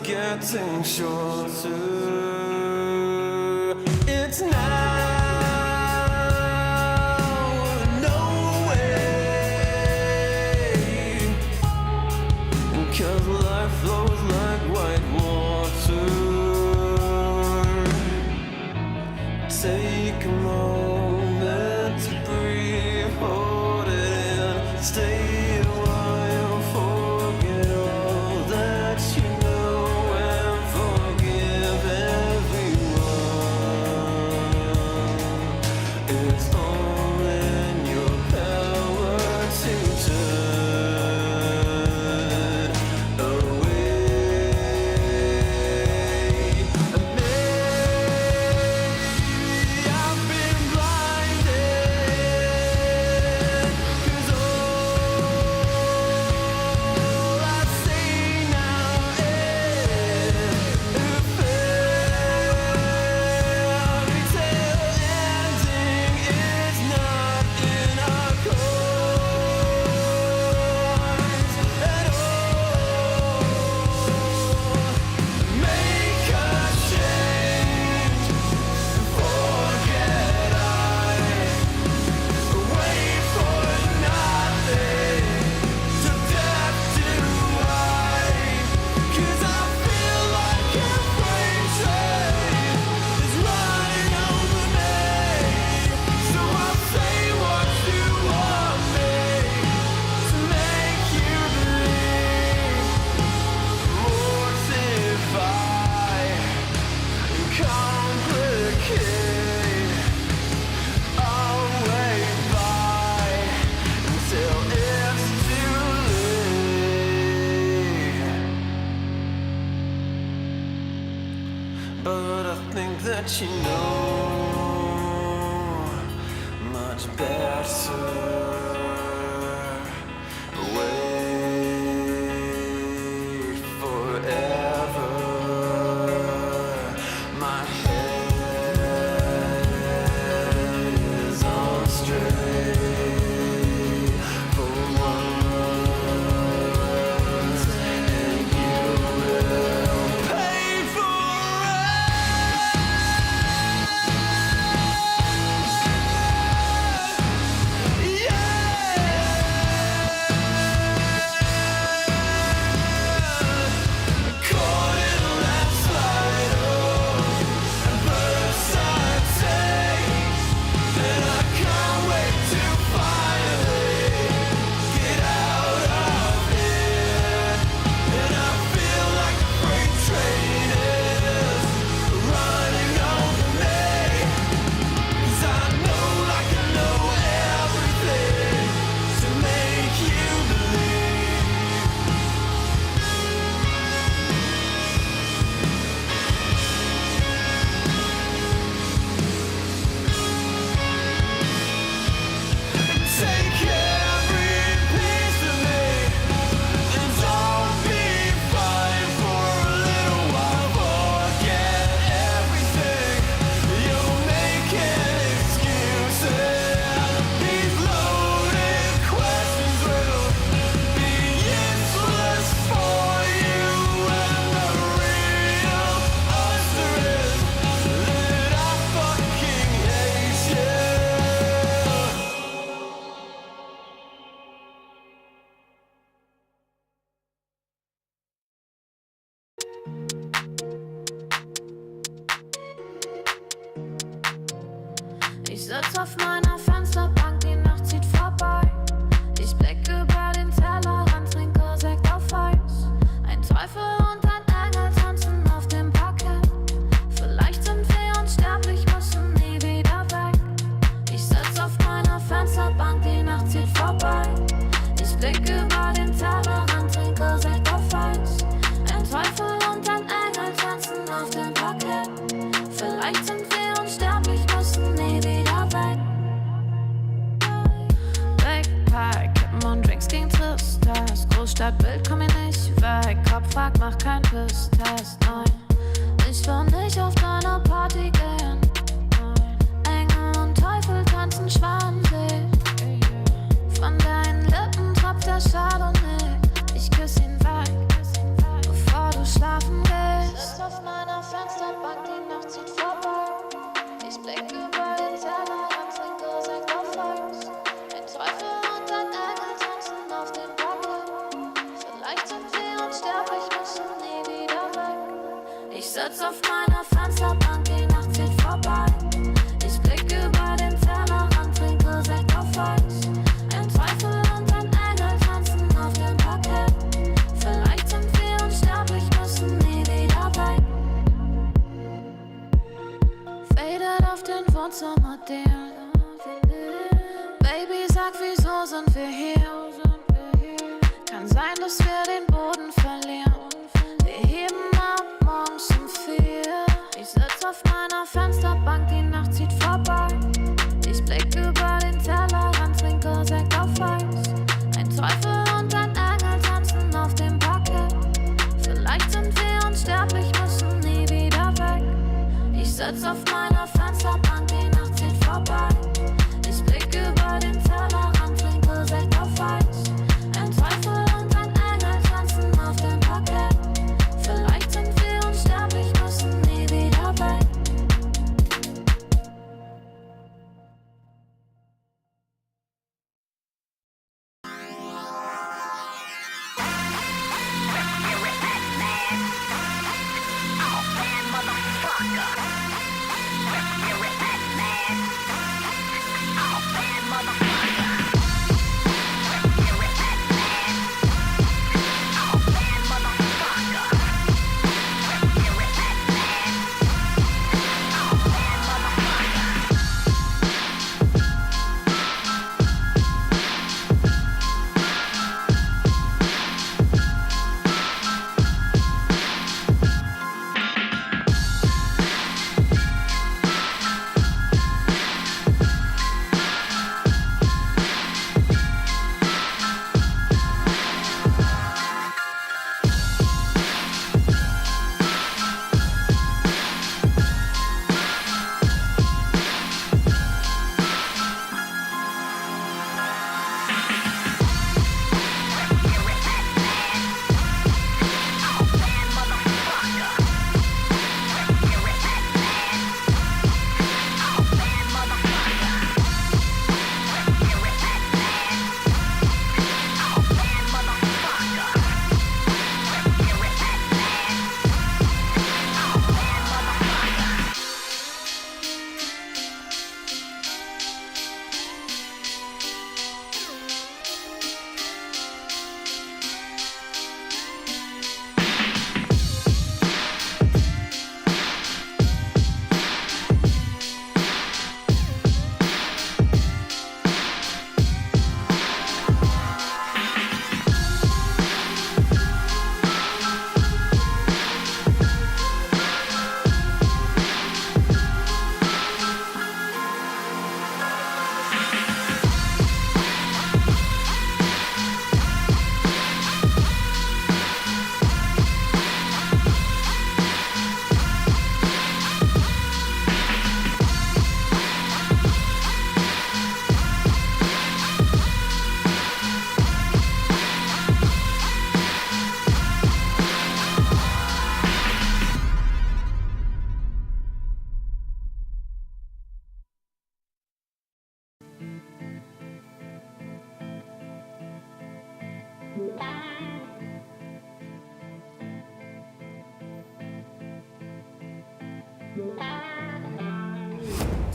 getting shorter. It's now, no way, 'cause life flows like white water. Take a moment to breathe, hold it in, stay a while, forget all that you know, and forgive everyone. It's all in your power to turn away. And maybe I've been blinded, 'cause all I see now is a fairy tale ending is not in our cards at all. Make a change, forget I wait for nothing, to death do I, 'cause I feel like a freight train is running over me. So I'll say what you want me to make you believe. Mortify and complicate. I'll wait by until it's too late. But I think that you know much better. Wait forever. My head is on straight for once, and you will pay for it. Caught in a landslide, and first I take, and I can't wait to finally get out of here. And I feel like a freight train is running over me, 'cause I know like I know everything to make you believe. Take every piece of me, and don't be fine for a little while. Forget everything. You're making excuses. These loaded questions will be useless for you, and the real answer is that I fucking hate you. Ich sitz auf meiner Fensterbank, die Nacht zieht vorbei. Ich blicke über den Tellerrand, trinke Sekt auf Eis. Ein Teufel und ein Engel tanzen auf dem Parkett. Vielleicht sind wir unsterblich, müssen nie wieder weg. Ich sitz auf meiner Fensterbank, die Nacht zieht vorbei. Ich blicke über den Tellerrand, trinke Sekt auf Eis. Ein Teufel und ein Engel tanzen auf dem Parkett. Vielleicht sind wir unsterblich, müssen nie wieder weg. Backpack, Kippen und Drinks gegen Tristesse. Großstadtbild, komm mir nicht weg. Kopf fragt, mach kein Pisstest, nein. Ich will nicht auf deine Party gehen. Engel und Teufel tanzen schwanzig. Von deinen Lippen tropft der Chardonnay. Ich küss ihn weg, bevor du schlafen gehst. sitz auf meiner Fensterbank, die Nacht zieht vorbei. Ich blick über den Tellerrand, trinke Sekt auf Eis. Ein Teufel und ein Engel tanzen auf dem Parkett. Vielleicht sind wir unsterblich, müssen nie wieder weg. Faded auf den Wohnzimmerdielen. Baby, sag, wieso sind wir hier? Kann sein, dass wir den Boden verlieren. Wir heben ab morgens um 4. Ich sitz auf meiner Fensterbank, die Nacht zieht vorbei. Ich blick über den Tellerrand, trinke Sekt auf Eis. Ein Teufel und ein Engel tanzen auf dem Parkett. Vielleicht sind wir unsterblich, müssen nie wieder weg. Ich sitz auf meiner Fensterbank, die Nacht zieht vorbei. Ich blick über den Tellerrand, trinke Sekt auf Eis. Ein Teufel und ein Engel tanzen auf dem Parkett. Vielleicht sind wir unsterblich, müssen nie wieder weg.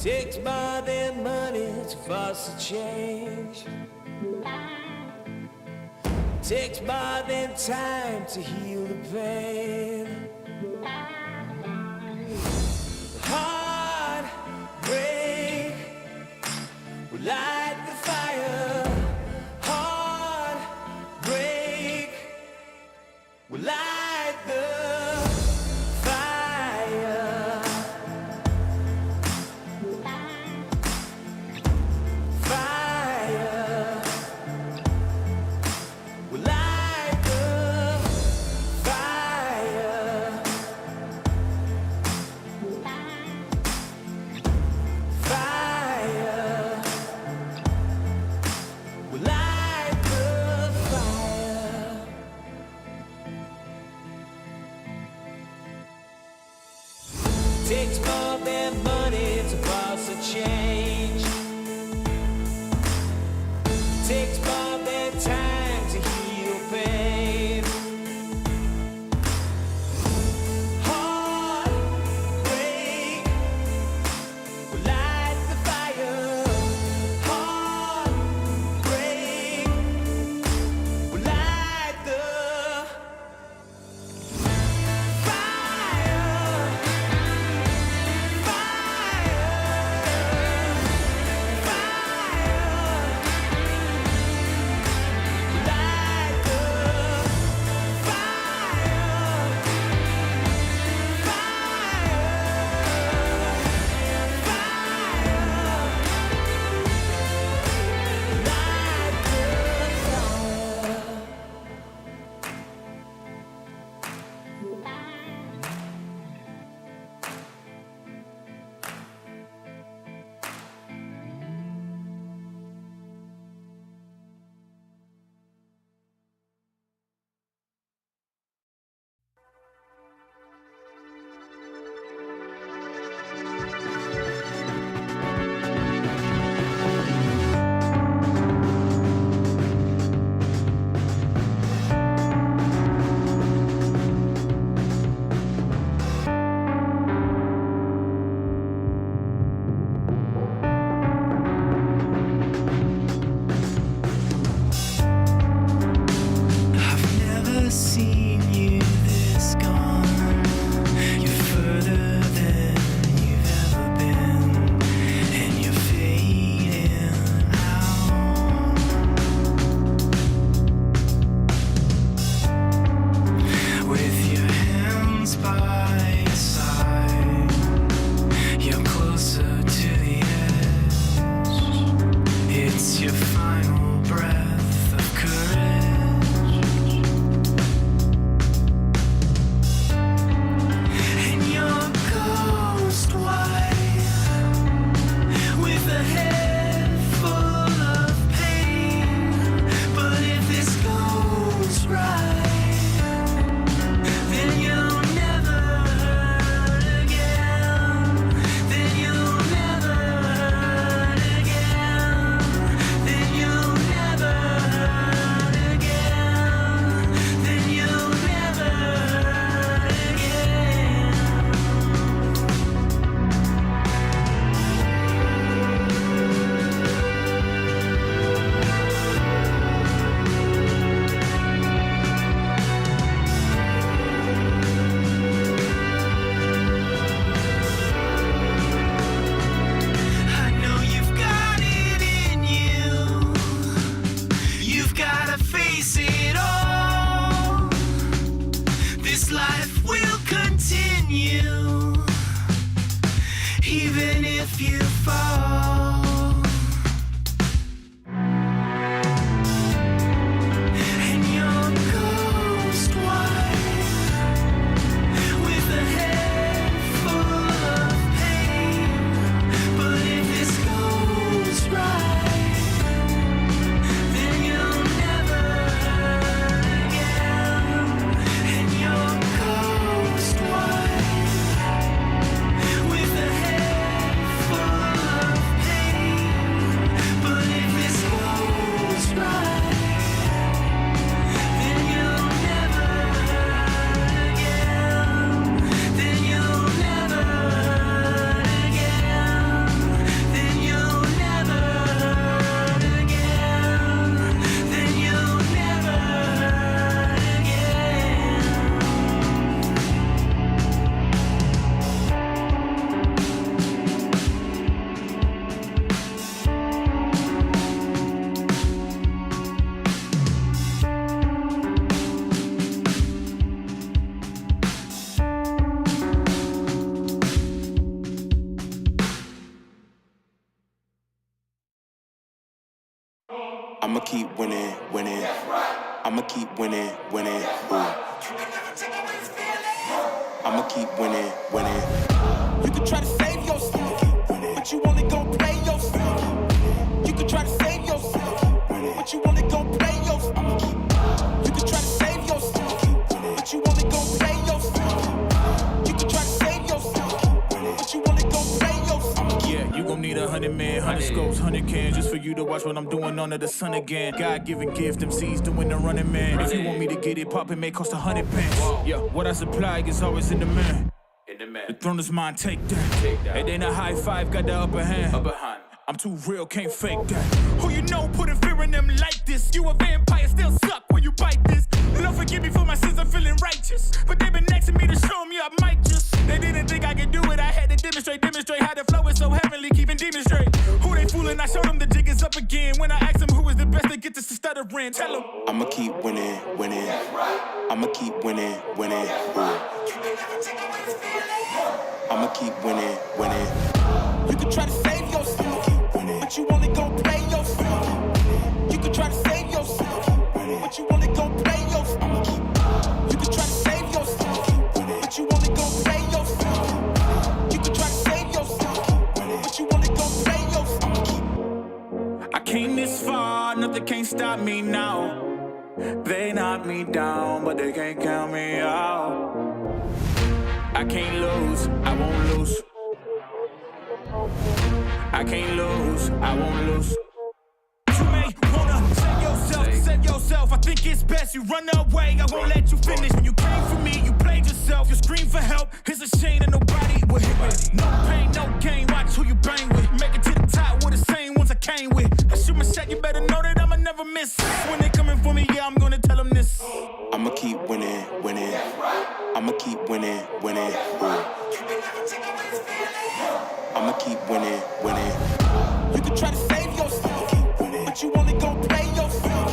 Takes more than money to force a change. Takes more than time to heal the pain. Heartbreak will light the fire. Heartbreak will light the fire. Fire will light the fire. Fire will light the fire. Takes more than money to force a change. Takes more than time to heal pain. Heartbreak I'ma keep winning, winning. I'ma keep winning, winning. Ooh. I'ma keep winning, winning. You can try to save yourself, but you only gon' play yourself. You can try to save yourself, but you only gon' play yourself. You can try to save yourself, but you only gon' play yourself. You can try to save yourself, but you only gon' play yourself. Yeah, you gon' need 100 men, 100 scopes, 100 cans just for you to watch what I'm doing under the sun again. God-given gift, MCs doing the running man. If you want me to get it poppin', may cost 100 pence. Yeah, what I supply is always in demand. The throne is mine, take that. It ain't a high five, got the upper hand. I'm too real, can't fake that. Who you know putting fear in them like this? You a vampire, still suck when you bite this. Lord forgive me for my sins, I'm feeling righteous. But they been next to me to show me I might just. They didn't think I could do it, I had to demonstrate how the flow is so heavenly, keeping demons straight. Who they fooling? I showed them the jig is up again. When I asked them who is the best, they get this to stuttering. Tell them I'ma keep winning, winning. I'ma keep winning, winning. Ooh. I'ma keep winning, winning. You can try to save yourself, but you only gon' play yourself. You can try to save yourself, but you only gon' play yourself. You can try to save yourself, but you only gon' play yourself. You can try to save yourself, but you only gon' play yourself. I came this far, nothing can't stop me now. They knock me down, but they can't count me out. I can't lose, I won't lose. I can't lose, I won't lose. You may wanna save yourself. I think it's best you run away. I won't let you finish. When you came for me, you played yourself. You scream for help. It's a shame that nobody will hit with. No pain, no gain. Watch who you bang with. Make it to the top with the same ones I came with. I shoot my shot, you better know that I'ma never miss. When they coming for me, yeah, I'm gonna tell them this. I'ma keep winning, winning. I'ma keep winning, winning. Ooh. I'ma keep winning, winning. You can try to save yourself, but you only gon' play yourself.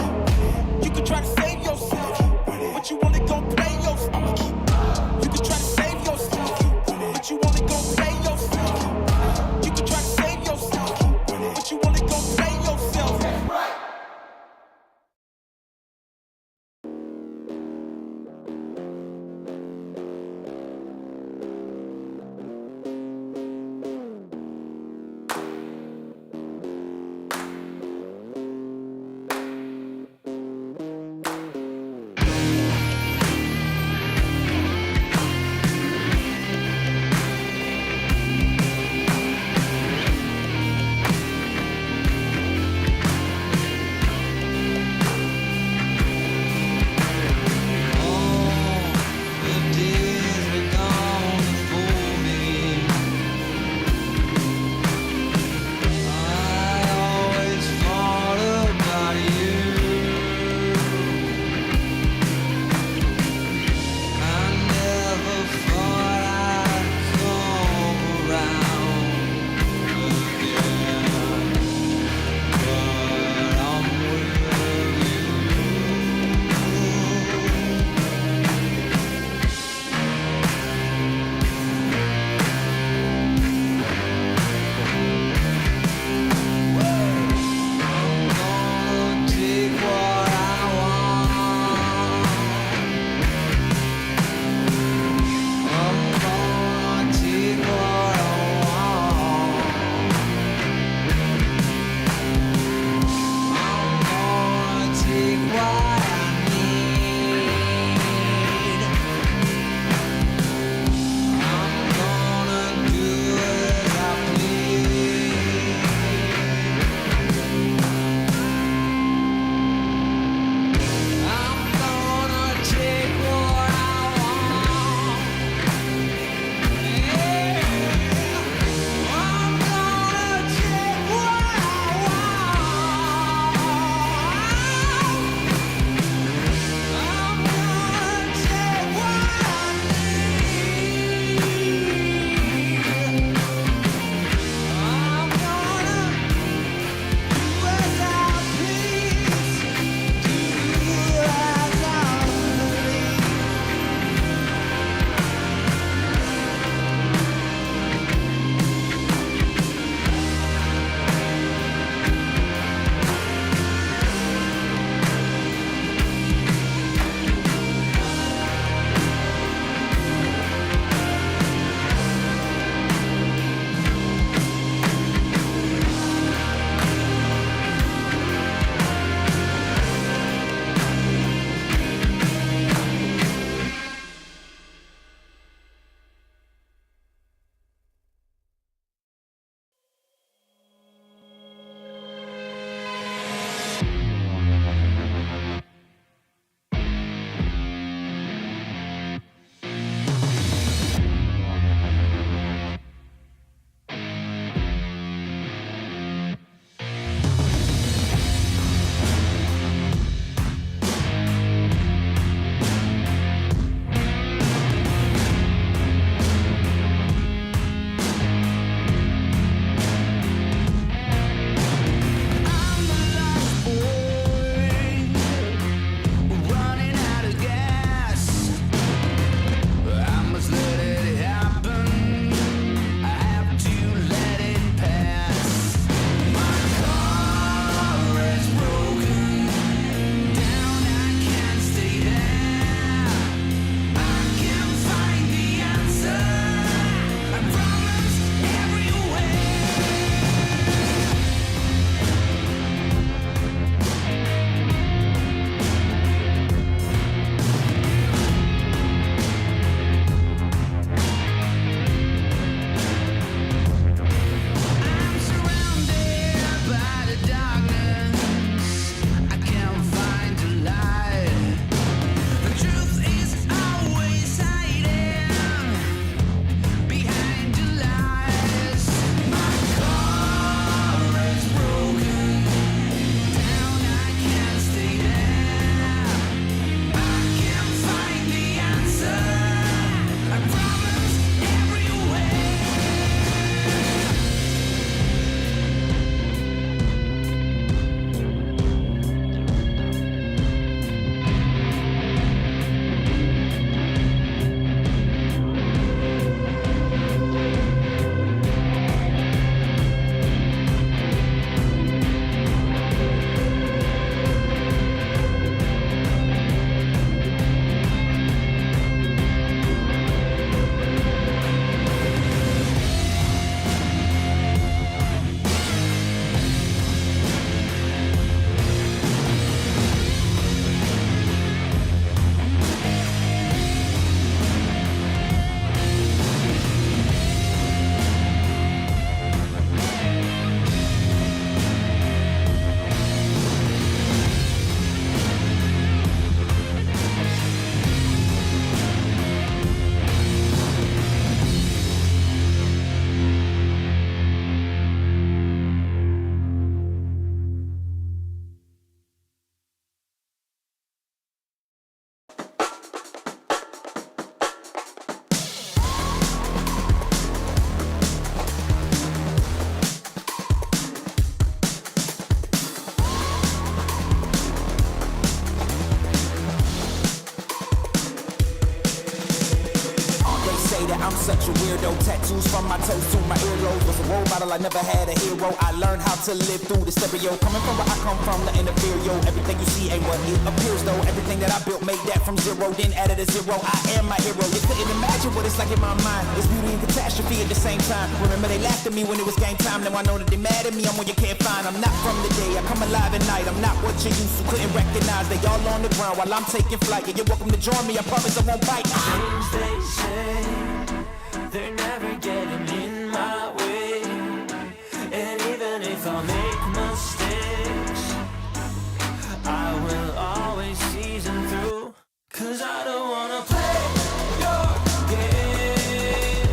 You can try to save yourself, but you only gon' play yourself. You can try to save yourself, but you only gon' play yourself. You can try to save yourself, but you only gon' play yourself. tattoos from my toes to my earlobes. Was a role model, I never had a hero. I learned how to live through the stereo. Coming from where I come from, nothing inferior. Everything you see ain't what it appears though. Everything that I built made that from zero, then added a zero. I am my hero. You couldn't imagine what it's like in my mind. It's beauty and catastrophe at the same time. Remember they laughed at me when it was game time. Now I know that they mad at me. I'm one you can't find. I'm not from the day. I come alive at night. I'm not what you used to. Couldn't recognize. They all on the ground while I'm taking flight. Yeah, you're welcome to join me. I promise I won't bite. Things they say, they're never getting in my way. And even if I make mistakes, I will always see them through. Cause I don't wanna play your game.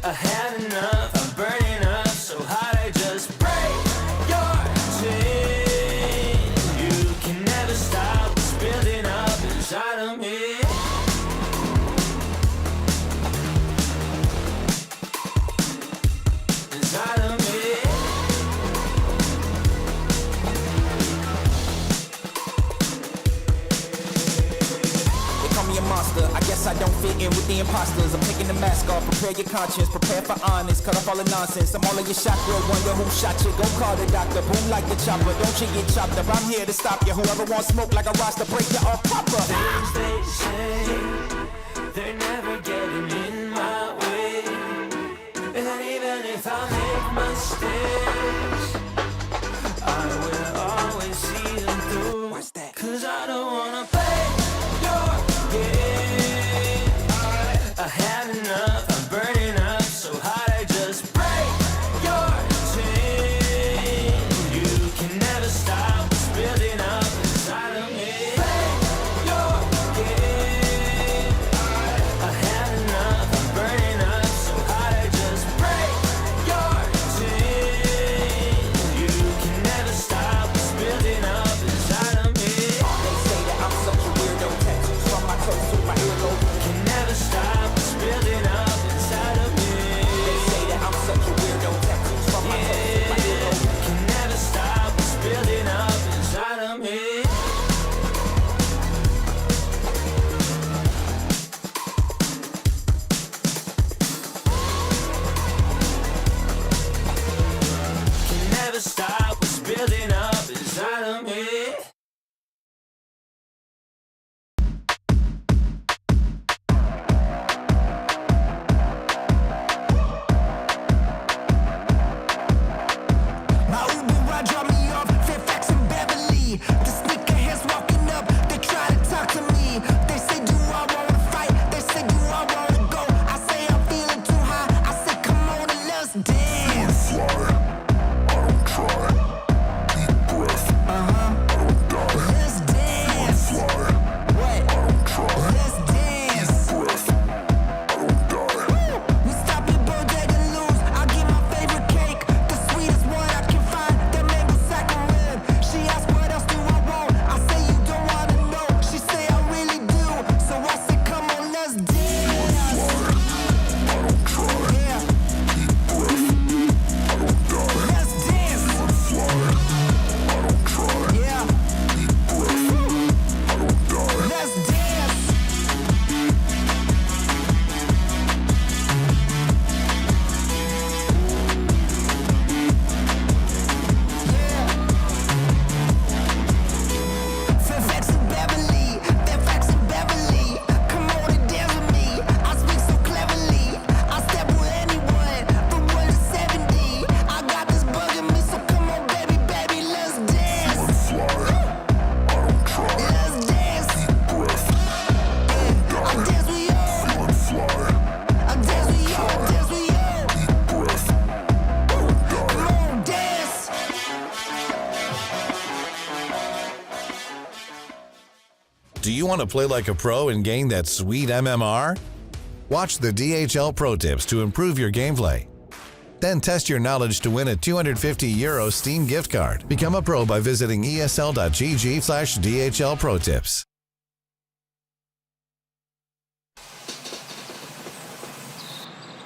I had enough, I'm burning up so hot I just break your chain. You can never stop what's building up inside of me. Inside of me. They call me a monster. I guess I don't fit in with the imposters. I'm taking the mask off. Prepare your conscience. Prepare for honest. Cut off all the nonsense. I'm all of your chakra. Wonder who shot you. Go call the doctor. Boom like the chopper. Don't you get chopped up. I'm here to stop you. Whoever wants smoke like a roster, break you off proper. Things they say, they're never getting in my way. And even if I make mistakes, I will always see them through. What's that? Cause I don't wanna play your game. I had enough, I'm burning up so hot I just break your chain. You can never stop what's building up inside of me. Play your game. I had enough, I'm burning up so hot I just break your chain. You can never stop what's building up inside of me. They say that I'm such a weirdo. Tattoos from my toes to my earlobe. Can never stop what's building up inside of me. They say that I'm such a weirdo. Tattoos from my toes to my earlobe. Can never stop what's building up inside of me. Can never stop what's building up inside of me. My Uber ride drop me off Fairfax and Beverly. The sneakerheads walking up, they try to talk to me. They say, do I wanna fight? They say, do I wanna go? I say, I'm feeling too high. I say, come on and let's dance. Fly, I don't try. Deep breath, I don't die. Let's dance. Fly, What? I don't try. Let's dance. Breath, I don't die. We stop at Bodega Lou's. I'll get my favorite cake, the sweetest one I can find. That mango saccharine. She asked, what else do I want? I say, you don't wanna know. She say, I really do. So I say, come on, let's dance. I don't try. Yeah, Deep breath, I don't die. let's dance. Fly, I don't try. Yeah, Deep breath, I don't die. let's dance. Fairfax and Beverly, Fairfax and Beverly. Come on and dance with me. I speak so cleverly. I step with anyone from 1 to 70. I got this bug in me, so come on, baby, baby, let's dance. Fly, I don't try. Let's dance. Breath, I dance with you. fly, I dance with you. I dance with you. deep breath, I don't die. Come on, dance. Do you want to play like a pro and gain that sweet MMR? Watch the DHL Pro Tips to improve your gameplay. Then test your knowledge to win a €250 Steam gift card. Become a pro by visiting esl.gg/DHL Pro Tips.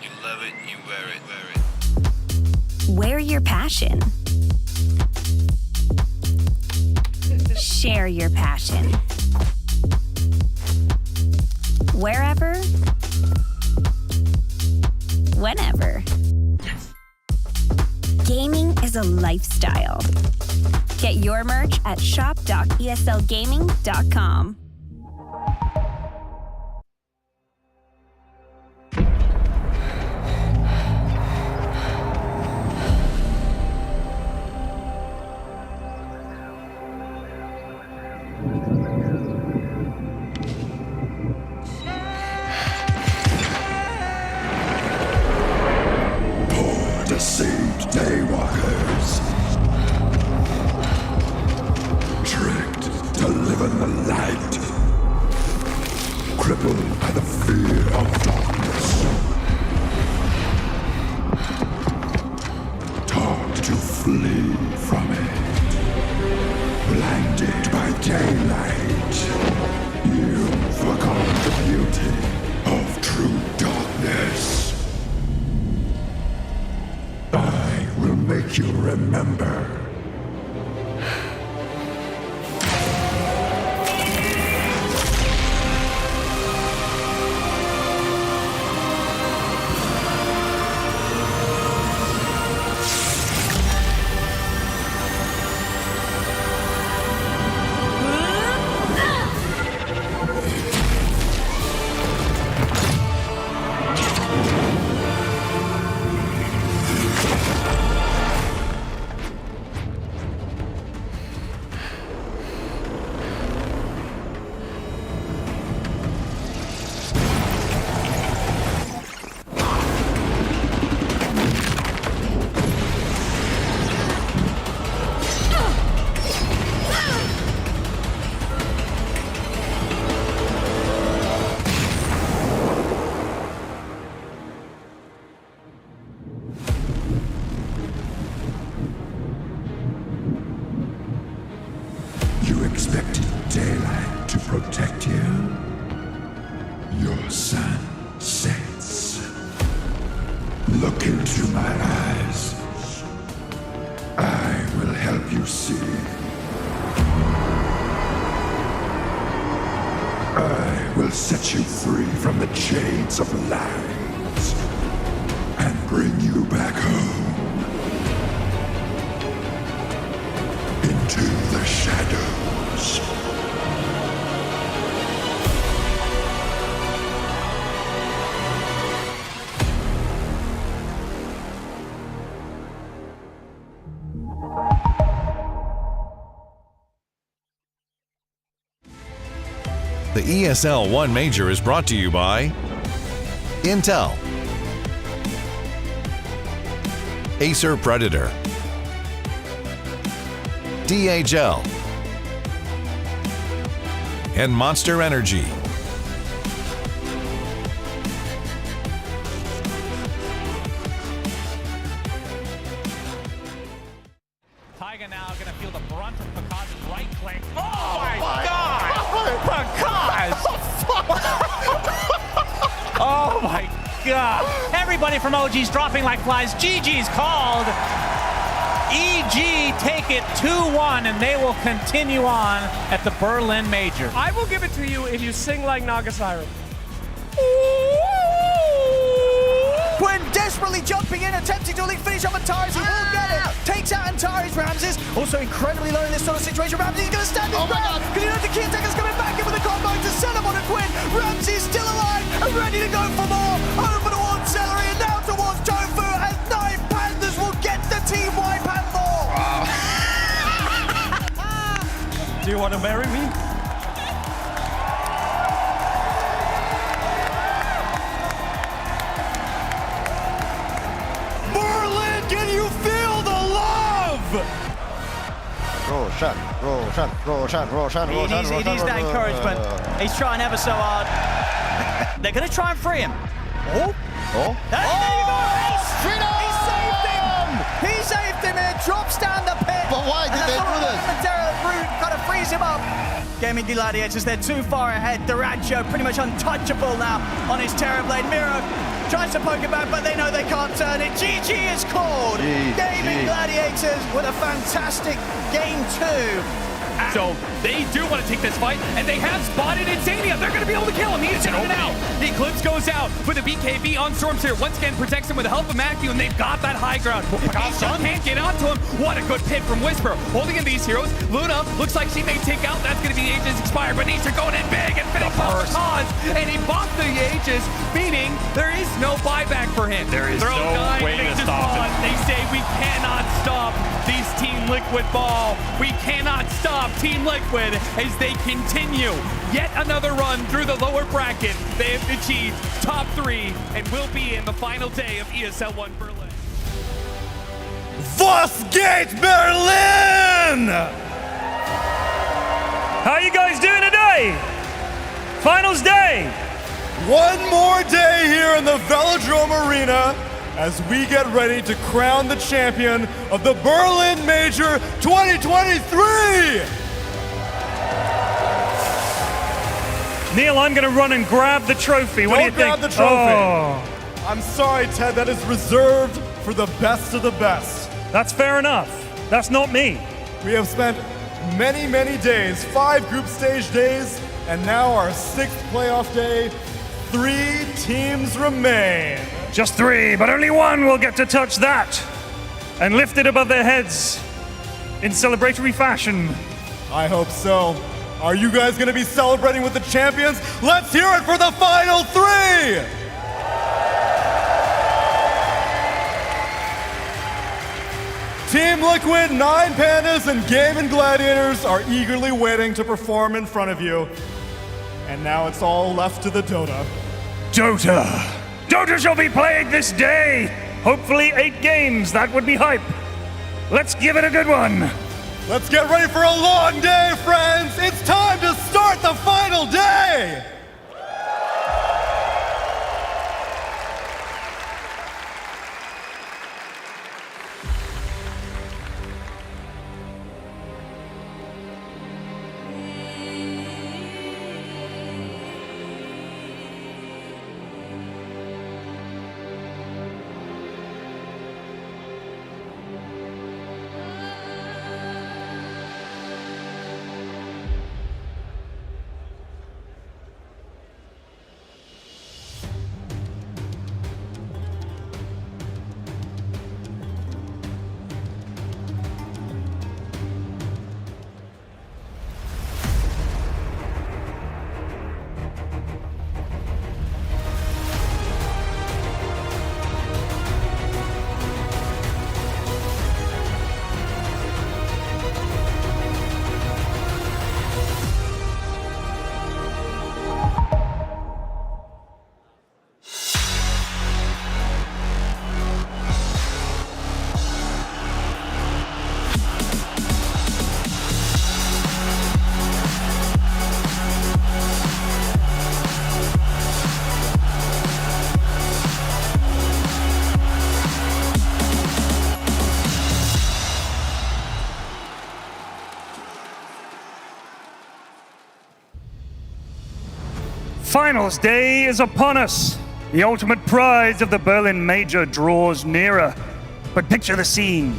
You love it, you wear it. Wear your passion. Share your passion. Wherever, whenever. Gaming is a lifestyle. Get your merch at shop.eslgaming.com. Deceived daywalkers, tricked to live in the light, crippled by the fear of darkness, taught to flee from it, blinded by daylight. You forgot the beauty of true darkness. I will make you remember. You expected daylight to protect you? Your sun sets. Look into my eyes. I will help you see. I will set you free from the chains of lies and bring you back home. Into the shadows. The ESL One Major is brought to you by Intel, Acer Predator, DHL, and Monster Energy. Tiger now going to feel the brunt of Picard's right click. Oh my God! Picard! Oh my God! Everybody from OG's dropping like flies. GG's called. EG take it 2-1, and they will continue on at the Berlin Major. I will give it to you if you sing like Nagasira. Quinn desperately jumping in, attempting to finish off Antares. He will get it. Takes out Antares. Ramses also incredibly low in this sort of situation. Ramses going to stand his ground. Because you know the key attacker's coming back in with a combo to set up on a Quinn. Ramses still alive and ready to go for more. Over towards Celery and now towards Tofu as 9 Panthers will get the team wipe and more. Do you want to marry me? Berlin, can you feel the love? He needs that encouragement. He's trying ever so hard. They're going to try and free him. Oh. There you go. He saved him. He saved him and drops down the pit. But why did they do this? Root kind of frees him up. Gaimin Gladiators, they're too far ahead. Durancho pretty much untouchable now on his Terrorblade. Miro tries to poke it back, but they know they can't turn it. GG is called. Gaimin Gladiators with a fantastic game 2. So they do want to take this fight, and they have spotted Insania. They're going to be able to kill him. He's down and out. The Eclipse goes out with a BKB on Stormseer. Once again, protects him with the help of Matthew, and they've got that high ground. Picasso can't get onto him. What a good pit from Whisper. Holding in these heroes. Luna looks like she may take out. That's going to be the Aegis expired, but Nisha going in big and finish off the cause. And he bought the Aegis, meaning there is no buyback for him. There is no way to stop him. They say we cannot stop these Team Liquid ball. We cannot stop Team Liquid as they continue yet another run through the lower bracket. They have achieved top 3 and will be in the final day of ESL One Berlin. Was geht Berlin? How you guys doing today? Finals day. One more day here in the Velodrome Arena as we get ready to crown the champion of the Berlin Major 2023! Neil, I'm going to run and grab the trophy. What do you think? Don't grab the trophy. Oh. I'm sorry, Ted, that is reserved for the best of the best. That's fair enough. That's not me. We have spent many, many days, 5 group stage days, and now our 6th playoff day. 3 teams remain. Just 3, but only one will get to touch that and lift it above their heads in celebratory fashion. I hope so. Are you guys going to be celebrating with the champions? Let's hear it for the final 3! Team Liquid, 9 Pandas, and Gaimin Gladiators are eagerly waiting to perform in front of you. And now it's all left to the Dota. Dota! Dota shall be played this day! Hopefully 8 games, that would be hype. Let's give it a good one. Let's get ready for a long day, friends! It's time to start the final day! Finals day is upon us. The ultimate prize of the Berlin Major draws nearer. But picture the scene.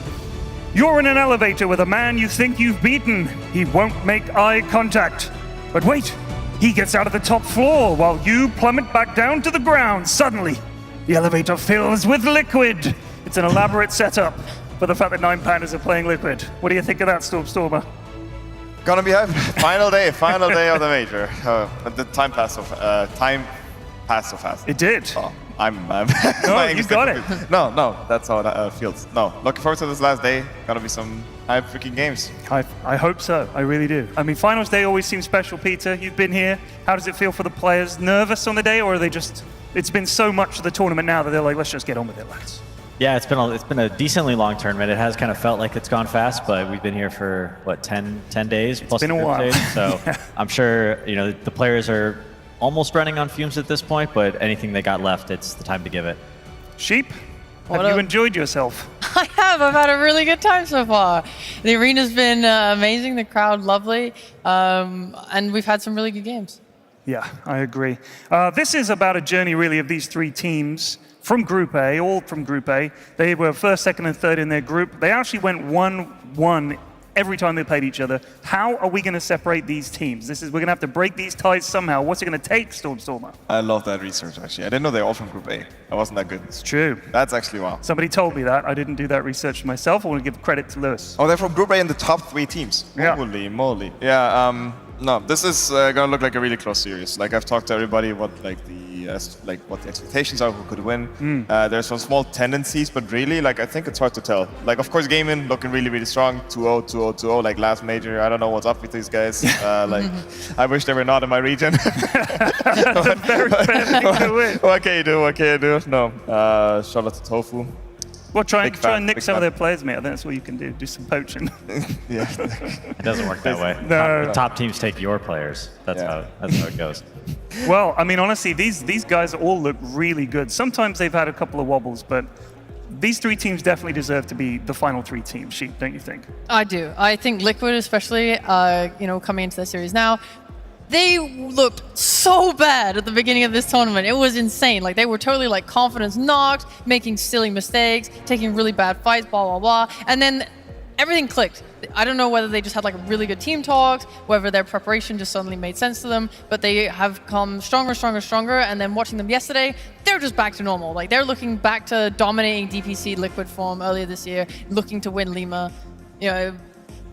You're in an elevator with a man you think you've beaten. He won't make eye contact. But wait, he gets out of the top floor while you plummet back down to the ground. Suddenly, the elevator fills with liquid. It's an elaborate setup for the fact that 9 Pandas are playing liquid. What do you think of that, Stormer? Gonna be hype. Final day of the major. The time passed so fast. It did. Oh, I'm no, you got it. No, that's how it feels. No, looking forward to this last day. Gonna be some hype freaking games. I hope so. I really do. I mean, finals day always seems special, Peter. You've been here. How does it feel for the players? Nervous on the day, or are they just? It's been so much of the tournament now that they're like, let's just get on with it, lads. Yeah, it's been a decently long tournament. It has kind of felt like it's gone fast, but we've been here for what 10 days plus. It's been a while. Days, so yeah. I'm sure the players are almost running on fumes at this point, but anything they got left, it's the time to give it. Sheep, have you enjoyed yourself? I have. I've had a really good time so far. The arena's been amazing. The crowd lovely, and we've had some really good games. Yeah, I agree. This is about a journey, really, of these 3 teams. From Group A, all from Group A. They were first, second, and third in their group. They actually went 1-1 every time they played each other. How are we going to separate these teams? We're going to have to break these ties somehow. What's it going to take, Stormstormer? I love that research, actually. I didn't know they're all from Group A. I wasn't that good. It's true. That's actually wow. Somebody told me that. I didn't do that research myself. I want to give credit to Lewis. Oh, they're from Group A in the top 3 teams. Yeah. Holy moly. Yeah, no, this is gonna look like a really close series. Like, I've talked to everybody what what the expectations are, who could win. There's some small tendencies, but really, like, I think it's hard to tell. Like, of course, Gaimin looking really, really strong. 2-0, 2-0, 2-0, like last major. I don't know what's up with these guys. Like, I wish they were not in my region. Very fair thing to win. What can you do? What can you do? No. Shout out to Tofu. Well, try and nick some of their players, mate. I think that's what you can do. Do some poaching. Yeah. It doesn't work that way. No. Top teams take your players. That's how it goes. Well, I mean, honestly, these guys all look really good. Sometimes they've had a couple of wobbles, but these 3 teams definitely deserve to be the final 3 teams, Sheep, don't you think? I do. I think Liquid, especially, coming into their series now, they looked so bad at the beginning of this tournament. It was insane. Like, they were totally, like, confidence knocked, making silly mistakes, taking really bad fights, blah, blah, blah. And then everything clicked. I don't know whether they just had, like, really good team talks, whether their preparation just suddenly made sense to them, but they have come stronger, stronger, stronger. And then watching them yesterday, they're just back to normal. Like, they're looking back to dominating DPC Liquid form earlier this year, looking to win Lima.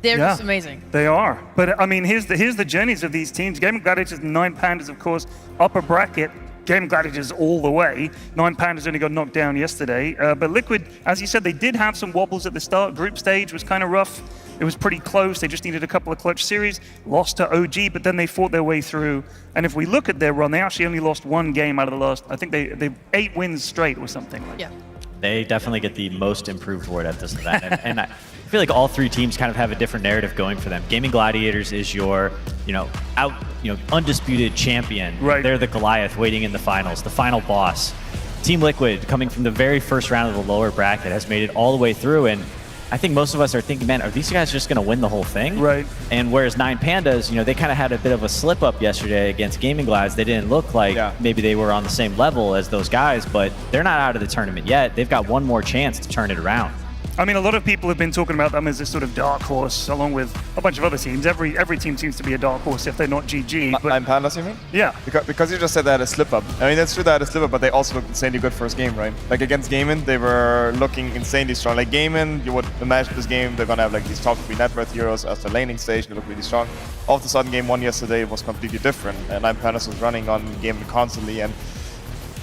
They're just amazing. They are. But I mean, here's the journeys of these teams. Gaimin Gladiators and 9 Pandas, of course, upper bracket. Gaimin Gladiators all the way. 9 Pandas only got knocked down yesterday. But Liquid, as you said, they did have some wobbles at the start. Group stage was kind of rough. It was pretty close. They just needed a couple of clutch series. Lost to OG, but then they fought their way through. And if we look at their run, they actually only lost 1 game out of the last. I think they 8 wins straight or something. Yeah. They definitely get the most improved award at this event. And I feel like all 3 teams kind of have a different narrative going for them. Gaimin Gladiators is your, undisputed champion. Right. They're the Goliath waiting in the finals, the final boss. Team Liquid, coming from the very first round of the lower bracket, has made it all the way through. And I think most of us are thinking, man, are these guys just going to win the whole thing? Right. And whereas 9 Pandas, they kind of had a bit of a slip up yesterday against Gaimin Glads. They didn't look like maybe they were on the same level as those guys, but they're not out of the tournament yet. They've got one more chance to turn it around. I mean, a lot of people have been talking about them as this sort of dark horse, along with a bunch of other teams. Every team seems to be a dark horse if they're not GG. But 9 Pandas, you mean? Yeah. Because you just said they had a slip-up. I mean, that's true they had a slip-up, but they also looked insanely good first game, right? Like, against Gaimin, they were looking insanely strong. Like, Gaimin, you would imagine this game, they're going to have, like, these top 3 net worth heroes as the laning stage. They look really strong. All of a sudden, game 1 yesterday was completely different. And 9 Pandas was running on Gaimin constantly. And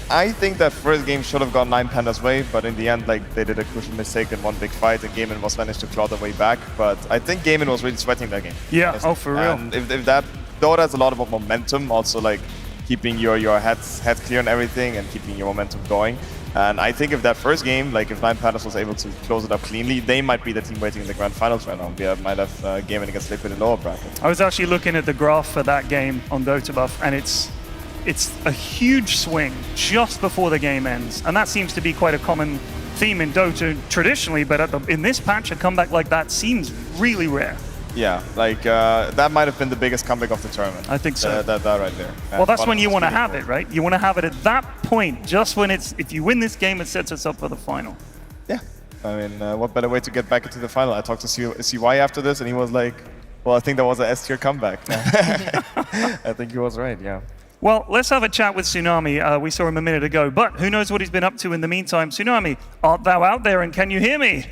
I think that first game should have gone 9 Pandas' way, but in the end, like, they did a crucial mistake in one big fight, and Gaimin was managed to claw their way back. But I think Gaimin was really sweating that game. Yeah, honestly. for real. And if that, Dota has a lot of momentum, also like keeping your head clear and everything, and keeping your momentum going. And I think if that first game, like if 9 Pandas was able to close it up cleanly, they might be the team waiting in the grand finals right now. We might have Gaimin against Liquid in lower bracket. I was actually looking at the graph for that game on Dota Buff, and it's a huge swing just before the game ends. And that seems to be quite a common theme in Dota traditionally, but in this patch, a comeback like that seems really rare. Yeah, like that might have been the biggest comeback of the tournament. I think so. That right there. Well, that's when you want to have it, right? You want to have it at that point, just when if you win this game, it sets us up for the final. Yeah. I mean, what better way to get back into the final? I talked to CY after this, and he was like, well, I think that was a S-tier comeback. I think he was right, yeah. Well, let's have a chat with Tsunami. We saw him a minute ago, but who knows what he's been up to in the meantime. Tsunami, art thou out there, and can you hear me?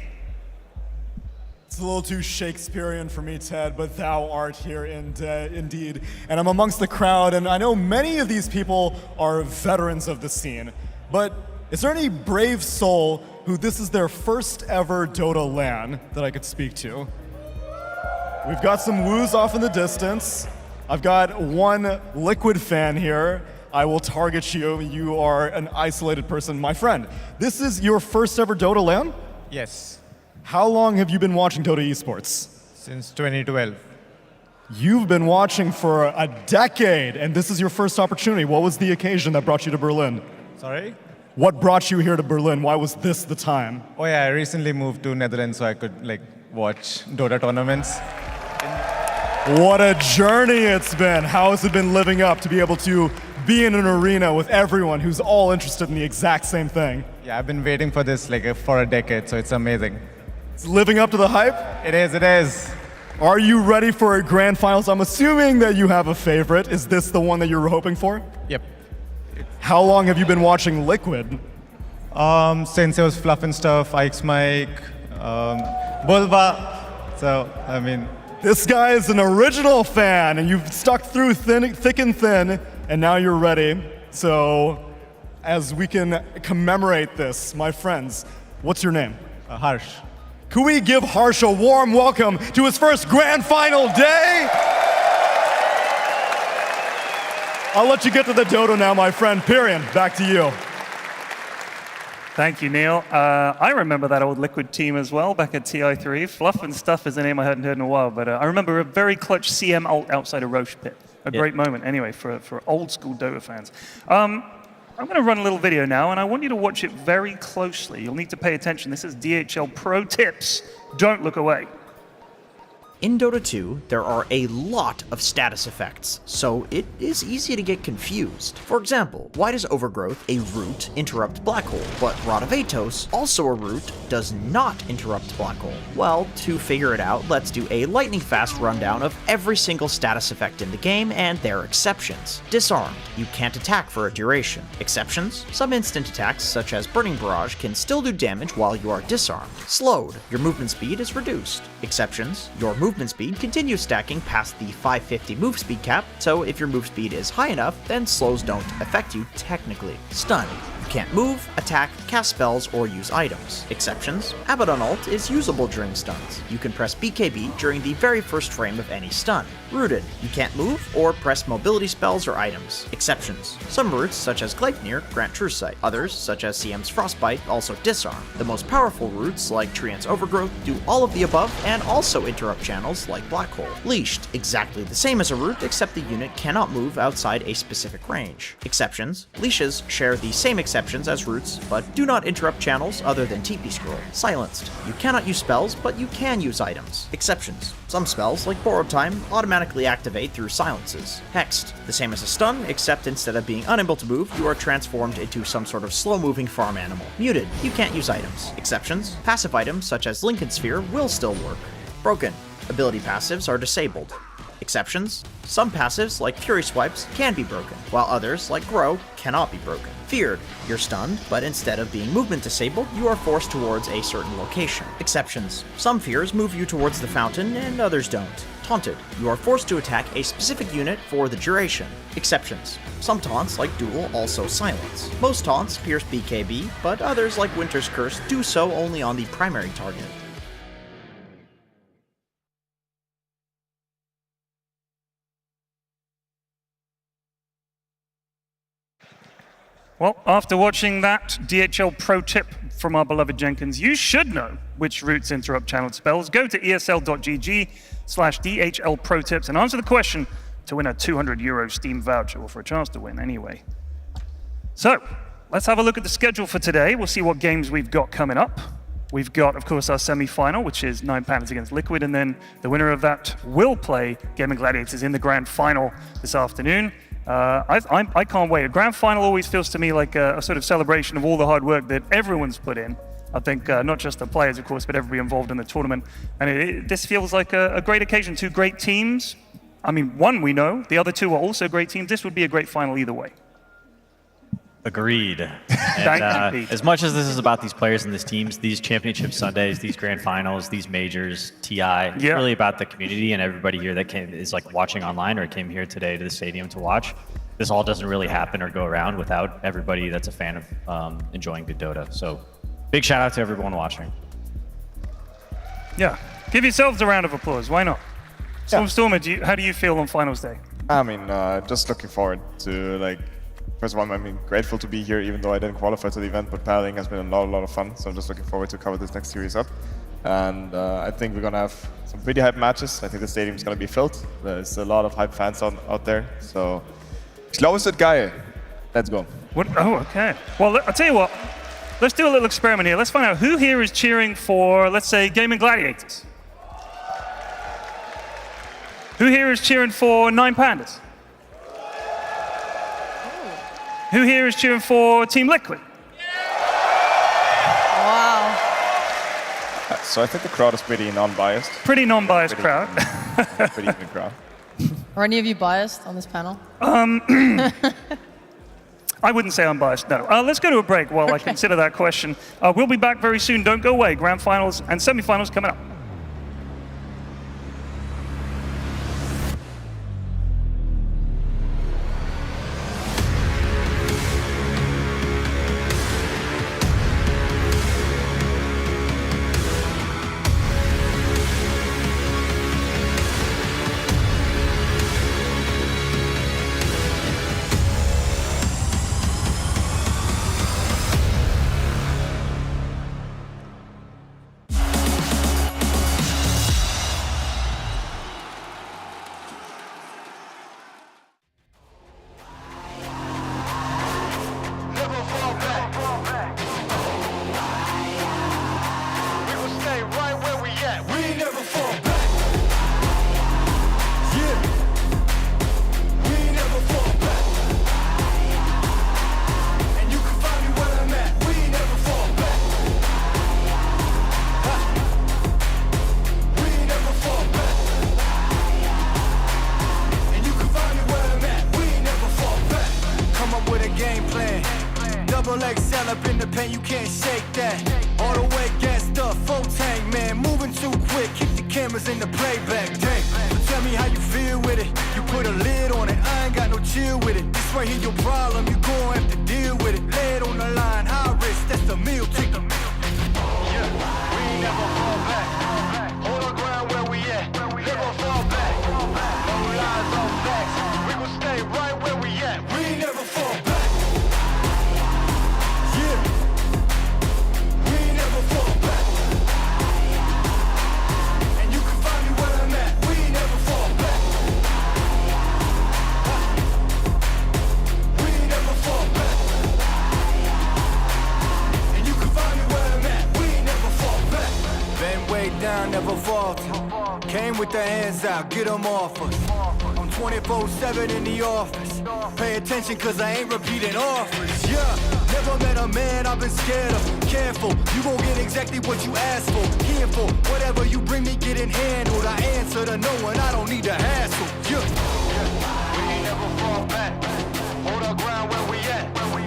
It's a little too Shakespearean for me, Ted, but thou art here indeed. And I'm amongst the crowd, and I know many of these people are veterans of the scene. But is there any brave soul who this is their first ever Dota LAN that I could speak to? We've got some woos off in the distance. I've got one Liquid fan here. I will target you. You are an isolated person. My friend, this is your first ever Dota LAN? Yes. How long have you been watching Dota esports? Since 2012. You've been watching for a decade, and this is your first opportunity. What was the occasion that brought you to Berlin? Sorry? What brought you here to Berlin? Why was this the time? Oh yeah, I recently moved to Netherlands so I could watch Dota tournaments. What a journey it's been. How has it been living up to be able to be in an arena with everyone who's all interested in the exact same thing? Yeah, I've been waiting for this for a decade, so it's amazing. It's living up to the hype? It is, it is. Are you ready for a grand finals? I'm assuming that you have a favorite. Is this the one that you were hoping for? Yep. How long have you been watching Liquid? Since it was Fluff and Stuff, Ike's Mic, Bulba. So, I mean... This guy is an original fan, and you've stuck through thick and thin, and now you're ready. So, as we can commemorate this, my friends, what's your name? Harsh. Could we give Harsh a warm welcome to his first grand final day? I'll let you get to the Dota now, my friend. Pyrian, back to you. Thank you, Neil. I remember that old Liquid team as well, back at TI3. Fluff and Stuff is a name I hadn't heard in a while, but I remember a very clutch CM ult outside a Roche pit. A great moment, anyway, for old school Dota fans. I'm going to run a little video now, and I want you to watch it very closely. You'll need to pay attention. This is DHL Pro Tips. Don't look away. In Dota 2, there are a lot of status effects, so it is easy to get confused. For example, why does Overgrowth, a root, interrupt Black Hole, but Rod of Atos, also a root, does not interrupt Black Hole? Well, to figure it out, let's do a lightning-fast rundown of every single status effect in the game and their exceptions. Disarmed, you can't attack for a duration. Exceptions, some instant attacks, such as Burning Barrage, can still do damage while you are disarmed. Slowed, your movement speed is reduced. Exceptions, your movement speed continues stacking past the 550 move speed cap, so if your move speed is high enough, then slows don't affect you technically. Stunned, you can't move, attack, cast spells, or use items. Exceptions, Abaddon ult is usable during stuns. You can press BKB during the very first frame of any stun. Rooted, you can't move or press mobility spells or items. Exceptions, some roots such as Gleipnir grant True Sight. Others, such as CM's Frostbite, also disarm. The most powerful roots like Treant's Overgrowth do all of the above and also interrupt channels like Black Hole. Leashed, exactly the same as a root except the unit cannot move outside a specific range. Exceptions, leashes share the same exceptions as roots but do not interrupt channels other than TP Scroll. Silenced, you cannot use spells but you can use items. Exceptions, some spells like Borrowed Time automatically activate through silences. Hexed, the same as a stun except instead of being unable to move you are transformed into some sort of slow moving farm animal. Muted, you can't use items. Exceptions, passive items such as Lincoln Sphere will still work. Broken, ability passives are disabled. Exceptions, some passives like Fury Swipes can be broken, while others like Grow cannot be broken. Feared, you're stunned, but instead of being movement disabled, you are forced towards a certain location. Exceptions, some fears move you towards the fountain and others don't. Taunted, you are forced to attack a specific unit for the duration. Exceptions, some taunts like Duel also silence. Most taunts pierce BKB, but others like Winter's Curse do so only on the primary target. Well, after watching that DHL Pro tip from our beloved Jenkins, you should know which routes interrupt channeled spells. Go to esl.gg/DHL Pro tips and answer the question to win a €200 Steam voucher, or for a chance to win anyway. So, let's have a look at the schedule for today. We'll see what games we've got coming up. We've got, of course, our semi-final, which is 9 Pandas against Liquid, and then the winner of that will play Gaimin Gladiators in the grand final this afternoon. I can't wait. A grand final always feels to me like a sort of celebration of all the hard work that everyone's put in. I think not just the players, of course, but everybody involved in the tournament. And this feels like a great occasion. Two great teams. I mean, one we know, the other two are also great teams. This would be a great final either way. Agreed. And, as much as this is about these players and these teams, these championship Sundays, these grand finals, these majors, TI, it's really about the community and everybody here that is like watching online or came here today to the stadium to watch. This all doesn't really happen or go around without everybody that's a fan of enjoying good Dota. So big shout out to everyone watching. Yeah, give yourselves a round of applause. Why not? Stormer, how do you feel on finals day? I mean, just looking forward to first of all, I'm grateful to be here, even though I didn't qualify to the event, but paddling has been a lot of fun, so I'm just looking forward to cover this next series up. And I think we're going to have some pretty hype matches. I think the stadium's going to be filled. There's a lot of hype fans out there, so ich glaube, es wird geil. Let's go. What? Oh, okay. Well, I'll tell you what. Let's do a little experiment here. Let's find out who here is cheering for, let's say, Gaimin Gladiators. Who here is cheering for 9 Pandas? Who here is cheering for Team Liquid? Wow. So I think the crowd is pretty non-biased. Pretty non-biased crowd. Pretty even crowd. Are any of you biased on this panel? I wouldn't say I'm biased, no. Let's go to a break while I consider that question. We'll be back very soon. Don't go away. Grand finals and semifinals coming up. Double XL up in the pen, you can't shake that. All the way gassed up, full tank, man. Moving too quick, keep the cameras in the playback. Dang, so tell me how you feel with it. You put a lid on it, I ain't got no chill with it. This right here your problem, you gon' have to deal with it. Lay it on the line, high risk, that's the meal ticket. Yeah, we ain't never fall back. Hold our ground where we at. Never fall back. No lies, no facts. We gon' stay right where we at. We ain't never fall back. Down, never falter. Came with the hands out, get them off us. I'm 24/7 in the office. Pay attention cause I ain't repeating offers. Yeah, never met a man I've been scared of. Careful, you gon' get exactly what you asked for. Here for whatever you bring me, getting handled. I answer to no one, I don't need to hassle. Yeah, we ain't never fall back. Hold our ground where we at. We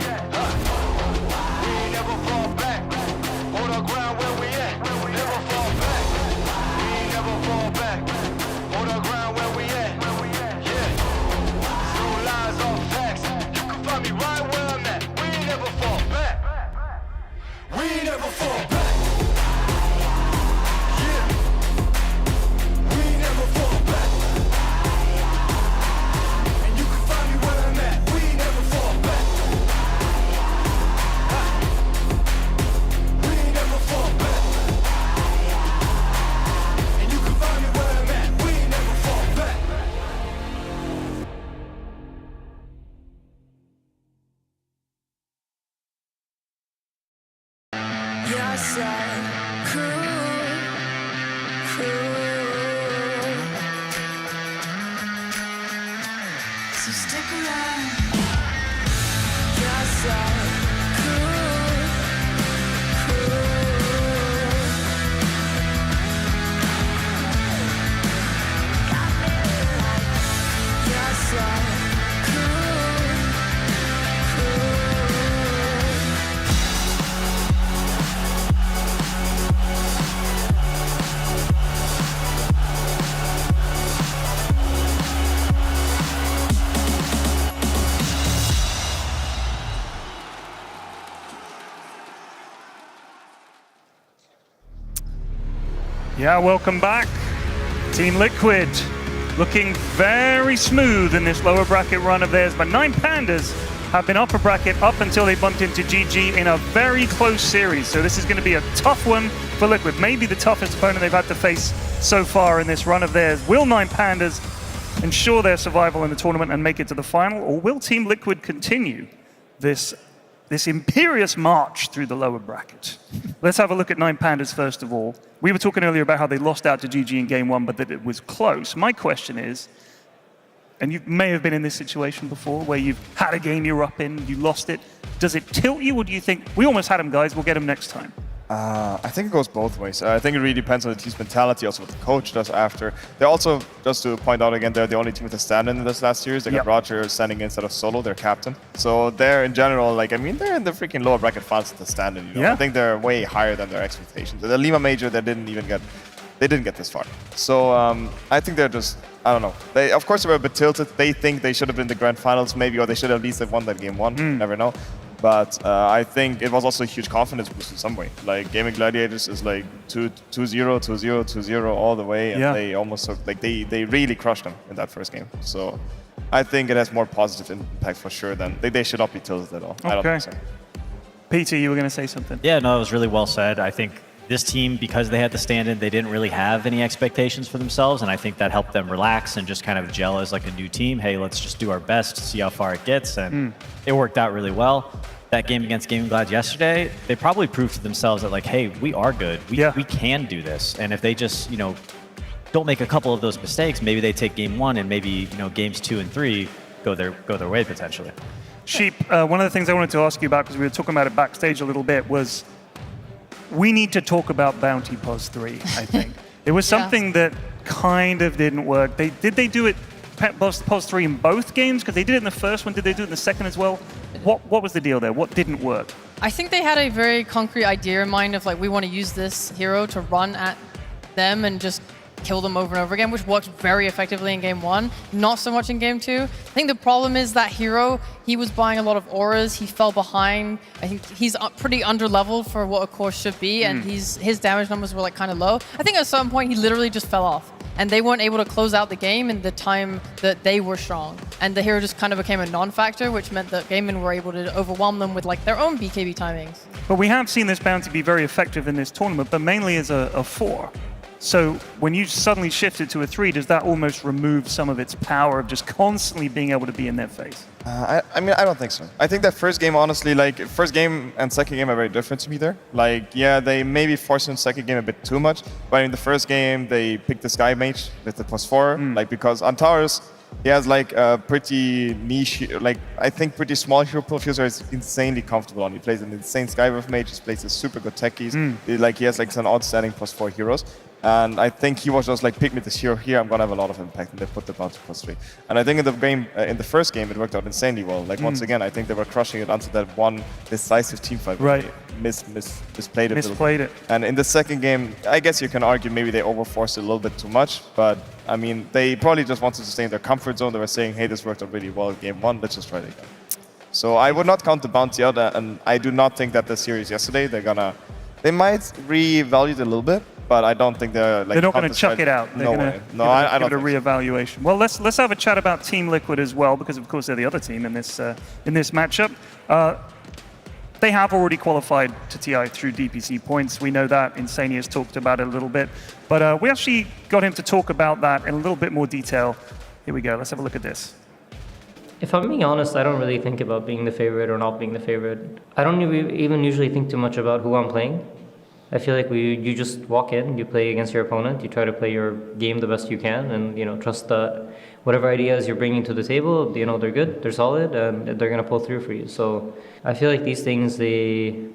ain't never fall back. Hold our ground where we at. Never fall back. Fall back, hold our ground where we at. Yeah, no lies, all facts. You can find me right where I'm at. We ain't never fall back. We ain't never fall back. Yeah, we ain't never fall back. And you can find me where I'm at. We ain't never fall back. We ain't never fall back. So stick around. Yeah, welcome back. Team Liquid looking very smooth in this lower bracket run of theirs, but 9 Pandas have been upper bracket up until they bumped into GG in a very close series. So this is going to be a tough one for Liquid, maybe the toughest opponent they've had to face so far in this run of theirs. Will 9 Pandas ensure their survival in the tournament and make it to the final, or will Team Liquid continue this imperious march through the lower bracket? Let's have a look at 9 Pandas first of all. We were talking earlier about how they lost out to GG in game 1, but that it was close. My question is, and you may have been in this situation before, where you've had a game you're up in, you lost it. Does it tilt you, or do you think, we almost had them, guys, we'll get them next time? I think it goes both ways. I think it really depends on the team's mentality, also what the coach does after. They're also, just to point out again, they're the only team with a stand-in in this last series. They got Roger standing instead of Solo, their captain. So they're, in general, like, I mean, they're in the freaking lower bracket finals with the stand-in. You know? I think they're way higher than their expectations. The Lima Major, they didn't get this far. So I think they're just, I don't know. They, of course, they were a bit tilted. They think they should have been in the grand finals, maybe, or they should at least have won that game one. Never know. But I think it was also a huge confidence boost in some way. Like, Gaimin Gladiators is like 2-0, 2-0, 2-0 all the way, and they almost like they really crushed them in that first game. So I think it has more positive impact for sure than they should not be tilted at all. I don't think so. Peter, you were going to say something? Yeah, no, it was really well said. I think this team, because they had to stand in, they didn't really have any expectations for themselves, and I think that helped them relax and just kind of gel as like a new team. Hey, let's just do our best, see how far it gets, and it worked out really well. That game against Gaimin Glad yesterday, they probably proved to themselves that, like, hey, we are good. We can do this. And if they just, you know, don't make a couple of those mistakes, maybe they take game one and maybe, you know, games 2 and 3 go their way potentially. Sheep, one of the things I wanted to ask you about, because we were talking about it backstage a little bit, was we need to talk about Bounty Pos 3, I think. It was something that kind of didn't work. Did they do it Pos 3 in both games? Because they did it in the first one. Did they do it in the second as well? What was the deal there? What didn't work? I think they had a very concrete idea in mind of, like, we want to use this hero to run at them and just kill them over and over again, which worked very effectively in game 1, not so much in game 2. I think the problem is that hero, he was buying a lot of auras, he fell behind. I think he's pretty under-leveled for what a core should be, and his damage numbers were like kind of low. I think at some point he literally just fell off, and they weren't able to close out the game in the time that they were strong. And the hero just kind of became a non-factor, which meant that Gaimin were able to overwhelm them with like their own BKB timings. But we have seen this bounty be very effective in this tournament, but mainly as a 4. So when you suddenly shift it to a 3, does that almost remove some of its power of just constantly being able to be in their face? I mean, I don't think so. I think that first game, honestly, like, first game and second game are very different to me there. Like, yeah, they maybe forced in the second game a bit too much, but in the first game, they picked the Sky Mage with the +4, like, because on towers, he has like a pretty niche, like, I think pretty small hero pool. Fuser is insanely comfortable on. He plays an insane Skywave Mage, he plays a super good techies. Like, he has like some outstanding +4 heroes. And I think he was just like, pick me this hero here, I'm gonna have a lot of impact, and they put the bounty +3. And I think in the game, in the first game, it worked out insanely well. Like, once again, I think they were crushing it until that one decisive team fight. Right. Misplayed it. Misplayed it. And in the second game, I guess you can argue maybe they overforced it a little bit too much, but I mean, they probably just wanted to stay in their comfort zone. They were saying, hey, this worked out really well in game 1, let's just try it again. So I would not count the bounty out, and I do not think that the series yesterday, they might revalue it a little bit, but I don't think they're like. They're not going to chuck it out. They're going to give it a reevaluation. Well, let's have a chat about Team Liquid as well, because of course they're the other team in this matchup. They have already qualified to TI through DPC points. We know that. Insani has talked about it a little bit, but we actually got him to talk about that in a little bit more detail. Here we go. Let's have a look at this. If I'm being honest, I don't really think about being the favorite or not being the favorite. I don't even usually think too much about who I'm playing. I feel like you just walk in, you play against your opponent, you try to play your game the best you can, and trust that whatever ideas you're bringing to the table, they're good, they're solid, and they're gonna pull through for you. So I feel like these things they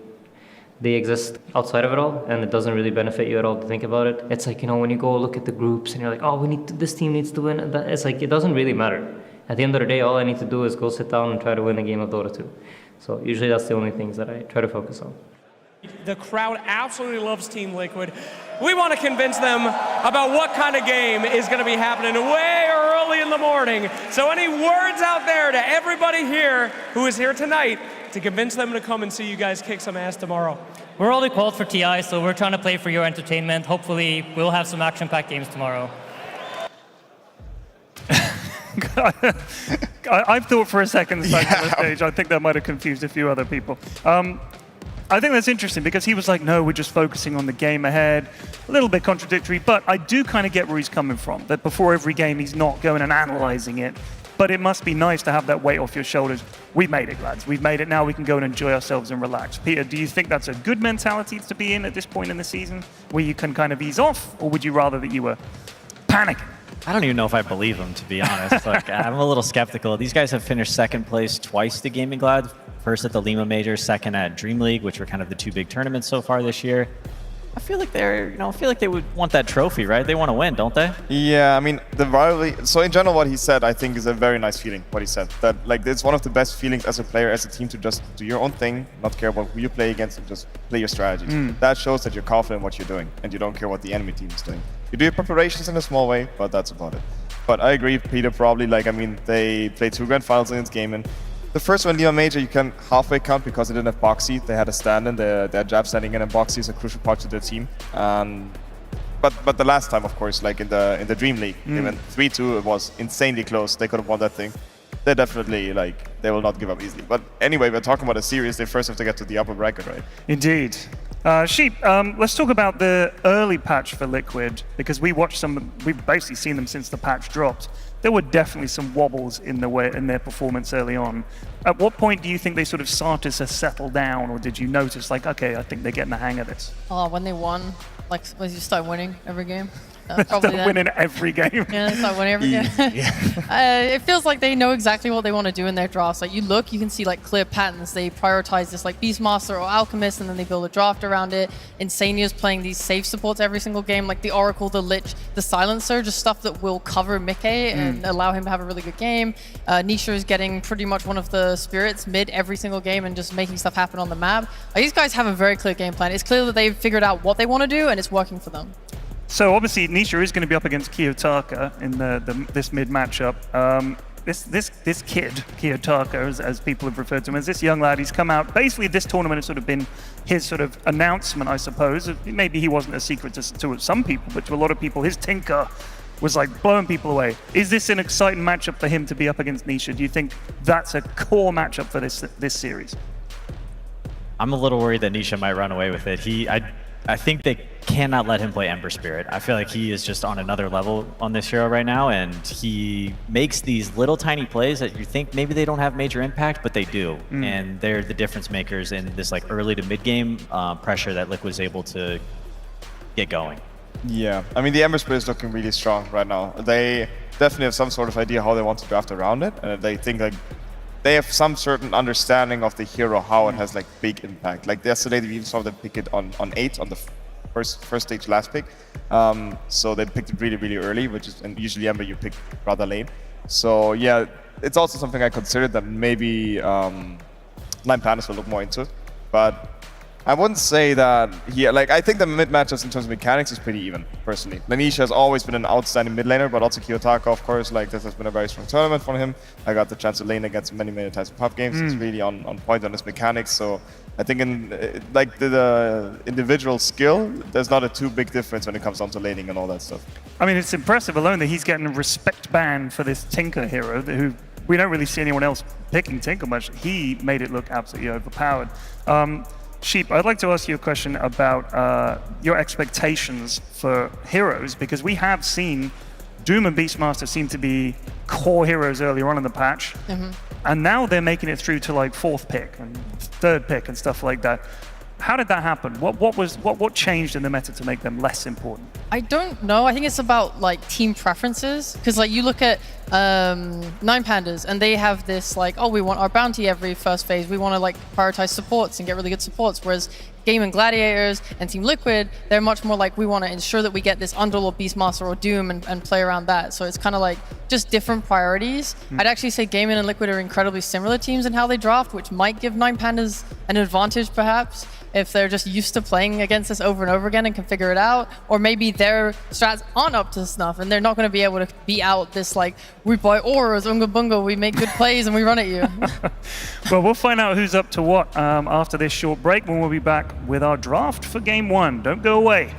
exist outside of it all, and it doesn't really benefit you at all to think about it. It's like when you go look at the groups and you're like, oh, this team needs to win. It's like it doesn't really matter. At the end of the day, all I need to do is go sit down and try to win a game of Dota 2. So usually that's the only things that I try to focus on. The crowd absolutely loves Team Liquid. We want to convince them about what kind of game is going to be happening way early in the morning. So any words out there to everybody here who is here tonight to convince them to come and see you guys kick some ass tomorrow? We're already qualified for TI, so we're trying to play for your entertainment. Hopefully, we'll have some action-packed games tomorrow. I've thought for a second the stage. I think that might have confused a few other people. I think that's interesting because he was like, no, we're just focusing on the game ahead. A little bit contradictory, but I do kind of get where he's coming from, that before every game he's not going and analyzing it. But it must be nice to have that weight off your shoulders. We've made it, lads. We've made it. Now we can go and enjoy ourselves and relax. Peter, do you think that's a good mentality to be in at this point in the season, where you can kind of ease off, or would you rather that you were panicking? I don't even know if I believe him, to be honest. Like, I'm a little skeptical. These guys have finished second place twice to Gaimin Glad first at the Lima Major, second at Dream League, which were kind of the two big tournaments so far this year. I feel like they would want that trophy, right? They want to win, don't they? Yeah, I mean, the rivalry. So in general, what he said, I think, is a very nice feeling. What he said, that like it's one of the best feelings as a player, as a team, to just do your own thing, not care about who you play against, and just play your strategy. That shows that you're confident in what you're doing, and you don't care what the enemy team is doing. You do your preparations in a small way, but that's about it. But I agree, Peter. Probably, like, I mean, they played 2 grand finals against Gaimin. The first one, Lima Major, you can halfway count because they didn't have Boxy. They had a stand-in. Their jab standing in, and Boxy is a crucial part to their team. But the last time, of course, like in the Dream League, they went 3-2. It was insanely close. They could have won that thing. They definitely, like, they will not give up easily. But anyway, we're talking about a series. They first have to get to the upper bracket, right? Indeed. Sheep, let's talk about the early patch for Liquid, because we've basically seen them since the patch dropped. There were definitely some wobbles in their performance early on. At what point do you think they sort of started to settle down, or did you notice, like, okay, I think they're getting the hang of this? Oh, when they won, like when you start winning every game. Probably winning every game. Yeah, they start winning every game. It feels like they know exactly what they want to do in their drafts. Like, you can see like clear patterns. They prioritize this like Beastmaster or Alchemist, and then they build a draft around it. Insania's playing these safe supports every single game, like the Oracle, the Lich, the Silencer, just stuff that will cover Mickey and allow him to have a really good game. Nisha is getting pretty much one of the spirits mid every single game and just making stuff happen on the map. Like, these guys have a very clear game plan. It's clear that they've figured out what they want to do, and it's working for them. So obviously Nisha is going to be up against Kiyotaka in this mid matchup. This kid, Kiyotaka, as people have referred to him, as this young lad, he's come out. Basically, this tournament has sort of been his sort of announcement, I suppose. Maybe he wasn't a secret to some people, but to a lot of people, his Tinker was like blowing people away. Is this an exciting matchup for him to be up against Nisha? Do you think that's a core matchup for this series? I'm a little worried that Nisha might run away with it. I think they cannot let him play Ember Spirit. I feel like he is just on another level on this hero right now, and he makes these little tiny plays that you think maybe they don't have major impact, but they do. And they're the difference makers in this like early to mid game pressure that Liquid was able to get going. Yeah, I mean, the Ember Spirit is looking really strong right now. They definitely have some sort of idea how they want to draft around it, and they think like they have some certain understanding of the hero, how it has like big impact. Like yesterday, we even saw them pick it on 8 on the first stage last pick. So they picked it really, really early, and usually Ember you pick rather late. So yeah, it's also something I considered that maybe Nine Pandas will look more into it. But I wouldn't say that I think the mid matchups in terms of mechanics is pretty even, personally. Lanisha has always been an outstanding mid laner, but also Kiyotaka, of course, like this has been a very strong tournament for him. I got the chance to lane against many times in pub games. He's really on point on his mechanics. So I think in like the individual skill, there's not a too big difference when it comes down to laning and all that stuff. I mean, it's impressive alone that he's getting a respect ban for this Tinker hero, who we don't really see anyone else picking Tinker much. He made it look absolutely overpowered. Sheep, I'd like to ask you a question about your expectations for heroes, because we have seen Doom and Beastmaster seem to be core heroes earlier on in the patch, and now they're making it through to like 4th pick and 3rd pick and stuff like that. How did that happen? What changed in the meta to make them less important? I don't know. I think it's about like team preferences, because like you look at Nine Pandas and they have this like, oh, we want our bounty every first phase. We want to like prioritize supports and get really good supports. Whereas Gaimin, Gladiators and Team Liquid, they're much more like, we want to ensure that we get this Underlord, Beastmaster or Doom and play around that. So it's kind of like just different priorities. I'd actually say Gaimin and Liquid are incredibly similar teams in how they draft, which might give Nine Pandas an advantage perhaps, if they're just used to playing against this over and over again and can figure it out. Or maybe their strats aren't up to snuff and they're not going to be able to beat out this like, we buy auras, unga bunga, we make good plays and we run at you. Well, we'll find out who's up to what after this short break, when we'll be back with our draft for Game 1. Don't go away.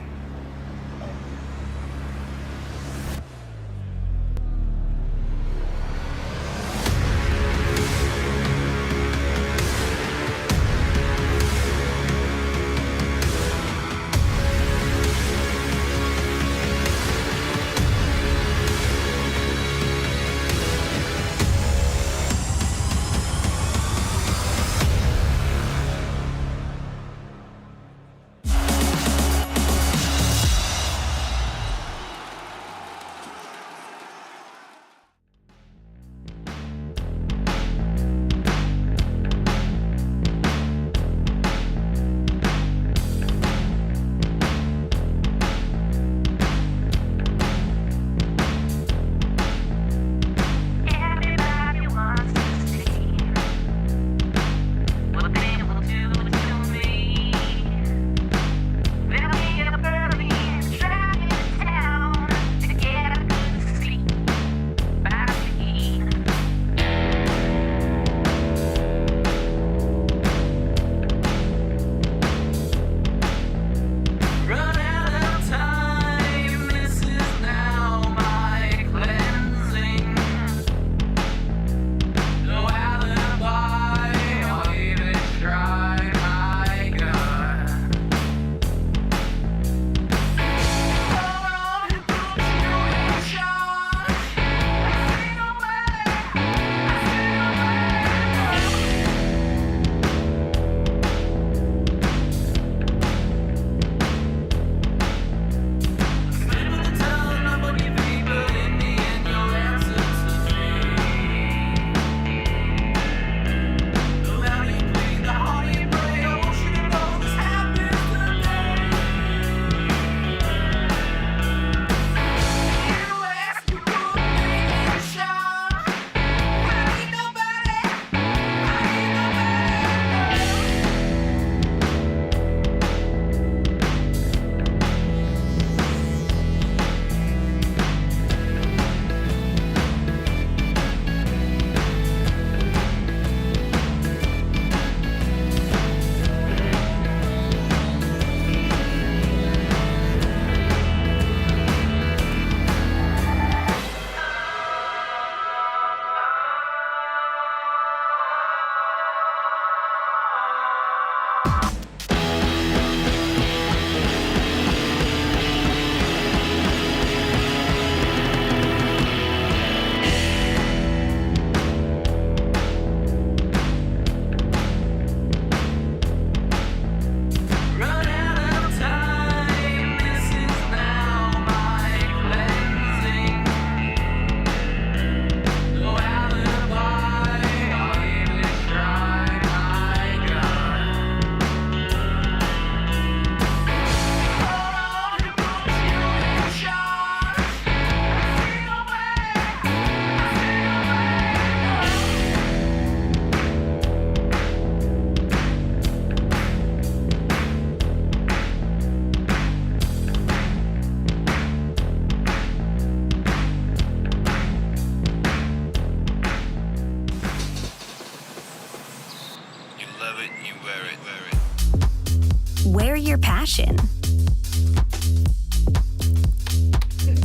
passion.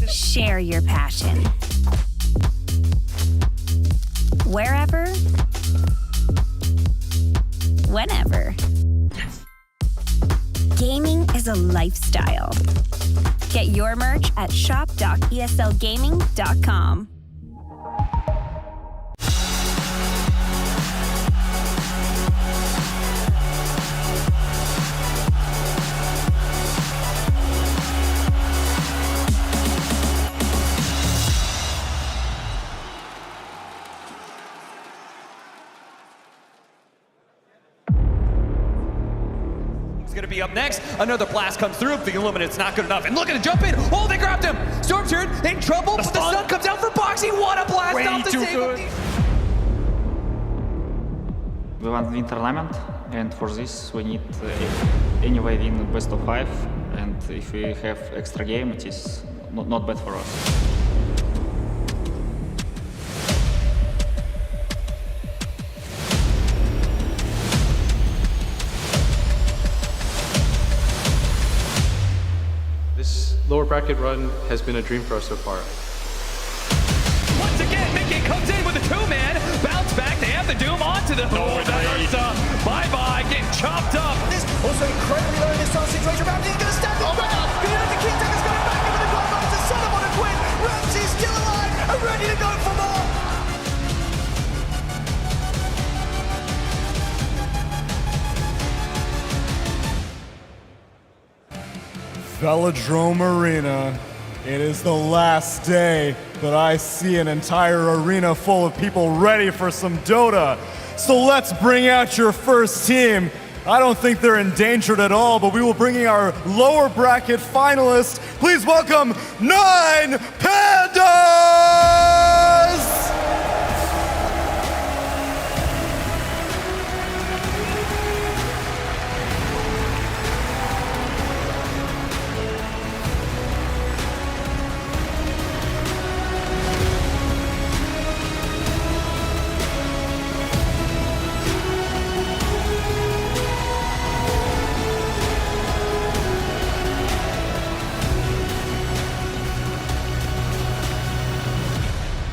Share your passion. Wherever, whenever. Gaming is a lifestyle. Get your merch at shop.eslgaming.com. Going to be up next. Another blast comes through. The Illuminate's not good enough. And look at the jump in. Oh, they grabbed him. Stormturd in trouble. The sun comes out for Boxy. What a blast off the table. We want win tournament, and for this we need anyway win best of 5. And if we have extra game, it is not bad for us. Lower bracket run has been a dream for us so far. Once again, Mickey comes in with a 2-man. Bounce back. They have the Doom onto the bye-bye. Getting chopped up. This also incredibly low in this sort of situation. Ramsey's going to stand his ground. The key taker's going back into the goal to set him on a quit. Ramsey's still alive and ready to go for more. Velodrome Arena. It is the last day that I see an entire arena full of people ready for some Dota. So let's bring out your first team. I don't think they're endangered at all, but we will bring in our lower bracket finalists. Please welcome 9 Pandas!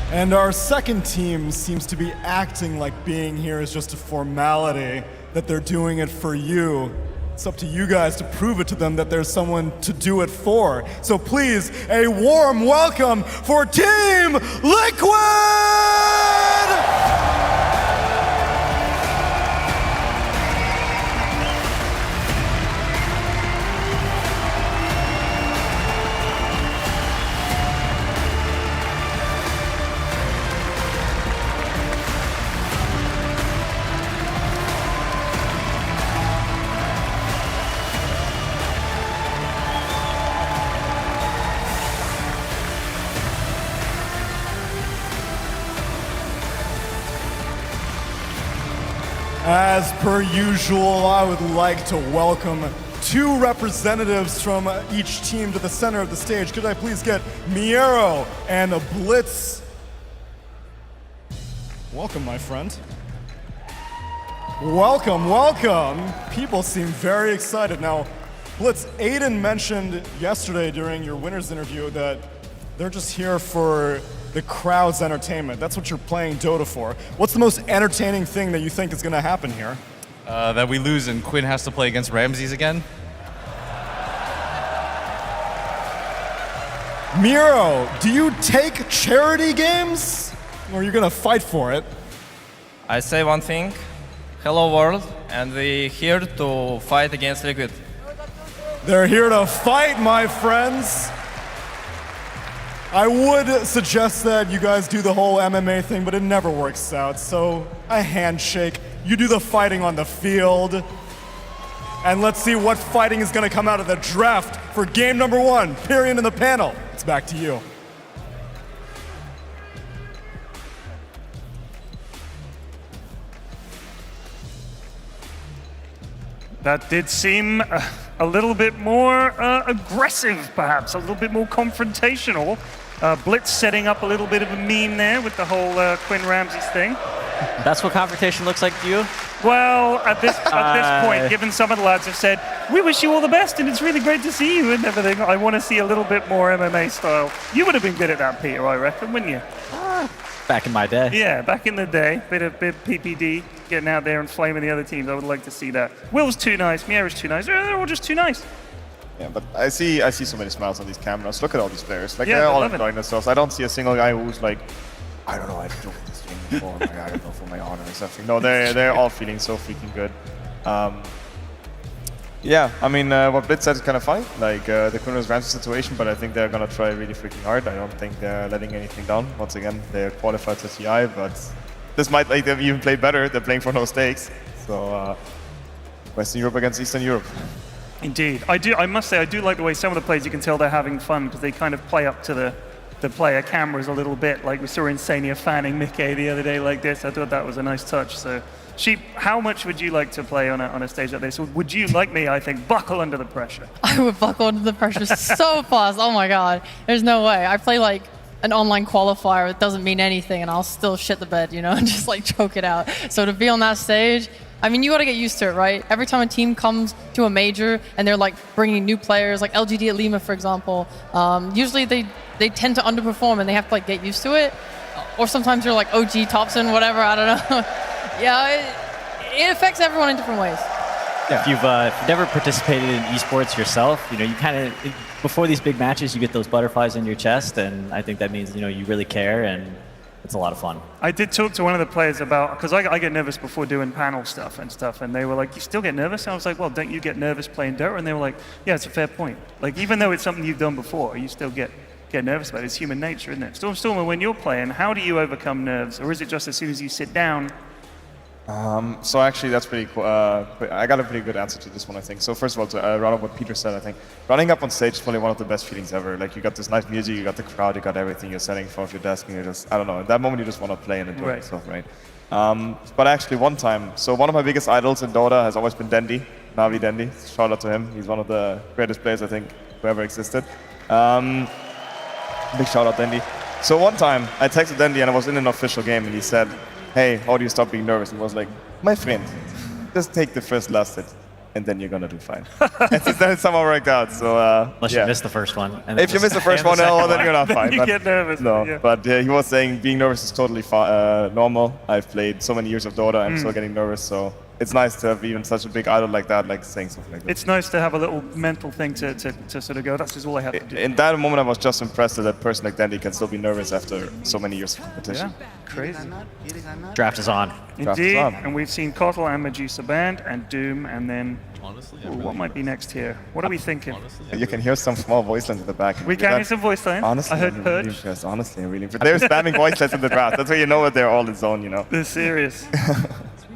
And our second team seems to be acting like being here is just a formality, that they're doing it for you. It's up to you guys to prove it to them that there's someone to do it for. So please, a warm welcome for Team Liquid! As per usual, I would like to welcome 2 representatives from each team to the center of the stage. Could I please get Miero and Blitz? Welcome, my friend. Welcome, welcome. People seem very excited. Now, Blitz, Aiden mentioned yesterday during your winner's interview that they're just here for the crowd's entertainment. That's what you're playing Dota for. What's the most entertaining thing that you think is going to happen here? That we lose and Quinn has to play against Ramses again. Miro, do you take charity games? Or are you going to fight for it? I say one thing. Hello world, and we're here to fight against Liquid. They're here to fight, my friends. I would suggest that you guys do the whole MMA thing, but it never works out. So a handshake, you do the fighting on the field. And let's see what fighting is gonna come out of the draft for game number 1. Period in the panel. It's back to you. That did seem a little bit more aggressive, perhaps, a little bit more confrontational. Blitz setting up a little bit of a meme there with the whole Quinn Ramses thing. That's what confrontation looks like to you? Well, at this point, given some of the lads have said, we wish you all the best and it's really great to see you and everything, I want to see a little bit more MMA style. You would have been good at that, Peter, I reckon, wouldn't you? Back in my day. Yeah, back in the day. Bit of PPD, getting out there and flaming the other teams. I would like to see that. Will's too nice, Miera's too nice. They're all just too nice. Yeah, but I see so many smiles on these cameras. Look at all these players. Like, Yeah, they're all they're loving enjoying themselves. I don't see a single guy who's like, I don't know, I joined this game before. Like, I don't know, for my honor or something. No, they're all feeling so freaking good. Yeah, I mean, what Blitz said is kind of fine. Like, the Kuno's Ramsey situation, but I think they're going to try really freaking hard. I don't think they're letting anything down. Once again, they're qualified to TI, but this might make them even play better. They're playing for no stakes. So, Western Europe against Eastern Europe. Indeed. I must say, I do like the way some of the players, you can tell they're having fun because they kind of play up to the player cameras a little bit. Like we saw Insania fanning Mickey the other day like this. I thought that was a nice touch. So, Sheep, how much would you like to play on a stage like this? Or would you, like me, I think, buckle under the pressure? I would buckle under the pressure so fast. Oh my God. There's no way. I play like an online qualifier. It doesn't mean anything and I'll still shit the bed, you know, and just like choke it out. So to be on that stage, I mean, you got to get used to it, right? Every time a team comes to a major and they're like bringing new players, like LGD at Lima, for example, usually they tend to underperform and they have to like get used to it. Or sometimes you're like OG Thompson, whatever, I don't know. Yeah, it affects everyone in different ways. Yeah. If you've never participated in esports yourself, you know, you kind of, before these big matches, you get those butterflies in your chest, and I think that means, you know, you really care, and it's a lot of fun. I did talk to one of the players about, because I get nervous before doing panel stuff, and they were like, you still get nervous? And I was like, well, don't you get nervous playing Dota? And they were like, yeah, it's a fair point. Like, even though it's something you've done before, you still get nervous about it. It's human nature, isn't it? Stormer, when you're playing, how do you overcome nerves? Or is it just as soon as you sit down? So actually, that's pretty cool. I got a pretty good answer to this one, I think. So first of all, to run up what Peter said, I think running up on stage is probably one of the best feelings ever. Like, you got this nice music, you got the crowd, you got everything. You're sitting in front of your desk, and you're just, I don't know, at that moment you just want to play and enjoy yourself, right? But actually, one time, so one of my biggest idols in Dota has always been Dendi, Navi Dendi. Shout out to him. He's one of the greatest players, I think, who ever existed. Big shout out, Dendi. So one time, I texted Dendi, and I was in an official game, and he said, hey, how do you stop being nervous? And I was like, my friend, just take the first last hit, and then you're gonna do fine. And then it somehow worked out. So unless you miss the first one. And if you miss the first one, then you're not fine. You get nervous. No, yeah. but he was saying being nervous is totally normal. I've played so many years of Dota, I'm still getting nervous. So it's nice to have even such a big idol like that, like saying something like that. It's nice to have a little mental thing to sort of go, that's just all I have to do. In that moment, I was just impressed that a person like Dandy can still be nervous after so many years of competition. Yeah, crazy. Draft is on. Indeed, and we've seen Kotal and Medusa banned, and Doom, and then what might be next here? What are we thinking? You can hear some small voice lines in the back. We can hear some voice lines. Honestly, I heard I'm Purge. really impressed. Honestly, I'm really impressed. They're spamming voice lines in the draft. That's where you know that they're all in zone, you know. They're serious.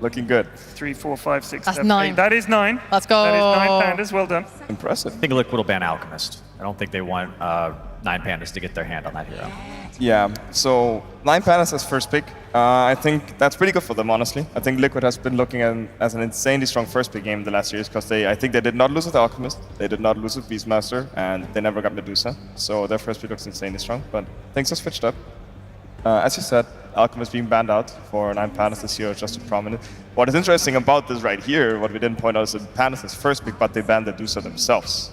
Looking good. 3, 4, 5, 6, That's 7, 9. 8. That is 9. Let's go. That is 9 pandas. Well done. Impressive. I think Liquid will ban Alchemist. I don't think they want 9 pandas to get their hand on that hero. Yeah, so 9 pandas as first pick. I think that's pretty good for them, honestly. I think Liquid has been looking at as an insanely strong first pick game in the last years because I think they did not lose with Alchemist, they did not lose with Beastmaster, and they never got Medusa. So their first pick looks insanely strong, but things have switched up. As you said, Alchemist being banned out for 9 pandas this year is just too prominent. What is interesting about this right here, what we didn't point out, is that pandas is first pick, but they banned the Medusa themselves.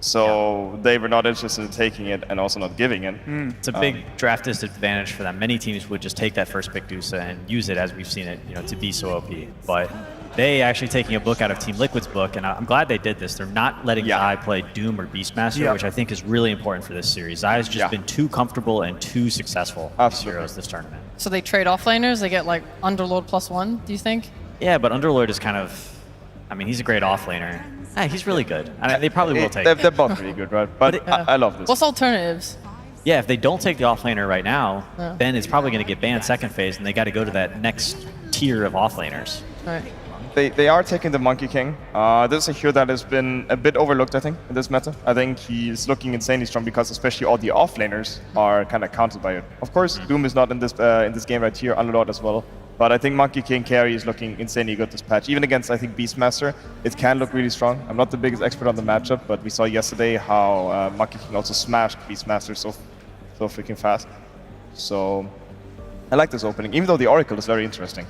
So they were not interested in taking it and also not giving it. It's a big draft disadvantage for them. Many teams would just take that first pick Medusa and use it as we've seen it, to be so OP. But they actually taking a book out of Team Liquid's book, and I'm glad they did this. They're not letting Zai play Doom or Beastmaster, which I think is really important for this series. Zai has just been too comfortable and too successful as heroes this tournament. So they trade offlaners, they get like Underlord +1, do you think? Yeah, but Underlord is kind of, he's a great offlaner. He's really good. They probably will take it. They're both really good, right? But I love this. What's alternatives? Yeah, if they don't take the offlaner right now, then it's probably going to get banned second phase, and they got to go to that next tier of offlaners. Right. They are taking the Monkey King. This is a hero that has been a bit overlooked, I think, in this meta. I think he's looking insanely strong because especially all the offlaners are kind of countered by it. Of course, Doom is not in this game right here, Underlord as well. But I think Monkey King carry is looking insanely good this patch. Even against, I think, Beastmaster, it can look really strong. I'm not the biggest expert on the matchup, but we saw yesterday how Monkey King also smashed Beastmaster so freaking fast. So I like this opening, even though the Oracle is very interesting.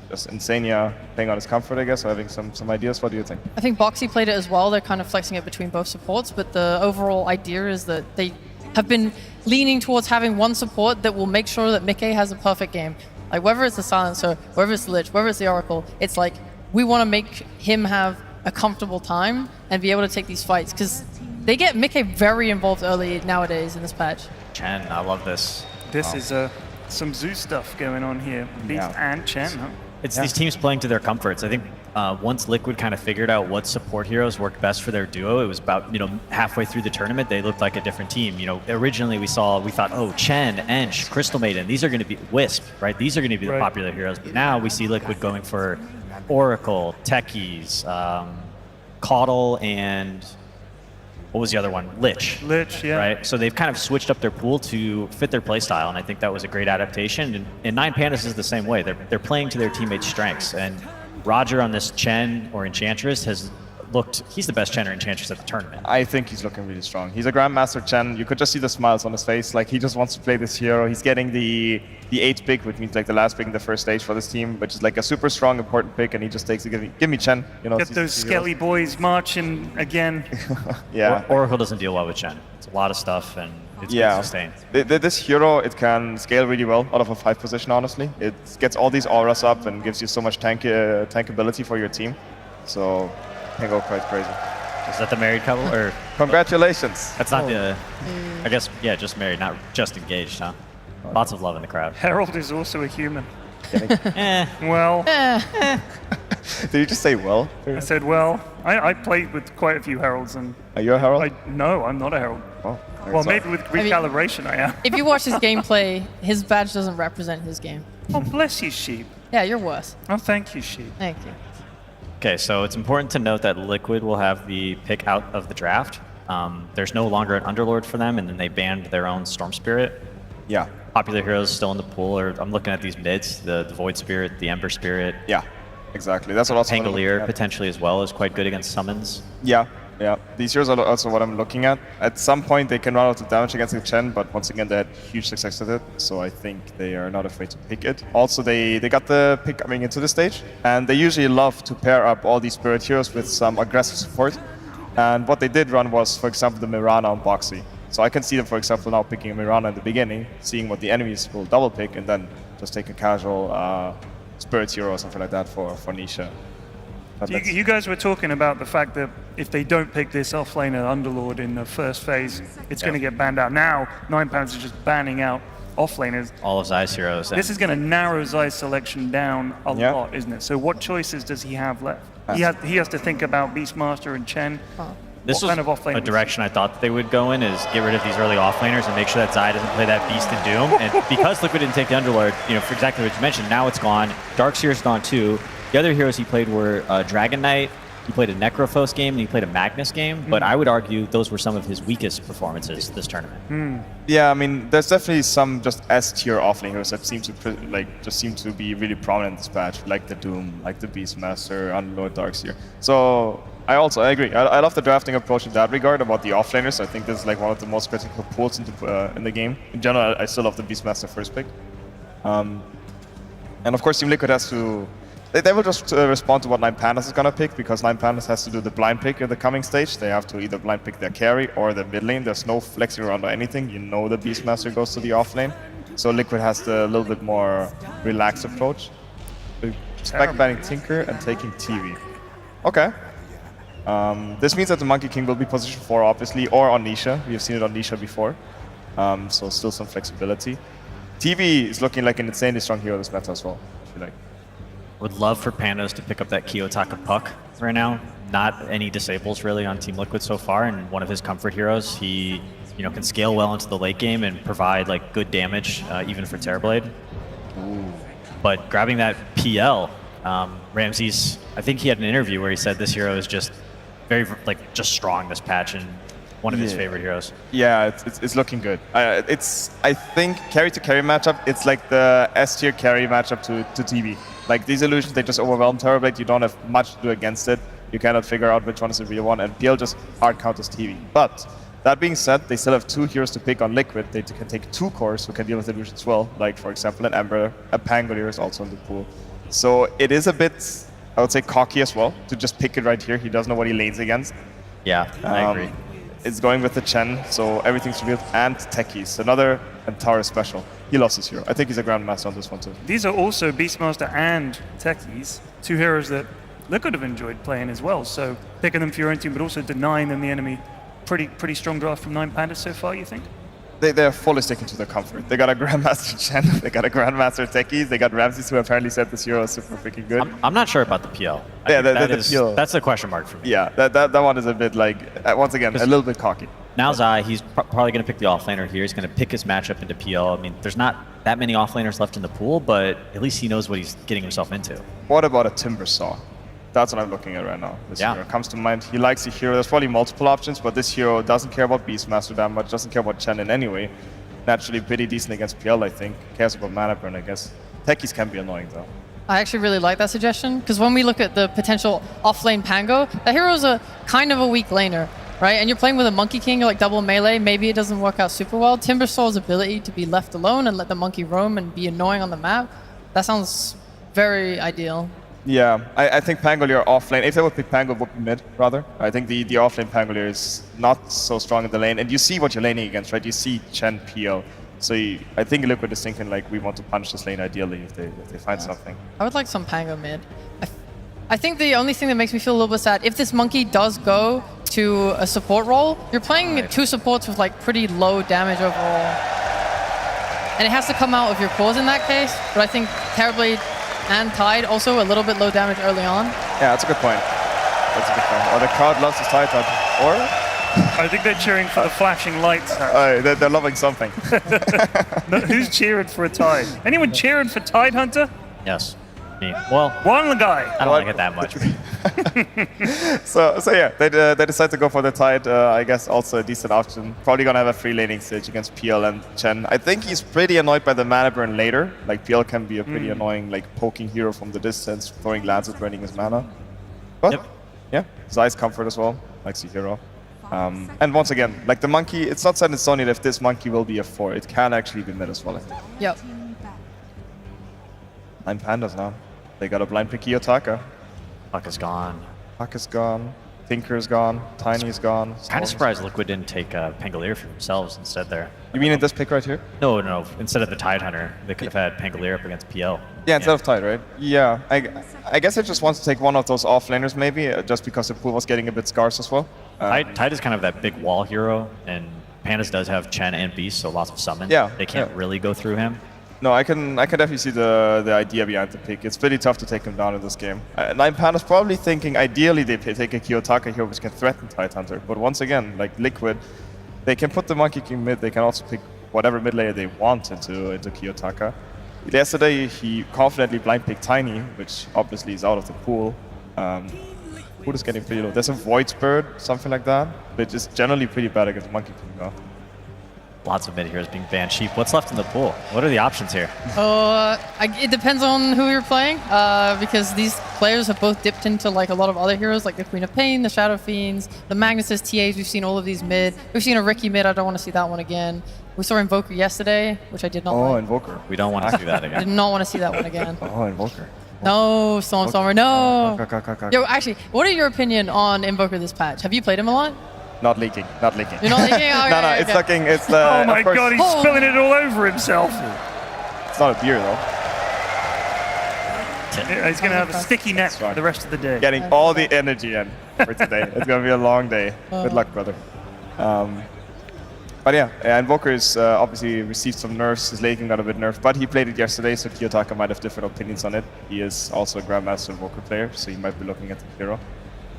Just Insania playing on his comfort, I guess, or having some ideas. What do you think? I think Boxy played it as well. They're kind of flexing it between both supports, but the overall idea is that they have been leaning towards having one support that will make sure that Mickey has a perfect game. Like whether it's the Silencer, whether it's the Lich, whether it's the Oracle, it's like we want to make him have a comfortable time and be able to take these fights, because they get Mickey very involved early nowadays in this patch. Chen, I love this. This is some Zeus stuff going on here. Beast and Chen, huh? It's these teams playing to their comforts. I think once Liquid kind of figured out what support heroes worked best for their duo, it was about, halfway through the tournament, they looked like a different team. Originally we thought, oh, Chen, Ench, Crystal Maiden, these are going to be Wisp, right? These are going to be the popular heroes. But now we see Liquid going for Oracle, Techies, Caudle, and what was the other one? Lich. Lich, yeah. Right? So they've kind of switched up their pool to fit their playstyle, and I think that was a great adaptation. And Nine Pandas is the same way. They're playing to their teammates' strengths. And Roger on this Chen or Enchantress has he's the best Chen or Enchantress at the tournament. I think he's looking really strong. He's a Grandmaster Chen. You could just see the smiles on his face. Like, he just wants to play this hero. He's getting the 8th pick, which means like the last pick in the first stage for this team, which is like a super strong, important pick, and he just takes it. Give me Chen. Get those skelly boys marching again. Yeah. Oracle doesn't deal well with Chen. It's a lot of stuff, and it's good sustain. This hero, it can scale really well out of a 5 position, honestly. It gets all these auras up and gives you so much tankability for your team. So, can go quite crazy. Is that the married couple, or? Congratulations. That's not the, I guess, yeah, just married, not just engaged, huh? Lots of love in the crowd. Herald is also a human. Well. Did you just say well? I said well. I played with quite a few Heralds. And are you a Herald? No, I'm not a Herald. Oh, well, maybe with recalibration I am. If you watch his gameplay, his badge doesn't represent his game. Oh, bless you, Sheep. Yeah, you're worse. Oh, thank you, Sheep. Thank you. Okay, so it's important to note that Liquid will have the pick out of the draft. There's no longer an Underlord for them, and then they banned their own Storm Spirit. Yeah. Popular heroes still in the pool, or I'm looking at these mids, the Void Spirit, the Ember Spirit. Yeah, exactly. That's what Pangolier potentially as well is quite good against summons. Yeah. These heroes are also what I'm looking at. At some point, they can run out of damage against the Chen, but once again, they had huge success with it, so I think they are not afraid to pick it. Also, they got the pick coming into the stage, and they usually love to pair up all these Spirit heroes with some aggressive support. And what they did run was, for example, the Mirana on Boxy. So I can see them, for example, now picking a Mirana in the beginning, seeing what the enemies will double pick, and then just take a casual Spirit hero or something like that for Nisha. You guys were talking about the fact that if they don't pick this offlaner Underlord in the first phase, it's going to get banned out. Now, Nine Pandas are just banning out offlaners. All of Zai's heroes. This is going to narrow Zai's selection down a lot, isn't it? So what choices does he have left? He has to think about Beastmaster and Chen. This was a direction I thought they would go in, is get rid of these early offlaners and make sure that Zai doesn't play that Beast and Doom. And because Liquid didn't take the Underlord, for exactly what you mentioned, now it's gone. Darkseer's gone too. The other heroes he played were Dragon Knight, he played a Necrophos game, and he played a Magnus game, but I would argue those were some of his weakest performances this tournament. Yeah, I mean, there's definitely some just S-tier offlane heroes that seem to be really prominent in this patch, like the Doom, like the Beastmaster, Underlord, Darkseer. So I agree. I love the drafting approach in that regard about the offlaners. I think this is like one of the most critical pools in the game. In general, I still love the Beastmaster first pick. And of course, Team Liquid has to... They will just respond to what Nine Pandas is going to pick, because Nine Pandas has to do the blind pick in the coming stage. They have to either blind pick their carry or their mid lane. There's no flexing around or anything. You know the Beastmaster goes to the off lane. So Liquid has the little bit more relaxed approach. Spec banning Tinker and taking TV. Okay. This means that the Monkey King will be position 4, obviously, or on Nisha. We have seen it on Nisha before. So still some flexibility. TV is looking like an insanely strong hero this meta as well, I feel like. Would love for Pandas to pick up that Kiyotaka puck right now. Not any disables really on Team Liquid so far, and one of his comfort heroes. He can scale well into the late game and provide like good damage even for Terrorblade. But grabbing that PL, Ramses, I think he had an interview where he said this hero is just very just strong this patch and one of his favorite heroes. Yeah, it's looking good. I think carry to carry matchup, it's like the S tier carry matchup to TV. Like these illusions, they just overwhelm Terrorblade. You don't have much to do against it. You cannot figure out which one is the real one, and PL just hard counters TV. But That being said, they still have 2 heroes to pick on Liquid. They can take 2 cores who can deal with illusions as well, like for example an Ember, a Pangolier is also in the pool. So it is a bit, I would say, cocky as well to just pick it right here. He doesn't know what he lanes against. Yeah, I agree. It's going with the Chen, so everything's revealed, and Techies, another Antara special. He lost his hero. I think he's a Grandmaster on this one too. These are also Beastmaster and Techies, 2 heroes that Liquid have enjoyed playing as well. So picking them for your own team, but also denying them the enemy. Pretty strong draft from 9 Pandas so far, you think? They're fully sticking to their comfort. They got a Grandmaster Chen, they got a Grandmaster Techies, they got Ramses, who apparently said this hero is super freaking good. I'm not sure about the PL. That's a question mark for me. Yeah, that one is a bit like, once again, a little bit cocky. Now Zai, he's probably going to pick the offlaner here. He's going to pick his matchup into PL. I mean, there's not that many offlaners left in the pool, but at least he knows what he's getting himself into. What about a Timbersaw? That's what I'm looking at right now. This hero comes to mind. He likes the hero. There's probably multiple options, but this hero doesn't care about Beastmaster that much, doesn't care about Chen in any way. Naturally pretty decent against PL, I think. Cares about mana burn, I guess. Techies can be annoying, though. I actually really like that suggestion, because when we look at the potential off-lane Pango, that hero's a kind of a weak laner, right? And you're playing with a Monkey King or like double melee, maybe it doesn't work out super well. Timbersaw's ability to be left alone and let the monkey roam and be annoying on the map, that sounds very ideal. Yeah, I think Pangolier offlane, if they would pick Pango, would be mid, rather. I think the offlane Pangolier is not so strong in the lane, and you see what you're laning against, right? You see Chen, PL. So I think Liquid is thinking like, we want to punch this lane ideally if they find something. I would like some Pango mid. I think the only thing that makes me feel a little bit sad, if this monkey does go to a support role, you're playing 2 supports with like pretty low damage overall. And it has to come out of your cores in that case, but I think Terrorblade and Tide also a little bit low damage early on. Yeah, that's a good point. That's a good point. Or the crowd loves his Tide, or? I think they're cheering for the flashing lights. They're loving something. Who's cheering for a Tide? Anyone cheering for Tide Hunter? Yes. Me. Well, one guy. I don't like it that much. so yeah, they decide to go for the Tide. I guess also a decent option. Probably gonna have a free laning stage against PL and Chen. I think he's pretty annoyed by the mana burn later. Like PL can be a pretty annoying, like poking hero from the distance, throwing lances, burning his mana. But yeah, Zai's comfort as well. Likes the hero. And once again, like the monkey, it's not set in stone yet if this monkey will be a 4. It can actually be mid as well, I think. Yep. 9 Pandas now. They got a blind pick Yotaka. Puck is gone. Puck is gone. Tinker is gone. Tiny is gone. Kind of surprised Liquid didn't take Pangolier for themselves instead there. You mean in this pick right here? No. Instead of the Tide Hunter, they could have had Pangolier up against PL. Yeah, instead of Tide, right? Yeah. I guess I just want to take one of those offlaners maybe, just because the pool was getting a bit scarce as well. Tide is kind of that big wall hero, and Pandas does have Chen and Beast, so lots of summon. Yeah. They can't really go through him. No, I can definitely see the idea behind the pick. It's pretty tough to take him down in this game. 9 Pandas probably thinking ideally they take a Kiyotaka here which can threaten Tide Hunter. But once again, like Liquid, they can put the Monkey King mid. They can also pick whatever mid layer they want into Kiyotaka. Yesterday he confidently blind picked Tiny, which obviously is out of the pool. Pool is getting pretty low. There's a Void Bird, something like that, which is generally pretty bad against Monkey King though. Lots of mid heroes being banned cheap. What's left in the pool? What are the options here? It depends on who you're playing, because these players have both dipped into like a lot of other heroes, like the Queen of Pain, the Shadow Fiends, the Magnuses, TAs. We've seen all of these mid. We've seen a Ricky mid. I don't want to see that one again. We saw Invoker yesterday, which I did not like. Invoker. We don't want to see that again. I did not want to see that one again. Invoker. No, Stormstormer, no. Yo, actually, what are your opinion on Invoker this patch? Have you played him a lot? Not leaking. You're not leaking? Okay, no, it's looking. It's the. Oh my god, he's spilling it all over himself. It's not a beer though. He's gonna have a sticky neck for the rest of the day. Getting all the energy in for today. It's gonna be a long day. Good luck, brother. But yeah, Invoker is obviously received some nerfs. His laking got a bit nerfed, but he played it yesterday, so Kiyotaka might have different opinions on it. He is also a Grandmaster Invoker player, so he might be looking at the hero.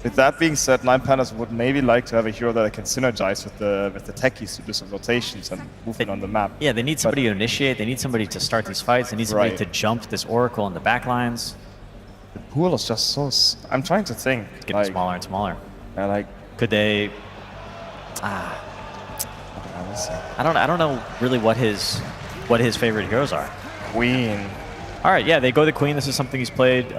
With that being said, 9 Pandas would maybe like to have a hero that can synergize with the techies to do some rotations and movement on the map. Yeah, they need somebody to initiate. They need somebody to start these fights. They need somebody to jump this Oracle in the backlines. The pool is just so. I'm trying to think. It's getting smaller and smaller. Yeah, could they? I don't know really what his favorite heroes are. Queen. All right, yeah, they go the Queen. This is something he's played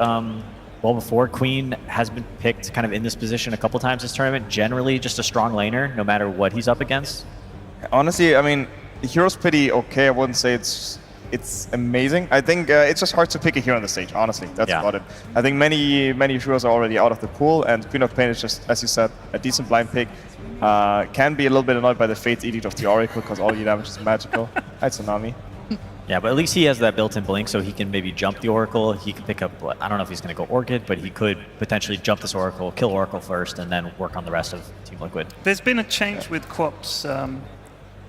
well before. Queen has been picked kind of in this position a couple times this tournament. Generally, just a strong laner, no matter what he's up against. Honestly, I mean, the hero's pretty okay. I wouldn't say it's amazing. I think it's just hard to pick a hero on the stage, honestly. That's about it. I think many heroes are already out of the pool, and Queen of Pain is just, as you said, a decent blind pick. Can be a little bit annoyed by the Fate's Edict of the Oracle, because all your damage is magical. Hi, Tsunami. Yeah, but at least he has that built-in blink, so he can maybe jump the Oracle. He can pick up, I don't know if he's going to go Orchid, but he could potentially jump this Oracle, kill Oracle first, and then work on the rest of Team Liquid. There's been a change with Quop's,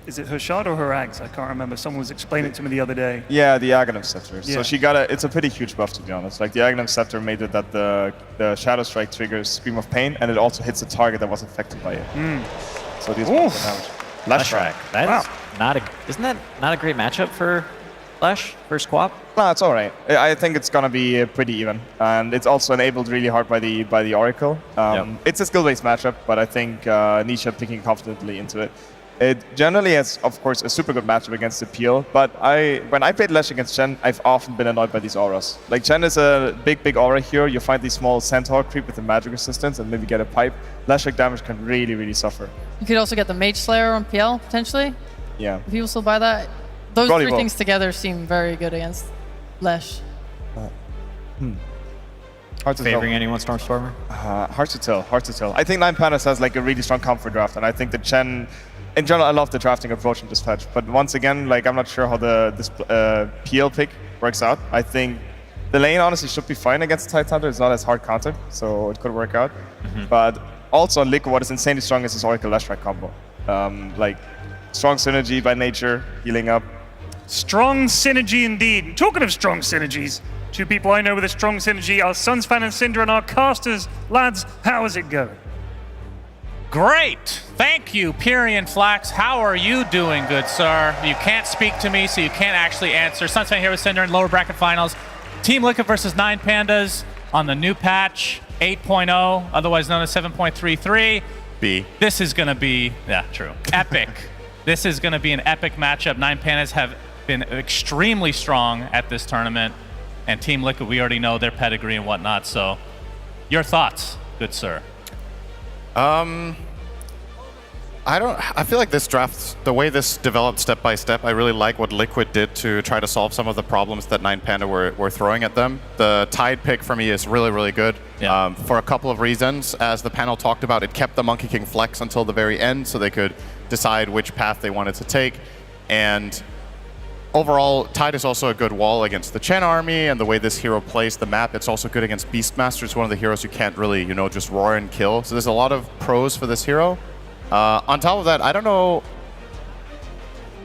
is it her shard or her ags? I can't remember. Someone was explaining it to me the other day. Yeah, the Aghanim Scepter. Yeah. So she got it's a pretty huge buff, to be honest. Like, the Aghanim Scepter made it that the Shadow Strike triggers Scream of Pain, and it also hits a target that was affected by it. So these damage. Leshrac. Isn't that not a great matchup for Lesh versus Quap? No, it's all right. I think it's gonna be pretty even, and it's also enabled really hard by the Oracle. It's a skill-based matchup, but I think Nisha picking confidently into it. It generally has, of course, a super good matchup against the Peel, but when I played Lesh against Chen, I've often been annoyed by these auras. Like, Chen is a big aura here. You find these small Centaur creep with the magic resistance and maybe get a pipe. Leshrac damage can really suffer. You could also get the Mage Slayer on PL, potentially. Yeah. If people still buy that. Those Probably three will. things together seem very good against Lesh. Hard to Favoring tell. anyone, Stormstormer? Hard to tell. A think 9 Pandas has like a really strong comfort draft, and I think the Chen, in general, I love the drafting approach in this patch. But once again, like, I'm not sure how this PL pick works out. I think the lane honestly should be fine against Tide Hunter. It's not as hard counter, so it could work out. But also on Liquid, what is insanely strong is this Oracle Leshrac combo. Like, strong synergy by nature, healing up. Strong synergy indeed. Talking of strong synergies, two people I know with a strong synergy are Sunsfan and Syndra, and our casters. Lads, how is it going? Great. Thank you, Pyrian Flax. How are you doing, good sir? You can't speak to me, so you can't actually answer. Sunsfan here with Cinder in lower bracket finals. Team Liquid versus 9 Pandas on the new patch 8.0, otherwise known as 7.33. B. This is going to be, epic. This is going to be an epic matchup. 9 Pandas have been extremely strong at this tournament, and Team Liquid, we already know their pedigree and whatnot, so your thoughts, good sir? I feel like this draft, the way this developed step by step, I really like what Liquid did to try to solve some of the problems that 9 Panda were throwing at them. The Tide pick for me is really good for a couple of reasons. As the panel talked about, it kept the Monkey King flex until the very end so they could decide which path they wanted to take. And overall, Tide is also a good wall against the Chen army, and the way this hero plays the map, it's also good against Beastmaster. It's one of the heroes you can't really, just roar and kill. So there's a lot of pros for this hero. On top of that, I don't know.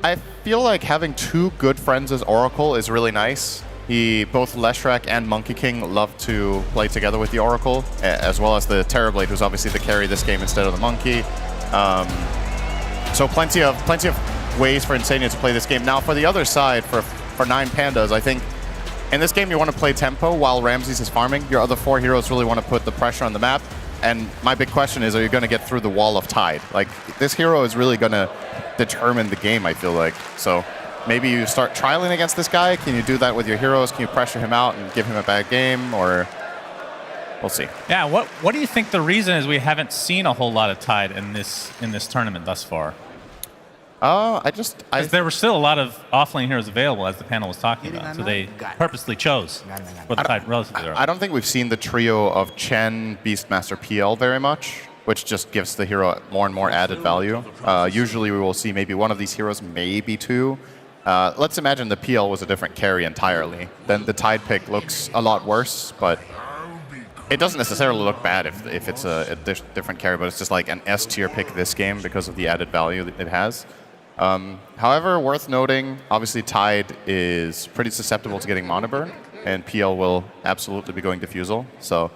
I feel like having two good friends as Oracle is really nice. Both Leshrac and Monkey King love to play together with the Oracle, as well as the Terrorblade, who's obviously the carry this game instead of the Monkey. So plenty of ways for Insania to play this game. Now, for the other side, for 9 Pandas, I think in this game you want to play tempo while Ramses is farming. Your other 4 heroes really want to put the pressure on the map. And my big question is, are you going to get through the wall of Tide? Like, this hero is really going to determine the game, I feel like. So maybe you start trialing against this guy. Can you do that with your heroes? Can you pressure him out and give him a bad game? Or we'll see. Yeah, what do you think the reason is we haven't seen a whole lot of Tide in this tournament thus far? There were still a lot of offlane heroes available, as the panel was talking about, so they purposely chose for the Tide relatively early. I don't think we've seen the trio of Chen, Beastmaster, PL very much, which just gives the hero more and more added value. Usually we will see maybe one of these heroes, maybe 2. Let's imagine the PL was a different carry entirely. Then the Tide pick looks a lot worse, but it doesn't necessarily look bad if it's a different carry, but it's just like an S tier pick this game because of the added value that it has. However, worth noting, obviously Tide is pretty susceptible to getting mana burn, and PL will absolutely be going Diffusal. So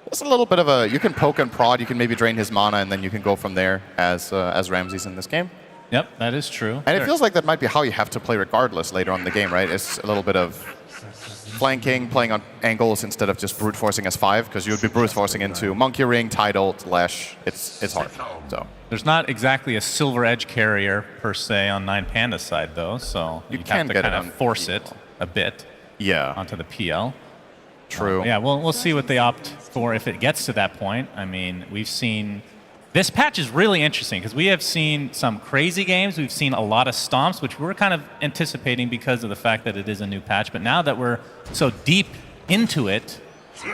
it's a little bit of you can poke and prod, you can maybe drain his mana, and then you can go from there as Ramses in this game. Yep, that is true. And it feels like that might be how you have to play regardless later on in the game, right? It's a little bit of flanking, playing on angles instead of just brute forcing S5, because you would be brute forcing into Monkey Ring, Tide ult, Lesh. It's hard. So there's not exactly a silver edge carrier per se on 9 Panda's side though, so you have to kind of force it a bit onto the PL. True. Yeah, we'll see what they opt for if it gets to that point. I mean, we've seen... This patch is really interesting because we have seen some crazy games. We've seen a lot of stomps, which we're kind of anticipating because of the fact that it is a new patch. But now that we're so deep into it,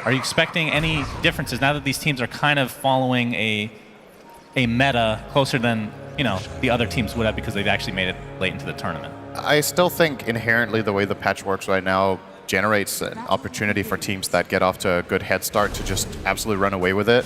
are you expecting any differences now that these teams are kind of following a meta closer than, you know, the other teams would have because they've actually made it late into the tournament? I still think inherently the way the patch works right now generates an opportunity for teams that get off to a good head start to just absolutely run away with it.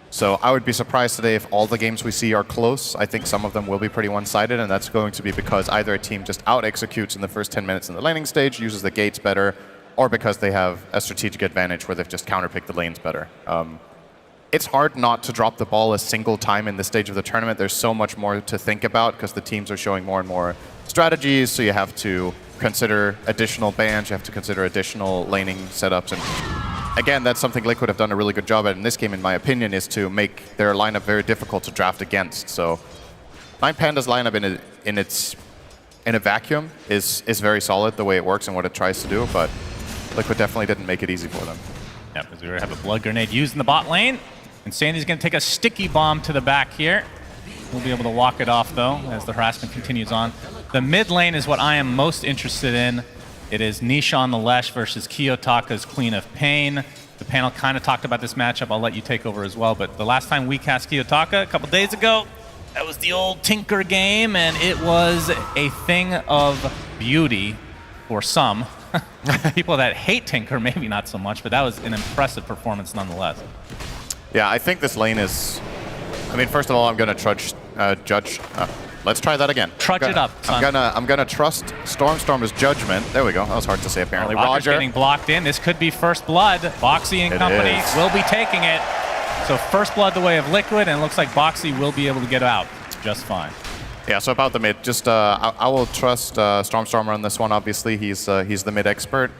So I would be surprised today if all the games we see are close. I think some of them will be pretty one-sided, and that's going to be because either a team just out-executes in the first 10 minutes in the laning stage, uses the gates better, or because they have a strategic advantage where they've just counterpicked the lanes better. It's hard not to drop the ball a single time in this stage of the tournament. There's so much more to think about because the teams are showing more and more strategies, so you have to consider additional bans, you have to consider additional laning setups, and again, that's something Liquid have done a really good job at in this game, in my opinion, is to make their lineup very difficult to draft against. So, Nine Panda's lineup in a vacuum is very solid, the way it works and what it tries to do, but Liquid definitely didn't make it easy for them. Yeah, because we have a blood grenade used in the bot lane, and Sandy's going to take a sticky bomb to the back here. We'll be able to walk it off, though, as the harassment continues on. The mid lane is what I am most interested in. It is Nisha on the Lesh versus Kiyotaka's Queen of Pain. The panel kind of talked about this matchup. I'll let you take over as well. But the last time we cast Kiyotaka, a couple days ago, that was the old Tinker game, and it was a thing of beauty for some. People that hate Tinker, maybe not so much, but that was an impressive performance nonetheless. Yeah, I think this lane is... I mean, first of all, I'm going to judge... let's try that again. Trudge it up, son. I'm gonna trust Storm's judgment. There we go. That was hard to say, apparently. Roger getting blocked in. This could be first blood. Boxy and company will be taking it. So first blood the way of Liquid, and it looks like Boxy will be able to get out just fine. Yeah, so about the mid, just I will trust Stormer on this one. Obviously, he's the mid expert.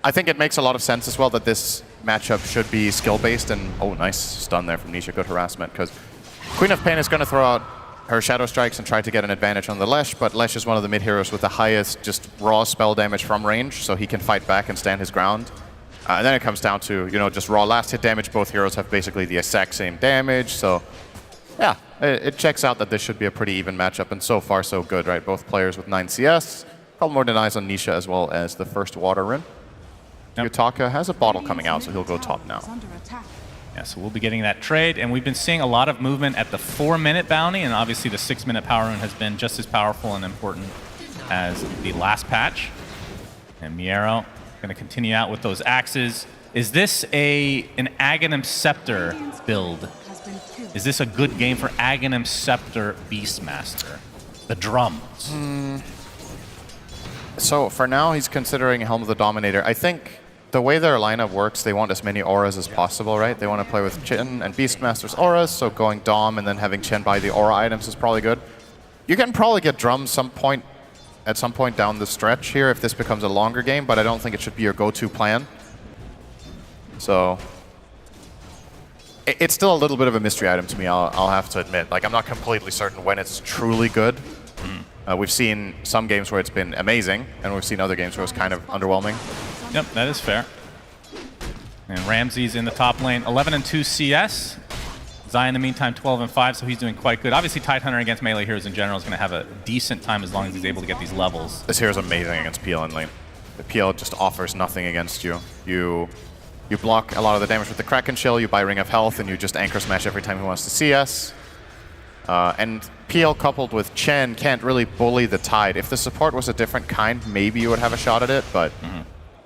I think it makes a lot of sense as well that this matchup should be skill-based, and oh, nice stun there from Nisha. Good harassment, because Queen of Pain is going to throw out her Shadow Strikes and try to get an advantage on the Lesh, but Lesh is one of the mid heroes with the highest just raw spell damage from range, so he can fight back and stand his ground. And then it comes down to, you know, just raw last hit damage. Both heroes have basically the exact same damage, so yeah, it checks out that this should be a pretty even matchup, and so far so good, right? Both players with 9 CS. A couple more denies on Nisha as well as the first water rune. Yutaka has a bottle coming out, so he'll go top now. Yeah, so we'll be getting that trade, and we've been seeing a lot of movement at the 4-minute bounty, and obviously the 6-minute power rune has been just as powerful and important as the last patch. And Miero going to continue out with those axes. Is this an Aghanim Scepter build? Is this a good game for Aghanim Scepter Beastmaster? The drums. So for now, he's considering Helm of the Dominator. I think the way their lineup works, they want as many auras as possible, right? They want to play with Chen and Beastmaster's auras, so going Dom and then having Chen buy the aura items is probably good. You can probably get drums at some point down the stretch here if this becomes a longer game, but I don't think it should be your go-to plan. So it's still a little bit of a mystery item to me, I'll have to admit. Like, I'm not completely certain when it's truly good. We've seen some games where it's been amazing, and we've seen other games where it's kind of underwhelming. Yep, that is fair. And Ramsey's in the top lane, 11 and 2 CS. Zai in the meantime, 12 and 5, so he's doing quite good. Obviously, Tidehunter against melee heroes in general is going to have a decent time as long as he's able to get these levels. This hero's amazing against PL in lane. The PL just offers nothing against you. You block a lot of the damage with the Kraken Shell, you buy Ring of Health, and you just anchor smash every time he wants to CS. And PL coupled with Chen can't really bully the Tide. If the support was a different kind, maybe you would have a shot at it, but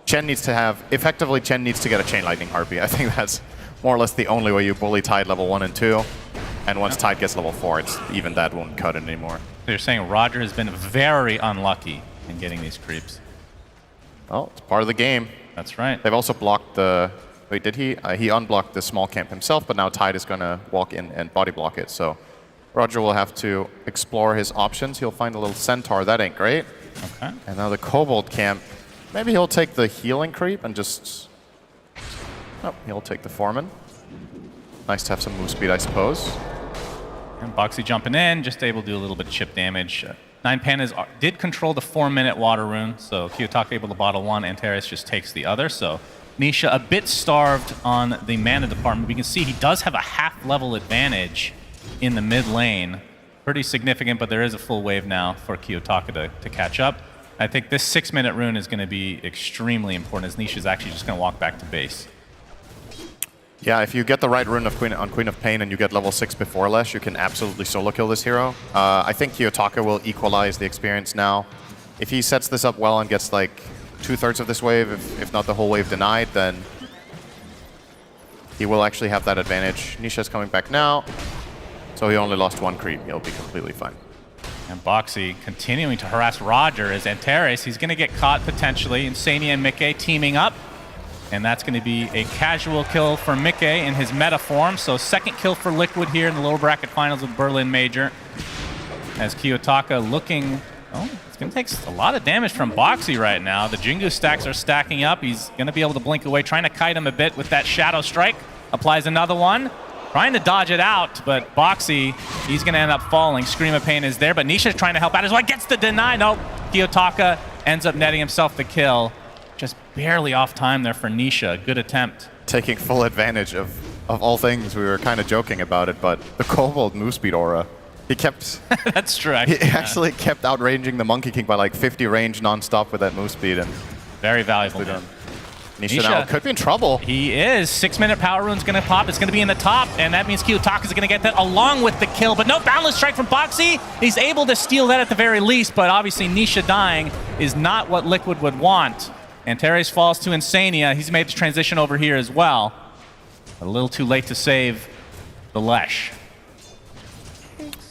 Chen needs to have... Effectively, Chen needs to get a Chain Lightning Harpy. I think that's more or less the only way you bully Tide level 1 and 2. And once Tide gets level 4, even that won't cut it anymore. So you're saying Roger has been very unlucky in getting these creeps. Well, it's part of the game. That's right. They've also blocked the... Wait, did he? He unblocked the small camp himself, but now Tide is going to walk in and body block it, so... Roger will have to explore his options. He'll find a little Centaur. That ain't great. Okay. And now the Kobold camp. Maybe he'll take the healing creep and just... Oh, he'll take the Foreman. Nice to have some move speed, I suppose. And Boxy jumping in, just able to do a little bit of chip damage. 9 Pandas did control the 4-minute water rune, so Kiyotaka able to bottle one, Antares just takes the other, so Nisha a bit starved on the mana department. We can see he does have a half-level advantage in the mid lane. Pretty significant, but there is a full wave now for Kiyotaka to catch up. I think this 6-minute rune is going to be extremely important as Nisha's actually just going to walk back to base. Yeah, if you get the right rune of Queen of Pain and you get level 6 before Lesh, you can absolutely solo kill this hero. I think Kiyotaka will equalize the experience now. If he sets this up well and gets like 2/3 of this wave, if not the whole wave denied, then he will actually have that advantage. Nisha's coming back now, so he only lost 1 creep. He'll be completely fine. And Boxy continuing to harass Roger as Antares. He's going to get caught potentially. Insania and Mickey teaming up. And that's going to be a casual kill for Mickey in his meta form. So second kill for Liquid here in the lower bracket finals of Berlin Major. As Kiyotaka looking... Oh, it's going to take a lot of damage from Boxy right now. The Jingu stacks are stacking up. He's going to be able to blink away, trying to kite him a bit with that Shadow Strike. Applies another one. Trying to dodge it out, but Boxy, he's going to end up falling. Scream of Pain is there, but Nisha's trying to help out as well. Gets the deny. Nope. Kiyotaka ends up netting himself the kill. Just barely off time there for Nisha. Good attempt. Taking full advantage of all things. We were kind of joking about it, but the Kobold move speed aura, he kept... That's true. He actually kept outranging the Monkey King by like 50 range non-stop with that move speed. And very valuable. Nisha now could be in trouble. He is. 6-minute power rune's going to pop. It's going to be in the top, and that means Kiyotaka's going to get that along with the kill. But no Boundless Strike from Boxy. He's able to steal that at the very least, but obviously Nisha dying is not what Liquid would want. Antares falls to Insania. He's made the transition over here as well. But a little too late to save the Lesh.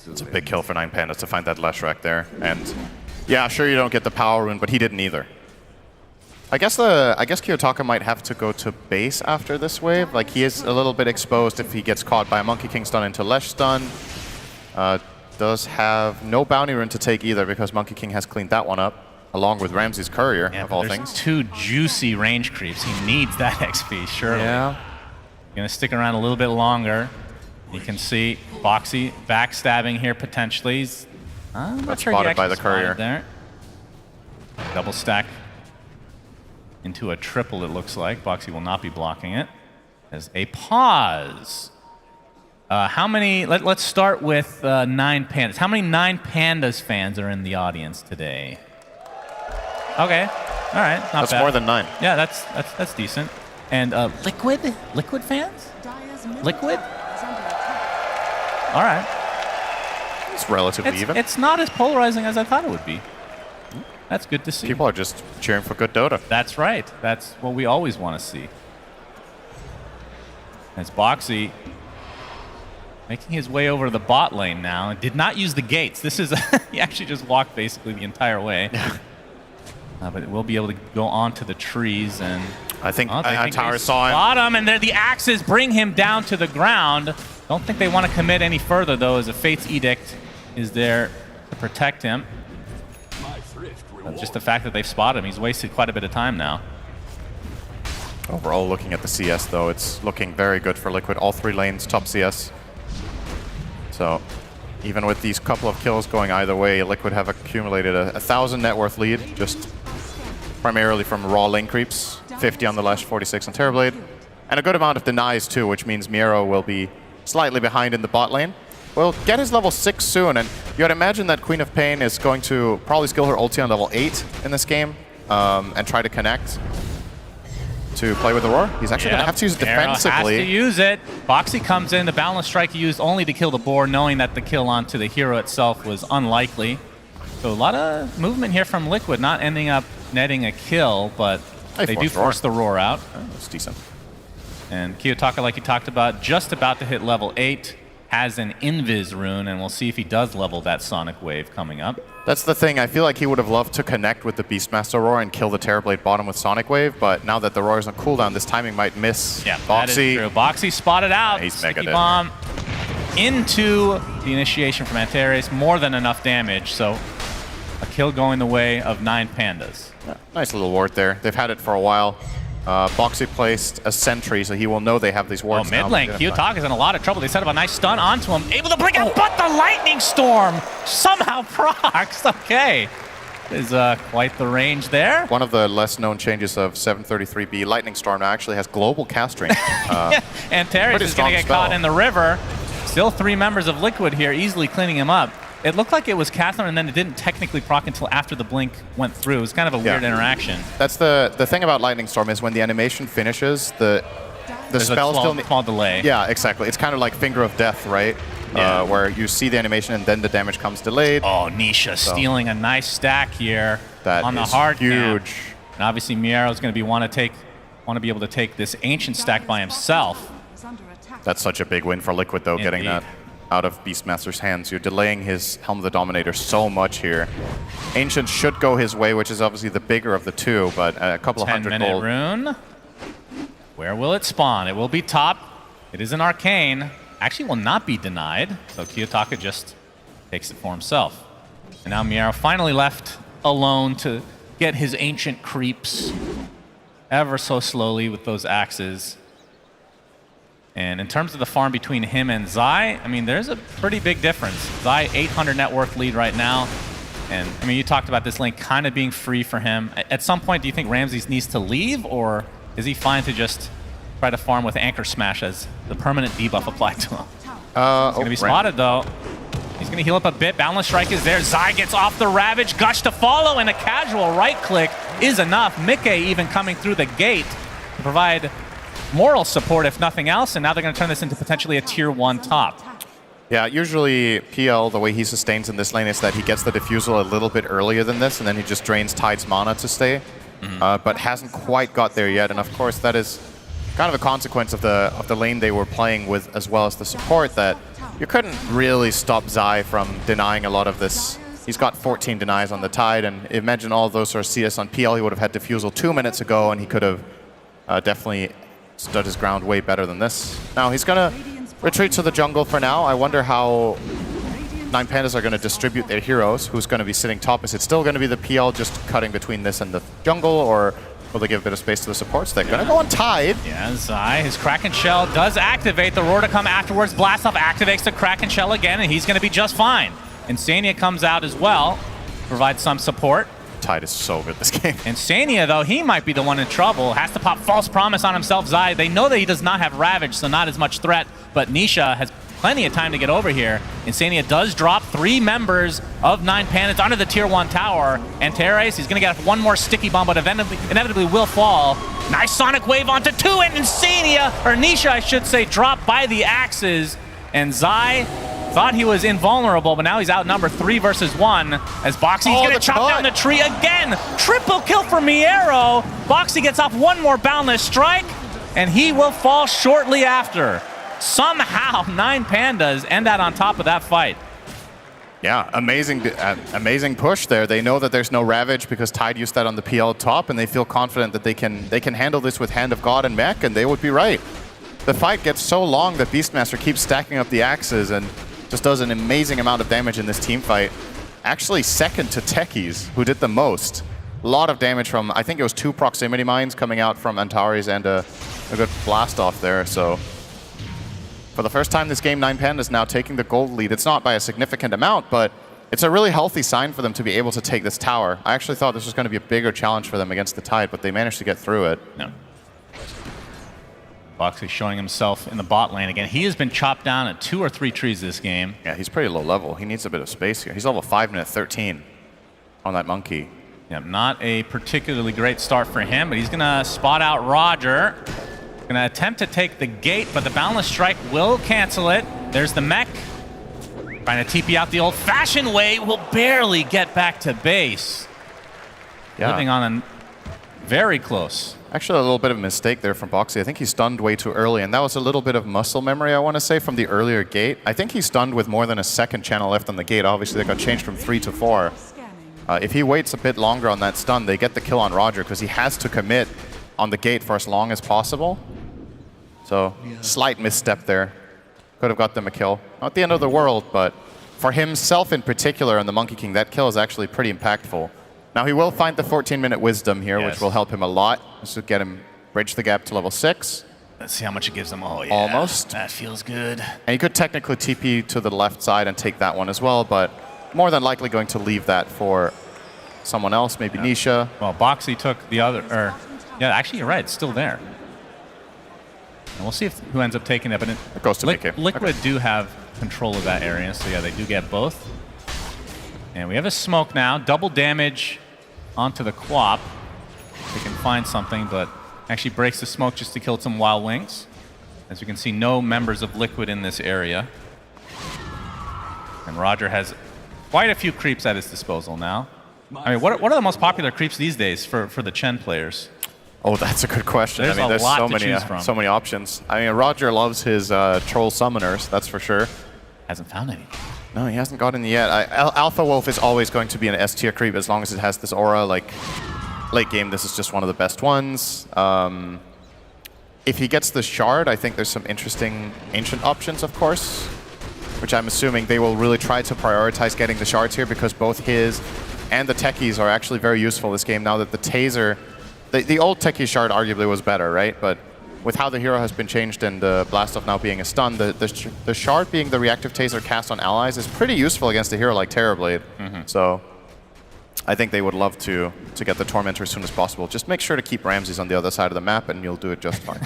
It's a big kill for 9Pandas to find that Lesh rack there. And yeah, sure you don't get the power rune, but he didn't either. I guess Kiyotaka might have to go to base after this wave. Like, he is a little bit exposed if he gets caught by a Monkey King stun into Lesh stun. Does have no bounty rune to take either because Monkey King has cleaned that one up, along with Ramsey's Courier, of all things. 2 juicy range creeps. He needs that XP, surely. Yeah. Gonna stick around a little bit longer. You can see Boxy backstabbing here potentially. He's not sure spotted by the Courier there. Double stack into a triple, it looks like. Boxy will not be blocking it. As a pause. How many, let's start with 9Pandas. How many 9Pandas fans are in the audience today? Okay, all right, not That's bad. more than 9. Yeah, that's decent. And Liquid fans? Liquid? All right. It's relatively even. It's not as polarizing as I thought it would be. That's good to see. People are just cheering for good Dota. That's right. That's what we always want to see. As Boxy making his way over to the bot lane now, and did not use the gates. This is he actually just walked basically the entire way. But we'll be able to go onto the trees, and I think Tower saw him. Bottom, and the axes bring him down to the ground. Don't think they want to commit any further though, as a Fate's Edict is there to protect him. Just the fact that they've spotted him, he's wasted quite a bit of time now. Overall, looking at the CS though, it's looking very good for Liquid. All 3 lanes top CS. So even with these couple of kills going either way, Liquid have accumulated a 1,000 net worth lead, just primarily from raw lane creeps. 50 on the Lesh, 46 on Terrorblade. And a good amount of denies too, which means Miero will be slightly behind in the bot lane. Will get his level 6 soon, and you would imagine that Queen of Pain is going to probably skill her ulti on level 8 in this game, and try to connect to play with the Roar. He's actually going to have to use it defensively. Has to use it. Boxy comes in, the Balance Strike he used only to kill the board, knowing that the kill onto the hero itself was unlikely. So a lot of movement here from Liquid, not ending up netting a kill, but they do force the Roar out. Oh, that's decent. And Kiyotaka, like you talked about, just about to hit level 8. Has an Invis rune, and we'll see if he does level that Sonic Wave coming up. That's the thing. I feel like he would have loved to connect with the Beastmaster Roar and kill the Terrorblade bottom with Sonic Wave, but now that the Roar is on cooldown, this timing might miss. Yeah, Boxy. that is true. Boxy spotted out. Yeah, he's mega Sticky dead. Bomb into the initiation from Antares. More than enough damage, so a kill going the way of 9Pandas. Yeah, nice little ward there. They've had it for a while. Boxy placed a sentry, so he will know they have these wards now. Mid lane, Kiyotaka's in a lot of trouble. They set up a nice stun onto him. Able to bring it, but the Lightning Storm somehow procs. Okay. is quite the range there. One of the less known changes of 733B, Lightning Storm now actually has global cast range. And Terry is going to get caught in the river. Still 3 members of Liquid here, easily cleaning him up. It looked like it was cast on, and then it didn't technically proc until after the blink went through. It was kind of a weird interaction. That's the thing about Lightning Storm is when the animation finishes, the spell still small delay. Yeah, exactly. It's kind of like Finger of Death, right? Yeah. Where you see the animation and then the damage comes delayed. Oh, Nisha stealing a nice stack here on the hard huge. Camp. And obviously Miero's going to be want to be able to take this ancient stack by himself. That's such a big win for Liquid, though, getting that out of Beastmaster's hands. You're delaying his Helm of the Dominator so much here. Ancient should go his way, which is obviously the bigger of the two, but a couple of 10-minute gold. rune. Where will it spawn? It will be top. It is an arcane. Actually will not be denied, so Kiyotaka just takes it for himself. And now Miero finally left alone to get his ancient creeps ever so slowly with those axes. And in terms of the farm between him and Zai, I mean, there's a pretty big difference. Zai, 800 net worth lead right now. And I mean, you talked about this lane kind of being free for him. At some point, do you think Ramses needs to leave, or is he fine to just try to farm with Anchor Smash as the permanent debuff applied to him? He's going to be spotted, though. He's going to heal up a bit. Boundless Strike is there. Zai gets off the Ravage. Gush to follow, and a casual right-click is enough. Mickey even coming through the gate to provide moral support, if nothing else, and now they're going to turn this into potentially a tier 1 top. Yeah, usually PL, the way he sustains in this lane is that he gets the Diffusal a little bit earlier than this, and then he just drains Tide's mana to stay, but hasn't quite got there yet. And of course, that is kind of a consequence of the lane they were playing with, as well as the support, that you couldn't really stop Zai from denying a lot of this. He's got 14 denies on the Tide, and imagine all those are CS on PL. He would have had Diffusal 2 minutes ago, and he could have definitely stood his ground way better than this. Now he's gonna retreat to the jungle for now. I wonder how 9 Pandas are gonna distribute their heroes. Who's gonna be sitting top? Is it still gonna be the PL just cutting between this and the jungle, or will they give a bit of space to the supports? They're gonna go on Tide. Yeah, Zai, his Kraken Shell does activate. The roar to come afterwards. Blast off activates the Kraken Shell again, and he's gonna be just fine. Insania comes out as well, provides some support. Tide is so good this game. Insania, though, he might be the one in trouble. Has to pop False Promise on himself, Zai. They know that he does not have Ravage, so not as much threat, but Nisha has plenty of time to get over here. Insania does drop 3 members of 9 Pandas onto the tier 1 tower, and Teres, he's going to get one more sticky bomb, but inevitably will fall. Nice Sonic Wave onto 2, and Insania, or Nisha, I should say, dropped by the axes, and Zai thought he was invulnerable, but now he's outnumbered 3 versus 1 as Boxy's going to chop down the tree again. Triple kill for Miero. Boxy gets off one more Boundless Strike, and he will fall shortly after. Somehow, 9 Pandas end out on top of that fight. Yeah, amazing push there. They know that there's no Ravage because Tide used that on the PL top, and they feel confident that they can handle this with Hand of God and Mech, and they would be right. The fight gets so long that Beastmaster keeps stacking up the axes and just does an amazing amount of damage in this team fight. Actually second to Techies, who did the most. A lot of damage from, I think it was 2 proximity mines coming out from Antares and a good blast off there. So for the first time this game, 9 Pandas now taking the gold lead. It's not by a significant amount, but it's a really healthy sign for them to be able to take this tower. I actually thought this was going to be a bigger challenge for them against the Tide, but they managed to get through it. No. Boxy showing himself in the bot lane again. He has been chopped down at 2 or 3 trees this game. Yeah, he's pretty low level. He needs a bit of space here. He's level 5 and at 13 on that monkey. Yeah, not a particularly great start for him, but he's going to spot out Roger. Going to attempt to take the gate, but the Boundless Strike will cancel it. There's the mech. Trying to TP out the old-fashioned way. Will barely get back to base. Yeah. Living on a very close. Actually, a little bit of a mistake there from Boxy. I think he stunned way too early, and that was a little bit of muscle memory, I want to say, from the earlier gate. I think he stunned with more than a second channel left on the gate. Obviously, they got changed from 3 to 4. If he waits a bit longer on that stun, they get the kill on Roger, because he has to commit on the gate for as long as possible. So, slight misstep there. Could have got them a kill. Not the end of the world, but for himself in particular and the Monkey King, that kill is actually pretty impactful. Now he will find the 14-minute wisdom here, which will help him a lot. This will get him bridge the gap to level 6. Let's see how much it gives him. Oh, yeah. Almost. That feels good. And he could technically TP to the left side and take that one as well, but more than likely going to leave that for someone else, maybe Nisha. Well, Boxy took the other, yeah, actually you're right, it's still there. And we'll see who ends up taking it, but it goes to BK. Liquid do have control of that area, so yeah, they do get both. And we have a smoke now, double damage onto the Quap. They can find something, but actually breaks the smoke just to kill some Wild Wings. As you can see, no members of Liquid in this area. And Roger has quite a few creeps at his disposal now. I mean, what are the most popular creeps these days for the Chen players? Oh, that's a good question. There's I mean, there's a lot so to many, choose from. so many options. I mean, Roger loves his troll summoners, that's for sure. Hasn't found any. No, he hasn't gotten yet. Alpha Wolf is always going to be an S tier creep as long as it has this aura. Like, late game, this is just one of the best ones. If he gets the shard, I think there's some interesting ancient options, of course, which I'm assuming they will really try to prioritize getting the shards here because both his and the techies are actually very useful this game now that the taser, the old techie shard arguably was better, right? But with how the hero has been changed and the blast off now being a stun, the shard being the reactive taser cast on allies is pretty useful against a hero like Terrorblade. So I think they would love to get the Tormentor as soon as possible. Just make sure to keep Ramses on the other side of the map and you'll do it just fine.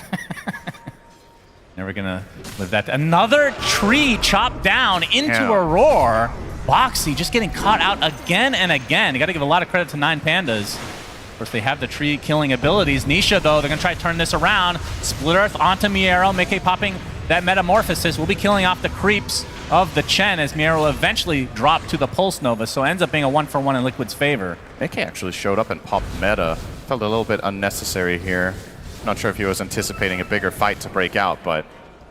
Never gonna live that. Another tree chopped down into a roar. Boxy just getting caught out again and again. You gotta give a lot of credit to 9Pandas. Of course, they have the tree killing abilities. Nisha, though, they're gonna try to turn this around. Split Earth onto Miero. Mickey popping that Metamorphosis will be killing off the creeps of the Chen as Miero will eventually drop to the Pulse Nova, so ends up being a 1-for-1 in Liquid's favor. Mickey actually showed up and popped meta. Felt a little bit unnecessary here. Not sure if he was anticipating a bigger fight to break out, but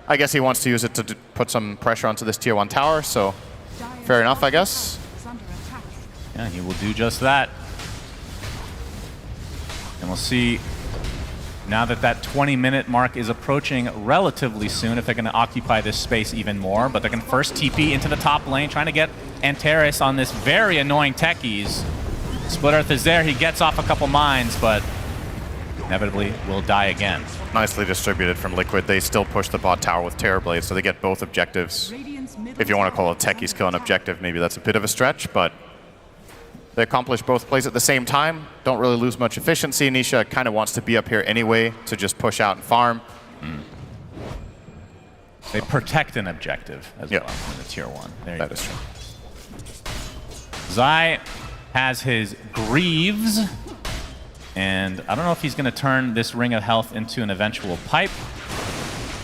I guess he wants to use it to put some pressure onto this tier 1 tower, so fair enough, I guess. Yeah, he will do just that. And we'll see now that that 20-minute mark is approaching relatively soon if they're going to occupy this space even more. But they're going to first TP into the top lane, trying to get Antares on this very annoying techies. Split Earth is there. He gets off a couple mines, but inevitably will die again. Nicely distributed from Liquid. They still push the bot tower with Terrorblade, so they get both objectives. If you want to call a techies kill an objective, maybe that's a bit of a stretch, but they accomplish both plays at the same time. Don't really lose much efficiency. Nisha kind of wants to be up here anyway to just push out and farm. They protect an objective as well in the tier 1. That is true. Zai has his Greaves, and I don't know if he's going to turn this Ring of Health into an eventual pipe.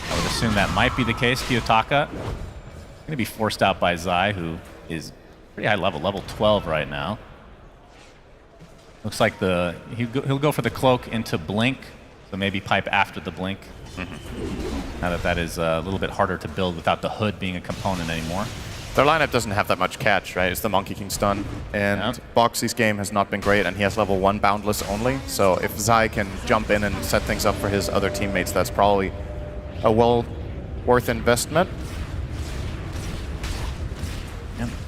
I would assume that might be the case. Kiyotaka going to be forced out by Zai, who is pretty high level, level 12 right now. Looks like he'll go for the cloak into Blink, so maybe pipe after the Blink. Now that is a little bit harder to build without the hood being a component anymore. Their lineup doesn't have that much catch, right? It's the Monkey King stun. And Boxy's game has not been great, and he has level 1 Boundless only. So if Zai can jump in and set things up for his other teammates, that's probably a well worth investment.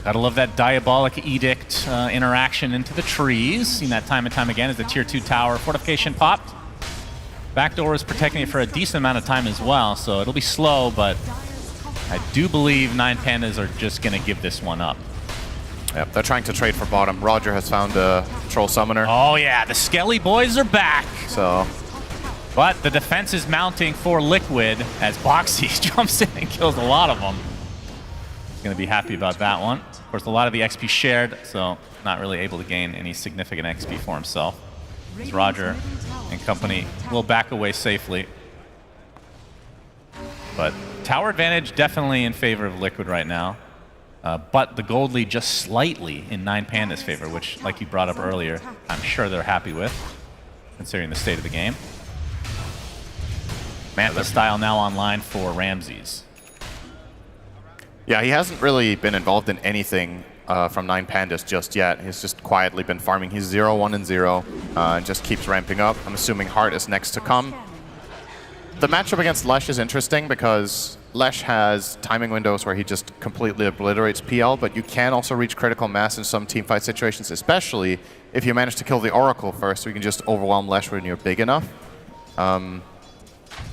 Gotta love that Diabolic Edict interaction into the trees. Seen that time and time again as the tier 2 tower fortification popped. Backdoor is protecting it for a decent amount of time as well, so it'll be slow, but I do believe 9Pandas are just gonna give this one up. Yep, they're trying to trade for bottom. Roger has found a Troll Summoner. Oh yeah, the Skelly boys are back. So, but the defense is mounting for Liquid as Boxy jumps in and kills a lot of them. Going to be happy about that one. Of course, a lot of the XP shared, so not really able to gain any significant XP for himself. As Roger and company will back away safely. But tower advantage definitely in favor of Liquid right now. But the gold lead just slightly in 9Panda's favor, which, like you brought up earlier, I'm sure they're happy with, considering the state of the game. Manta style now online for Ramses. Yeah, he hasn't really been involved in anything from 9Pandas just yet. He's just quietly been farming. He's 0, 1, and 0, and just keeps ramping up. I'm assuming Heart is next to come. The matchup against Lesh is interesting because Lesh has timing windows where he just completely obliterates PL, but you can also reach critical mass in some teamfight situations, especially if you manage to kill the Oracle first, so you can just overwhelm Lesh when you're big enough.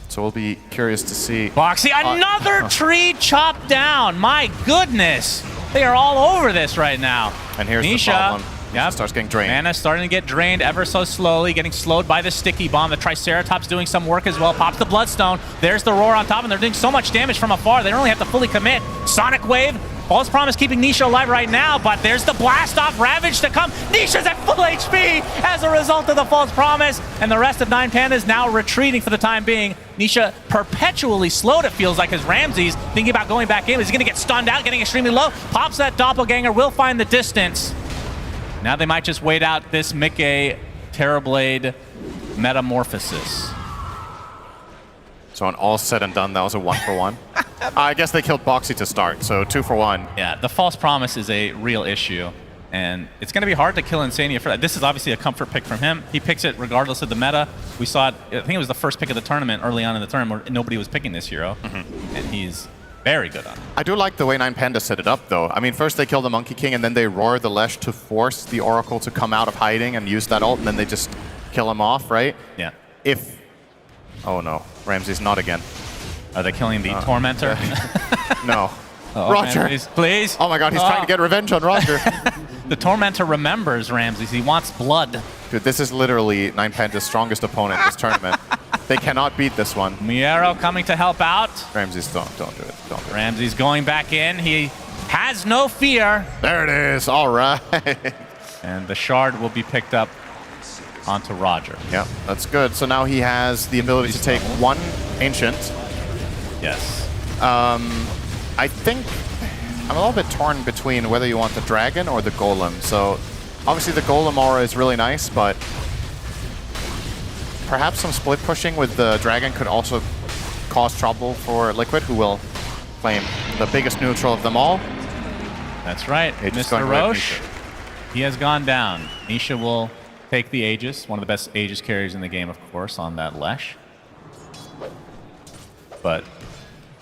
So we'll be curious to see. Boxy, another tree chopped down. My goodness. They are all over this right now. And here's Nisha the problem. Yep. Starts getting drained. Mana's starting to get drained ever so slowly, getting slowed by the sticky bomb. The Triceratops doing some work as well. Pops the Bloodstone. There's the Roar on top, and they're doing so much damage from afar. They don't really have to fully commit. Sonic Wave. False Promise keeping Nisha alive right now, but there's the blast off Ravage to come. Nisha's at full HP as a result of the False Promise, and the rest of 9 Pandas now retreating for the time being. Nisha perpetually slowed, it feels like, as Ramses thinking about going back in. He's going to get stunned out, getting extremely low. Pops that Doppelganger, will find the distance. Now they might just wait out this Mickey Terrorblade Metamorphosis. So when all said and done, that was a 1-for-1. I guess they killed Boxy to start, so 2-for-1. Yeah, the False Promise is a real issue, and it's going to be hard to kill Insania for that. This is obviously a comfort pick from him. He picks it regardless of the meta. We saw it, I think it was the first pick of the tournament early on in the tournament where nobody was picking this hero, and he's very good on it. I do like the way 9 Pandas set it up, though. I mean, first they kill the Monkey King, and then they roar the Lesh to force the Oracle to come out of hiding and use that ult, and then they just kill him off, right? Yeah. If... Oh no, Ramses, not again. Are they killing the Tormentor? No. Oh, Roger! Ramses, please! Oh my god, he's trying to get revenge on Roger. The Tormentor remembers Ramses. He wants blood. Dude, this is literally 9 Panda's strongest opponent in this tournament. They cannot beat this one. Miero coming to help out. Ramses, don't do it. Don't do it. Ramses going back in. He has no fear. There it is. All right. And the shard will be picked up onto Roger. Yeah, that's good. So now he has the ability to take 1 Ancient. Yes. I think I'm a little bit torn between whether you want the Dragon or the Golem. So obviously the Golem aura is really nice, but perhaps some split pushing with the Dragon could also cause trouble for Liquid, who will claim the biggest neutral of them all. That's right. Mr. Roche, he has gone down. Nisha will take the Aegis, one of the best Aegis carriers in the game, of course, on that Lesh. But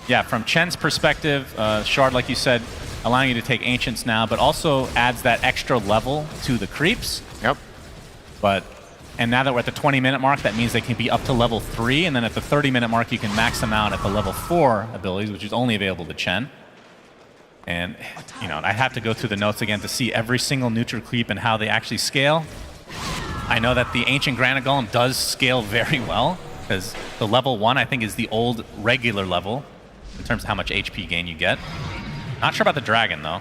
yeah, from Chen's perspective, Shard, like you said, allowing you to take Ancients now, but also adds that extra level to the creeps. Yep. And now that we're at the 20-minute mark, that means they can be up to level 3, and then at the 30-minute mark, you can max them out at the level 4 abilities, which is only available to Chen. And, you know, I have to go through the notes again to see every single neutral creep and how they actually scale. I know that the Ancient Granite Golem does scale very well, because the level 1, I think, is the old regular level in terms of how much HP gain you get. Not sure about the Dragon, though.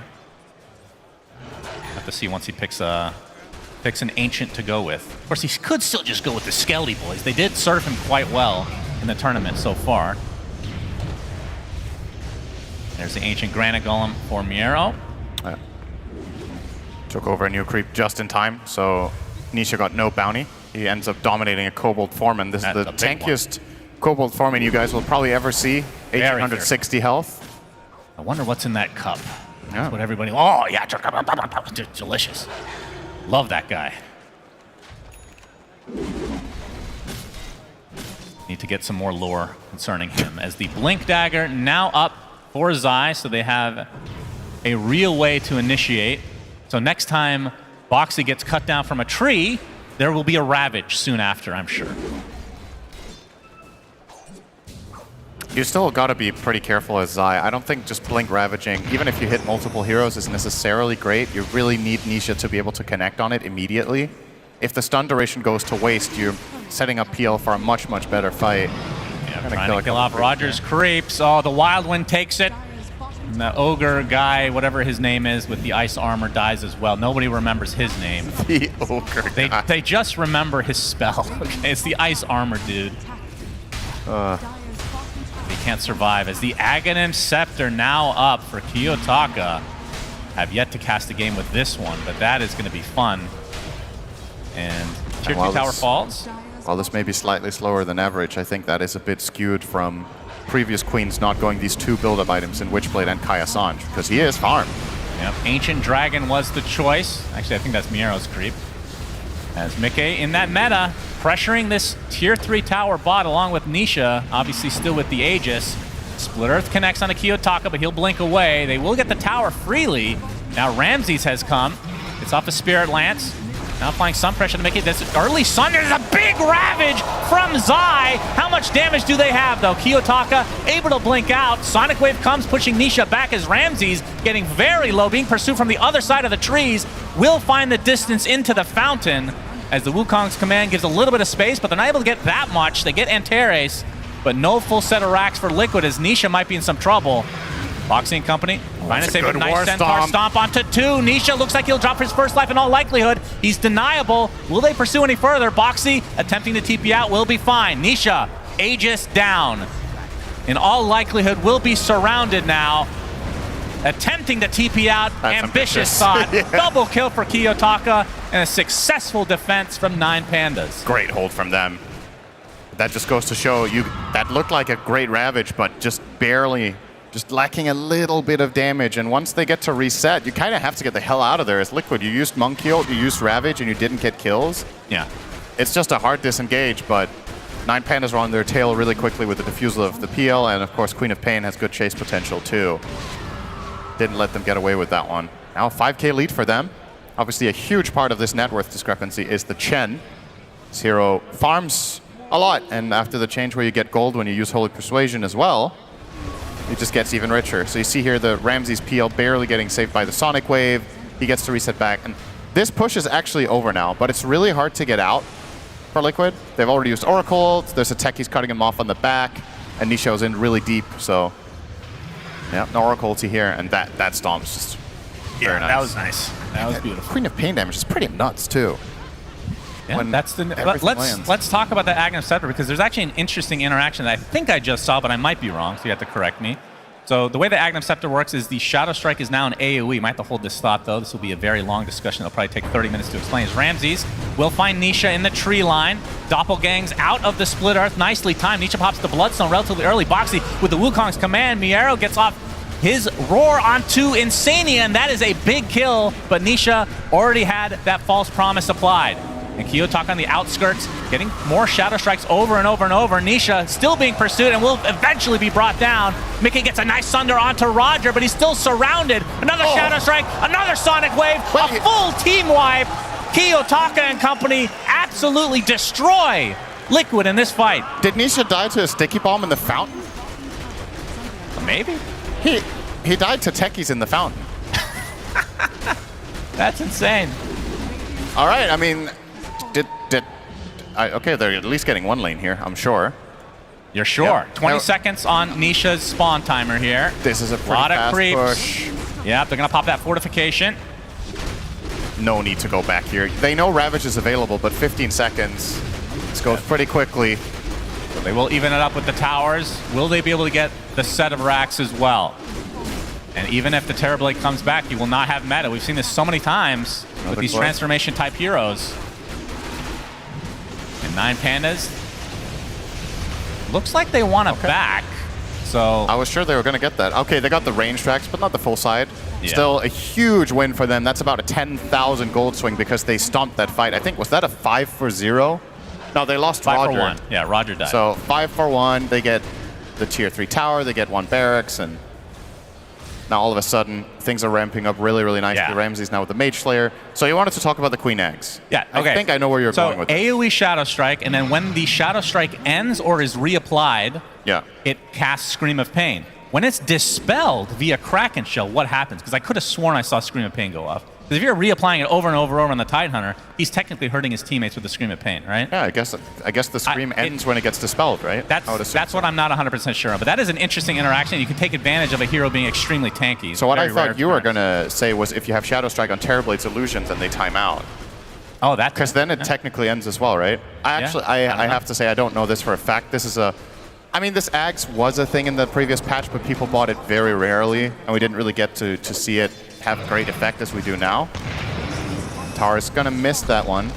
Have to see once he picks an Ancient to go with. Of course, he could still just go with the Skelly boys. They did serve him quite well in the tournament so far. There's the Ancient Granite Golem for Miero. Took over a new creep just in time, so Nisha got no bounty. He ends up dominating a Kobold Foreman. This is the tankiest Kobold Foreman you guys will probably ever see. 860 health. I wonder what's in that cup. That's what everybody... Oh, yeah. Delicious. Love that guy. Need to get some more lore concerning him. As the Blink Dagger now up for Zai, so they have a real way to initiate. So next time Boxy gets cut down from a tree, there will be a Ravage soon after, I'm sure. You still got to be pretty careful as Zai. I don't think just Blink Ravaging, even if you hit multiple heroes, is necessarily great. You really need Nisha to be able to connect on it immediately. If the stun duration goes to waste, you're setting up PL for a much, much better fight. Yeah, trying to kill off Roger's creeps. Oh, the Wild Wind takes it. And the Ogre guy, whatever his name is, with the ice armor dies as well. Nobody remembers his name. The Ogre guy. They just remember his spell. Okay, it's the ice armor dude. He can't survive as the Aghanim Scepter now up for Kiyotaka. Have yet to cast a game with this one, but that is going to be fun. And Tier 2 tower falls. While this may be slightly slower than average, I think that is a bit skewed from previous queens not going these 2 build-up items in Witchblade and Kaya Sanj, because he is farmed. Yep, Ancient Dragon was the choice. Actually, I think that's Miero's creep. As Mickey in that meta, pressuring this Tier 3 tower bot along with Nisha, obviously still with the Aegis. Split Earth connects on the Kiyotaka, but he'll blink away. They will get the tower freely. Now Ramses has come. It's off the Spirit Lance. Now applying some pressure to make it this early sun. There's a big Ravage from Zai. How much damage do they have, though? Kiyotaka able to blink out. Sonic Wave comes, pushing Nisha back as Ramses getting very low, being pursued from the other side of the trees. will find the distance into the fountain as the Wukong's command gives a little bit of space, but they're not able to get that much. They get Antares, but no full set of racks for Liquid as Nisha might be in some trouble. Boxing Company trying to save a nice Centaur stomp onto 2. Nisha looks like he'll drop his first life in all likelihood. He's deniable. Will they pursue any further? Boxy attempting to TP out will be fine. Nisha, Aegis down. In all likelihood will be surrounded now. Attempting to TP out. That's ambitious thought. Yeah. Double kill for Kiyotaka and a successful defense from 9 Pandas. Great hold from them. That just goes to show you that looked like a great Ravage, but just barely, just lacking a little bit of damage. And once they get to reset, you kind of have to get the hell out of there as Liquid. You used Monkey, you used Ravage, and you didn't get kills. Yeah. It's just a hard disengage, but 9 Pandas are on their tail really quickly with the defusal of the PL, and of course Queen of Pain has good chase potential too. Didn't let them get away with that one. Now 5k lead for them. Obviously a huge part of this net worth discrepancy is the Chen. This hero farms a lot, and after the change where you get gold when you use Holy Persuasion as well, it just gets even richer. So you see here the Ramses PL barely getting saved by the Sonic Wave. He gets to reset back, and this push is actually over now, but it's really hard to get out for Liquid. They've already used Oracle, there's a Techie's cutting him off on the back, and Nisha's in really deep, so yeah, no Oracle ulti here, and that stomp's just very nice. That was nice. That was beautiful. Queen of Pain damage is pretty nuts too. Yeah, that's the. Let's talk about the Aghanim Scepter, because there's actually an interesting interaction that I think I just saw, but I might be wrong, so you have to correct me. So the way the Aghanim Scepter works is the Shadow Strike is now an AoE. You might have to hold this thought though. This will be a very long discussion. It'll probably take 30 minutes to explain. As Ramses will find Nisha in the tree line. Doppelgang's out of the Split Earth. Nicely timed. Nisha pops the Bloodstone relatively early. Boxy with the Wukong's command. Miero gets off his roar onto Insania, and that is a big kill, but Nisha already had that false promise applied. And Kiyotaka on the outskirts, getting more Shadow Strikes over and over and over. Nisha still being pursued and will eventually be brought down. Mickey gets a nice Sunder onto Roger, but he's still surrounded. Another Shadow Strike, another Sonic Wave, a full team wipe. Kiyotaka and company absolutely destroy Liquid in this fight. Did Nisha die to a sticky bomb in the fountain? Maybe. He died to techies in the fountain. That's insane. All right, I mean, okay, they're at least getting one lane here, I'm sure. You're sure. Yep. 20 seconds on Nisha's spawn timer here. This is a pretty lot of fast creeps. push. Yeah, they're gonna pop that fortification. No need to go back here. They know Ravage is available, but 15 seconds. This goes pretty quickly. So they will even it up with the towers. Will they be able to get the set of racks as well? And even if the Terrorblade comes back, you will not have meta. We've seen this so many times with these transformation type heroes. And 9 Pandas. Looks like they want to back. So I was sure they were going to get that. Okay, they got the range tracks, but not the full side. Yeah. Still a huge win for them. That's about a 10,000 gold swing because they stomped that fight. I think, was that a 5-4-0? No, they lost 5 Roger. for 1. Yeah, Roger died. So 5-4-1, they get the tier 3 tower, they get 1 barracks, and now all of a sudden things are ramping up really, really nicely. Yeah. Ramses now with the Mage Slayer. So you wanted to talk about the Queen Eggs. Yeah, okay. I think I know where you're going with this. AoE Shadow Strike, and then when the Shadow Strike ends or is reapplied, it casts Scream of Pain. When it's dispelled via Kraken Shell, what happens? Because I could have sworn I saw Scream of Pain go off. Because if you're reapplying it over and over on the Tidehunter, he's technically hurting his teammates with the Scream of Pain, right? Yeah, I guess the Scream ends when it gets dispelled, right? That's what I'm not 100% sure of. But that is an interesting interaction. You can take advantage of a hero being extremely tanky. So what I thought you were going to say was if you have Shadow Strike on Terrorblade's illusions and they time out. Oh, that. Because then it technically ends as well, right? I have to say I don't know this for a fact. This is I mean, this Axe was a thing in the previous patch, but people bought it very rarely, and we didn't really get to see it have great effect as we do now. Tower's gonna miss that one.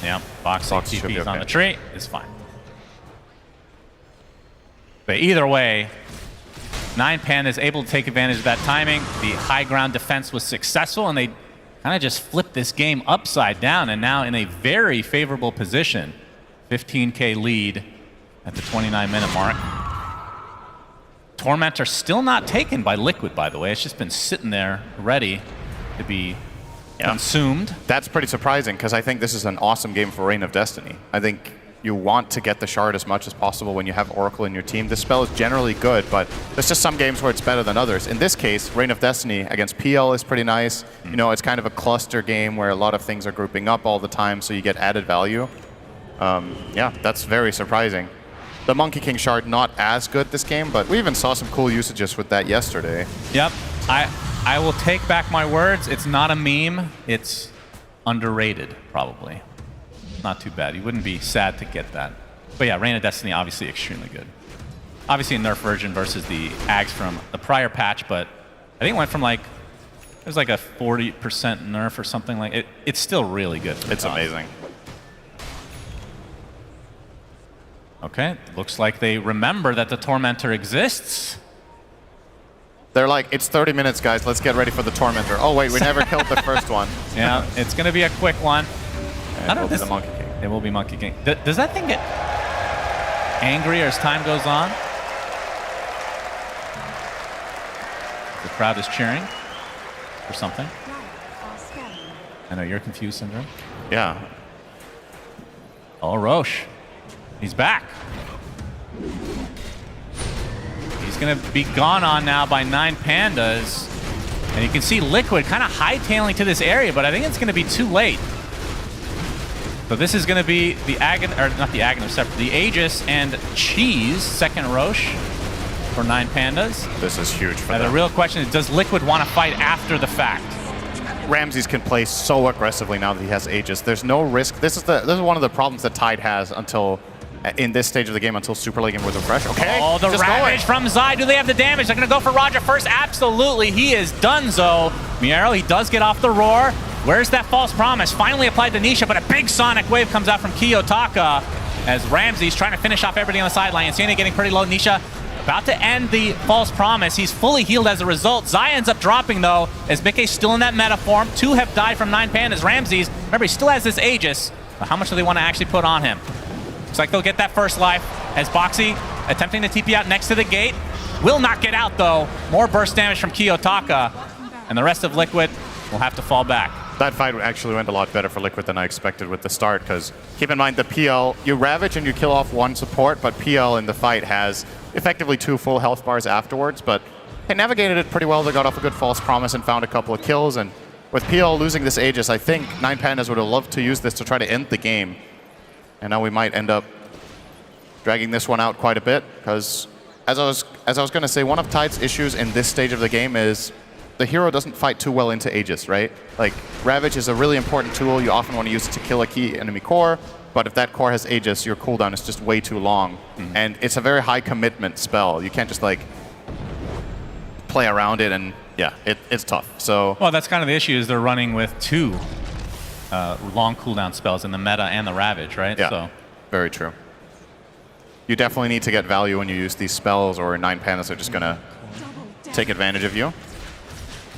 Yeah, Boxing TP is on the tree. It's fine. But either way, 9 Pandas able to take advantage of that timing. The high ground defense was successful, and they kind of just flipped this game upside down, and now in a very favorable position. 15k lead at the 29-minute mark. Tormentor still not taken by Liquid, by the way. It's just been sitting there ready to be consumed. That's pretty surprising because I think this is an awesome game for Reign of Destiny. I think you want to get the shard as much as possible when you have Oracle in your team. This spell is generally good, but there's just some games where it's better than others. In this case, Reign of Destiny against PL is pretty nice. You know, it's kind of a cluster game where a lot of things are grouping up all the time, so you get added value. Yeah, that's very surprising. The Monkey King shard not as good this game, but we even saw some cool usages with that yesterday. Yep, I will take back my words. It's not a meme. It's underrated, probably. Not too bad. You wouldn't be sad to get that. But yeah, Reign of Destiny, obviously extremely good. Obviously a nerf version versus the Ags from the prior patch, but I think it went from like, it was like a 40% nerf or something like it. It's still really good. It's amazing. Okay, looks like they remember that the Tormentor exists. They're like, it's 30 minutes, guys. Let's get ready for the Tormentor. Oh, wait, we never killed the first one. Yeah, it's going to be a quick one. I don't know. The Monkey King. It will be Monkey King. Does that thing get angrier as time goes on? The crowd is cheering for something. I know you're confused, Syndrome. Yeah. Oh, Roche. He's back. He's going to be gone on now by 9 Pandas. And you can see Liquid kind of hightailing to this area, but I think it's going to be too late. So this is going to be the not the Aghanim, separate, the Aegis and Cheese, second Roche for 9 Pandas. This is huge for them. The real question is, does Liquid want to fight after the fact? Ramses can play so aggressively now that he has Aegis. There's no risk. This is one of the problems that Tide has until in this stage of the game, until Super League and with Refresh. Okay. Oh, the Ravage from Zai. Do they have the damage? They're going to go for Roger first. Absolutely. He is donezo. Miero, he does get off the roar. Where's that false promise? Finally applied to Nisha, but a big sonic wave comes out from Kiyotaka as Ramsey's trying to finish off everybody on the sideline. Insania getting pretty low. Nisha about to end the false promise. He's fully healed as a result. Zai ends up dropping, though, as Mickey's still in that meta form. 2 have died from 9 Pandas. Ramses, remember, he still has this Aegis. But how much do they want to actually put on him? Looks like they'll get that first life as Boxy attempting to TP out next to the gate. Will not get out, though. More burst damage from Kiyotaka. And the rest of Liquid will have to fall back. That fight actually went a lot better for Liquid than I expected with the start, because keep in mind the PL, you Ravage and you kill off 1 support, but PL in the fight has effectively 2 full health bars afterwards, but they navigated it pretty well. They got off a good false promise and found a couple of kills, and with PL losing this Aegis, I think 9 Pandas would have loved to use this to try to end the game. And now we might end up dragging this one out quite a bit, because as I was going to say, one of Tide's issues in this stage of the game is the hero doesn't fight too well into Aegis, right? Like, Ravage is a really important tool. You often want to use it to kill a key enemy core, but if that core has Aegis, your cooldown is just way too long. And it's a very high commitment spell. You can't just, like, play around it, and yeah, it's tough. So well, that's kind of the issue, is they're running with 2 long cooldown spells in the meta and the Ravage, right? Yeah, so very true. You definitely need to get value when you use these spells, or 9 Pandas are just going to take advantage of you.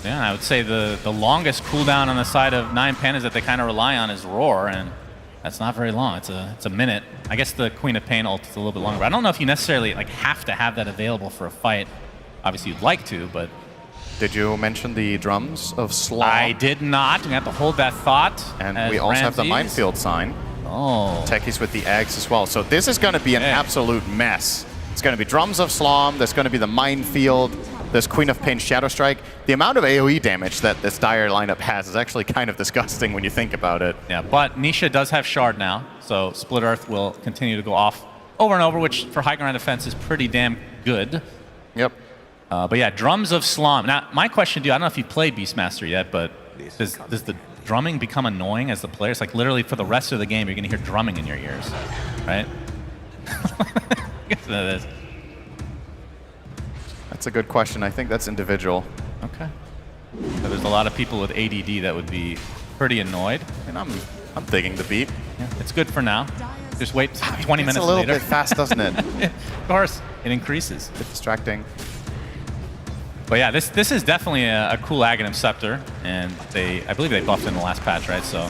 Yeah, I would say the longest cooldown on the side of 9 Pandas that they kind of rely on is Roar, and that's not very long. It's a minute. I guess the Queen of Pain ult is a little bit longer, but I don't know if you necessarily like have to have that available for a fight. Obviously, you'd like to, but... Did you mention the drums of Slaw? I did not. We have to hold that thought. And we also have the minefield sign. Oh. Techies with the Ags as well. So this is going to be an absolute mess. It's going to be drums of Slom. There's going to be the minefield. There's Queen of Pain Shadow Strike. The amount of AoE damage that this Dire lineup has is actually kind of disgusting when you think about it. Yeah, but Nisha does have Shard now, so Split Earth will continue to go off over and over, which for high ground defense is pretty damn good. Yep. But yeah, drums of Slom. Now, my question to you, I don't know if you played Beastmaster yet, but does the drumming become annoying as the players? Like literally for the rest of the game, you're going to hear drumming in your ears, right? That is. That's a good question. I think that's individual. Okay. So there's a lot of people with ADD that would be pretty annoyed. And I'm digging the beat. Yeah, it's good for now. Just wait 20 minutes later. It's a little bit fast, doesn't it? Of course, it increases. It's distracting. But yeah, this is definitely a cool Aghanim Scepter, and I believe they buffed in the last patch, right? So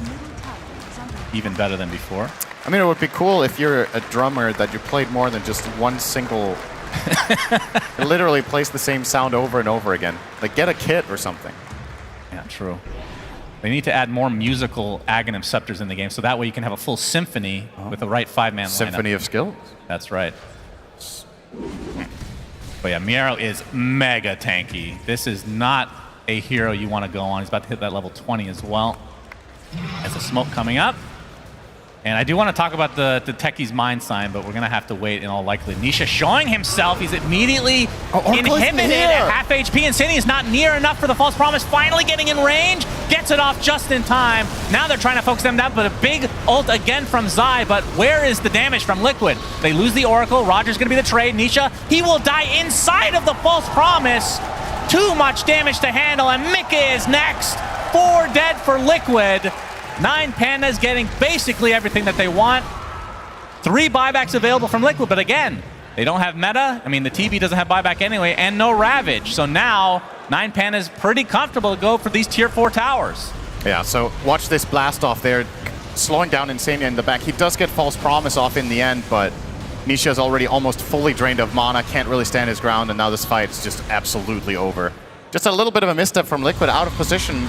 even better than before. I mean, it would be cool if you're a drummer that you played more than just one single. It literally plays the same sound over and over again. Like, get a kit or something. Yeah, true. They need to add more musical Aghanim Scepters in the game, so that way you can have a full symphony with the right 5-man lineup. Symphony of skill. That's right. But yeah, Miero is mega tanky. This is not a hero you want to go on. He's about to hit that level 20 as well. As a smoke coming up. And I do want to talk about the Techie's Mind Sign, but we're going to have to wait in all likelihood. Nisha showing himself. He's immediately inhibited at half HP. Insanity is not near enough for the False Promise. Finally getting in range. Gets it off just in time. Now they're trying to focus them down, but a big ult again from Zai. But where is the damage from Liquid? They lose the Oracle. Roger's going to be the trade. Nisha, he will die inside of the False Promise. Too much damage to handle, and Mickey is next. 4 dead for Liquid. 9 Pandas getting basically everything that they want. 3 buybacks available from Liquid, but again, they don't have meta. I mean, the TB doesn't have buyback anyway, and no Ravage. So now, 9 Pandas pretty comfortable to go for these tier 4 towers. Yeah, so watch this blast off there, slowing down Insania in the back. He does get False Promise off in the end, but Nisha's already almost fully drained of mana, can't really stand his ground, and now this fight is just absolutely over. Just a little bit of a misstep from Liquid, out of position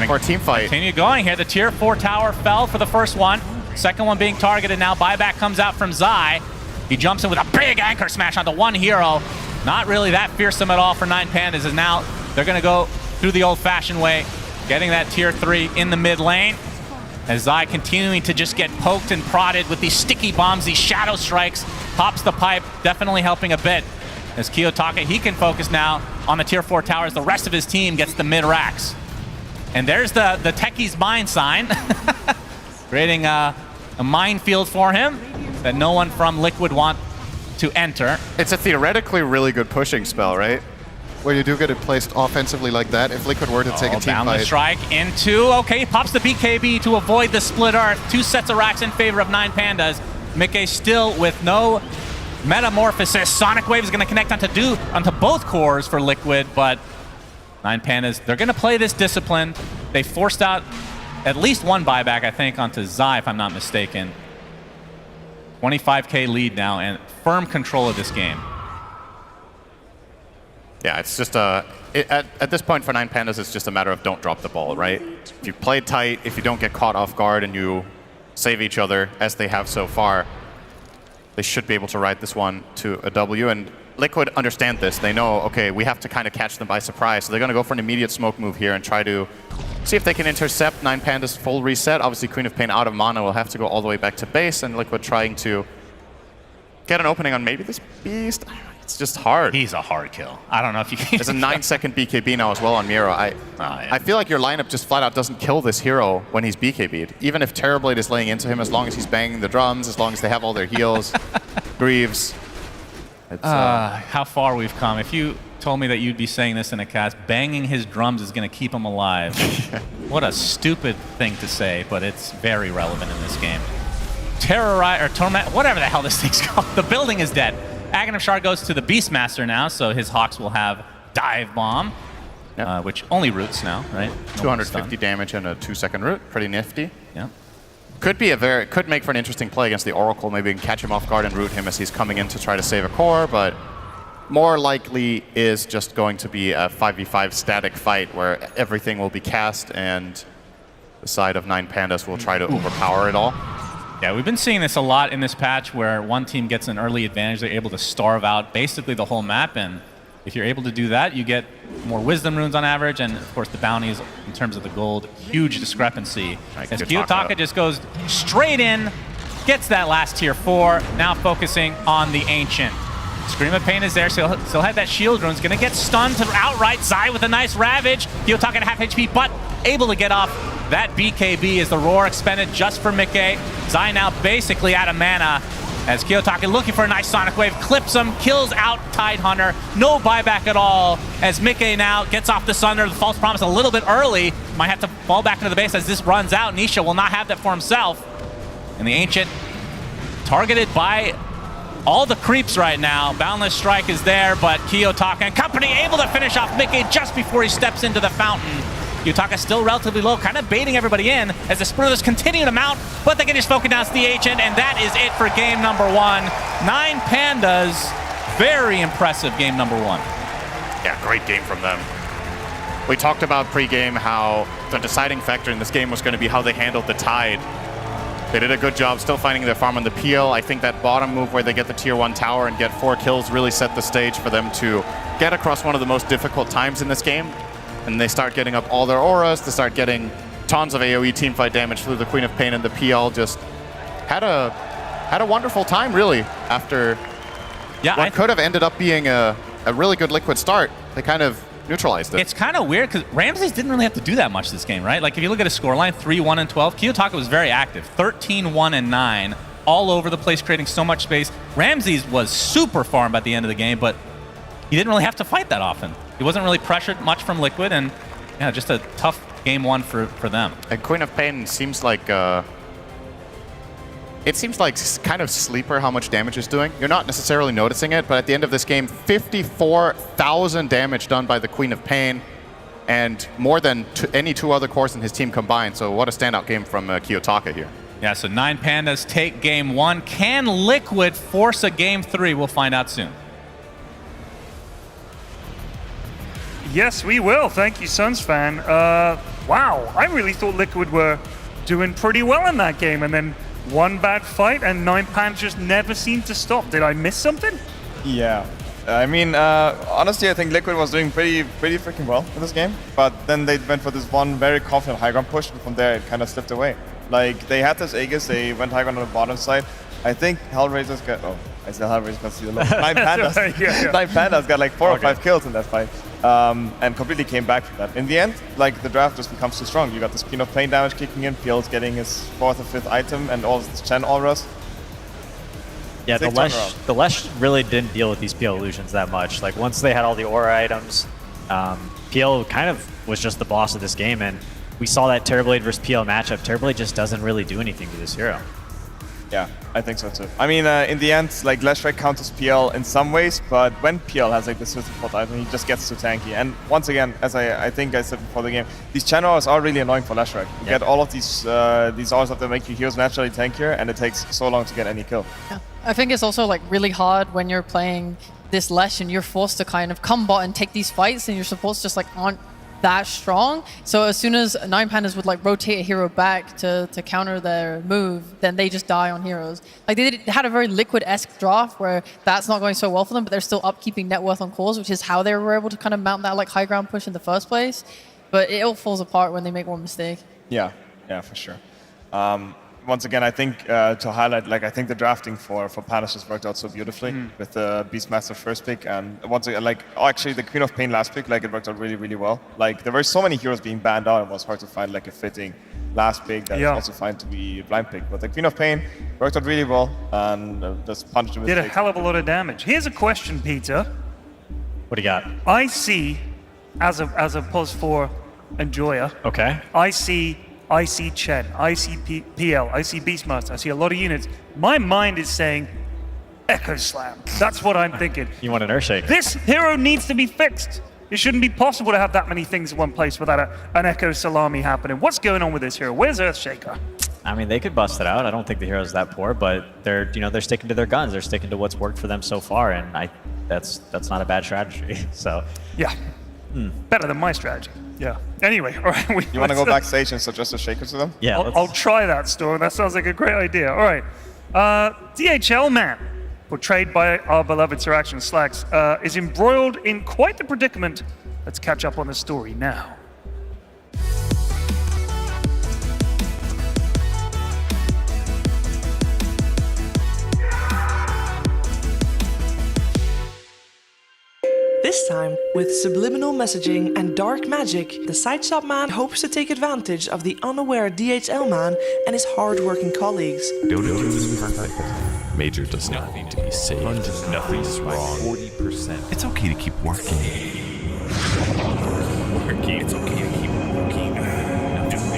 for a team fight. Continue going here. The tier 4 tower fell for the first one. Second one being targeted now. Buyback comes out from Zai. He jumps in with a big anchor smash onto one hero. Not really that fearsome at all for 9 Pandas, as now they're going to go through the old-fashioned way, getting that tier 3 in the mid lane. As Zai continuing to just get poked and prodded with these sticky bombs, these shadow strikes, pops the pipe, definitely helping a bit. As Kiyotaka, he can focus now on the tier 4 towers. The rest of his team gets the mid racks. And there's the Techie's Mind Sign, creating a minefield for him that no one from Liquid want to enter. It's a theoretically really good pushing spell, right? Where you do get it placed offensively like that. If Liquid were to take a team boundless fight. strike into, okay, he pops the BKB to avoid the split earth. 2 sets of racks in favor of 9 Pandas. Mickey still with no Metamorphosis. Sonic Wave is going to connect onto both cores for Liquid, but 9 Pandas, they're going to play this disciplined. They forced out at least 1 buyback, I think, onto Zai, if I'm not mistaken. 25k lead now and firm control of this game. Yeah, it's just at this point for 9 Pandas, it's just a matter of don't drop the ball, right? If you play tight, if you don't get caught off guard and you save each other, as they have so far, they should be able to ride this one to a W. And Liquid understand this. They know, okay, we have to kind of catch them by surprise. So they're going to go for an immediate smoke move here and try to see if they can intercept 9 Pandas' full reset. Obviously, Queen of Pain out of mana will have to go all the way back to base, and Liquid trying to get an opening on maybe this Beast. It's just hard. He's a hard kill. I don't know if you can. There's a 9-second BKB now as well on Miero. I feel like your lineup just flat out doesn't kill this hero when he's BKB'd. Even if Terrorblade is laying into him, as long as he's banging the drums, as long as they have all their heals, Greaves. How far we've come. If you told me that you'd be saying this in a cast, banging his drums is going to keep him alive. What a stupid thing to say, but it's very relevant in this game. Terrorize, or Torment, whatever the hell this thing's called. The building is dead. Aghanim Shard goes to the Beastmaster now, so his Hawks will have Dive Bomb, which only roots now, right? 250 damage and a 2-second root. Pretty nifty. Yeah. Could make for an interesting play against the Oracle. Maybe we can catch him off guard and root him as he's coming in to try to save a core, but more likely is just going to be a 5v5 static fight where everything will be cast and the side of 9 Pandas will try to overpower it all. Yeah, we've been seeing this a lot in this patch where one team gets an early advantage. They're able to starve out basically the whole map, and if you're able to do that, you get more Wisdom Runes on average, and of course the bounties in terms of the gold, huge discrepancy. As Kiyotaka just goes straight in, gets that last tier 4, now focusing on the Ancient. Scream of Pain is there, so he'll have that shield rune's gonna get stunned to outright. Zai with a nice Ravage. Kiyotaka at half HP, but able to get off that BKB as the Roar expended just for Mickey. Zai now basically out of mana as Kiyotaka looking for a nice Sonic Wave, clips him, kills out Tidehunter. No buyback at all as Mickey now gets off the Sunder. The False Promise a little bit early. Might have to fall back into the base as this runs out. Nisha will not have that for himself. And the Ancient targeted by all the creeps right now. Boundless Strike is there, but Kiyotaka and company able to finish off Mickey just before he steps into the fountain. Kiyotaka still relatively low, kind of baiting everybody in as the Splitters continue to mount, but they can just focus down to the Ancient, and that is it for game number 1. 9 Pandas, very impressive game number 1. Yeah, great game from them. We talked about pre-game how the deciding factor in this game was going to be how they handled the Tide. They did a good job still finding their farm on the PL. I think that bottom move where they get the tier 1 tower and get 4 kills really set the stage for them to get across one of the most difficult times in this game. And they start getting up all their auras, they start getting tons of AoE teamfight damage through the Queen of Pain, and the PL just had a wonderful time, really, after what could have ended up being a really good Liquid start. They kind of neutralized it. It's kind of weird because Ramses didn't really have to do that much this game, right? Like if you look at his scoreline, 3-1 and 12, Kiyotaka was very active, 13-1 and 9, all over the place, creating so much space. Ramses was super farmed at the end of the game, but he didn't really have to fight that often. He wasn't really pressured much from Liquid, and yeah, just a tough game one for them. And Queen of Pain seems like it seems like kind of sleeper how much damage it's doing. You're not necessarily noticing it, but at the end of this game, 54,000 damage done by the Queen of Pain, and more than any 2 other cores in his team combined. So what a standout game from Kiyotaka here. Yeah, so 9 Pandas take game 1. Can Liquid force a game 3? We'll find out soon. Yes, we will. Thank you, Suns fan. Wow, I really thought Liquid were doing pretty well in that game, and then one bad fight and 9 Pandas just never seemed to stop. Did I miss something? Yeah. I mean, honestly, I think Liquid was doing pretty freaking well in this game, but then they went for this one very confident high ground push, and from there it kind of slipped away. Like, they had this Aegis, they went high ground on the bottom side. I think Hellraiser's got... Oh, I said Hellraiser's got the 9 Pandas. Yeah. 9 Pandas got like 4 or 5 kills in that fight, and completely came back from that. In the end, like, the draft just becomes too strong. You got this Queen of Pain damage kicking in, PL's getting his 4th or 5th item, and all this Chen auras. Yeah, the Lesh really didn't deal with these PL illusions that much. Like, once they had all the aura items, PL kind of was just the boss of this game, and we saw that Terrorblade versus PL matchup. Terrorblade just doesn't really do anything to this hero. Yeah, I think so too. I mean, in the end, like, Leshrac counters PL in some ways, but when PL has like this 5th item, he just gets too tanky. And once again, as I think I said before the game, these Chen auras are really annoying for Leshrac. You get all of these auras that make your heroes naturally tankier, and it takes so long to get any kill. Yeah. I think it's also like really hard when you're playing this Lesh and you're forced to kind of come bot and take these fights, and your supports just like aren't that strong. So as soon as 9 Pandas would like rotate a hero back to counter their move, then they just die on heroes. Like they had a very Liquid-esque draft where that's not going so well for them, but they're still upkeeping net worth on cores, which is how they were able to kind of mount that like high ground push in the first place. But it all falls apart when they make one mistake. Yeah, for sure. Once again, I think to highlight, like, I think the drafting for Pandas just worked out so beautifully with the Beastmaster first pick, and once again, like, actually the Queen of Pain last pick, like, it worked out really, really well. Like, there were so many heroes being banned out, it was hard to find like a fitting last pick that is also fine to be blind pick. But the Queen of Pain worked out really well, and just punched him. Did a hell of a lot of damage. Here's a question, Peter. What do you got? I see, as a POS4 enjoyer, okay, I see Chen, I see PL, I see Beastmaster, I see a lot of units. My mind is saying Echo Slam. That's what I'm thinking. You want an Earthshaker? This hero needs to be fixed. It shouldn't be possible to have that many things in one place without an Echo Salami happening. What's going on with this hero? Where's Earthshaker? I mean, they could bust it out. I don't think the hero's that poor, but they're sticking to their guns. They're sticking to what's worked for them so far, and that's not a bad strategy. So yeah, better than my strategy. Yeah. Anyway, all right. You want to go backstage and suggest a shaker to them? Yeah. I'll try that, Storm. That sounds like a great idea. All right. DHL Man, portrayed by our beloved Sir Action Slacks, is embroiled in quite the predicament. Let's catch up on the story now. This time, with subliminal messaging and dark magic, the Sideshop Man hopes to take advantage of the unaware DHL Man and his hard-working colleagues. Dota is perfect. Major does not need to be saved. Nothing's wrong. 40%. It's okay to keep working. It's okay to keep working. Just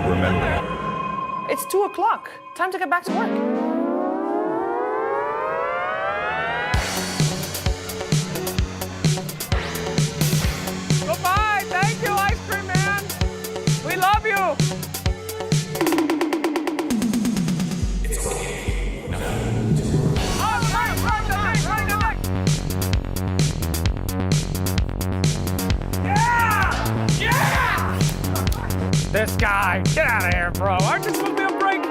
remember. It's 2 o'clock. Time to get back to work. Goodbye. Thank you, Ice Cream Man. We love you. It's okay. this guy. Get out of here, bro. Aren't you supposed to be on break?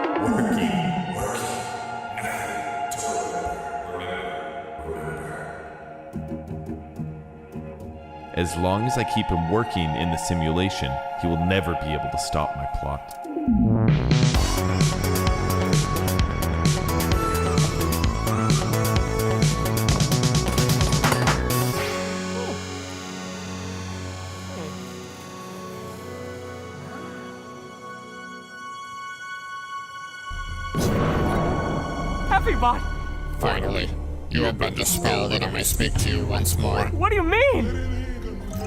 As long as I keep him working in the simulation, he will never be able to stop my plot. Everybody! Finally, you have been dispelled and I may speak to you once more. What do you mean?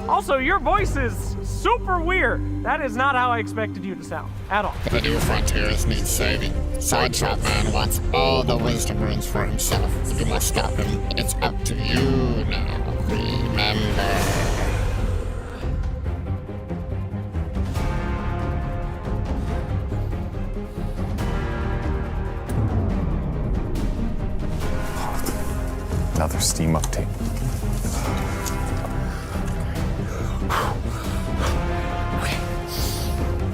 Also, your voice is super weird. That is not how I expected you to sound, at all. The new frontiers need saving. Sideshop Man wants all the wisdom runes for himself. You must stop him. It's up to you now. Remember. Another Steam update. Okay.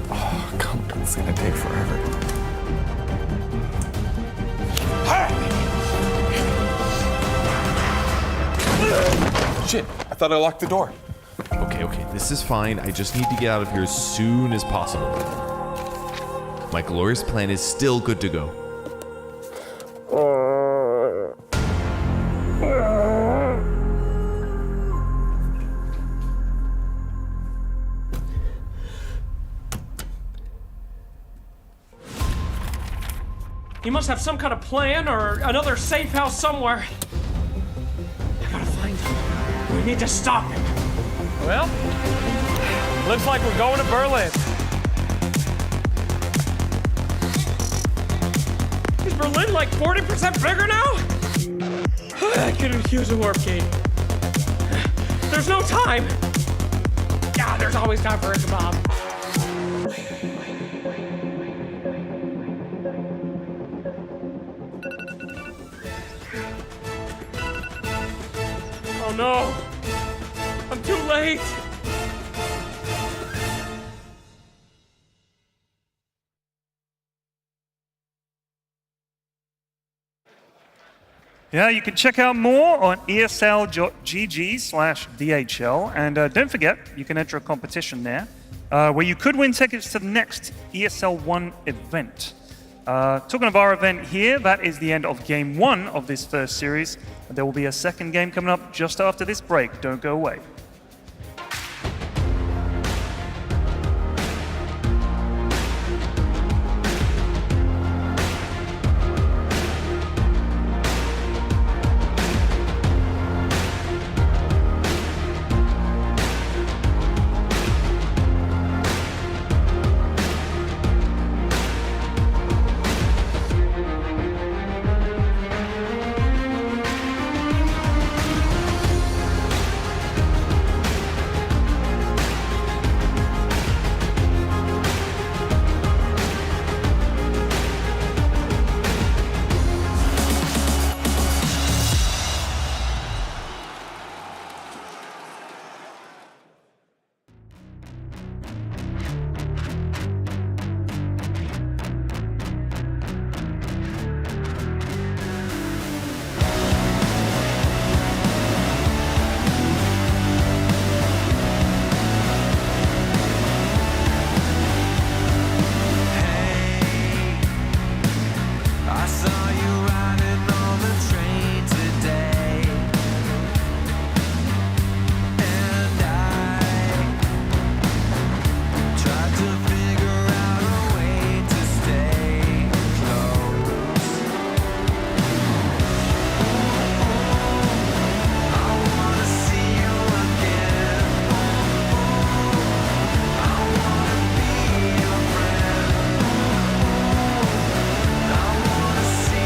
Oh, countdown's gonna take forever. Shit, I thought I locked the door. Okay, this is fine. I just need to get out of here as soon as possible. My glorious plan is still good to go. He must have some kind of plan or another safe house somewhere. I gotta find him. We need to stop him. Well, looks like we're going to Berlin. Is Berlin like 40% bigger now? I could use a warp key. There's no time. Yeah, there's always time for a kebab. Oh no! I'm too late! Yeah, you can check out more on esl.gg/DHL. And don't forget, you can enter a competition there where you could win tickets to the next ESL One event. Talking of our event here, that is the end of Game 1 of this first series. And there will be a second game coming up just after this break. Don't go away. See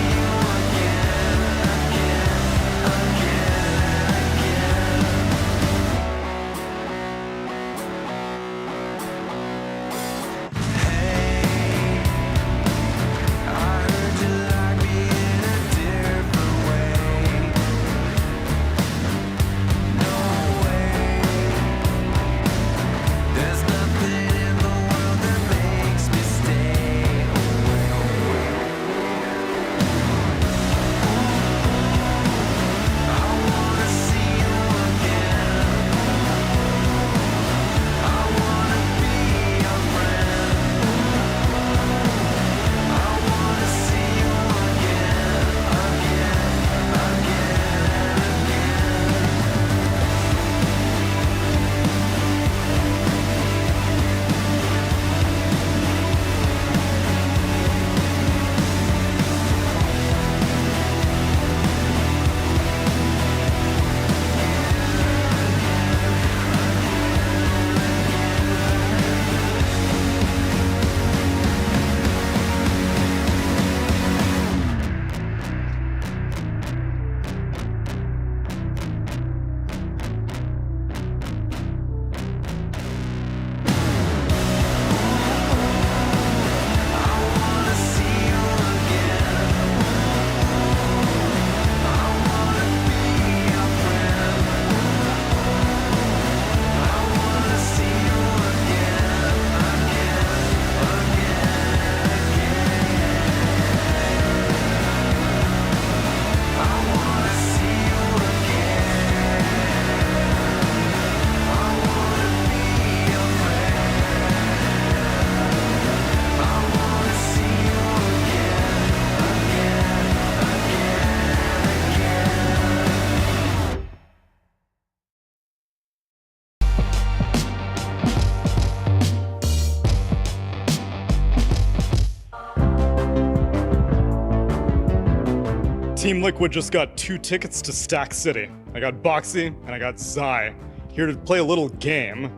Team Liquid just got 2 tickets to Stack City. I got Boxy and I got Zai, here to play a little game.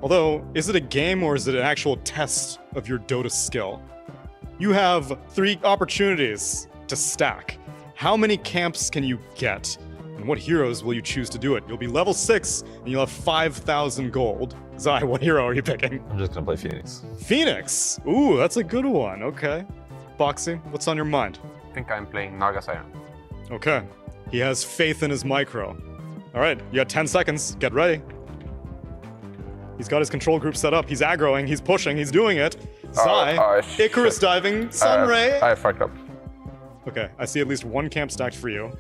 Although, is it a game or is it an actual test of your Dota skill? You have 3 opportunities to stack. How many camps can you get? And what heroes will you choose to do it? You'll be level 6 and you'll have 5,000 gold. Zai, what hero are you picking? I'm just gonna play Phoenix. Phoenix! Ooh, that's a good one, okay. Boxy, what's on your mind? I think I'm playing Naga Siren. Okay. He has faith in his micro. All right, you got 10 seconds. Get ready. He's got his control group set up. He's aggroing. He's pushing. He's doing it. Zai, Icarus diving, Sunray. I fucked up. Okay, I see at least 1 camp stacked for you.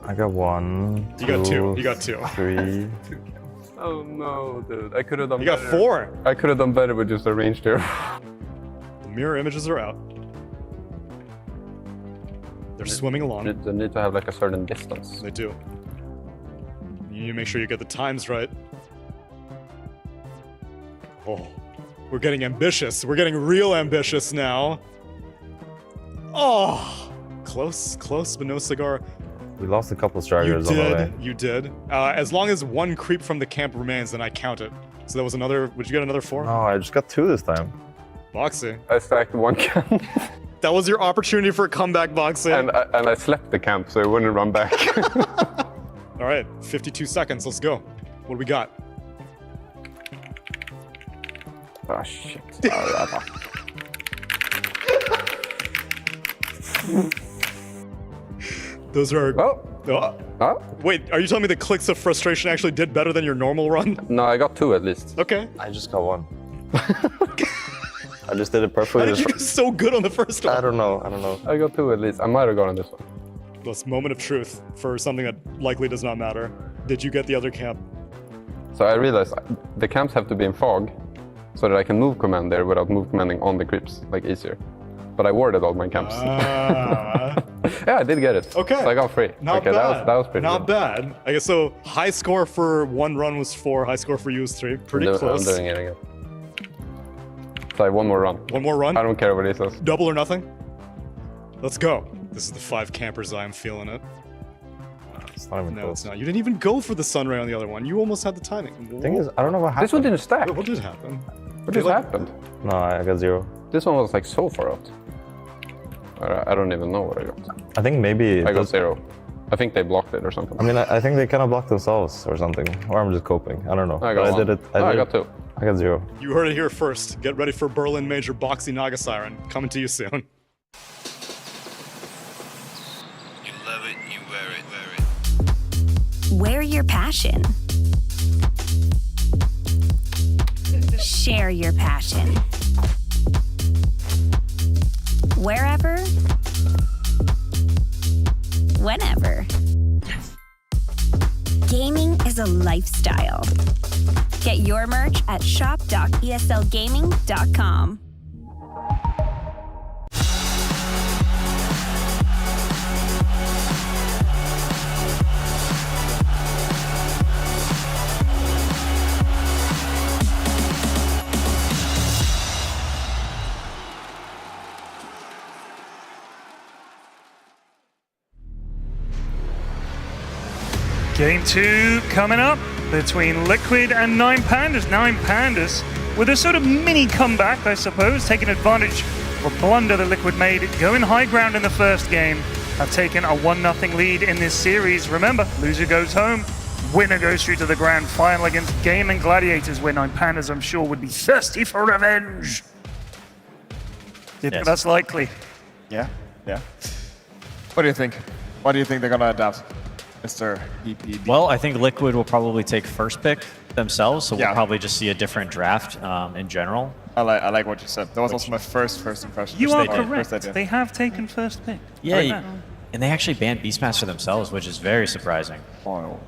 I got 1. You got 2. You got 2. 3. Oh no, dude. I could have done better. You got 4. I could have done better with just a range there. The mirror images are out. They're swimming along. They need to have like a certain distance. They do. You need to make sure you get the times right. Oh, we're getting ambitious. We're getting real ambitious now. Oh, close, but no cigar. We lost a couple stragglers on the way. You did. As long as 1 creep from the camp remains, then I count it. So that was another. Would you get another 4? No, I just got 2 this time. Boxy. I stacked 1 camp. That was your opportunity for a comeback, Boxy. And I slept the camp, so it wouldn't run back. All right, 52 seconds. Let's go. What do we got? Oh shit. Those are. Wait, are you telling me the clicks of frustration actually did better than your normal run? No, I got 2 at least. Okay. I just got 1. I just did it perfectly. How did you do so good on the first one? I don't know. I got 2 at least. I might have gotten this one. This moment of truth for something that likely does not matter. Did you get the other camp? So I realized the camps have to be in fog so that I can move command there without move commanding on the creeps, like easier. But I warded all my camps. Yeah, I did get it. Okay. So I got 3. Not okay, bad. That was pretty Not good. bad. I guess so. High score for 1 run was 4. High score for you was 3. Pretty close. I'm doing it again. So I have 1 more run. 1 more run? I don't care what he says. Double or nothing? Let's go. This is the 5 campers. I'm feeling it. It's not even No, close. it's not. You didn't even go for the sunray on the other one. You almost had the timing. The thing is, I don't know what happened. This one didn't stack. Wait, what did happen? What just happened? No, I got 0. This one was like so far out. I don't even know what I got. I think maybe... I got 0. I think they blocked it or something. I mean, I think they kind of blocked themselves or something. Or I'm just coping. I don't know. I got But 1. I did it. I got 2. I got 0. You heard it here first. Get ready for Berlin Major Boxy Naga Siren. Coming to you soon. You love it, you wear it. Wear your passion. Share your passion. Wherever, whenever. Gaming is a lifestyle. Get your merch at shop.eslgaming.com. Game 2 coming up between Liquid and 9 Pandas. 9 Pandas with a sort of mini comeback, I suppose, taking advantage of a blunder that Liquid made, going high ground in the first game, have taken a 1-0 lead in this series. Remember, loser goes home, winner goes through to the grand final against Gaimin Gladiators, where 9 Pandas, I'm sure, would be thirsty for revenge. Do you think that's likely? Yeah. What do you think? What do you think they're gonna adapt? Mr. EPD. Well, I think Liquid will probably take first pick themselves, so we'll probably just see a different draft in general. I like what you said. That was also my first impression. You are correct. They have taken first pick. Yeah, and they actually banned Beastmaster themselves, which is very surprising. Oh.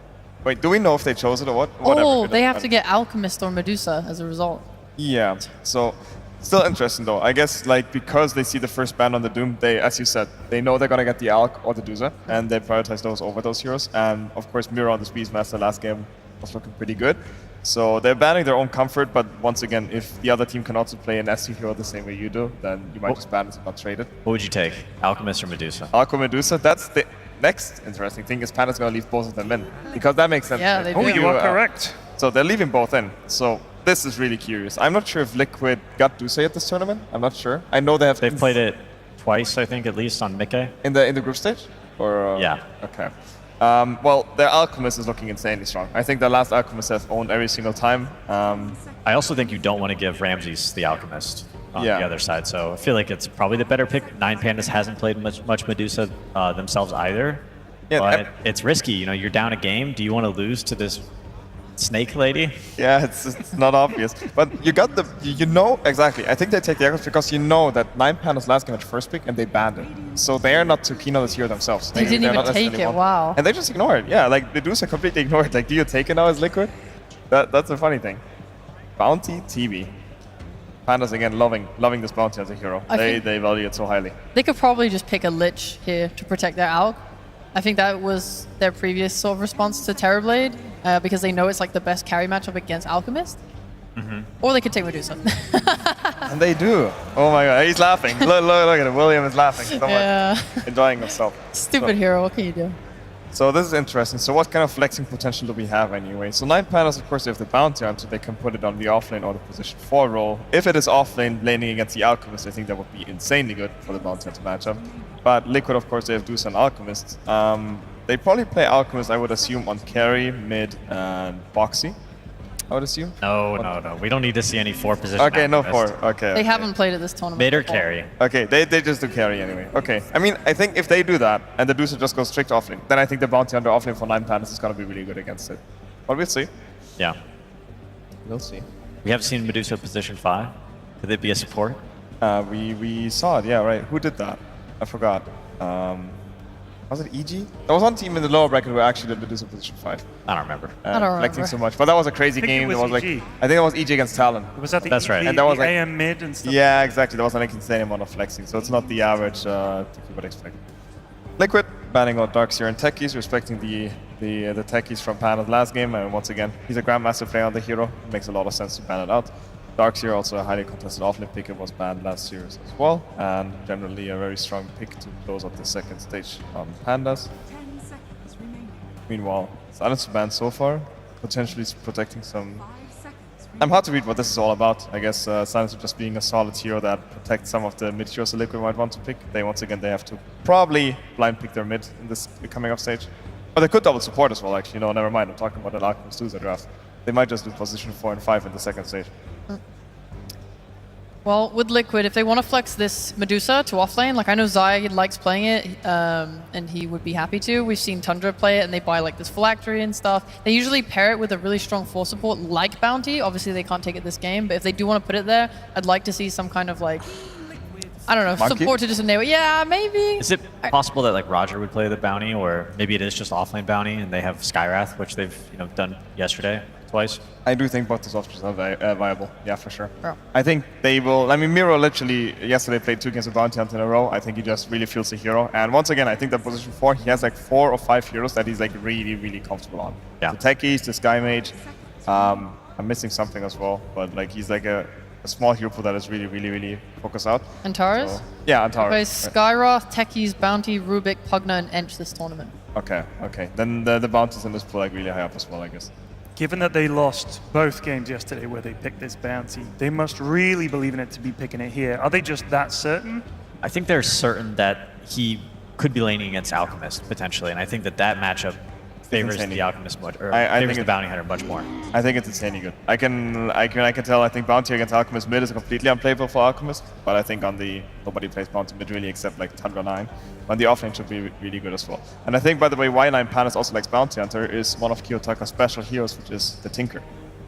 Wait, do we know if they chose it or what? Oh, they have to get Alchemist or Medusa as a result. Yeah, so still interesting though. I guess like because they see the first ban on the Doom, they, as you said, they know they're gonna get the Alk or the Medusa, and they prioritize those over those heroes. And of course, Mira on the Beastmaster last game was looking pretty good. So they're banning their own comfort, but once again, if the other team can also play an SC hero the same way you do, then you might just ban it and not trade it. What would you take, Alchemist or Medusa? Alk or Medusa, that's the next interesting thing is Panda's going to leave both of them in. Because that makes sense. Yeah, they Oh, do. you are correct. So they're leaving both in. So this is really curious. I'm not sure if Liquid got Dusei at this tournament. I'm not sure. I know they've played it twice, I think, at least on Mickey. In the group stage? Or yeah. Okay. Well, their Alchemist is looking insanely strong. I think their last Alchemist has owned every single time. I also think you don't want to give Ramses the Alchemist on the other side, so I feel like it's probably the better pick. 9Pandas hasn't played much Medusa themselves either, but it's risky. You know, you're down a game. Do you want to lose to this snake lady? Yeah, it's not obvious. But you got you know exactly. I think they take the Alchemist because you know that 9Pandas last game had first pick and they banned it. So they are not too keen on this hero themselves. They didn't even take it, wow. And they just ignore it. Yeah, like Medusa completely ignore it. Like, do you take it now as Liquid? That's a funny thing. Bounty TB. Pandas again loving this bounty as a hero. They value it so highly. They could probably just pick a Lich here to protect their Alch. I think that was their previous sort of response to Terrorblade, because they know it's like the best carry matchup against Alchemist. Or they could take Medusa. And they do. Oh my god, he's laughing. look at it. William is laughing so much. Enjoying himself. Stupid hero, what can you do? So this is interesting. So what kind of flexing potential do we have anyway? So 9Pandas, of course, they have the bounty hunter. They can put it on the offlane or the position 4 role. If it is offlane, laning against the Alchemist, I think that would be insanely good for the bounty hunter matchup. But Liquid, of course, they have Deuce and Alchemist. They probably play Alchemist, I would assume, on carry, mid, and Boxy. I would assume. No. We don't need to see any 4 position. Okay, no Alchemist. 4. Okay. They haven't played at this tournament. Mid or before. carry. Okay, they just do carry anyway. Okay. I mean, I think if they do that and the Deucer just goes strict offlane, then I think the bounty under offlane for 9Pandas is going to be really good against it. But we'll see. Yeah. We'll see. We haven't seen Medusa position 5. Could it be a support? We saw it, yeah, right. Who did that? I forgot. Was it EG? There was one team in the lower bracket who actually did Medusa position 5. I don't remember. I don't flexing remember. so much. But that was a crazy game. It was EG. I think it was EG against Talon. Was that the That's right. And that was the like, AM mid and stuff? Yeah, exactly. There was an insane amount of flexing. So it's not the average that you would expect. Liquid banning out Darkseer and Techies, respecting the Techies from Panda's last game. And once again, he's a Grandmaster player on the hero. It makes a lot of sense to ban it out. Darkseer, also a highly contested offlane pick, was banned last year as well. And generally a very strong pick to close out the second stage on Pandas. Meanwhile, Silence banned so far, potentially protecting some... I'm hard to read what this is all about. I guess Silence just being a solid hero that protects some of the mid heroes the Liquid might want to pick. Once again, they have to probably blind pick their mid in this coming up stage. But they could double support as well, actually. No, never mind. I'm talking about an Alchemist User draft. They might just do position 4 and 5 in the second stage. Well, with Liquid, if they want to flex this Medusa to offlane, like I know Zai likes playing it, and he would be happy to. We've seen Tundra play it, and they buy like this phylactery and stuff. They usually pair it with a really strong force support like Bounty. Obviously, they can't take it this game, but if they do want to put it there, I'd like to see some kind of like, I don't know, Monkey? support to just enable. Yeah, maybe. Is it possible that like Roger would play the bounty, or maybe it is just offlane bounty and they have Skywrath, which they've done yesterday twice? I do think both those options are viable. Yeah, for sure. Oh. I think they will. I mean, Miro literally yesterday played 2 games of Bounty Hunter in a row. I think he just really feels the hero. And once again, I think that position 4, he has like 4 or 5 heroes that he's like really, really comfortable on. Yeah. The Techies, the Sky Mage. I'm missing something as well, but like he's like a small hero pool that is really, really, really focused out. Antares? So, yeah, Antares. Skyroth, Techies, Bounty, Rubik, Pugna, and Ench this tournament. Okay. Then the bounties in this pool like really high up as well, I guess. Given that they lost both games yesterday where they picked this bounty, they must really believe in it to be picking it here. Are they just that certain? I think they're certain that he could be laning against Alchemist potentially, and I think that matchup favors the Alchemist much, or favors the Bounty Hunter much more. I think it's insanely good. I can tell. I think Bounty against Alchemist mid is completely unplayable for Alchemist, but I think on the nobody plays Bounty mid really except like Tundra 9. On the offlane should be really good as well. And I think, by the way, why 9Pandas also likes Bounty Hunter is one of Kiyotaka's special heroes, which is the Tinker.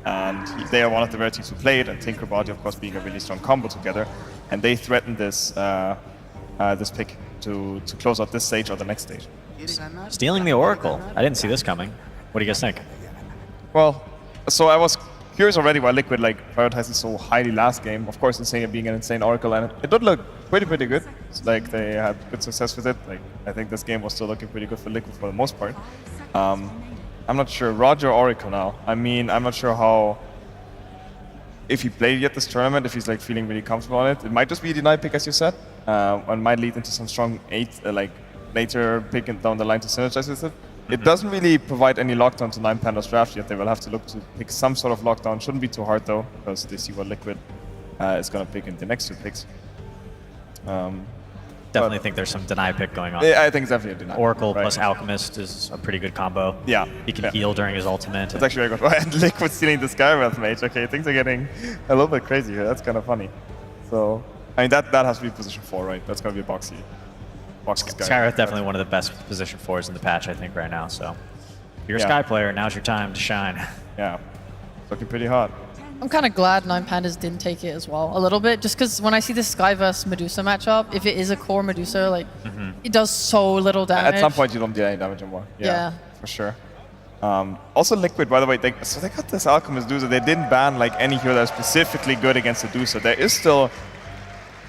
And they are one of the rare teams who played, and Tinker Body, of course, being a really strong combo together. And they threatened this this pick to close out this stage or the next stage. Stealing the Oracle. I didn't see this coming. What do you guys think? Well, so I was curious already why Liquid prioritized it so highly last game. Of course, Insane being an insane Oracle, and it did look pretty good. It's like they had good success with it. Like I think this game was still looking pretty good for Liquid for the most part. I'm not sure. Roger Oracle now. I mean, I'm not sure how. If he played yet this tournament, if he's like feeling really comfortable on it, it might just be a deny pick as you said, and might lead into some strong later pick and down the line to synergize with it. It doesn't really provide any lockdown to 9panda's draft yet. They will have to look to pick some sort of lockdown. Shouldn't be too hard though, because they see what Liquid is going to pick in the next 2 picks. Definitely think there's some deny pick going on. Yeah, I think it's definitely a deny. Oracle right. plus Alchemist is a pretty good combo. Yeah. He can heal during his ultimate. It's actually very good. And Liquid stealing the Skywrath Mage. Okay, things are getting a little bit crazy here. That's kind of funny. So, I mean, that has to be position 4, right? That's going to be a boxy Skywrath definitely one of the best position 4s in the patch, I think, right now. So, if you're a Sky player, now's your time to shine. Yeah, looking pretty hot. I'm kind of glad 9pandas didn't take it as well, a little bit, just because when I see the Sky vs Medusa matchup, if it is a core Medusa, like, it does so little damage. At some point, you don't do any damage anymore. Yeah. For sure. Also, Liquid, by the way, they got this Alchemist Medusa. They didn't ban like any hero that's specifically good against the Medusa. There is still,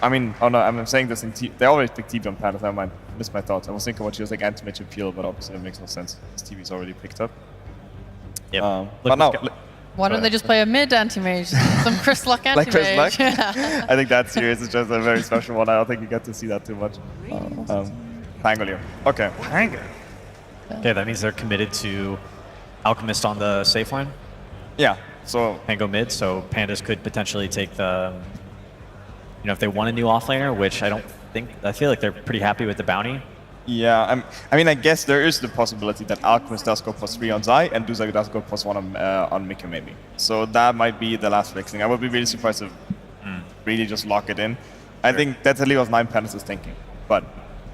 I mean, oh no, I'm saying this in they always pick TB on Pandas. Never mind, missed my thoughts. I was thinking about heroes like Anti-Mage Appeal, but obviously it makes no sense. This TB's already picked up. Yep. But now, Why don't they just play a mid anti-mage? Some Chris Luck anti-mage. like Chris Luck? I think that series is just a very special one. I don't think you get to see that too much. Pangolier. Okay. Pangolier. Okay, that means they're committed to Alchemist on the safe line? Yeah. So Pango mid, so Pandas could potentially take the, you know, if they want a new offlaner, which I feel like they're pretty happy with the bounty. Yeah, I mean, I guess there is the possibility that Alchemist does go +3 on Zai and Duza does go +1 on Mika maybe. So that might be the last flexing. I would be really surprised if really just lock it in. I think that's at least what 9pandas is thinking. But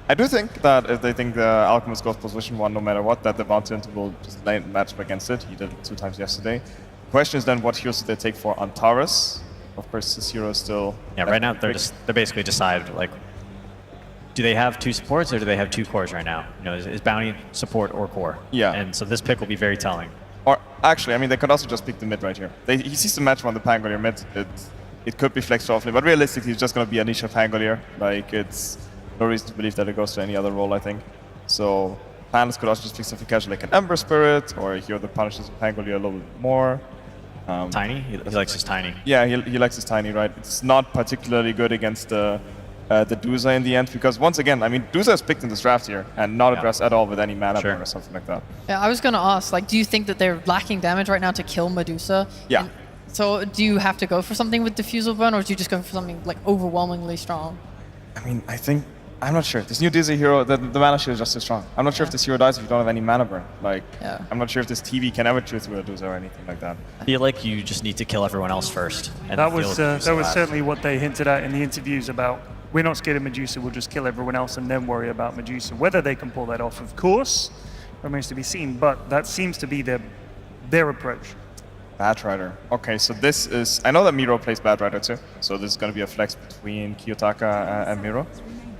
I do think that if they think the Alchemist goes +1 no matter what, that the Bounty Hunter will just match up against it. He did it 2 times yesterday. The question is then what heroes do they take for Antares? Of course, this hero is still... Yeah, right now they're basically decided, like, do they have 2 supports or do they have 2 cores right now? You know, is bounty support or core? Yeah. And so this pick will be very telling. Or actually, I mean, they could also just pick the mid right here. He sees the match on the Pangolier mid. It could be flexed awfully, but realistically, it's just going to be Anisha Pangolier. Like, it's no reason to believe that it goes to any other role, I think. So Pandas could also just pick something casual like an Ember Spirit or a hero that punishes Pangolier a little bit more. Tiny? He likes his tiny. Yeah, he likes his tiny, right? It's not particularly good against the Duza in the end, because once again, I mean, Duza is picked in this draft here and not addressed at all with any mana burn or something like that. Yeah, I was going to ask, like, do you think that they're lacking damage right now to kill Medusa? Yeah. And so do you have to go for something with Diffusal Burn, or do you just go for something, like, overwhelmingly strong? I mean, I'm not sure. This new Duza hero, the mana shield is just too strong. I'm not sure if this hero dies if you don't have any mana burn. Like, I'm not sure if this TV can ever chew through a Duza or anything like that. I feel like you just need to kill everyone else first. And that was certainly what they hinted at in the interviews about, we're not scared of Medusa, we'll just kill everyone else and then worry about Medusa. Whether they can pull that off, of course, remains to be seen, but that seems to be their approach. Batrider. Okay, so this is... I know that Miro plays Batrider too, so this is going to be a flex between Kiyotaka and Miro.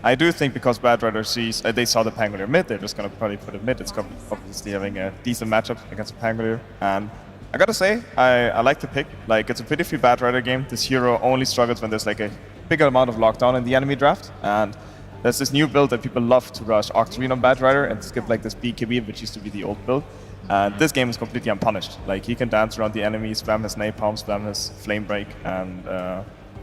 I do think because Batrider sees... they saw the Pangolier mid, they're just going to probably put it mid. It's obviously having a decent matchup against the Pangolier. And I gotta say, I like the pick. Like, it's a pretty free Batrider game. This hero only struggles when there's like a bigger amount of lockdown in the enemy draft. And there's this new build that people love to rush Octarine on Batrider and skip like this BKB, which used to be the old build. And this game is completely unpunished. Like, he can dance around the enemy, spam his Napalm, spam his Flame Break, and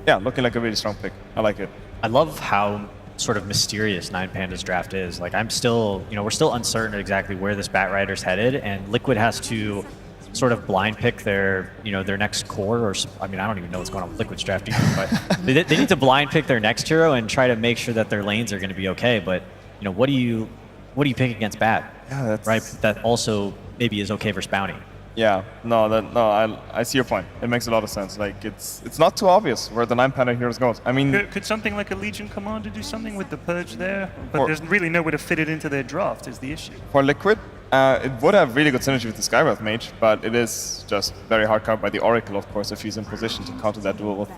yeah, looking like a really strong pick. I like it. I love how sort of mysterious 9pandas draft is. Like, I'm still, you know, we're still uncertain exactly where this Batrider's headed, and Liquid has to sort of blind pick their, you know, their next core, or, I mean, I don't even know what's going on with Liquid's draft either, but they need to blind pick their next hero and try to make sure that their lanes are going to be okay. But, you know, what do you pick against Bat? Yeah, that's... Right, that also maybe is okay versus bounty. Yeah, I see your point. It makes a lot of sense. Like, it's not too obvious where the 9-panda heroes goes. I mean, could something like a Legion Commander do something with the Purge there? But there's really nowhere to fit it into their draft is the issue. For Liquid, it would have really good synergy with the Skywrath Mage, but it is just very hard covered by the Oracle, of course, if he's in position to counter that duel with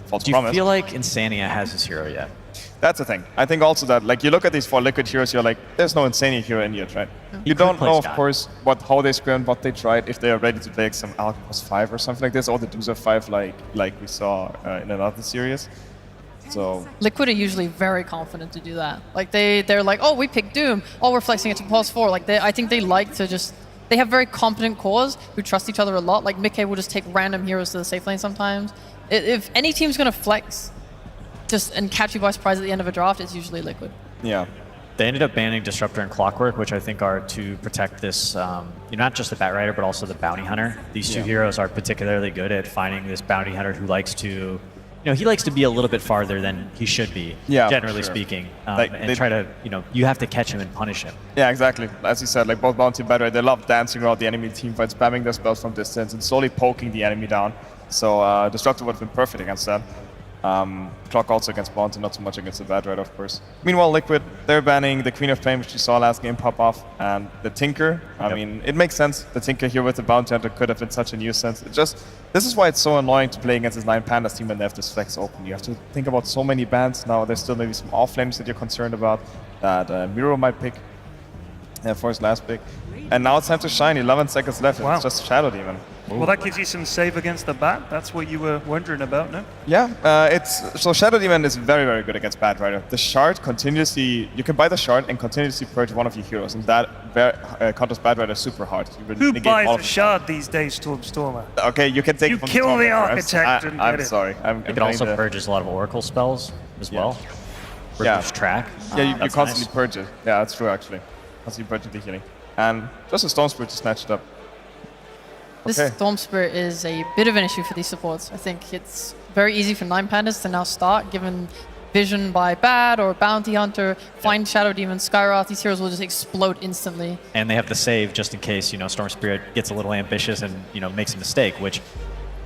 False Promise. Do you feel like Insania has this hero yet? That's the thing. I think also that, like, you look at these 4 Liquid heroes, you're like, there's no Insania hero in yet, right? You don't know, of course, how they scrimmed, what they tried, if they are ready to play like, some Alchemist 5 or something like this, or the Duza 5 like we saw in another series. So Liquid are usually very confident to do that. Like, they're like, oh, we picked Doom. Oh, we're flexing it to +4. Like, I think they like to just... They have very competent cores who trust each other a lot. Like, Mickey will just take random heroes to the safe lane sometimes. If any team's going to flex and catch you by surprise at the end of a draft, it's usually Liquid. Yeah. They ended up banning Disruptor and Clockwork, which I think are to protect this, not just the Bat Rider, but also the Bounty Hunter. These two heroes are particularly good at finding this Bounty Hunter who likes to, he likes to be a little bit farther than he should be, generally speaking, and try to, you have to catch him and punish him. Yeah, exactly. As you said, like both Bounty and Bat Rider, they love dancing around the enemy team fight, spamming their spells from distance and slowly poking the enemy down. So Disruptor would have been perfect against that. Clock also against Bounty, not so much against the Bad Rider, of course. Meanwhile, Liquid, they're banning the Queen of Pain, which you saw last game pop off, and the Tinker. I mean, it makes sense. The Tinker here with the Bounty Hunter could have been such a nuisance. This is why it's so annoying to play against this 9 Pandas team when they have this flex open. You have to think about so many bans. Now there's still maybe some offlanes that you're concerned about that Miro might pick for his last pick. And now it's time to shine. 11 seconds left. Wow. It's just Shadow Demon. Well, that gives you some save against the Bat. That's what you were wondering about, no? Yeah, so Shadow Demon is very, very good against Bat Rider. The shard continuously, you can buy the shard and continuously purge one of your heroes, and that counters Bat Rider super hard. Who buys a shard these days, Stormer? Okay, you can take you it from kill the Stormtrooper. architect. I'm sorry. It also purges a lot of Oracle spells as well. Reduce track. Yeah, you constantly purge it. Yeah, that's true actually. Constantly purge the healing. And just a Storm Spirit to snatch it up. This Storm Spirit is a bit of an issue for these supports. I think it's very easy for 9 Pandas to now start, given Vision by Bat or Bounty Hunter, find Shadow Demon, Skywrath. These heroes will just explode instantly. And they have to save just in case, Storm Spirit gets a little ambitious and, makes a mistake, which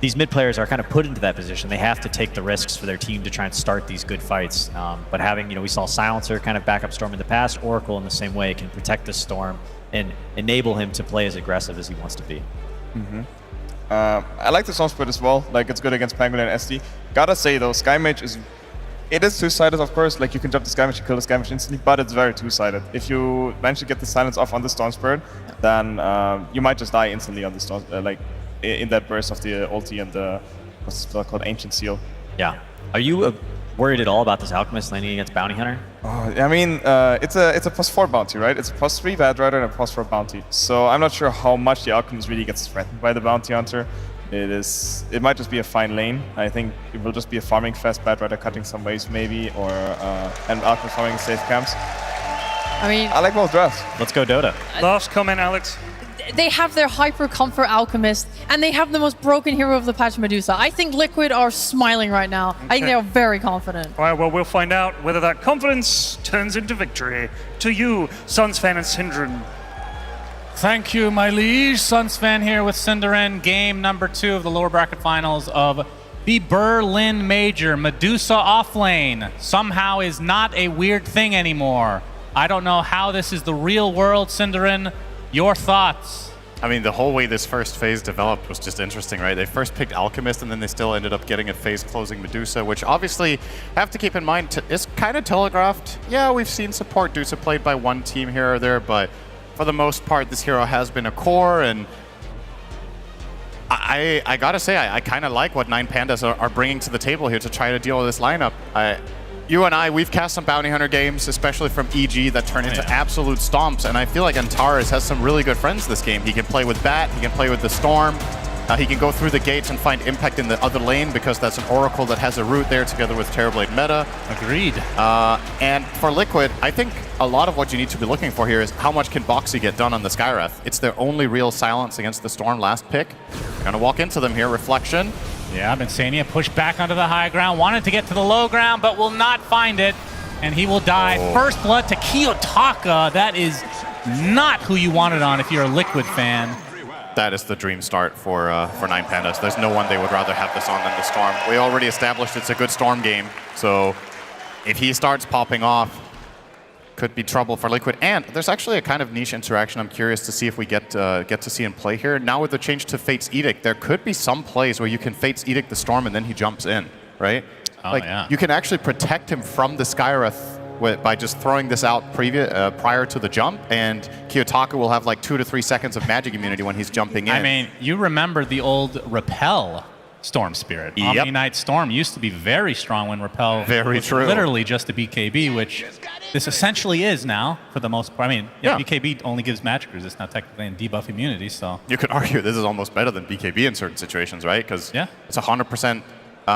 these mid players are kind of put into that position. They have to take the risks for their team to try and start these good fights. But having, we saw Silencer kind of back up Storm in the past. Oracle in the same way can protect the Storm and enable him to play as aggressive as he wants to be. I like the Storm Spirit as well. Like, it's good against Pangolin and SD. Gotta say though, Sky Mage is two-sided, of course. Like, you can jump the Sky Mage and kill the Sky Mage instantly, but it's very two-sided. If you manage to get the silence off on the Storm Spirit, then you might just die instantly on the Storm, in that burst of the ulti and the what's the spell called, Ancient Seal. Yeah. Are you worried at all about this Alchemist laning against Bounty Hunter? I mean, it's a +4 bounty, right? It's a +3 Bad Rider and a +4 bounty. So I'm not sure how much the Alchemist really gets threatened by the Bounty Hunter. It might just be a fine lane. I think it will just be a farming fest, Bad Rider cutting some waves maybe, or and Alchemist farming safe camps. I mean, I like both drafts. Let's go Dota. Last comment, Alex. They have their hyper comfort Alchemist, and they have the most broken hero of the patch, Medusa. I think Liquid are smiling right now. I think they are very confident. All right, well, we'll find out whether that confidence turns into victory. To you, Sunsfan and Synderen. Thank you, my liege. Sunsfan here with Synderen. Game number 2 of the lower bracket finals of the Berlin Major. Medusa offlane somehow is not a weird thing anymore. I don't know how this is the real world, Synderen. Your thoughts? I mean, the whole way this first phase developed was just interesting, right? They first picked Alchemist, and then they still ended up getting a phase closing Medusa, which obviously, have to keep in mind, is kind of telegraphed. Yeah, we've seen support Medusa played by one team here or there, but for the most part, this hero has been a core, and I gotta say, I kind of like what 9 Pandas are bringing to the table here to try to deal with this lineup. You and I, we've cast some Bounty Hunter games, especially from EG, that turn into absolute stomps, and I feel like Antares has some really good friends this game. He can play with Bat, he can play with the Storm, he can go through the gates and find impact in the other lane because that's an Oracle that has a root there together with Terrorblade meta. Agreed. And for Liquid, I think a lot of what you need to be looking for here is how much can Boxy get done on the Skywrath. It's their only real silence against the Storm last pick. Gonna walk into them here, Reflection. Yeah, Insania pushed back onto the high ground, wanted to get to the low ground, but will not find it, and he will die. First blood to Kiyotaka. That is not who you wanted on if you're a Liquid fan. That is the dream start for 9 Pandas. There's no one they would rather have this on than the Storm. We already established it's a good Storm game, so if he starts popping off, could be trouble for Liquid. And there's actually a kind of niche interaction I'm curious to see if we get to see him play here. Now with the change to Fate's Edict, there could be some plays where you can Fate's Edict the Storm and then he jumps in, right? You can actually protect him from the Skywrath by just throwing this out prior to the jump, and Kiyotaka will have like 2 to 3 seconds of magic immunity when he's jumping in. I mean, you remember the old Repel Storm Spirit. Yep. Omni Knight Storm used to be very strong when Repel was literally just a BKB, which this essentially is now for the most part. I mean, BKB only gives magic resist, not technically in debuff immunity, so. You could argue this is almost better than BKB in certain situations, right? Because it's 100%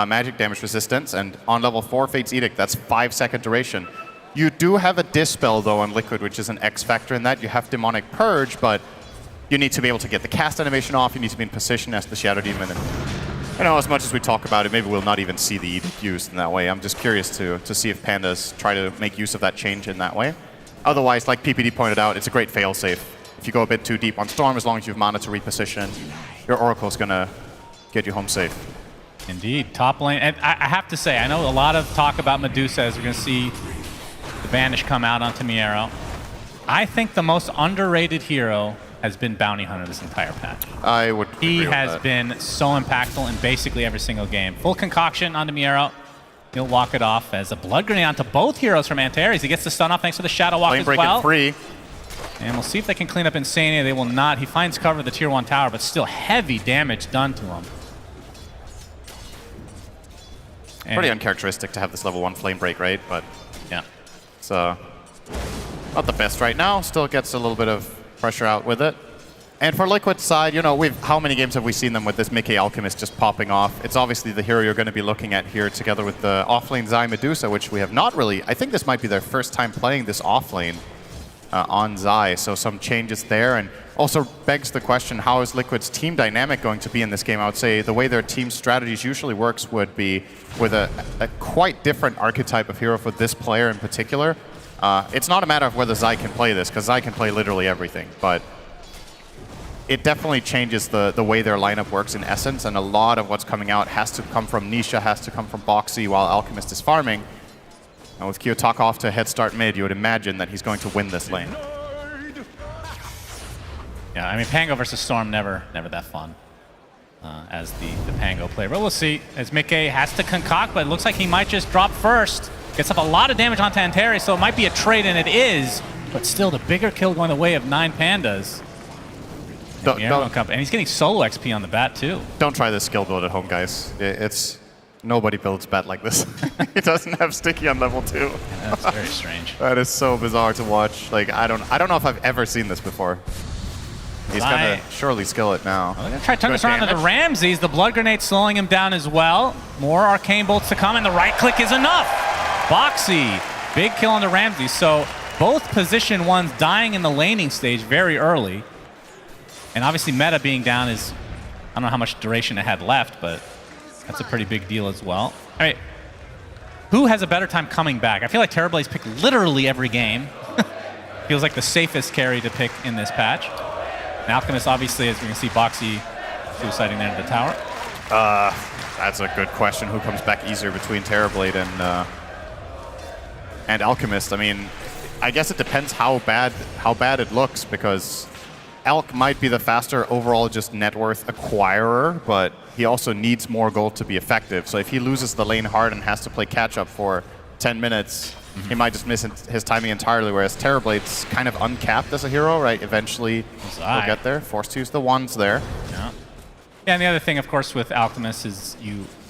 magic damage resistance, and on level 4 Fate's Edict, that's 5-second duration. You do have a Dispel, though, on Liquid, which is an X factor in that. You have Demonic Purge, but you need to be able to get the cast animation off. You need to be in position as the Shadow Demon. And, you know, as much as we talk about it, maybe we'll not even see the Edict used in that way. I'm just curious to see if Pandas try to make use of that change in that way. Otherwise, like PPD pointed out, it's a great failsafe. If you go a bit too deep on Storm, as long as you have mana to reposition, your Oracle's going to get you home safe. Indeed, top lane. And I have to say, I know a lot of talk about Medusa as we're going to see the Vanish come out onto Miero. I think the most underrated hero has been Bounty Hunter this entire patch. I would He has been so impactful in basically every single game. Full concoction onto Miero. He'll walk it off as a Blood Grenade onto both heroes from Antares. He gets the stun off thanks to the Shadow Walk as well. Free. And we'll see if they can clean up Insania. They will not. He finds cover at the Tier 1 tower, but still heavy damage done to him. And pretty uncharacteristic to have this level 1 Flame Break, right? But yeah, it's not the best right now. Still gets a little bit of pressure out with it. And for Liquid's side, you know, how many games have we seen them with this Mickey Alchemist just popping off? It's obviously the hero you're going to be looking at here together with the offlane Zai Medusa, which we have not really... I think this might be their first time playing this offlane on Zai, so some changes there. And also begs the question, how is Liquid's team dynamic going to be in this game? I would say the way their team strategies usually works would be with a quite different archetype of hero for this player in particular. It's not a matter of whether Zai can play this, because Zai can play literally everything, but it definitely changes the way their lineup works in essence, and a lot of what's coming out has to come from Nisha, has to come from Boxy while Alchemist is farming. And with Kiyotaka off to a head start mid, you would imagine that he's going to win this lane. Yeah, I mean, Pango versus Storm, never that fun as the Pango player. But we'll see, as Mickey has to concoct, but it looks like he might just drop first. Gets up a lot of damage onto Antares, so it might be a trade, and it is. But still, the bigger kill going the way of 9 Pandas. And he's getting solo XP on the bat, too. Don't try this skill build at home, guys. Nobody builds bat like this. It doesn't have sticky on level 2. Yeah, that's very strange. That is so bizarre to watch. Like, I don't know if I've ever seen this before. He's gonna surely skill it now. They're gonna try to turn this around to the Ramses. The Blood Grenade slowing him down as well. More Arcane Bolts to come, and the right click is enough. Boxy, big kill on the Ramses. So both position ones dying in the laning stage very early. And obviously meta being down is, I don't know how much duration it had left, but that's a pretty big deal as well. All right, who has a better time coming back? I feel like Terrorblaze picked literally every game. Feels like the safest carry to pick in this patch. And Alchemist, obviously, as we can see, Boxy suiciding there in the tower. That's a good question. Who comes back easier between Terrorblade and Alchemist? I mean, I guess it depends how bad it looks, because Alk might be the faster overall just net worth acquirer, but he also needs more gold to be effective. So if he loses the lane hard and has to play catch up for 10 minutes, he might just miss his timing entirely, whereas Terrorblade's kind of uncapped as a hero, right? Eventually he'll get there. Forced to use the ones there. Yeah, and the other thing, of course, with Alchemist is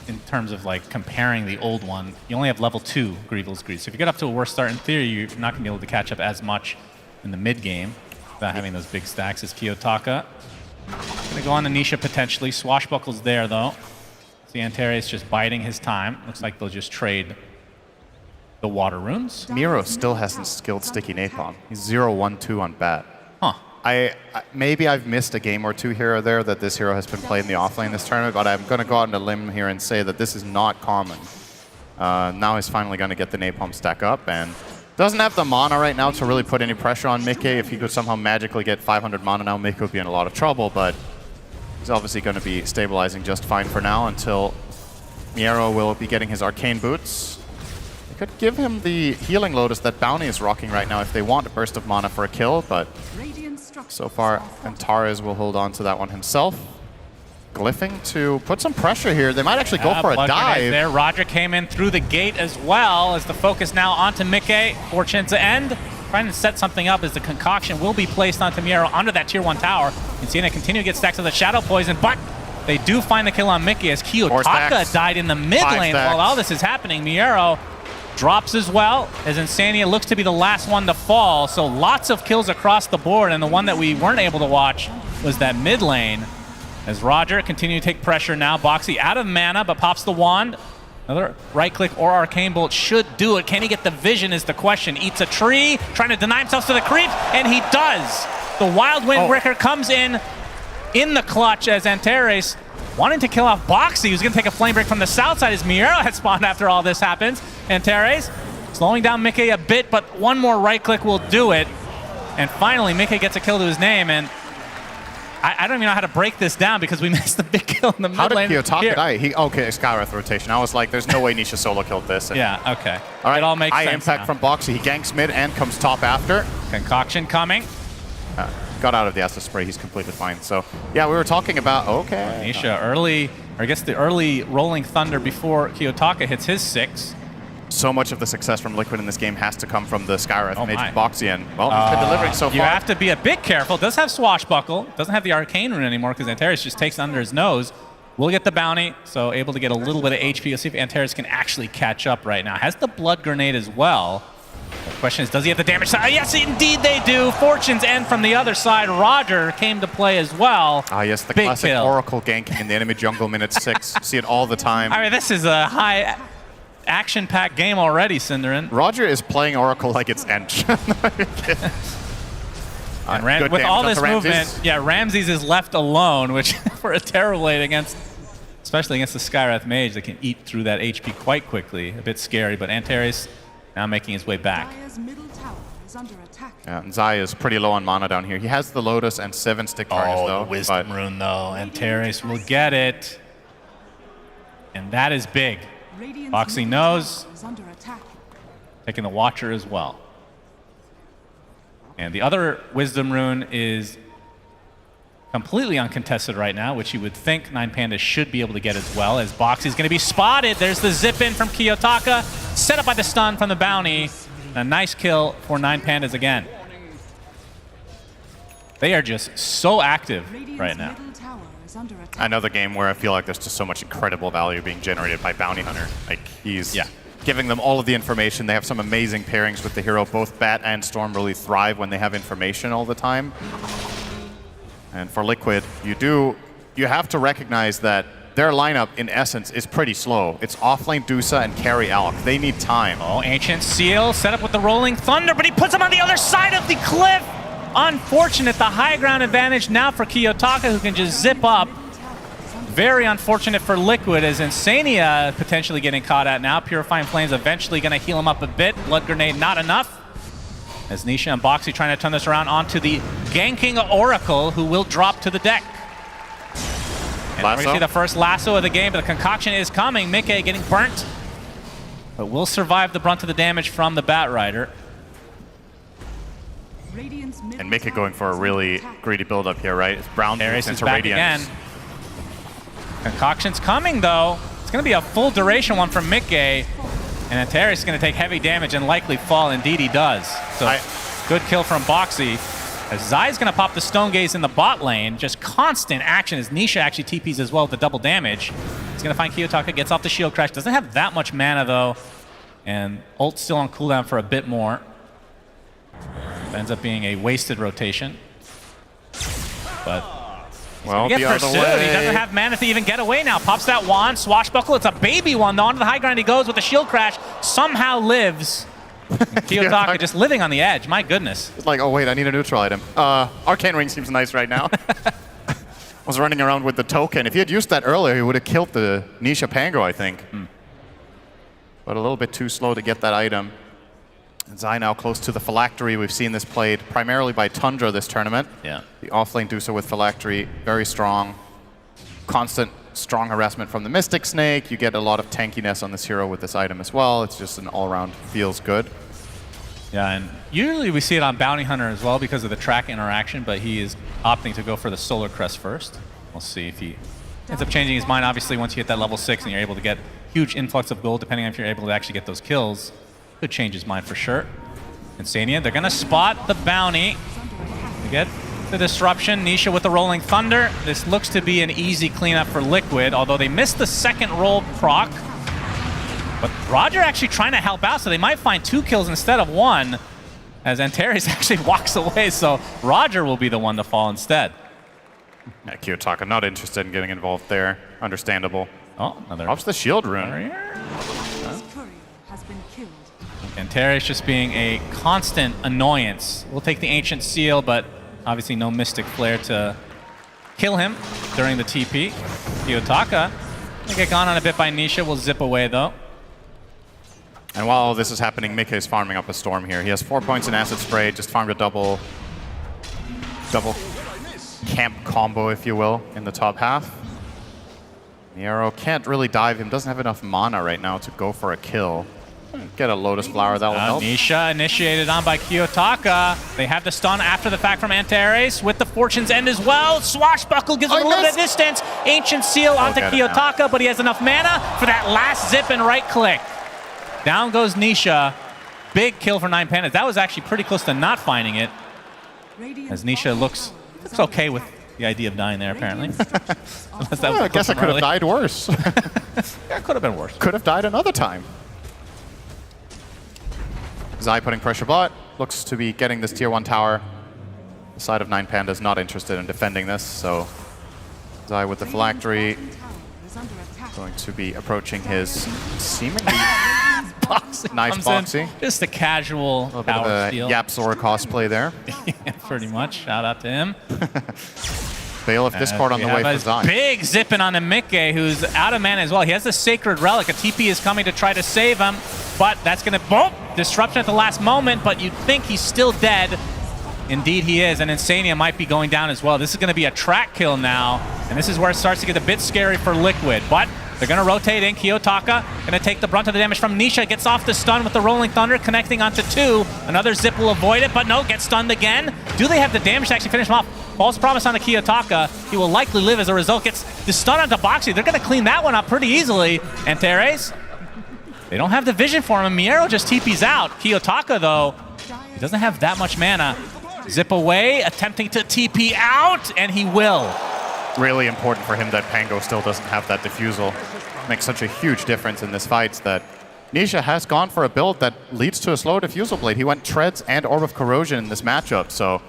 in terms of like comparing the old one, you only have level 2 Grieval's Greed. So if you get up to a worse start, in theory, you're not going to be able to catch up as much in the mid game without having those big stacks as Kiyotaka. Going to go on to Nisha potentially. Swashbuckle's there, though. See Antares just biding his time. Looks like they'll just trade the water runes. Miro still hasn't skilled Sticky Napalm. He's 0-1-2 on bat. Huh. Maybe I've missed a game or two here or there that this hero has been played in the offlane this tournament, but I'm going to go out on a limb here and say that this is not common. Now he's finally going to get the Napalm stack up, and doesn't have the mana right now to really put any pressure on Mickey. If he could somehow magically get 500 mana now, Mickey would be in a lot of trouble, but he's obviously going to be stabilizing just fine for now until Miero will be getting his Arcane Boots. They could give him the Healing Lotus that Bounty is rocking right now if they want a burst of mana for a kill, but so far Antares will hold on to that one himself. Glyphing to put some pressure here. They might actually go for a dive. There, Roger came in through the gate as well, as the focus now onto Mickey. Fortune to end. Trying to set something up as the concoction will be placed onto Miero under that tier 1 tower. You see it continue to get stacks of the Shadow Poison, but they do find the kill on Mickey as Kiyotaka died in the mid lane. While all this is happening, Miero drops as well, as Insania looks to be the last one to fall. So lots of kills across the board, and the one that we weren't able to watch was that mid lane. As Roger continue to take pressure now. Boxy out of mana, but pops the wand. Another right click or arcane bolt should do it. Can he get the vision is the question. Eats a tree, trying to deny himself to the creep, and he does. The Wild Windbreaker comes in the clutch as Antares wanting to kill off Boxy, who's going to take a flame break from the south side as Miero had spawned after all this happens. Antares slowing down Mickey a bit, but one more right click will do it. And finally, Mickey gets a kill to his name, and I don't even know how to break this down because we missed the big kill in the mid lane. How did Kiyotaka die? Okay, Skywrath rotation. I was like, there's no way Nisha solo killed this. And yeah, okay. All right, it all makes high sense impact now. from Boxy. He ganks mid and comes top after. Concoction coming. Got out of the acid spray. He's completely fine. So, yeah, we were talking about, okay. Nisha early, or I guess the early rolling thunder before Kiyotaka hits his 6. So much of the success from Liquid in this game has to come from the Skywrath mage Boxy, and well, he's been delivering so far. You have to be a bit careful. Does have Swashbuckle. Doesn't have the Arcane Rune anymore because Antares just takes under his nose. Will get the bounty, so able to get a little bit of HP. Let's see if Antares can actually catch up right now. Has the Blood Grenade as well. The question is, does he have the damage side? Yes, indeed they do. Fortune's End from the other side. Roger came to play as well. Ah, yes, the Big classic kill. Oracle ganking in the enemy jungle minute 6. See it all the time. I mean, this is a high action-packed game already, Cinderin. Roger is playing Oracle like it's Ench. And with all this movement, yeah, Ramses is left alone, which for a Terrorblade against, especially against the Skywrath Mage, that can eat through that HP quite quickly. A bit scary, but Antares now making his way back. Yeah, and Zaya is pretty low on mana down here. He has the Lotus and 7 stick targets though. The Wisdom Rune though. Antares will get it. And that is big. Boxy knows. Taking the Watcher as well. And the other Wisdom Rune is completely uncontested right now, which you would think 9 Panda should be able to get as well, as Boxy's going to be spotted. There's the zip in from Kiyotaka, set up by the stun from the bounty. A nice kill for 9 Pandas again. They are just so active right now. Another game where I feel like there's just so much incredible value being generated by Bounty Hunter. Like, he's giving them all of the information. They have some amazing pairings with the hero. Both Bat and Storm really thrive when they have information all the time. And for Liquid, you have to recognize that their lineup, in essence, is pretty slow. It's offlane Dusa and carry Alk. They need time. Oh, Ancient Seal set up with the Rolling Thunder, but he puts him on the other side of the cliff. Unfortunate, the high ground advantage now for Kiyotaka, who can just zip up. Very unfortunate for Liquid, as Insania potentially getting caught at now. Purifying Flames eventually going to heal him up a bit. Blood Grenade not enough. As Nisha and Boxy trying to turn this around onto the ganking Oracle, who will drop to the deck. And we're going to see the first lasso of the game, but the concoction is coming. Mickey getting burnt, but will survive the brunt of the damage from the Bat Rider. And Mickey going for a really greedy build-up here, right? It's Brown Darius is into back Radiance. again. Concoction's coming, though. It's going to be a full duration one from Mickey. And Antares is going to take heavy damage and likely fall. Indeed, he does. So good kill from Boxy. As Zai's going to pop the Stone Gaze in the bot lane. Just constant action as Nisha actually TPs as well with the double damage. He's going to find Kiyotaka, gets off the shield crash. Doesn't have that much mana, though. And ult's still on cooldown for a bit more. Ends up being a wasted rotation. But well, the other way. He doesn't have mana to even get away now. Pops that wand, Swashbuckle. It's a baby one, though. Onto the high ground he goes with the shield crash. Somehow lives. Kiyotaka just living on the edge. My goodness. It's like, oh wait, I need a neutral item. Arcane Ring seems nice right now. Was running around with the token. If he had used that earlier, he would have killed the Nisha Pango, I think. But a little bit too slow to get that item. And Zai now close to the Phylactery. We've seen this played primarily by Tundra this tournament. Yeah. The offlane Dusa with Phylactery, very strong. Constant strong harassment from the Mystic Snake. You get a lot of tankiness on this hero with this item as well. It's just an all-around feels good. Yeah, and usually we see it on Bounty Hunter as well because of the track interaction, but he is opting to go for the Solar Crest first. We'll see if he ends up changing his mind. Obviously, once you hit that level 6 and you're able to get huge influx of gold, depending on if you're able to actually get those kills, could change his mind for sure. Insania, they're going to spot the bounty. They get the disruption. Nisha with the Rolling Thunder. This looks to be an easy cleanup for Liquid, although they missed the second roll proc. But Roger actually trying to help out, so they might find 2 kills instead of 1, as Antares actually walks away, so Roger will be the one to fall instead. Yeah, Kiyotaka not interested in getting involved there. Understandable. Oh, another. Drops the shield rune. And Terry's just being a constant annoyance. We'll take the Ancient Seal, but obviously no Mystic Flare to kill him during the TP. Kiyotaka will get gone on a bit by Nisha. Will zip away, though. And while all this is happening, Mika is farming up a Storm here. He has 4 points in Acid Spray, just farmed a double camp combo, if you will, in the top half. Miero can't really dive him, doesn't have enough mana right now to go for a kill. Get a Lotus Flower, that will help. Nisha initiated on by Kiyotaka. They have the stun after the fact from Antares with the Fortune's End as well. Swashbuckle gives him a little bit of distance. Ancient Seal onto Kiyotaka, but he has enough mana for that last zip and right click. Down goes Nisha. Big kill for 9 Pandas. That was actually pretty close to not finding it. As Nisha looks okay with the idea of dying there, apparently. I guess I could have died worse. Yeah, it could have been worse. Could have died another time. Zai putting pressure bot. Looks to be getting this tier 1 tower. The side of 9 Pandas not interested in defending this, so Zai with the phylactery. Going to be approaching his seemingly nice boxy. Just a casual power steal. Yapzor cosplay there. Yeah, pretty much. Shout out to him. Bailiff Discord on the way for Zai. Big zipping on the Mikke, who's out of mana as well. He has the Sacred Relic. A TP is coming to try to save him, but that's going to disruption at the last moment, but you'd think he's still dead. Indeed he is, and Insania might be going down as well. This is going to be a track kill now, and this is where it starts to get a bit scary for Liquid, but they're going to rotate in. Kiyotaka going to take the brunt of the damage from Nisha. Gets off the stun with the Rolling Thunder, connecting onto 2. Another zip will avoid it, but no, gets stunned again. Do they have the damage to actually finish him off? False promise on the Kiyotaka. He will likely live as a result. Gets the stun onto Boxy. They're going to clean that one up pretty easily. And Teres, they don't have the vision for him. Miero just TP's out. Kiyotaka, though, he doesn't have that much mana. Zip away, attempting to TP out, and he will. Really important for him that Pango still doesn't have that diffusal. Makes such a huge difference in this fight that Nisha has gone for a build that leads to a slow diffusal blade. He went Treads and Orb of Corrosion in this matchup, so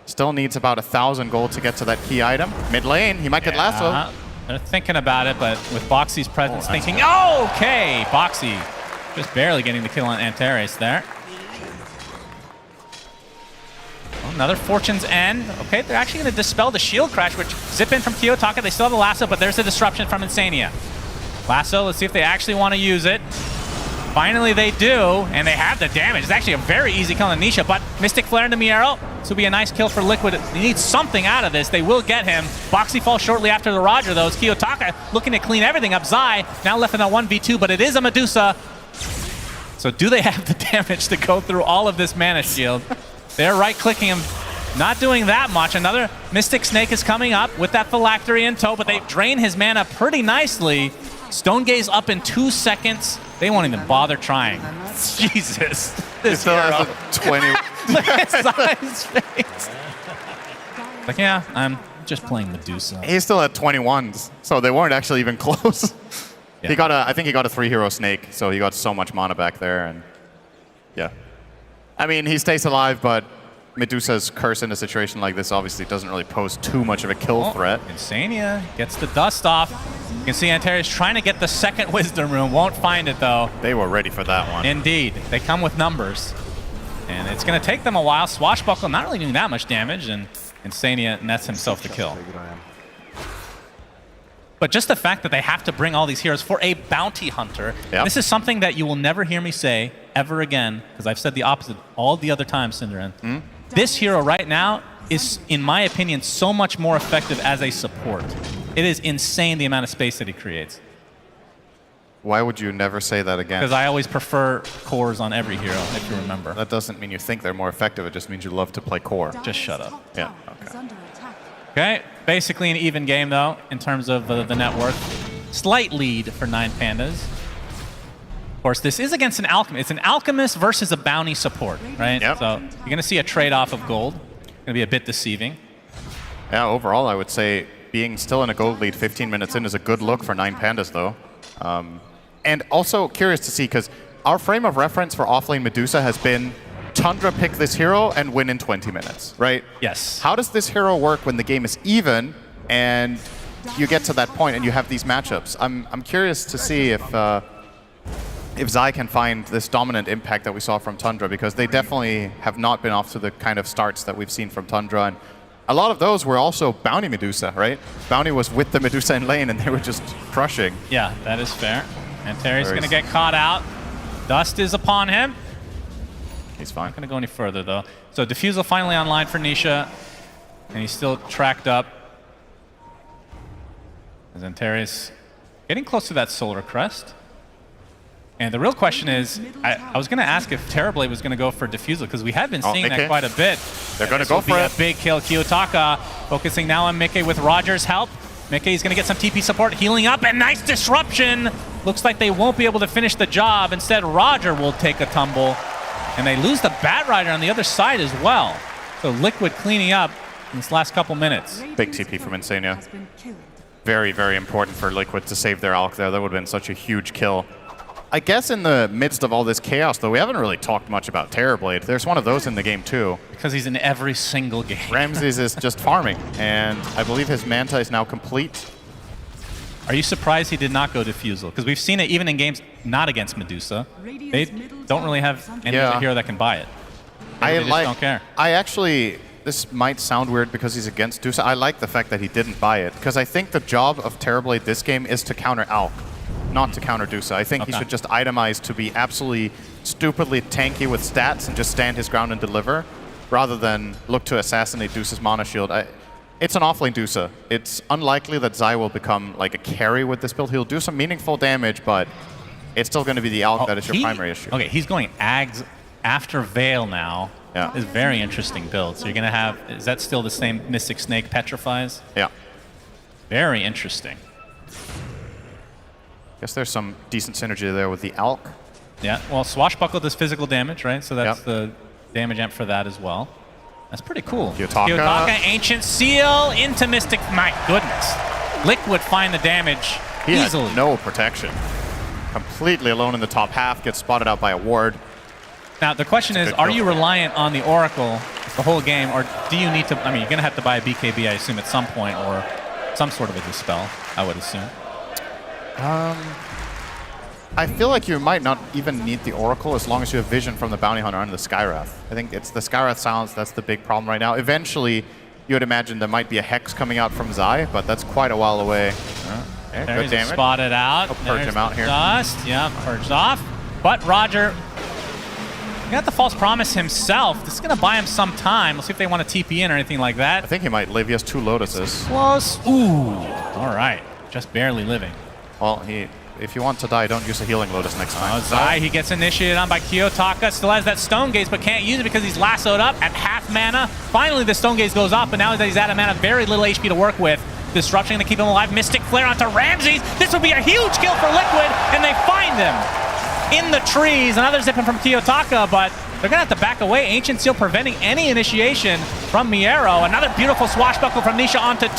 still needs about 1,000 gold to get to that key item. Mid lane, he might get Lasso. They're thinking about it, but with Boxy's presence, thinking, oh, okay, Boxy just barely getting the kill on Antares there. Another Fortune's End. Okay, they're actually going to dispel the shield crash, which zip in from Kiyotaka. They still have the Lasso, but there's the disruption from Insania. Lasso, let's see if they actually want to use it. Finally they do, and they have the damage. It's actually a very easy kill on Nisha, but Mystic Flare into Miero. This will be a nice kill for Liquid. They need something out of this. They will get him. Boxy falls shortly after the Roger, though. It's Kiyotaka looking to clean everything up. Zai now left in a 1v2, but it is a Medusa. So do they have the damage to go through all of this mana shield? They're right-clicking him, not doing that much. Another Mystic Snake is coming up with that Phylactery in tow, but they drain his mana pretty nicely. Stone Gaze up in 2 seconds. They won't even bother trying. Jesus. This still has a 20. Look at Zai's face. Like, yeah, I'm just playing Medusa. He still had 21s, so they weren't actually even close. Yeah. I think he got a 3-hero Snake, so he got so much mana back there, and yeah. I mean, he stays alive, but Medusa's curse in a situation like this obviously doesn't really pose too much of a kill threat. Insania gets the dust off. You can see Antares trying to get the second Wisdom Rune. Won't find it, though. They were ready for that one. Indeed. They come with numbers. And it's going to take them a while. Swashbuckle not really doing that much damage, and Insania nets himself the kill. But just the fact that they have to bring all these heroes for a bounty hunter, this is something that you will never hear me say ever again, because I've said the opposite all the other times, Cinderin. This hero right now is, in my opinion, so much more effective as a support. It is insane the amount of space that he creates. Why would you never say that again? Because I always prefer cores on every hero, if you remember. That doesn't mean you think they're more effective, it just means you love to play core. Just shut up. Yeah, okay. Okay, basically an even game, though, in terms of the net worth. Slight lead for 9 Pandas. Of course, this is against an Alchemist. It's an Alchemist versus a bounty support, right? Yep. So you're going to see a trade-off of gold. Going to be a bit deceiving. Yeah, overall, I would say being still in a gold lead 15 minutes in is a good look for 9 Pandas, though. And also curious to see, because our frame of reference for offlane Medusa has been Tundra pick this hero and win in 20 minutes, right? Yes. How does this hero work when the game is even and you get to that point and you have these matchups. I'm curious to see if Zai can find this dominant impact that we saw from Tundra, because they definitely have not been off to the kind of starts that we've seen from Tundra. And a lot of those were also Bounty Medusa, right? Bounty was with the Medusa in lane and they were just crushing. Yeah, that is fair. And Terry's going to get caught out. Dust is upon him. He's fine. Not going to go any further, though. So Diffusal finally online for Nisha. And he's still tracked up. And then Terry's getting close to that Solar Crest. And the real question is, I was going to ask if Terrorblade was going to go for Diffusal, because we have been seeing that quite a bit. They're going to go for it. A big kill. Kiyotaka focusing now on Mickey with Roger's help. Mickey's going to get some TP support, healing up, and nice disruption. Looks like they won't be able to finish the job. Instead, Roger will take a tumble. And they lose the Bat Rider on the other side as well. So Liquid cleaning up in this last couple minutes. Big TP from Insania. Very, very important for Liquid to save their Alk there. That would have been such a huge kill. I guess in the midst of all this chaos, though, we haven't really talked much about Terrorblade. There's one of those in the game, too. Because he's in every single game. Ramses is just farming, and I believe his Manta is now complete. Are you surprised he did not go Diffusal? Because we've seen it even in games not against Medusa. They don't really have any other hero that can buy it. They just don't care. I actually, this might sound weird because he's against Dusa. I like the fact that he didn't buy it, because I think the job of Terrorblade this game is to counter Alk, not to counter Dusa. I think he should just itemize to be absolutely stupidly tanky with stats and just stand his ground and deliver, rather than look to assassinate Dusa's mana shield. It's an offlane Dusa. It's unlikely that Zai will become like a carry with this build. He'll do some meaningful damage, but it's still going to be the Alk that is your primary issue. Okay, he's going Ags after Veil now. Yeah. It's a very interesting build. So you're going to have, is that still the same Mystic Snake Petrifies? Yeah. Very interesting. Guess there's some decent synergy there with the Alk. Yeah, well, Swashbuckle does physical damage, right? So that's the damage amp for that as well. That's pretty cool. Kiyotaka, Ancient Seal into Mystic. My goodness. Liquid find the damage easily. Had no protection. Completely alone in the top half, gets spotted out by a ward. Now, the question is, are you reliant on the Oracle the whole game, or do you need to, I mean, you're going to have to buy a BKB, I assume, at some point, or some sort of a Dispel, I would assume. I feel like you might not even need the Oracle as long as you have vision from the Bounty Hunter and the Skywrath. I think it's the Skywrath silence that's the big problem right now. Eventually, you would imagine there might be a Hex coming out from Zai, but that's quite a while away. Okay, good damage. Spotted out. I'll purge him out here. Dust, yeah, purged off. But Roger got the False Promise himself. This is going to buy him some time. We'll see if they want to TP in or anything like that. I think he might live. He has 2 Lotuses. Close. Ooh, all right. Just barely living. Well, if you want to die, don't use a healing Lotus next time. Zai, he gets initiated on by Kiyotaka. Still has that Stone Gaze, but can't use it because he's lassoed up at half mana. Finally, the Stone Gaze goes off, but now that he's out of mana, very little HP to work with. Disruption to keep him alive. Mystic Flare onto Ramses. This would be a huge kill for Liquid, and they find him in the trees. Another zipping from Kiyotaka, but they're going to have to back away. Ancient Seal preventing any initiation from Miero. Another beautiful swashbuckle from Nisha onto 2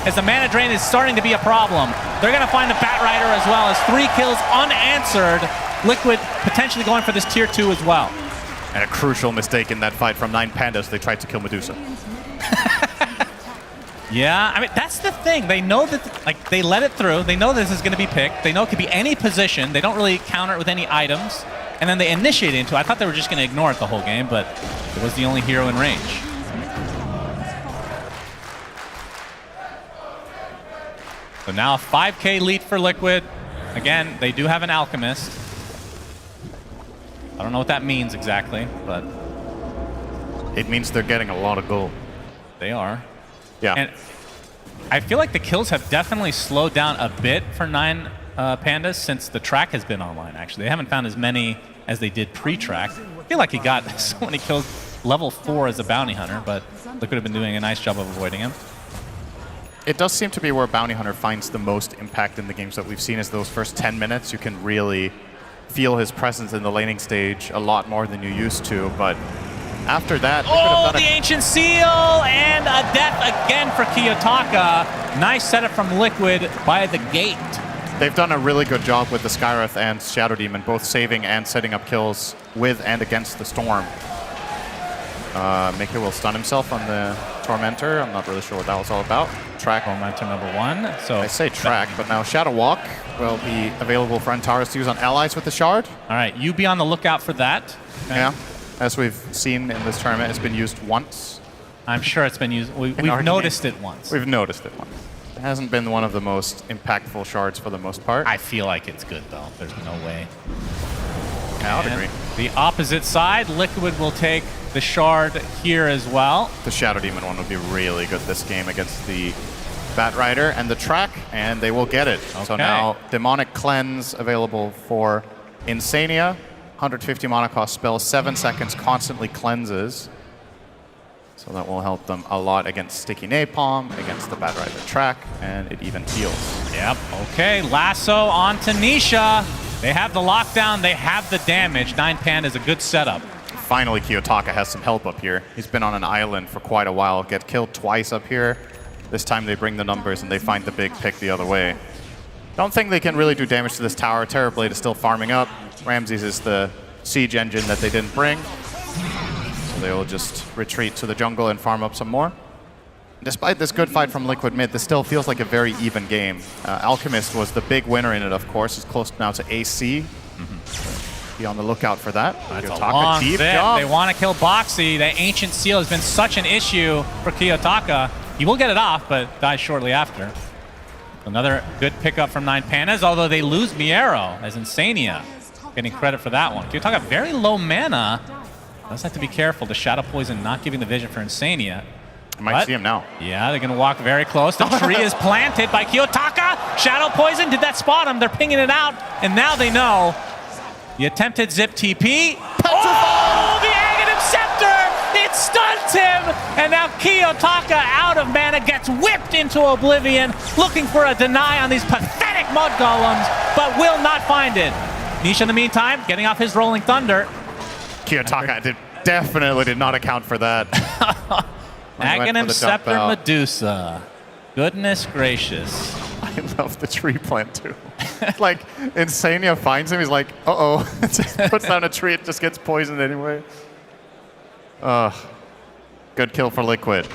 as the mana drain is starting to be a problem. They're going to find the Bat Rider as well as 3 kills unanswered. Liquid potentially going for this tier 2 as well. And a crucial mistake in that fight from 9 Pandas. They tried to kill Medusa. Yeah, I mean, that's the thing. They know that, like, they let it through. They know this is going to be picked. They know it could be any position. They don't really counter it with any items. And then they initiate into it. I thought they were just going to ignore it the whole game, but it was the only hero in range. So now a 5K lead for Liquid. Again, they do have an Alchemist. I don't know what that means exactly, but it means they're getting a lot of gold. They are. Yeah. And I feel like the kills have definitely slowed down a bit for 9 Pandas since the track has been online, actually. They haven't found as many as they did pre-track. I feel like he got so many kills level 4 as a Bounty Hunter, but Liquid have been doing a nice job of avoiding him. It does seem to be where Bounty Hunter finds the most impact in the games that we've seen, is those first 10 minutes. You can really feel his presence in the laning stage a lot more than you used to, but after that, the Ancient Seal and a death again for Kiyotaka. Nice setup from Liquid by the gate. They've done a really good job with the Skywrath and Shadow Demon, both saving and setting up kills with and against the Storm. Mika will stun himself on the Tormentor. I'm not really sure what that was all about. track. Momentum number 1. So I say track, but now Shadow Walk will be available for Antares to use on allies with the shard. All right, you be on the lookout for that. Okay. Yeah, as we've seen in this tournament, it's been used once. I'm sure it's been used. We've noticed it once. We've noticed it once. It hasn't been one of the most impactful shards for the most part. I feel like it's good, though. There's no way. Yeah, I would agree. The opposite side, Liquid will take the shard here as well. The Shadow Demon one would be really good this game against the Bat Rider and the track, and they will get it. Okay. So now Demonic Cleanse available for Insania. 150 mana cost spell, 7 seconds, constantly cleanses. So that will help them a lot against Sticky Napalm, against the Bat Rider track, and it even heals. Yep, okay, Lasso on to Nisha. They have the lockdown, they have the damage. 9 is a good setup. Finally, Kiyotaka has some help up here. He's been on an island for quite a while, get killed twice up here. This time they bring the numbers and they find the big pick the other way. Don't think they can really do damage to this tower. Terrorblade is still farming up. Ramses is the siege engine that they didn't bring. So they will just retreat to the jungle and farm up some more. Despite this good fight from Liquid mid, this still feels like a very even game. Alchemist was the big winner in it, of course. He's close now to AC. Be on the lookout for that. That's a Kiyotaka, long deep zip. jump. They want to kill Boxy. The Ancient Seal has been such an issue for Kiyotaka. He will get it off, but dies shortly after. Another good pickup from 9 although they lose Miero as Insania. Getting credit for that one. Kiyotaka very low mana. Does have to be careful. The Shadow Poison not giving the vision for Insania. I might see him now. Yeah, they're going to walk very close. The tree is planted by Kiyotaka. Shadow Poison, did that spot him? They're pinging it out, and now they know. The attempted zip TP. Oh, the Aghanim Scepter! It stuns him! And now Kiyotaka, out of mana, gets whipped into oblivion, looking for a deny on these pathetic mud golems, but will not find it. Nisha, in the meantime, getting off his Rolling Thunder. Kiyotaka definitely did not account for that. Aghanim Scepter Medusa. Goodness gracious. I love the tree plant too. Like, Insania finds him, he's like, uh-oh. Puts down a tree, it just gets poisoned anyway. Good kill for Liquid.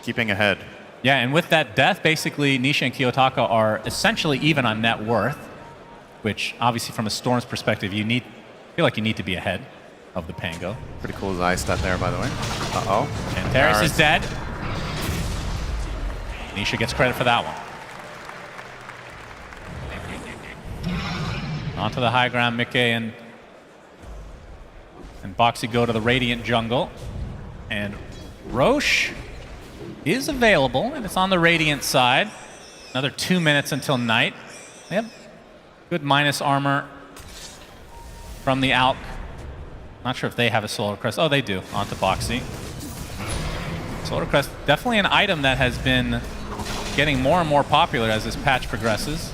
Keeping ahead. Yeah, and with that death, basically, Nisha and Kiyotaka are essentially even on net worth, which obviously from a Storm's perspective, feel like you need to be ahead of the Pango. Pretty cool Zai stat there, by the way. Uh-oh. And Terrace is dead. Nisha gets credit for that one. Onto the high ground, Mikke and Boxy go to the Radiant jungle. And Roche is available, and it's on the Radiant side. Another 2 minutes until night. Yep. Good minus armor from the Alk. Not sure if they have a Solar Crest. Oh, they do. Onto Boxy. Solar Crest, definitely an item that has been getting more and more popular as this patch progresses.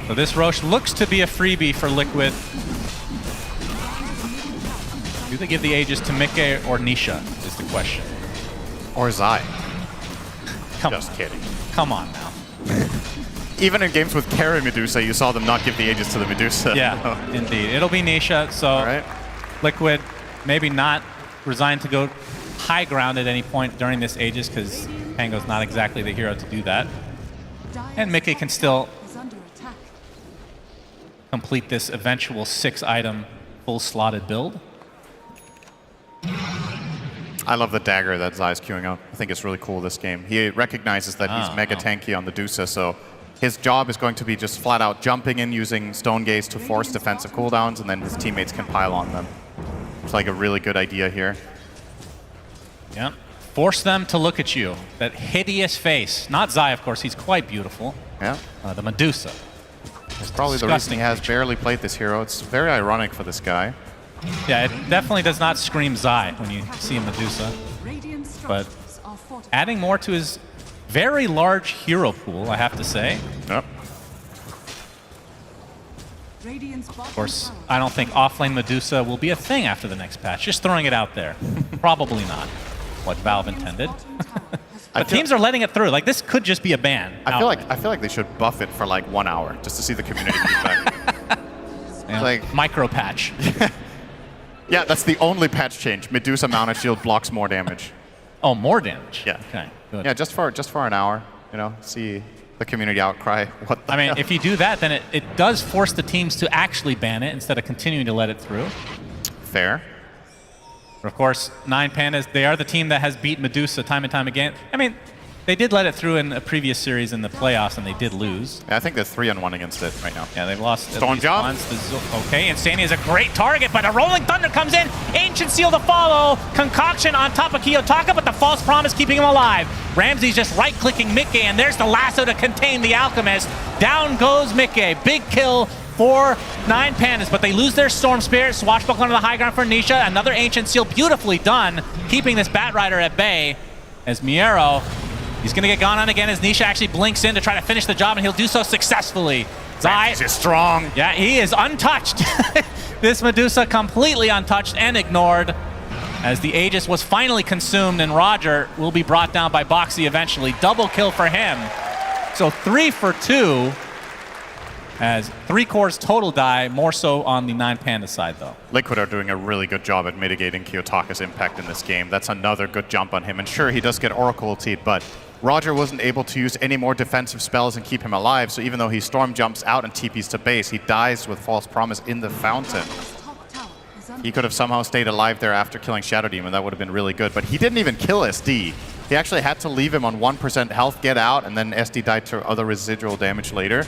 So this Roche looks to be a freebie for Liquid. Do they give the Aegis to Mikke or Nisha is the question. Or Zai. Just kidding. Come on now. Even in games with Karen Medusa, you saw them not give the Aegis to the Medusa. Yeah, indeed. It'll be Nisha, so Liquid maybe not resigned to go high ground at any point during this Aegis because Pango's not exactly the hero to do that. And Mikke can still complete this eventual 6-item full slotted build. I love the dagger that Zai's queuing up. I think it's really cool this game. He recognizes that he's mega tanky on the Dusa, so his job is going to be just flat out jumping in using Stone Gaze to force defensive cooldowns, and then his teammates can pile on them. It's like a really good idea here. Yeah. Force them to look at you. That hideous face. Not Zai, of course. He's quite beautiful. Yeah. The Medusa. It's probably the reason he has barely played this hero. It's very ironic for this guy. Yeah, it definitely does not scream Zai when you see Medusa. But adding more to his very large hero pool, I have to say. Yep. Of course, I don't think offlane Medusa will be a thing after the next patch. Just throwing it out there. Probably not what Valve intended. But teams are letting it through. Like, this could just be a ban. I feel like they should buff it for like 1 hour just to see the community feedback. Yeah, like micro patch. Yeah, that's the only patch change. Medusa Mounted Shield blocks more damage. Oh, more damage. Yeah. Okay. Good. Yeah, just for an hour. You know, see the community outcry. What the I mean, hell? if you do that, then it does force the teams to actually ban it instead of continuing to let it through. Fair. But of course, 9pandas, they are the team that has beat Medusa time and time again. I mean, they did let it through in a previous series in the playoffs, and they did lose. Yeah, I think they're 3-1 against it right now. Yeah, they've lost at Storm least jump. once. Okay, Insania is a great target, but a Rolling Thunder comes in. Ancient Seal to follow. Concoction on top of Kiyotaka, but the False Promise keeping him alive. Ramsey's just right-clicking Mickey, and there's the lasso to contain the Alchemist. Down goes Mickey. Big kill for 9pandas, but they lose their Storm Spirit. Swashbuckle onto the high ground for Nisha. Another Ancient Seal, beautifully done, keeping this Bat Rider at bay. As Miero, he's going to get gone on again as Nisha actually blinks in to try to finish the job, and he'll do so successfully. Ramsey is strong. Yeah, he is untouched. This Medusa completely untouched and ignored, as the Aegis was finally consumed, and Roger will be brought down by Boxy eventually. Double kill for him. So 3 for 2, as 3 cores total die, more so on the 9panda side though. Liquid are doing a really good job at mitigating Kiyotaka's impact in this game. That's another good jump on him. And sure, he does get Oracle ultied, but Roger wasn't able to use any more defensive spells and keep him alive, so even though he Storm jumps out and TPs to base, he dies with False Promise in the fountain. He could have somehow stayed alive there after killing Shadow Demon. That would have been really good, but he didn't even kill SD. He actually had to leave him on 1% health, get out, and then SD died to other residual damage later.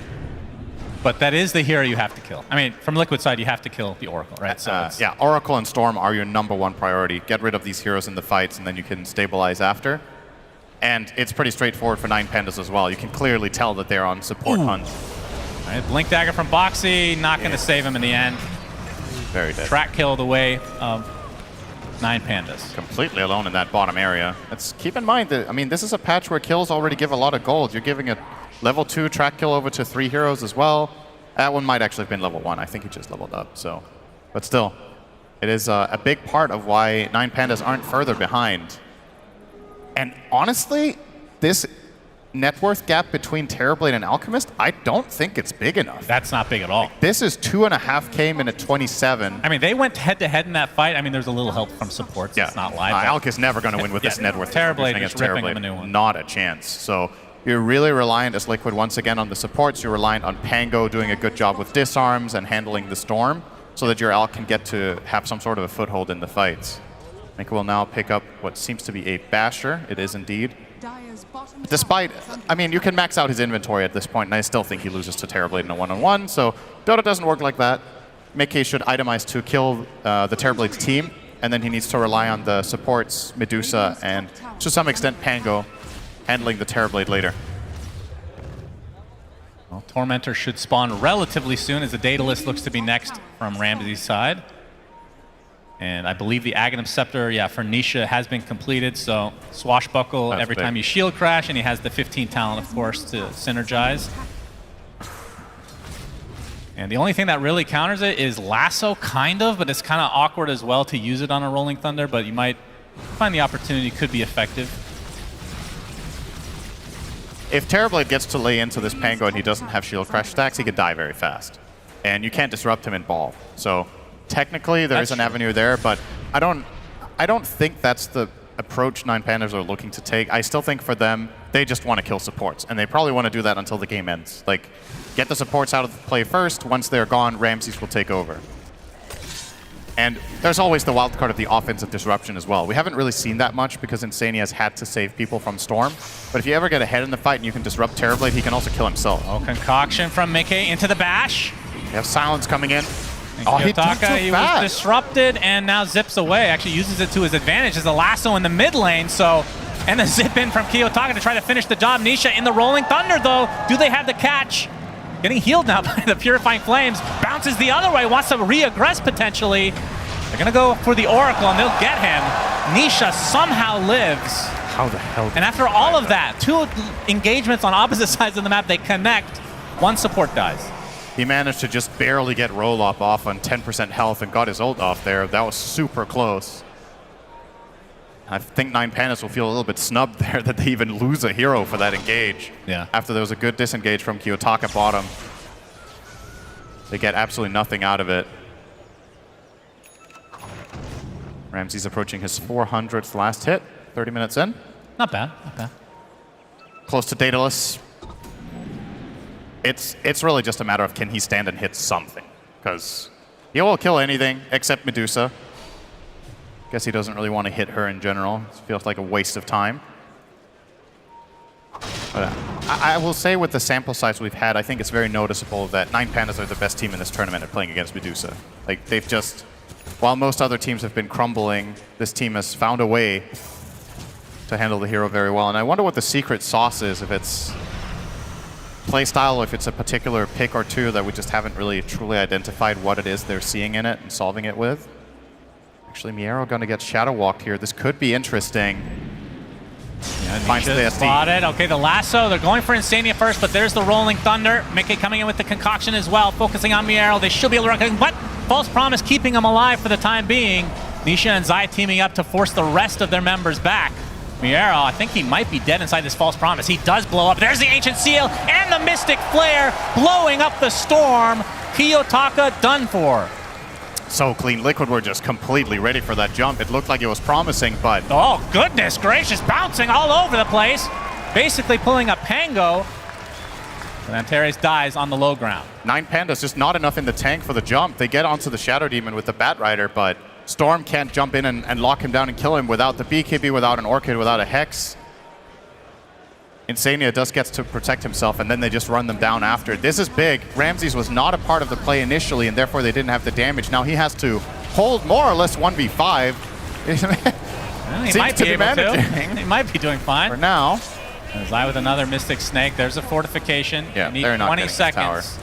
But that is the hero you have to kill. I mean, from Liquid side, you have to kill the Oracle, right? So yeah, Oracle and Storm are your #1 priority. Get rid of these heroes in the fights, and then you can stabilize after. And it's pretty straightforward for 9pandas as well. You can clearly tell that they're on support hunt. All right, Blink Dagger from Boxy, not going to save him in the end. Very dead. Track kill the way of 9pandas. Completely alone in that bottom area. Let's keep in mind that, I mean, this is a patch where kills already give a lot of gold. You're giving a level 2 track kill over to 3 heroes as well. That one might actually have been level 1. I think he just leveled up, so. But still, it is a big part of why 9pandas aren't further behind. And honestly, this net worth gap between Terrorblade and Alchemist, I don't think it's big enough. That's not big at all. Like, this is 2.5k minute 27. I mean, they went head-to-head in that fight. I mean, there's a little help from supports. Yeah. It's not live. Alk is never going to win with this net worth. Terrorblade just ripping him a new one. Not a chance. So you're really reliant as Liquid once again on the supports. You're reliant on Pango doing a good job with disarms and handling the Storm so that your Alk can get to have some sort of a foothold in the fights. Mika will now pick up what seems to be a Basher. It is indeed. Despite, I mean, you can max out his inventory at this point, and I still think he loses to Terrorblade in a one-on-one, so Dota doesn't work like that. Mickey should itemize to kill the Terrorblade's team, and then he needs to rely on the supports, Medusa, and to some extent Pango, handling the Terrorblade later. Well, Tormentor should spawn relatively soon, as the Daedalus looks to be next from Ramsey's side. And I believe the Aghanim Scepter, yeah, for Nisha has been completed, so Swashbuckle every time you shield crash, and he has the 15 talent, of course, to synergize. And the only thing that really counters it is Lasso, kind of, but it's kind of awkward as well to use it on a Rolling Thunder, but you might find the opportunity could be effective. If Terrorblade gets to lay into this Pango and he doesn't have shield crash stacks, he could die very fast. And you can't disrupt him in ball. So technically, there is an avenue there, but I don't think that's the approach 9pandas are looking to take. I still think for them, they just want to kill supports, and they probably want to do that until the game ends. Like, get the supports out of the play first. Once they're gone, Ramses will take over. And there's always the wild card of the offensive disruption as well. We haven't really seen that much because Insania has had to save people from Storm. But if you ever get ahead in the fight and you can disrupt Terrorblade, he can also kill himself. Oh, concoction from Mickey into the bash. You have Silence coming in. Oh, he was disrupted and now zips away. Actually uses it to his advantage as a lasso in the mid lane. So, and the zip in from Kiyotaka to try to finish the job. Nisha in the Rolling Thunder though. Do they have the catch? Getting healed now by the Purifying Flames. Bounces the other way, wants to re-aggress potentially. They're gonna go for the Oracle and they'll get him. Nisha somehow lives. How the hell? And after all of that, 2 engagements on opposite sides of the map, they connect. 1 support dies. He managed to just barely get roll-up off on 10% health and got his ult off there. That was super close. I think 9pandas will feel a little bit snubbed there that they even lose a hero for that engage. Yeah. After there was a good disengage from Kiyotaka bottom. They get absolutely nothing out of it. Ramsey's approaching his 400th last hit. 30 minutes in. Not bad, not bad. Close to dataless. It's really just a matter of can he stand and hit something, because he will kill anything except Medusa. Guess he doesn't really want to hit her in general. It feels like a waste of time. But I will say with the sample size we've had, I think it's very noticeable that 9Pandas are the best team in this tournament at playing against Medusa. Like, they've just, while most other teams have been crumbling, this team has found a way to handle the hero very well. And I wonder what the secret sauce is, if it's playstyle, or if it's a particular pick or two that we just haven't really truly identified what it is they're seeing in it and solving it with. Actually, Miero going to get shadow walked here. This could be interesting. Yeah, finds the SD. Spotted. Okay, the lasso. They're going for Insania first, but there's the Rolling Thunder. Mickey coming in with the concoction as well, focusing on Miero. They should be able to run. But False Promise keeping him alive for the time being. Nisha and Zai teaming up to force the rest of their members back. Miero, I think he might be dead inside this False Promise. He does blow up. There's the Ancient Seal and the Mystic Flare blowing up the Storm. Kiyotaka done for. So clean. Liquid were just completely ready for that jump. It looked like it was promising, but... Oh, goodness gracious. Bouncing all over the place. Basically pulling a Pango. And Antares dies on the low ground. 9Pandas just not enough in the tank for the jump. They get onto the Shadow Demon with the Bat Rider, but Storm can't jump in and lock him down and kill him without the BKB, without an Orchid, without a Hex. Insania just gets to protect himself, and then they just run them down after. This is big. Ramses was not a part of the play initially, and therefore they didn't have the damage. Now he has to hold more or less 1v5. Well, he might be able to. He might be doing fine. For now. And Zai with another Mystic Snake. There's a fortification. Yeah, need they're not 20 getting seconds.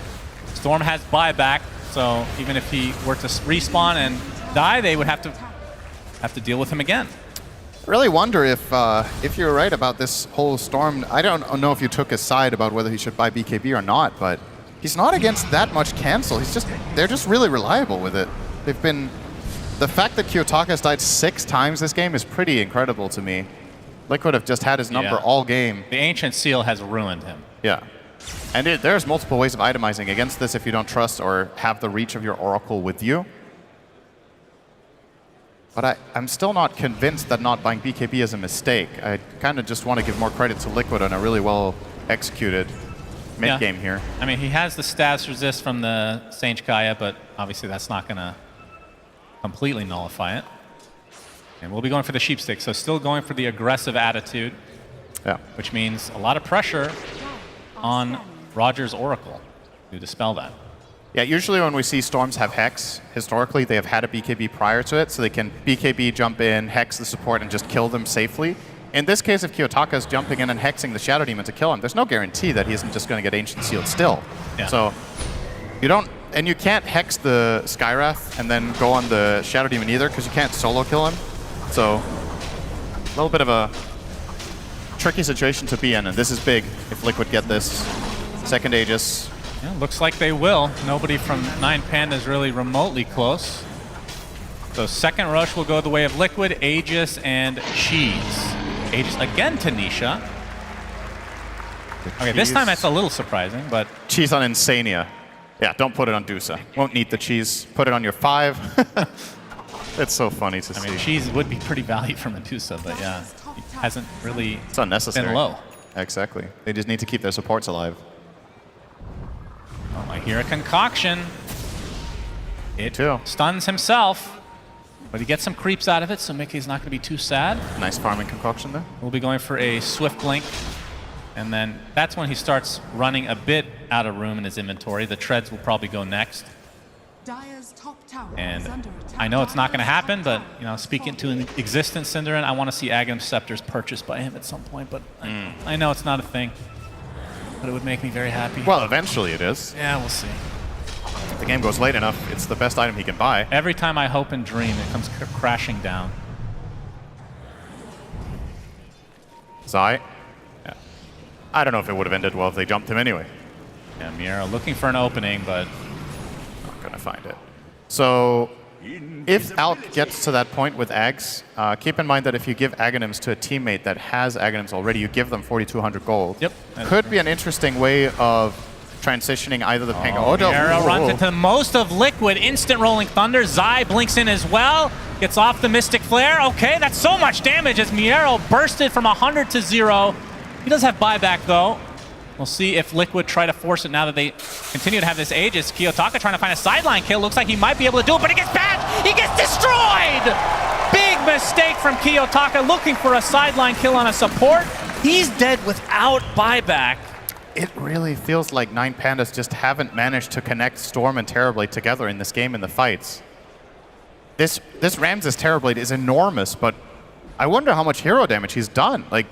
Storm has buyback, so even if he were to respawn and die, they would have to deal with him again. I really wonder if you're right about this whole Storm. I don't know if you took his side about whether he should buy BKB or not, but he's not against that much cancel. They're just really reliable with it. They've been... The fact that Kiyotaka has died 6 times this game is pretty incredible to me. Liquid have just had his number all game. The Ancient Seal has ruined him. Yeah. And there's multiple ways of itemizing against this if you don't trust or have the reach of your Oracle with you. But I'm still not convinced that not buying BKB is a mistake. I kind of just want to give more credit to Liquid on a really well-executed mid-game here. I mean, he has the status resist from the Saint Kaya, but obviously that's not going to completely nullify it. And we'll be going for the Sheep Stick, so still going for the aggressive attitude, which means a lot of pressure on Roger's Oracle to dispel that. Yeah, usually when we see Storms have Hex, historically they have had a BKB prior to it, so they can BKB jump in, Hex the support, and just kill them safely. In this case, if Kiyotaka is jumping in and hexing the Shadow Demon to kill him, there's no guarantee that he isn't just going to get Ancient Sealed still. Yeah. So you don't, and you can't Hex the Skywrath and then go on the Shadow Demon either, because you can't solo kill him. So a little bit of a tricky situation to be in, and this is big if Liquid get this. Second Aegis. Yeah, looks like they will. Nobody from 9Pandas really remotely close. So second rush will go the way of Liquid, Aegis, and Cheese. Aegis again to Nisha. Okay, this time that's a little surprising, but... Cheese on Insania. Yeah, don't put it on Dusa. Won't need the cheese. Put it on your 5. It's so funny to see. I mean, Cheese would be pretty valued for Medusa, but yeah, he hasn't really it's unnecessary. been low. Exactly. They just need to keep their supports alive. Oh, I hear a concoction. It stuns himself, but he gets some creeps out of it, so Mickey's not going to be too sad. Nice farming concoction there. We'll be going for a Swift Blink, and then that's when he starts running a bit out of room in his inventory. The treads will probably go next. And I know it's not going to happen, but you know, speaking to an existence, Cinderin, I want to see Aghanim Scepters purchased by him at some point, but I know it's not a thing. But it would make me very happy. Well, eventually it is. Yeah, we'll see. If the game goes late enough, it's the best item he can buy. Every time I hope and dream, it comes crashing down. Zai? Yeah. I don't know if it would have ended well if they jumped him anyway. Yeah, Miero looking for an opening, but... not going to find it. So, if Alk gets to that point with Ags, keep in mind that if you give Aghanims to a teammate that has Aghanims already, you give them 4,200 gold. Yep. Could be an interesting way of transitioning either the Pango. Miero runs into most of Liquid. Instant Rolling Thunder. Zai blinks in as well. Gets off the Mystic Flare. Okay, that's so much damage as Miero bursted from 100 to 0. He does have buyback, though. We'll see if Liquid try to force it now that they continue to have this Aegis. Kiyotaka trying to find a sideline kill. Looks like he might be able to do it, but he gets back! He gets destroyed! Big mistake from Kiyotaka, looking for a sideline kill on a support. He's dead without buyback. It really feels like 9Pandas just haven't managed to connect Storm and Terrorblade together in this game in the fights. This Ramses Terrorblade is enormous, but I wonder how much hero damage he's done. Like,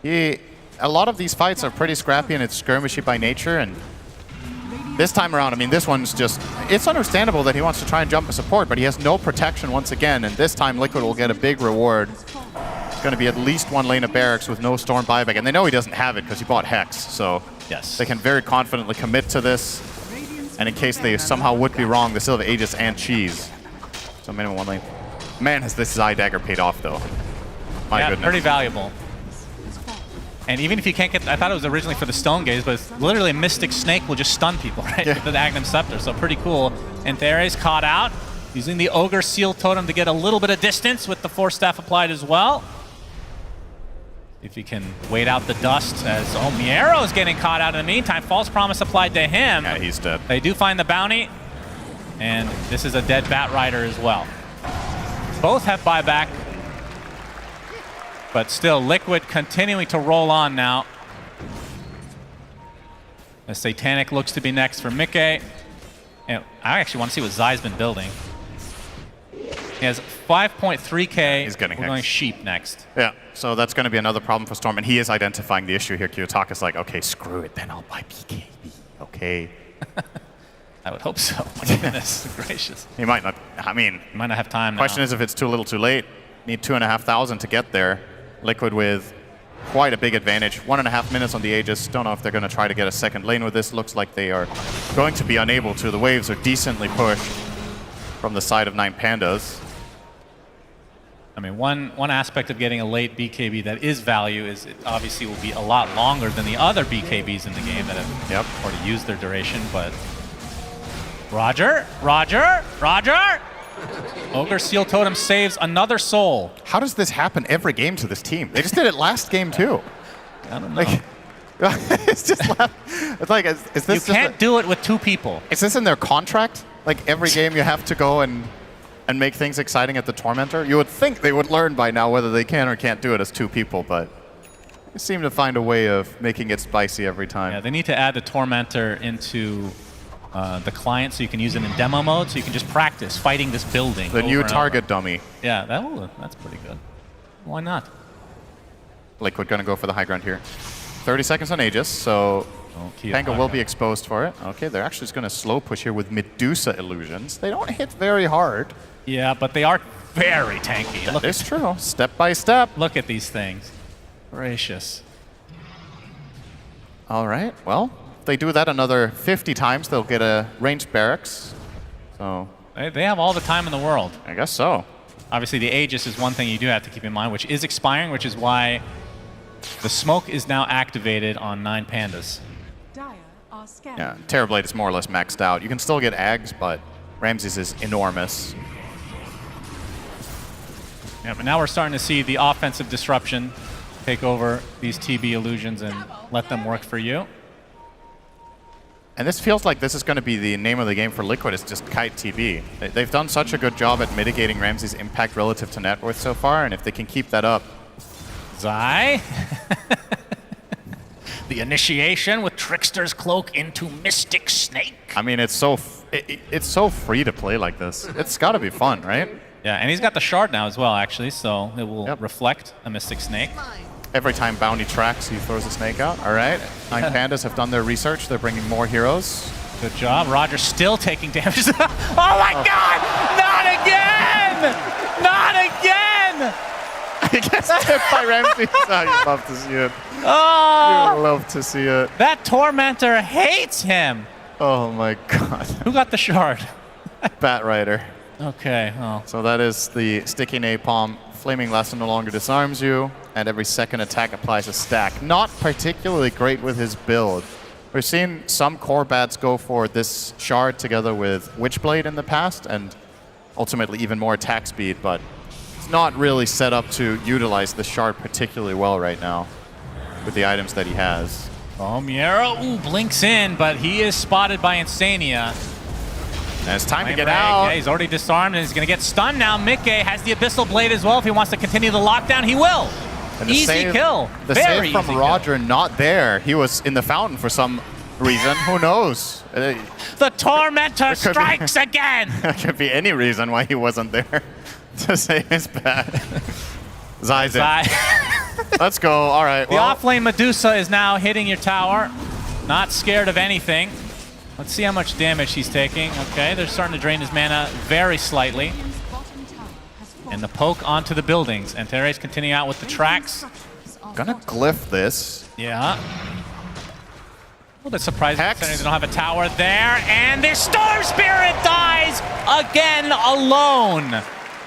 a lot of these fights are pretty scrappy and it's skirmishy by nature, and this time around, I mean, this one's just, it's understandable that he wants to try and jump a support, but he has no protection once again, and this time Liquid will get a big reward. It's going to be at least one lane of barracks with no Storm buyback, and they know he doesn't have it because he bought Hex, so yes, they can very confidently commit to this, and in case they somehow would be wrong, they still have Aegis and Cheese. So minimum one lane. Man, has this Eye Dagger paid off, though. My goodness. Pretty valuable. And even if you can't get, I thought it was originally for the Stone Gaze, but it's literally a Mystic Snake will just stun people, right? With the Agnum Scepter, so pretty cool. And Theres caught out, using the Ogre Seal Totem to get a little bit of distance with the Force Staff applied as well. If he can wait out the dust as, oh, Miero is getting caught out in the meantime. False Promise applied to him. Yeah, he's dead. They do find the bounty, and this is a dead Bat Rider as well. Both have buyback. But still, Liquid continuing to roll on now. The Satanic looks to be next for Mikke. And I actually want to see what Zai's been building. He has 5.3k. He's getting We're going Sheep next. Yeah, so that's going to be another problem for Storm, and he is identifying the issue here. Kiyotaka's like, okay, screw it, then I'll buy BKB. Okay. I would hope so. My goodness gracious. He might not, I mean... He might not have time Question now. is if it's too little too late. Need 2,500 to get there. Liquid with quite a big advantage. 1.5 minutes on the Aegis. Don't know if they're going to try to get a second lane with this. Looks like they are going to be unable to. The waves are decently pushed from the side of 9Pandas. I mean, one aspect of getting a late BKB that is value is it obviously will be a lot longer than the other BKBs in the game that have already used their duration, but... Roger! Ogre Seal Totem saves another soul. How does this happen every game to this team? They just did it last game too. I don't know. Like, it's just it's like, is this you can't do it with two people. Is this in their contract? Like every game you have to go and make things exciting at the Tormentor? You would think they would learn by now whether they can or can't do it as two people, but they seem to find a way of making it spicy every time. Yeah, they need to add the Tormentor into the client so you can use it in demo mode, so you can just practice fighting this building. The new target dummy. Yeah, that's pretty good. Why not? Liquid gonna go for the high ground here. 30 seconds on Aegis, so Pango will be exposed for it. Okay, they're actually just gonna slow push here with Medusa Illusions. They don't hit very hard. Yeah, but they are very tanky. That is true. Step by step. Look at these things. Gracious. All right, well, if they do that another 50 times, they'll get a ranged barracks. So they have all the time in the world. I guess so. Obviously, the Aegis is one thing you do have to keep in mind, which is expiring, which is why the smoke is now activated on 9Pandas. Yeah, Terrorblade is more or less maxed out. You can still get Ags, but Ramses is enormous. Yeah, but now we're starting to see the offensive disruption take over these TB illusions and let them work for you. And this feels like this is going to be the name of the game for Liquid. It's just Kite TB. They've done such a good job at mitigating Ramses' impact relative to net worth so far, and if they can keep that up. Zai. The initiation with Trickster's Cloak into Mystic Snake. I mean, it's so free to play like this. It's got to be fun, right? Yeah, and he's got the shard now as well, actually, so it will reflect a Mystic Snake. Every time Bounty tracks, he throws a snake out. All right, 9Pandas have done their research. They're bringing more heroes. Good job. Roger still taking damage. Oh my God! Not again! Not again! He gets tipped by Ramses. Oh, you'd love to see it. Oh! You'd love to see it. That Tormentor hates him. Oh my God. Who got the shard? Bat Rider. Okay. Oh. So that is the Sticky Napalm. Flaming Lesson no longer disarms you, and every second attack applies a stack. Not particularly great with his build. We've seen some core bats go for this shard together with Witchblade in the past, and ultimately even more attack speed, but it's not really set up to utilize the shard particularly well right now with the items that he has. Oh, Miero, blinks in, but he is spotted by Insania. And it's time to get out. Yeah, he's already disarmed and he's going to get stunned now. Mikke has the Abyssal Blade as well. If he wants to continue the lockdown, he will. And easy kill. The Very save from Roger not there. He was in the fountain for some reason. Who knows? The Tormentor strikes again. There could be any reason why he wasn't there to save his back. Zai's in. Let's go. All right. The offlane Medusa is now hitting your tower. Not scared of anything. Let's see how much damage he's taking. Okay, they're starting to drain his mana very slightly. And the poke onto the buildings. And Tere's continuing out with the tracks. Gonna glyph this. Yeah. A little bit surprising considering they don't have a tower there. And their Storm Spirit dies again alone.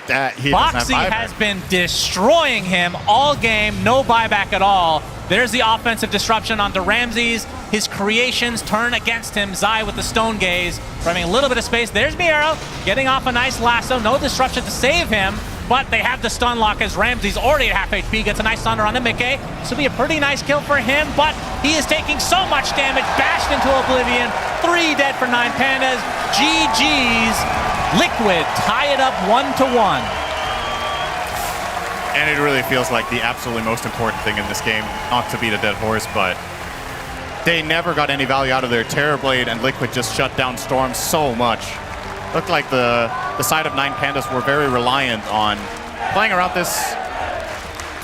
Boxy has been destroying him all game. No buyback at all. There's the offensive disruption onto Ramses. His creations turn against him. Zai with the Stone Gaze, having a little bit of space. There's Miero getting off a nice lasso. No disruption to save him, but they have the stun lock as Ramses already at half HP. Gets a nice thunder on the Mikke. This will be a pretty nice kill for him, but he is taking so much damage. Bashed into oblivion. 3 dead for 9 Pandas. GG's. Liquid tie it up 1-1. And it really feels like the absolutely most important thing in this game, not to beat a dead horse, but they never got any value out of their Terrorblade, and Liquid just shut down Storm so much. Looked like the side of 9 Pandas were very reliant on playing around this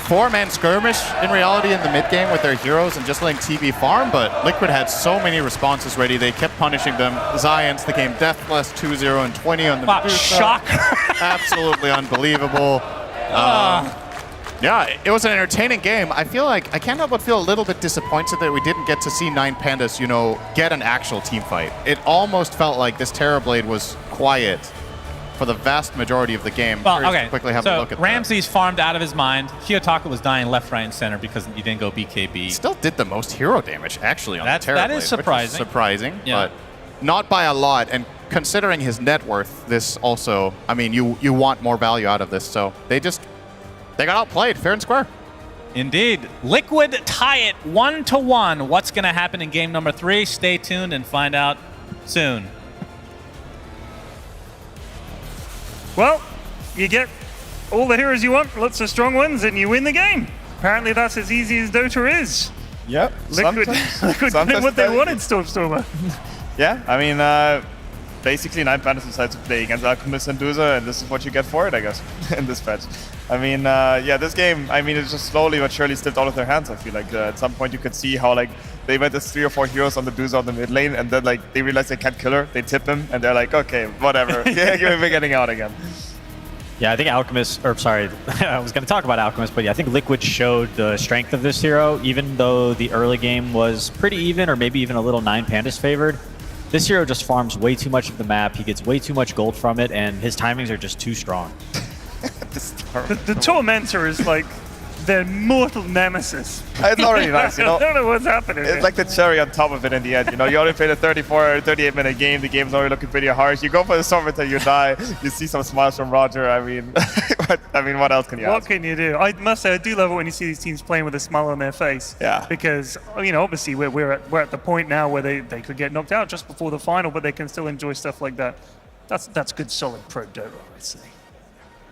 4-man skirmish in reality in the mid game with their heroes and just letting TB farm, but Liquid had so many responses ready. They kept punishing them. Zai ends the game deathless, 2-0 and 20 on the Medusa. Shocker. Absolutely unbelievable. Yeah, it was an entertaining game. I feel like I can't help but feel a little bit disappointed that we didn't get to see 9 Pandas, you know, get an actual team fight. It almost felt like this Terrorblade was quiet for the vast majority of the game. Well, okay, quickly have so a look at Ramses farmed out of his mind. Kiyotaka was dying left, right, and center because you didn't go BKB. Still did the most hero damage, actually, on the Terrorblade. That is surprising. Surprising, yeah. But not by a lot. And considering his net worth, this also, I mean, you want more value out of this. So they got outplayed, fair and square. Indeed. Liquid tie it 1-1. What's going to happen in game number 3? Stay tuned and find out soon. Well, you get all the heroes you want, lots of strong ones, and you win the game. Apparently that's as easy as Dota is. Yep. Liquid did what they wanted, Stormstormer. Yeah, I mean, basically 9 Pandas decided to play against Alchemist and Duza, and this is what you get for it, I guess, in this patch. I mean, yeah, this game, I mean, it just slowly but surely slipped out of their hands, I feel like. At some point you could see how, like, they went as 3 or 4 heroes on the Duza on the mid lane, and then, like, they realize they can't kill her, they tip him, and they're like, okay, whatever, we're getting out again. Yeah, I think Alchemist, or sorry, I was going to talk about Alchemist, but yeah, I think Liquid showed the strength of this hero, even though the early game was pretty even, or maybe even a little 9 Pandas favored. This hero just farms way too much of the map, he gets way too much gold from it, and his timings are just too strong. The Tormentor is like their mortal nemesis. It's already nice, you know. I don't know what's happening. It's like the cherry on top of it in the end, you know. You already played a 34 or 38-minute game, the game's already looking pretty harsh. You go for the Stormwind and you die, you see some smiles from Roger, I mean, what else can you ask? What can you do? I must say, I do love it when you see these teams playing with a smile on their face. Yeah. Because, you know, obviously we're at the point now where they could get knocked out just before the final, but they can still enjoy stuff like that. That's good, solid pro Dota, I'd say.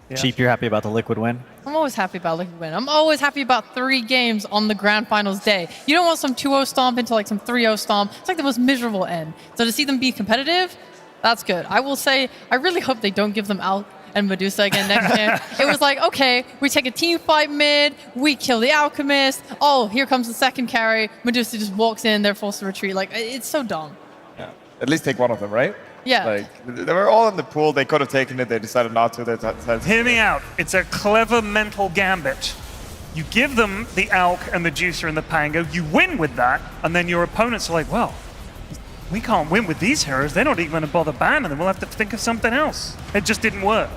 Yeah. Cheap, you're happy about the Liquid win? I'm always happy about Liquid win. I'm always happy about 3 games on the grand finals day. You don't want some 2-0 stomp into like some 3-0 stomp. It's like the most miserable end. So to see them be competitive, that's good. I will say, I really hope they don't give them Alk and Medusa again next game. It was like, okay, we take a team fight mid, we kill the Alchemist. Oh, here comes the second carry. Medusa just walks in, they're forced to retreat. Like, it's so dumb. Yeah. At least take one of them, right? Yeah. Like, they were all in the pool. They could have taken it. They decided not to. Hear me out. It's a clever mental gambit. You give them the Alk and the Juicer and the Pango. You win with that, and then your opponents are like, well, we can't win with these heroes. They're not even going to bother banning them. We'll have to think of something else. It just didn't work.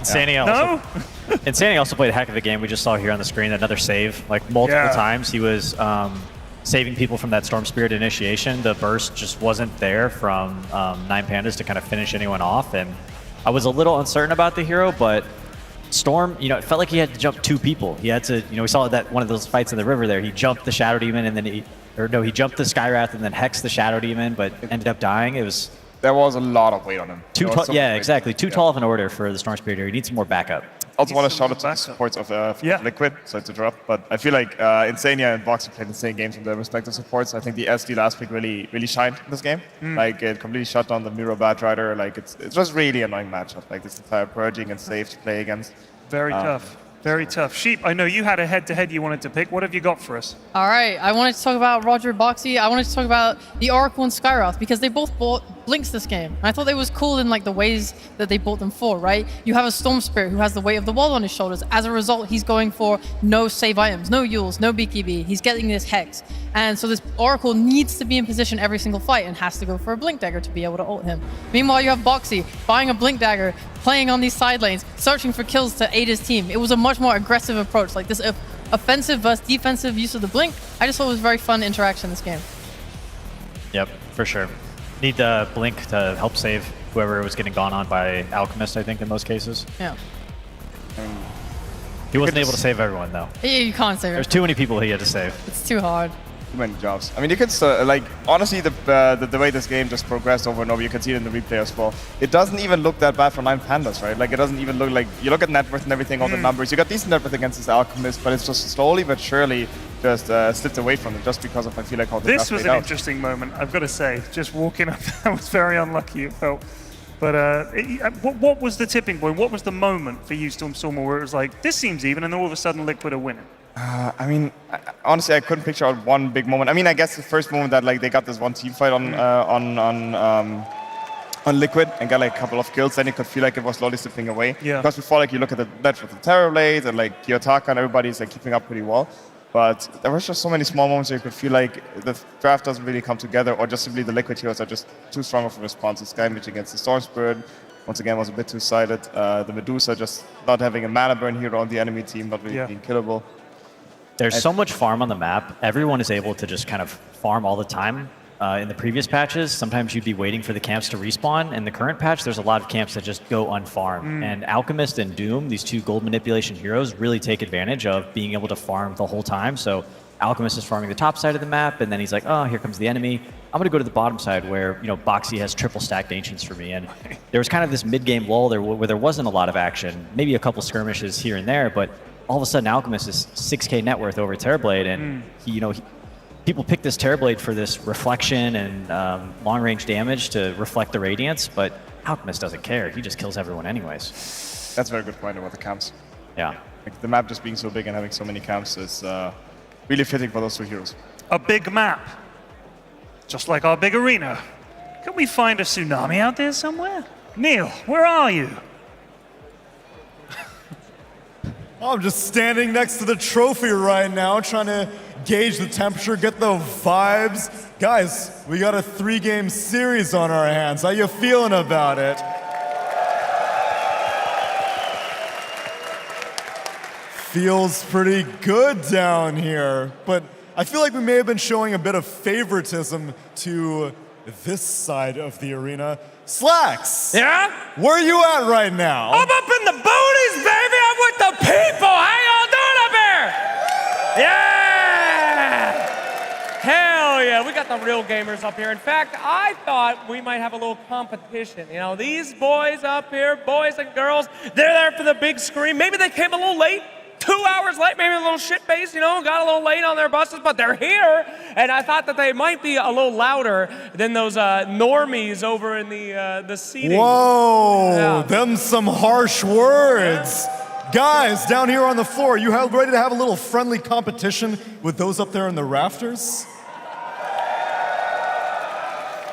Insania also played a heck of a game. We just saw here on the screen another save, like multiple times. He was saving people from that Storm Spirit initiation. The burst just wasn't there from 9 Pandas to kind of finish anyone off. And I was a little uncertain about the hero, but Storm, it felt like he had to jump 2 people. He had to, we saw that one of those fights in the river there. He jumped the Shadow Demon and then he jumped the Skywrath and then hexed the Shadow Demon, but ended up dying. There was a lot of weight on him. Yeah, exactly. Too tall of an order for the Storm Spirit here. He needs some more backup. Also want to shout out to the supports of Liquid, sorry to interrupt, but I feel like Insania and Boxy played insane games from their respective supports. I think the SD last pick really shined in this game. Like, it completely shut down the Miro Batrider. Like, it's just really annoying matchup. Like, this entire purging and safe to play against. Very tough. Very tough. Sheep, I know you had a head-to-head you wanted to pick. What have you got for us? All right, I wanted to talk about Roger Boxy. I wanted to talk about the Oracle and Skywrath because they both bought Blinks this game. And I thought it was cool in like the ways that they bought them for, right? You have a Storm Spirit who has the weight of the world on his shoulders. As a result, he's going for no save items, no Yules, no BKB. He's getting this Hex. And so this Oracle needs to be in position every single fight and has to go for a Blink Dagger to be able to ult him. Meanwhile, you have Boxy buying a Blink Dagger, playing on these side lanes, searching for kills to aid his team. It was a much more aggressive approach, like this offensive versus defensive use of the Blink. I just thought it was a very fun interaction in this game. Yep, for sure. Need the Blink to help save whoever was getting gone on by Alchemist, I think, in most cases. Yeah. He wasn't able to save everyone, though. You can't save it. There's too many people he had to save. It's too hard. Too many jobs. I mean, you can like, honestly, the way this game just progressed over and over, you can see it in the replay as well. It doesn't even look that bad for 9 Pandas, right? Like, it doesn't even look like, you look at net worth and everything, all the numbers, you got decent net worth against this Alchemist, but it's just slowly but surely just slipped away from it just because of, I feel like, how the This was an interesting moment, I've got to say. Just walking up, that was very unlucky, it felt. But what was the tipping point? What was the moment for you, Stormer, where it was like, this seems even, and all of a sudden Liquid are winning? I mean, honestly, I couldn't picture out one big moment. I mean, I guess the first moment that like they got this one team fight on Liquid and got like a couple of kills, then you could feel like it was slowly slipping away. Yeah. Because before, like, you look at the net with the Terror Blades and like Kiyotaka and everybody's like keeping up pretty well. But there was just so many small moments where you could feel like the draft doesn't really come together, or just simply the Liquid heroes are just too strong of a response. The Gaimin against the Storm Spirit, once again, was a bit too sided. The Medusa just not having a mana burn hero on the enemy team, not really being killable. There's so much farm on the map. Everyone is able to just kind of farm all the time. In the previous patches, sometimes you'd be waiting for the camps to respawn. In the current patch, there's a lot of camps that just go unfarmed. And Alchemist and Doom, these 2 gold manipulation heroes, really take advantage of being able to farm the whole time. So Alchemist is farming the top side of the map, and then he's like, oh, here comes the enemy. I'm going to go to the bottom side where, Boxy has triple stacked Ancients for me. And there was kind of this mid-game lull there where there wasn't a lot of action, maybe a couple skirmishes here and there, but all of a sudden Alchemist is 6k net worth over Terrorblade, and people pick this Terrorblade for this reflection and long-range damage to reflect the Radiance, but Alchemist doesn't care. He just kills everyone anyways. That's a very good point about the camps. Yeah. Like, the map just being so big and having so many camps is really fitting for those 2 heroes. A big map, just like our big arena. Can we find a tsunami out there somewhere? Neil, where are you? I'm just standing next to the trophy right now, trying to gauge the temperature, get the vibes. Guys, we got a 3-game series on our hands. How you feeling about it? Feels pretty good down here, but I feel like we may have been showing a bit of favoritism to this side of the arena. Slacks! Yeah? Where are you at right now? I'm up in the booties, baby! I'm with the people! How y'all doing up here? Yeah! Hell yeah, we got the real gamers up here. In fact, I thought we might have a little competition. These boys up here, boys and girls, they're there for the big screen. Maybe they came a little late. 2 hours late, maybe a little shit-faced, got a little late on their buses, but they're here. And I thought that they might be a little louder than those normies over in the seating. Whoa, them some harsh words. Guys, down here on the floor, you ready to have a little friendly competition with those up there in the rafters?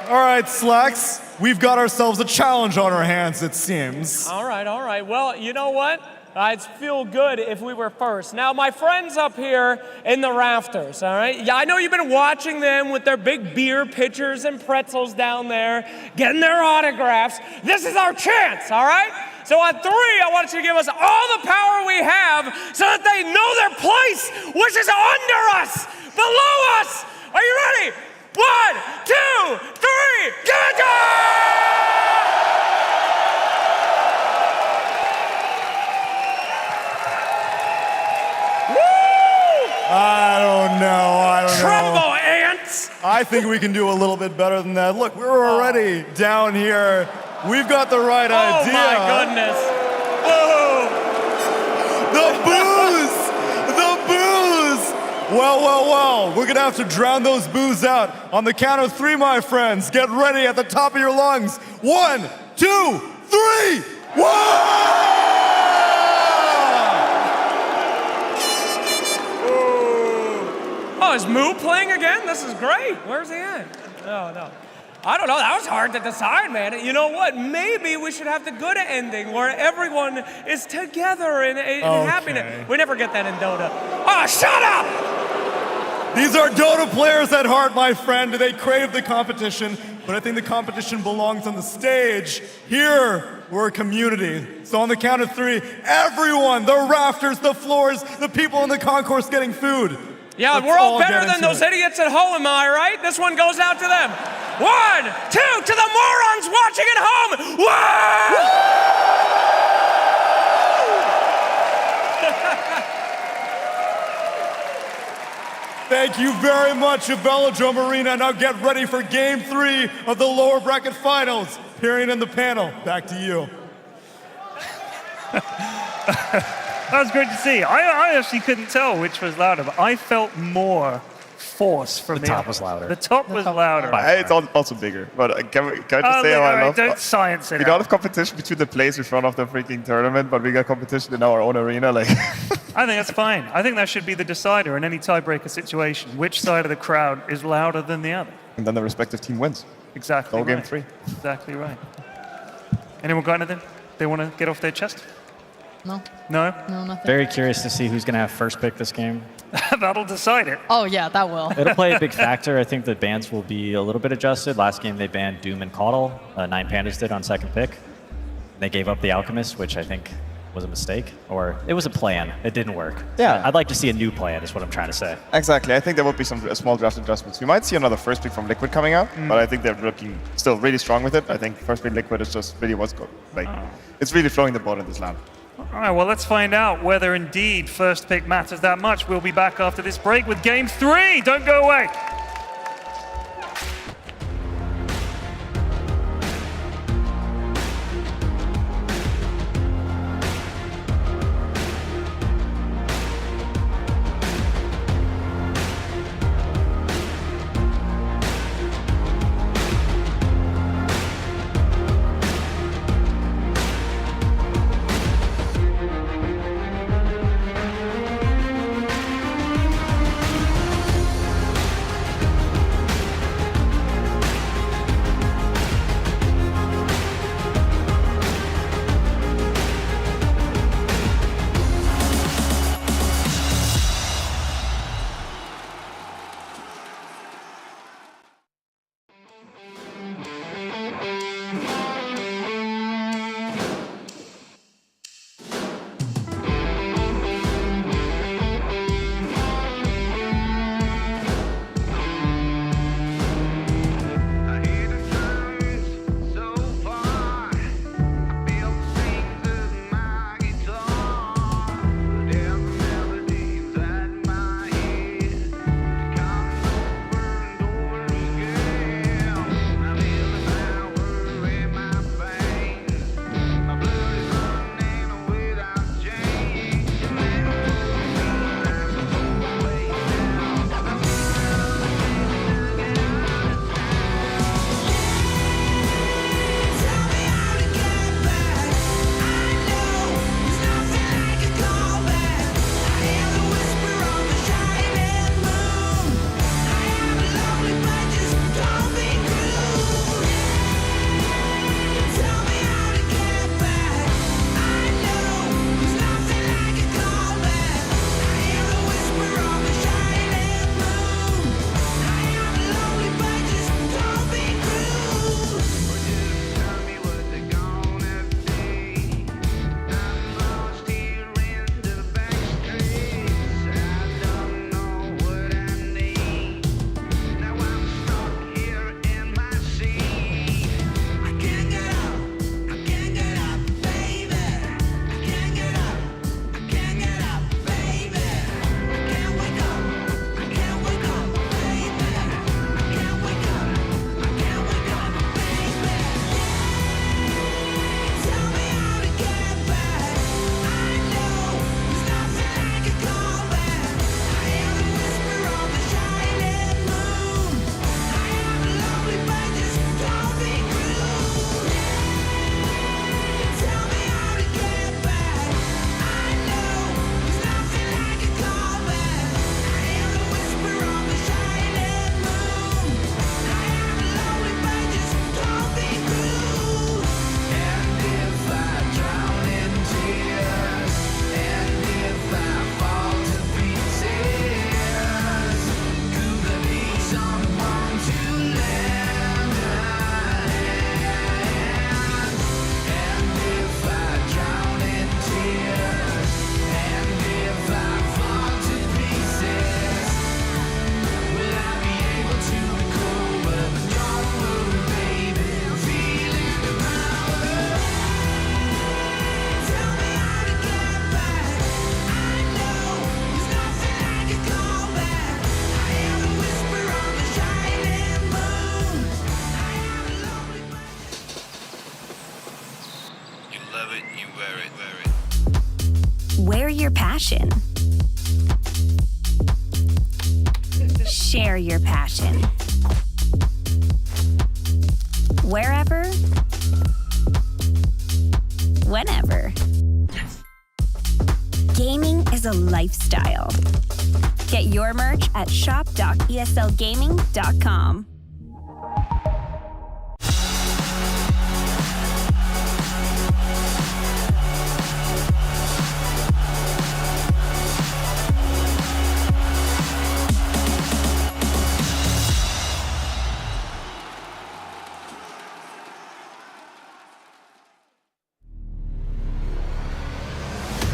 All right, Slacks, we've got ourselves a challenge on our hands, it seems. All right. Well, you know what? I'd feel good if we were first. Now, my friends up here in the rafters, all right? Yeah, I know you've been watching them with their big beer pitchers and pretzels down there, getting their autographs. This is our chance, all right? So on 3, I want you to give us all the power we have so that they know their place, which is under us, below us. Are you ready? 1, 2, 3, give it go! I don't know. Tremble, ants! I think we can do a little bit better than that. Look, we're already down here. We've got the right idea. Oh my goodness. The booze! The booze! Well. We're going to have to drown those boos out. On the count of 3, my friends. Get ready at the top of your lungs. 1, 2, 3! Whoa! Oh, is Moo playing again? This is great. Where's he at? No. I don't know. That was hard to decide, man. You know what? Maybe we should have the good ending where everyone is together in happiness. We never get that in Dota. Oh, shut up! These are Dota players at heart, my friend. They crave the competition, but I think the competition belongs on the stage. Here, we're a community. So on the count of 3, everyone, the rafters, the floors, the people in the concourse getting food. Yeah, Let's we're all better get than into those it. idiots at home, am I right? This one goes out to them. 1, 2, to the morons watching at home. Thank you very much, Velodrome Arena. Now get ready for Game 3 of the lower bracket finals. Period in the panel. Back to you. That was great to see. I actually couldn't tell which was louder, but I felt more force from the top was louder. The top was louder. It's also bigger. But can I just say how I love? Don't science it. We don't have competition between the players in front of the freaking tournament, but we got competition in our own arena. Like, I think that's fine. I think that should be the decider in any tiebreaker situation. Which side of the crowd is louder than the other? and then the respective team wins. Exactly. All right. game 3. Exactly right. Anyone got anything they want to get off their chest? No. No? No, nothing. Very curious to see who's going to have first pick this game. That'll decide it. Oh, yeah, that will. It'll play a big factor. I think the bans will be a little bit adjusted. Last game they banned Doom and Caudle. 9 Pandas did on second pick. They gave up the Alchemist, which I think was a mistake. Or it was a plan. It didn't work. Yeah. I'd like to see a new plan is what I'm trying to say. Exactly. I think there would be some small draft adjustments. We might see another first pick from Liquid coming out, but I think they're looking still really strong with it. I think first pick Liquid is just really what's going. Like, it's really flowing the ball in this land. All right, well, let's find out whether indeed first pick matters that much. We'll be back after this break with Game 3. Don't go away. passion. Share your passion. Wherever, whenever. Gaming is a lifestyle. Get your merch at shop.eslgaming.com.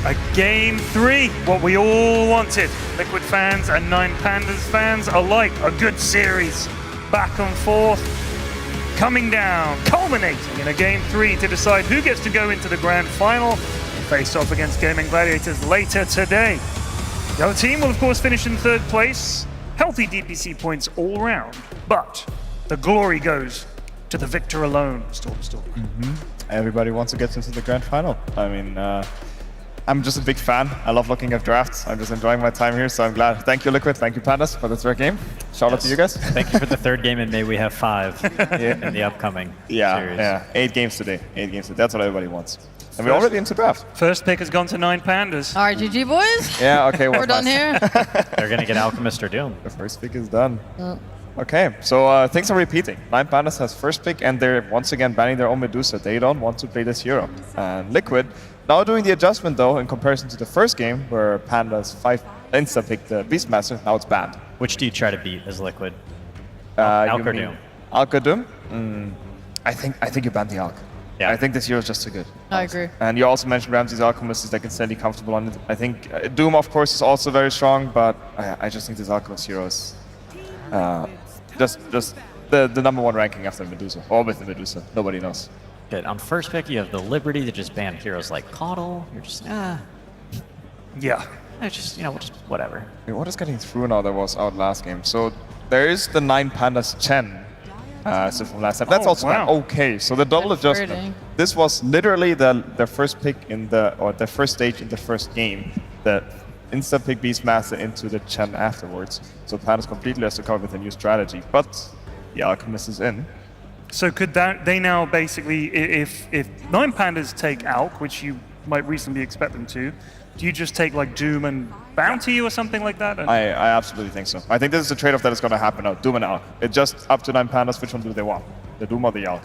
A game 3, what we all wanted. Liquid fans and Nine Pandas fans alike. A good series, back and forth, coming down, culminating in a game 3 to decide who gets to go into the grand final and face off against Gaimin Gladiators later today. The other team will of course finish in 3rd place, healthy DPC points all round, but the glory goes to the victor alone, Storm. Everybody wants to get into the grand final. I mean, I'm just a big fan. I love looking at drafts. I'm just enjoying my time here, so I'm glad. Thank you, Liquid. Thank you, Pandas, for the 3rd game. Shout out to you guys. Thank you for the 3rd game, and may we have 5 in the upcoming series. Yeah, 8 games today. 8 games today. That's what everybody wants. And we're already into draft. First pick has gone to Nine Pandas. All right, GG, boys. Yeah, okay. We're done here. They're going to get Alchemist or Doom. The first pick is done. Okay, so things are repeating. Nine Pandas has first pick, and they're once again banning their own Medusa. They don't want to play this hero. And Liquid, now doing the adjustment though, in comparison to the first game, where Pandas 5 insta-picked the Beastmaster, now it's banned. Which do you try to beat as Liquid? Alk or Doom? Alk or Doom? I think you ban the Alk. Yeah. I think this hero is just too good. I agree. And you also mentioned Ramsey's Alchemist is like instantly comfortable on it. I think Doom, of course, is also very strong, but I just think this Alchemist hero is just the #1 ranking after Medusa, or with the Medusa. Nobody knows. Good. On first pick, you have the liberty to just ban heroes like Caudle. You're just, Yeah. It's just, just whatever. Wait, what is getting through now that was out last game? So there is the Nine Pandas Chen. So from last time. That's also banned. Okay, so the double adjustment. This was literally their first pick their first stage in the first game. The instant pick Beastmaster into the Chen afterwards. So Pandas completely has to cover with a new strategy. But the Alchemist is in. So could they now basically, if Nine Pandas take Alk, which you might reasonably expect them to, do you just take like Doom and Bounty or something like that? I absolutely think so. I think this is a trade-off that is going to happen now, Doom and Alk. It's just up to Nine Pandas, which one do they want? The Doom or the Alk?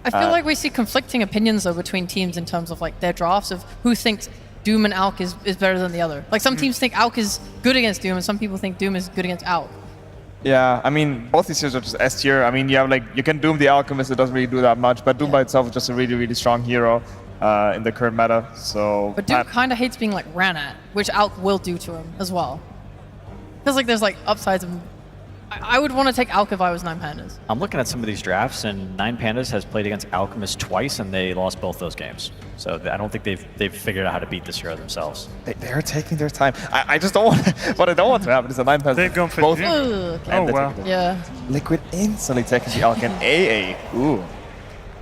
I feel like we see conflicting opinions though between teams in terms of like their drafts of who thinks Doom and Alk is better than the other. Like some teams think Alk is good against Doom and some people think Doom is good against Alk. Yeah, I mean, both these heroes are just S tier. I mean, you have you can Doom the Alchemist, it doesn't really do that much, but Doom by itself is just a really, really strong hero in the current meta, so... But Doom kind of hates being ran at, which Alk will do to him as well. Feels like there's upsides of... I would want to take Alk if I was Nine Pandas. I'm looking at some of these drafts, and Nine Pandas has played against Alchemist twice, and they lost both those games. So I don't think they've figured out how to beat this hero themselves. They're taking their time. I just don't want... What I don't want to happen is the Nine Pandas... They've gone for both. Oh, wow. Yeah. Liquid instantly taking the Alk and AA. Ooh.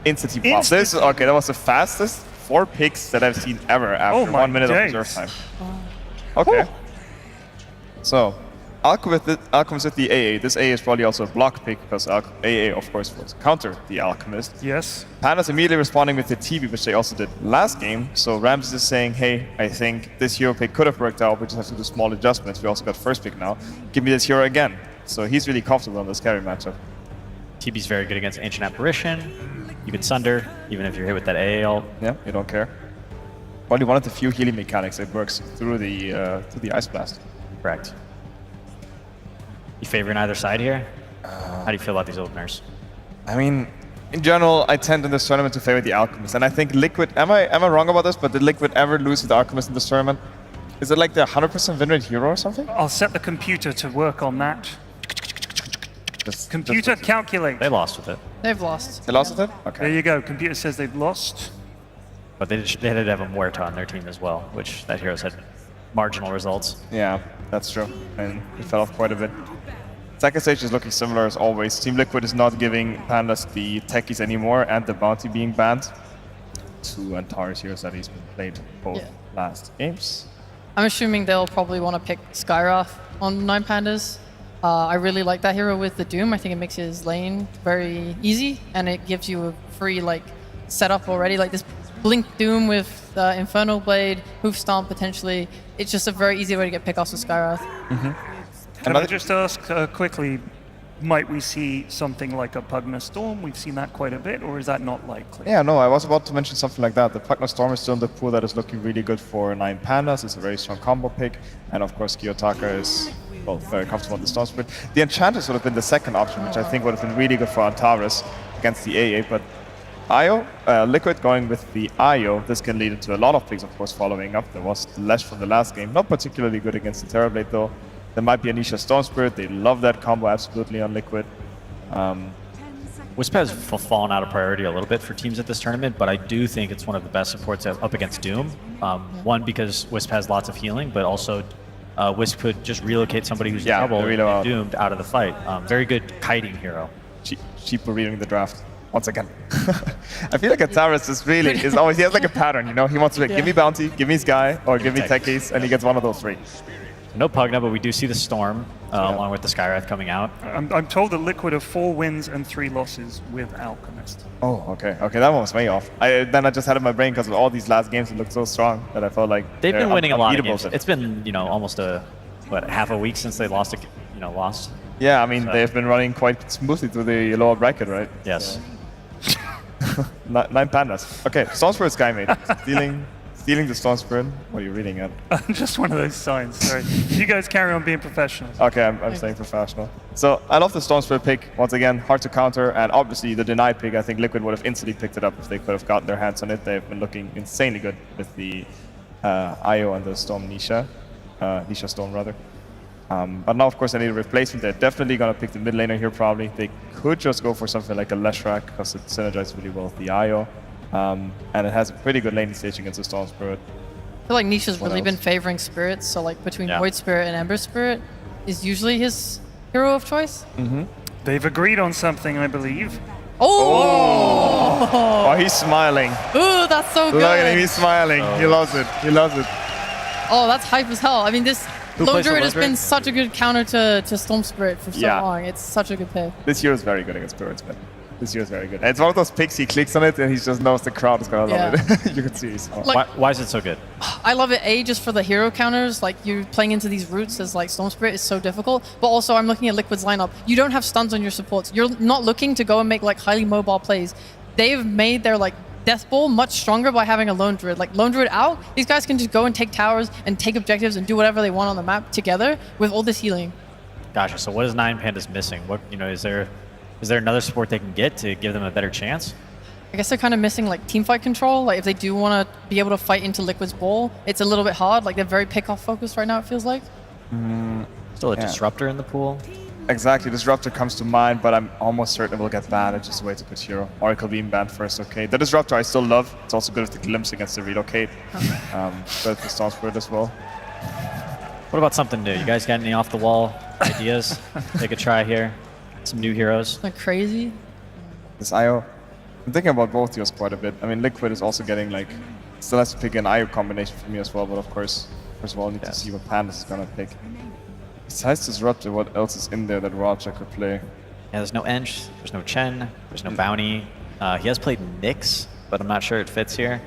Instantly pop. This, okay, that was the fastest 4 picks that I've seen ever after 1 minute of reserve time. Okay. So, Alchemist with the AA. This AA is probably also a block pick because AA, of course, was counter the Alchemist. Yes. Pandas immediately responding with the TV, which they also did last game. So Ramses is saying, hey, I think this hero pick could have worked out. We just have to do small adjustments. We also got first pick now. Give me this hero again. So he's really comfortable in this carry matchup. TB's very good against Ancient Apparition. You can Sunder, even if you're hit with that AA ult. Yeah, you don't care. Probably one of the few healing mechanics that works through the Ice Blast. Correct. You favoring either side here? How do you feel about these openers? I mean, in general, I tend in this tournament to favor the Alchemist, and I think Liquid. Am I wrong about this? But did Liquid ever lose to the Alchemist in this tournament? Is it like the 100% win rate hero or something? I'll set the computer to work on that. Computer, calculate. They lost with it. They've lost. They lost with it? Okay. There you go. Computer says they've lost. But they did have a Muerta on their team as well, which that hero's had marginal results. Yeah, that's true. And he fell off quite a bit. Second stage is looking similar as always. Team Liquid is not giving Pandas the techies anymore, and the bounty being banned. 2 Antares heroes that he's been played both last games. I'm assuming they'll probably want to pick Skywrath on 9 Pandas. I really like that hero with the Doom. I think it makes his lane very easy, and it gives you a free setup already. Like this Blink Doom with Infernal Blade, Hoof Stomp potentially. It's just a very easy way to get pickoffs with Skywrath. Can I just ask quickly, might we see something like a Pugna Storm? We've seen that quite a bit, or is that not likely? Yeah, no, I was about to mention something like that. The Pugna Storm is still in the pool that is looking really good for 9 Pandas. It's a very strong combo pick. And of course, Kiyotaka is very comfortable on the Storm Spirit. The Enchantress would have been the second option, which I think would have been really good for Antares against the AA. But Io, Liquid going with the Io, this can lead into a lot of picks, of course, following up. There was Lesh from the last game, not particularly good against the Terrorblade though. There might be Anisha Storm Spirit. They love that combo absolutely on Liquid. Wisp has fallen out of priority a little bit for teams at this tournament, but I do think it's one of the best supports up against Doom. One, because Wisp has lots of healing, but also Wisp could just relocate somebody who's in trouble and doomed out of the fight. Very good kiting hero. Cheap reading the draft. Once again. I feel like Antares is always, he has like a pattern, you know? He wants to give me bounty, give me Sky, or give me Techies, and he gets one of those three. No Pugna, but we do see the Storm along with the Skywrath coming out. I'm told that Liquid have 4 wins and 3 losses with Alchemist. Oh, okay. Okay, that one was way off. Then I just had it in my brain because of all these last games that looked so strong that I felt like they've been winning a lot of games. It's been, almost half a week since they lost. Yeah, I mean, they've been running quite smoothly through the lower bracket, right? Yes. 9 Pandas. Okay, Storm Spirit Gaimin. Stealing the Storm Spirit. What are you reading at? Just one of those signs, sorry. You guys carry on being professionals. Okay, I'm staying professional. So I love the Storm Spirit pick. Once again, hard to counter, and obviously the denied pick, I think Liquid would have instantly picked it up if they could have gotten their hands on it. They've been looking insanely good with the Io and the Storm Nisha. Nisha Storm, rather. But now, of course, I need a replacement. They're definitely going to pick the mid laner here, probably. They could just go for something like a Leshrac, because it synergizes really well with the Io. And it has a pretty good laning stage against the Storm Spirit. I feel like Nisha's really been favoring spirits, so between Void Spirit and Ember Spirit is usually his hero of choice. They've agreed on something, I believe. Oh, he's smiling. Ooh, that's so good. Look at him, he's smiling. He loves it. He loves it. Oh, that's hype as hell. I mean, this Lone Druid has been such a good counter to Storm Spirit for so long. It's such a good pick. This hero is very good against spirits, man. This hero is very good. And it's one of those picks, he clicks on it and he just knows the crowd is going to love it. You can see he's why is it so good? I love it, just for the hero counters. You playing into these roots as Storm Spirit is so difficult. But also, I'm looking at Liquid's lineup. You don't have stuns on your supports. You're not looking to go and make highly mobile plays. They've made their Death Ball much stronger by having a Lone Druid. Lone Druid out, these guys can just go and take towers and take objectives and do whatever they want on the map together with all this healing. Gotcha. So what is 9 Pandas missing? What is there another support they can get to give them a better chance? I guess they're kind of missing teamfight control. If they do want to be able to fight into Liquid's ball, it's a little bit hard. They're very pick-off focused right now, it feels like. Still a Disruptor in the pool. Exactly, Disruptor comes to mind, but I'm almost certain it will get banned. It's just a way to put hero. Oracle being banned first, okay. The Disruptor I still love. It's also good with the Glimpse against the Relocate. Good for Storm Spirit as well. What about something new? You guys got any off-the-wall ideas? Take a try here. Some new heroes. Crazy. This Io. I'm thinking about both heroes quite a bit. I mean, Liquid is also getting still has to pick an Io combination for me as well, but of course, first of all, I need to see what Pandas is going to pick. Besides Disruptor, what else is in there that Roger could play? Yeah, there's no Ench, there's no Chen, there's no Bounty. He has played Nyx, but I'm not sure it fits here.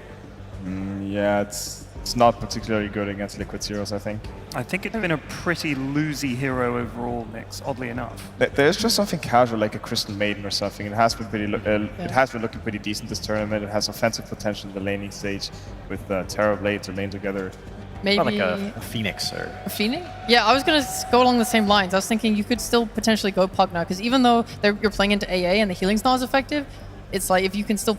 Yeah, it's not particularly good against Liquid heroes, I think. I think it's been a pretty loosey hero overall, Nyx, oddly enough. There's just something casual like a Crystal Maiden or something. It has been it has been looking pretty decent this tournament. It has offensive potential in the laning stage with Terrorblade to lane together. Maybe like a Phoenix or a Phoenix? Yeah, I was gonna go along the same lines. I was thinking you could still potentially go Pugna because even though you're playing into AA and the healing's not as effective, it's if you can still.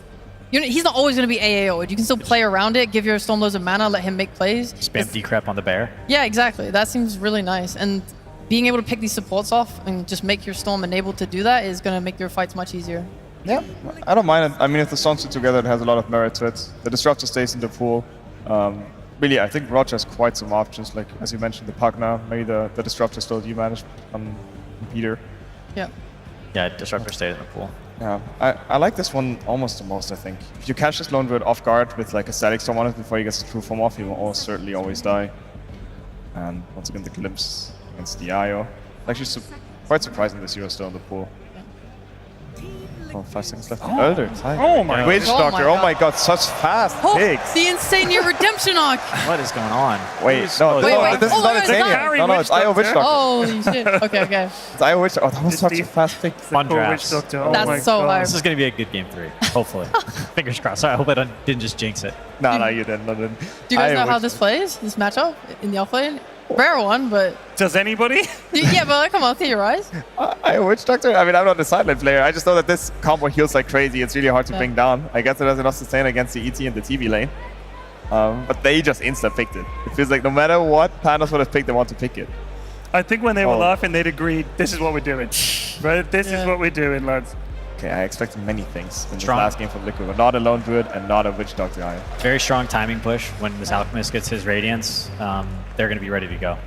He's not always going to be AAO'd. You can still play around it, give your Storm loads of mana, let him make plays. Spam decrep on the bear. Yeah, exactly. That seems really nice. And being able to pick these supports off and just make your Storm enabled to do that is going to make your fights much easier. Yeah, I don't mind it. I mean, if the Storms are together, it has a lot of merit to it. The Disruptor stays in the pool. Really, I think Roger has quite some options. As you mentioned, the Pugna, maybe the Disruptor still you managed on Peter. Yeah. Yeah, Disruptor stays in the pool. Yeah, I like this one almost the most, I think. If you catch this Lone Druid off guard with a Static Storm on it before he gets his true form off, he will almost certainly always die. And once again, the glimpse against the IO. Actually, quite surprising this hero still in the pool. Oh, 5 seconds left. Elder. Oh my Witch Doctor. Oh my god, such fast picks. The Insania Redemption arc. What is going on? Wait, no, this is not Insania. No, it's IO Witch Doctor. Holy shit. Okay. It's IO Witch Doctor. Oh, that was such a fast pick. Fun drafts. Oh That's so hard. This is going to be a good game 3, hopefully. Fingers crossed. I hope I didn't just jinx it. No, you didn't. Do you guys know how this plays, this matchup in the offlane? Rare one, but... Does anybody? Yeah, but come on, clear your eyes. IO Witch Doctor? I mean, I'm not a sideline player. I just know that this combo heals like crazy. It's really hard to bring down. I guess it has enough sustain against the ET and the TV lane. But they just insta-picked it. It feels like no matter what Panos would have picked, they want to pick it. I think when they were laughing, they'd agreed, this is what we're doing. Right? This is what we're doing, lads. Okay, I expected many things in this last game from Liquid, but not a Lone Druid and not a Witch Doctor either. Very strong timing push. When this Alchemist gets his Radiance, they're going to be ready to go.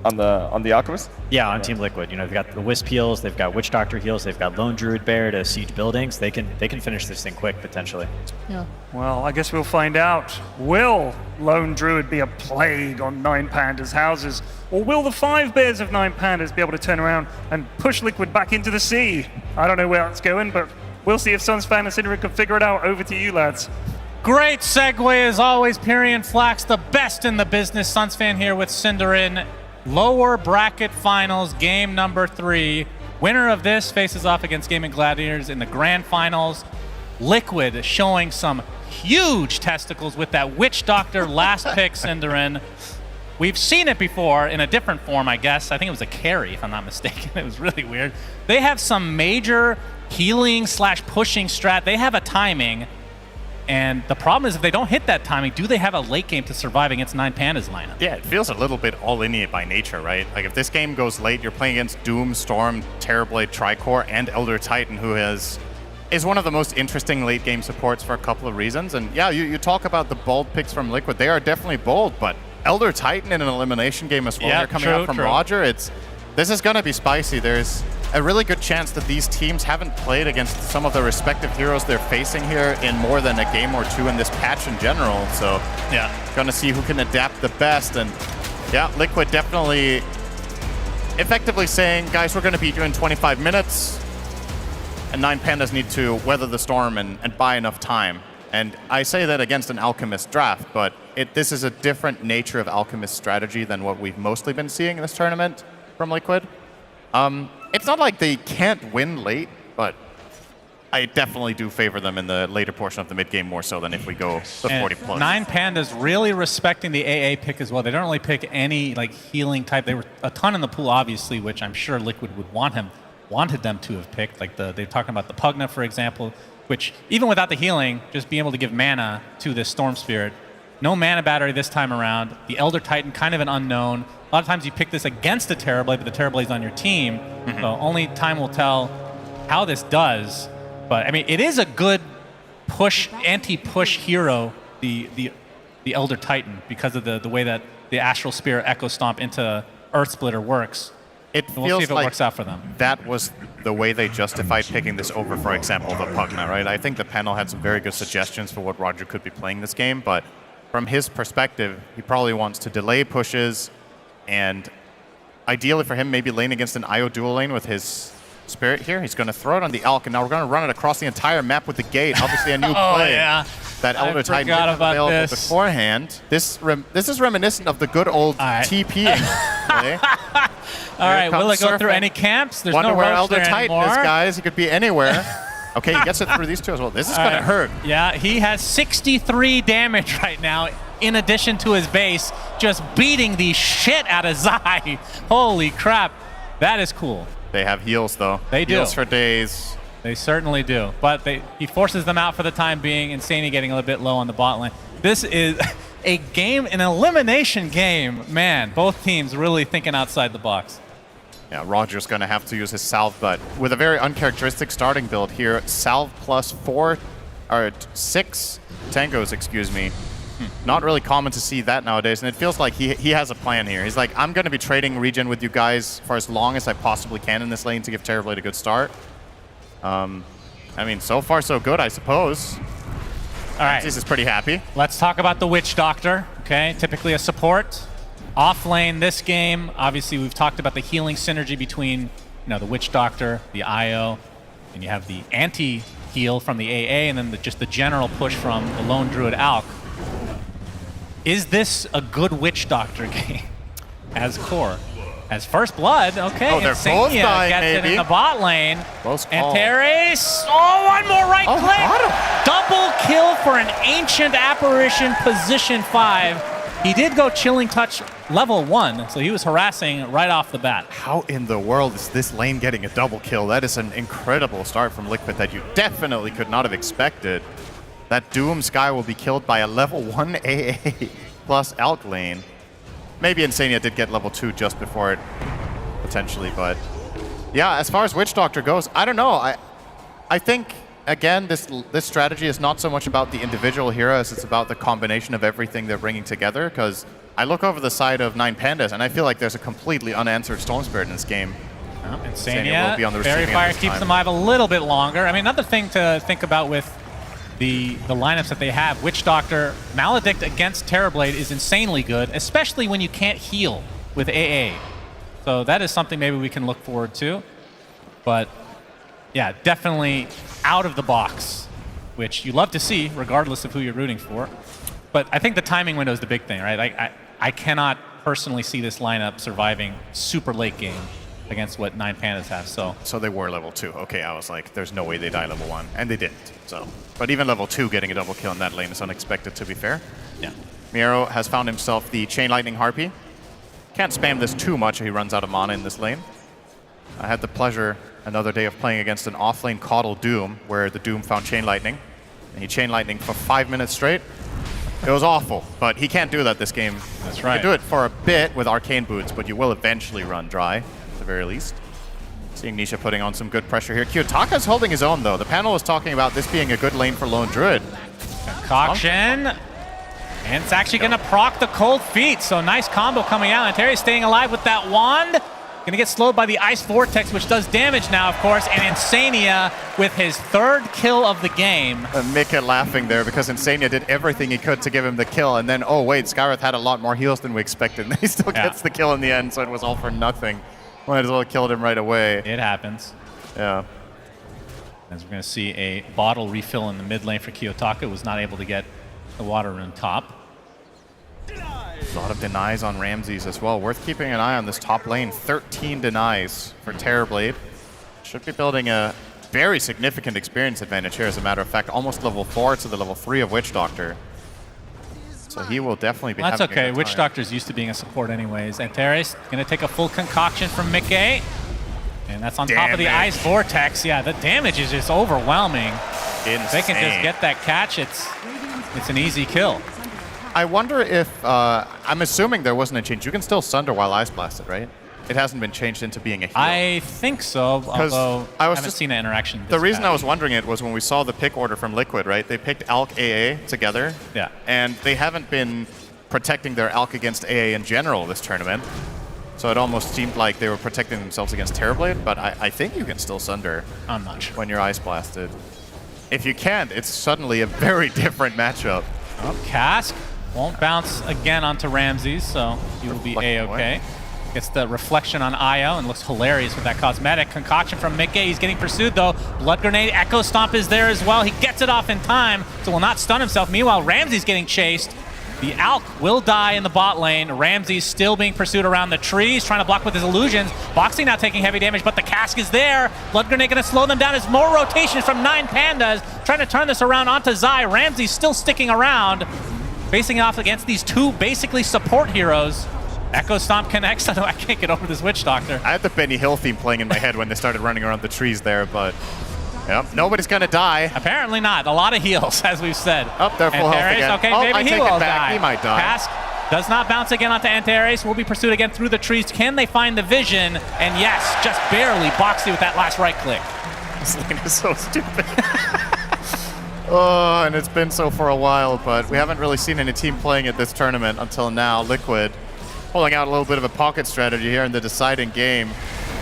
On the Alchemist? Yeah, on Team Liquid. You know, they've got the Wisp heals, they've got Witch Doctor heals, they've got Lone Druid Bear to siege buildings. They can finish this thing quick, potentially. Yeah. Well, I guess we'll find out. Will Lone Druid be a plague on 9 Pandas' houses? Or will the 5 Bears of 9 Pandas be able to turn around and push Liquid back into the sea? I don't know where that's going, but we'll see if Sunsfan and Synderen can figure it out. Over to you, lads. Great segue as always, Pyrian Flax, the best in the business. Sunsfan here with Synderen. Lower bracket finals, game number 3. Winner of this faces off against Gaimin Gladiators in the grand finals. Liquid showing some huge testicles with that Witch Doctor last pick, Synderen. We've seen it before in a different form, I guess. I think it was a carry, if I'm not mistaken. It was really weird. They have some major healing / pushing strat. They have a timing. And the problem is if they don't hit that timing, do they have a late game to survive against 9 Pandas lineup? Yeah, it feels a little bit all-in by nature, right? Like if this game goes late, you're playing against Doom, Storm, Terrorblade, Tricore, and Elder Titan, who is one of the most interesting late game supports for a couple of reasons. And yeah, you talk about the bold picks from Liquid. They are definitely bold, but Elder Titan in an elimination game as well. Yeah, they're coming out from Roger. This is going to be spicy. There's a really good chance that these teams haven't played against some of the respective heroes they're facing here in more than a game or two in this patch in general. So yeah, going to see who can adapt the best. And yeah, Liquid definitely effectively saying, guys, we're going to beat you in 25 minutes. And 9 Pandas need to weather the storm and buy enough time. And I say that against an Alchemist draft, but this is a different nature of Alchemist strategy than what we've mostly been seeing in this tournament from Liquid. It's not like they can't win late, but I definitely do favor them in the later portion of the mid game more so than if we go the 40 plus. 9 Pandas really respecting the AA pick as well. They don't really pick any like healing type. They were a ton in the pool, obviously, which I'm sure Liquid would wanted them to have picked. Like they're talking about the Pugna, for example, which even without the healing, just being able to give mana to this Storm Spirit. No mana battery this time around. The Elder Titan, kind of an unknown. A lot of times you pick this against the Terrorblade, but the Terrorblade's on your team. So only time will tell how this does. But I mean, it is a good push, anti-push hero, the Elder Titan, because of the way that the Astral Spirit Echo Stomp into Earth Splitter works. We'll see if it works out for them. That was the way they justified picking this over, for example, the Pugna, right? I think the panel had some very good suggestions for what Roger could be playing this game, but from his perspective, he probably wants to delay pushes, and ideally for him, maybe lane against an IO dual lane with his Spirit here. He's going to throw it on the Alch, and now we're going to run it across the entire map with the gate. Obviously a new play. Yeah. That Elder Titan didn't available beforehand. This is reminiscent of the good old TPing play. All right, will it go through any camps? There's Wonder no where Roche Elder there Titan anymore. is, guys. He could be anywhere. Okay, he gets it through these two as well. This is going to hurt. Yeah, he has 63 damage right now, in addition to his base, just beating the shit out of Zai. Holy crap. That is cool. They have heals, though. They do. Heals for days. They certainly do. But he forces them out for the time being. Insania getting a little bit low on the bot lane. This is a game, an elimination game. Man, both teams really thinking outside the box. Yeah, Roger's going to have to use his Salve, but with a very uncharacteristic starting build here. Salve plus 6 tangos, excuse me. Not really common to see that nowadays, and it feels like he has a plan here. He's like, I'm going to be trading regen with you guys for as long as I possibly can in this lane to give Terrorblade a good start. I mean, so far so good, I suppose. All right. This is pretty happy. Let's talk about the Witch Doctor, okay? Typically a support. Off lane this game, obviously we've talked about the healing synergy between the Witch Doctor, the IO, and you have the anti-heal from the AA, and then just the general push from the Lone Druid Alk. Is this a good Witch Doctor game as core? As First Blood, okay, Oh, they're both Insania dying, gets it maybe. in the bot lane. Close And call. Teres, one more right click. Double kill for an Ancient Apparition position 5. He did go Chilling Touch level 1, so he was harassing right off the bat. How in the world is this lane getting a double kill? That is an incredible start from Liquid that you definitely could not have expected. That Doom Sky will be killed by a level 1 AA plus Alk lane. Maybe Insania did get level 2 just before it, potentially, but yeah, as far as Witch Doctor goes, I don't know. I think, again, this strategy is not so much about the individual heroes, it's about the combination of everything they're bringing together, because I look over the side of 9Pandas, and I feel like there's a completely unanswered Storm Spirit in this game. Insania will be on the Fairy receiving Fire end this keeps time. them alive a little bit longer. I mean, another thing to think about with the lineups that they have, Witch Doctor, Maledict against Terrorblade is insanely good, especially when you can't heal with AA. So that is something maybe we can look forward to. But yeah, definitely out of the box, which you love to see regardless of who you're rooting for. But I think the timing window is the big thing, right? Like I cannot personally see this lineup surviving super late game against what 9Pandas have. So they were level 2. Okay, I was like, there's no way they die level 1, and they didn't. So, but even level 2 getting a double kill in that lane is unexpected, to be fair. Yeah. Miro has found himself the Chain Lightning Harpy. Can't spam this too much or he runs out of mana in this lane. I had the pleasure another day of playing against an offlane Caudal Doom, where the Doom found Chain Lightning, and he Chain Lightning for 5 minutes straight. It was awful, but he can't do that this game. That's right. You can do it for a bit with Arcane Boots, but you will eventually run dry, at the very least. Seeing Nisha putting on some good pressure here. Kiyotaka's holding his own, though. The panel was talking about this being a good lane for Lone Druid. Concoction. And it's actually going to proc the Cold Feet, so nice combo coming out. And Terry's staying alive with that wand. Going to get slowed by the Ice Vortex, which does damage now, of course. And Insania with his 3rd kill of the game. Mika laughing there because Insania did everything he could to give him the kill. And then, oh wait, Skywrath had a lot more heals than we expected. And he still gets the kill in the end, so it was all for nothing. Might as well have killed him right away. It happens. Yeah. As we're going to see a bottle refill in the mid lane for Kiyotaka. Was not able to get the water rune top. A lot of denies on Ramses as well. Worth keeping an eye on this top lane. 13 denies for Terrorblade. Should be building a very significant experience advantage here, as a matter of fact. Almost level 4 to the level 3 of Witch Doctor. So he will definitely be That's having okay. a good Witch time. Doctor's used to being a support anyways. And Terry's going to take a full concoction from Mickey. And that's on top of the Ice Vortex. Yeah, the damage is just overwhelming. If they can just get that catch, it's an easy kill. I wonder if, I'm assuming there wasn't a change. You can still Sunder while Ice Blasted, right? It hasn't been changed into being a heal. I think so, although I haven't seen an interaction. The reason I was wondering it was when we saw the pick order from Liquid, right? They picked Alk AA together. Yeah. And they haven't been protecting their Alk against AA in general this tournament. So it almost seemed like they were protecting themselves against Terrorblade, but I think you can still Sunder. I'm not sure. When you're Ice Blasted. If you can't, it's suddenly a very different matchup. Oh, Cask won't bounce again onto Ramses, so he will be A-okay. Gets the reflection on Io and looks hilarious with that cosmetic. Concoction from Mickey. He's getting pursued, though. Blood Grenade, Echo Stomp is there as well. He gets it off in time, so will not stun himself. Meanwhile, Ramses getting chased. The Alk will die in the bot lane. Ramses still being pursued around the trees, trying to block with his illusions. Boxing now taking heavy damage, but the Cask is there. Blood Grenade going to slow them down as more rotations from 9Pandas, trying to turn this around onto Zai. Ramses still sticking around, facing off against these two basically support heroes. Echo Stomp connects. I can't get over this Witch Doctor. I had the Benny Hill theme playing in my head when they started running around the trees there, but yep, nobody's gonna die. Apparently not. A lot of heals, as we've said. Oh, they're full health again. Okay, oh, maybe I he take will it back. die. He might die. Cask does not bounce again onto Antares. Will be pursued again through the trees. Can they find the vision? And yes, just barely Boxy with that last right click. This lane is so stupid. Oh, and it's been so for a while, but we haven't really seen any team playing at this tournament until now. Liquid pulling out a little bit of a pocket strategy here in the deciding game.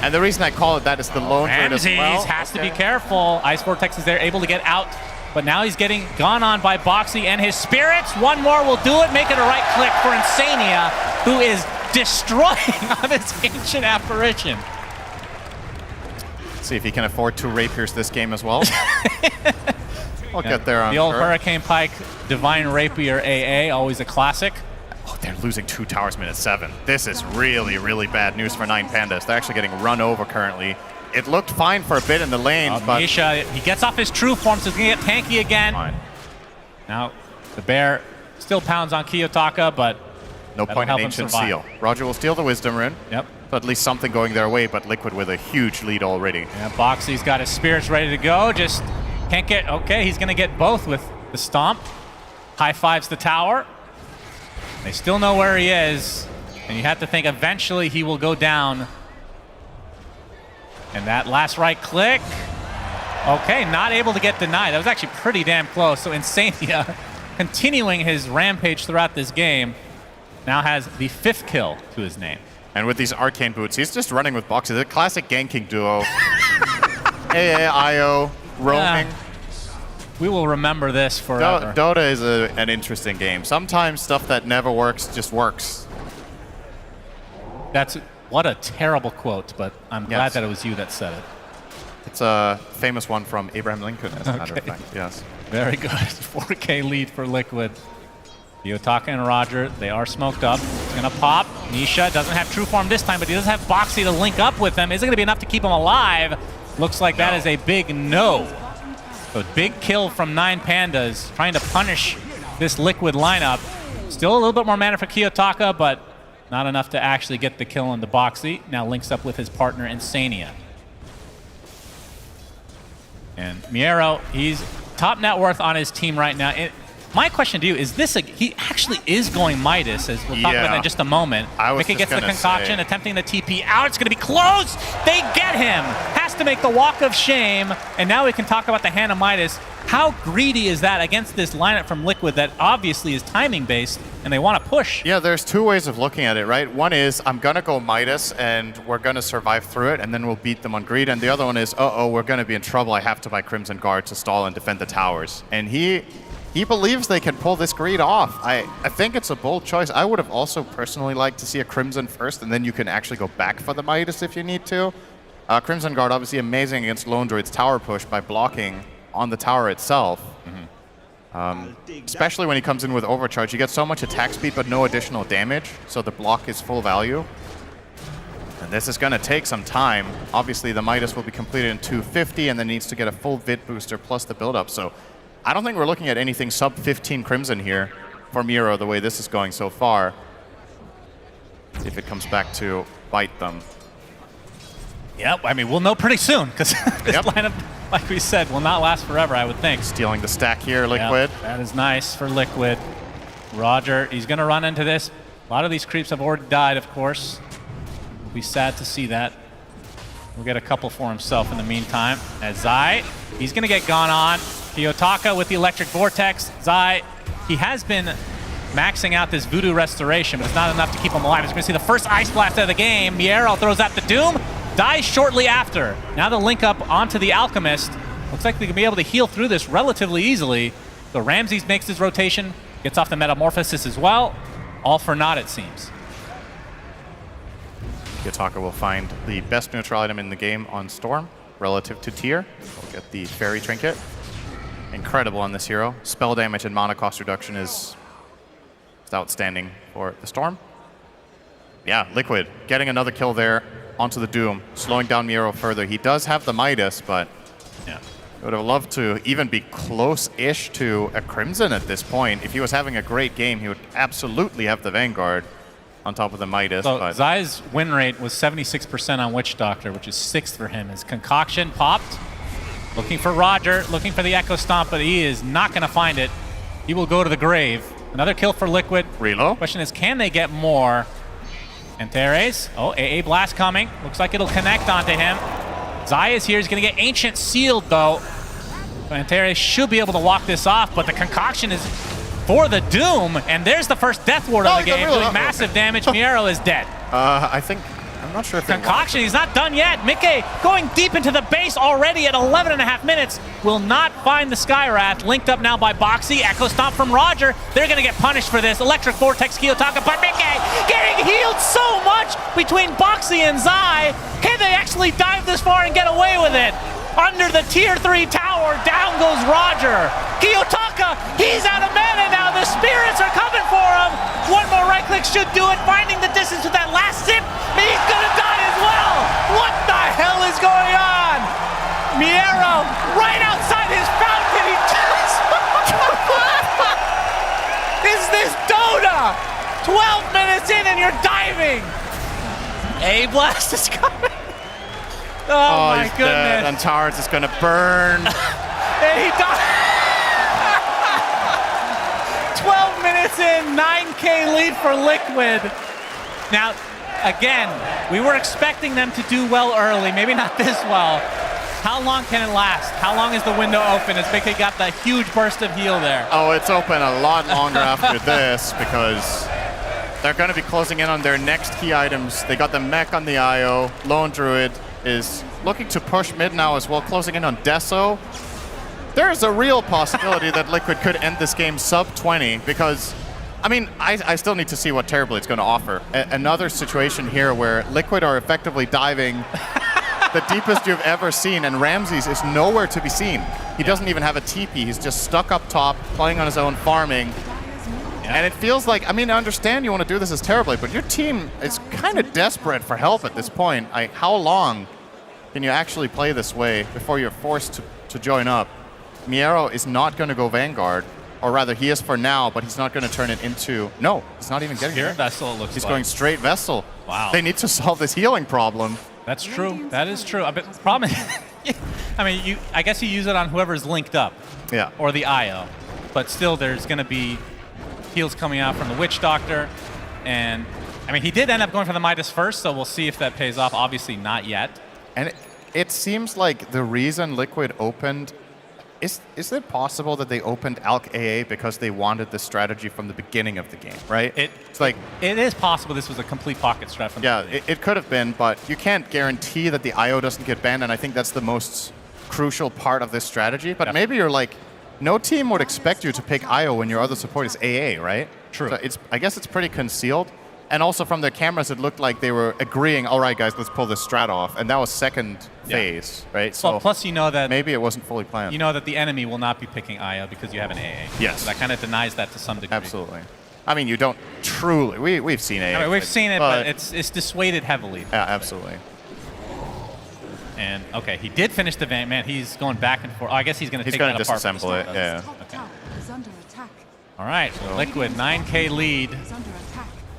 And the reason I call it that is the lone trade as well. Ramses has to be careful. Ice Vortex is there, able to get out, but now he's getting gone on by Boxy and his spirits. One more will do it, make it a right click for Insania, who is destroying on this ancient apparition. See if he can afford 2 rapiers this game as well. We'll get there, The old Hurricane Pike Divine Rapier AA, always a classic. Oh, they're losing 2 towers minute 7. This is really, really bad news for 9Pandas. They're actually getting run over currently. It looked fine for a bit in the lane, but... Misha, he gets off his true form, so he's going to get tanky again. Fine. Now, the bear still pounds on Kiyotaka, but no point in Ancient Seal. Roger will steal the Wisdom Rune. Yep. So at least something going their way, but Liquid with a huge lead already. Yeah, Boxy's got his spirits ready to go, just can't get... Okay, he's going to get both with the Stomp. High fives the tower. They still know where he is, and you have to think eventually he will go down. And that last right click, okay, not able to get denied. That was actually pretty damn close. So Insania, continuing his rampage throughout this game, now has the 5th kill to his name. And with these Arcane Boots, he's just running with boxes. A classic ganking duo. AA, IO, roaming. Yeah. We will remember this forever. Dota is an interesting game. Sometimes stuff that never works just works. That's what a terrible quote, but I'm glad that it was you that said it. It's a famous one from Abraham Lincoln, as a matter of fact. Yes. Very good. 4K lead for Liquid. Kiyotaka and Roger, they are smoked up. It's gonna pop. Nisha doesn't have true form this time, but he does have Boxy to link up with him. Is it gonna be enough to keep him alive? Looks like that is a big no. So big kill from 9Pandas, trying to punish this Liquid lineup. Still a little bit more mana for Kiyotaka, but not enough to actually get the kill on the Boxy. Now links up with his partner Insania. And Miero, he's top net worth on his team right now. My question to you is this, he actually is going Midas, as we'll talk about that in just a moment. Mickey gets the concoction, attempting the TP out. It's going to be close. They get him. Has to make the walk of shame. And now we can talk about the hand of Midas. How greedy is that against this lineup from Liquid that obviously is timing based and they want to push? Yeah, there's 2 ways of looking at it, right? One is, I'm going to go Midas and we're going to survive through it and then we'll beat them on greed. And the other one is, uh-oh, we're going to be in trouble. I have to buy Crimson Guard to stall and defend the towers. And he believes they can pull this greed off. I think it's a bold choice. I would have also personally liked to see a Crimson first, and then you can actually go back for the Midas if you need to. Crimson Guard obviously amazing against Lone Druid's tower push by blocking on the tower itself. Especially when he comes in with Overcharge. You get so much attack speed but no additional damage, so the block is full value. And this is going to take some time. Obviously the Midas will be completed in 250 and then needs to get a full Vit booster plus the build-up. So I don't think we're looking at anything sub 15 Crimson here for Miero the way this is going so far. See if it comes back to bite them. Yep, I mean, we'll know pretty soon because this lineup, like we said, will not last forever, I would think. Stealing the stack here, Liquid. Yep, that is nice for Liquid. Roger, he's going to run into this. A lot of these creeps have already died, of course. We'll be sad to see that. We'll get a couple for himself in the meantime. As Zai, he's going to get gone on. Kiyotaka with the Electric Vortex. Zai, he has been maxing out this Voodoo Restoration, but it's not enough to keep him alive. He's going to see the first Ice Blast of the game. Miero throws out the Doom, dies shortly after. Now the link up onto the Alchemist. Looks like they can be able to heal through this relatively easily. So Ramses makes his rotation, gets off the Metamorphosis as well. All for naught, it seems. Kiyotaka will find the best neutral item in the game on Storm relative to tier. We'll get the Fairy Trinket. Incredible on this hero. Spell damage and mana cost reduction is outstanding for the Storm. Yeah, Liquid getting another kill there onto the Doom, slowing down Miero further. He does have the Midas, but yeah, I would have loved to even be close-ish to a Crimson at this point. If he was having a great game, he would absolutely have the Vanguard on top of the Midas. So Zai's win rate was 76% on Witch Doctor, which is 6th for him. His Concoction popped. Looking for Roger, looking for the Echo Stomp, but he is not going to find it. He will go to the grave. Another kill for Liquid. Reload. Question is, can they get more? Antares. Oh, AA Blast coming. Looks like it'll connect onto him. Zai is here. He's going to get Ancient Sealed, though. So Antares should be able to walk this off, but the Concoction is for the Doom, and there's the first Death Ward of the game, doing massive damage. Miero is dead. I think I'm not sure if Concoction, he's not done yet. Mickey going deep into the base already at 11.5 minutes. Will not find the Skywrath. Linked up now by Boxy. Echo Stomp from Roger. They're going to get punished for this. Electric Vortex Kiyotaka, but Mickey getting healed so much between Boxy and Zai. Can they actually dive this far and get away with it? Under the tier 3 tower, down goes Roger. Kiyotaka, he's out of mana now. The spirits are coming for him. One more right click should do it. Finding the distance with that last sip. He's gonna die as well. What the hell is going on? Miero right outside his fountain. He just Is this Dota? 12 minutes in and you're diving. A blast is coming. Oh my he's goodness. dead. And Tars is gonna burn. And he died. 12 minutes in, 9K lead for Liquid. Now, again, we were expecting them to do well early, maybe not this well. How long can it last? How long is the window open as Mickey got that huge burst of heal there? Oh, it's open a lot longer after this because they're going to be closing in on their next key items. They got the mech on the IO. Lone Druid is looking to push mid now as well, closing in on Deso. There is a real possibility that Liquid could end this game sub 20 because, I mean, I still need to see what Terrorblade's going to offer. Another situation here where Liquid are effectively diving the deepest you've ever seen, and Ramses is nowhere to be seen. He doesn't even have a TP. He's just stuck up top, playing on his own, farming. And it feels like, I mean, I understand you want to do this as Terrorblade, but your team is kind of desperate for help at this point. How long can you actually play this way before you're forced to join up? Miero is not going to go Vanguard, or rather he is for now, but he's not going to turn it into... No, he's not even getting Here, there. Vessel looks He's like. going straight Vessel. Wow. They need to solve this healing problem. That's true. That is true. But the problem is, I mean, I guess you use it on whoever's linked up. Yeah. Or the IO. But still, there's going to be heals coming out from the Witch Doctor. And, I mean, he did end up going for the Midas first, so we'll see if that pays off. Obviously not yet. And it seems like the reason Liquid opened... Is it possible that they opened Alk AA because they wanted the strategy from the beginning of the game, right? It's like... It is possible this was a complete pocket strat from Yeah, it could have been, but you can't guarantee that the IO doesn't get banned, and I think that's the most crucial part of this strategy. But maybe you're like, no team would expect you to pick IO when your other support is AA, right? True. So I guess it's pretty concealed. And also from their cameras, it looked like they were agreeing, all right, guys, let's pull this strat off. And that was second phase, right? So well, plus you know that... Maybe it wasn't fully planned. You know that the enemy will not be picking IO because you have an AA. Yes. So that kind of denies that to some degree. Absolutely. I mean, you don't truly... We've seen AA. I mean, we've seen it, but it's dissuaded heavily. Yeah, absolutely. And, okay, he did finish the van. Man, he's going back and forth. Oh, I guess he's going to take that apart. He's going to disassemble it, yeah. Okay. All right, so Liquid, 9K lead.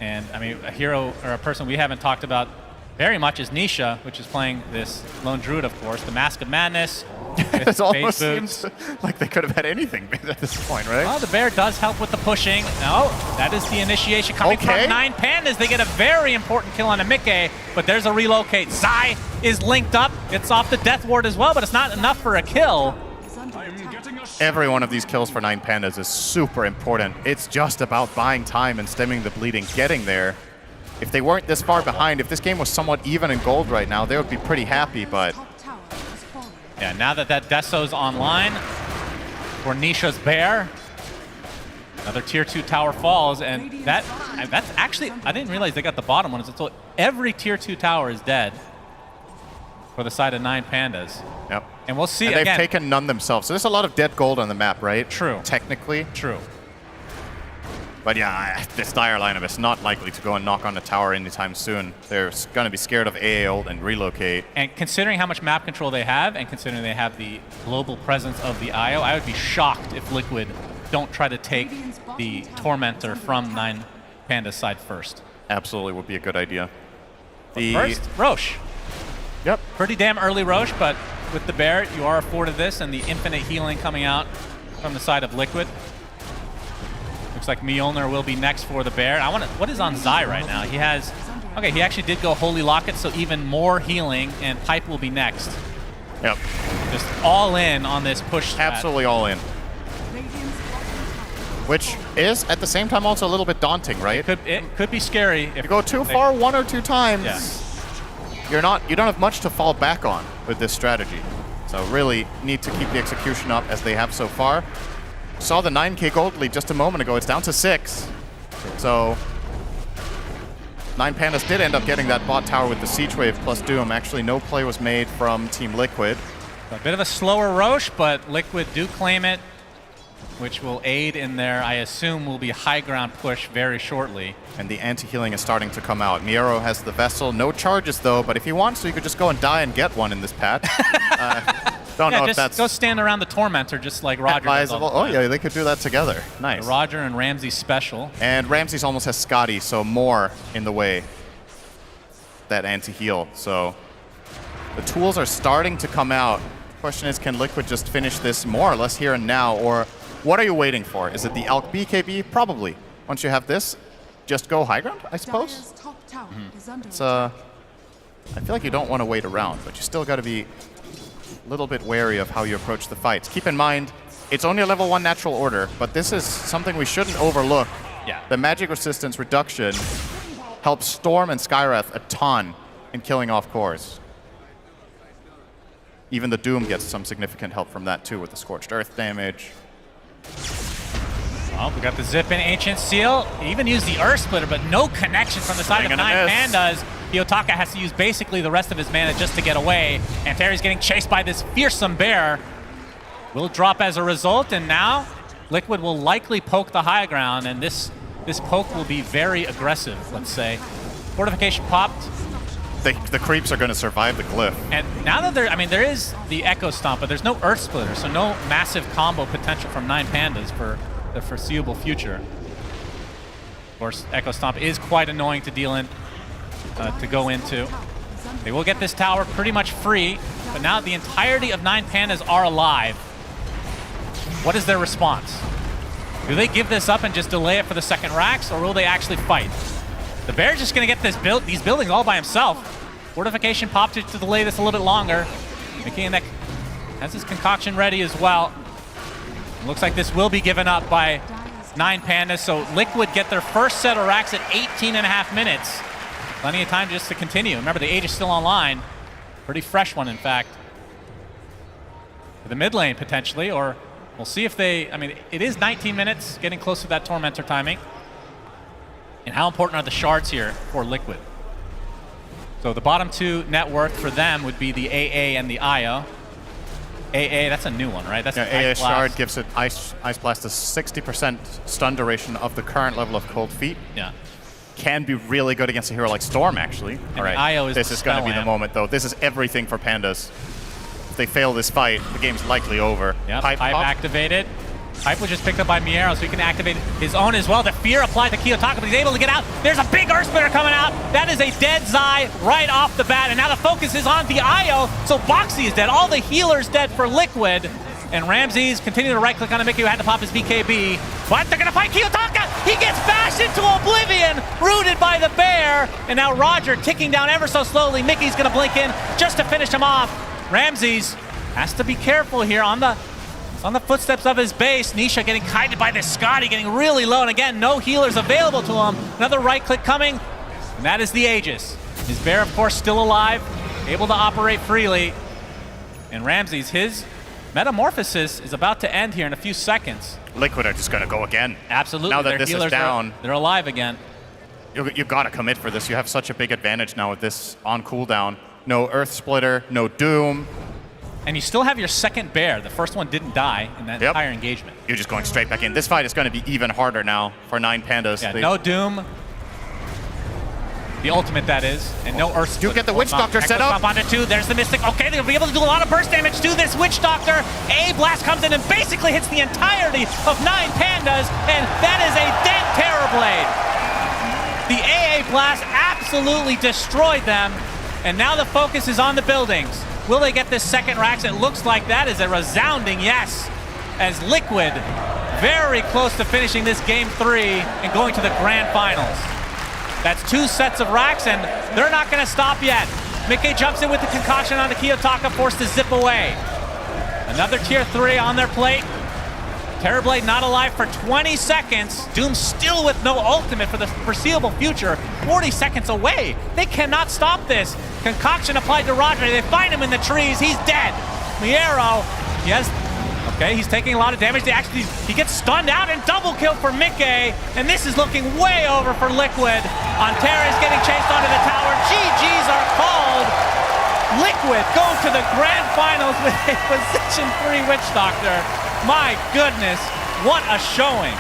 And, I mean, a hero or a person we haven't talked about very much is Nisha, which is playing this Lone Druid, of course. The Mask of Madness. It almost seems like they could have had anything at this point, right? Well, the bear does help with the pushing. No, that is the initiation coming from 9 Pandas. They get a very important kill on a Mickey, but there's a relocate. Zai is linked up, gets off the Death Ward as well, but it's not enough for a kill. Every one of these kills for 9 Pandas is super important. It's just about buying time and stemming the bleeding, getting there. If they weren't this far behind, if this game was somewhat even in gold right now, they would be pretty happy, but... Yeah, now that Deso's online for Nisha's Bear, another tier 2 tower falls, and that's actually, I didn't realize they got the bottom one. So every tier 2 tower is dead for the side of 9 Pandas. Yep. And we'll see and again. They've taken none themselves. So there's a lot of dead gold on the map, right? True. Technically. True. But yeah, this Dire lineup is not likely to go and knock on the tower anytime soon. They're going to be scared of AA ult and relocate. And considering how much map control they have, and considering they have the global presence of the IO, I would be shocked if Liquid don't try to take the Tormentor from 9 Panda's side first. Absolutely would be a good idea. First, Roche. Yep. Pretty damn early Roche, but with the Bear, you are afforded this, and the infinite healing coming out from the side of Liquid. Looks like Mjolnir will be next for the Bear. What is on Zai right now? He has... Okay, he actually did go Holy Locket, so even more healing, and Pipe will be next. Yep. Just all in on this push strat. Absolutely all in. Which is, at the same time, also a little bit daunting, right? It could be scary. If you go too far 1 or 2 times, you don't have much to fall back on with this strategy. So really need to keep the execution up as they have so far. Saw the 9k gold lead just a moment ago. It's down to 6. So 9 Pandas did end up getting that bot tower with the Siege Wave plus Doom. Actually, no play was made from Team Liquid. A bit of a slower Roche, but Liquid do claim it, which will aid in their, I assume, will be high ground push very shortly. And the anti-healing is starting to come out. Miero has the Vessel. No charges, though, but if he wants to, he could just go and die and get one in this patch. Don't know if that's... Go stand around the Tormentor just like Roger does all the time. Oh, yeah, they could do that together. Nice. The Roger and Ramsey special. And Ramsey's almost has Scotty, so more in the way. That anti-heal. So the tools are starting to come out. Question is, can Liquid just finish this more or less here and now, or what are you waiting for? Is it the Alk BKB? Probably. Once you have this, just go high ground, I suppose. It's I feel like you don't want to wait around, but you still got to be a little bit wary of how you approach the fights. Keep in mind, it's only a level 1 natural order, but this is something we shouldn't overlook. Yeah. The magic resistance reduction helps Storm and Skywrath a ton in killing off cores. Even the Doom gets some significant help from that too with the Scorched Earth damage. Well, we got the zip in Ancient Seal. Even used the Earth Splitter, but no connection from the side of 9 Pandas. Kiyotaka has to use basically the rest of his mana just to get away. And Terry's getting chased by this fearsome bear. Will drop as a result, and now Liquid will likely poke the high ground, and this poke will be very aggressive, let's say. Fortification popped. The creeps are going to survive the glyph. And now that there is the Echo Stomp, but there's no Earth Splitter, so no massive combo potential from 9 Pandas for the foreseeable future. Of course, Echo Stomp is quite annoying to deal in, to go into. They will get this tower pretty much free, but now the entirety of 9 Pandas are alive. What is their response? Do they give this up and just delay it for the second racks, or will they actually fight? The Bear's just going to get these buildings all by himself. Fortification popped to delay this a little bit longer. Mickey has his concoction ready as well. It looks like this will be given up by 9 Pandas, so Liquid get their first set of racks at 18.5 minutes. Plenty of time just to continue. Remember, the Age is still online. Pretty fresh one, in fact. For the mid lane, potentially, or we'll see if they... it is 19 minutes, getting close to that Tormentor timing. And how important are the shards here for Liquid? So the bottom 2 net worth for them would be the AA and the IO. AA, that's a new one, right? That's AA shard gives it Ice Blast a 60% stun duration of the current level of Cold Feet. Yeah. Can be really good against a hero like Storm, actually. And all right, IO is this is going to be the moment, though. This is everything for Pandas. If they fail this fight, the game's likely over. Yep, Pipe activated. Pipe was just picked up by Miero, so he can activate his own as well. The fear applied to Kiyotaka, but he's able to get out. There's a big Earth Splitter coming out. That is a dead Zai right off the bat, and now the focus is on the IO, so Boxy is dead. All the healers dead for Liquid, and Ramses continue to right-click on a Mickey who had to pop his BKB, but they're going to fight Kiyotaka. He gets bashed into oblivion, rooted by the bear, and now Roger ticking down ever so slowly. Mickey's going to blink in just to finish him off. Ramses has to be careful here on the footsteps of his base. Nisha getting kited by this Scotty, getting really low, and again, no healers available to him. Another right-click coming, and that is the Aegis. His bear, of course, still alive, able to operate freely. And Ramses, his metamorphosis is about to end here in a few seconds. Liquid are just going to go again. Absolutely. Now that this is down, they're alive again. You got to commit for this. You have such a big advantage now with this on cooldown. No Earth Splitter, no Doom. And you still have your second bear. The first one didn't die in that entire engagement. You're just going straight back in. This fight is going to be even harder now for 9 Pandas. Yeah, no Doom. The ultimate, that is. And no Earth Splitter. You get the Witch Doctor set up. Onto 2. There's the Mystic. Okay, they'll be able to do a lot of burst damage to this Witch Doctor. A Blast comes in and basically hits the entirety of 9 Pandas. And that is a dead Terrorblade. The AA Blast absolutely destroyed them. And now the focus is on the buildings. Will they get this second racks? It looks like that is a resounding yes, as Liquid very close to finishing this game 3 and going to the grand finals. That's 2 sets of racks, and they're not going to stop yet. Mickey jumps in with the concoction onto Kiyotaka, forced to zip away. Another tier 3 on their plate. Terrorblade not alive for 20 seconds. Doom still with no ultimate for the foreseeable future. 40 seconds away. They cannot stop this. Concoction applied to Roger. They find him in the trees. He's dead. Miero, he's taking a lot of damage. He gets stunned out and double kill for Mickey. And this is looking way over for Liquid. Ontario getting chased onto the tower. GGs are called. Liquid going to the grand finals with a position 3 Witch Doctor. My goodness, what a showing.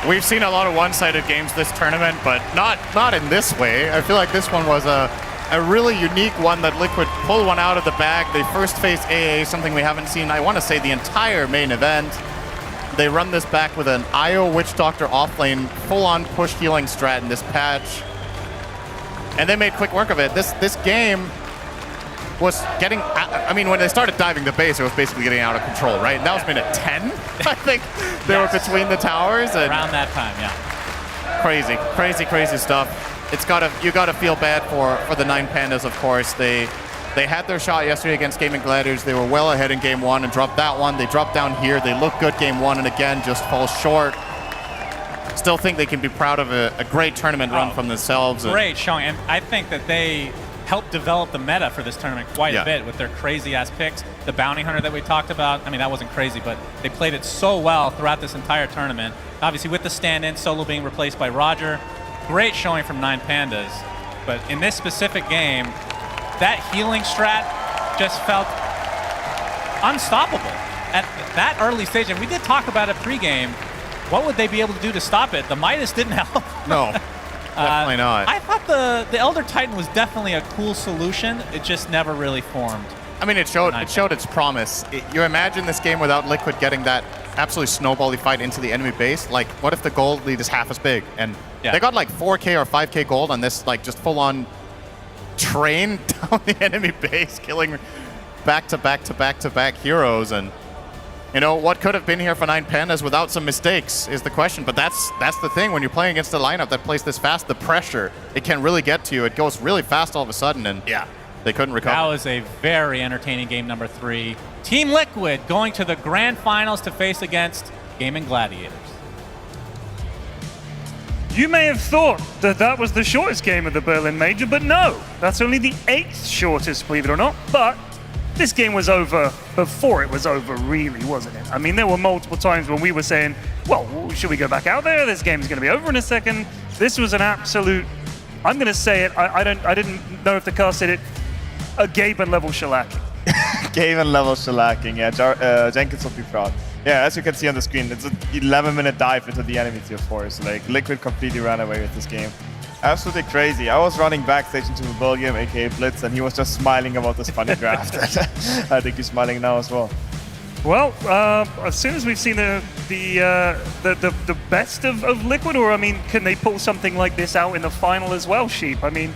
We've seen a lot of one-sided games this tournament, but not in this way. I feel like this one was a really unique one that Liquid pulled one out of the bag. They first faced AA, something we haven't seen, I want to say, the entire main event. They run this back with an IO Witch Doctor offlane, full-on push healing strat in this patch. And they made quick work of it. This game was getting, I mean, when they started diving the base, it was basically getting out of control, right? And that was minute 10, I think. They were between the towers. And around that time, yeah. Crazy stuff. You gotta feel bad for the 9 Pandas, of course. They had their shot yesterday against Gaimin Gladiators. They were well ahead in game 1 and dropped that one. They dropped down here. They look good game 1 and again just fall short. Still think they can be proud of a great tournament run from themselves. Great showing, and I think that they helped develop the meta for this tournament quite a bit with their crazy-ass picks. The Bounty Hunter that we talked about, I mean, that wasn't crazy, but they played it so well throughout this entire tournament. Obviously, with the stand-in, Solo being replaced by Roger. Great showing from 9 Pandas, but in this specific game, that healing strat just felt unstoppable at that early stage. And we did talk about it pregame. What would they be able to do to stop it? The Midas didn't help. No, definitely not. I thought the Elder Titan was definitely a cool solution. It just never really formed. I mean, it showed its promise. You imagine this game without Liquid getting that absolutely snowbally fight into the enemy base. Like, what if the gold lead is half as big? And they got like 4K or 5K gold on this, like, just full-on train down the enemy base, killing back-to-back heroes. And, you know, what could have been here for 9 Pandas without some mistakes is the question. But that's the thing. When you're playing against a lineup that plays this fast, the pressure, it can really get to you. It goes really fast all of a sudden, and they couldn't recover. That was a very entertaining game number 3. Team Liquid going to the grand finals to face against Gaimin Gladiators. You may have thought that was the shortest game of the Berlin Major, but no. That's only the 8th shortest, believe it or not. But this game was over before it was over, really, wasn't it? I mean, there were multiple times when we were saying, well, should we go back out there? This game's going to be over in a second. This was an absolute, I'm going to say it, I didn't know if the cast said it, a Gaimin level shellacking. Gaimin level shellacking, yeah. Jenkins will be proud. Yeah, as you can see on the screen, it's an 11-minute dive into the enemy tier 4s. Like, Liquid completely ran away with this game. Absolutely crazy. I was running backstage into William, aka Blitz, and he was just smiling about this funny draft. I think he's smiling now as well. Well, as soon as we've seen the best of Liquid, or I mean, can they pull something like this out in the final as well, Sheep? I mean,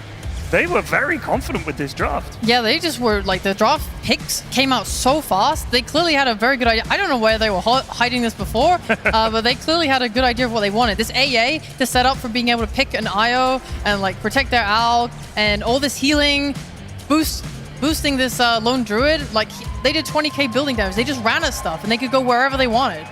they were very confident with this draft. Yeah, they just were, like, the draft picks came out so fast. They clearly had a very good idea. I don't know where they were hiding this before, but they clearly had a good idea of what they wanted. This AA, the setup for being able to pick an IO and, like, protect their ALG, and all this healing, boosting this lone druid, like, they did 20k building damage. They just ran at stuff, and they could go wherever they wanted.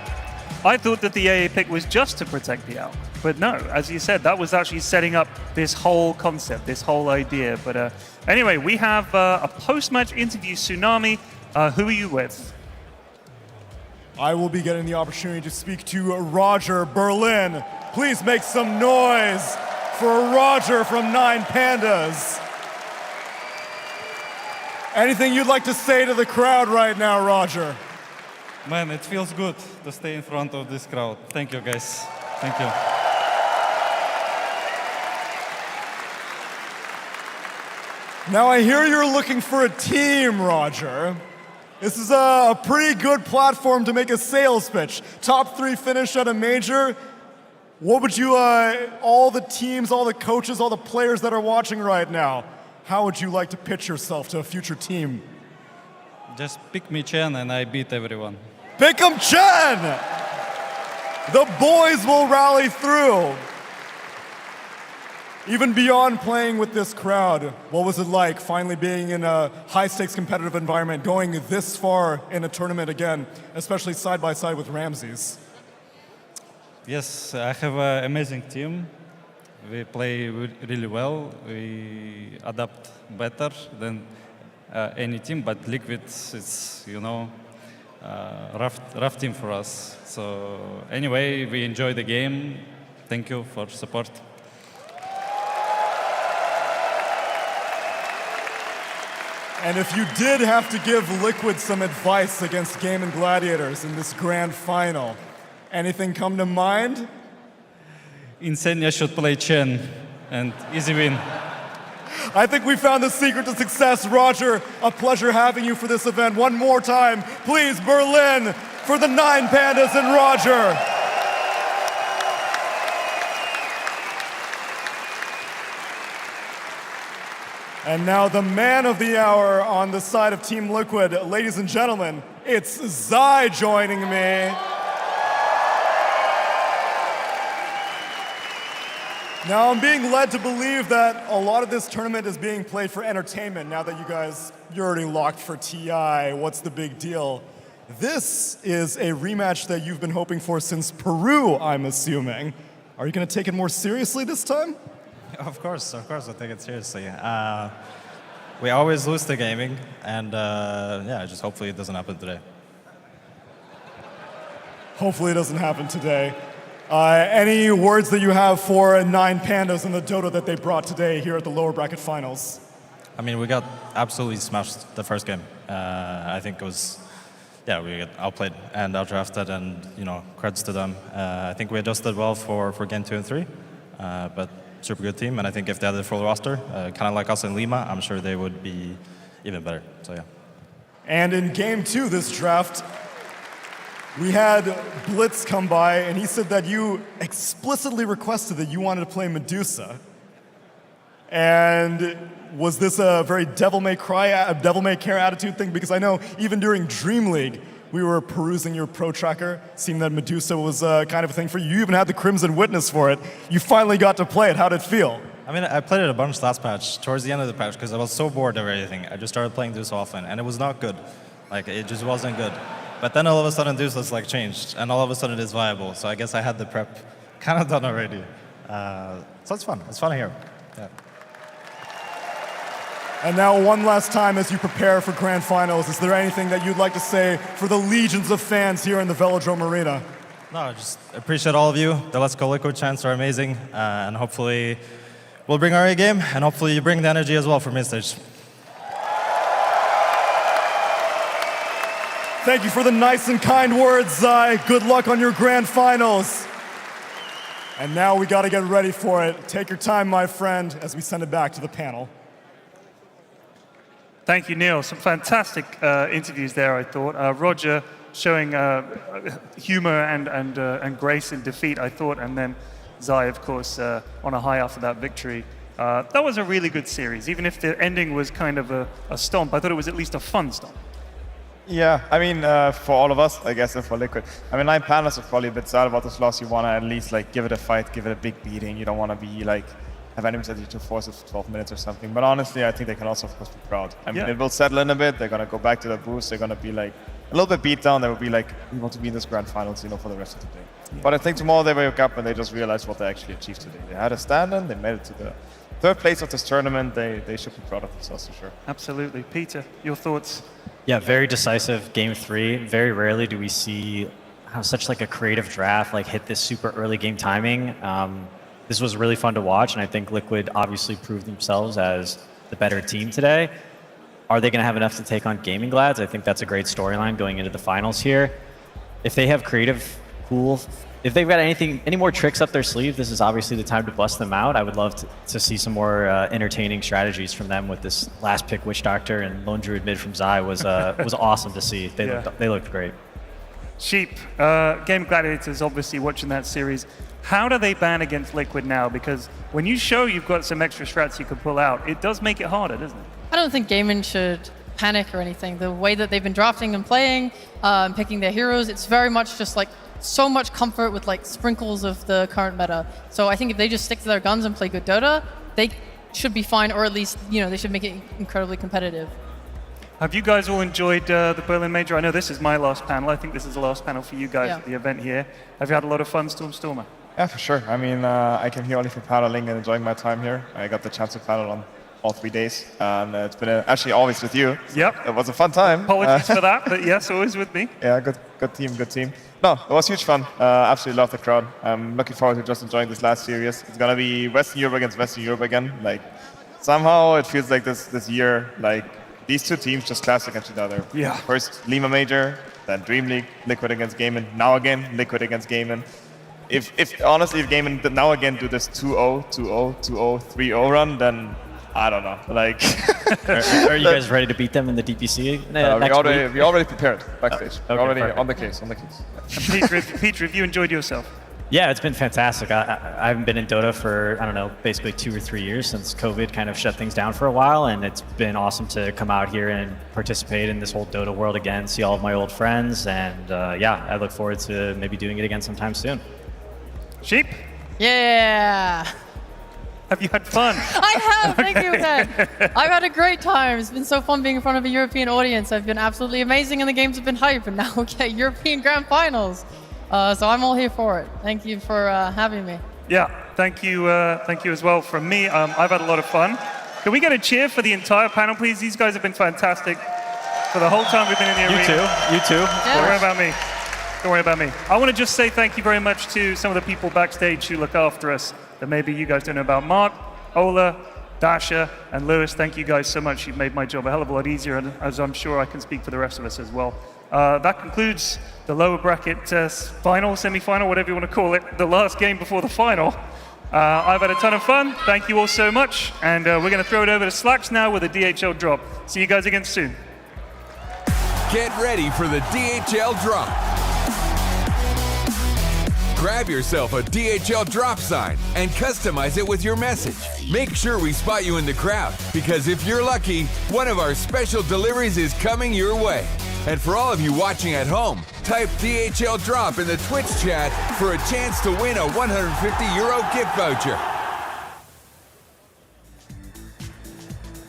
I thought that the AA pick was just to protect the ALG. But no, as you said, that was actually setting up this whole concept, this whole idea. But anyway, we have a post-match interview, Tsunami. Who are you with? I will be getting the opportunity to speak to Roger Berlin. Please make some noise for Roger from 9 Pandas. Anything you'd like to say to the crowd right now, Roger? Man, it feels good to stay in front of this crowd. Thank you, guys. Thank you. Now I hear you're looking for a team, Roger. This is a pretty good platform to make a sales pitch. Top 3 finish at a major. What would you, all the teams, all the coaches, all the players that are watching right now, how would you like to pitch yourself to a future team? Just pick me Chen and I beat everyone. Pick 'em Chen! The boys will rally through. Even beyond playing with this crowd, what was it like finally being in a high-stakes competitive environment, going this far in a tournament again, especially side by side with Ramses? Yes, I have an amazing team. We play really well. We adapt better than any team, but Liquid, it's, you know, rough team for us. So anyway, we enjoy the game. Thank you for support. And if you did have to give Liquid some advice against Gaimin Gladiators in this grand final, anything come to mind? Insania should play Chen and easy win. I think we found the secret to success. Roger, a pleasure having you for this event. One more time, please, Berlin, for the 9 Pandas and Roger. And now the man of the hour on the side of Team Liquid. Ladies and gentlemen, it's Zai joining me. Now I'm being led to believe that a lot of this tournament is being played for entertainment now that you're already locked for TI. What's the big deal? This is a rematch that you've been hoping for since Peru, I'm assuming. Are you going to take it more seriously this time? Of course, I'll take it seriously. We always lose to gaming, and yeah, just hopefully it doesn't happen today. Hopefully it doesn't happen today. Any words that you have for 9 Pandas and the Dota that they brought today here at the lower bracket finals? I mean, we got absolutely smashed the first game. I think it was, yeah, we got outplayed and outdrafted, and you know, credits to them. I think we adjusted well for game 2 and 3, but super good team, and I think if they had the full roster, kind of like us in Lima, I'm sure they would be even better. So yeah. And in game 2 this draft, we had Blitz come by, and he said that you explicitly requested that you wanted to play Medusa. And was this a very devil may care attitude thing? Because I know even during Dream League, we were perusing your pro tracker, seeing that Medusa was kind of a thing for you. You even had the Crimson Witness for it. You finally got to play it. How did it feel? I mean, I played it a bunch last patch, towards the end of the patch, because I was so bored of everything. I just started playing Deuce often, and it was not good. Like, it just wasn't good. But then all of a sudden, Deuce like changed, and all of a sudden it is viable. So I guess I had the prep kind of done already. So it's fun. It's fun here. Yeah. And now one last time as you prepare for grand finals, is there anything that you'd like to say for the legions of fans here in the Velodrome Arena? No, just appreciate all of you. The Let's Go Liquid chants are amazing, and hopefully we'll bring our A game, and hopefully you bring the energy as well for mid-stage. Thank you for the nice and kind words, Zai. Good luck on your grand finals. And now we got to get ready for it. Take your time, my friend, as we send it back to the panel. Thank you, Neil. Some fantastic interviews there, I thought. Roger showing humor and grace in defeat, I thought, and then Zai, of course, on a high after that victory. That was a really good series. Even if the ending was kind of a stomp, I thought it was at least a fun stomp. Yeah, I mean, for all of us, I guess, and for Liquid. I mean, 9 Pandas are probably a bit sad about this loss. You want to at least like give it a fight, give it a big beating. You don't want to be like have enemies that you to force it for 12 minutes or something. But honestly, I think they can also, of course, be proud. I mean, it will settle in a bit. They're going to go back to their boost. They're going to be like a little bit beat down. They will be like, we want to be in this grand finals, you know, for the rest of the day. Yeah. But I think tomorrow they wake up and they just realize what they actually achieved today. They had a stand-in. They made it to the 3rd place of this tournament. They should be proud of themselves for sure. Absolutely. Peter, your thoughts? Yeah, very decisive game 3. Very rarely do we see how such like a creative draft like hit this super early game timing. This was really fun to watch, and I think Liquid obviously proved themselves as the better team today. Are they going to have enough to take on Gaming Glads? I think that's a great storyline going into the finals here. If they have creative, cool, if they've got any more tricks up their sleeve, this is obviously the time to bust them out. I would love to see some more entertaining strategies from them with this last pick Witch Doctor and Lone Druid mid from Zai was awesome to see. They looked great. Sheep, Game Gladiators obviously watching that series. How do they ban against Liquid now? Because when you show you've got some extra strats you can pull out, it does make it harder, doesn't it? I don't think Gaimin should panic or anything. The way that they've been drafting and playing, picking their heroes, it's very much just like so much comfort with like sprinkles of the current meta. So I think if they just stick to their guns and play good Dota, they should be fine, or at least, you know, they should make it incredibly competitive. Have you guys all enjoyed the Berlin Major? I know this is my last panel. I think this is the last panel for you guys at the event here. Have you had a lot of fun, Stormer? Yeah, for sure. I mean, I came here only for paddling and enjoying my time here. I got the chance to paddle on all 3 days, and it's been actually always with you. Yep. It was a fun time. Apologies for that, but yes, always with me. Yeah, good team. No, it was huge fun. Absolutely love the crowd. I'm looking forward to just enjoying this last series. It's gonna be Western Europe against Western Europe again. Like, somehow it feels like this year, like these two teams just clash against each other. Yeah. First Lima Major, then Dream League, Liquid against Gaimin. Now again, Liquid against Gaimin. If honestly, if Gaimin now again do this 2-0, 2-0, 2-0, 3-0 run, then I don't know. Like, are you guys ready to beat them in the DPC? We already prepared backstage. Okay, We're already perfect. on the case. Peter, have you enjoyed yourself? Yeah, it's been fantastic. I haven't been in Dota for, I don't know, basically 2 or 3 years since COVID kind of shut things down for a while, and it's been awesome to come out here and participate in this whole Dota world again, see all of my old friends, and yeah, I look forward to maybe doing it again sometime soon. Sheep? Yeah. Have you had fun? I have, thank you, Ted. I've had a great time. It's been so fun being in front of a European audience. I've been absolutely amazing, and the games have been hype, and now we get European Grand Finals. So I'm all here for it. Thank you for having me. Yeah, thank you as well from me. I've had a lot of fun. Can we get a cheer for the entire panel, please? These guys have been fantastic for the whole time we've been in the arena. You too. Don't worry about me. Don't worry about me. I want to just say thank you very much to some of the people backstage who look after us that maybe you guys don't know about. Mark, Ola, Dasha, and Lewis, thank you guys so much. You've made my job a hell of a lot easier, and as I'm sure I can speak for the rest of us as well. That concludes the lower bracket final, semi-final, whatever you want to call it, the last game before the final. I've had a ton of fun. Thank you all so much. And we're going to throw it over to Slacks now with a DHL drop. See you guys again soon. Get ready for the DHL drop. Grab yourself a DHL drop sign and customize it with your message. Make sure we spot you in the crowd, because if you're lucky, one of our special deliveries is coming your way. And for all of you watching at home, type DHL drop in the Twitch chat for a chance to win a €150 gift voucher.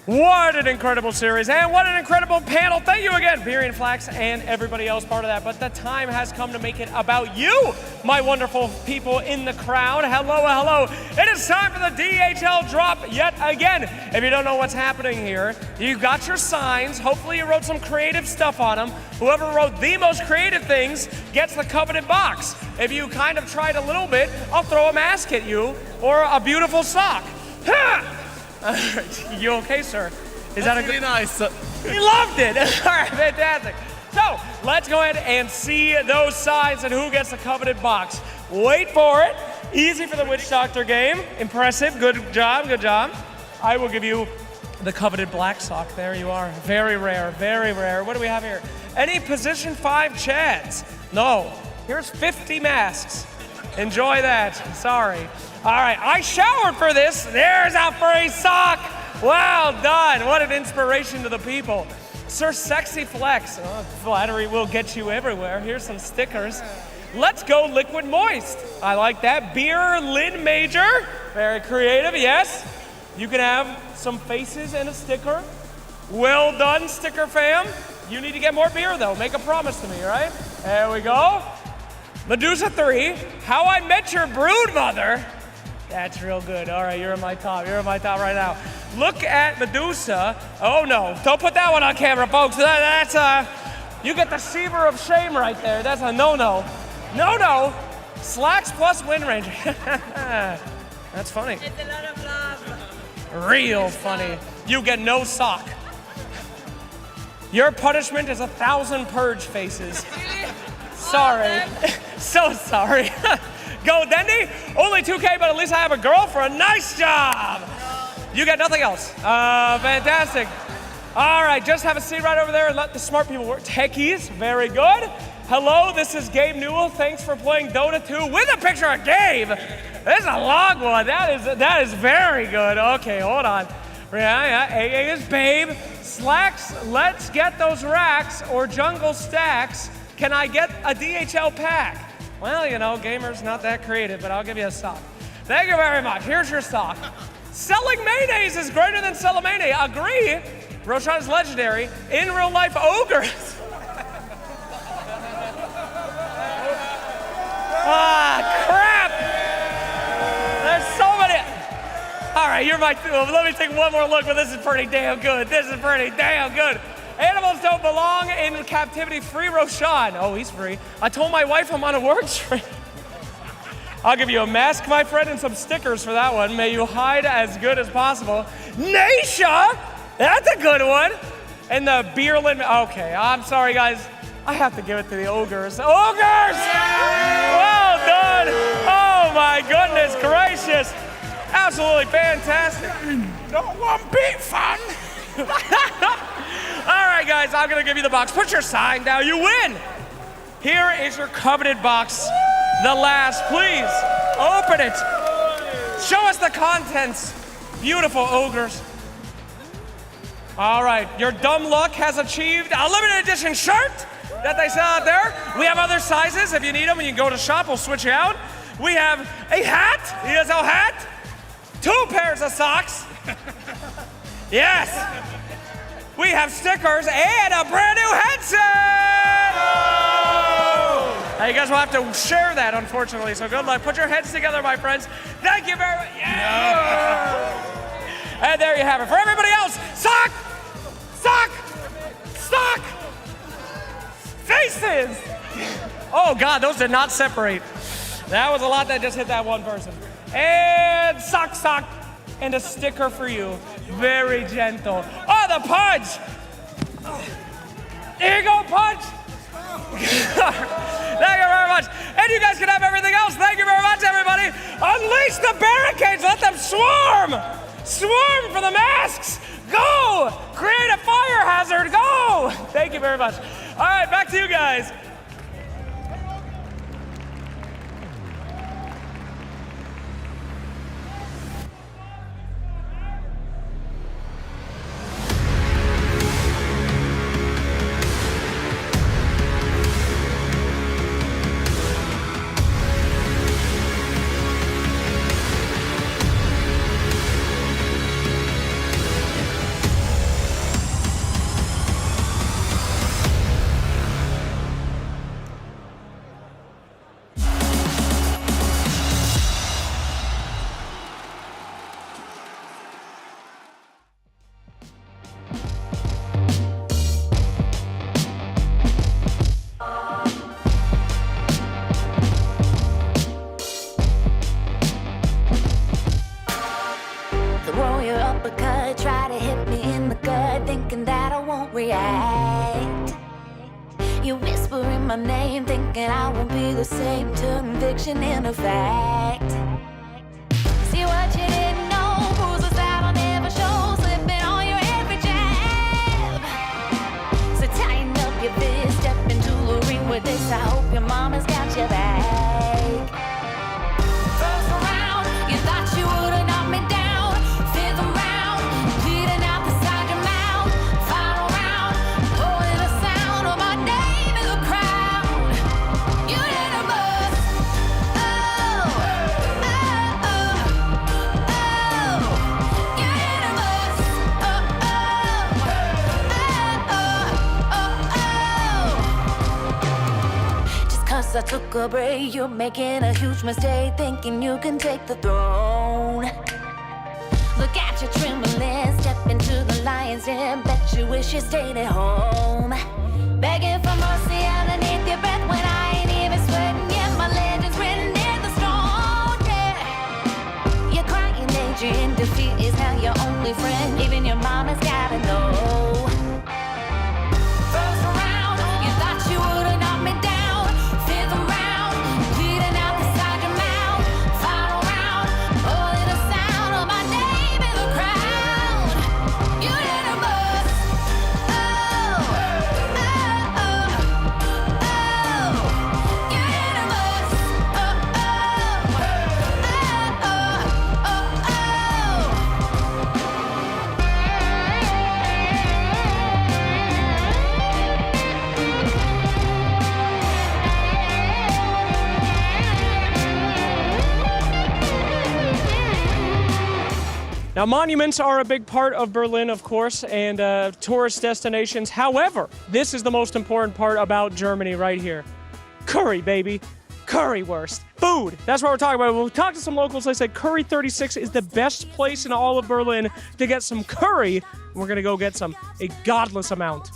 What an incredible series, and what an incredible panel. Thank you again, Beery and Flax, and everybody else part of that. But the time has come to make it about you, my wonderful people in the crowd. Hello, hello. It is time for the DHL drop yet again. If you don't know what's happening here, you got your signs. Hopefully you wrote some creative stuff on them. Whoever wrote the most creative things gets the coveted box. If you kind of tried a little bit, I'll throw a mask at you, or a beautiful sock. Ha! All right, you okay, sir? Is that a good? Nice. He loved it. All right, fantastic. So let's go ahead and see those signs and who gets the coveted box. Wait for it. Easy for the Witch Doctor game. Impressive. Good job. Good job. I will give you the coveted black sock. There you are. Very rare. Very rare. What do we have here? Any position 5 Chads? No. Here's 50 masks. Enjoy that. Sorry. All right, I showered for this. There's a free sock. Well done. What an inspiration to the people. Sir Sexy Flex. Oh, flattery will get you everywhere. Here's some stickers. Let's go Liquid Moist. I like that. Beer Lin Major. Very creative, yes. You can have some faces and a sticker. Well done, sticker fam. You need to get more beer, though. Make a promise to me, all right? There we go. Medusa 3. How I Met Your Brood Mother. That's real good. All right, you're in my top. You're in my top right now. Look at Medusa. Oh, no. Don't put that one on camera, folks. That's you get the Sheaver of shame right there. That's a no-no. No-no. Slacks plus win range. That's funny. It's a lot of love. Real funny. You get no sock. Your punishment is 1,000 purge faces. Sorry. So sorry. Go Dendy. Only 2K, but at least I have a girlfriend. Nice job. You got nothing else. Fantastic. All right, just have a seat right over there and let the smart people work. Techies, very good. Hello, this is Gabe Newell. Thanks for playing Dota 2 with a picture of Gabe. This is a long one. That is very good. Okay, hold on. Yeah, AA is Babe. Slacks, let's get those racks or jungle stacks. Can I get a DHL pack? Well, you know, gamer's not that creative, but I'll give you a sock. Thank you very much. Here's your sock. Selling mayonnaise is greater than Celimene. Agree. Roshan is legendary. In real life, ogres. Crap! There's so many. All right, you're my. Let me take one more look, but this is pretty damn good. This is pretty damn good. Animals don't belong in captivity. Free Roshan. Oh, he's free. I told my wife I'm on a work trip. I'll give you a mask, my friend, and some stickers for that one. May you hide as good as possible. Naisha! That's a good one. And the Berlin. Okay, I'm sorry, guys. I have to give it to the ogres. Ogres! Well done! Oh my goodness gracious! Absolutely fantastic. Don't want beat fun. All right, guys, I'm gonna give you the box. Put your sign down. You win. Here is your coveted box. The last, please open it. Show us the contents. Beautiful ogres. All right, your dumb luck has achieved a limited edition shirt that they sell out there. We have other sizes. If you need them, you can go to shop. We'll switch you out. We have a hat, ESL hat, 2 pairs of socks. Yes. We have stickers and a brand new headset. Now you guys will have to share that, unfortunately. So good luck. Put your heads together, my friends. Thank you very much. Yeah. And there you have it. For everybody else, sock, sock, sock. Faces! Oh God, those did not separate. That was a lot that just hit that one person. And sock, sock, and a sticker for you. Very gentle. Oh, the punch! Here you go, punch! Thank you very much. And you guys can have everything else. Thank you very much, everybody. Unleash the barricades. Let them swarm. Swarm for the masks. Go! Create a fire hazard. Go! Thank you very much. All right, back to you guys. react. You whispering my name, thinking I won't be the same. Turn fiction into fact. See what you didn't know, bruises that'll never show, slipping on your every jab. So tighten up your fist, step into the ring with this. I hope your mama's got your back. First round, you thought you would've knocked me down. Fifth round, bleeding out the side of your mouth. Final round, holding the sound of my name in the crowd. You didn't bust. Oh, oh, oh, oh. You didn't bust. Oh, oh, oh, oh, oh. Just 'cause I took a break, you're making a huge mistake, thinking you can take the throne. Look at you trembling, step into the lion's den. Bet you wish you stayed at home. Begging for mercy underneath your breath when I ain't even sweating yet. My legend's written in the stone, yeah. Your crying age in defeat is now your only friend. Even your mama's gotta know. First round, you thought you would've knocked me down. Fifth round, bleeding out the side of your mouth. Final round, holding the sound of my name in the crowd. You didn't bust. Oh, oh, oh. Now, monuments are a big part of Berlin, of course, and tourist destinations. However, this is the most important part about Germany right here. Curry, baby. Currywurst. Food. That's what we're talking about. When we talked to some locals, they said Curry 36 is the best place in all of Berlin to get some curry. And we're going to go get some, a godless amount.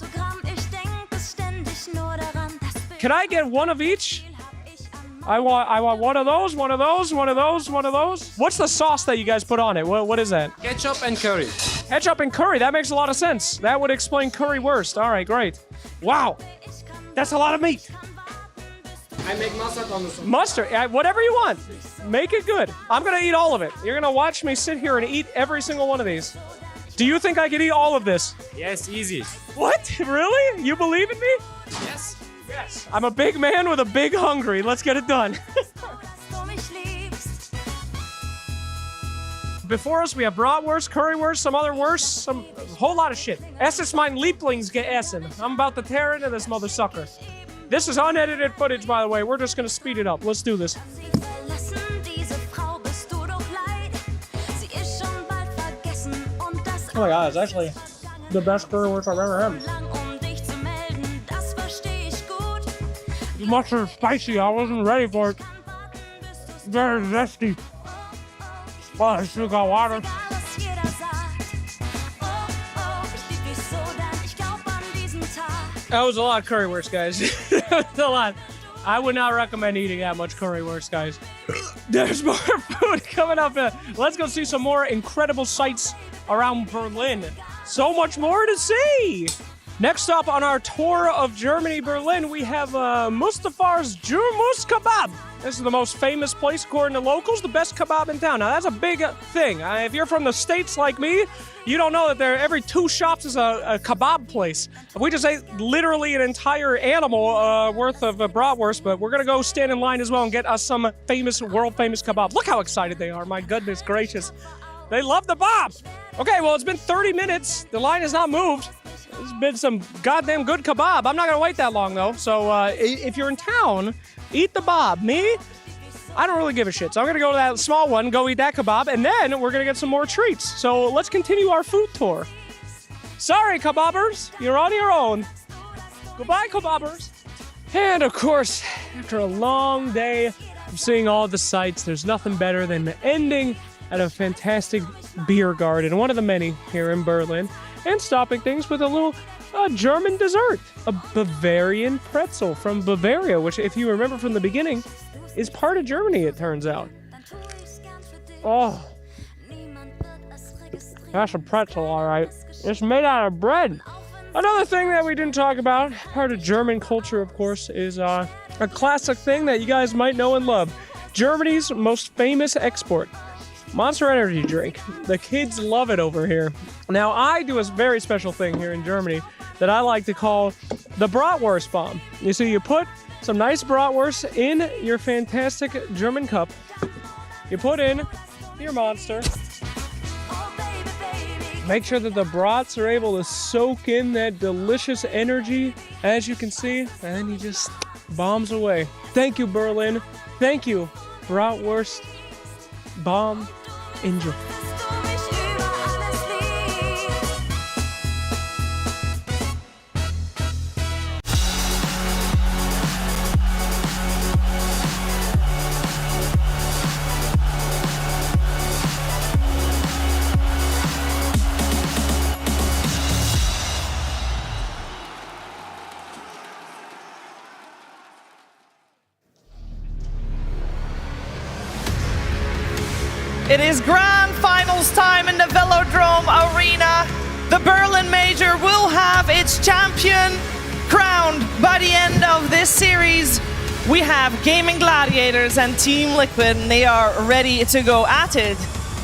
Can I get one of each? I want one of those, one of those, one of those, one of those. What's the sauce that you guys put on it? What is that? Ketchup and curry. Ketchup and curry. That makes a lot of sense. That would explain currywurst. All right, great. Wow. That's a lot of meat. I make mustard on the sauce. Mustard. Whatever you want. Make it good. I'm going to eat all of it. You're going to watch me sit here and eat every single one of these. Do you think I could eat all of this? Yes, easy. What? Really? You believe in me? Yes. Yes. I'm a big man with a big hungry. Let's get it done. Before us, we have bratwurst, currywurst, some other wurst, a whole lot of shit. Es ist mein Lieblingsgeessen. I'm about to tear into this mother sucker. This is unedited footage, by the way. We're just gonna speed it up. Let's do this. Oh my god, it's actually the best currywurst I've ever had. The mustard is spicy. I wasn't ready for it. Very zesty. Oh, I still got water. That was a lot of currywurst, guys. That was a lot. I would not recommend eating that much currywurst, guys. There's more food coming up. Let's go see some more incredible sights around Berlin. So much more to see. Next up on our tour of Germany, Berlin, we have Mustafar's Jurmus Kebab. This is the most famous place, according to locals, the best kebab in town. Now, that's a big thing. If you're from the States like me, you don't know that every 2 shops is a kebab place. We just ate literally an entire animal worth of bratwurst, but we're going to go stand in line as well and get us some famous, world-famous kebab. Look how excited they are. My goodness gracious. They love the bob. Okay, well, it's been 30 minutes. The line has not moved. There's been some goddamn good kebab. I'm not going to wait that long, though. So if you're in town, eat the bob. Me, I don't really give a shit. So I'm going to go to that small one, go eat that kebab, and then we're going to get some more treats. So let's continue our food tour. Sorry, kebabbers. You're on your own. Goodbye, kebabbers. And, of course, after a long day of seeing all the sights, there's nothing better than ending at a fantastic beer garden, one of the many here in Berlin, and stopping things with a little German dessert, a Bavarian pretzel from Bavaria, which, if you remember from the beginning, is part of Germany, it turns out. Oh, that's a pretzel, all right. It's made out of bread. Another thing that we didn't talk about, part of German culture, of course, is a classic thing that you guys might know and love. Germany's most famous export. Monster Energy drink. The kids love it over here. Now, I do a very special thing here in Germany that I like to call the bratwurst bomb. You see, you put some nice bratwurst in your fantastic German cup. You put in your Monster. Make sure that the brats are able to soak in that delicious energy, as you can see, and then you just bombs away. Thank you, Berlin. Thank you, bratwurst bomb. Enjoy. It is grand finals time in the Velodrome Arena. The Berlin Major will have its champion crowned by the end of this series. We have Gaimin Gladiators and Team Liquid, and they are ready to go at it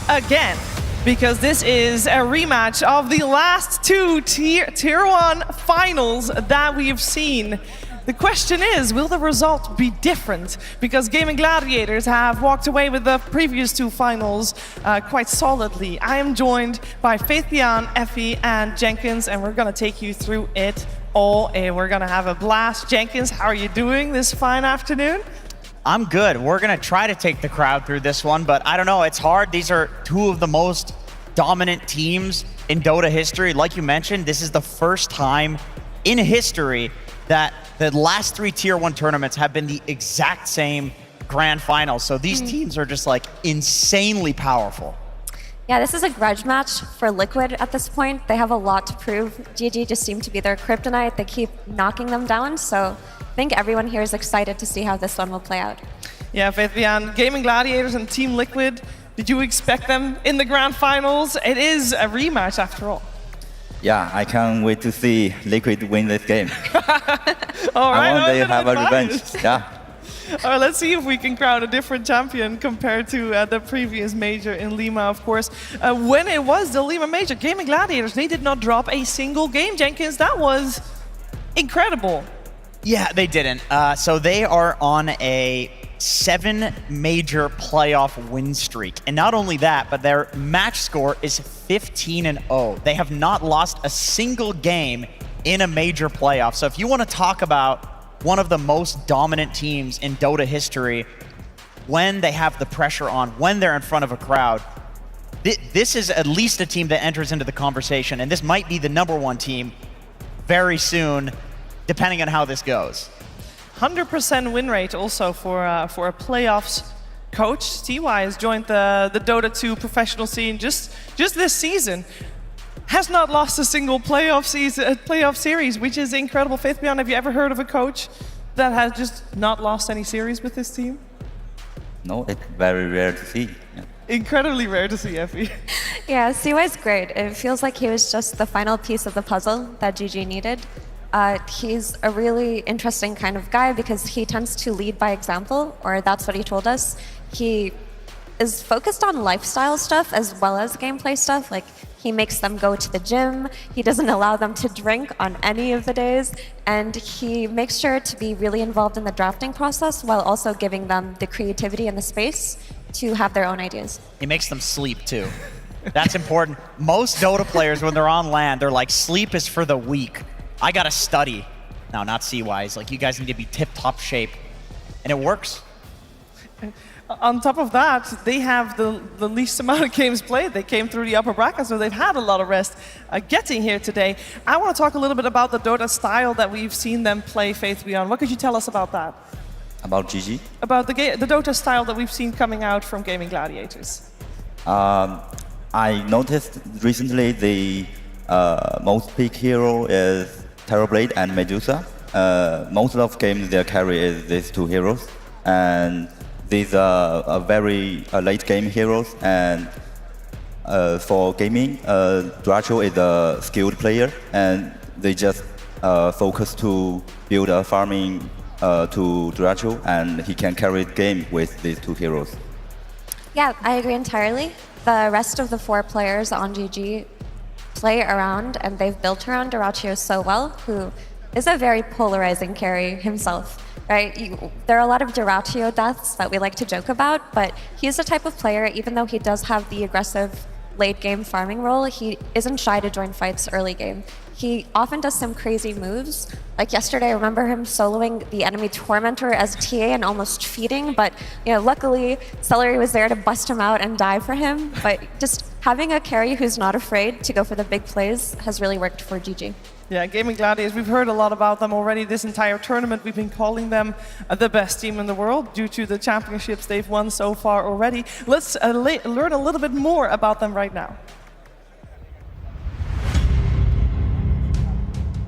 again, because this is a rematch of the last 2 Tier 1 finals that we've seen. The question is, will the result be different? Because Gaimin Gladiators have walked away with the previous 2 finals quite solidly. I am joined by Faithian, Effie, and Jenkins, and we're gonna take you through it all, and we're gonna have a blast. Jenkins, how are you doing this fine afternoon? I'm good. We're gonna try to take the crowd through this one, but I don't know, it's hard. These are 2 of the most dominant teams in Dota history. Like you mentioned, this is the first time in history that the last 3 Tier 1 tournaments have been the exact same grand finals. So these teams are just like insanely powerful. Yeah, this is a grudge match for Liquid at this point. They have a lot to prove. GG just seem to be their kryptonite. They keep knocking them down. So I think everyone here is excited to see how this one will play out. Yeah, Faithbian, Gaimin Gladiators and Team Liquid, did you expect them in the grand finals? It is a rematch after all. Yeah, I can't wait to see Liquid win this game. All right, I want they have a revenge. Yeah. All right, let's see if we can crown a different champion compared to the previous major in Lima, of course. When it was the Lima major, Gaimin Gladiators, they did not drop a single game, Jenkins. That was incredible. Yeah, they didn't. So they are on a 7 major playoff win streak. And not only that, but their match score is 15-0. They have not lost a single game in a major playoff. So if you want to talk about one of the most dominant teams in Dota history, when they have the pressure on, when they're in front of a crowd, this is at least a team that enters into the conversation, and this might be the #1 team very soon, depending on how this goes. 100% win rate also for a playoffs coach. TY has joined the Dota 2 professional scene just this season. Has not lost a single playoff series, which is incredible. Faithbian, have you ever heard of a coach that has just not lost any series with this team? No, it's very rare to see. Yeah. Incredibly rare to see, Effie. Yeah, CY's great. It feels like he was just the final piece of the puzzle that GG needed. He's a really interesting kind of guy because he tends to lead by example, or that's what he told us. He is focused on lifestyle stuff as well as gameplay stuff. Like, he makes them go to the gym, he doesn't allow them to drink on any of the days, and he makes sure to be really involved in the drafting process while also giving them the creativity and the space to have their own ideas. He makes them sleep too. That's important. Most Dota players, when they're on LAN, they're like, sleep is for the weak. I gotta study. No, not CY's. Like, you guys need to be tip-top shape. And it works. On top of that, they have the least amount of games played. They came through the upper bracket, so they've had a lot of rest getting here today. I want to talk a little bit about the Dota style that we've seen them play, Faithbian. What could you tell us about that? About GG? About the Dota style that we've seen coming out from Gaimin Gladiators. I noticed recently the most peak hero is Terrorblade and Medusa. Most of games their carry is these 2 heroes. And these are very late game heroes, and for Gaimin, Dracho is a skilled player, and they just focus to build a farming to Dracho, and he can carry the game with these 2 heroes. Yeah, I agree entirely. The rest of the 4 players on GG play around, and they've built around Dyrachyo so well, who is a very polarizing carry himself. Right? There are a lot of Dyrachyo deaths that we like to joke about, but he's the type of player, even though he does have the aggressive late game farming role, he isn't shy to join fights early game. He often does some crazy moves. Like yesterday, I remember him soloing the enemy Tormentor as TA and almost feeding, but luckily Celery was there to bust him out and die for him. But just having a carry who's not afraid to go for the big plays has really worked for GG. Yeah, Gaimin Gladiators, we've heard a lot about them already this entire tournament. We've been calling them the best team in the world due to the championships they've won so far already. Let's learn a little bit more about them right now.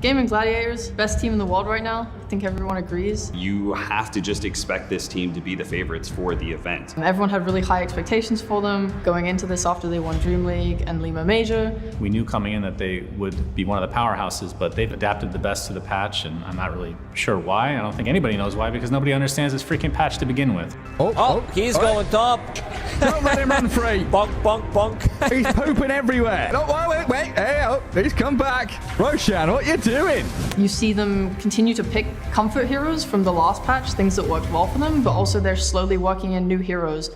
Gaimin Gladiators, best team in the world right now. I think everyone agrees. You have to just expect this team to be the favorites for the event. Everyone had really high expectations for them going into this after they won Dream League and Lima Major. We knew coming in that they would be one of the powerhouses, but they've adapted the best to the patch, and I'm not really sure why. I don't think anybody knows why, because nobody understands this freaking patch to begin with. He's going top. Don't let him run free. Bonk, bonk, bonk. He's pooping everywhere. No, wait. Hey, he's come back. Roshan, what you doing? You see them continue to pick comfort heroes from the last patch, things that worked well for them, but also they're slowly working in new heroes.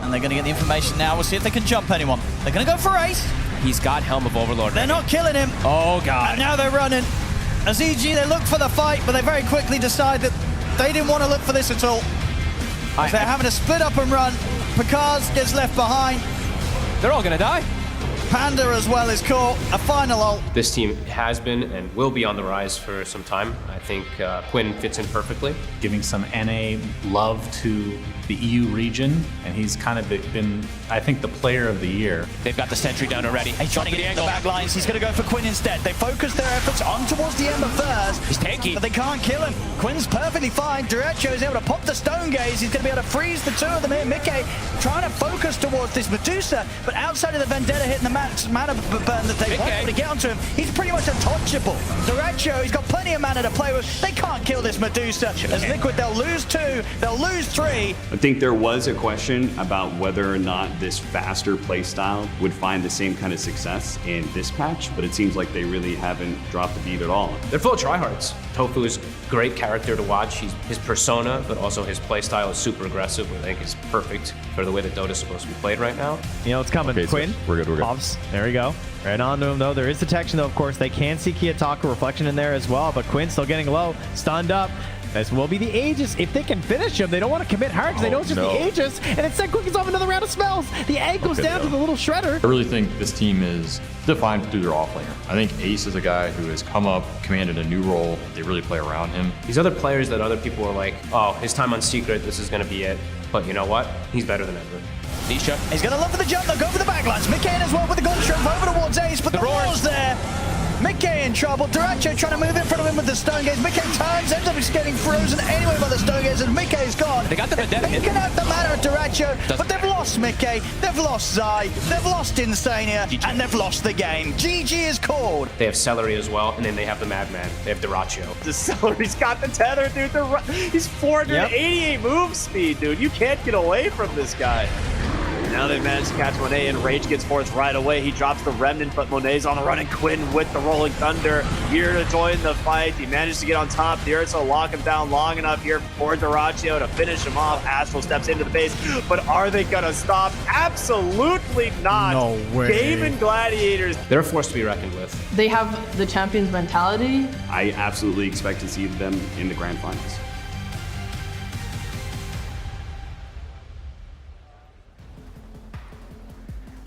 And they're going to get the information now. We'll see if they can jump anyone. They're going to go for Ace. He's got Helm of Overlord. They're not killing him. Oh, God. And now they're running. As EG, they look for the fight, but they very quickly decide that they didn't want to look for this at all. They're having to split up and run. Picard gets left behind. They're all going to die. Panda as well is caught. A final ult. This team has been and will be on the rise for some time. I think Quinn fits in perfectly. Giving some NA love to the EU region, and he's kind of been, I think, the player of the year. They've got the sentry down already. He's trying to get the angle. Back lines. He's going to go for Quinn instead. They focus their efforts on towards the Ember first. He's tanky, but they can't kill him. Quinn's perfectly fine. Derecho is able to pop the stone gaze. He's going to be able to freeze the two of them here. Mickey trying to focus towards this Medusa, but outside of the Vendetta hitting the mana burn that they want to get onto him, he's pretty much untouchable. Derecho, he's got plenty of mana to play with. They can't kill this Medusa. As Liquid, they'll lose 2, they'll lose 3. I think there was a question about whether or not this faster playstyle would find the same kind of success in this patch, but it seems like they really haven't dropped the beat at all. They're full of tryhards. Tofu is a great character to watch. His persona, but also his playstyle is super aggressive, which I think is perfect for the way that Dota is supposed to be played right now. You know, it's coming. Okay, Quinn. So we're good. Pops. There we go. Right onto him, though. There is detection, though, of course. They can see Kiyotaka Reflection in there as well, but Quinn still getting low. Stunned up. This will be the Aegis. If they can finish him, they don't want to commit hard because they know it's just the Aegis. And instead, Quick is off another round of spells. The egg goes down to the little shredder. I really think this team is defined through their offlaner. I think Ace is a guy who has come up, commanded a new role. They really play around him. These other players that other people were like, oh, his time on Secret, this is going to be it. But you know what? He's better than ever. Nisha. He's going to look for the jump, they'll go for the backlines. Mickey as well with the gold shrimp over towards Ace, but the roar's there. Mickey in trouble. Derecho trying to move in front of him with the stone gaze. Mickey turns, ends up getting frozen anyway by the stone gaze, and Mickey's gone. They got the Vendetta hit. They can have the mana at Derecho, but they've lost Mickey, they've lost Zai, they've lost Insania, and they've lost the game. GG is called. They have Celery as well, and then they have the Madman. They have Derecho. The Celery's got the tether, dude. He's 488 move speed, dude. You can't get away from this guy. Now they've managed to catch Monet, and Rage gets forced right away. He drops the Remnant, but Monet's on the run, and Quinn with the Rolling Thunder here to join the fight. He managed to get on top. The Ursa will lock him down long enough here for Derecho to finish him off. Astral steps into the base, but are they going to stop? Absolutely not. No way. Gaimin Gladiators. They're a force to be reckoned with. They have the champion's mentality. I absolutely expect to see them in the grand finals.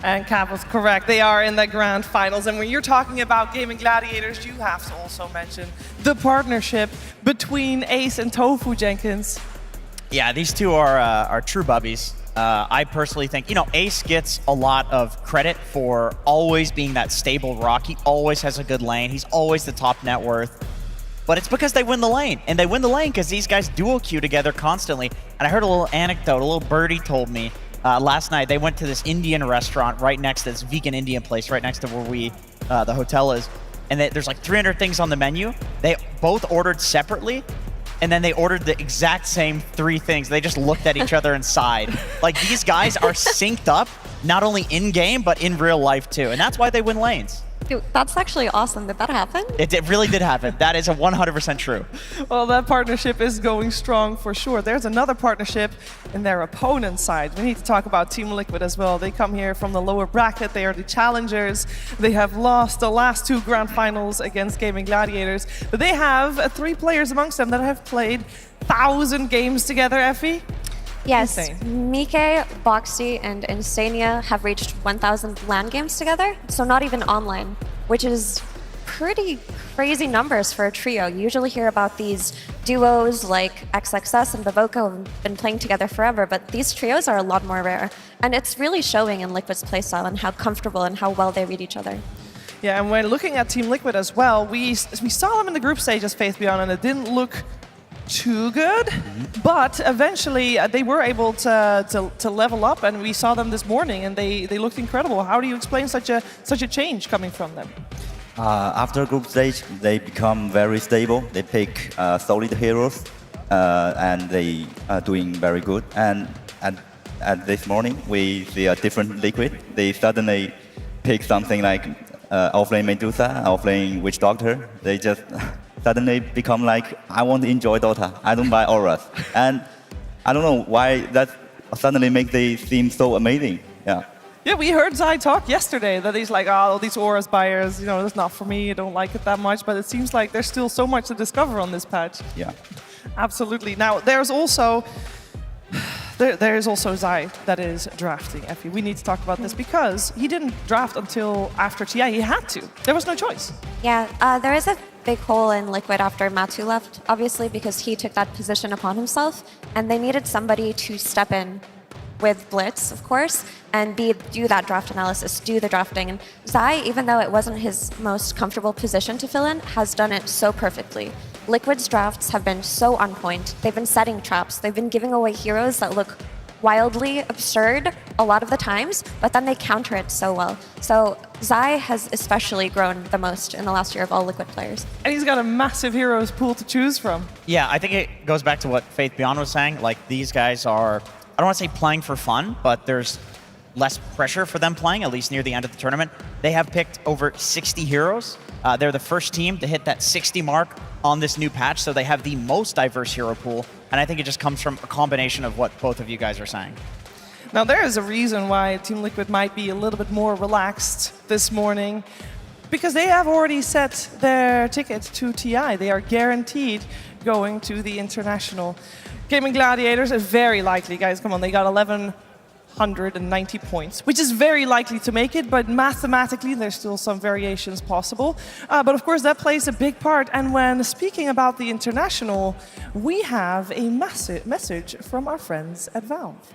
And Cav was correct. They are in the grand finals. And when you're talking about Gaimin Gladiators, you have to also mention the partnership between Ace and Tofu, Jenkins. Yeah, these two are true bubbies. I personally think, Ace gets a lot of credit for always being that stable rock. He always has a good lane. He's always the top net worth. But it's because they win the lane. And they win the lane because these guys dual queue together constantly. And I heard a little anecdote, a little birdie told me last night. They went to this Indian restaurant right next to this vegan Indian place right next to where the hotel is. And there's like 300 things on the menu. They both ordered separately. And then they ordered the exact same 3 things. They just looked at each other and sighed. Like, these guys are synced up, not only in-game, but in real life, too. And that's why they win lanes. Dude, that's actually awesome. Did that happen? It really did happen. That is 100% true. Well, that partnership is going strong for sure. There's another partnership in their opponent's side. We need to talk about Team Liquid as well. They come here from the lower bracket. They are the challengers. They have lost the last 2 grand finals against Gaimin Gladiators. But they have 3 players amongst them that have played 1,000 games together, Effie. Yes, Insane. Mike, Boxy, and Insania have reached 1,000 LAN games together, so not even online, which is pretty crazy numbers for a trio. You usually hear about these duos like XXS and Bavoco have been playing together forever, but these trios are a lot more rare. And it's really showing in Liquid's playstyle and how comfortable and how well they read each other. Yeah, and when looking at Team Liquid as well, we saw them in the group stage as Faith Beyond, and it didn't look too good, but eventually they were able to level up, and we saw them this morning, and they looked incredible. How do you explain such a change coming from them? After group stage, they become very stable. They pick solid heroes, and they are doing very good. And at this morning, we see a different Liquid. They suddenly pick something like offlane Medusa, offlane Witch Doctor. They just suddenly become like, I want to enjoy Dota. I don't buy auras. And I don't know why that suddenly makes they seem so amazing. Yeah. Yeah, we heard Zai talk yesterday that he's like, oh, these auras buyers, that's not for me. I don't like it that much. But it seems like there's still so much to discover on this patch. Yeah. Absolutely. Now, there's also There is also Zai that is drafting Effie. We need to talk about this because he didn't draft until after TI. He had to. There was no choice. Yeah, there is a big hole in Liquid after Matu left, obviously, because he took that position upon himself, and they needed somebody to step in with Blitz, of course, and do that draft analysis, do the drafting. And Zai, even though it wasn't his most comfortable position to fill in, has done it so perfectly. Liquid's drafts have been so on point. They've been setting traps. They've been giving away heroes that look wildly absurd a lot of the times, but then they counter it so well. So Zai has especially grown the most in the last year of all Liquid players. And he's got a massive heroes pool to choose from. Yeah, I think it goes back to what Faith Beyond was saying. Like, these guys are, I don't want to say playing for fun, but there's less pressure for them playing, at least near the end of the tournament. They have picked over 60 heroes. They're the first team to hit that 60 mark on this new patch, so they have the most diverse hero pool, and I think it just comes from a combination of what both of you guys are saying. Now, there is a reason why Team Liquid might be a little bit more relaxed this morning, because they have already set their ticket to TI. They are guaranteed going to the international. Gaimin Gladiators is very likely, guys, come on, they got 1,190 points, which is very likely to make it, but mathematically there's still some variations possible. But of course that plays a big part, and when speaking about the international, we have a message from our friends at Valve.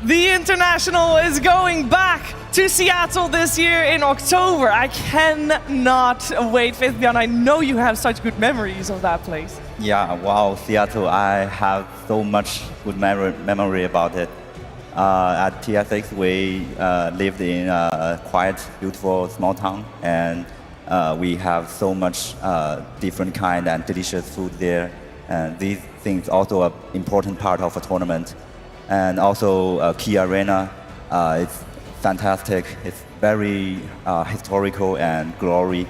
The International is going back to Seattle this year in October. I cannot wait. Faith Beyond, I know you have such good memories of that place. Yeah, wow, Seattle, I have so much good memory about it. At TSX, we lived in a quiet, beautiful small town, and we have so much different kind and delicious food there. And these things also an important part of a tournament. And also Key Arena, it's fantastic. It's very historical and glory.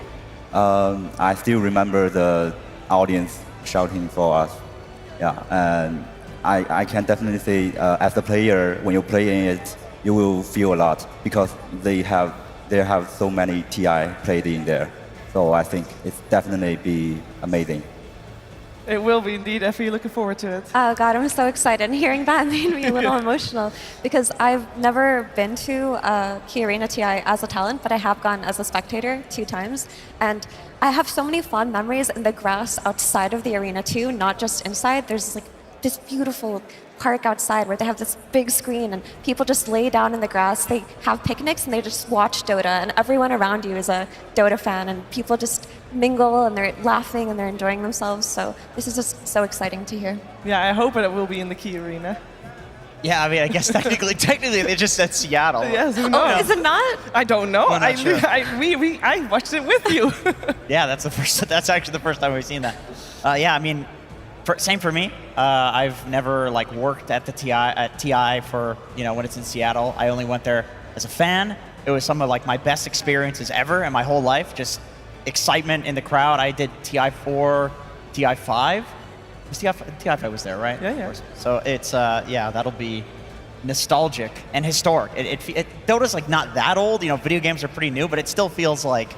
I still remember the audience shouting for us. Yeah, and I can definitely say, as a player, when you play in it, you will feel a lot because they have so many TI played in there. So I think it's definitely be amazing. It will be indeed, Effie. Looking forward to it. Oh God, I'm so excited. And hearing that made me a little emotional because I've never been to Key Arena TI as a talent, but I have gone as a spectator 2 times. And I have so many fond memories in the grass outside of the arena too, not just inside. There's like this beautiful park outside where they have this big screen and people just lay down in the grass. They have picnics and they just watch Dota, and everyone around you is a Dota fan, and people just mingle and they're laughing and they're enjoying themselves. So this is just so exciting to hear. Yeah, I hope it will be in the Key Arena. Yeah, I mean, I guess technically they just said Seattle. Yes, who knows? Oh, is it not? I don't know. I'm not sure. I watched it with you. Yeah, that's actually the first time we've seen that. Yeah, I mean, same for me. I've never like worked at the TI for, you know, when it's in Seattle. I only went there as a fan. It was some of like my best experiences ever in my whole life. Just excitement in the crowd. I did TI4, TI5. TI5 was there, right? Yeah. So it's yeah, that'll be nostalgic and historic. Dota's like not that old. You know, video games are pretty new, but it still feels like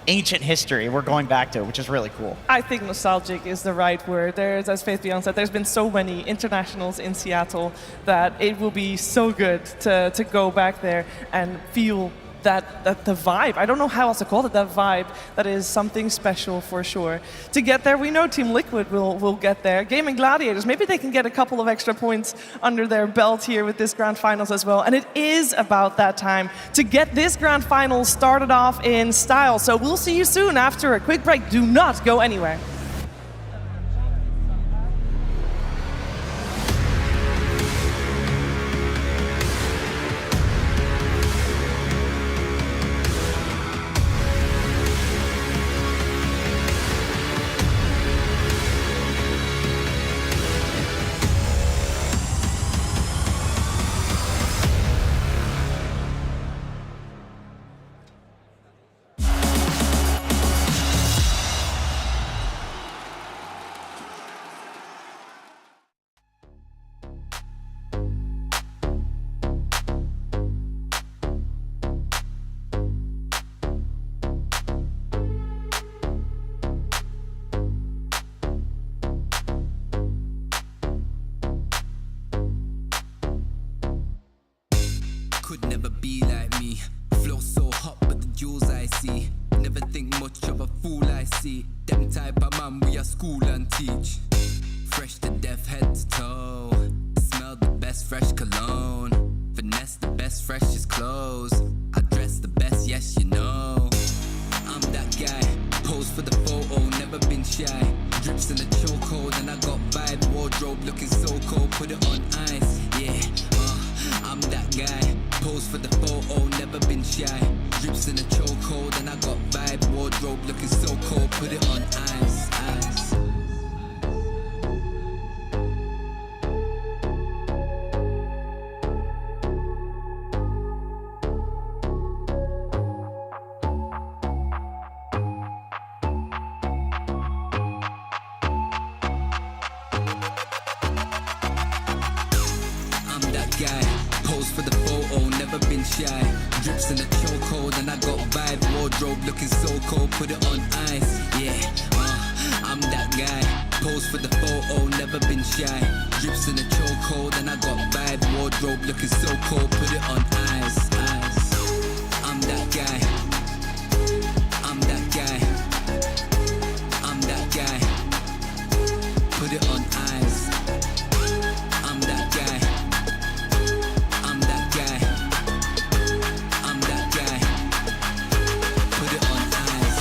ancient history we're going back to, which is really cool. I think nostalgic is the right word. There's, as Faith Beyond said, there's been so many internationals in Seattle that it will be so good to go back there and feel the vibe. I don't know how else to call it, that vibe that is something special for sure. To get there, we know Team Liquid will get there. Gaimin Gladiators, maybe they can get a couple of extra points under their belt here with this grand finals as well. And it is about that time to get this grand finals started off in style. So we'll see you soon after a quick break. Do not go anywhere. Could never be like me. Flow so hot, but the jewels I see. Never think much of a fool I see. Them type of man we are school and teach. Fresh to death, head to toe. Smell the best fresh cologne. Finesse the best freshest clothes. I dress the best, yes you know. I'm that guy. Pose for the photo, never been shy. Drips in a chokehold and I got vibe. Wardrobe looking so cold, put it on ice. Yeah, I'm that guy. Pose for the photo, never been shy. Drips in a chokehold and I got vibe. Wardrobe looking so cold, put it on ice, ice. I'm that guy. Pose for the photo, never been shy. Drips in a chokehold and I got vibe. Wardrobe looking so cold, put it on ice. Yeah, I'm that guy. Pose for the photo, never been shy. Drips in a chokehold and I got vibe. Wardrobe looking so cold, put it on ice, ice. I'm that guy. I'm that guy. I'm that guy. Put it on ice. I'm that guy. I'm that guy. I'm that guy. Put it on ice.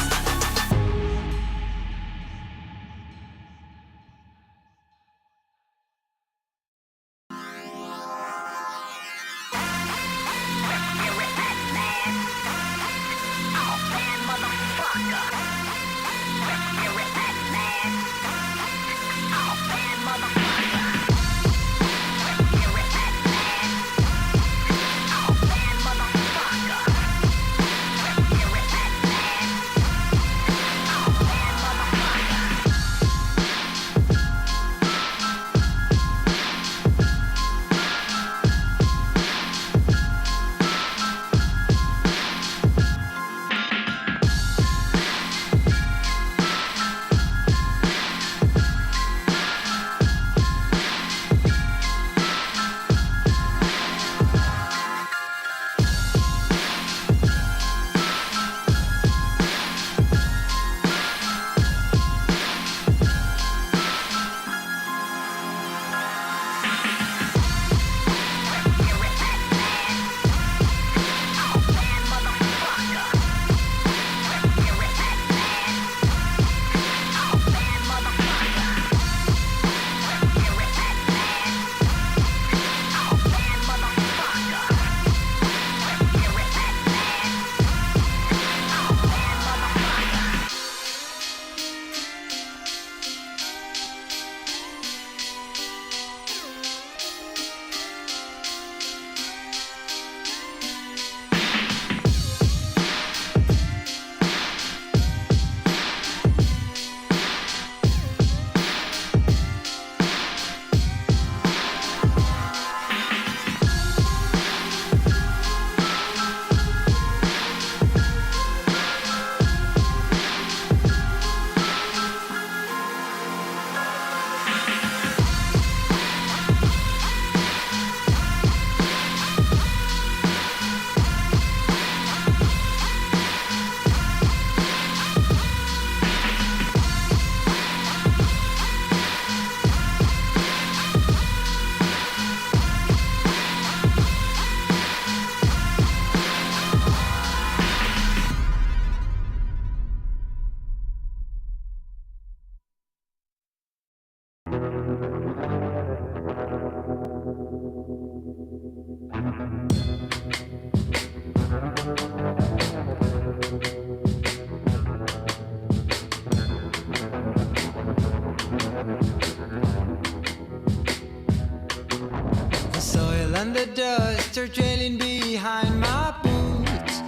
the dust are trailing behind my boots.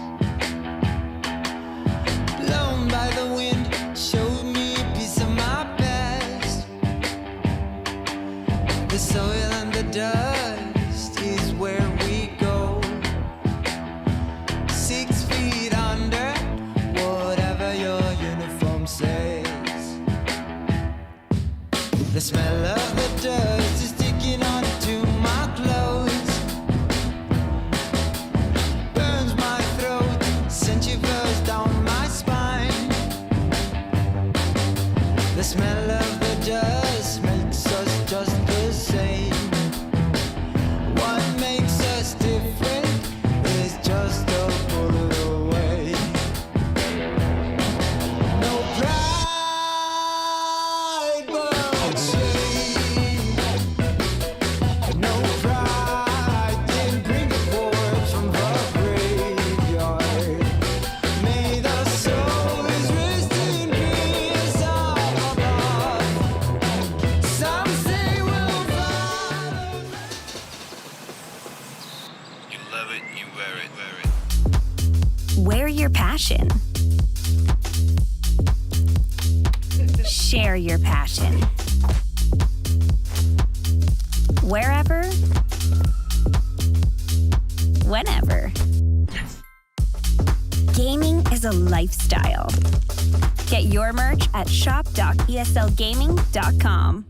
Blown by the wind, showed me a piece of my past. The soil and the dust is where we go. 6 feet under, whatever your uniform says. The smell of the dust is sticking onto my clothes. Burns my throat, sent shivers down my spine. The smell of the dust makes us just the same. What makes us different is just a bullet away. No pride, but shame. No pride can bring the corpse from the graveyard. May the souls rest in peace up above. Some say we'll follow. You love it, you wear it, Wear your passion. Share your passion. Wherever, whenever. Gaming is a lifestyle. Get your merch at shop.eslgaming.com.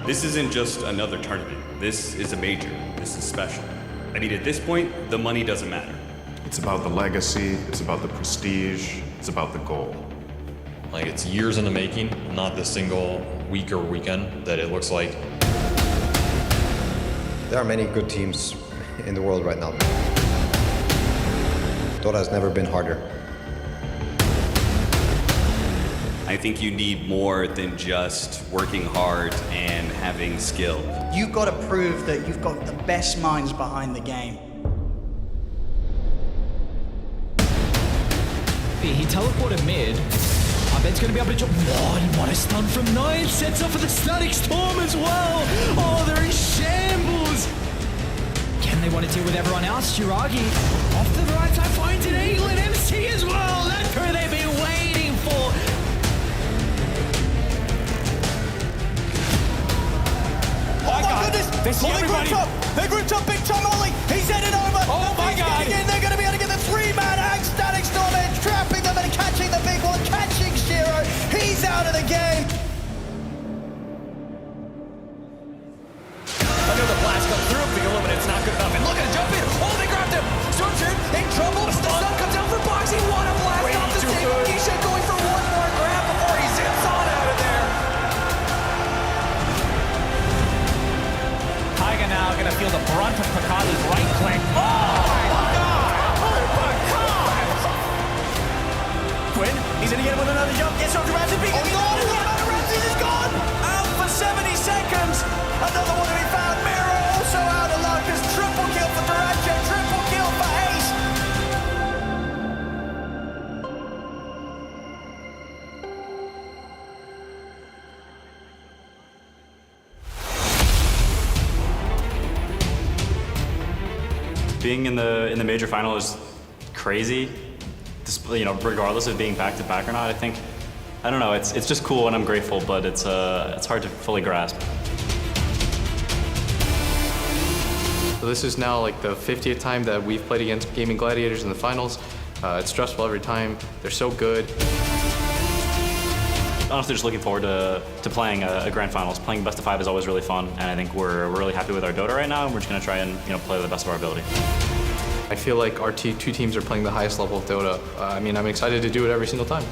This isn't just another tournament. This is a major. This is special. I mean, at this point, the money doesn't matter. It's about the legacy, it's about the prestige, it's about the goal. Like, it's years in the making, not the single week or weekend that it looks like. There are many good teams in the world right now. Dota has never been harder. I think you need more than just working hard and having skill. You've got to prove that you've got the best minds behind the game. He teleported mid. I bet he's going to be able to jump. What a stun from Nine. Sets up for the Static Storm as well. Oh, they're in shambles. Can they want to deal with everyone else? Juragi off to the right side finds an Eagle and MC as well. That's who they've been waiting for. Oh my goodness! They see everybody. They grouped up big time Ollie! He's headed over! Oh my God! In. They're going to be able to get the 3-man hack! Static Storm Edge trapping them and catching the big one, catching Shiro! He's out of the game! Another blast comes through, the Illuminate's not good enough, and look at it, jump in! Oh, they grabbed him! Stormshirt in trouble! The sun comes out for Boxy, what a blast off the table! Isha going for one more grab before he zips on out of there! Taiga now gonna feel the brunt of Pakalu's right click. Oh my God! Quinn, he's gonna get him with another jump. Gets over to Ramsey. Oh God! Ramsey is gone! Out for 70 seconds. Another one to be found. Miro also out of luck. There's triple kill for Duracho. Triple kill for Ace. Being in the major final is crazy. You know, regardless of being back to back or not, I don't know. It's just cool and I'm grateful, but it's hard to fully grasp. So this is now like the 50th time that we've played against Gaimin Gladiators in the finals. It's stressful every time. They're so good. Honestly, just looking forward to playing a grand finals. Playing best of 5 is always really fun, and I think we're really happy with our Dota right now, and we're just gonna try and play to the best of our ability. I feel like our two teams are playing the highest level of Dota. I mean, I'm excited to do it every single time.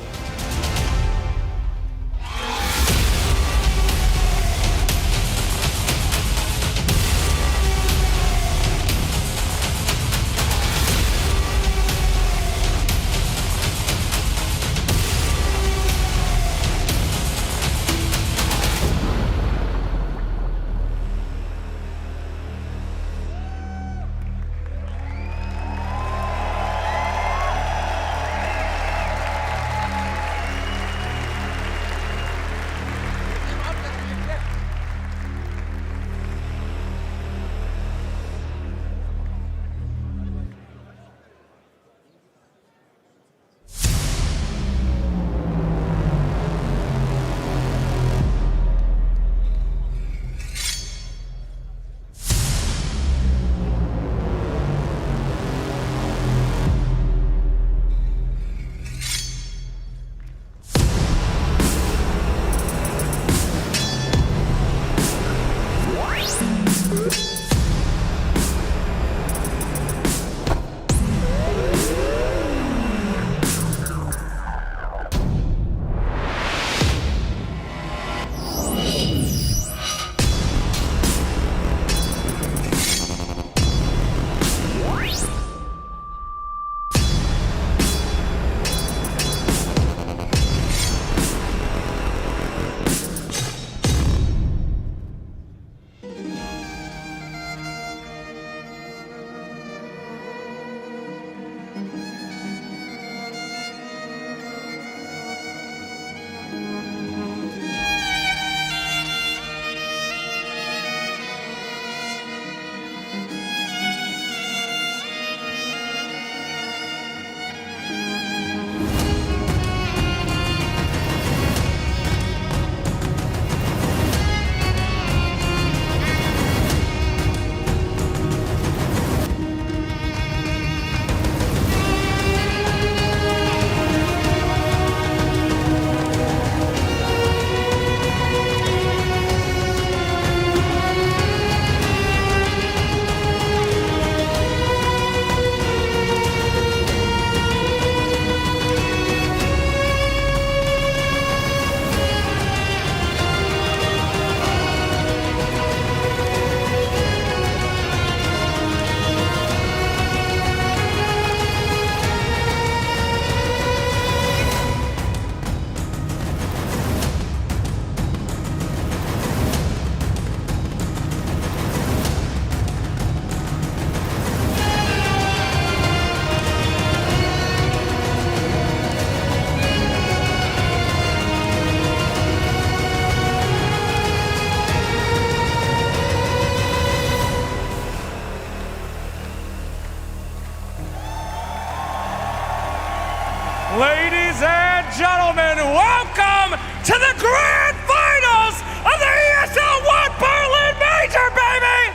Ladies and gentlemen, welcome to the grand finals of the ESL One Berlin Major, baby!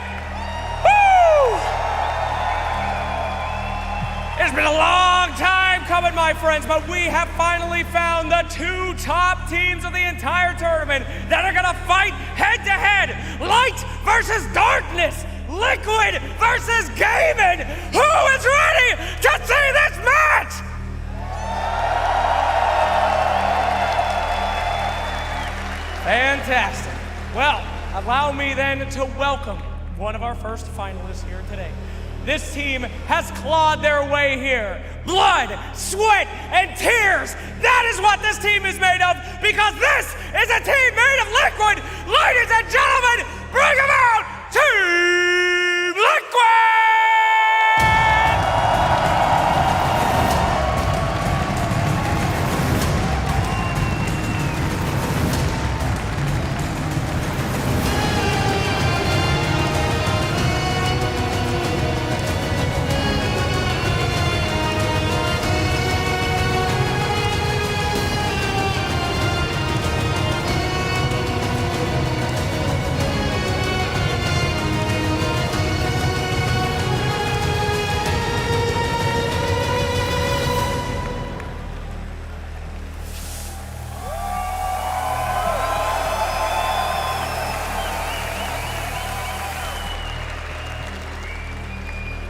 Woo! It's been a long time coming, my friends, but we have finally found the two top teams of the entire tournament that are gonna fight head-to-head. Light versus darkness. Liquid versus Gaimin. Who is ready to see this match? Fantastic. Well, allow me then to welcome one of our first finalists here today. This team has clawed their way here. Blood, sweat, and tears. That is what this team is made of, because this is a team made of liquid. Ladies and gentlemen, bring them out, Team Liquid!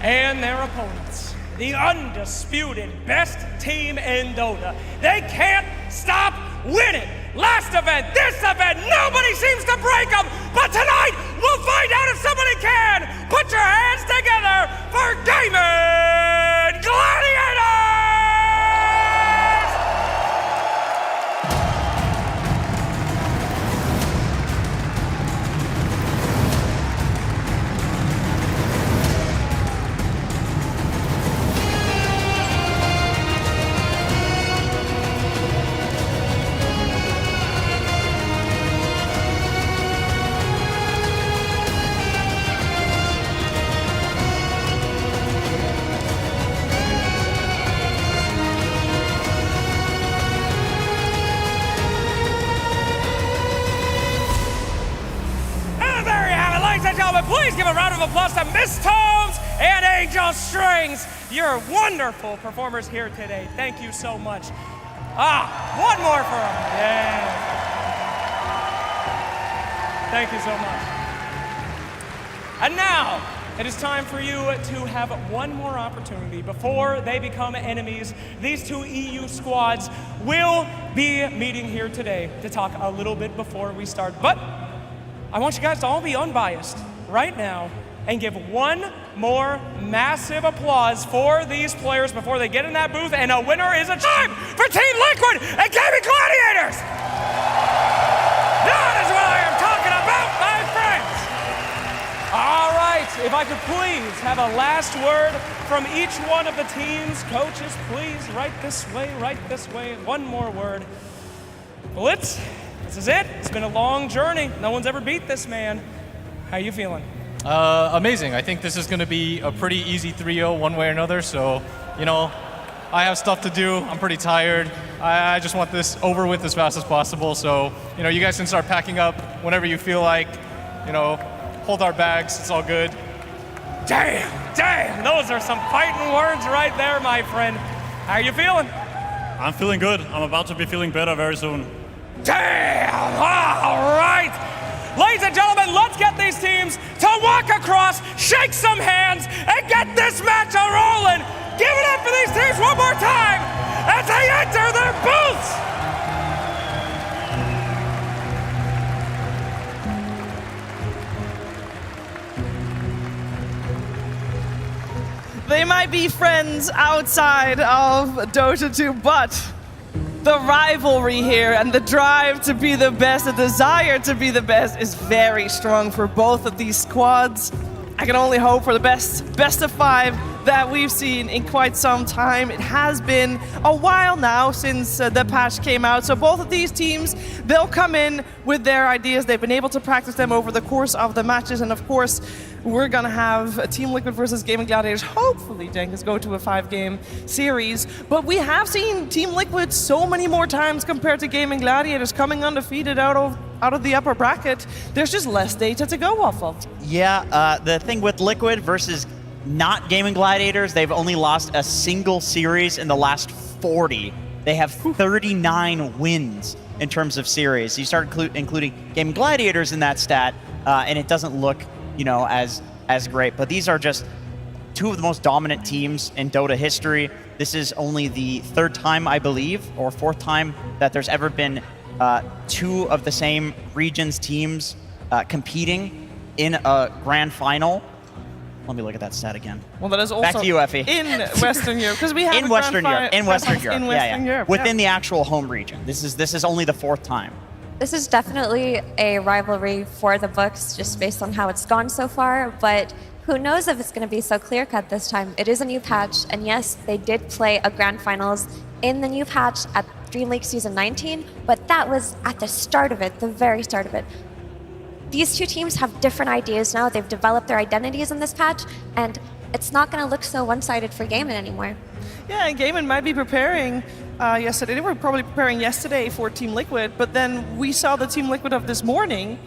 And their opponents, the undisputed best team in Dota. They can't stop winning. Last event, this event, nobody seems to break them. But tonight, we'll find out if somebody can. Put your hands together for Gaimin Gladiators! Please give a round of applause to Miss Tones and Angel Strings. You're wonderful performers here today. Thank you so much. One more for them. Yeah. Thank you so much. And now, it is time for you to have one more opportunity before they become enemies. These two EU squads will be meeting here today to talk a little bit before we start. But I want you guys to all be unbiased right now and give one more massive applause for these players before they get in that booth, and a winner is a time for Team Liquid and Gaimin Gladiators! That is what I am talking about, my friends! All right, if I could please have a last word from each one of the teams. Coaches, please, right this way, one more word. Blitz, this is it. It's been a long journey. No one's ever beat this man. How you feeling? Amazing. I think this is going to be a pretty easy 3-0 one way or another. So, you know, I have stuff to do. I'm pretty tired. I just want this over with as fast as possible. So, you know, you guys can start packing up whenever you feel like. You know, hold our bags. It's all good. Damn. Those are some fighting words right there, my friend. How you feeling? I'm feeling good. I'm about to be feeling better very soon. Damn! All right! Ladies and gentlemen, let's get these teams to walk across, shake some hands, and get this match a-rolling! Give it up for these teams one more time as they enter their booths! They might be friends outside of Dota 2, but the rivalry here and the drive to be the best, the desire to be the best is very strong for both of these squads. I can only hope for the best of 5 that we've seen in quite some time. It has been a while now since the patch came out, so both of these teams, they'll come in with their ideas. They've been able to practice them over the course of the matches, and of course, we're gonna have Team Liquid versus Gaimin Gladiators, hopefully, Jenkins, go to a 5-game series. But we have seen Team Liquid so many more times compared to Gaimin Gladiators coming undefeated out of the upper bracket. There's just less data to go off of. Yeah, the thing with Liquid versus not Gaimin Gladiators, they've only lost a single series in the last 40. They have 39 wins in terms of series. You start including Gaimin Gladiators in that stat, and it doesn't look, you know, as great. But these are just two of the most dominant teams in Dota history. This is only the third time, I believe, or fourth time that there's ever been two of the same region's teams competing in a grand final. Let me look at that stat again. Well, that is also back to you, Effie. In Western Europe, because we have in Western Europe. In Western Europe, within the actual home region. This is only the fourth time. This is definitely a rivalry for the books, just based on how it's gone so far, but who knows if it's going to be so clear-cut this time. It is a new patch, and yes, they did play a grand finals in the new patch at Dream League Season 19, but that was at the start of it, the very start of it. These two teams have different ideas now. They've developed their identities in this patch, and it's not going to look so one-sided for Gaimin anymore. Yeah, and Gaimin might be preparing yesterday. They were probably preparing yesterday for Team Liquid, but then we saw the Team Liquid of this morning,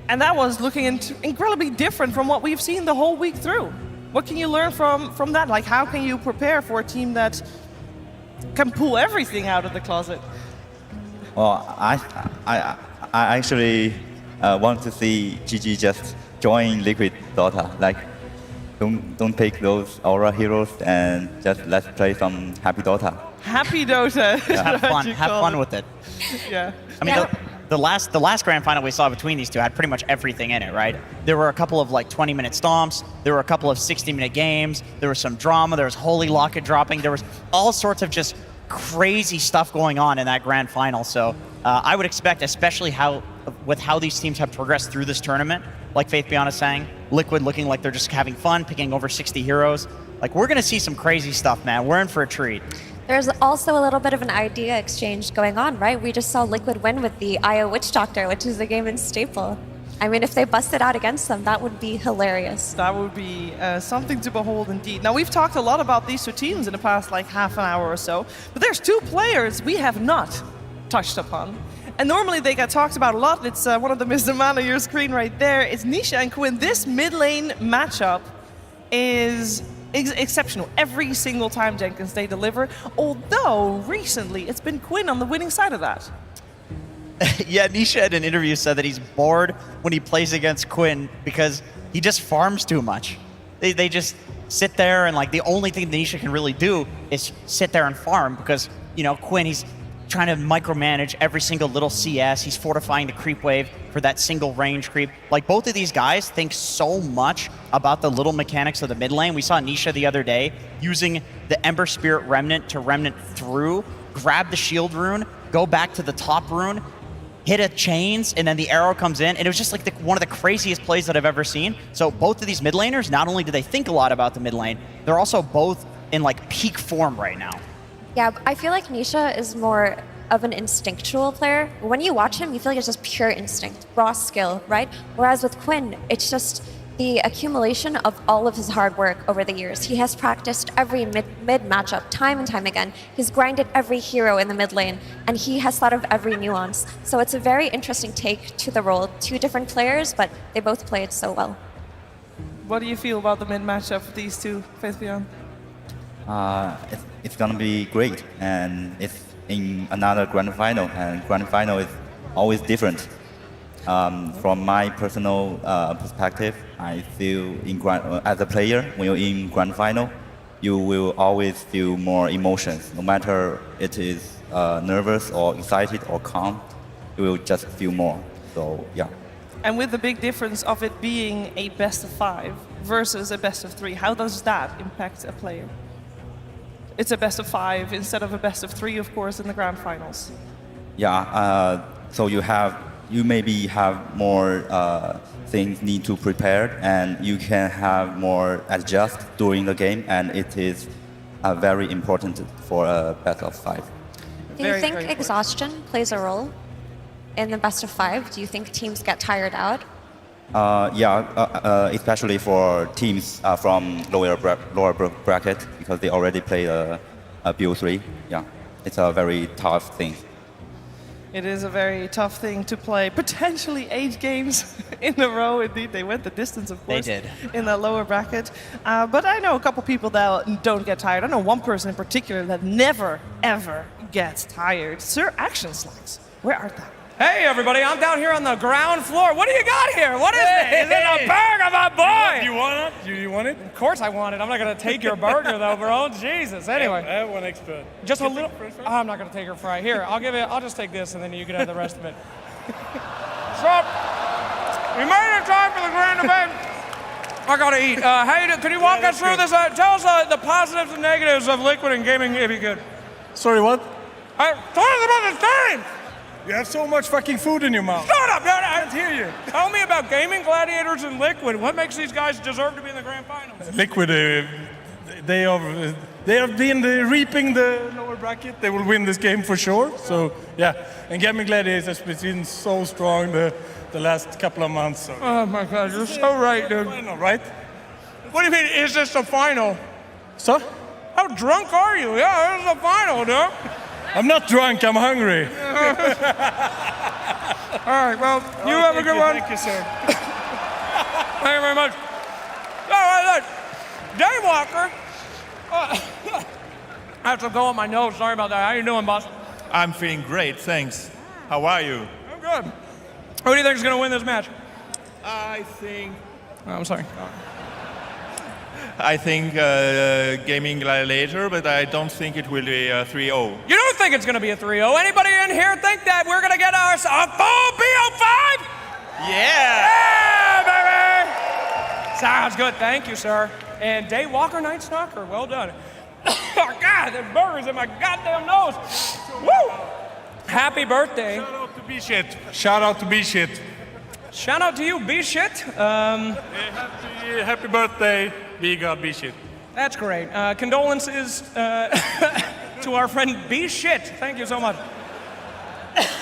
and that was looking incredibly different from what we've seen the whole week through. What can you learn from that? Like, how can you prepare for a team that can pull everything out of the closet? Well, I actually want to see GG just join Liquid Dota. Like, don't pick those aura heroes and just let's play some happy Dota. Happy Dota. Have fun with it. Yeah. I mean, the last grand final we saw between these two had pretty much everything in it, right? There were a couple of like 20-minute stomps. There were a couple of 60-minute games. There was some drama. There was Holy Locket dropping. There was all sorts of just crazy stuff going on in that grand final. So I would expect, especially with how these teams have progressed through this tournament, like Faith Beyond is saying, Liquid looking like they're just having fun, picking over 60 heroes. Like, we're going to see some crazy stuff, man. We're in for a treat. There's also a little bit of an idea exchange going on, right? We just saw Liquid win with the IO Witch Doctor, which is a Gaimin staple. I mean, if they busted out against them, that would be hilarious. That would be something to behold indeed. Now, we've talked a lot about these two teams in the past like half an hour or so, but there's two players we have not touched upon. And normally they get talked about a lot. It's one of them is the man on your screen right there. It's Nisha and Quinn. This mid lane matchup is exceptional every single time, Jenkins, they deliver. Although recently it's been Quinn on the winning side of that. Yeah, Nisha in an interview said that he's bored when he plays against Quinn because he just farms too much. They just sit there and like the only thing that Nisha can really do is sit there and farm because, you know, Quinn, he's trying to micromanage every single little CS. He's fortifying the creep wave for that single range creep. Like, both of these guys think so much about the little mechanics of the mid lane. We saw Nisha the other day using the Ember Spirit Remnant to Remnant through, grab the shield rune, go back to the top rune, hit a chains, and then the arrow comes in. And it was just like one of the craziest plays that I've ever seen. So both of these mid laners, not only do they think a lot about the mid lane, they're also both in like peak form right now. Yeah, I feel like Nisha is more of an instinctual player. When you watch him, you feel like it's just pure instinct, raw skill, right? Whereas with Quinn, it's just the accumulation of all of his hard work over the years. He has practiced every mid matchup time and time again. He's grinded every hero in the mid lane, and he has thought of every nuance. So it's a very interesting take to the role. Two different players, but they both play it so well. What do you feel about the mid matchup of these two, Faith Beyond? It's gonna be great, and it's in another grand final, and grand final is always different. From my personal perspective, I feel as a player, when you're in grand final, you will always feel more emotions, no matter it is nervous or excited or calm, you will just feel more. So yeah. And with the big difference of it being a best of 5 versus a best of 3, how does that impact a player? It's a best of 5 instead of a best of 3, of course, in the grand finals. Yeah, so you have you maybe have more things need to prepare, and you can have more adjust during the game, and it is very important for a best of 5. Do you think exhaustion plays a role in the best of 5? Do you think teams get tired out? Especially for teams from lower bracket, because they already played a BO3. Yeah, it's a very tough thing. It is a very tough thing to play. Potentially 8 games in a row. Indeed, they went the distance, of course. They did. In the lower bracket. But I know a couple people that don't get tired. I know one person in particular that never, ever gets tired. Sir Action Slugs, where art thou? Hey, everybody, I'm down here on the ground floor. What do you got here? What is this? Is it a burger, my boy? You want it? You want it? Of course I want it. I'm not going to take your burger, though, bro. Jesus. Anyway. I have one extra. Just a little. I'm not going to take your fry. Here, I'll just take this, and then you can have the rest of it. So, we made it time for the grand event. I got to eat. How you doing? Can you walk us through this? Tell us the positives and negatives of Liquid and gaming, if you could. Sorry, what? Tell us about this game. You have so much fucking food in your mouth. Shut up! I can't hear you. Tell me about Gaming, Gladiators, and Liquid. What makes these guys deserve to be in the grand finals? Liquid, they have been reaping the lower bracket. They will win this game for sure. So yeah, and Gaimin Gladiators has been so strong the last couple of months. So. Oh my God, you're so right, dude. Final, right? What do you mean? Is this the final? So? How drunk are you? Yeah, this is the final, dude. I'm not drunk. I'm hungry. All right, well, you have a good one. Thank you, sir. Thank you very much. All right, look. Daywalker. I have to go on my nose. Sorry about that. How you doing, boss? I'm feeling great, thanks. How are you? I'm good. Who do you think is going to win this match? I think I'm sorry. Gaming Gladiator, but I don't think it will be a 3-0. You don't think it's going to be a 3-0? Anybody in here think that we're going to get our full BO5? Yeah! Baby! Sounds good. Thank you, sir. And Daywalker Night Stalker, well done. Oh, God, the burger's in my goddamn nose. Woo! Happy birthday. Shout out to B-Shit. Shout out to B-Shit. Shout out to you, B-Shit. Happy birthday, B-God B-Shit. That's great. Condolences to our friend B-Shit. Thank you so much.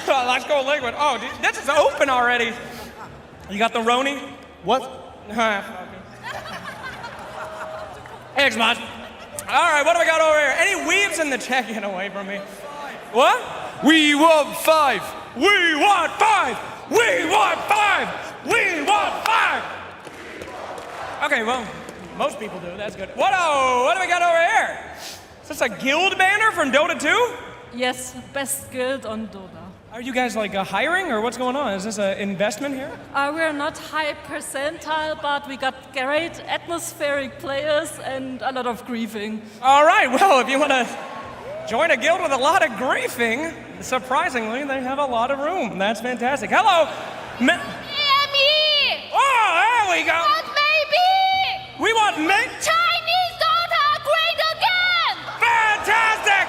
Let's go Liquid. Oh, dude, this is open already. You got the Roni? What? Thanks, man. All right, what do we got over here? Any weaves in the chat? Get away from me. What? We want 5! We want 5! We want 5! We want 5! Okay, well, most people do. That's good. What do we got over here? Is this a guild banner from Dota 2? Yes, best guild on Dota. Are you guys like hiring or what's going on? Is this an investment here? We're not high percentile, but we got great atmospheric players and a lot of griefing. All right, well, if you want to join a guild with a lot of griefing, surprisingly, they have a lot of room. That's fantastic. Hello. Me! Oh, there we go. What maybe? We want Chinese Dota great again! Fantastic!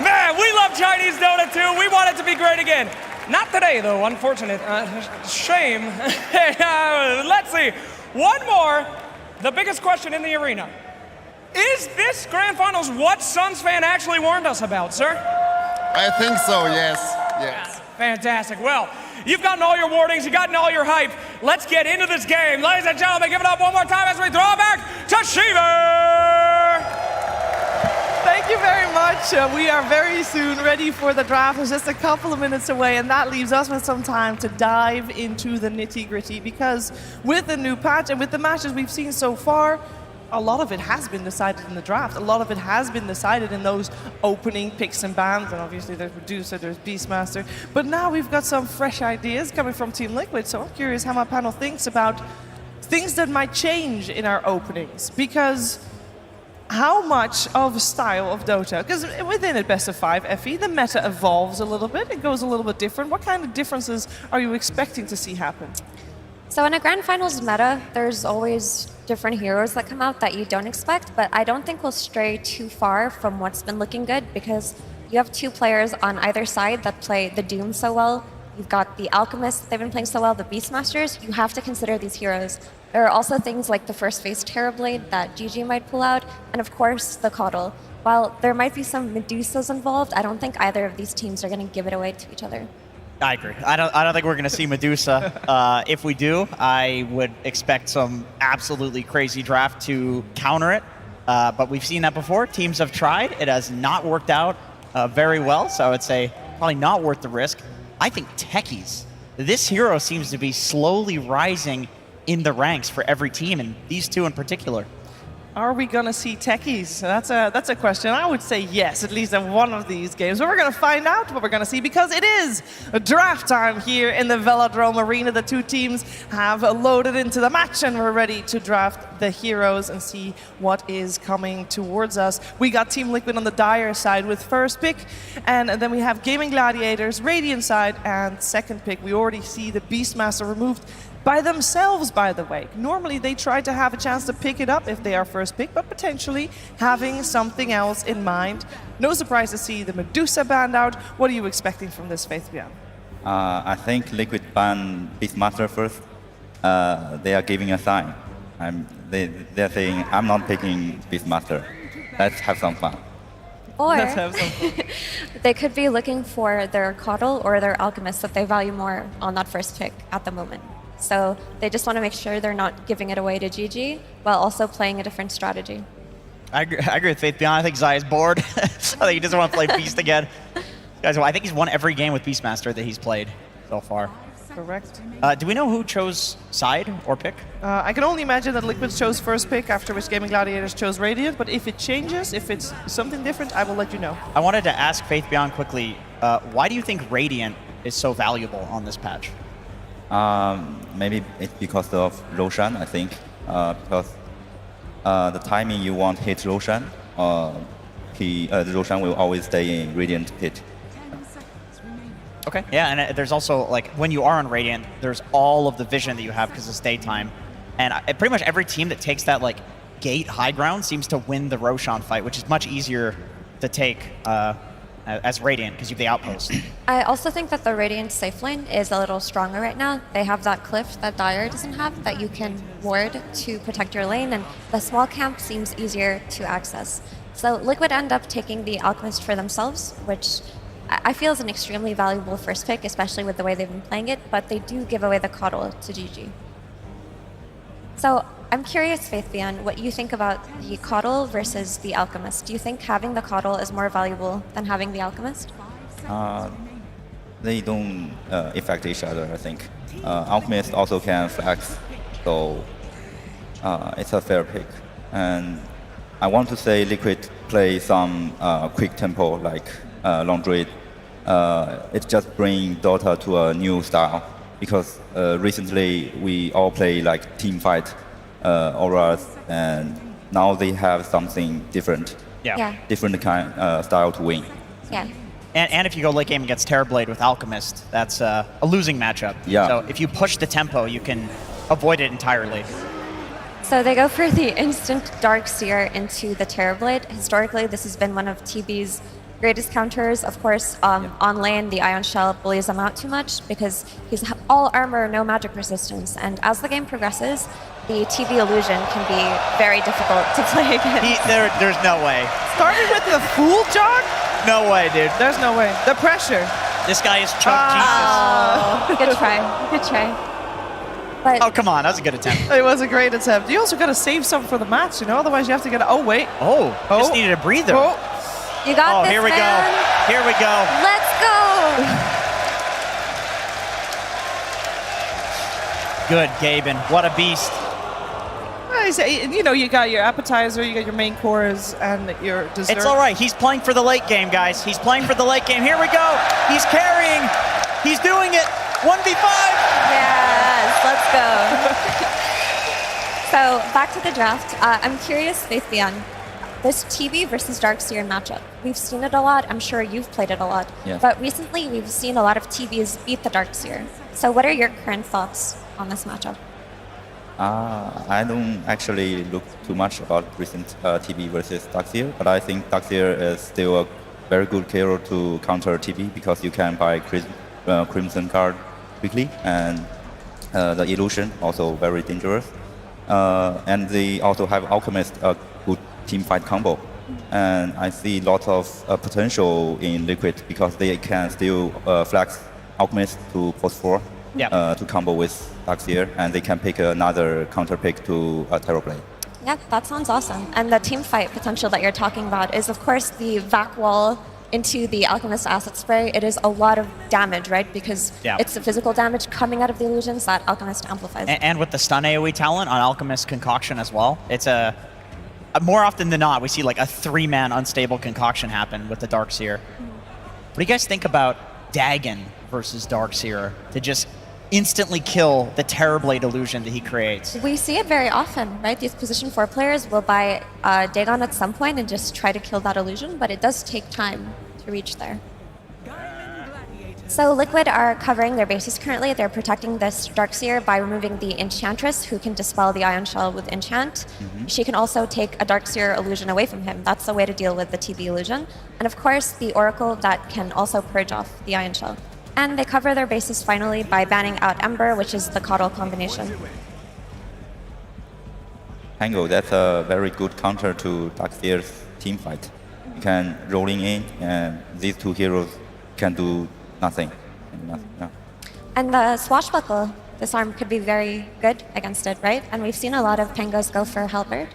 Man, we love Chinese Dota too. We want it to be great again. Not today, though, unfortunate. Shame. Let's see. One more. The biggest question in the arena. Is this Grand Finals what Suns fan actually warned us about, sir? I think so, yes. Yes. Fantastic. Well, you've gotten all your warnings, you've gotten all your hype. Let's get into this game. Ladies and gentlemen, give it up one more time as we throw it back to Shiver! Thank you very much. We are very soon ready for the draft. It's just a couple of minutes away, and that leaves us with some time to dive into the nitty-gritty, because with the new patch and with the matches we've seen so far, a lot of it has been decided in the draft. A lot of it has been decided in those opening picks and bans, and obviously there's Producer, there's Beastmaster. But now we've got some fresh ideas coming from Team Liquid, so I'm curious how my panel thinks about things that might change in our openings. Because how much of style of Dota, because within it best of 5 FE, the meta evolves a little bit, it goes a little bit different. What kind of differences are you expecting to see happen? So in a Grand Finals meta, there's always different heroes that come out that you don't expect, but I don't think we'll stray too far from what's been looking good, because you have two players on either side that play the Doom so well. You've got the Alchemists, they've been playing so well, the Beastmasters. You have to consider these heroes. There are also things like the first phase Terrorblade that GG might pull out, and of course the Coddle. While there might be some Medusas involved, I don't think either of these teams are going to give it away to each other. I agree. I don't think we're going to see Medusa. If we do, I would expect some absolutely crazy draft to counter it. But we've seen that before. Teams have tried. It has not worked out very well, so I would say probably not worth the risk. I think Techies. This hero seems to be slowly rising in the ranks for every team, and these two in particular. Are we going to see Techies? That's a question. I would say yes, at least in one of these games. But we're going to find out what we're going to see because it is draft time here in the Velodrome Arena. The two teams have loaded into the match and we're ready to draft the heroes and see what is coming towards us. We got Team Liquid on the Dire side with first pick, and then we have Gaimin Gladiators, Radiant side, and second pick. We already see the Beastmaster removed by themselves, by the way. Normally they try to have a chance to pick it up if they are first pick, but potentially having something else in mind. No surprise to see the Medusa banned out. What are you expecting from this, Faithbian? I think Liquid ban Beastmaster first. They are giving a sign. They're saying, I'm not picking Beastmaster. Let's have some fun. Or Let's have some fun. they could be looking for their Coddle or their Alchemist that they value more on that first pick at the moment. So they just want to make sure they're not giving it away to GG while also playing a different strategy. I agree with Faithbian. I think Zai is bored. I think he doesn't want to play Beast again. Guys, I think he's won every game with Beastmaster that he's played so far. Correct. Do we know who chose side or pick? I can only imagine that Liquid chose first pick, after which Gaimin Gladiators chose Radiant, but if it changes, if it's something different, I will let you know. I wanted to ask Faithbian quickly, why do you think Radiant is so valuable on this patch? Maybe it's because of Roshan, I think. Because the timing you want hit Roshan, Roshan will always stay in Radiant hit. Okay. Yeah, and there's also, like, when you are on Radiant, there's all of the vision that you have because of stay time. And pretty much every team that takes that, like, gate high ground seems to win the Roshan fight, which is much easier to take as Radiant because you have the outpost. I also think that the Radiant safe lane is a little stronger right now. They have that cliff that Dire doesn't have that you can ward to protect your lane, and the small camp seems easier to access. So Liquid end up taking the Alchemist for themselves, which I feel is an extremely valuable first pick, especially with the way they've been playing it, but they do give away the Coddle to GG. So I'm curious, Faithbian, what you think about the Coddle versus the Alchemist. Do you think having the Coddle is more valuable than having the Alchemist? They don't affect each other, I think. Alchemist also can flex, so it's a fair pick. And I want to say Liquid play some quick tempo like Long Druid. It just brings Dota to a new style because recently we all play like team fight auras, and now they have something different. Yeah. Different kind style to win. Yeah. And if you go late game against Terrorblade with Alchemist, that's a losing matchup. Yeah. So if you push the tempo, you can avoid it entirely. So they go for the instant Darkseer into the Terrorblade. Historically, this has been one of TB's greatest counters. Of course, on lane, the Ion Shell bullies him out too much because he's all armor, no magic resistance. And as the game progresses, the TB illusion can be very difficult to play against. There's no way. Started with the Fool Jar? No way, dude. There's no way. The pressure. This guy is Chuck Jesus. Good try. Good try. But oh, come on. That was a good attempt. It was a great attempt. You also got to save some for the match, you know? Otherwise, you have to get... Oh, wait. Just needed a breather. You got this, here we man. go. Here we go. Let's go. Good, Gaimin. What a beast. You know, you got your appetizer, you got your main course, and your dessert. It's all right. He's playing for the late game, guys. He's playing for the late game. Here we go. He's carrying. He's doing it. 1v5. Yes, let's go. So back to the draft. I'm curious, Faithbian, this TB versus Darkseer matchup. We've seen it a lot. I'm sure you've played it a lot. Yeah. But recently, we've seen a lot of TBs beat the Darkseer. So what are your current thoughts on this matchup? I don't actually look too much about recent TB versus Darkseer, but I think Darkseer is still very good hero to counter TP because you can buy Crimson card quickly, and the illusion also very dangerous. And they also have Alchemist, a good team fight combo. And I see lots of potential in Liquid because they can still flex Alchemist to post 4 to combo with Darkseer, and they can pick another counter pick to Terrorblade. Yeah, that sounds awesome. And the team fight potential that you're talking about is, of course, the vac wall into the Alchemist Acid Spray. It is a lot of damage, right? Because it's the physical damage coming out of the illusions that Alchemist amplifies. And with the stun AoE talent on Alchemist Concoction as well, it's more often than not, we see like a 3-man unstable concoction happen with the Darkseer. What do you guys think about Dagon versus Darkseer to just instantly kill the Terrorblade illusion that he creates? We see it very often, right? These position 4 players will buy Dagon at some point and just try to kill that illusion, but it does take time to reach there. So Liquid are covering their bases currently. They're protecting this Darkseer by removing the Enchantress, who can dispel the Ion Shell with Enchant. She can also take a Darkseer illusion away from him. That's the way to deal with the TB illusion. And of course, the Oracle that can also purge off the Ion Shell. And they cover their bases finally by banning out Ember, which is the Coddle combination. Tango, that's a very good counter to Darkseer's team fight. You can rolling in, and these two heroes can do nothing. And the Swashbuckle disarm could be very good against it, right? And we've seen a lot of Pangos go for Halberd.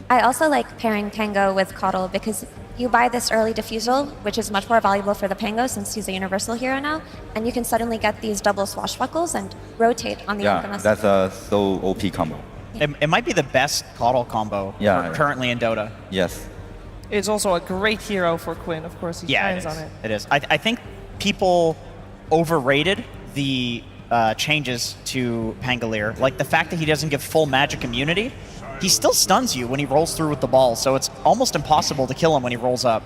I also like pairing Pango with Coddle because you buy this early Diffusal, which is much more valuable for the Pango since he's a universal hero now, and you can suddenly get these double Swashbuckles and rotate on the Alchemist. That's a so OP combo. It might be the best Coddle combo currently in Dota. Yes. It's also a great hero for Quinn, of course. He shines on it. It is. I think people overrated the changes to Pangolier. Like the fact that he doesn't give full magic immunity, he still stuns you when he rolls through with the ball, so it's almost impossible to kill him when he rolls up.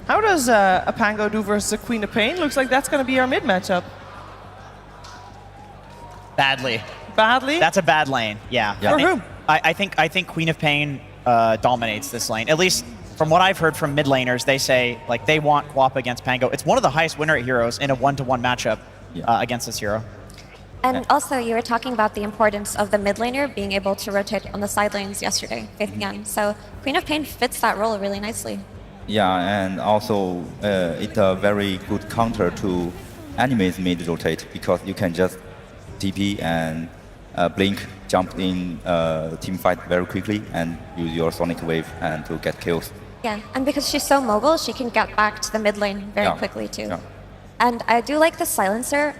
How does a Pango do versus a Queen of Pain? Looks like that's going to be our mid matchup. Badly. Badly? That's a bad lane, yeah. For whom? I think Queen of Pain dominates this lane. At least from what I've heard from mid laners, they say like they want Guap against Pango. It's one of the highest win rate heroes in a 1-to-1 matchup against this hero. And also, you were talking about the importance of the mid laner being able to rotate on the side lanes yesterday, Faith again. So Queen of Pain fits that role really nicely. Yeah, and also it's a very good counter to enemies mid rotate because you can just TP and blink, jump in team fight very quickly and use your Sonic Wave and to get kills. Yeah, and because she's so mobile, she can get back to the mid lane very quickly too. Yeah. And I do like the Silencer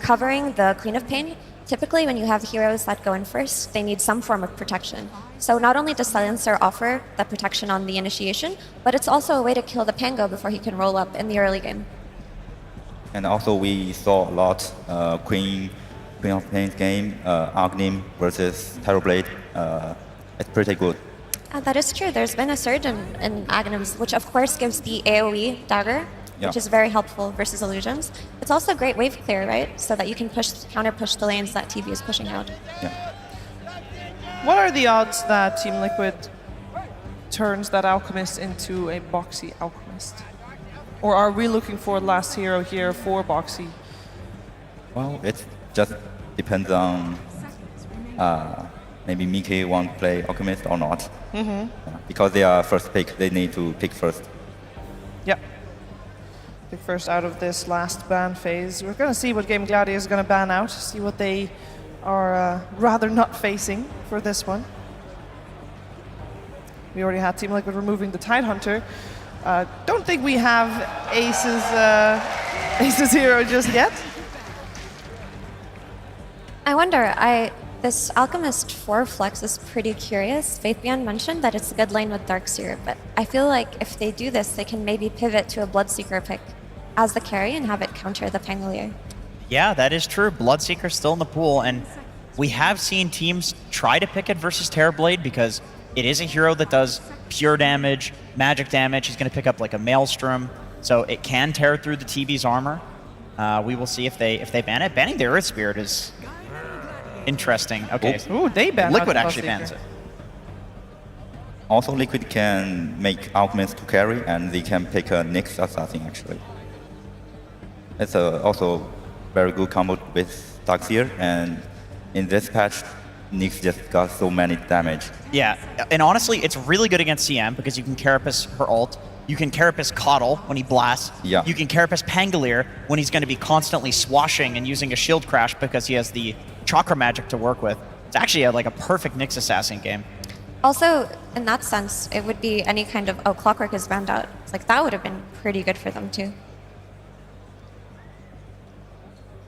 covering the Queen of Pain. Typically, when you have heroes that go in first, they need some form of protection. So not only does Silencer offer the protection on the initiation, but it's also a way to kill the Pango before he can roll up in the early game. And also we saw a lot Queen of Pain's game, Agnim versus Terrorblade. It's pretty good. That is true. There's been a surge in Agnim's, which of course gives the AoE dagger, which is very helpful versus illusions. It's also great wave clear, right? So that you can counter push the lanes that TV is pushing out. Yeah. What are the odds that Team Liquid turns that Alchemist into a Boxy Alchemist? Or are we looking for last hero here for Boxy? Well, it just depends on maybe Mickey want to play Alchemist or not. Because they are first pick, they need to pick first. Yep. Pick first out of this last ban phase. We're going to see what Gaimin Gladiators is going to ban out, see what they are rather not facing for this one. We already had Team Liquid removing the Tidehunter. Don't think we have Ace's hero just yet. I wonder, this Alchemist 4 flex is pretty curious. Faithbeyond mentioned that it's a good lane with Darkseer, but I feel like if they do this, they can maybe pivot to a Bloodseeker pick as the carry and have it counter the Pangolier. Yeah, that is true. Bloodseeker's still in the pool, and we have seen teams try to pick it versus Terrorblade because it is a hero that does pure damage, magic damage. He's going to pick up like a Maelstrom, so it can tear through the TV's armor. We will see if they ban it. Banning the Earth Spirit is interesting. Okay. Ooh, they banned Liquid out actually Bloodseeker. bans it. also Liquid can make Alchemist to carry, and they can pick a Nyx Assassin actually. It's also very good combo with Darkseer, and in this patch, Nyx just got so many damage. Yeah, and honestly, it's really good against CM because you can Carapace her ult, you can Carapace Coddle when he blasts, Yeah. you can Carapace Pangolier when he's going to be constantly swashing and using a shield crash because he has the Chakra Magic to work with. It's actually like a perfect Nyx Assassin game. Also, in that sense, it would be any kind of, oh, Clockwork is banned out. It's like, that would have been pretty good for them, too.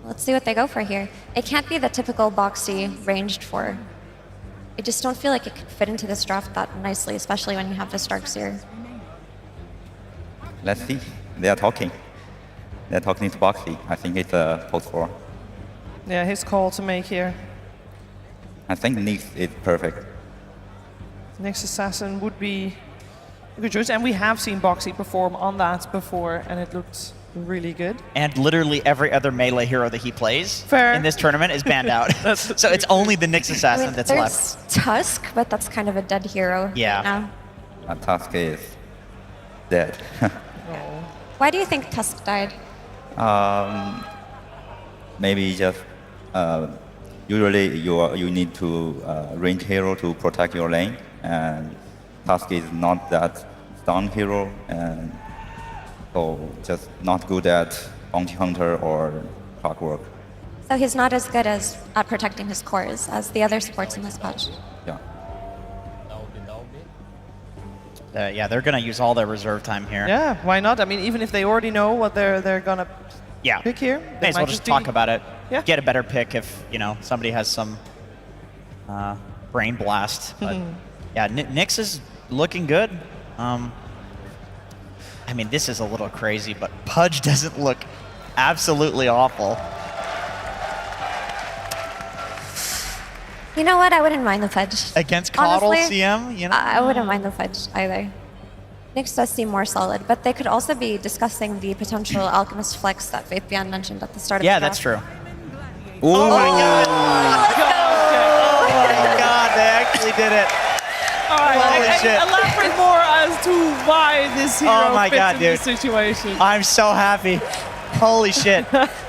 Let's see what they go for here. It can't be the typical boxy ranged 4. I just don't feel like it could fit into this draft that nicely, especially when you have this Darkseer. Let's see. They are talking. They're talking to Boxy. I think it's a post 4. Yeah, his call to make here. I think Nyx is perfect. Next Assassin would be a good choice. And we have seen Boxy perform on that before, and it looked really good. And literally every other melee hero that he plays Fair. in this tournament is banned out. So it's only the Nyx Assassin that's there's left. Tusk, but that's kind of a dead hero Yeah. right now. Tusk is dead. Why do you think Tusk died? Maybe just usually you need to range hero to protect your lane, and Tusk is not that stun hero, and so just not good at bounty hunter or clockwork. So he's not as good as at protecting his cores as the other supports in this patch. Yeah. Yeah, they're going to use all their reserve time here. Yeah, why not? I mean, even if they already know what they're gonna pick here, May they as well might just be- talk about it. Yeah. Get a better pick if, you know, somebody has some brain blast. But yeah, Nyx is looking good. I mean, this is a little crazy, but Pudge doesn't look absolutely awful. You know what? I wouldn't mind the Fudge. Against Coddle Honestly, CM, you know? I wouldn't mind the Fudge either. Nyx does seem more solid, but they could also be discussing the potential Alchemist flex that Faithbian mentioned at the start of the Yeah, draft. that's true. Oh my god! Oh my god, they actually did it. All right, Holy and shit. elaborate more as to why this hero Oh my fits god, in dude. this situation. I'm so happy. Holy shit.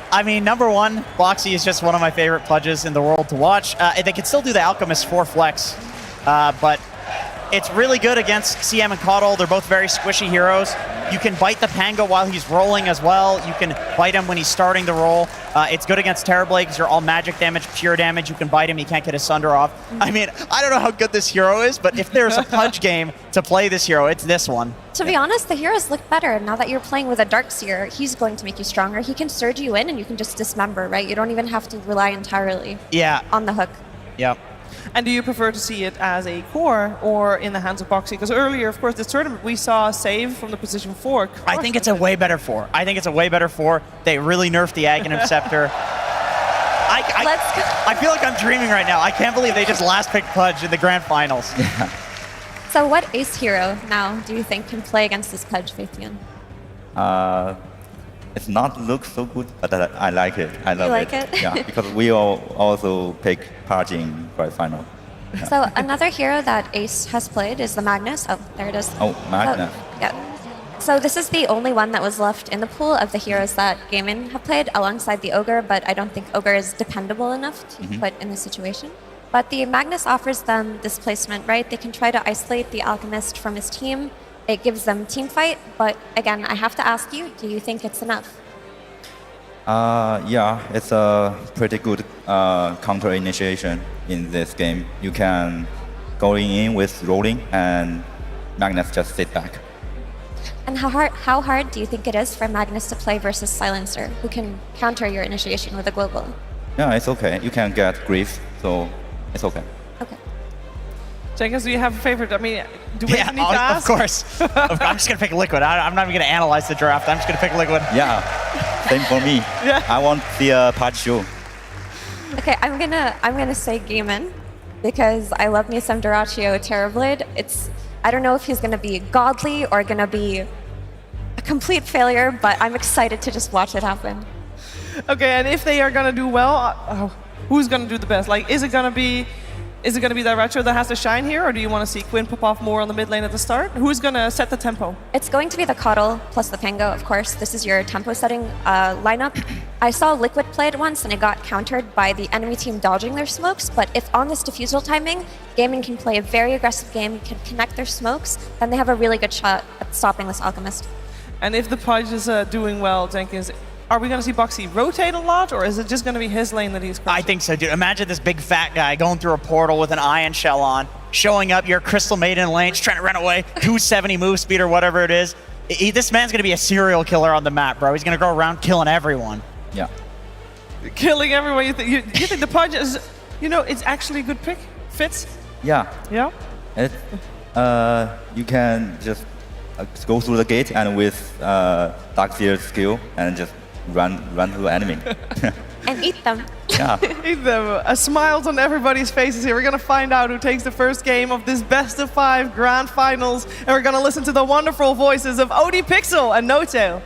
I mean, number one, Boxy is just one of my favorite Pudges in the world to watch. They can still do the Alchemist 4 flex, but it's really good against CM and Coddle. They're both very squishy heroes. You can bite the Pango while he's rolling as well. You can bite him when he's starting to roll. It's good against Terrorblade because you're all magic damage, pure damage. You can bite him, he can't get his Sunder off. I mean, I don't know how good this hero is, but if there's a Pudge game to play this hero, it's this one. To be honest, the heroes look better. Now that you're playing with a Darkseer, he's going to make you stronger. He can surge you in and you can just dismember, right? You don't even have to rely entirely Yeah. on the hook. Yep. And do you prefer to see it as a core or in the hands of Boxy? Because earlier, of course, this tournament, we saw save from the position 4. I think it's a way better 4. I think it's a way better 4. They really nerfed the Aghanim Scepter. I feel like I'm dreaming right now. I can't believe they just last picked Pudge in the grand finals. So what ace hero now do you think can play against this Pudge, Faithian? It's not look so good, but I like it. I love like it? Yeah, because we all also pick Pudge in grand final. So another hero that Ace has played is the Magnus. Oh, there it is. Oh, Magnus. Yeah. So this is the only one that was left in the pool of the heroes that Gaimin have played alongside the Ogre, but I don't think Ogre is dependable enough to put in this situation. But the Magnus offers them displacement, right? They can try to isolate the Alchemist from his team. It gives them team fight, but again, I have to ask you, do you think it's enough? Yeah, it's a pretty good counter initiation in this game. You can go in with rolling and Magnus just sit back. And how hard do you think it is for Magnus to play versus Silencer, who can counter your initiation with a global? Yeah, it's okay. You can get grief, so it's okay. Jenkins, do you have a favorite? I mean, do we even need to of ask? course. I'm just going to pick Liquid. I'm not even going to analyze the draft. I'm just going to pick Liquid. Yeah, same for me. Yeah. I want the Pudge show. Okay, I'm gonna say Gaimin because I love me some Duraccio Terrorblade. I don't know if he's gonna be godly or gonna be a complete failure, but I'm excited to just watch it happen. Okay, and if they are gonna do well, who's gonna do the best? Like, is Is it going to be Dairatio that has to shine here, or do you want to see Quinn pop off more on the mid lane at the start? Who's going to set the tempo? It's going to be the Coddle plus the Pango, of course. This is your tempo setting lineup. I saw Liquid play it once and it got countered by the enemy team dodging their smokes, but if on this diffusal timing, Gaimin can play a very aggressive game, can connect their smokes, then they have a really good shot at stopping this Alchemist. And if the Pudge is doing well, Jenkins, are we going to see Boxy rotate a lot, or is it just going to be his lane that he's crushing? I think so, dude. Imagine this big fat guy going through a portal with an Ion Shell on, showing up your Crystal Maiden lane, just trying to run away, 270 move speed or whatever it is. This man's going to be a serial killer on the map, bro. He's going to go around killing everyone. Yeah. Killing everyone. You think the Pudge is, it's actually a good pick? Fits? Yeah. Yeah? You can just go through the gate and with Darkseer's skill and just run through the enemy. And eat them. Yeah. Eat them. Smiles on everybody's faces here. We're going to find out who takes the first game of this best of 5 grand finals. And we're going to listen to the wonderful voices of OD Pixel and Notail.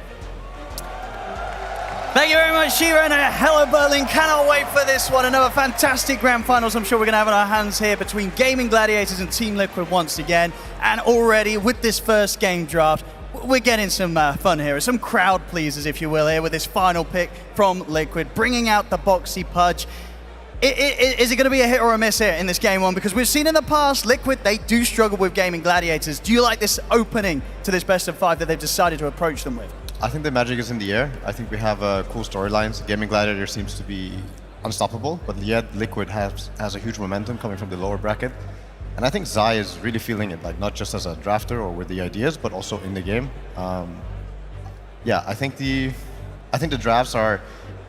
Thank you very much, Shira, and hello, Berlin. Cannot wait for this one. Another fantastic grand finals I'm sure we're going to have in our hands here between Gaimin Gladiators and Team Liquid once again. And already with this first game draft, we're getting some fun here. Some crowd pleasers, if you will, here with this final pick from Liquid, bringing out the Boxy Pudge. Is it going to be a hit or a miss here in this game one? Because we've seen in the past, Liquid, they do struggle with Gaimin Gladiators. Do you like this opening to this best of 5 that they've decided to approach them with? I think the magic is in the air. I think we have cool storylines. Gaimin Gladiator seems to be unstoppable, but yet Liquid has a huge momentum coming from the lower bracket. And I think Zai is really feeling it, like not just as a drafter or with the ideas, but also in the game. Yeah, I think the drafts are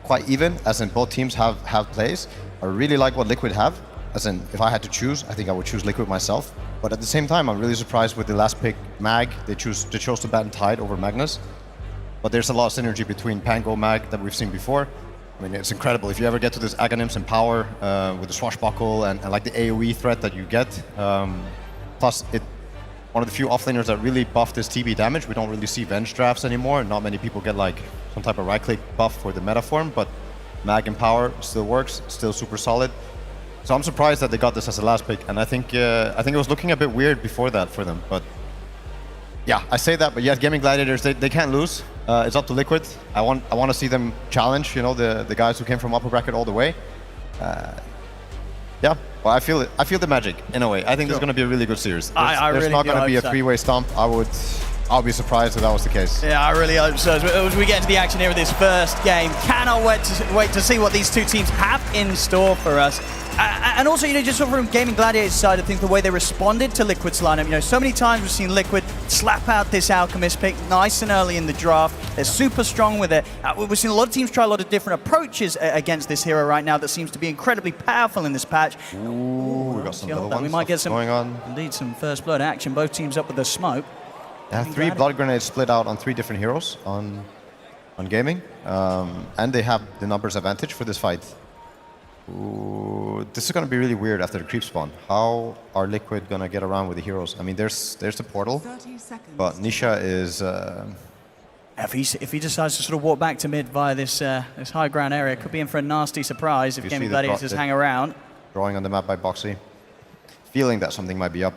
quite even, as in both teams have plays. I really like what Liquid have, as in if I had to choose, I think I would choose Liquid myself. But at the same time, I'm really surprised with the last pick, Mag. They chose to ban Tide over Magnus. But there's a lot of synergy between Pango, Mag that we've seen before. I mean, it's incredible. If you ever get to this Aghanims and Power with the Swashbuckle and like the AoE threat that you get, plus one of the few offlaners that really buff this TB damage. We don't really see Venge drafts anymore. Not many people get like some type of right-click buff for the meta form, but Mag and Power still works, still super solid. So I'm surprised that they got this as the last pick, and I think it was looking a bit weird before that for them, but yeah, I say that, but yeah, Gaimin Gladiators, they can't lose. It's up to Liquid. I want to see them challenge, the guys who came from upper bracket all the way. Yeah, well, I feel the magic in a way. I think this is going to be a really good series. There's not going to be a three-way stomp. I'll be surprised if that was the case. Yeah, I really hope so. As we get into the action here of this first game, cannot wait to see what these two teams have in store for us. And also, just sort of from Gaimin Gladiators side, I think the way they responded to Liquid's lineup, so many times we've seen Liquid slap out this Alchemist pick nice and early in the draft. They're super strong with it. We've seen a lot of teams try a lot of different approaches against this hero right now that seems to be incredibly powerful in this patch. Ooh, we got some level 1 we might get some going on. Indeed, some first blood action. Both teams up with the smoke. They have 3 blood grenades split out on 3 different heroes on Gaimin, and they have the numbers advantage for this fight. Ooh, this is going to be really weird after the creep spawn. How are Liquid going to get around with the heroes? I mean, there's the portal, but Nisha is... If he decides to sort of walk back to mid via this high ground area, could be in for a nasty surprise if Gaimin Gladiators hang around. Drawing on the map by Boxy. Feeling that something might be up.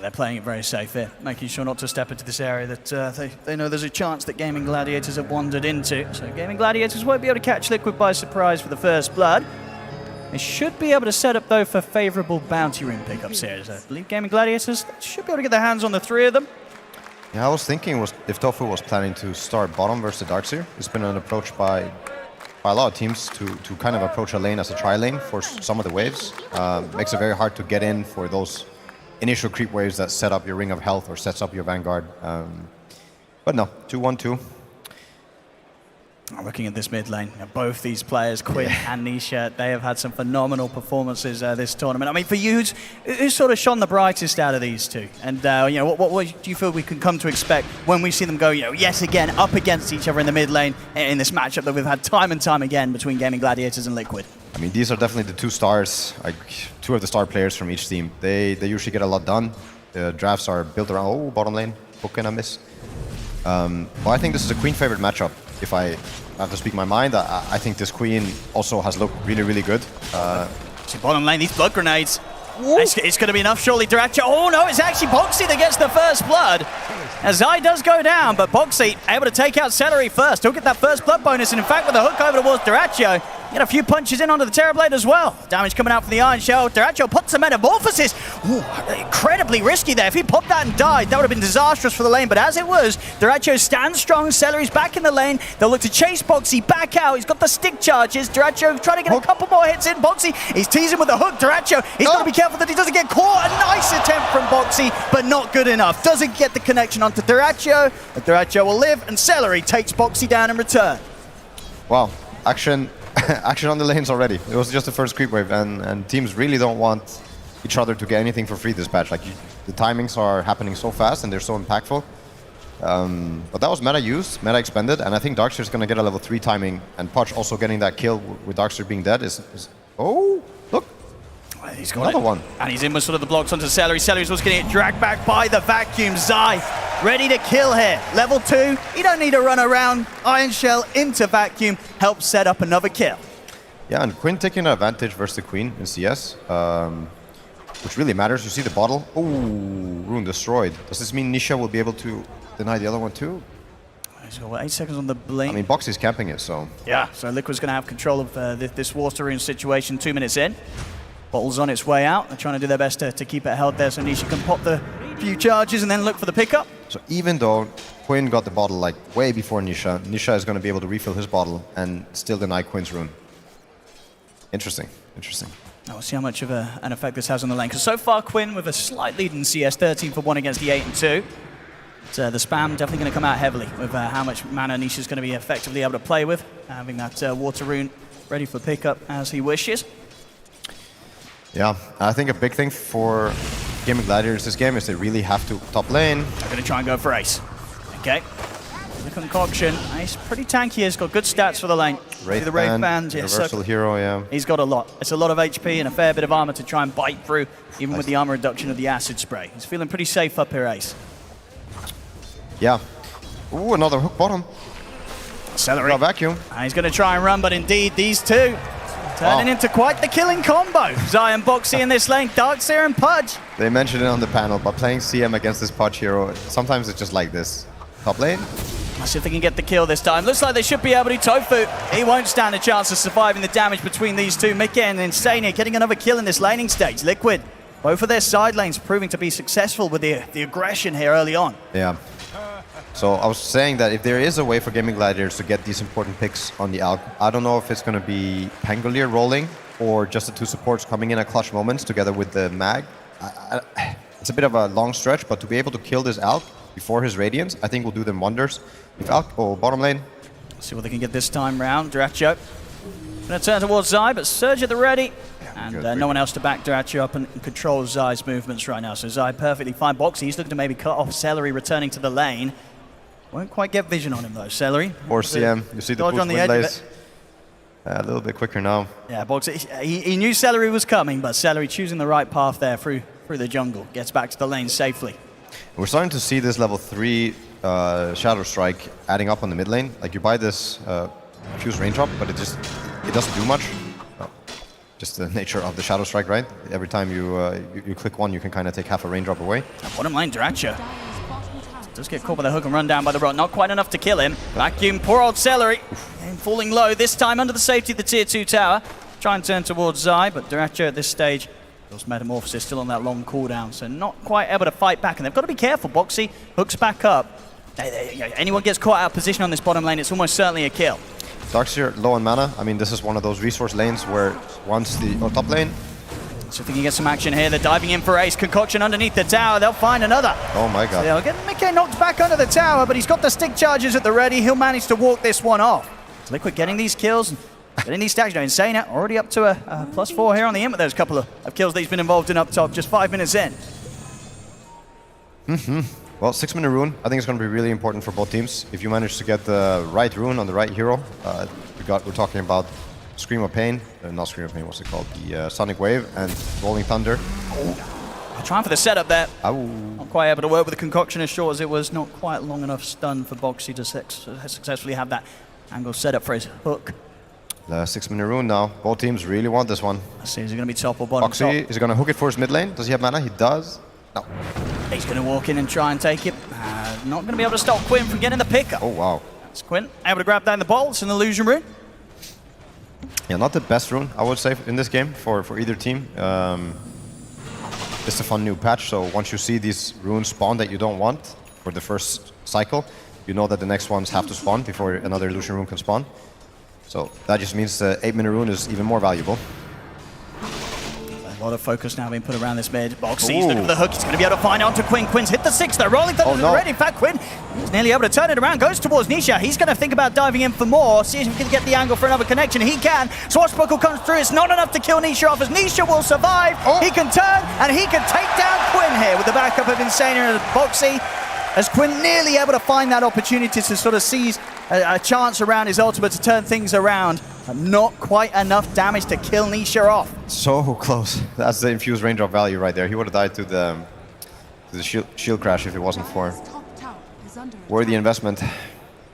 They're playing it very safe here, making sure not to step into this area that they know there's a chance that Gaimin Gladiators have wandered into. So Gaimin Gladiators won't be able to catch Liquid by surprise for the first blood. They should be able to set up, though, for favourable bounty ring pickups here. So I believe Gaimin Gladiators should be able to get their hands on the 3 of them. Yeah, I was thinking if Tofu was planning to start bottom versus the Darkseer. It's been an approach by a lot of teams to kind of approach a lane as a tri-lane for some of the waves. Makes it very hard to get in for those initial creep waves that set up your Ring of Health or sets up your Vanguard. But no, 2-1-2. Looking at this mid lane, both these players, Quinn and Nisha, they have had some phenomenal performances this tournament. I mean, for you, who's sort of shone the brightest out of these two? And what do you feel we can come to expect when we see them go, yet again, up against each other in the mid lane in this matchup that we've had time and time again between Gaimin Gladiators and Liquid? I mean, these are definitely the 2 stars, like 2 of the star players from each team. They usually get a lot done. The drafts are built around, bottom lane, hook and a miss. Well, I think this is a Queen favorite matchup. If I have to speak my mind, I think this Queen also has looked really, really good. So bottom lane, these blood grenades. It's going to be enough, surely. Duracho. Oh no, it's actually Boxy that gets the first blood. As Zai does go down, but Boxy able to take out Celery first. He'll get that first blood bonus, and in fact, with the hook over towards Duracho, get a few punches in onto the Terrorblade as well. Damage coming out from the Iron Shell. Duracho puts a Metamorphosis. Ooh, incredibly risky there. If he popped that and died, that would have been disastrous for the lane. But as it was, Duracho stands strong. Celery's back in the lane. They'll look to chase Boxy back out. He's got the stick charges. Duracho trying to get a couple more hits in. Boxy, he's teasing with the hook. Duracho, he's got to be careful that he doesn't get caught. A nice attempt from Boxy, but not good enough. Doesn't get the connection onto Duracho. But Duracho will live, and Celery takes Boxy down in return. Wow, action on the lanes already. It was just the first creep wave, and teams really don't want each other to get anything for free this patch. Like, the timings are happening so fast and they're so impactful. But that was meta used, meta expended, and I think Darkseer's gonna get a level 3 timing, and Pudge also getting that kill with Darkseer being dead is oh, look. He's got another one. And he's in with sort of the blocks onto Celery. Celery's also going to get dragged back by the vacuum. Zai, ready to kill here. Level 2, you don't need to run around. Iron Shell into vacuum, helps set up another kill. Yeah, and Quinn taking an advantage versus the Queen in CS, which really matters. You see the bottle. Oh, Rune destroyed. Does this mean Nisha will be able to deny the other one too? He's got 8 seconds on the blink. I mean, Boxy's camping it, so... Yeah, so Liquid's going to have control of this Water Rune situation 2 minutes in. Bottle's on its way out. They're trying to do their best to keep it held there so Nisha can pop the few charges and then look for the pickup. So even though Quinn got the bottle like way before Nisha, Nisha is going to be able to refill his bottle and still deny Quinn's rune. Interesting, interesting. Now we'll see how much of an effect this has on the lane. Because so far Quinn with a slight lead in CS, 13 for 1 against the 8 and 2. But, the spam definitely going to come out heavily with how much mana Nisha's going to be effectively able to play with. Having that Water Rune ready for pickup as he wishes. Yeah, I think a big thing for Gaimin Gladiators this game is they really have to top lane. They're going to try and go for Ace. Okay. The concoction. Ace pretty tanky. He's got good stats for the lane. Wraith the Wraith Band, Band. Yes, Universal Hero, yeah. He's got a lot. It's a lot of HP and a fair bit of armor to try and bite through, even with the armor reduction of the acid spray. He's feeling pretty safe up here, Ace. Yeah. Ooh, another hook bottom. Celery. Vacuum. And he's going to try and run, but indeed, these two turning into quite the killing combo. Zai and Boxy in this lane, Darkseer and Pudge. They mentioned it on the panel, but playing CM against this Pudge hero, sometimes it's just like this. Top lane. Let's see if they can get the kill this time. Looks like they should be able to. Tofu, he won't stand a chance of surviving the damage between these two. Mickey and Insane here getting another kill in this laning stage. Liquid, both of their side lanes proving to be successful with the aggression here early on. Yeah. So I was saying that if there is a way for Gaimin Gladiators to get these important picks on the Alp, I don't know if it's going to be Pangolier rolling or just the two supports coming in at clutch moments together with the Mag. It's a bit of a long stretch, but to be able to kill this Alp before his Radiance, I think will do them wonders. If Alp go bottom lane. Let's see what they can get this time round. Duracho going to turn towards Zai, but Surge at the ready. And no one else to back Duracho up and control Zai's movements right now. So Zai perfectly fine. Boxy, he's looking to maybe cut off Celery returning to the lane. Won't quite get vision on him though, Celery. Or CM, you see the push on the wind edge lays. A little bit quicker now. Yeah, Boxy, he knew Celery was coming, but Celery choosing the right path there through the jungle. Gets back to the lane safely. We're starting to see this level 3 Shadow Strike adding up on the mid lane. Like you buy this Fuse Raindrop, but it doesn't do much. Just the nature of the Shadow Strike, right? Every time you click one, you can kind of take half a raindrop away. Bottom lane, Duracho does get caught by the hook and run down by the rot. Not quite enough to kill him. Vacuum, poor old Celery. And falling low, this time under the safety of the tier 2 tower. Try and turn towards Zai, but Duracho at this stage, those Metamorphosis still on that long cooldown, so not quite able to fight back. And they've got to be careful. Boxy hooks back up. Anyone gets caught out of position on this bottom lane, it's almost certainly a kill. Darkseer low on mana. I mean, this is one of those resource lanes where once the top lane. So if they can get some action here, they're diving in for Ace. Concoction underneath the tower, they'll find another. Oh my god. So they'll get Mickey knocked back under the tower, but he's got the stick charges at the ready. He'll manage to walk this one off. Liquid getting these kills, and getting these stacks. Insane already up to a +4 here on the end with those couple of kills that he's been involved in up top, just 5 minutes in. Well, 6-minute rune, I think it's going to be really important for both teams. If you manage to get the right rune on the right hero, we're talking about Scream of Pain, not Scream of Pain, what's it called? The Sonic Wave and Rolling Thunder. Trying for the setup there. Ow. Not quite able to work with the concoction as short as it was. Not quite long enough stun for Boxy to successfully have that angle set up for his hook. The 6-minute rune now. Both teams really want this one. Let's see, is he going to be top or bottom? Boxy, is he going to hook it for his mid lane? Does he have mana? He does. No. He's going to walk in and try and take it. Not going to be able to stop Quinn from getting the pickup. Oh, wow. It's Quinn able to grab down the ball. It's an illusion rune. Yeah, not the best rune, I would say, in this game for either team. It's a fun new patch, so once you see these runes spawn that you don't want for the first cycle, you know that the next ones have to spawn before another illusion rune can spawn. So that just means the 8-minute rune is even more valuable. A lot of focus now being put around this mid. Boxy's looking for the hook. He's going to be able to find onto Quinn. Quinn's hit the 6 though. Rolling Thunder's already. In fact, Quinn is nearly able to turn it around. Goes towards Nisha. He's going to think about diving in for more. See if he can get the angle for another connection. He can. Swashbuckle comes through. It's not enough to kill Nisha off as Nisha will survive. He can turn and he can take down Quinn here with the backup of Insania and Boxy. As Quinn nearly able to find that opportunity to sort of seize a chance around his ultimate to turn things around. But not quite enough damage to kill Nisha off. So close. That's the infused raindrop value right there. He would have died to the shield crash if it wasn't for worthy investment.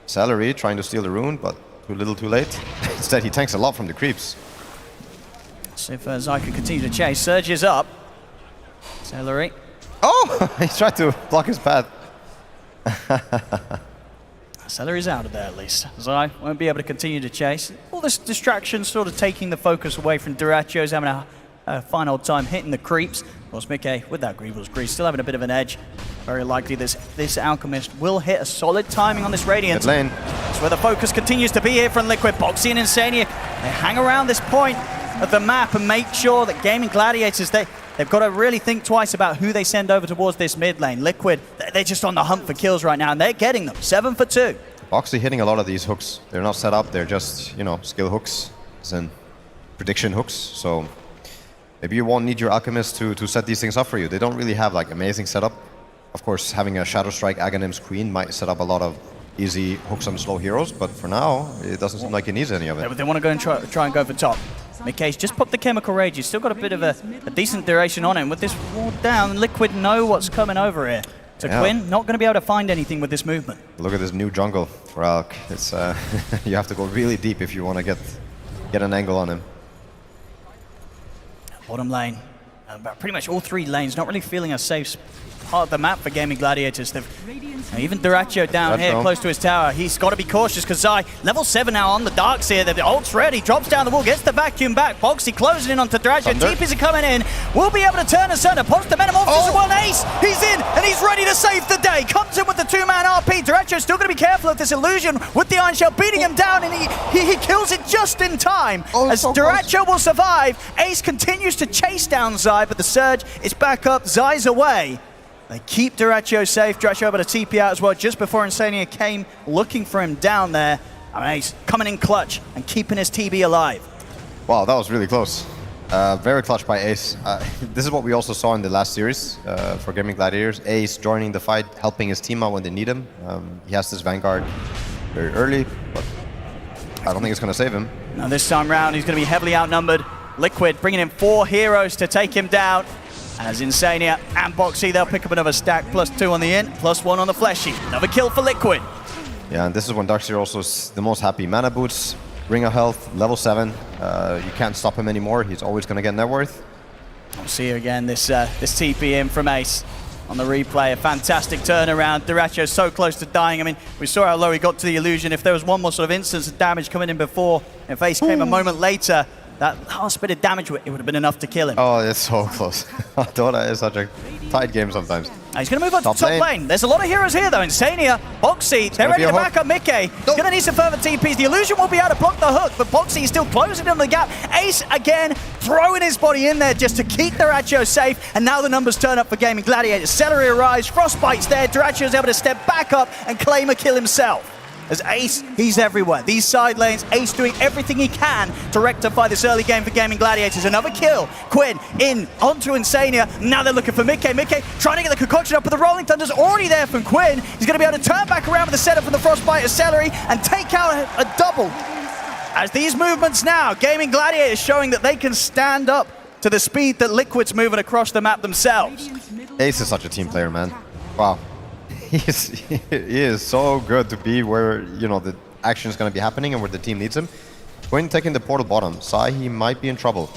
Celery trying to steal the rune, but too little too late. Instead, he tanks a lot from the creeps. See if Zai can continue to chase. Surge is up. Celery. Oh! He tried to block his path. Celery's out of there at least. Zai won't be able to continue to chase. All this distraction sort of taking the focus away from Durachio's having a fine old time hitting the creeps. Of course, Mickey, with that Grievous Grease, still having a bit of an edge. Very likely this Alchemist will hit a solid timing on this Radiant. Good lane. That's where the focus continues to be here from Liquid. Boxy and Insania, they hang around this point of the map and make sure that Gaimin Gladiators, they've got to really think twice about who they send over towards this mid lane. Liquid, they're just on the hunt for kills right now, and they're getting them. 7 for 2. Boxy hitting a lot of these hooks. They're not set up, they're just, you know, skill hooks and prediction hooks. So maybe you won't need your Alchemist to set these things up for you. They don't really have like amazing setup. Of course, having a Shadow Strike Aghanim's Queen might set up a lot of easy hooks on slow heroes, but for now, it doesn't seem like he needs any of it. They want to go and try and go for top. Mickey's just popped the Chemical Rage. He's still got a bit of a decent duration on him. With this wall down, Liquid know what's coming over here. So yeah. Quinn, not going to be able to find anything with this movement. Look at this new jungle for Alk. It's you have to go really deep if you want to get an angle on him. Bottom lane. Pretty much all 3 lanes not really feeling a safe part of the map for Gaimin Gladiators. Even Durachio down here close to his tower. He's got to be cautious because Zai, level 7 now on the darks here. The ult's ready, drops down the wall, gets the vacuum back. Boxy closing in onto Durachio. TPs are coming in. Will be able to turn us under. Pops the Metamorphosis one ace. He's in and he's ready to save the day. Comes in with the 2-man RP. Durachio's still going to be careful of this illusion with the Iron Shell beating him down, and he kills it just in time. As Durachio will survive. Ace continues to chase down Zai, but the surge is back up. Zai's away. They keep Durachio safe. Durachio able to TP out as well just before Insania came looking for him down there. I mean, he's coming in clutch and keeping his TB alive. Wow, that was really close. Very clutch by Ace. This is what we also saw in the last series for Gaimin Gladiators. Ace joining the fight, helping his team out when they need him. He has this Vanguard very early, but I don't think it's going to save him. Now this time round, he's going to be heavily outnumbered. Liquid bringing in 4 heroes to take him down. As Insania and Boxy, they'll pick up another stack, +2 on the in, +1 on the fleshy. Another kill for Liquid. Yeah, and this is when Darkseer also is the most happy. Mana boots, Ring of Health, level 7. You can't stop him anymore. He's always going to get net worth. We'll see you again, this TP in from Ace on the replay. A fantastic turnaround. Durachio so close to dying. I mean, we saw how low he got to the illusion. If there was one more sort of instance of damage coming in before, if Ace came a moment later, that last bit of damage, it would have been enough to kill him. Oh, it's so close. Dota is such a tight game sometimes. He's going to move on to top lane. There's a lot of heroes here, though. Insania, Boxy, they're ready to back up Mickey. He's going to need some further TPs. The illusion will be able to block the hook, but Boxy is still closing in the gap. Ace, again, throwing his body in there just to keep Durachio safe, and now the numbers turn up for Gaimin Gladiators. Celery arrives, Frostbite's there. Durachio's able to step back up and claim a kill himself. As Ace, he's everywhere. These side lanes, Ace doing everything he can to rectify this early game for Gaimin Gladiators. Another kill. Quinn in onto Insania. Now they're looking for Mickey. Mickey trying to get the concoction up, but the Rolling Thunder's already there from Quinn. He's going to be able to turn back around with the setup from the Frostbite of Celery and take out a double. As these movements now, Gaimin Gladiators showing that they can stand up to the speed that Liquid's moving across the map themselves. Ace is such a team player, man. Wow. He is so good to be where, you know, the action is going to be happening and where the team needs him. Quinn taking the portal bottom. Sai, he might be in trouble.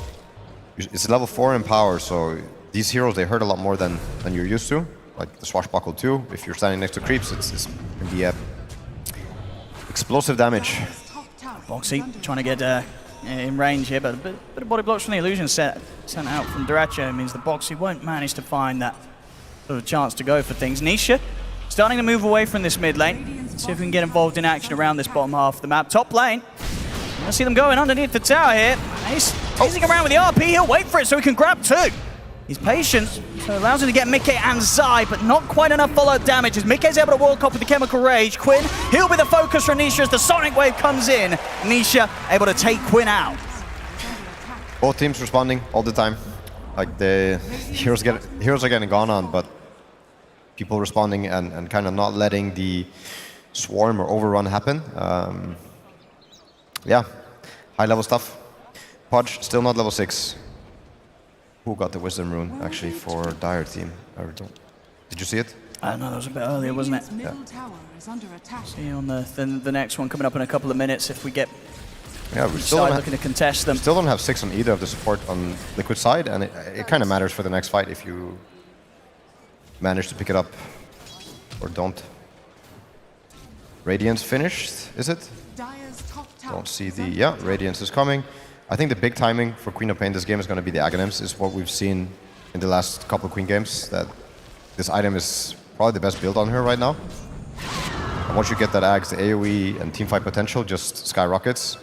It's level 4 in power, so these heroes, they hurt a lot more than you're used to. Like the Swashbuckle too. If you're standing next to creeps, it's can be explosive damage. Boxy trying to get in range here, but a bit of body blocks from the illusion sent out from Duracho means that Boxy won't manage to find that sort of chance to go for things. Nisha starting to move away from this mid lane. See if we can get involved in action around this bottom half of the map. Top lane. I see them going underneath the tower here. He's teasing around with the RP. He'll wait for it so he can grab 2. He's patient, so allows him to get Mickey and Zai, but not quite enough follow-up damage as Mickey's able to walk off with the Chemical Rage. Quinn, he'll be the focus for Nisha as the Sonic Wave comes in. Nisha able to take Quinn out. Both teams responding all the time. Like the heroes are getting gone on, but people responding and kind of not letting the swarm or overrun happen. Yeah, high level stuff. Pudge still not level 6. Who got the Wisdom Rune actually for Dire team? Did you see it? I don't know, that was a bit earlier, wasn't it? Yeah. See you on the next one coming up in a couple of minutes if we get we still looking to contest them. Still don't have 6 on either of the support on Liquid side, and it kind of matters for the next fight if you manage to pick it up or don't. Radiance finished, is it? Don't see the... Radiance is coming. I think the big timing for Queen of Pain this game is going to be the Aghanims, is what we've seen in the last couple of Queen games, that this item is probably the best build on her right now. And once you get that Aghs, the AoE and teamfight potential just skyrockets.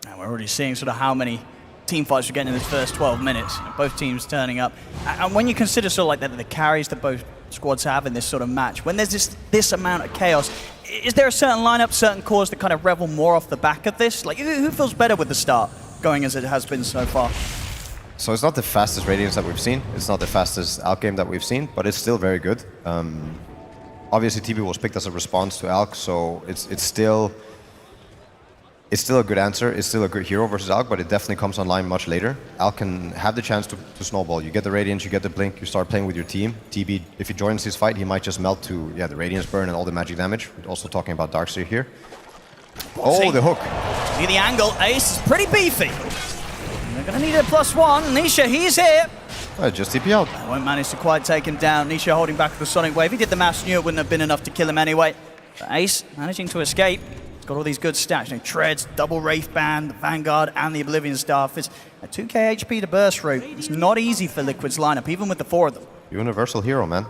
And we're already seeing sort of how many team fights we're getting in this first 12 minutes. Both teams turning up. And when you consider sort of like the carries that both squads have in this sort of match, when there's this amount of chaos, is there a certain lineup, certain cores that kind of revel more off the back of this? Like, who feels better with the start going as it has been so far? So it's not the fastest Radiance that we've seen. It's not the fastest Alk game that we've seen, but it's still very good. Obviously, TV was picked as a response to Alk, so it's still a good answer. It's still a good hero versus Alk, but it definitely comes online much later. Alk can have the chance to snowball. You get the Radiance, you get the Blink, you start playing with your team. TB, if he joins this fight, he might just melt to the Radiance burn and all the magic damage. We're also talking about Darkseer here. Oh, the hook. See the angle. Ace is pretty beefy. They're going to need a +1. Nisha, he's here. Just TP out. I won't manage to quite take him down. Nisha holding back the Sonic Wave. He did the maths, knew it wouldn't have been enough to kill him anyway. But Ace managing to escape. He's got all these good stats. Treads, double Wraith Band, the Vanguard, and the Oblivion Staff. It's a 2k HP to burst through. It's not easy for Liquid's lineup, even with the 4 of them. Universal hero, man.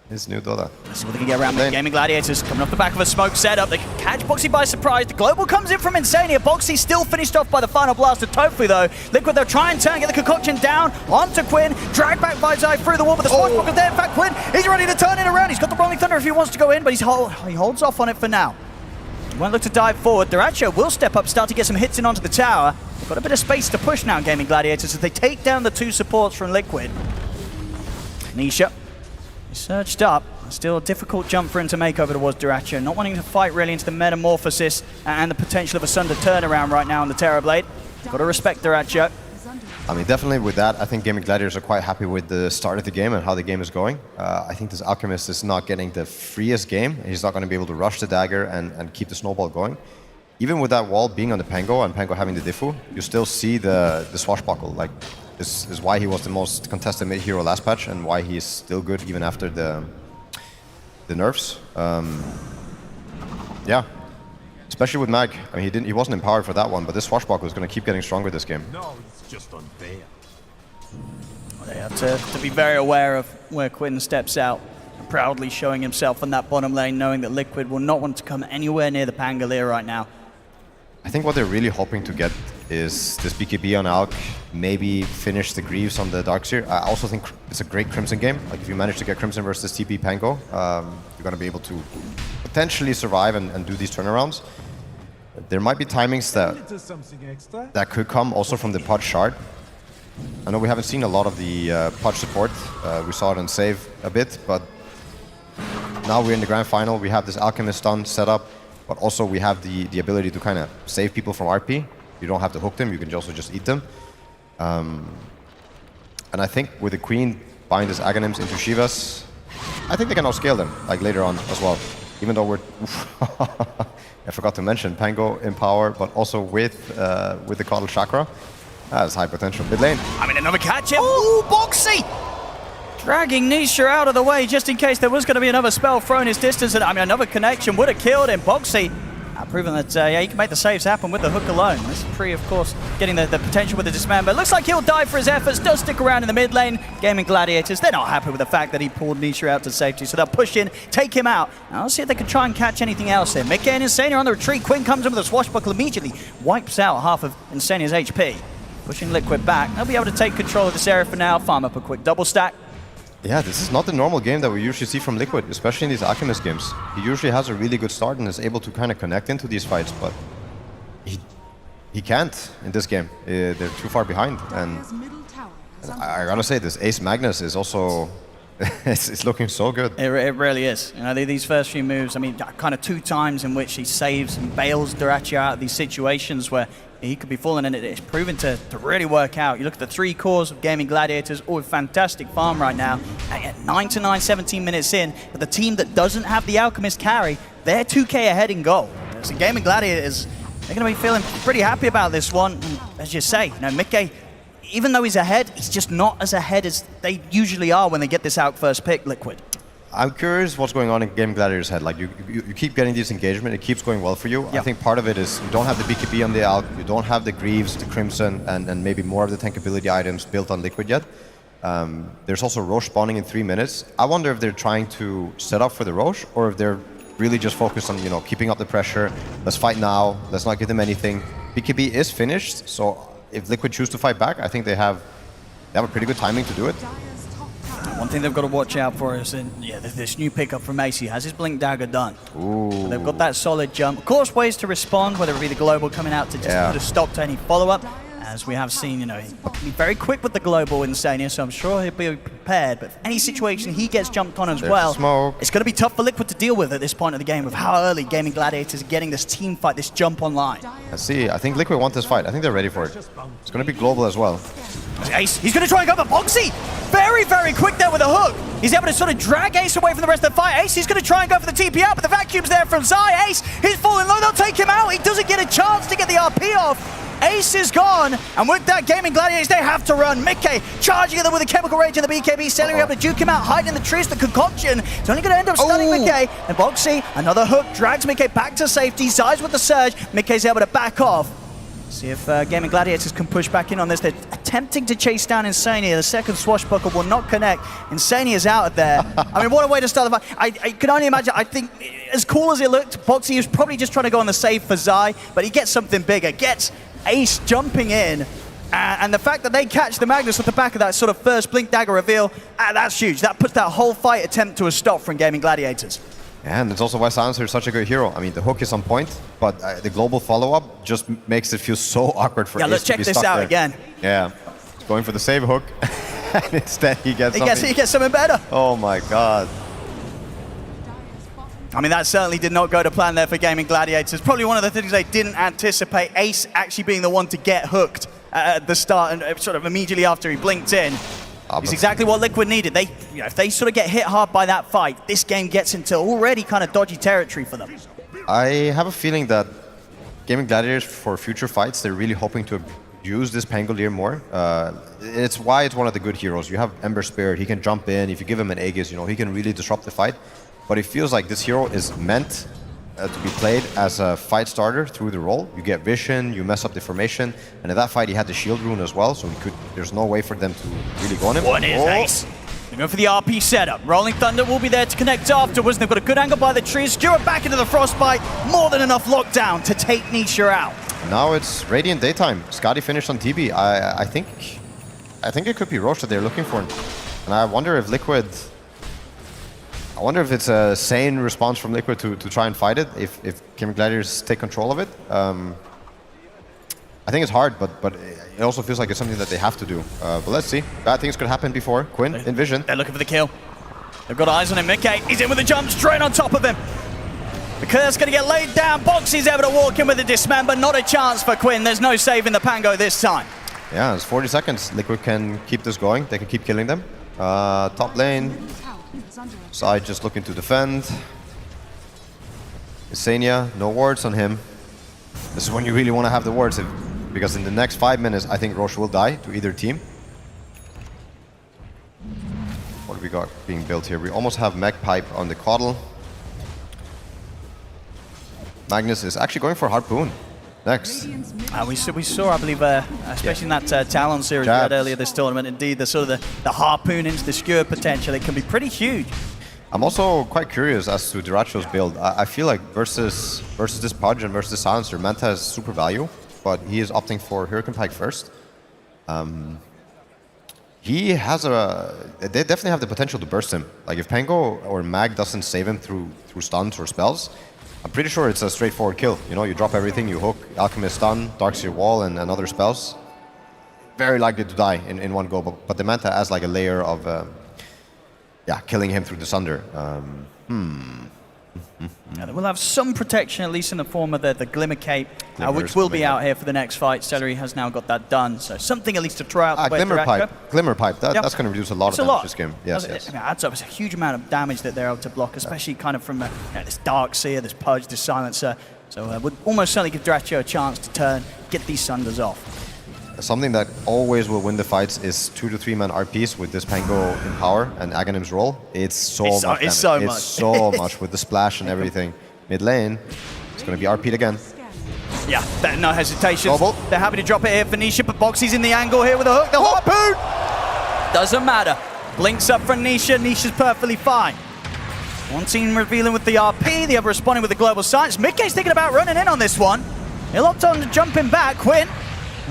His new Dota. Let's see what they can get around with Gaimin Gladiators coming off the back of a smoke setup. They can catch Boxy by surprise. The Global comes in from Insania. Boxy still finished off by the final blast of Tofu though. Liquid, they'll try and turn, get the concoction down onto Quinn. Dragged back by Zai through the wall, but the Swashbuckle there. In fact, Quinn, he's ready to turn it around. He's got the Rolling Thunder if he wants to go in, but he holds off on it for now. He won't look to dive forward. Duracho will step up, start to get some hits in onto the tower. They've got a bit of space to push now, Gaimin Gladiators, as they take down the 2 supports from Liquid. Nisha, he surged up. Still a difficult jump for him to make over towards Duracho. Not wanting to fight really into the Metamorphosis and the potential of a Sunder turnaround right now on the Terrorblade. Got to respect Duracho. I mean, definitely with that, I think Gaimin Gladiators are quite happy with the start of the game and how the game is going. I think this Alchemist is not getting the freest game. He's not going to be able to rush the dagger and keep the snowball going. Even with that wall being on the Pango and Pango having the Diffu, you still see the Swashbuckle. Like, this is why he was the most contested mid hero last patch and why he is still good even after the nerfs. Yeah, especially with Mag. I mean, he wasn't empowered for that one, but this Swashbuckle is going to keep getting stronger this game. No, it's just unfair. They have to be very aware of where Quinn steps out, proudly showing himself on that bottom lane, knowing that Liquid will not want to come anywhere near the Pangolier right now. I think what they're really hoping to get is this BKB on Alk, maybe finish the Greaves on the Darkseer. I also think it's a great Crimson game. Like, if you manage to get Crimson versus TP Pango, you're going to be able to potentially survive and do these turnarounds. There might be timings that could come also from the Pudge Shard. I know we haven't seen a lot of the Pudge support. We saw it on Save a bit, but now we're in the Grand Final. We have this Alchemist stun set up, but also we have the ability to kind of save people from RP. You don't have to hook them, you can also just eat them. And I think with the Queen buying this Aghanims into Shivas, I think they can outscale them, like, later on as well. Even though we're I forgot to mention Pango in power, but also with the Coddle Chakra. That's high potential. Mid lane. I mean, another catch him. Ooh, Boxy! Dragging Nisha out of the way just in case there was going to be another spell thrown his distance. And I mean, another connection would have killed him. Boxy proving that yeah, he can make the saves happen with the hook alone. This is pre, of course, getting the potential with the dismember. Looks like he'll die for his efforts. Does stick around in the mid lane. Gaimin Gladiators, they're not happy with the fact that he pulled Nisha out to safety, so they'll push in, take him out. Now, let's see if they can try and catch anything else here. Mickey and Insania on the retreat. Quinn comes in with a swashbuckle, immediately wipes out half of Insania's HP. Pushing Liquid back. They'll be able to take control of this area for now. Farm up a quick double stack. Yeah, this is not the normal game that we usually see from Liquid, especially in these Alchemist games. He usually has a really good start and is able to kind of connect into these fights, but he can't in this game. They're too far behind, and I gotta say, this Ace Magnus is also it's looking so good. It really is. You know, these first few moves, I mean, kind of 2 times in which he saves and bails Durachi out of these situations where he could be falling, and it's proven to really work out. You look at the 3 cores of Gaimin Gladiators, all with fantastic farm right now. At 9-9, 17 minutes in, but the team that doesn't have the Alchemist carry, they're 2k ahead in goal. So Gaimin Gladiators, they're going to be feeling pretty happy about this one. And as you say, you know, Mickey, even though he's ahead, he's just not as ahead as they usually are when they get this out first pick, Liquid. I'm curious what's going on in Gaimin Gladiator's head. Like, you keep getting this engagement, it keeps going well for you. Yep. I think part of it is you don't have the BKB on the Alk, you don't have the Greaves, the Crimson, and maybe more of the tankability items built on Liquid yet. There's also Roche spawning in 3 minutes. I wonder if they're trying to set up for the Roche, or if they're really just focused on, you know, keeping up the pressure. Let's fight now, let's not give them anything. BKB is finished, so if Liquid choose to fight back, I think they have a pretty good timing to do it. One thing they've got to watch out for is this new pickup from Ace. He has his Blink Dagger done. Ooh. So they've got that solid jump. Of course, ways to respond, whether it be the global coming out to just put a stop to any follow-up. As we have seen, you know, he'll be very quick with the global Insania, so I'm sure he'll be prepared. But any situation he gets jumped on as well, it's going to be tough for Liquid to deal with at this point of the game, with how early Gaimin Gladiators are getting this team fight, this jump online. Let's see. I think Liquid want this fight. I think they're ready for it. It's going to be global as well. Ace, he's going to try and go for Boxy. Very, very quick there with a hook. He's able to sort of drag Ace away from the rest of the fight. Ace, he's going to try and go for the TP out, but the vacuum's there from Zai. Ace, he's falling low. They'll take him out. He doesn't get a chance to get the RP off. Ace is gone, and with that, Gaimin Gladiators, they have to run. Mickey charging at them with a chemical rage in the BKB, Selling able to juke him out, hiding in the trees. The concoction is only going to end up stunning Mickey. And Boxy, another hook, drags Mickey back to safety. Zai's with the surge. Mickey's able to back off. See if Gaimin Gladiators can push back in on this. They're attempting to chase down Insania. The second swashbuckle will not connect. Insania's out of there. I mean, what a way to start the fight. I can only imagine, I think, as cool as it looked, Boxy was probably just trying to go on the save for Zai, but he gets something bigger. Gets Ace jumping in, and the fact that they catch the Magnus off the back of that sort of first Blink Dagger reveal, that's huge. That puts that whole fight attempt to a stop from Gaimin Gladiators. And it's also why Silencer is such a good hero. I mean, the hook is on point, but the global follow-up just makes it feel so awkward for Ace let's to check be this stuck out there. again. Yeah, he's going for the save hook, and instead he gets something better. Oh my god. I mean, that certainly did not go to plan there for Gaimin Gladiators. Probably one of the things they didn't anticipate, Ace actually being the one to get hooked at the start and sort of immediately after he blinked in. It's exactly what Liquid needed. If they sort of get hit hard by that fight, this game gets into already kind of dodgy territory for them. I have a feeling that Gaimin Gladiators, for future fights, they're really hoping to use this Pangolier more. It's why it's one of the good heroes. You have Ember Spirit, he can jump in. If you give him an Aegis, you know, he can really disrupt the fight. But it feels like this hero is meant to be played as a fight starter through the role. You get vision, you mess up the formation, and in that fight he had the shield rune as well, so there's no way for them to really go on him. One is Ace. They go for the RP setup. Rolling Thunder will be there to connect afterwards. They've got a good angle by the trees. Skewer back into the Frostbite. More than enough lockdown to take Nisha out. Now it's Radiant Daytime. Scotty finished on TB. I think it could be Roche that they're looking for. And I wonder if Liquid... I wonder if it's a sane response from Liquid to try and fight it, if Gaimin Gladiators take control of it. I think it's hard, but it also feels like it's something that they have to do. But let's see. Bad things could happen before. Quinn, in vision. They're looking for the kill. They've got eyes on him. Mickey, he's in with a jump straight on top of him. The Curse going to get laid down. Boxy's able to walk in with a dismember. Not a chance for Quinn. There's no save in the Pango this time. Yeah, it's 40 seconds. Liquid can keep this going. They can keep killing them. Top lane. Side just looking to defend. Sania, no wards on him. This is when you really want to have the wards, because in the next 5 minutes, I think Roche will die to either team. What do we got being built here? We almost have Mech Pipe on the Coddle. Magnus is actually going for Harpoon next. We saw, I believe, especially in that Talon series we had earlier this tournament, indeed, the sort of the Harpoon into the Skewer potential, it can be pretty huge. I'm also quite curious as to Duraccio's build. I feel like versus this Pudge and versus this Silencer, Manta has super value, but he is opting for Hurricane Pike first. He has they definitely have the potential to burst him. Like if Pango or Mag doesn't save him through stuns or spells, I'm pretty sure it's a straightforward kill. You know, you drop everything, you hook, Alchemist stun, Darkseer wall, and other spells. Very likely to die in one go, but the Manta has like a layer of killing him through the Sunder. Yeah, we'll have some protection, at least in the form of the Glimmer Cape, which will be out here for the next fight. Celery has now got that done, so something at least to try out. Glimmer Pipe, that's going to reduce a lot of damage this game. Yes. It adds up. It's a huge amount of damage that they're able to block, especially kind of from this Darkseer, this Pudge, this Silencer. So would almost certainly give Duraccio a chance to turn, get these Sunders off. Something that always will win the fights is 2 to 3 man RPs with this Pango in power and Aghanim's roll. It's so much. It's so much with the splash and everything. Mid lane, it's going to be RP'd again. Yeah, no hesitation. Double. They're happy to drop it here for Nisha, but Boxy's in the angle here with a hook. The Harpoon! Doesn't matter. Blinks up for Nisha. Nisha's perfectly fine. One team revealing with the RP, the other responding with the Global Silence. Midgate's thinking about running in on this one. He'll opt on to jumping back. Quinn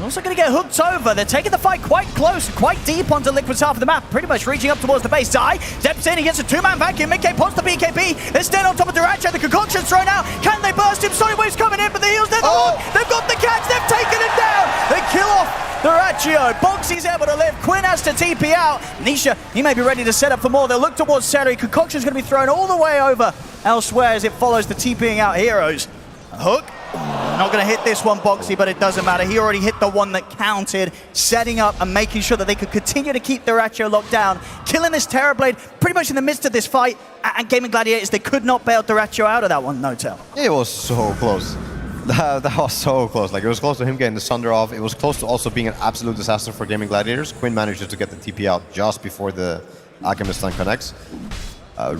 also going to get hooked over. They're taking the fight quite close, quite deep onto Liquid's half of the map, pretty much reaching up towards the base. Zai steps in, he gets a two-man vacuum. Midgate pots the BKB. They're staying on top of Duraccio. The concoction's thrown out. Can they burst him? Sonic Wave's coming in, but the heals, they're the hook. They've got the catch. They've taken him down. They kill off Duraccio. Boxy's able to live. Quinn has to TP out. Nisha, he may be ready to set up for more. They'll look towards Seri. Concoction's going to be thrown all the way over elsewhere as it follows the TPing out heroes. A hook. Not going to hit this one, Boxy, but it doesn't matter. He already hit the one that counted, setting up and making sure that they could continue to keep Duraccio locked down, killing this Terrorblade pretty much in the midst of this fight. And Gaimin Gladiators, they could not bail Duraccio out of that one, no tell. It was so close. That was so close. Like, it was close to him getting the Sunder off. It was close to also being an absolute disaster for Gaimin Gladiators. Quinn manages to get the TP out just before the Alchemist stun connects.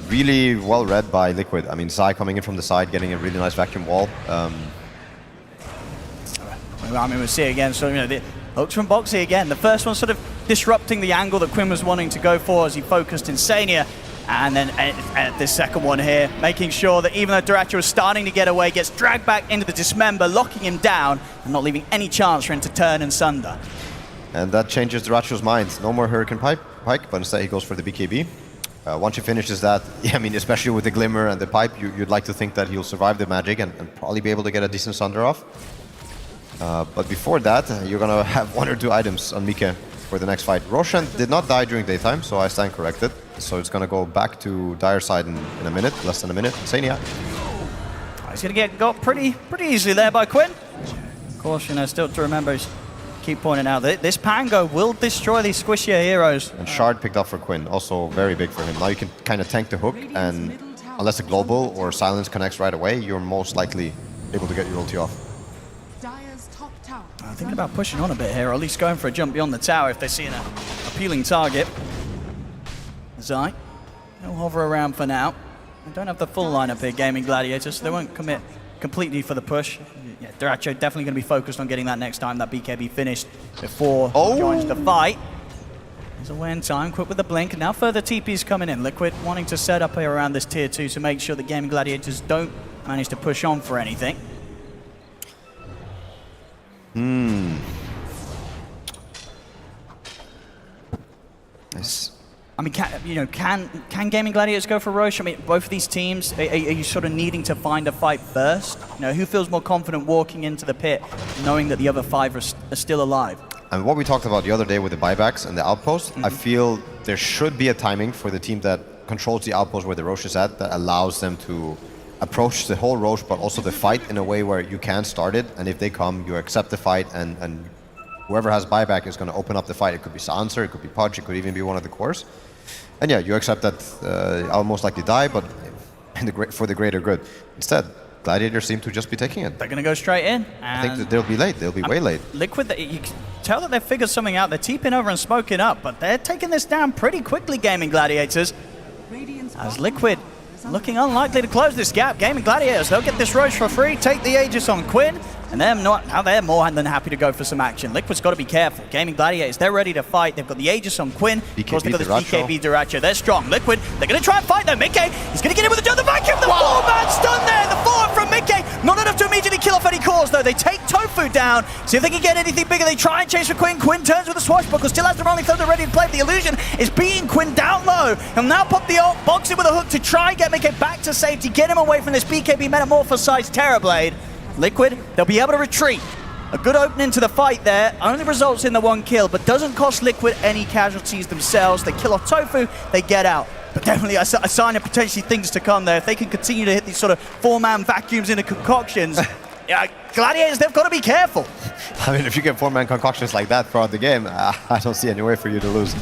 Really well read by Liquid. I mean, Zai coming in from the side, getting a really nice vacuum wall. I mean, we'll see again. So, you know, the hooks from Boxy again. The first one sort of disrupting the angle that Quinn was wanting to go for as he focused Insania. And then at this second one here, making sure that even though Duraccio was starting to get away, gets dragged back into the Dismember, locking him down and not leaving any chance for him to turn and Sunder. And that changes Duraccio's mind. No more Hurricane Pike, but instead he goes for the BKB. Once he finishes that, I mean, especially with the Glimmer and the Pipe, you'd like to think that he'll survive the magic and probably be able to get a decent Sunder off. But before that, you're going to have 1 or 2 items on Mika for the next fight. Roshan did not die during daytime, so I stand corrected. So it's going to go back to Dire side in a minute, less than a minute. Sania. He's going to get got pretty easily there by Quinn. Of course, you know, still to remember, keep pointing out that this Pango will destroy these squishier heroes. And Shard picked up for Quinn, also very big for him. Now you can kind of tank the hook, and unless a Global or Silence connects right away, you're most likely able to get your ulti off. I'm thinking about pushing on a bit here, or at least going for a jump beyond the tower if they see an appealing target. Zai, they'll hover around for now. They don't have the full lineup here, Gaimin Gladiators, so they won't commit completely for the push. Yeah, Duraccio definitely going to be focused on getting that next time that BKB finished before he joins the fight. He's away in time, quick with the blink, and now further TP's coming in. Liquid wanting to set up here around this tier 2 to make sure that Gaimin Gladiators don't manage to push on for anything. Nice. I mean, can Gaimin Gladiators go for Roche? I mean, both of these teams, are you sort of needing to find a fight first? You know, who feels more confident walking into the pit, knowing that the other 5 are still alive? And what we talked about the other day with the buybacks and the outpost, I feel there should be a timing for the team that controls the outpost where the Roche is at, that allows them to approach the whole Roche, but also the fight in a way where you can start it, and if they come, you accept the fight, and whoever has buyback is going to open up the fight. It could be Silencer, it could be Pudge, it could even be one of the cores. And yeah, you accept that I'll most likely die, but for the greater good. Instead, Gladiators seem to just be taking it. They're going to go straight in. I think that they'll be late. They'll be way late. Liquid, you can tell that they've figured something out. They're TPing over and smoking up, but they're taking this down pretty quickly, Gaming Gladiators. As Liquid looking unlikely to close this gap. Gaming Gladiators, they'll get this Roche for free, take the Aegis on Quinn, and now they're more than happy to go for some action. Liquid's got to be careful. Gaming Gladiators, they're ready to fight. They've got the Aegis on Quinn. Of course, they've got this BKB Duracho. They're strong. Liquid, they're going to try and fight though. Mickey, he's going to get in with the vacuum. The four-man stun there. The follow-up from Mickey. Not enough to immediately kill off any cores though. They take Tofu down. See if they can get anything bigger. They try and chase for Quinn. Quinn turns with a swashbuckle. Still has the rolling thunder ready to play. The illusion is beating Quinn down low. He'll now pop the ult, box it with a hook to try and get Mickey back to safety. Get him away from this BKB Metamorphosized Terrorblade. Liquid, they'll be able to retreat. A good opening to the fight there, only results in the 1 kill, but doesn't cost Liquid any casualties themselves. They kill off Tofu, they get out. But definitely a sign of potentially things to come there. If they can continue to hit these sort of 4-man vacuums into concoctions, yeah, Gladiators, they've got to be careful. I mean, if you get 4-man concoctions like that throughout the game, I don't see any way for you to lose.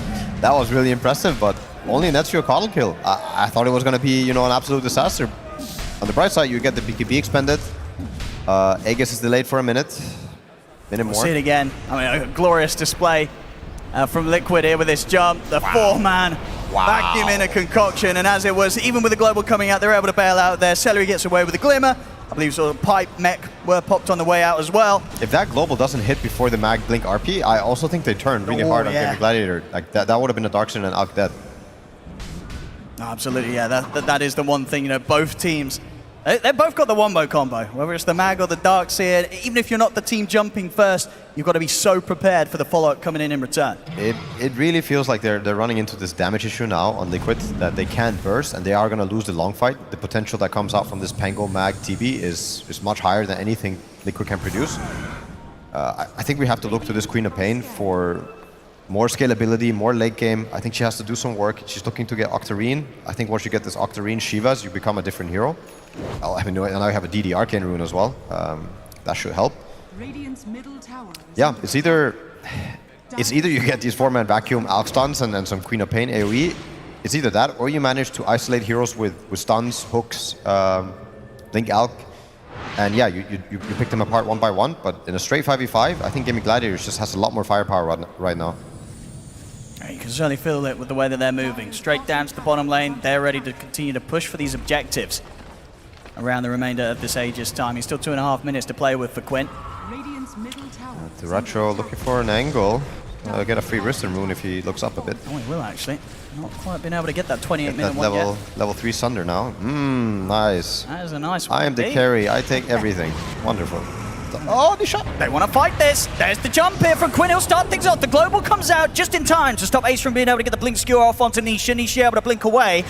That was really impressive, but only nets you a coddle kill. I thought it was going to be, an absolute disaster. On the bright side, you get the BKB expended. Aegis is delayed for a minute. We'll see it again. I mean, a glorious display from Liquid here with this jump. The 4-man vacuum in a concoction, and as it was, even with the global coming out, they're able to bail out there. Celery gets away with the glimmer. I believe sort of pipe mech were popped on the way out as well. If that global doesn't hit before the mag blink RP, I also think they turned really hard on Gaming Gladiator. Like that would have been a Darkson and Alk dead. Absolutely, yeah. That is the one thing, both teams. They've both got the wombo combo, whether it's the mag or the Darkseer. Even if you're not the team jumping first, you've got to be so prepared for the follow-up coming in return. It really feels like they're running into this damage issue now on Liquid that they can't burst, and they are going to lose the long fight. The potential that comes out from this Pango mag TB is much higher than anything Liquid can produce. I think we have to look to this Queen of Pain for more scalability, more late game. I think she has to do some work. She's looking to get Octarine. I think once you get this Octarine Shivas, you become a different hero. I mean, and now you have a DD Arcane Rune as well. That should help. Yeah, it's either you get these 4-man vacuum Alk stuns and some Queen of Pain AoE. It's either that, or you manage to isolate heroes with stuns, hooks, Link Alk, and yeah, you pick them apart one by one. But in a straight 5v5, I think Gaming Gladiators just has a lot more firepower right now. You can certainly feel it with the way that they're moving. Straight down to the bottom lane. They're ready to continue to push for these objectives around the remainder of this Aegis time. He's still 2.5 minutes to play with for Quinn. The Retro looking for an angle. Get a free Risten rune if he looks up a bit. Oh, he will actually. Not quite been able to get that 28-minute one level, yet. Level 3 Sunder now. Nice. That is a nice one. I am the carry. I take everything. Wonderful. Oh, the shot. They want to fight this. There's the jump here from Quinn. He'll start things off. The global comes out just in time to stop Ace from being able to get the blink skewer off onto Nisha. Nisha able to blink away.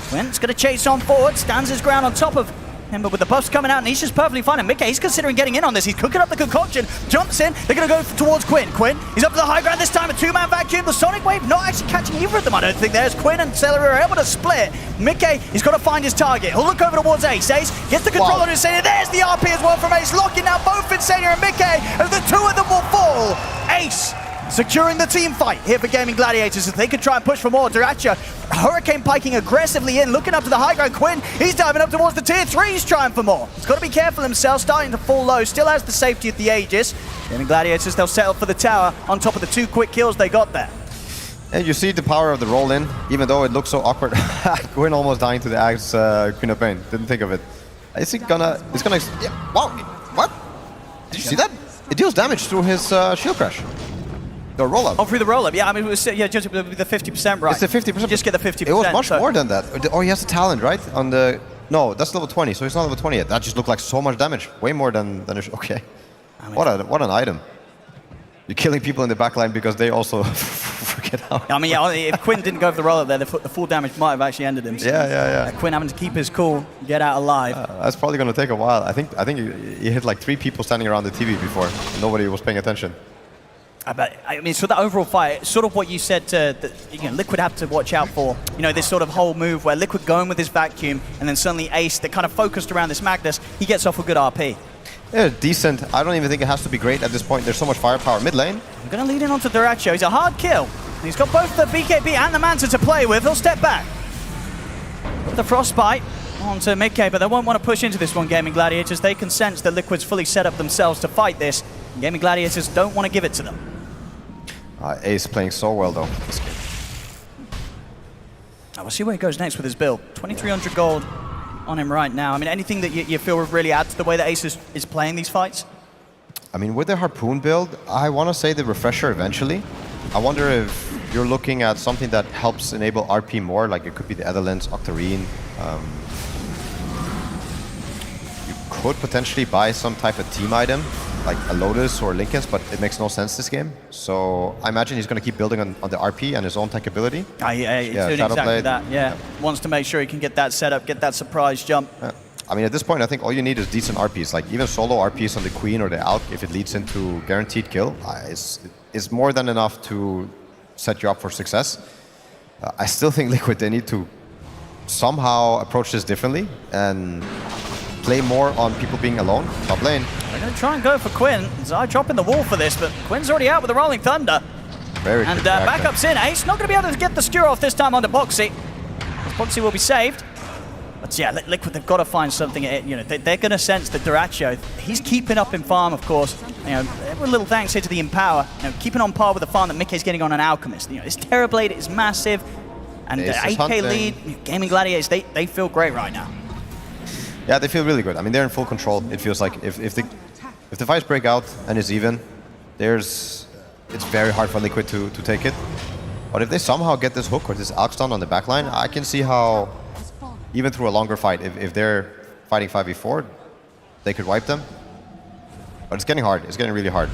Quinn's going to chase on forward. Stands his ground on top of him, but with the buffs coming out, Nisha's perfectly fine. And Mickey, he's considering getting in on this. He's cooking up the concoction. Jumps in. They're going to go towards Quinn. Quinn, he's up to the high ground this time. A 2-man vacuum. The Sonic Wave not actually catching either of them, I don't think. There's Quinn and Celery are able to split. Mickey, he's got to find his target. He'll look over towards Ace. Ace gets the controller to Insania. There's the RP as well from Ace. Locking out both Insania and Mickey as the two of them will fall. Ace securing the team fight here for Gaming Gladiators. If they could try and push for more, Duracha, Hurricane piking aggressively in, looking up to the high ground. Quinn, he's diving up towards the tier 3, he's trying for more. He's got to be careful himself, starting to fall low, still has the safety of the Aegis. Gaming Gladiators, they'll settle for the tower on top of the 2 quick kills they got there. And you see the power of the roll in, even though it looks so awkward. Quinn almost dying to the Axe Queen of Pain, didn't think of it. Is it gonna, yeah, wow, what? Did you see that? It deals damage through his shield crash. The roll-up. Oh, through the roll-up, yeah. I mean, it was, just the 50%, right? It's the 50%. Just get the 50%. It was much more than that. Oh, he has a talent, right? On the... No, that's level 20, so he's not level 20 yet. That just looked like so much damage. Way more than okay. I mean, what an item. You're killing people in the backline because they also forget how... I mean, yeah, if Quinn didn't go for the roll-up there, the full damage might have actually ended him. So, yeah. Quinn having to keep his cool, get out alive. That's probably going to take a while. I think he hit like 3 people standing around the TV before. Nobody was paying attention. I mean, so the overall fight, sort of what you said Liquid have to watch out for, this sort of whole move where Liquid going with his vacuum and then suddenly Ace, that kind of focused around this Magnus, he gets off a good RP. Yeah, decent. I don't even think it has to be great at this point. There's so much firepower mid lane. I'm going to lead in onto Duracho. He's a hard kill. He's got both the BKB and the Manta to play with. He'll step back. With the Frostbite, on to Mickey, but they won't want to push into this one, Gaming Gladiators. They can sense that Liquid's fully set up themselves to fight this. Gaming Gladiators don't want to give it to them. Ace playing so well, though, this game. We'll see where he goes next with his build. 2,300 gold on him right now. I mean, anything that you feel would really add to the way that Ace is playing these fights? I mean, with the Harpoon build, I want to say the Refresher eventually. I wonder if you're looking at something that helps enable RP more, like it could be the Etherlens, Octarine. You could potentially buy some type of team item, like a Lotus or Linken's, but it makes no sense this game. So I imagine he's going to keep building on the RP and his own tech ability. He's doing exactly that, yeah. Wants to make sure he can get that set up, get that surprise jump. I mean, at this point, I think all you need is decent RPs. Like even solo RPs on the Queen or the Alk, if it leads into guaranteed kill, is more than enough to set you up for success. I still think Liquid, they need to somehow approach this differently and play more on people being alone. Top lane. They're going to try and go for Quinn. Zai dropping the wall for this, but Quinn's already out with the Rolling Thunder. Very and backup's in. Ace not going to be able to get the skewer off this time onto Boxy. Boxy will be saved. But yeah, Liquid, they've got to find something. You know, they're going to sense that Duracho, he's keeping up in farm, of course. You know, a little thanks here to the Empower. You know, keeping on par with the farm that Mickey's getting on an Alchemist. You know, his Terrorblade is massive. And the AK lead, Gaming Gladiators, they feel great right now. Yeah, they feel really good. I mean, they're in full control. It feels like if the fights break out and it's even, it's very hard for Liquid to take it. But if they somehow get this hook or this Alk stun on the backline, I can see how, even through a longer fight, if they're fighting 5v4, they could wipe them. But it's getting hard. It's getting really hard.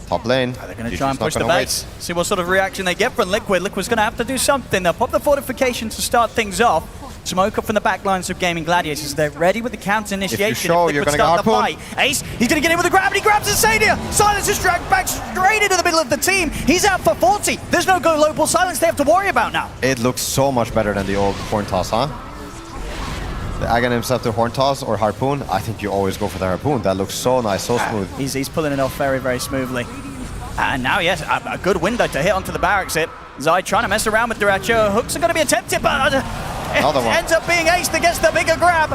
Top lane. They're going to try and push the base. See what sort of reaction they get from Liquid. Liquid's going to have to do something. They'll pop the fortification to start things off. Smoke up from the back lines of Gaming Gladiators. They're ready with the counter initiation. If you show, you're going to start the fight. Ace, he's going to get in with the grab, and he grabs Insania. Silence is dragged back straight into the middle of the team. He's out for 40. There's no global silence they have to worry about now. It looks so much better than the old Horn Toss, huh? The Agan himself to Horn Toss or Harpoon. I think you always go for the Harpoon. That looks so nice, so smooth. He's pulling it off very, very smoothly. And now, yes, a good window to hit onto the barracks hit. Zai trying to mess around with Duracho. Hooks are going to be attempted, but it ends up being Ace that gets the bigger grab.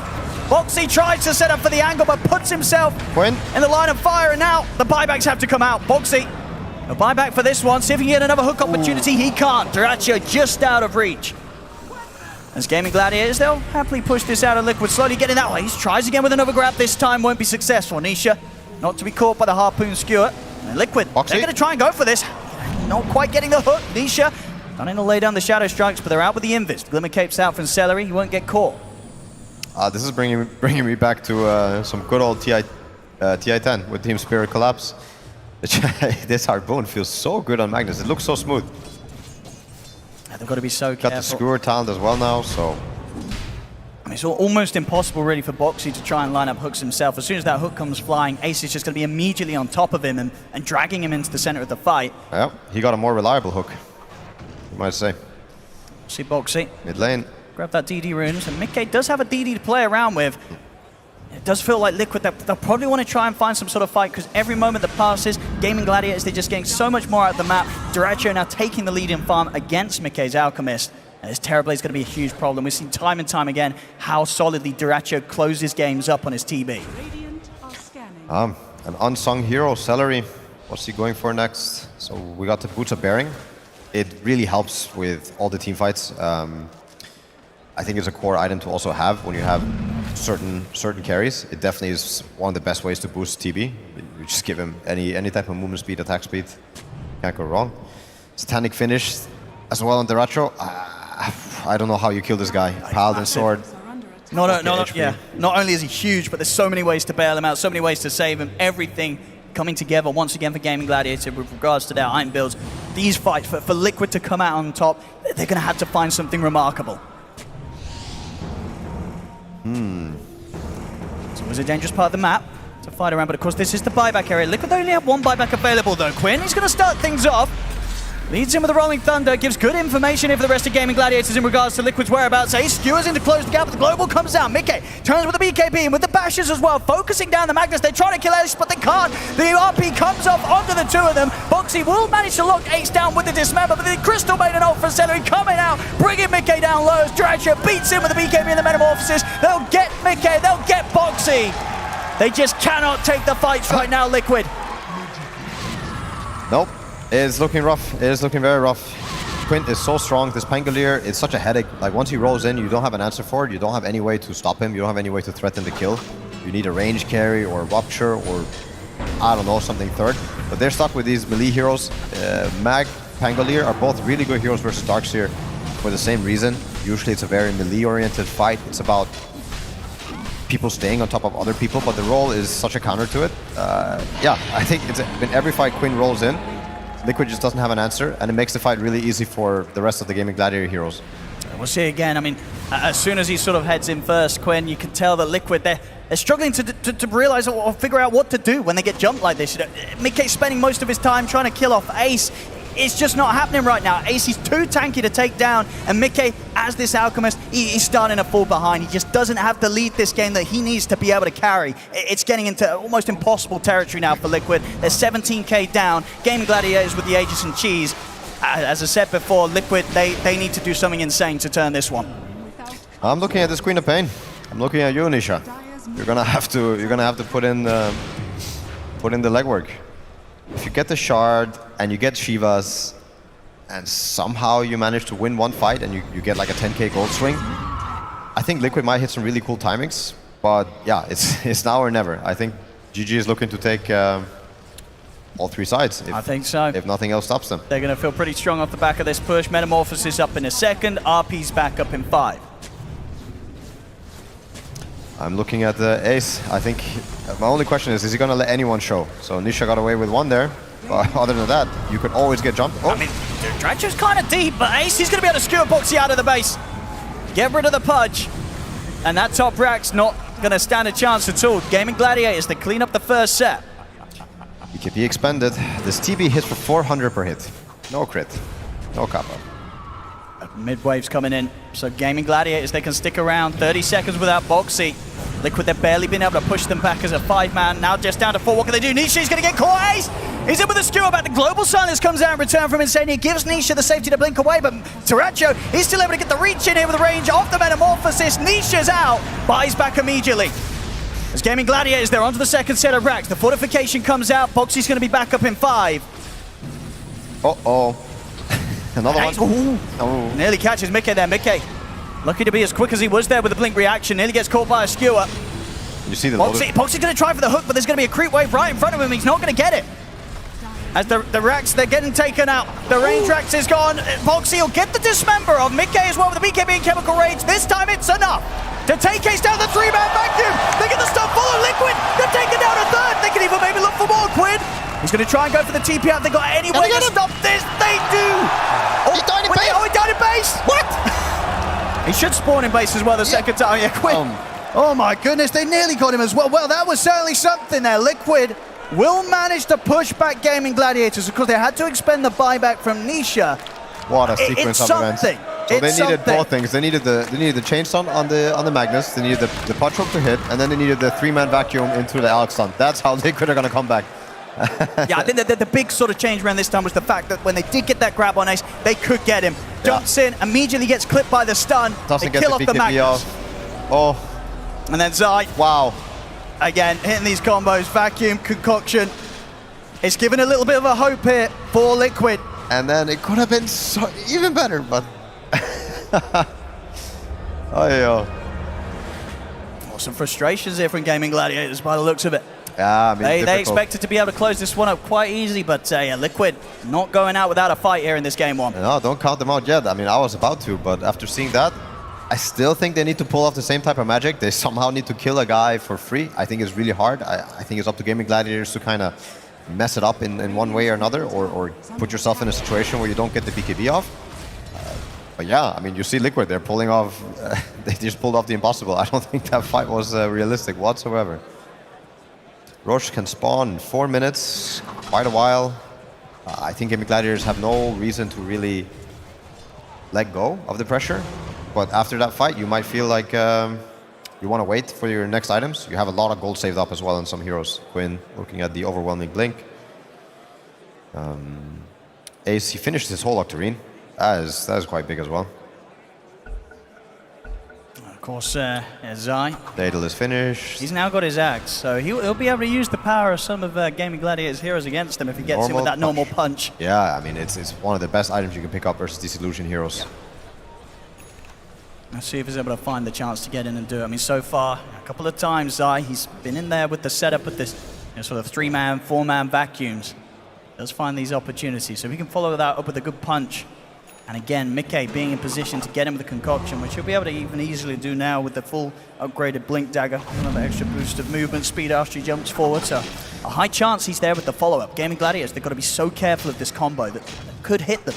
Boxy tries to set up for the angle, but puts himself in the line of fire, and now the buybacks have to come out. Boxy, a buyback for this one. See if he can get another hook opportunity. He can't. Duracho just out of reach. As Gaming Gladiators, they'll happily push this out of Liquid, slowly getting that way. He tries again with another grab. This time won't be successful. Nisha, not to be caught by the Harpoon skewer. And Liquid, they're going to try and go for this. Not quite getting the hook. Nisha, starting to lay down the Shadow Strikes, but they're out with the Invis. Glimmer Capes out from Celery. He won't get caught. This is bringing me back to some good old TI-10 with Team Spirit Collapse. This Harpoon feels so good on Magnus. It looks so smooth. They've got to be so careful. Got the skewer talent as well now, so... I mean, it's almost impossible, really, for Boxy to try and line up hooks himself. As soon as that hook comes flying, Ace is just going to be immediately on top of him and dragging him into the center of the fight. Yeah, he got a more reliable hook, you might say. See Boxy. Mid lane. Grab that DD rune. So Mickey does have a DD to play around with. It does feel like Liquid, they'll probably want to try and find some sort of fight, because every moment that passes, Gaming Gladiators, they're just getting so much more out of the map. Duracho now taking the lead in farm against Mickey's Alchemist. And his Terrorblade is going to be a huge problem. We've seen time and time again how solidly Duracho closes games up on his TB. An unsung hero, Celery. What's he going for next? So we got the Boots of Bearing. It really helps with all the team fights. I think it's a core item to also have when you have certain carries. It definitely is one of the best ways to boost TB. You just give him any type of movement speed, attack speed. Can't go wrong. Satanic finish as well on Duracho. I don't know how you kill this guy. Paladin sword. Not only is he huge, but there's so many ways to bail him out, so many ways to save him. Everything coming together once again for Gaming Gladiator with regards to their item builds. These fights, for Liquid to come out on top, they're going to have to find something remarkable. So it was a dangerous part of the map to fight around, but of course this is the buyback area. Liquid only have one buyback available though. Quinn, he's going to start things off. Leads in with the Rolling Thunder, gives good information here for the rest of Gaming Gladiators in regards to Liquid's whereabouts. Ace skewers in to close the gap, but the Global comes down. Mickey turns with the BKB and with the bashes as well, focusing down the Magnus. They try to kill Ace, but they can't. The RP comes off onto the two of them. Boxy will manage to lock Ace down with the Dismember, but the Crystal made an ult for Celery coming out, bringing Mickey down low. Dracha beats him with the BKB and the Metamorphosis. They'll get Mickey, they'll get Boxy. They just cannot take the fights right now, Liquid. Nope. It's looking rough. It is looking very rough. Quint is so strong. This Pangolier is such a headache. Like, once he rolls in, you don't have an answer for it. You don't have any way to stop him. You don't have any way to threaten the kill. You need a range carry or a Rupture or, I don't know, something third. But they're stuck with these melee heroes. Mag, Pangolier are both really good heroes versus Darkseer for the same reason. Usually it's a very melee-oriented fight. It's about people staying on top of other people, but the roll is such a counter to it. Yeah, I think it's in every fight Quinn rolls in, Liquid just doesn't have an answer, and it makes the fight really easy for the rest of the Gaming Gladiator heroes. We'll see again. I mean, as soon as he sort of heads in first, Quinn, you can tell that Liquid, they're struggling to realize or figure out what to do when they get jumped like this. You know, Mickey's spending most of his time trying to kill off Ace. It's just not happening right now. Ace is too tanky to take down, and Mickey, as this Alchemist, he's starting to fall behind. He just doesn't have the lead this game that he needs to be able to carry. It's getting into almost impossible territory now for Liquid. They're 17k down. Gaming Gladiators with the Aegis and Cheese. As I said before, Liquid, they need to do something insane to turn this one. I'm looking at this Queen of Pain. I'm looking at you, Nisha. You're gonna have to put in the legwork. If you get the shard and you get Shivas and somehow you manage to win one fight and you get like a 10k gold swing, I think Liquid might hit some really cool timings. But yeah, it's now or never. I think GG is looking to take all three sides. I think so. If nothing else stops them. They're going to feel pretty strong off the back of this push. Metamorphosis up in a second. RP's back up in 5. I'm looking at the Ace. I think my only question is he going to let anyone show? So Nisha got away with one there. But other than that, you could always get jumped. Oh. I mean, Dracho's kind of deep, but Ace, he's going to be able to skewer Boxy out of the base. Get rid of the Pudge. And that top rack's not going to stand a chance at all. Gaming Gladiators, they clean up the first set. BKB expended. This TB hits for 400 per hit. No crit. No kappa. Mid-wave's coming in. So Gaming Gladiators, they can stick around. 30 seconds without Boxy. Liquid, they've barely been able to push them back as a 5-man. Now just down to 4. What can they do? Nisha's going to get caught. Ace! He's in with a skewer back. The Global Silence comes out in return from Insania. Gives Nisha the safety to blink away, but Taracho, he's still able to get the reach in here with the range off the Metamorphosis. Nisha's out. Buys back immediately. As Gaming Gladiators, they're onto the second set of racks. The fortification comes out. Boxy's going to be back up in 5. Uh-oh. Another one. Oh. Nearly catches Mickey there. Mickey, lucky to be as quick as he was there with the blink reaction. Nearly gets caught by a skewer. You see the Boxy's going to try for the hook, but there's going to be a creep wave right in front of him. He's not going to get it. As the racks, they're getting taken out. The range racks is gone. Boxy will get the dismember of Mickey as well with the BKB and Chemical Rage. This time it's enough to take Ace down the 3-man vacuum. They get the stuff full of Liquid. They're taking down a third. They can even maybe look for more. Quinn, he's going to try and go for the TP out. They got any way to stop this? They do. He's down in base. Oh, he died in base. What? He should spawn in base as well the second time. Yeah, Quinn. Oh my goodness, they nearly got him as well. Well, that was certainly something there. Liquid will manage to push back Gaming Gladiators because they had to expend the buyback from Nisha. What a sequence of events. So they needed both things. They needed the chainstun on the Magnus. They needed the punch hook to hit, and then they needed the 3-man vacuum into the Alex stun. That's how Liquid are going to come back. Yeah, I think that the big sort of change around this time was the fact that when they did get that grab on Ace, they could get him. Jumps in, immediately gets clipped by the stun. Doesn't they kill off the Magnus. Off. Oh. And then Zai. Wow. Again, hitting these combos, vacuum, concoction. It's given a little bit of a hope here for Liquid. And then it could have been even better, but... oh, yeah. Oh, some frustrations here from Gaming Gladiators by the looks of it. Yeah, I mean, they expected to be able to close this one up quite easy, but yeah, Liquid not going out without a fight here in this game one. No, don't count them out yet. I mean, I was about to, but after seeing that, I still think they need to pull off the same type of magic. They somehow need to kill a guy for free. I think it's really hard. I think it's up to Gaming Gladiators to kind of mess it up in one way or another, or put yourself in a situation where you don't get the BKB off. But yeah, I mean, you see Liquid, they're pulling off, they just pulled off the impossible. I don't think that fight was realistic whatsoever. Roche can spawn in 4 minutes, quite a while. I think Gaimin Gladiators have no reason to really let go of the pressure. But after that fight, you might feel like you want to wait for your next items. You have a lot of gold saved up as well on some heroes. Quinn, looking at the overwhelming blink. Ace, he finished his whole Octarine. That is quite big as well. Of course, Zai. Ladle is finished. He's now got his axe, so he'll be able to use the power of some of Gaimin Gladiators' heroes against him if he gets in with that normal punch. Yeah, I mean, it's one of the best items you can pick up versus these illusion heroes. Yeah. Let's see if he's able to find the chance to get in and do it. I mean, so far, a couple of times, Zai, he's been in there with the setup with this sort of 3-man, 4-man vacuums. Does find these opportunities, so we can follow that up with a good punch. And again, Mickey being in position to get him with the concoction, which he'll be able to even easily do now with the full upgraded blink dagger. Another extra boost of movement speed after he jumps forward, so a high chance he's there with the follow-up. Gaimin Gladiators, they've got to be so careful of this combo that could hit them.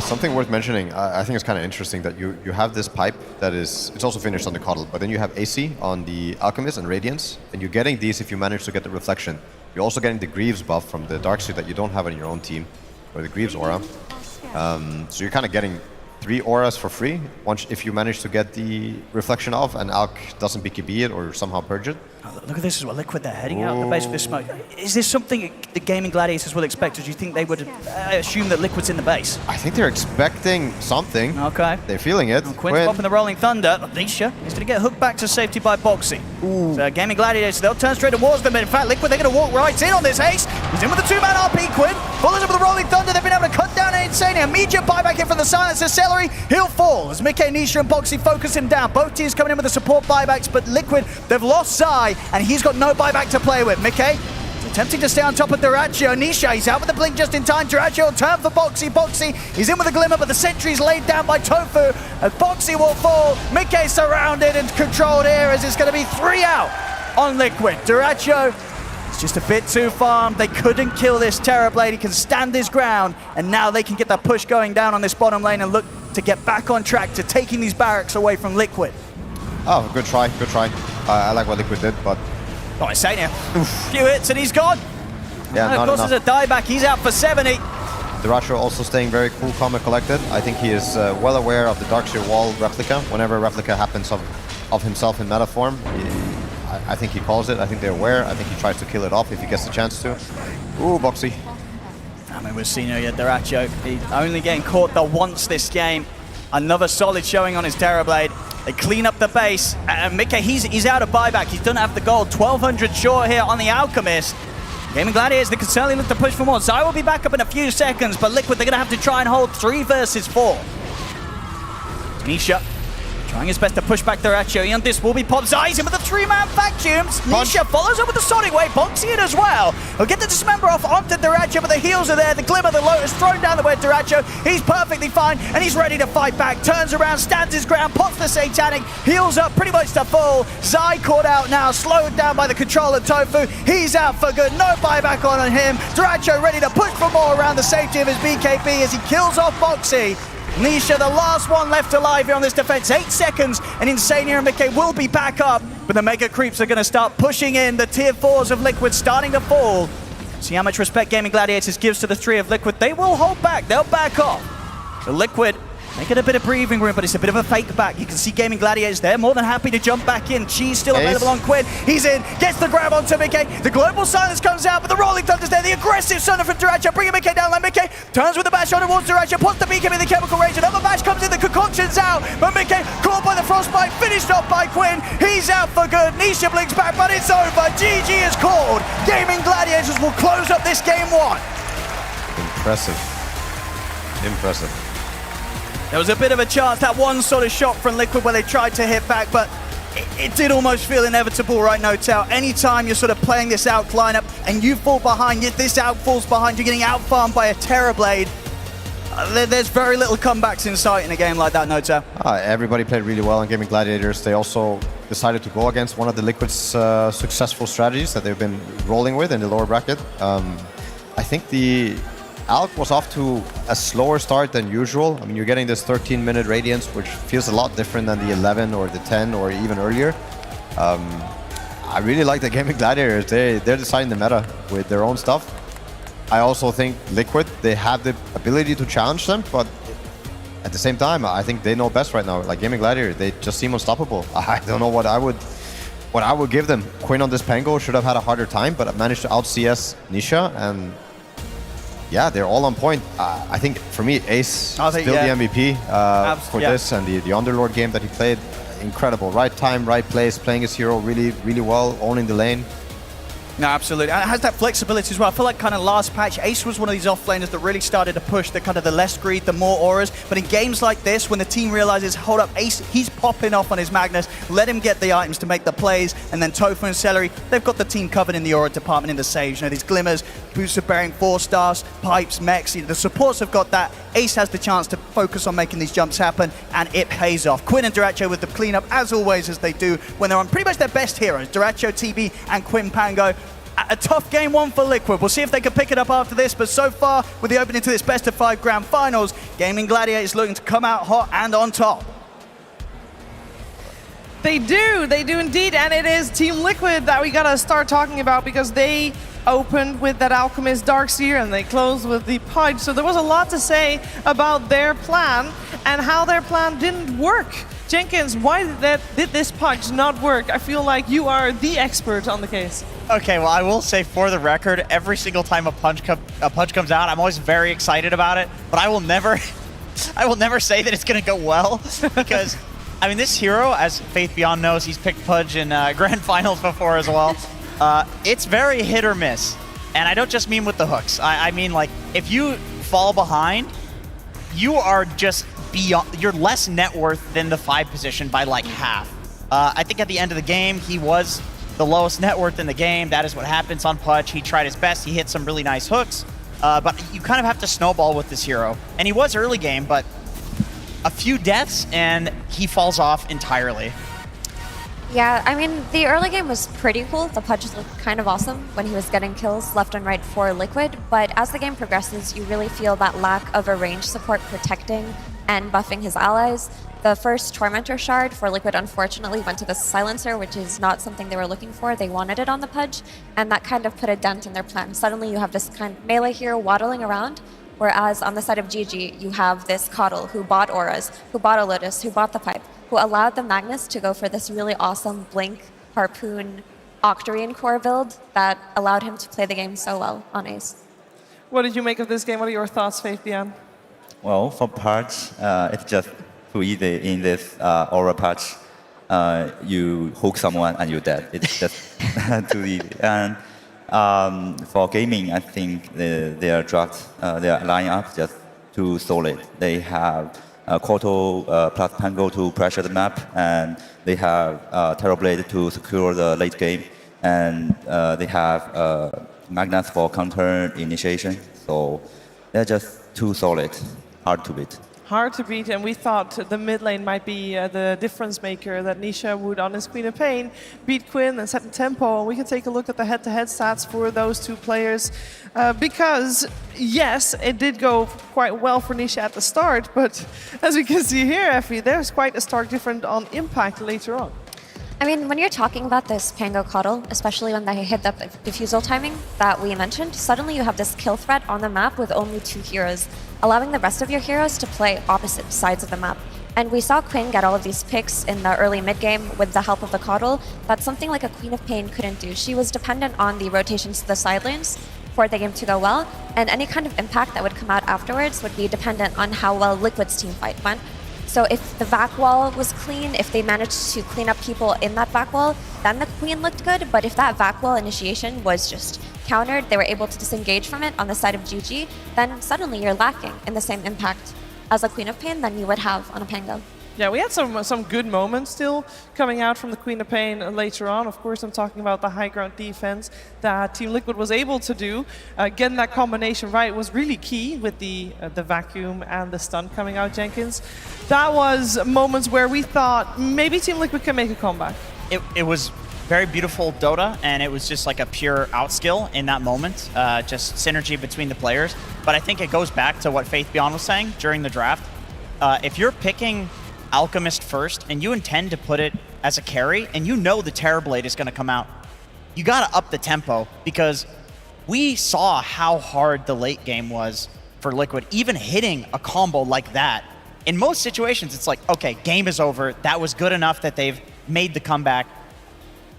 Something worth mentioning, I think it's kind of interesting that you have this pipe that it's also finished on the Coddle, but then you have AC on the Alchemist and Radiance, and you're getting these if you manage to get the Reflection. You're also getting the Greaves buff from the Darksuit that you don't have on your own team, or the Greaves aura. So you're kind of getting 3 auras for free if you manage to get the Reflection off and Alk doesn't BKB it or somehow purge it. Oh, look at this as well, Liquid, they're heading out of the base with this smoke. Is this something the Gaimin Gladiators will expect, or do you think they would assume that Liquid's in the base? I think they're expecting something. Okay. They're feeling it. Quinn's popping the Rolling Thunder. Nisha is going to get hooked back to safety by Boxy. So Gaimin Gladiators, they'll turn straight towards them. In fact, Liquid, they're going to walk right in on this Ace. He's in with the 2-man RP. Quinn follows up with the Rolling Thunder. They've been able to cut down an Insane. Immediate buyback in from the Silencer Celery. He'll fall as Mickey, Nisha, and Boxy focus him down. Both teams coming in with the support buybacks, but Liquid, they've lost Zai, and he's got no buyback to play with. Mickey attempting to stay on top of Dyrachyo. Nisha, he's out with the blink just in time. Dyrachyo will turn for Boxy. Boxy, he's in with a glimmer, but the sentry's laid down by Tofu. And Boxy will fall. Mickey surrounded and controlled here as it's going to be 3 out on Liquid. Dyrachyo, it's just a bit too farmed. They couldn't kill this Terrorblade. He can stand his ground, and now they can get that push going down on this bottom lane and look to get back on track to taking these barracks away from Liquid. Oh, good try, good try. I like what Liquid did, but... Oh, Insania. Few hits and he's gone. Yeah, and of course, there's a dieback. He's out for 70. Dyrachyo also staying very cool, calm, and collected. I think he is well aware of the Darkseer wall replica. Whenever a replica happens of himself in meta form, I think he calls it. I think they're aware. I think he tries to kill it off if he gets the chance to. Ooh, Boxy. I mean, we've seen Dyrachyo. He's only getting caught the once this game. Another solid showing on his Terrorblade. They clean up the base. And Mickey, he's out of buyback. He doesn't have the gold. 1,200 short here on the Alchemist. Gaimin Gladiators, they can certainly look to push for more. Zai will be back up in a few seconds, but Liquid, they're going to have to try and hold 3 versus 4. Nisha trying his best to push back Dyrachyo. And this will be popped. Zai's in with the 3-man vacuums. Nisha follows up with the Sonic Wave. Boxy in as well. He'll get the Dismember off onto Dyrachyo, but the heals are there. The Glimmer, the Lotus thrown down the way of Dyrachyo. He's perfectly fine, and he's ready to fight back. Turns around, stands his ground, pops the Satanic, heals up pretty much to full. Zai caught out now, slowed down by the controller Tofu. He's out for good. No buyback on him. Dyrachyo ready to push for more around the safety of his BKB as he kills off Boxy. Nisha, the last one left alive here on this defense. 8 seconds, and Insania and Mickey will be back up. But the Mega Creeps are going to start pushing in. The tier 4s of Liquid starting to fall. See how much respect Gaimin Gladiators gives to the 3 of Liquid. They will hold back. They'll back off. The Liquid making a bit of breathing room, but it's a bit of a fake back. You can see Gaimin Gladiators there, more than happy to jump back in. Cheese still available on Quinn. He's in, gets the grab onto Mickey. The Global Silence comes out, but the Rolling Thunder's there. The aggressive Sunder from Dyrachyo, bringing Mickey down like Mickey. Turns with the bash on towards Dyrachyo, puts the BKB in the Chemical Rage. Another bash comes in, the concoction's out, but Mickey caught by the Frostbite, finished off by Quinn. He's out for good. Nisha blinks back, but it's over. GG is called. Gaimin Gladiators will close up this game 1. Impressive. Impressive. There was a bit of a chance, that one sort of shot from Liquid where they tried to hit back, but it did almost feel inevitable, right, No Doubt. Anytime you're sort of playing this out lineup and you fall behind, yet this out falls behind, you're getting out-farmed by a Terrorblade. There's very little comebacks in sight in a game like that, No Doubt. Everybody played really well on Gaimin Gladiators. They also decided to go against one of the Liquid's successful strategies that they've been rolling with in the lower bracket. I think the Alk was off to a slower start than usual. I mean, you're getting this 13-minute Radiance, which feels a lot different than the 11 or the 10 or even earlier. I really like the Gaimin Gladiators. They're deciding the meta with their own stuff. I also think Liquid, they have the ability to challenge them, but at the same time, I think they know best right now. Like Gaming Gladiator, they just seem unstoppable. I don't know what I would give them. Quinn on this Pango should have had a harder time, but managed to out-CS Nisha, and yeah, they're all on point. I think for me, Ace still the MVP for this, and the Underlord game that he played, incredible. Right time, right place, playing his hero really, really well, owning the lane. No, absolutely. And it has that flexibility as well. I feel like kind of last patch, Ace was one of these offlaners that really started to push the kind of the less greed, the more auras. But in games like this, when the team realizes, hold up, Ace, he's popping off on his Magnus, let him get the items to make the plays, and then Tofu and Celery, they've got the team covered in the aura department in the Sage. You know, these Glimmers, Booster bearing 4-stars, Pipes, Mechs, the supports have got that. Ace has the chance to focus on making these jumps happen, and it pays off. Quinn and Duracho with the cleanup, as always, as they do when they're on pretty much their best heroes. Duracho, TB, and Quinn Pango. A tough game one for Liquid. We'll see if they can pick it up after this, but so far, with the opening to this best of 5 grand finals, Gaming Gladiators looking to come out hot and on top. They do indeed, and it is Team Liquid that we gotta start talking about, because they opened with that Alchemist Darkseer and they closed with the Pudge. So there was a lot to say about their plan and how their plan didn't work. Jenkins, why did this Pudge not work? I feel like you are the expert on the case. Okay, well, I will say for the record, every single time a Pudge comes out, I'm always very excited about it, but I will never say that it's gonna go well, because I mean, this hero, as Faith Beyond knows, he's picked Pudge in grand finals before as well. It's very hit or miss, and I don't just mean with the hooks. I mean, like, if you fall behind, you are just beyond, you're less net worth than the 5 position by like half. I think at the end of the game, he was the lowest net worth in the game. That is what happens on Pudge. He tried his best. He hit some really nice hooks, but you kind of have to snowball with this hero. And he was early game, but a few deaths and he falls off entirely. Yeah, I mean, the early game was pretty cool. The Pudge looked kind of awesome when he was getting kills left and right for Liquid, but as the game progresses, you really feel that lack of a range support protecting and buffing his allies. The first Tormentor shard for Liquid unfortunately went to the Silencer, which is not something they were looking for. They wanted it on the Pudge, and that kind of put a dent in their plan. Suddenly you have this kind of melee hero waddling around, whereas on the side of GG, you have this Coddle who bought auras, who bought a Lotus, who bought the Pipe, who allowed the Magnus to go for this really awesome Blink, Harpoon, Octarine core build that allowed him to play the game so well on Ace. What did you make of this game? What are your thoughts, Faith Beyond? Well, for Pudge, it's just too easy in this aura patch. You hook someone and you're dead. It's just too easy. And for gaming, I think their draft, their lineup just too solid. They have Koto plus Pango to pressure the map, and they have Terrorblade to secure the late game, and they have Magnus for counter initiation. So they're just too solid, hard to beat. Hard to beat, and we thought the mid lane might be the difference maker, that Nisha would, on his Queen of Pain, beat Quinn and set the tempo. And we can take a look at the head-to-head stats for those two players, because, yes, it did go quite well for Nisha at the start, but as we can see here, Effie, there's quite a stark difference on impact later on. I mean, when you're talking about this Pango Coddle, especially when they hit that diffusal timing that we mentioned, suddenly you have this kill threat on the map with only 2 heroes, allowing the rest of your heroes to play opposite sides of the map. And we saw Quinn get all of these picks in the early mid-game with the help of the Coddle. That's something like a Queen of Pain couldn't do. She was dependent on the rotations to the side lanes for the game to go well, and any kind of impact that would come out afterwards would be dependent on how well Liquid's team fight went. So if the back wall was clean, if they managed to clean up people in that back wall, then the Queen looked good. But if that back wall initiation was just countered, they were able to disengage from it on the side of GG, then suddenly you're lacking in the same impact as a Queen of Pain than you would have on a Pango. Yeah, we had some good moments still coming out from the Queen of Pain later on. Of course, I'm talking about the high ground defense that Team Liquid was able to do. Getting that combination right was really key with the vacuum and the stun coming out, Jenkins. That was moments where we thought maybe Team Liquid can make a comeback. It was very beautiful Dota, and it was just like a pure outskill in that moment, just synergy between the players. But I think it goes back to what Faith Beyond was saying during the draft. If you're picking Alchemist first, and you intend to put it as a carry, and you know the Terrorblade is going to come out, you got to up the tempo, because we saw how hard the late game was for Liquid, even hitting a combo like that. In most situations, it's like, okay, game is over. That was good enough that they've made the comeback.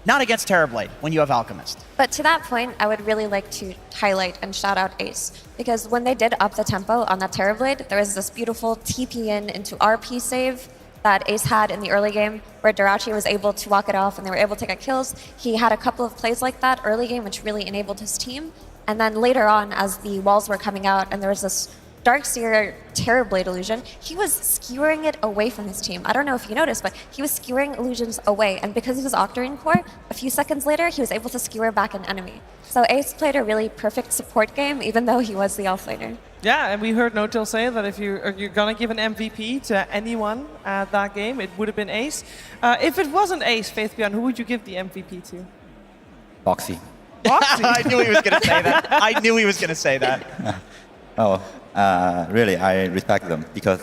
Not against Terrorblade when you have Alchemist. But to that point, I would really like to highlight and shout out Ace. Because when they did up the tempo on that Terrorblade, there was this beautiful TP in into RP save that Ace had in the early game, where Darachi was able to walk it off and they were able to get kills. He had a couple of plays like that early game, which really enabled his team. And then later on, as the walls were coming out and there was this Darkseer Terrorblade illusion, he was skewering it away from his team. I don't know if you noticed, but he was skewering illusions away. And because of his Octarine core, a few seconds later, he was able to skewer back an enemy. So Ace played a really perfect support game, even though he was the offlaner. Yeah, and we heard Notil say that if you're gonna give an MVP to anyone at that game, it would have been Ace. If it wasn't Ace, Faith Beyond, who would you give the MVP to? Boxy. Boxy? I knew he was gonna say that. I knew he was gonna say that. Oh, really, I respect them because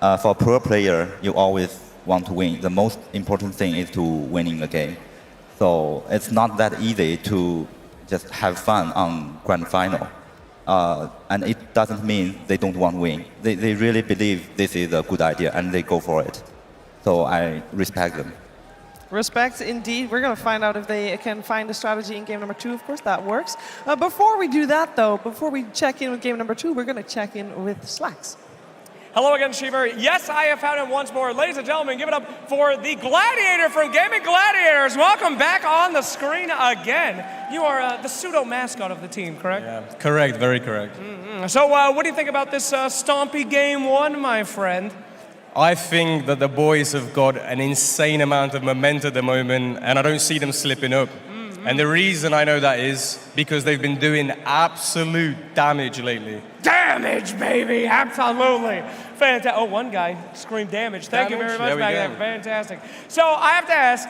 for a pro player, you always want to win. The most important thing is to winning the game. So it's not that easy to just have fun on grand final. And it doesn't mean they don't want to win. They really believe this is a good idea and they go for it. So I respect them. Respect, indeed. We're going to find out if they can find a strategy in game number 2. Of course, that works. Before we do that, though, before we check in with game number 2, we're going to check in with Slacks. Hello again, Shiver. Yes, I have found him once more. Ladies and gentlemen, give it up for the Gladiator from Gaming Gladiators. Welcome back on the screen again. You are the pseudo-mascot of the team, correct? Yeah, correct, very correct. So what do you think about this stompy game 1, my friend? I think that the boys have got an insane amount of momentum at the moment, and I don't see them slipping up. And the reason I know that is because they've been doing absolute damage lately. Damage, baby! Absolutely. Fantastic. Oh, one guy screamed damage. Thank you very much, There we back go. there. Fantastic. So I have to ask,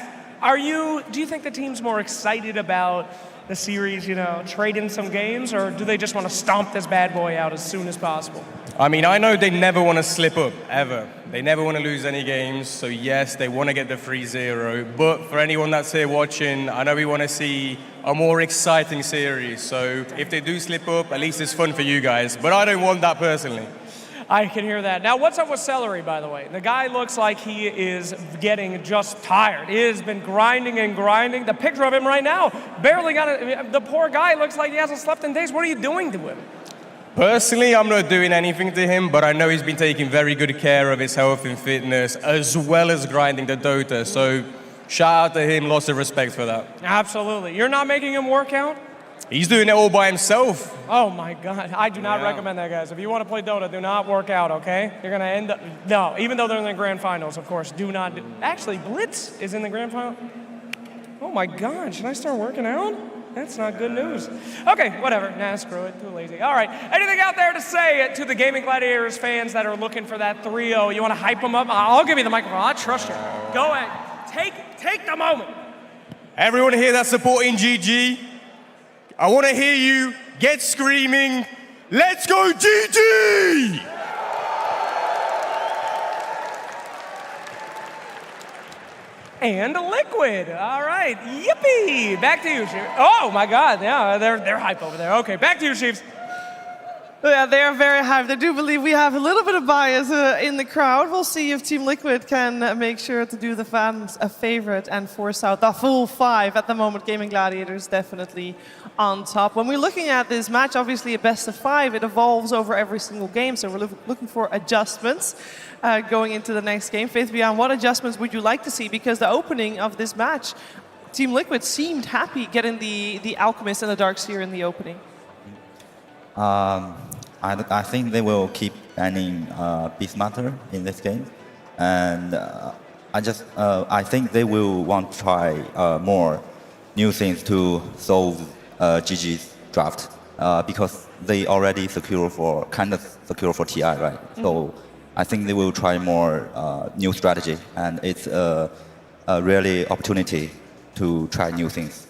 do you think the team's more excited about the series, trading some games, or do they just want to stomp this bad boy out as soon as possible? I mean, I know they never want to slip up, ever. They never want to lose any games, so yes, they want to get the 3-0. But for anyone that's here watching, I know we want to see a more exciting series. So if they do slip up, at least it's fun for you guys. But I don't want that personally. I can hear that. Now, what's up with Celery, by the way? The guy looks like he is getting just tired. He has been grinding and grinding. The picture of him right now, barely got it. The poor guy looks like he hasn't slept in days. What are you doing to him? Personally, I'm not doing anything to him, but I know he's been taking very good care of his health and fitness, as well as grinding the Dota. So shout out to him, lots of respect for that. Absolutely. You're not making him work out? He's doing it all by himself. Oh my God, I do not recommend that, guys. If you want to play Dota, do not work out, okay? You're gonna end up, no, even though they're in the grand finals, of course, do not, actually, Blitz is in the grand final. Oh my God, should I start working out? That's not good news. Okay, whatever, nah, screw it, too lazy. All right, anything out there to say to the Gaming Gladiators fans that are looking for that 3-0? You wanna hype them up? I'll give you the microphone, I trust you. Go ahead, take the moment. Everyone here that's supporting GG, I want to hear you get screaming, let's go GG! And Liquid. All right, yippee! Back to you, Chiefs. Oh my God, yeah, they're hype over there. Okay, back to you, Chiefs. Yeah, they are very hyped. I do believe we have a little bit of bias in the crowd. We'll see if Team Liquid can make sure to do the fans a favorite and force out the full 5. At the moment, Gaming Gladiators definitely on top. When we're looking at this match, obviously a best of 5, it evolves over every single game, so we're looking for adjustments going into the next game. Faith Beyond, what adjustments would you like to see? Because the opening of this match, Team Liquid seemed happy getting the Alchemist and the Darkseer in the opening. I think they will keep banning Beastmaster in this game, and I think they will want to try more new things to solve GG's draft because they already kind of secure for TI, right? So I think they will try more new strategy, and it's a really opportunity to try new things.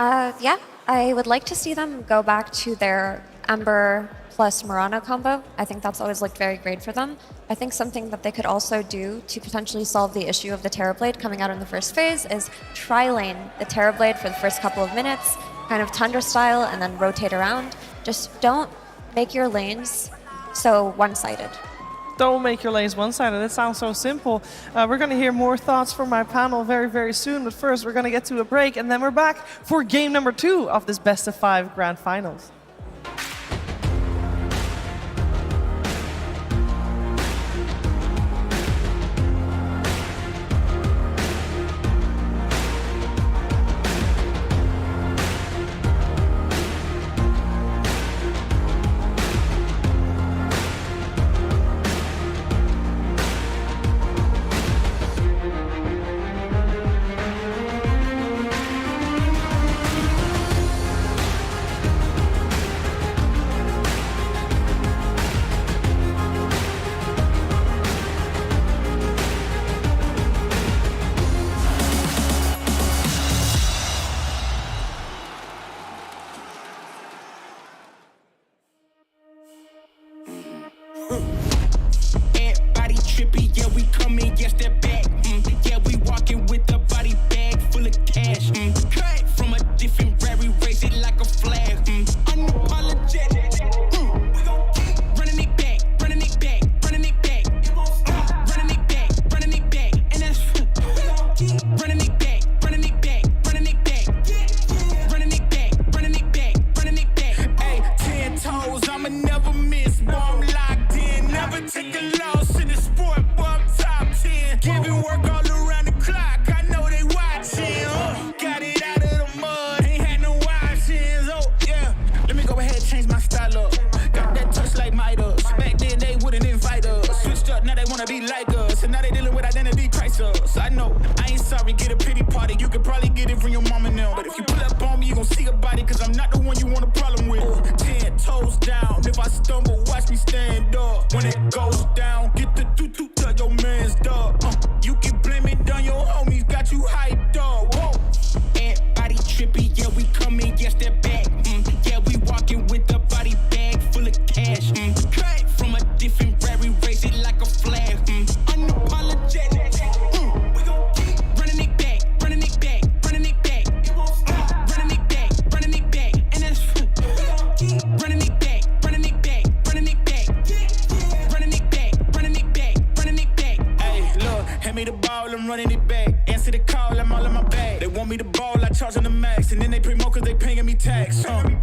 Yeah, I would like to see them go back to their Ember plus Murano combo. I think that's always looked very great for them. I think something that they could also do to potentially solve the issue of the Terrorblade coming out in the first phase is tri-lane the Terrorblade for the first couple of minutes, kind of Tundra style and then rotate around. Just don't make your lanes so one-sided. Don't make your lanes one-sided. That sounds so simple. We're going to hear more thoughts from my panel very, very soon. But first, we're going to get to a break, and then we're back for game number 2 of this best-of-5 grand finals. Body trippy, yeah, we come in, yes, they're back. Yeah, we walking with a body bag full of cash. Cut from a different rary, raise it like a flag. Unapologetic. We gon' keep running it back, running it back, running it back. Running it back, running it back. And that's we gon' keep running it back, running it back, running it back. Running it back, running it back, running it back. Hey, 10 toes, I'ma never miss. Bomb locked in, never take a loss in the sport, but I'm top 10. Giving work all around the clock, I know they watching. Got it out of the mud, ain't had no options. Oh, yeah. Let me go ahead and change my style up. Got that touch like Midas. Back then they wouldn't invite us. Switched up, now they wanna be like us. And now they dealing with identity crisis. I know, I ain't sorry, get a pity party. You could probably get it from your mama now. But if you pull up on me, you gon' see a body, cause I'm not the one you want a problem with. 10 toes down, if I stumble, watch me stand up. When it goes down, get the doo-doo, tell your man's dog. You can blame it on your homies, got you hyped up. Whoa. And body trippy, yeah, we come in, yes, they're back. Yeah, we walking with a body bag full of cash. Cut from a different rary, raise it like a flag. Unapologetic. We gon' keep running it back, running it back, running it back. Running it back, running it back. And that's we gon' keep running it back, running it back, running it back. Running it back, running it back, running it back. Hey, look, hand me the ball, I'm running it back. Answer the call, I'm all in my bag. They want me to ball, I charge them the max. And then they promote cause they paying me tax. I'm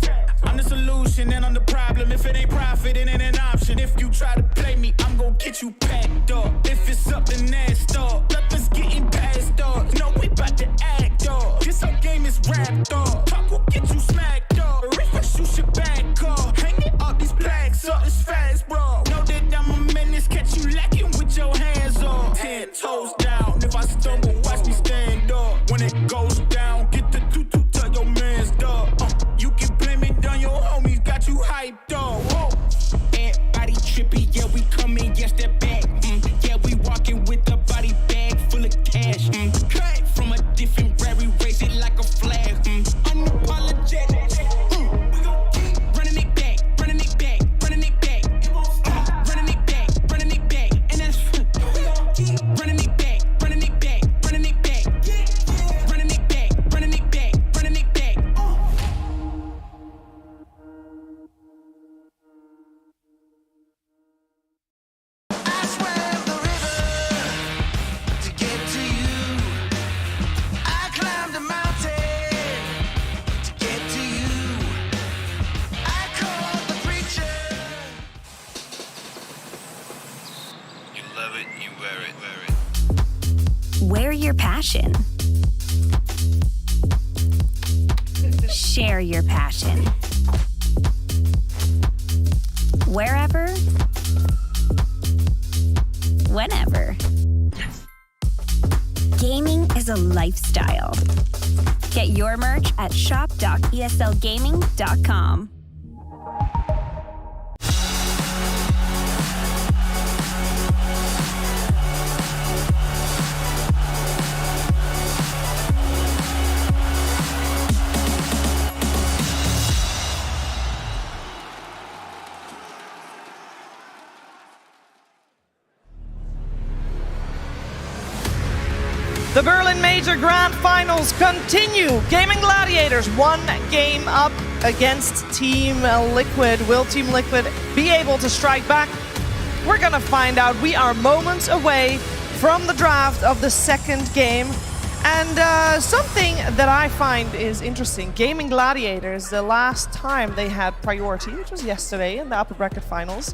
the solution and I'm the problem. If it ain't profit, it ain't an option. If you try to play me, I'm gon' get you packed up. If it's up, then that's up. Nothing's getting past up. No, we bout to act up. This whole game is wrapped up. Talk will get you smacked up. Refresh, you should back up. Hanging up these plaques up, it's fast, bro. Know that I'm a menace, catch you lacking with your hands up. 10 toes down, if I stumble, watch me stand up. When it goes down, get the doo-doo, tell your man's dog. You can blame it on your homies, got you hyped up. Whoa. And body trippy, yeah, we come in, yes, they're back. Yeah, we walking with a body bag full of cash. Cut from a different rary, raise it like a flag. Unapologetic. We gon' keep running it back, running it back, running it back. Running it back, running it back. And that's we gon' keep running it back, running it back, running it back. Running it back, running it back, running it back. Wear your passion. Share your passion. Wherever, whenever. Gaming is a lifestyle. Get your merch at shop.eslgaming.com. The Berlin Major Grand Finals continue. Gaming Gladiators 1 game up against Team Liquid. Will Team Liquid be able to strike back? We're gonna find out. We are moments away from the draft of the second game. And something that I find is interesting, Gaming Gladiators, the last time they had priority, which was yesterday in the upper bracket finals,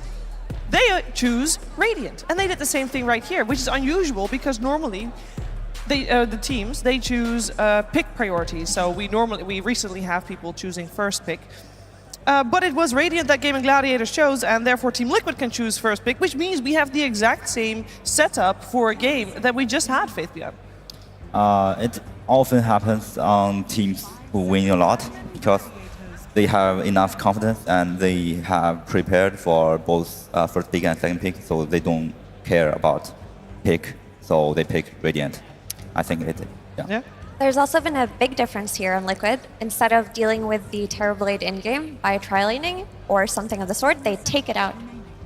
they choose Radiant. And they did the same thing right here, which is unusual because normally the teams, they choose pick priorities. So we recently have people choosing first pick. But it was Radiant that Gaming Gladiators chose, and therefore Team Liquid can choose first pick, which means we have the exact same setup for a game that we just had, Faith Beyond. It often happens on teams who win a lot because they have enough confidence and they have prepared for both first pick and second pick, so they don't care about pick, so they pick Radiant. I think it, yeah. There's also been a big difference here on Liquid. Instead of dealing with the Terrorblade in-game by tri-laning or something of the sort, they take it out.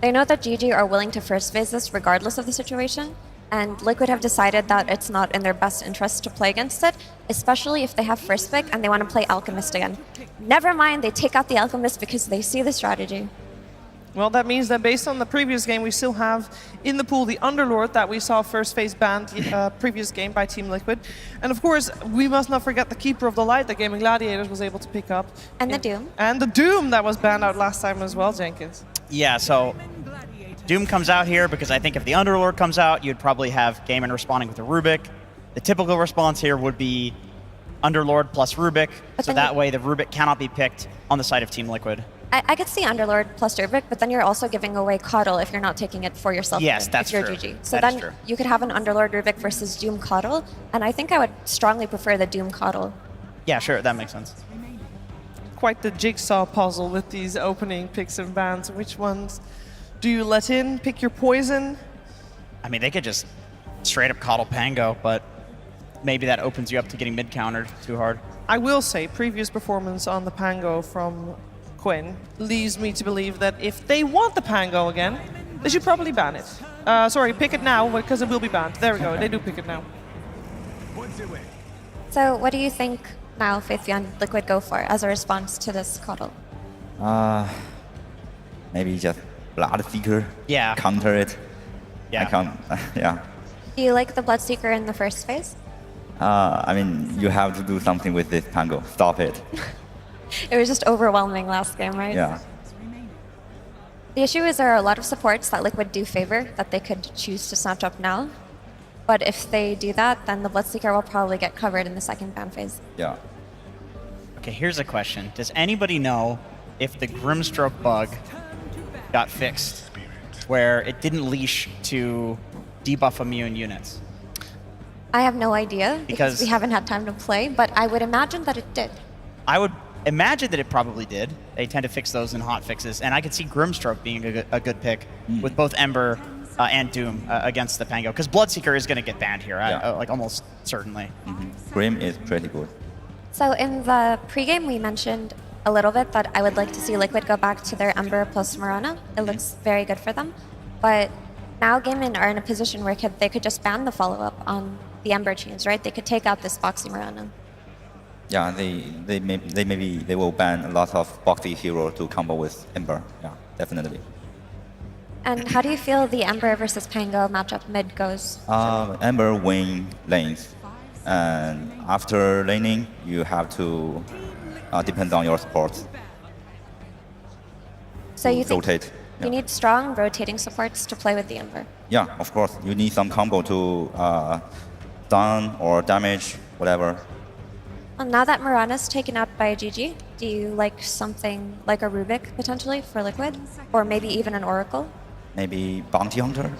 They know that GG are willing to first phase this regardless of the situation, and Liquid have decided that it's not in their best interest to play against it, especially if they have first pick and they want to play Alchemist again. Never mind, they take out the Alchemist because they see the strategy. Well, that means that based on the previous game, we still have in the pool the Underlord that we saw first phase banned previous game by Team Liquid. And of course, we must not forget the Keeper of the Light that Gaming Gladiators was able to pick up. And the Doom. And the Doom that was banned out last time as well, Jenkins. Yeah, so Doom comes out here because I think if the Underlord comes out, you'd probably have Gaimin responding with a Rubik. The typical response here would be Underlord plus Rubik, so that way the Rubik cannot be picked on the side of Team Liquid. I could see Underlord plus Rubik, but then you're also giving away Coddle if you're not taking it for yourself. Yes, that's if you're true. GG. So that is then true. you could have an Underlord Rubik versus Doom Coddle, and I think I would strongly prefer the Doom Coddle. Yeah, sure, that makes sense. Quite the jigsaw puzzle with these opening picks and bans. Which ones do you let in? Pick your poison? I mean, they could just straight up Coddle Pango, but maybe that opens you up to getting mid-countered too hard. I will say, previous performance on the Pango from Quinn leads me to believe that if they want the Pango again, they should probably ban it. Sorry, pick it now, because it will be banned. There we go, they do pick it now. So what do you think now Faith Beyond Liquid go for as a response to this Coddle? Maybe just Bloodseeker. Yeah. Counter it. Yeah. I can't, yeah. Do you like the Bloodseeker in the first phase? I mean, you have to do something with this Pango. Stop it. It was just overwhelming last game, right? Yeah. The issue is there are a lot of supports that Liquid do favor that they could choose to snatch up now. But if they do that, then the Bloodseeker will probably get covered in the second ban phase. Yeah. Okay, here's a question. Does anybody know if the Grimstroke bug got fixed, where it didn't leash to debuff immune units? I have no idea Because- we haven't had time to play, but I would imagine that it did. I would imagine that it probably did. They tend to fix those in hot fixes, and I could see Grimstroke being a good pick with both Ember and Doom against the Pango, because Bloodseeker is going to get banned here, like almost certainly. Grim is pretty good. So in the pregame, we mentioned a little bit that I would like to see Liquid go back to their Ember plus Mirana. It looks very good for them. But now Gaimin are in a position where they could just ban the follow-up on the Ember chains, right? They could take out this Boxy Mirana. Yeah, they will ban a lot of boxy hero to combo with Ember. Yeah, definitely. And how do you feel the Ember versus Pango matchup mid goes? Ember win lanes, and after laning, you have to depend on your supports. So you think rotate. you need strong rotating supports to play with the Ember? Yeah, of course. You need some combo to stun or damage, whatever. Well, now that Mirana's taken out by GG, do you like something like a Rubik potentially for Liquid? Or maybe even an Oracle? Maybe Bounty Hunter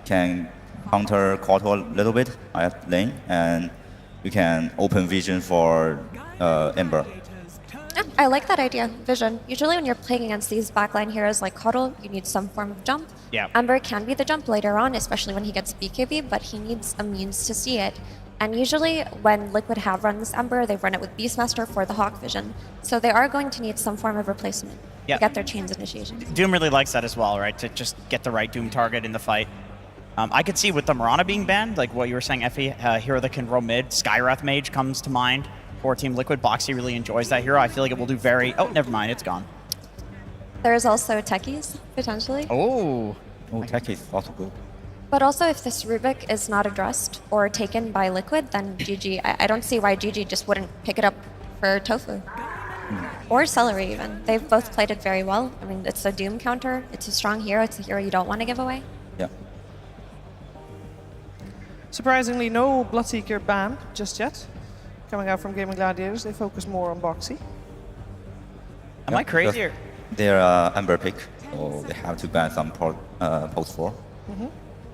can counter Coddle a little bit at lane, and you can open vision for Ember. Yeah, I like that idea, Vision. Usually when you're playing against these backline heroes like Coddle, you need some form of jump. Yeah. Ember can be the jump later on, especially when he gets BKB, but he needs a means to see it. And usually when Liquid have run this Ember, they've run it with Beastmaster for the Hawk Vision. So they are going to need some form of replacement to get their chains initiation. Doom really likes that as well, right? To just get the right Doom target in the fight. I could see with the Mirana being banned, like what you were saying, Effie, hero that can roam mid, Skywrath Mage comes to mind for Team Liquid. Boxy really enjoys that hero. I feel like it will do very... Oh, never mind, it's gone. There's also techies, potentially. Oh. Techies also good. But also, if this Rubik is not addressed or taken by Liquid, then GG. I don't see why GG just wouldn't pick it up for Tofu. Or Celery, even. They've both played it very well. I mean, it's a Doom counter. It's a strong hero. It's a hero you don't want to give away. Yeah. Surprisingly, no Bloodseeker ban just yet. Coming out from Gaimin Gladiators, they focus more on Boxy. Am I crazy? Or? They're Ember pick, so they have to ban some post 4.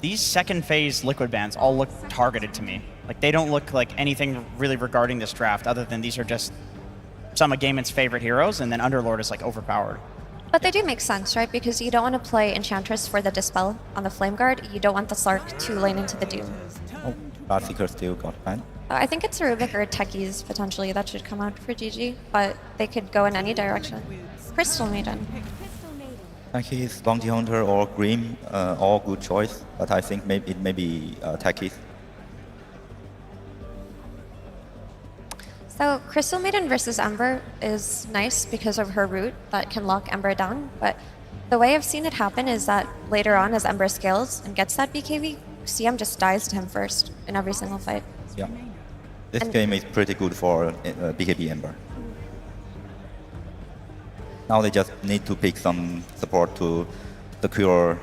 These second phase Liquid bans all look targeted to me. Like, they don't look like anything really regarding this draft, other than these are just some of Gaimin's favorite heroes, and then Underlord is like overpowered. But they do make sense, right? Because you don't want to play Enchantress for the Dispel on the Flame Guard. You don't want the Slark to lane into the Doom. Oh, Bloodseeker still got banned. I think it's a Rubik or a Techies, potentially, that should come out for GG. But they could go in any direction. Crystal Maiden. Techies, Bounty Hunter, or Grim, all good choice. But I think maybe it may be Techies. So Crystal Maiden versus Ember is nice because of her root that can lock Ember down, but the way I've seen it happen is that later on as Ember scales and gets that BKB, CM just dies to him first in every single fight. Yeah. This game is pretty good for BKB Ember. Now they just need to pick some support to secure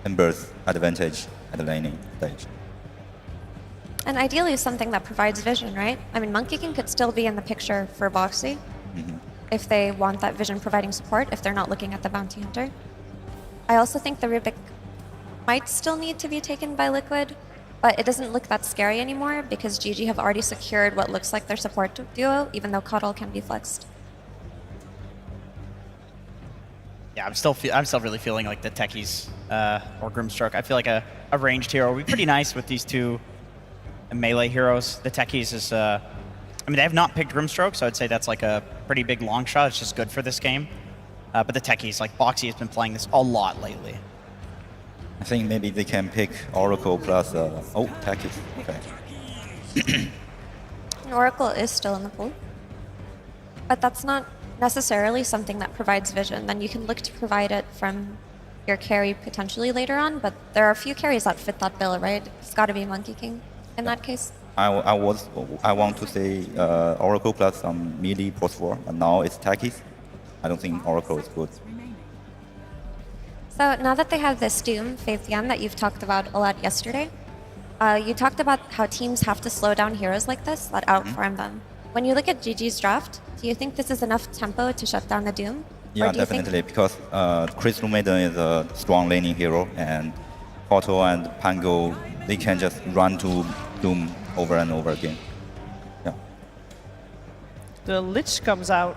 Ember's advantage at the laning stage. And ideally something that provides vision, right? I mean, Monkey King could still be in the picture for Boxy if they want that vision providing support, if they're not looking at the Bounty Hunter. I also think the Rubik might still need to be taken by Liquid, but it doesn't look that scary anymore because GG have already secured what looks like their support duo, even though Cuddle can be flexed. Yeah, I'm still really feeling like the Techies or Grimstroke. I feel like a ranged hero would be pretty nice with these two melee heroes. The Techies is, I mean, they have not picked Grimstroke, so I'd say that's like a pretty big long shot. It's just good for this game. But the Techies, like Boxy has been playing this a lot lately. I think maybe they can pick Oracle plus, Techies. Okay. Oracle is still in the pool, but that's not necessarily something that provides vision. Then you can look to provide it from your carry potentially later on, but there are a few carries that fit that bill, right? It's got to be Monkey King in that case. I want to say Oracle plus some melee post 4, but now it's Techies. I don't think Oracle is good. So now that they have this Doom, Faithian, that you've talked about a lot yesterday, you talked about how teams have to slow down heroes like this that outfarm them. When you look at GG's draft, do you think this is enough tempo to shut down the Doom? Yeah, definitely, because Crystal Maiden is a strong laning hero, and Porto and Pango, they can just run to Doom over and over again. Yeah. The Lich comes out.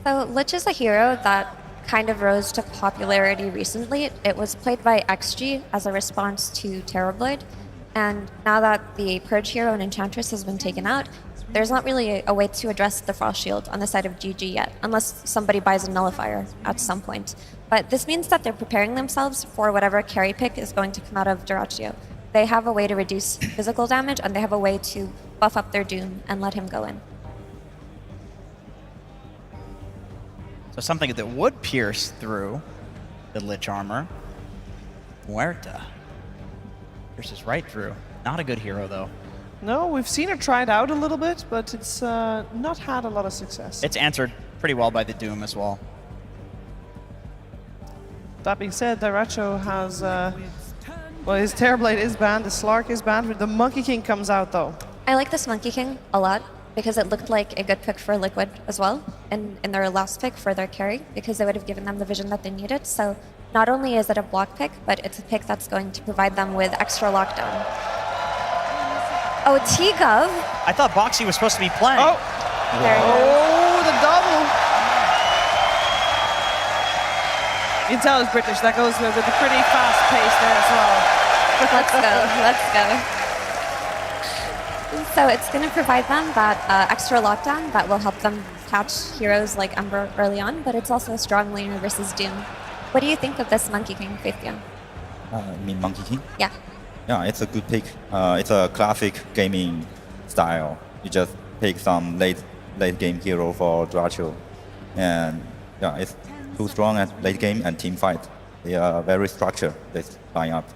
So Lich is a hero that kind of rose to popularity recently. It was played by XG as a response to Terrorblade, and now that the Purge hero and Enchantress has been taken out, there's not really a way to address the Frost Shield on the side of GG yet, unless somebody buys a Nullifier at some point. But this means that they're preparing themselves for whatever carry pick is going to come out of Dyrachyo. They have a way to reduce physical damage, and they have a way to buff up their Doom and let him go in. So something that would pierce through the Lich armor. Muerta. Pierces right through. Not a good hero, though. No, we've seen it tried out a little bit, but it's not had a lot of success. It's answered pretty well by the Doom as well. That being said, Dyrachyo has, well, his Terrorblade is banned, the Slark is banned, the Monkey King comes out though. I like this Monkey King a lot because it looked like a good pick for Liquid as well in their last pick for their carry, because they would have given them the vision that they needed. So not only is it a block pick, but it's a pick that's going to provide them with extra lockdown. Oh, T-Gov. I thought Boxy was supposed to be playing. Oh, the double. You can tell it's British. That goes with a pretty fast pace there as well. Let's go. So it's going to provide them that extra lockdown that will help them catch heroes like Ember early on, but it's also a strong laner versus Doom. What do you think of this Monkey King, Faithian? You mean Monkey King? Yeah. Yeah, it's a good pick. It's a classic gaming style. You just pick some late game hero for Dracho, and yeah, it's too strong at late game and team fight. They are very structured. This line up.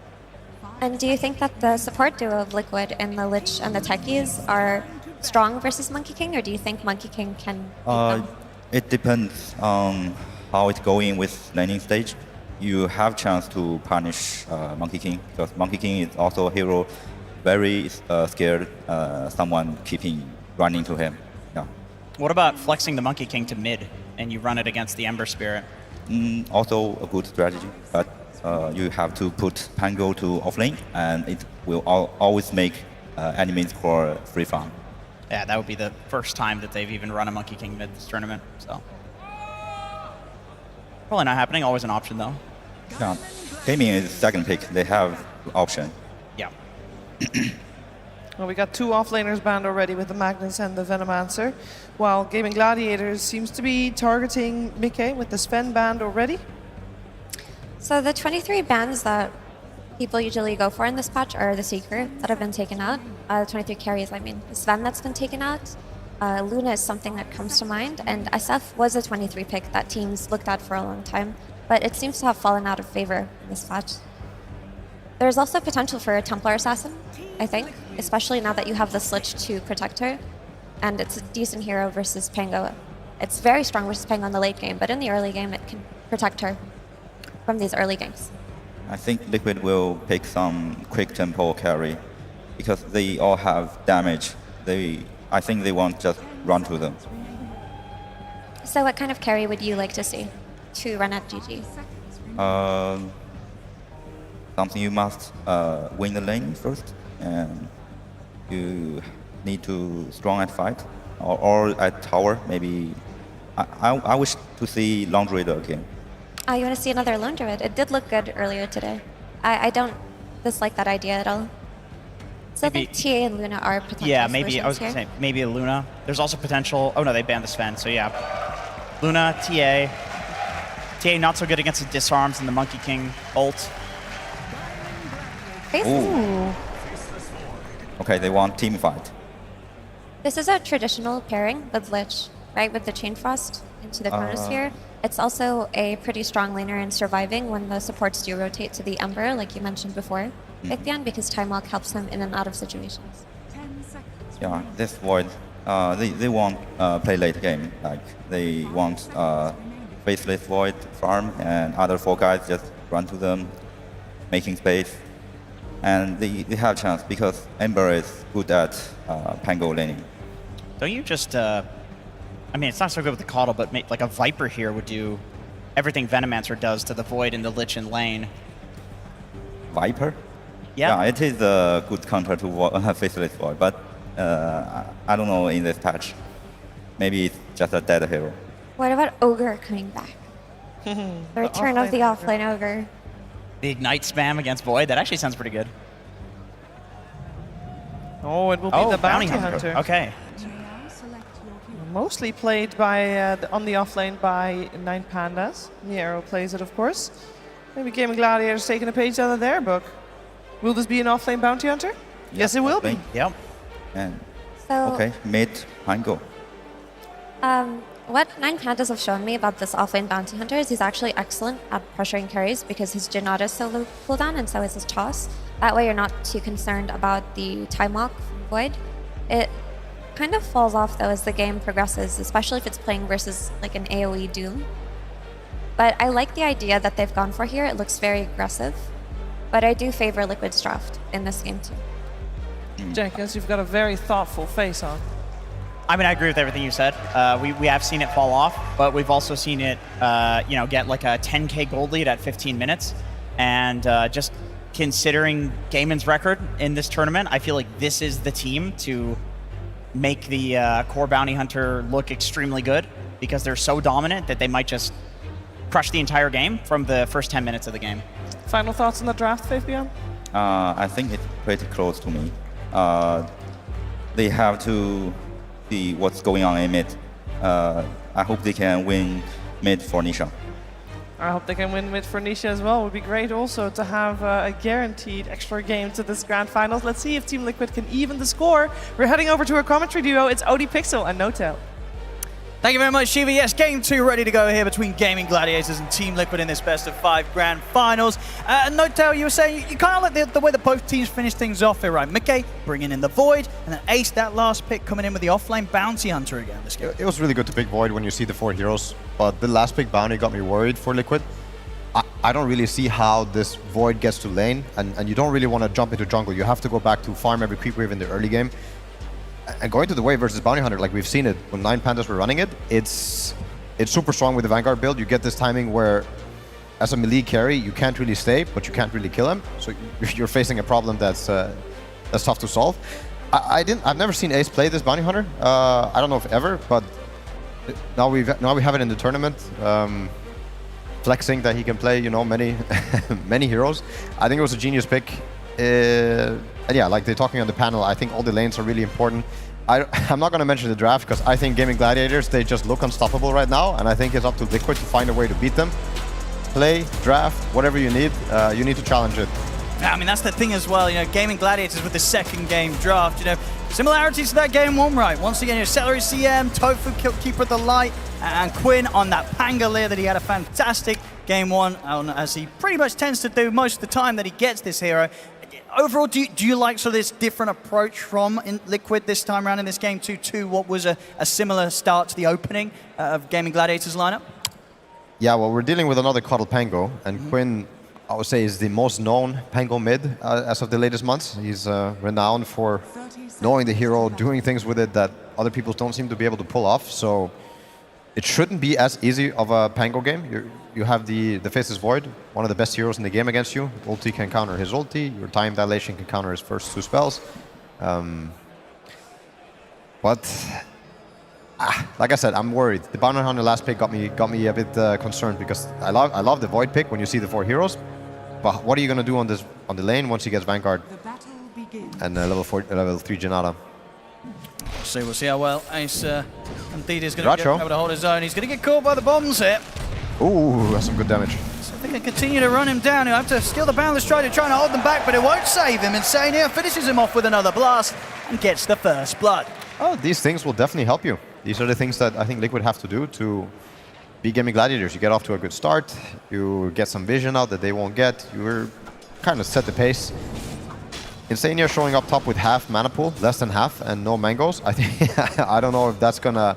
And do you think that the support duo of Liquid and the Lich and the Techies are strong versus Monkey King, or do you think Monkey King can beat them? It depends on how it's going with laning stage. You have chance to punish Monkey King, because Monkey King is also a hero, very scared someone keeping running to him. Yeah. What about flexing the Monkey King to mid and you run it against the Ember Spirit? Also a good strategy, but you have to put Pango to offlane, and it will always make enemies core free farm. Yeah, that would be the first time that they've even run a Monkey King mid this tournament, so. Probably not happening, always an option though. Yeah, Gaimin is second pick. They have option. Yeah. Well, we got two offlaners banned already with the Magnus and the Venomancer, while Gaming Gladiators seems to be targeting Mickey with the Sven banned already. So the 23 bans that people usually go for in this patch are the Seeker that have been taken out. The 23 carries, I mean. The Sven that's been taken out. Luna is something that comes to mind, and SF was a 23 pick that teams looked at for a long time, but it seems to have fallen out of favor in this patch. There's also potential for a Templar Assassin, I think, especially now that you have the Lich to protect her, and it's a decent hero versus Pango. It's very strong versus Pango in the late game, but in the early game it can protect her from these early ganks. I think Liquid will pick some quick tempo carry, because they all have damage. I think they won't just run to them. So what kind of carry would you like to see to run at GG? Something you must win the lane first, and you need to strong at fight, or at tower, maybe. I wish to see Long Raider again. You want to see another Lone Druid? It did look good earlier today. I don't dislike that idea at all. So Maybe- I think TA and Luna are potential Yeah, maybe, I was solutions gonna here. say, maybe a Luna. There's also potential, oh no, they banned the Sven, so yeah. Luna, TA. TA not so good against the disarms and the Monkey King ult. Ooh. Okay, they want team fight. This is a traditional pairing with Lich, right? With the Chain Frost into the Chronosphere. It's also a pretty strong laner in surviving when the supports do rotate to the Ember, like you mentioned before, Victian, because Time Walk helps him in and out of situations. Yeah, this Void, they won't play late game. Like, they want Faceless Void farm, and other four guys just run to them, making space. And they have chance, because Ember is good at Pango laning. Don't you just, I mean, it's not so good with the Caudle, but like a Viper here would do everything Venomancer does to the Void and the Lich in lane. Viper? Yeah. Yeah, it is a good counter to Faceless Void, but I don't know in this patch. Maybe it's just a dead hero. What about Ogre coming back? The return of the offlane Ogre. The Ignite spam against Void, that actually sounds pretty good. Oh, it will be the Bounty Hunter. Okay. Mostly played by on the offlane by 9 Pandas. Nero plays it, of course. Maybe Gaming Gladiators taking a page out of their book. Will this be an offlane Bounty Hunter? Yes, it will be. Yep. And So, okay, mid Pango. what 9 Pandas have shown me about this offlane Bounty Hunter is he's actually excellent at pressuring carries because his Jin Auto is so low cooldown and so is his toss. That way you're not too concerned about the Time Walk from Void. It kind of falls off though as the game progresses, especially if it's playing versus like an AoE Doom. But I like the idea that they've gone for here. It looks very aggressive. But I do favor Liquid's draft in this game too. Jenkins, you've got a very thoughtful face on. I mean, I agree with everything you said. We have seen it fall off, but we've also seen it, get like a 10K gold lead at 15 minutes. And just considering Gaimin's record in this tournament, I feel like this is the team to make the core bounty hunter look extremely good because they're so dominant that they might just crush the entire game from the first 10 minutes of the game. Final thoughts on the draft, Fabian? I think it's pretty close to me. They have to see what's going on in mid. I hope they can win mid for Nisha. I hope they can win with Phoenicia as well. It would be great also to have a guaranteed extra game to this grand finals. Let's see if Team Liquid can even the score. We're heading over to our commentary duo. It's OD Pixel and Notel. Thank you very much, Shiva. Yes, game 2 ready to go here between Gaming Gladiators and Team Liquid in this best-of-5 grand finals. Notel, you were saying you kind of like the way that both teams finished things off here, right? Mickey bringing in the Void, and then Ace, that last pick, coming in with the offlane Bounty Hunter again this game. It was really good to pick Void when you see the 4 heroes, but the last pick Bounty got me worried for Liquid. I don't really see how this Void gets to lane, and you don't really want to jump into jungle. You have to go back to farm every creep wave in the early game. And going to the wave versus Bounty Hunter, like we've seen it when 9 Pandas were running it, it's super strong with the Vanguard build. You get this timing where, as a melee carry, you can't really stay, but you can't really kill him. So you're facing a problem that's tough to solve. I've never seen Ace play this Bounty Hunter. I don't know if ever, but now we have it in the tournament. Flexing that he can play, you know, many many heroes. I think it was a genius pick. And yeah, like they're talking on the panel, I think all the lanes are really important. I'm not going to mention the draft because I think Gaming Gladiators, they just look unstoppable right now, and I think it's up to Liquid to find a way to beat them. Play, draft, whatever you need to challenge it. Yeah, I mean, that's the thing as well, you know, Gaming Gladiators with the second game draft, you know, similarities to that game 1, right? Once again, you know, Celery CM, Tofu Keeper of the Light, and Quinn on that Pangolier that he had a fantastic game 1 on, as he pretty much tends to do most of the time that he gets this hero. Overall, do you like sort of this different approach from Liquid this time around in this game 2 to what was a similar start to the opening of Gaming Gladiators lineup? Yeah, well, we're dealing with another Cuddle Pango, and Quinn, I would say, is the most known Pango mid as of the latest months. He's renowned for knowing the hero, doing things with it that other people don't seem to be able to pull off. So it shouldn't be as easy of a Pango game. You have the Faceless Void, one of the best heroes in the game against you. Ulti can counter his ulti. Your Time Dilation can counter his first 2 spells. But like I said, I'm worried. The Bounty Hunter last pick got me a bit concerned because I love the Void pick when you see the 4 heroes. But what are you going to do on the lane once he gets Vanguard and level 3 Janata? We'll see how well Ace indeed is going to be able to hold his own. He's going to get caught by the bombs here. Ooh, that's some good damage. So they can continue to run him down. He'll have to steal the Boundless Strider, trying to hold them back, but it won't save him. Insane here finishes him off with another blast and gets the first blood. Oh, these things will definitely help you. These are the things that I think Liquid have to do to be Gaming Gladiators. You get off to a good start. You get some vision out that they won't get. You're kind of set the pace. Insania showing up top with half mana pool, less than half, and no mangoes. I think I don't know if that's gonna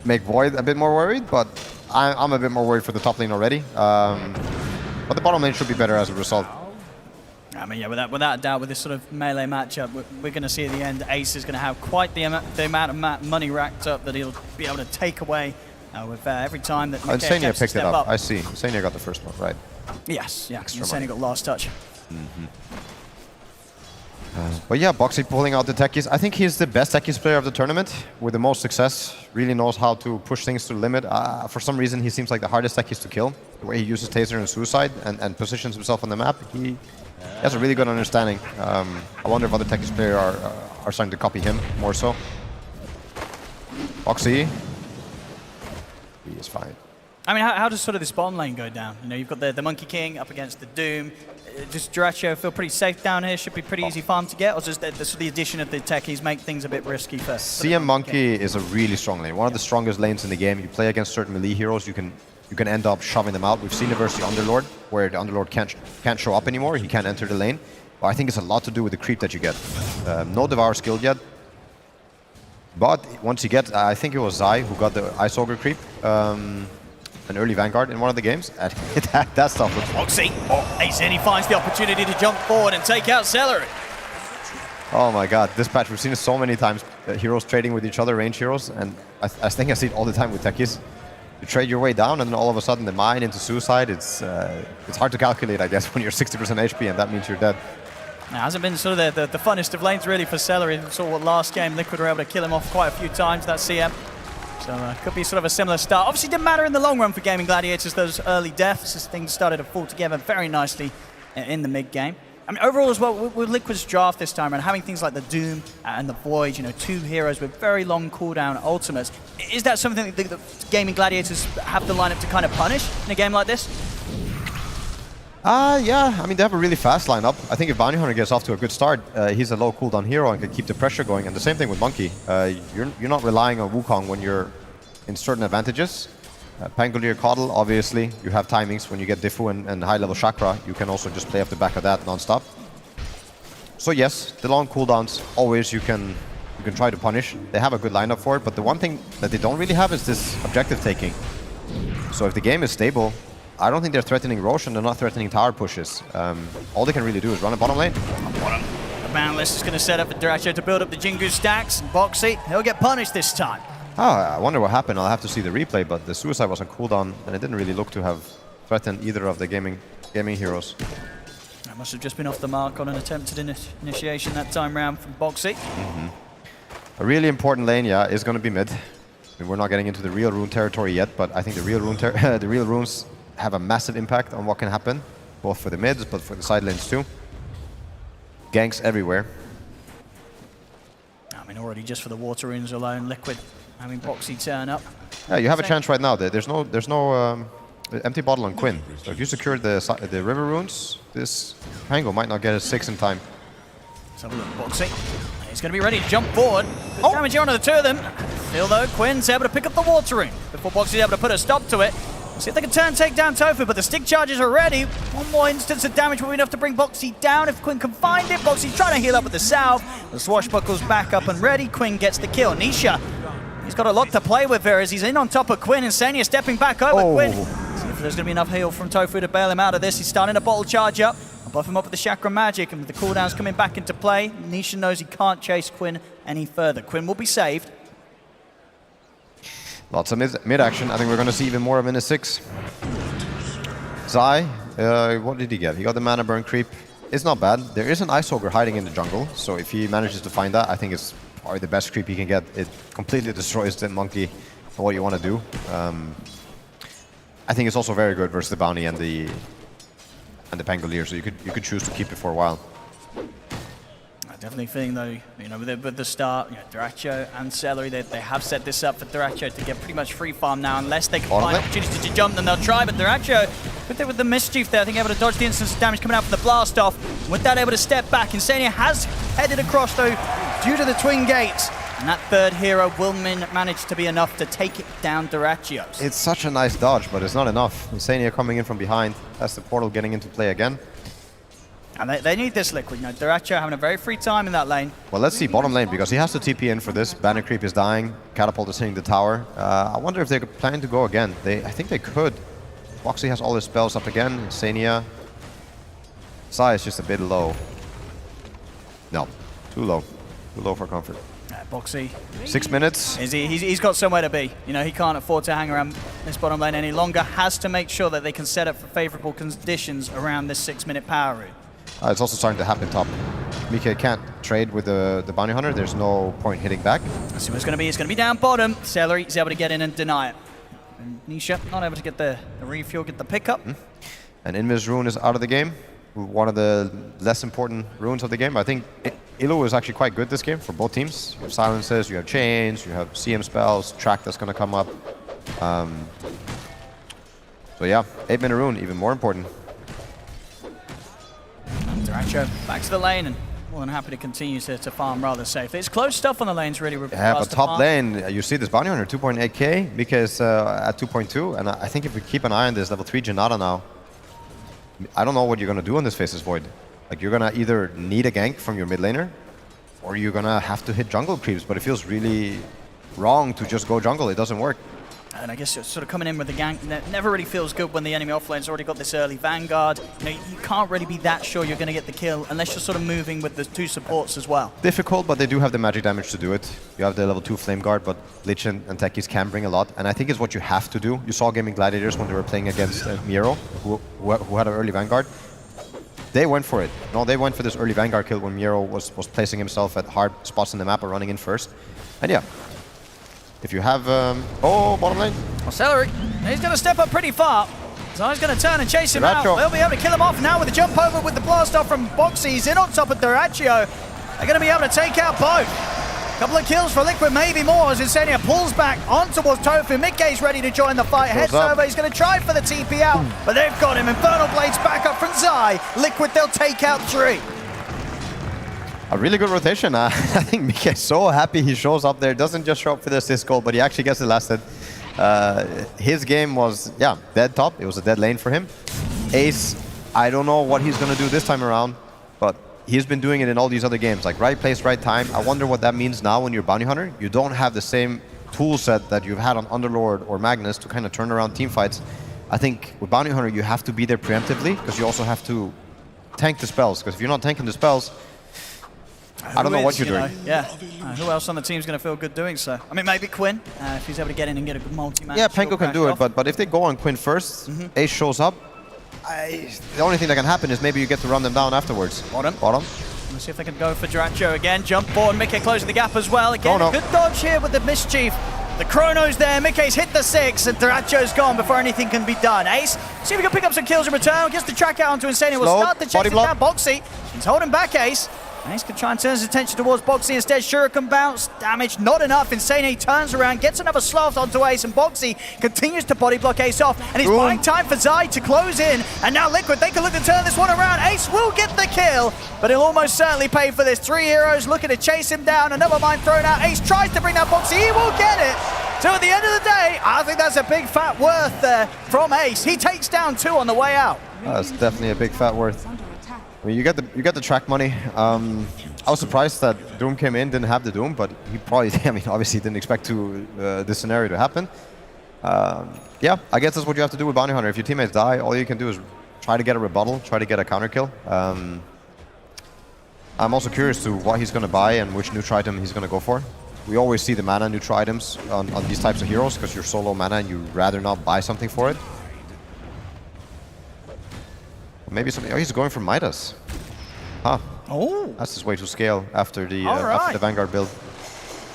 make Void a bit more worried, but I'm a bit more worried for the top lane already. But the bottom lane should be better as a result. I mean, yeah, without a doubt, with this sort of melee matchup, we're going to see at the end, Ace is going to have quite the amount of money racked up that he'll be able to take away with every time that Insania picked it up. I see. Insania got the first one, right? Yes, yeah. Insania got last touch. But yeah, Boxy pulling out the techies. I think he's the best techies player of the tournament with the most success. Really knows how to push things to the limit. For some reason, he seems like the hardest techies to kill. The way he uses Taser and Suicide and positions himself on the map, he has a really good understanding. I wonder if other techies players are starting to copy him more so. Boxy, he is fine. I mean, how does sort of this bottom lane go down? You know, you've got the Monkey King up against the Doom. Does Dyrachyo feel pretty safe down here? Should be pretty easy farm to get, or does the addition of the techies make things a bit risky first? CM Monkey is a really strong lane, one of the strongest lanes in the game. You play against certain melee heroes, you can end up shoving them out. We've seen it versus the Underlord, where the Underlord can't show up anymore. He can't enter the lane. But I think it's a lot to do with the creep that you get. No Devour skill yet. But once you get, I think it was Zai who got the Ice Ogre creep. An early Vanguard in one of the games. And that stuff looks Boxy. Ace in, he finds the opportunity to jump forward and take out Celery. Oh my god, this patch, we've seen it so many times. Heroes trading with each other, range heroes, and I think I see it all the time with techies. You trade your way down, and then all of a sudden the mine into Suicide. It's hard to calculate, I guess, when you're 60% HP, and that means you're dead. Now, it hasn't been sort of the funnest of lanes, really, for Celery. We saw what last game Liquid were able to kill him off quite a few times, that CM. So could be sort of a similar start. Obviously, didn't matter in the long run for Gaming Gladiators, those early deaths, as things started to fall together very nicely in the mid game. I mean, overall as well, with Liquid's draft this time and having things like the Doom and the Void, you know, 2 heroes with very long cooldown ultimates, is that something that the Gaming Gladiators have the lineup to kind of punish in a game like this? Yeah, I mean, they have a really fast lineup. I think if Bounty Hunter gets off to a good start, he's a low cooldown hero and can keep the pressure going. And the same thing with Monkey. You're not relying on Wukong when you're in certain advantages. Pangolier, Coddle, obviously, you have timings when you get Diffu and high-level Chakra. You can also just play off the back of that non-stop. So yes, the long cooldowns, always you can try to punish. They have a good lineup for it, but the one thing that they don't really have is this objective taking. So if the game is stable, I don't think they're threatening Roche and they're not threatening tower pushes. All they can really do is run a bottom lane. The Boundless is going to set up for Dyrachyo to build up the Jingu stacks. And Boxy, he'll get punished this time. Oh, I wonder what happened. I'll have to see the replay, but the suicide was on cooldown, and it didn't really look to have threatened either of the gaming heroes. That must have just been off the mark on an attempted initiation that time round from Boxy. A really important lane, yeah, is going to be mid. I mean, we're not getting into the real rune territory yet, but I think the real runes have a massive impact on what can happen, both for the mids, but for the side lanes too. Ganks everywhere. I mean, already just for the water runes alone, Liquid having Boxy turn up. Yeah, you have a chance right now. There's no empty bottle on Quinn. So if you secure the river runes, this Pango might not get a 6 in time. Let's have a look at Boxy. He's going to be ready to jump forward. Good damage here onto the 2 of them. Still though, Quinn's able to pick up the water rune before Boxy's able to put a stop to it. See if they can take down Tofu, but the stick charges are ready. One more instance of damage will be enough to bring Boxy down if Quinn can find it. Boxy's trying to heal up with the salve. The swashbuckle's back up and ready. Quinn gets the kill. Nisha, he's got a lot to play with there as he's in on top of Quinn. And Senya stepping back over Quinn. See if there's going to be enough heal from Tofu to bail him out of this. He's starting a bottle charge up. I'll buff him up with the Chakra Magic, and with the cooldowns coming back into play, Nisha knows he can't chase Quinn any further. Quinn will be saved. Lots of mid action. I think we're going to see even more of in a 6. Zai, what did he get? He got the mana burn creep. It's not bad. There is an Ice Ogre hiding in the jungle, so if he manages to find that, I think it's probably the best creep he can get. It completely destroys the Monkey for what you want to do. I think it's also very good versus the Bounty and the Pangolier, so you could choose to keep it for a while. Definitely feeling though, you know, with the start, you know, Dyrachyo and Celery, they have set this up for Dyrachyo to get pretty much free farm now, unless they can find opportunities to jump, then they'll try. But Dyrachyo, with the Mischief there, I think able to dodge the instance of damage coming out from the blast off. With that, able to step back. Insania has headed across though, due to the twin gates. And that 3rd hero will manage to be enough to take it down Dyrachyo. It's such a nice dodge, but it's not enough. Insania coming in from behind. That's the portal getting into play again. And they need this Liquid. You know, Dyrachyo having a very free time in that lane. Well, let's see bottom lane, because he has to TP in for this. Banner creep is dying. Catapult is hitting the tower. I wonder if they're planning to go again. I think they could. Boxy has all his spells up again. Insania. Sai is just a bit low. No, too low. Too low for comfort. Boxy. 6 minutes. He's got somewhere to be. You know, he can't afford to hang around this bottom lane any longer. Has to make sure that they can set up for favorable conditions around this 6-minute power route. It's also starting to happen top. Mika can't trade with the Bounty Hunter. There's no point hitting back. Let's see what it's going to be. It's going to be down bottom. Celery is able to get in and deny it. And Nisha not able to get the refuel, get the pickup. And Invis rune is out of the game. One of the less important runes of the game. I think Illu is actually quite good this game for both teams. You have silences, you have chains, you have CM spells, track that's going to come up. So yeah, 8-minute rune, even more important. Dyrachyo back to the lane and more than happy to continue to farm rather safe. There's close stuff on the lanes really. Yeah, but top lane, you see this Bounty Hunter, 2.8k, because at 2.2, and I think if we keep an eye on this level 3 Janata now, I don't know what you're going to do on this Faceless Void. Like, you're going to either need a gank from your mid laner, or you're going to have to hit jungle creeps, but it feels really wrong to just go jungle. It doesn't work. And I guess you're sort of coming in with the gank. That never really feels good when the enemy offlane's already got this early Vanguard. You know, you can't really be that sure you're going to get the kill unless you're sort of moving with the 2 supports as well. Difficult, but they do have the magic damage to do it. You have the level 2 Flame Guard, but Lich and Techies can bring a lot. And I think it's what you have to do. You saw Gaming Gladiators when they were playing against Miero, who had an early Vanguard. They went for it. No, they went for this early Vanguard kill when Miero was placing himself at hard spots in the map or running in first. And yeah. If you have, bottom lane. Well, Celery, he's going to step up pretty far. Zai's going to turn and chase him out. Duracho. They'll be able to kill him off now with the jump over with the blast off from Boxy. He's in on top of Duracho. They're going to be able to take out both. Couple of kills for Liquid, maybe more, as Insania pulls back on towards Tofu. Midgay's ready to join the fight. Heads over, he's going to try for the TP out, but they've got him. Infernal Blades back up from Zai. Liquid, they'll take out 3. A really good rotation. I think Mika is so happy he shows up there. Doesn't just show up for the assist goal, but he actually gets the last hit. His game was, yeah, dead top. It was a dead lane for him. Ace, I don't know what he's going to do this time around, but he's been doing it in all these other games, like right place, right time. I wonder what that means now when you're Bounty Hunter. You don't have the same tool set that you've had on Underlord or Magnus to kind of turn around team fights. I think with Bounty Hunter, you have to be there preemptively, because you also have to tank the spells, because if you're not tanking the spells, I don't know what you're doing. Yeah. Who else on the team's going to feel good doing so? I mean, maybe Quinn, if he's able to get in and get a good multi-match. Yeah, Penko can do it, but if they go on Quinn first, Ace shows up, the only thing that can happen is maybe you get to run them down afterwards. Bottom. Let's see if they can go for Duracho again. Jump forward, Mickey closing the gap as well. Again, good dodge here with the Mischief. The Chrono's there, Mickey's hit the 6, and Duracho's gone before anything can be done. Ace, see if we can pick up some kills in return. Gets the track out onto Insania. We'll start the chase down Boxy. He's holding back Ace. Ace can try and turn his attention towards Boxy instead. Shuriken bounce, damage not enough. Insania turns around, gets another sloth onto Ace, and Boxy continues to body block Ace off. And he's buying time for Zai to close in. And now Liquid, they can look to turn this one around. Ace will get the kill, but he'll almost certainly pay for this. 3 heroes looking to chase him down. Another mine thrown out. Ace tries to bring down Boxy. He will get it. So at the end of the day, I think that's a big fat worth there from Ace. He takes down 2 on the way out. That's definitely a big fat worth. I mean, you get the track money. I was surprised that Doom came in, didn't have the Doom, but he probably, I mean, obviously didn't expect this scenario to happen. Yeah, I guess that's what you have to do with Bounty Hunter. If your teammates die, all you can do is try to get a rebuttal, try to get a counter kill. I'm also curious to what he's going to buy and which neutral item he's going to go for. We always see the mana neutral items on these types of heroes because you're so low mana and you'd rather not buy something for it. Maybe something. Oh, he's going for Midas. Huh. Oh. That's his way to scale after the Vanguard build.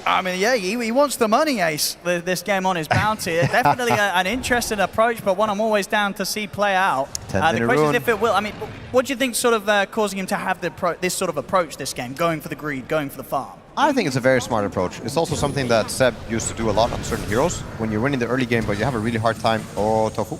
I mean, yeah, he wants the money, Ace, this game on his bounty. Definitely an interesting approach, but one I'm always down to see play out. The question is if it will. I mean, what do you think sort of causing him to have this sort of approach this game, going for the greed, going for the farm? I think it's a very smart approach. It's also something that Seb used to do a lot on certain heroes. When you're winning the early game, but you have a really hard time. Oh, Tofu.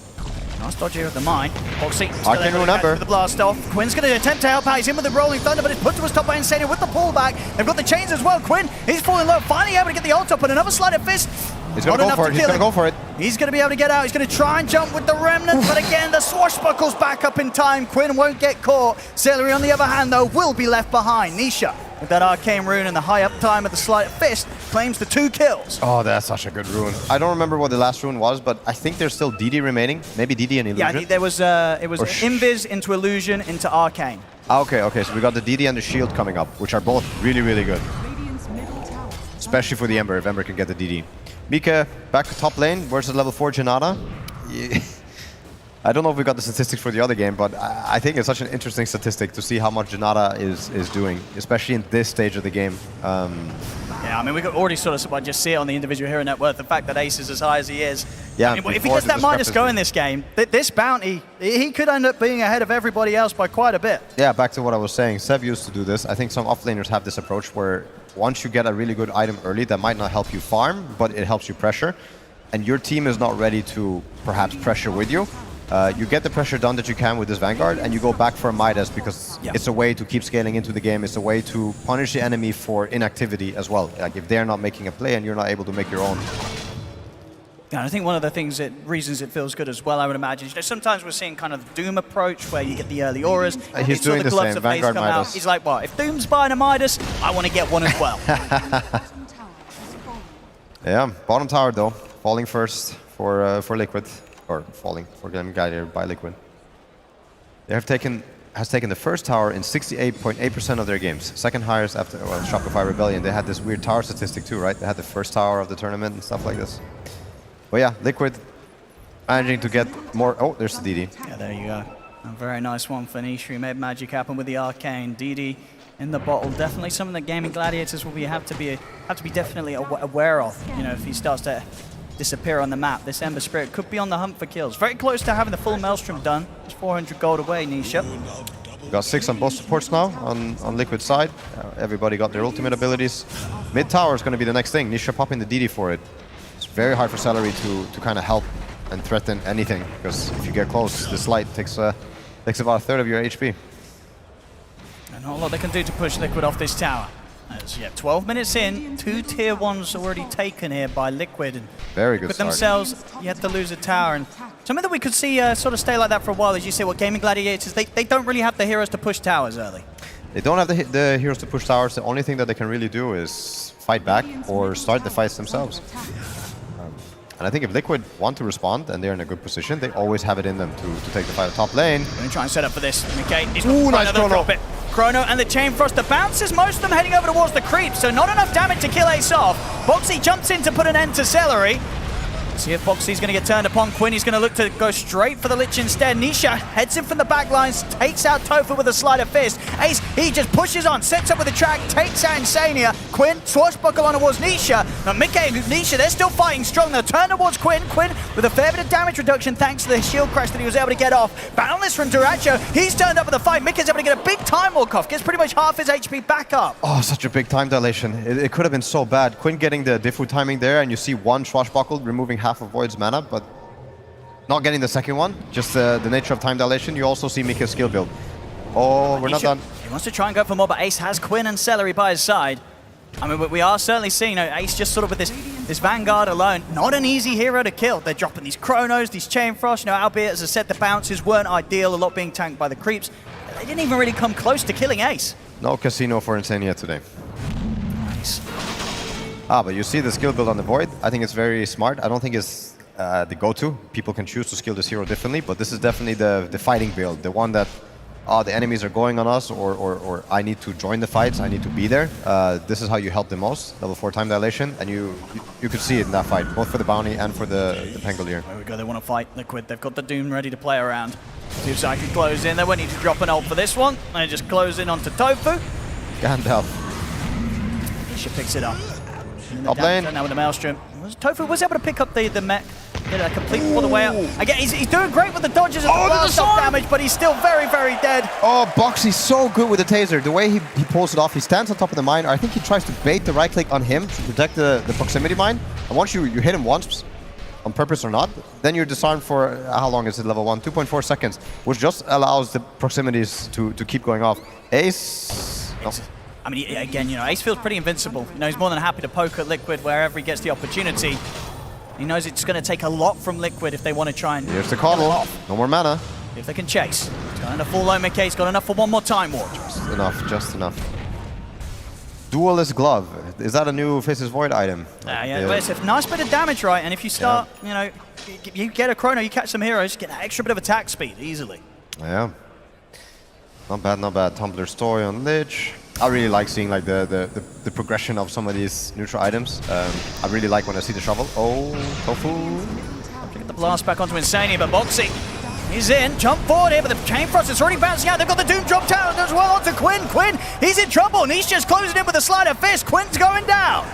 Nice dodge here with the mine. Boxy I can remember. The blast off. Quinn's going to attempt to help out. He's in with the rolling thunder, but it's put to his top by Insania with the pullback. They've got the chains as well. Quinn, he's falling low. Finally able to get the ult up and another sleight of fist. He's going to go for it. He's going to go for it. He's going to be able to get out. He's going to try and jump with the remnant, but again, the swashbuckles back up in time. Quinn won't get caught. Celery, on the other hand, though, will be left behind. Nisha, with that arcane rune and the high up time of the sleight of fist, claims the 2 kills. Oh, that's such a good rune. I don't remember what the last rune was, but I think there's still DD remaining. Maybe DD and Illusion. Yeah, I think there was it was Invis into Illusion into Arcane. Okay, so we got the DD and the Shield coming up, which are both really, really good. Especially for the Ember, if Ember can get the DD. Mika, back to top lane versus level 4 Janata. Yeah. I don't know if we got the statistics for the other game, but I think it's such an interesting statistic to see how much Janata is doing, especially in this stage of the game. Yeah, I mean, we could already sort of just see it on the individual hero net worth, the fact that Ace is as high as he is. Yeah, I mean, if he gets that minus go in this game, this bounty, he could end up being ahead of everybody else by quite a bit. Yeah, back to what I was saying. Sev used to do this. I think some offlaners have this approach where once you get a really good item early, that might not help you farm, but it helps you pressure. And your team is not ready to perhaps pressure with you. You get the pressure done that you can with this Vanguard, and you go back for a Midas because it's a way to keep scaling into the game. It's a way to punish the enemy for inactivity as well. Like if they're not making a play and you're not able to make your own. Yeah, I think one of the reasons it feels good as well, I would imagine, sometimes we're seeing kind of the Doom approach where you get the early auras. He's doing the same, Vanguard Midas. He's like, well, if Doom's buying a Midas, I want to get one as well. Yeah, bottom tower though, falling first for Liquid. Or falling for Gaimin Gladiator by Liquid. They has taken the first tower in 68.8% of their games. Second highest after Shopify Rebellion. They had this weird tower statistic too, right? They had the first tower of the tournament and stuff like this. But yeah, Liquid managing to get more. Oh, there's the DD. Yeah, there you go. A very nice one for Nishi. He made magic happen with the arcane. DD in the bottle. Definitely something that Gaimin Gladiators will have to be definitely aware of. You know, if he starts to disappear on the map. This Ember Spirit could be on the hunt for kills. Very close to having the full Maelstrom done. Just 400 gold away, Nisha. We got 6 on both supports now on Liquid side. Everybody got their ultimate abilities. Mid tower is going to be the next thing. Nisha popping the DD for it. It's very hard for Celery to kind of help and threaten anything, because if you get close, this light takes about a third of your HP. And not a lot they can do to push Liquid off this tower. As, yeah, 12 minutes in, 2 tier 1s already taken here by Liquid. And very good with start. themselves, yet to lose a tower. And something that we could see sort of stay like that for a while, as you say, what Gaming Gladiators, they don't really have the heroes to push towers early. They don't have the heroes to push towers. The only thing that they can really do is fight back or start the fights themselves. And I think if Liquid want to respond and they're in a good position, they always have it in them to take the fight top lane. We're going to try and set up for this. Okay, ooh, nice Chrono. Drop it. Chrono and the Chain Frost, the bounces, most of them heading over towards the creeps, so not enough damage to kill Ace off. Boxy jumps in to put an end to Celery. See if Boxy's going to get turned upon. Quinn, he's going to look to go straight for the Lich instead. Nisha heads in from the back lines, takes out Tofu with a sleight of fist. Ace, he just pushes on, sets up with a track, takes out Insania. Quinn, swashbuckle on towards Nisha. Now Mickey and Nisha, they're still fighting strong. They'll turn towards Quinn. Quinn with a fair bit of damage reduction thanks to the shield crash that he was able to get off. Boundless from Duracho, he's turned up with the fight. Mickey's able to get a big time walk off, gets pretty much half his HP back up. Oh, such a big time dilation. It could have been so bad. Quinn getting the Diffu timing there, and you see one swashbuckle removing half of Void's mana, but not getting the second one. Just the nature of time dilation. You also see Mika's skill build. Oh, we're not done. He wants to try and go for more, but Ace has Quinn and Celery by his side. I mean, we are certainly seeing Ace just sort of with this Vanguard alone. Not an easy hero to kill. They're dropping these Chronos, these Chain Frost, albeit, as I said, the bounces weren't ideal, a lot being tanked by the creeps. They didn't even really come close to killing Ace. No casino for Insania today. Nice. But you see the skill build on the Void. I think it's very smart. I don't think it's the go-to. People can choose to skill this hero differently, but this is definitely the fighting build. The one that, the enemies are going on us, or I need to join the fights, I need to be there. This is how you help the most. Level 4 time dilation, and you could see it in that fight, both for the bounty and for the Pangolier. There we go, they want to fight Liquid. They've got the Doom ready to play around. See if Zai can close in. They won't need to drop an ult for this one. They just close in onto Tofu. Gandalf. Nisha picks it up. Top lane. Now with the Maelstrom. Tofu was able to pick up the mech. Did a complete all the way out. Again, he's doing great with the dodges and the blast off damage, but he's still very, very dead. Oh, Boxy's so good with the taser. The way he pulls it off, he stands on top of the mine. I think he tries to bait the right click on him to protect the proximity mine. And once you hit him once, on purpose or not, then you're disarmed for, how long is it, level 1? 2.4 seconds, which just allows the proximities to keep going off. Ace... No. I mean, again, Ace feels pretty invincible. He's more than happy to poke at Liquid wherever he gets the opportunity. He knows it's going to take a lot from Liquid if they want to try and... Here's the coddle. No more mana. If they can chase. He's got enough full low mid case, got enough for one more time walk. Just enough. Duelist Glove. Is that a new Faces Void item? Yeah, but it's a nice bit of damage, right? And if you start, you get a Chrono, you catch some heroes, get an extra bit of attack speed easily. Yeah. Not bad, not bad. Tumblr story on Lich. I really like seeing like the progression of some of these neutral items. I really like when I see the shovel. Oh, Tofu. Get the blast back onto Insania, but Boxy, he's in. Jump forward here, but the Chain Frost is already bouncing out. They've got the Doom drop down as well onto Quinn. Quinn, he's in trouble, and he's just closing in with a sleight of fist. Quinn's going down.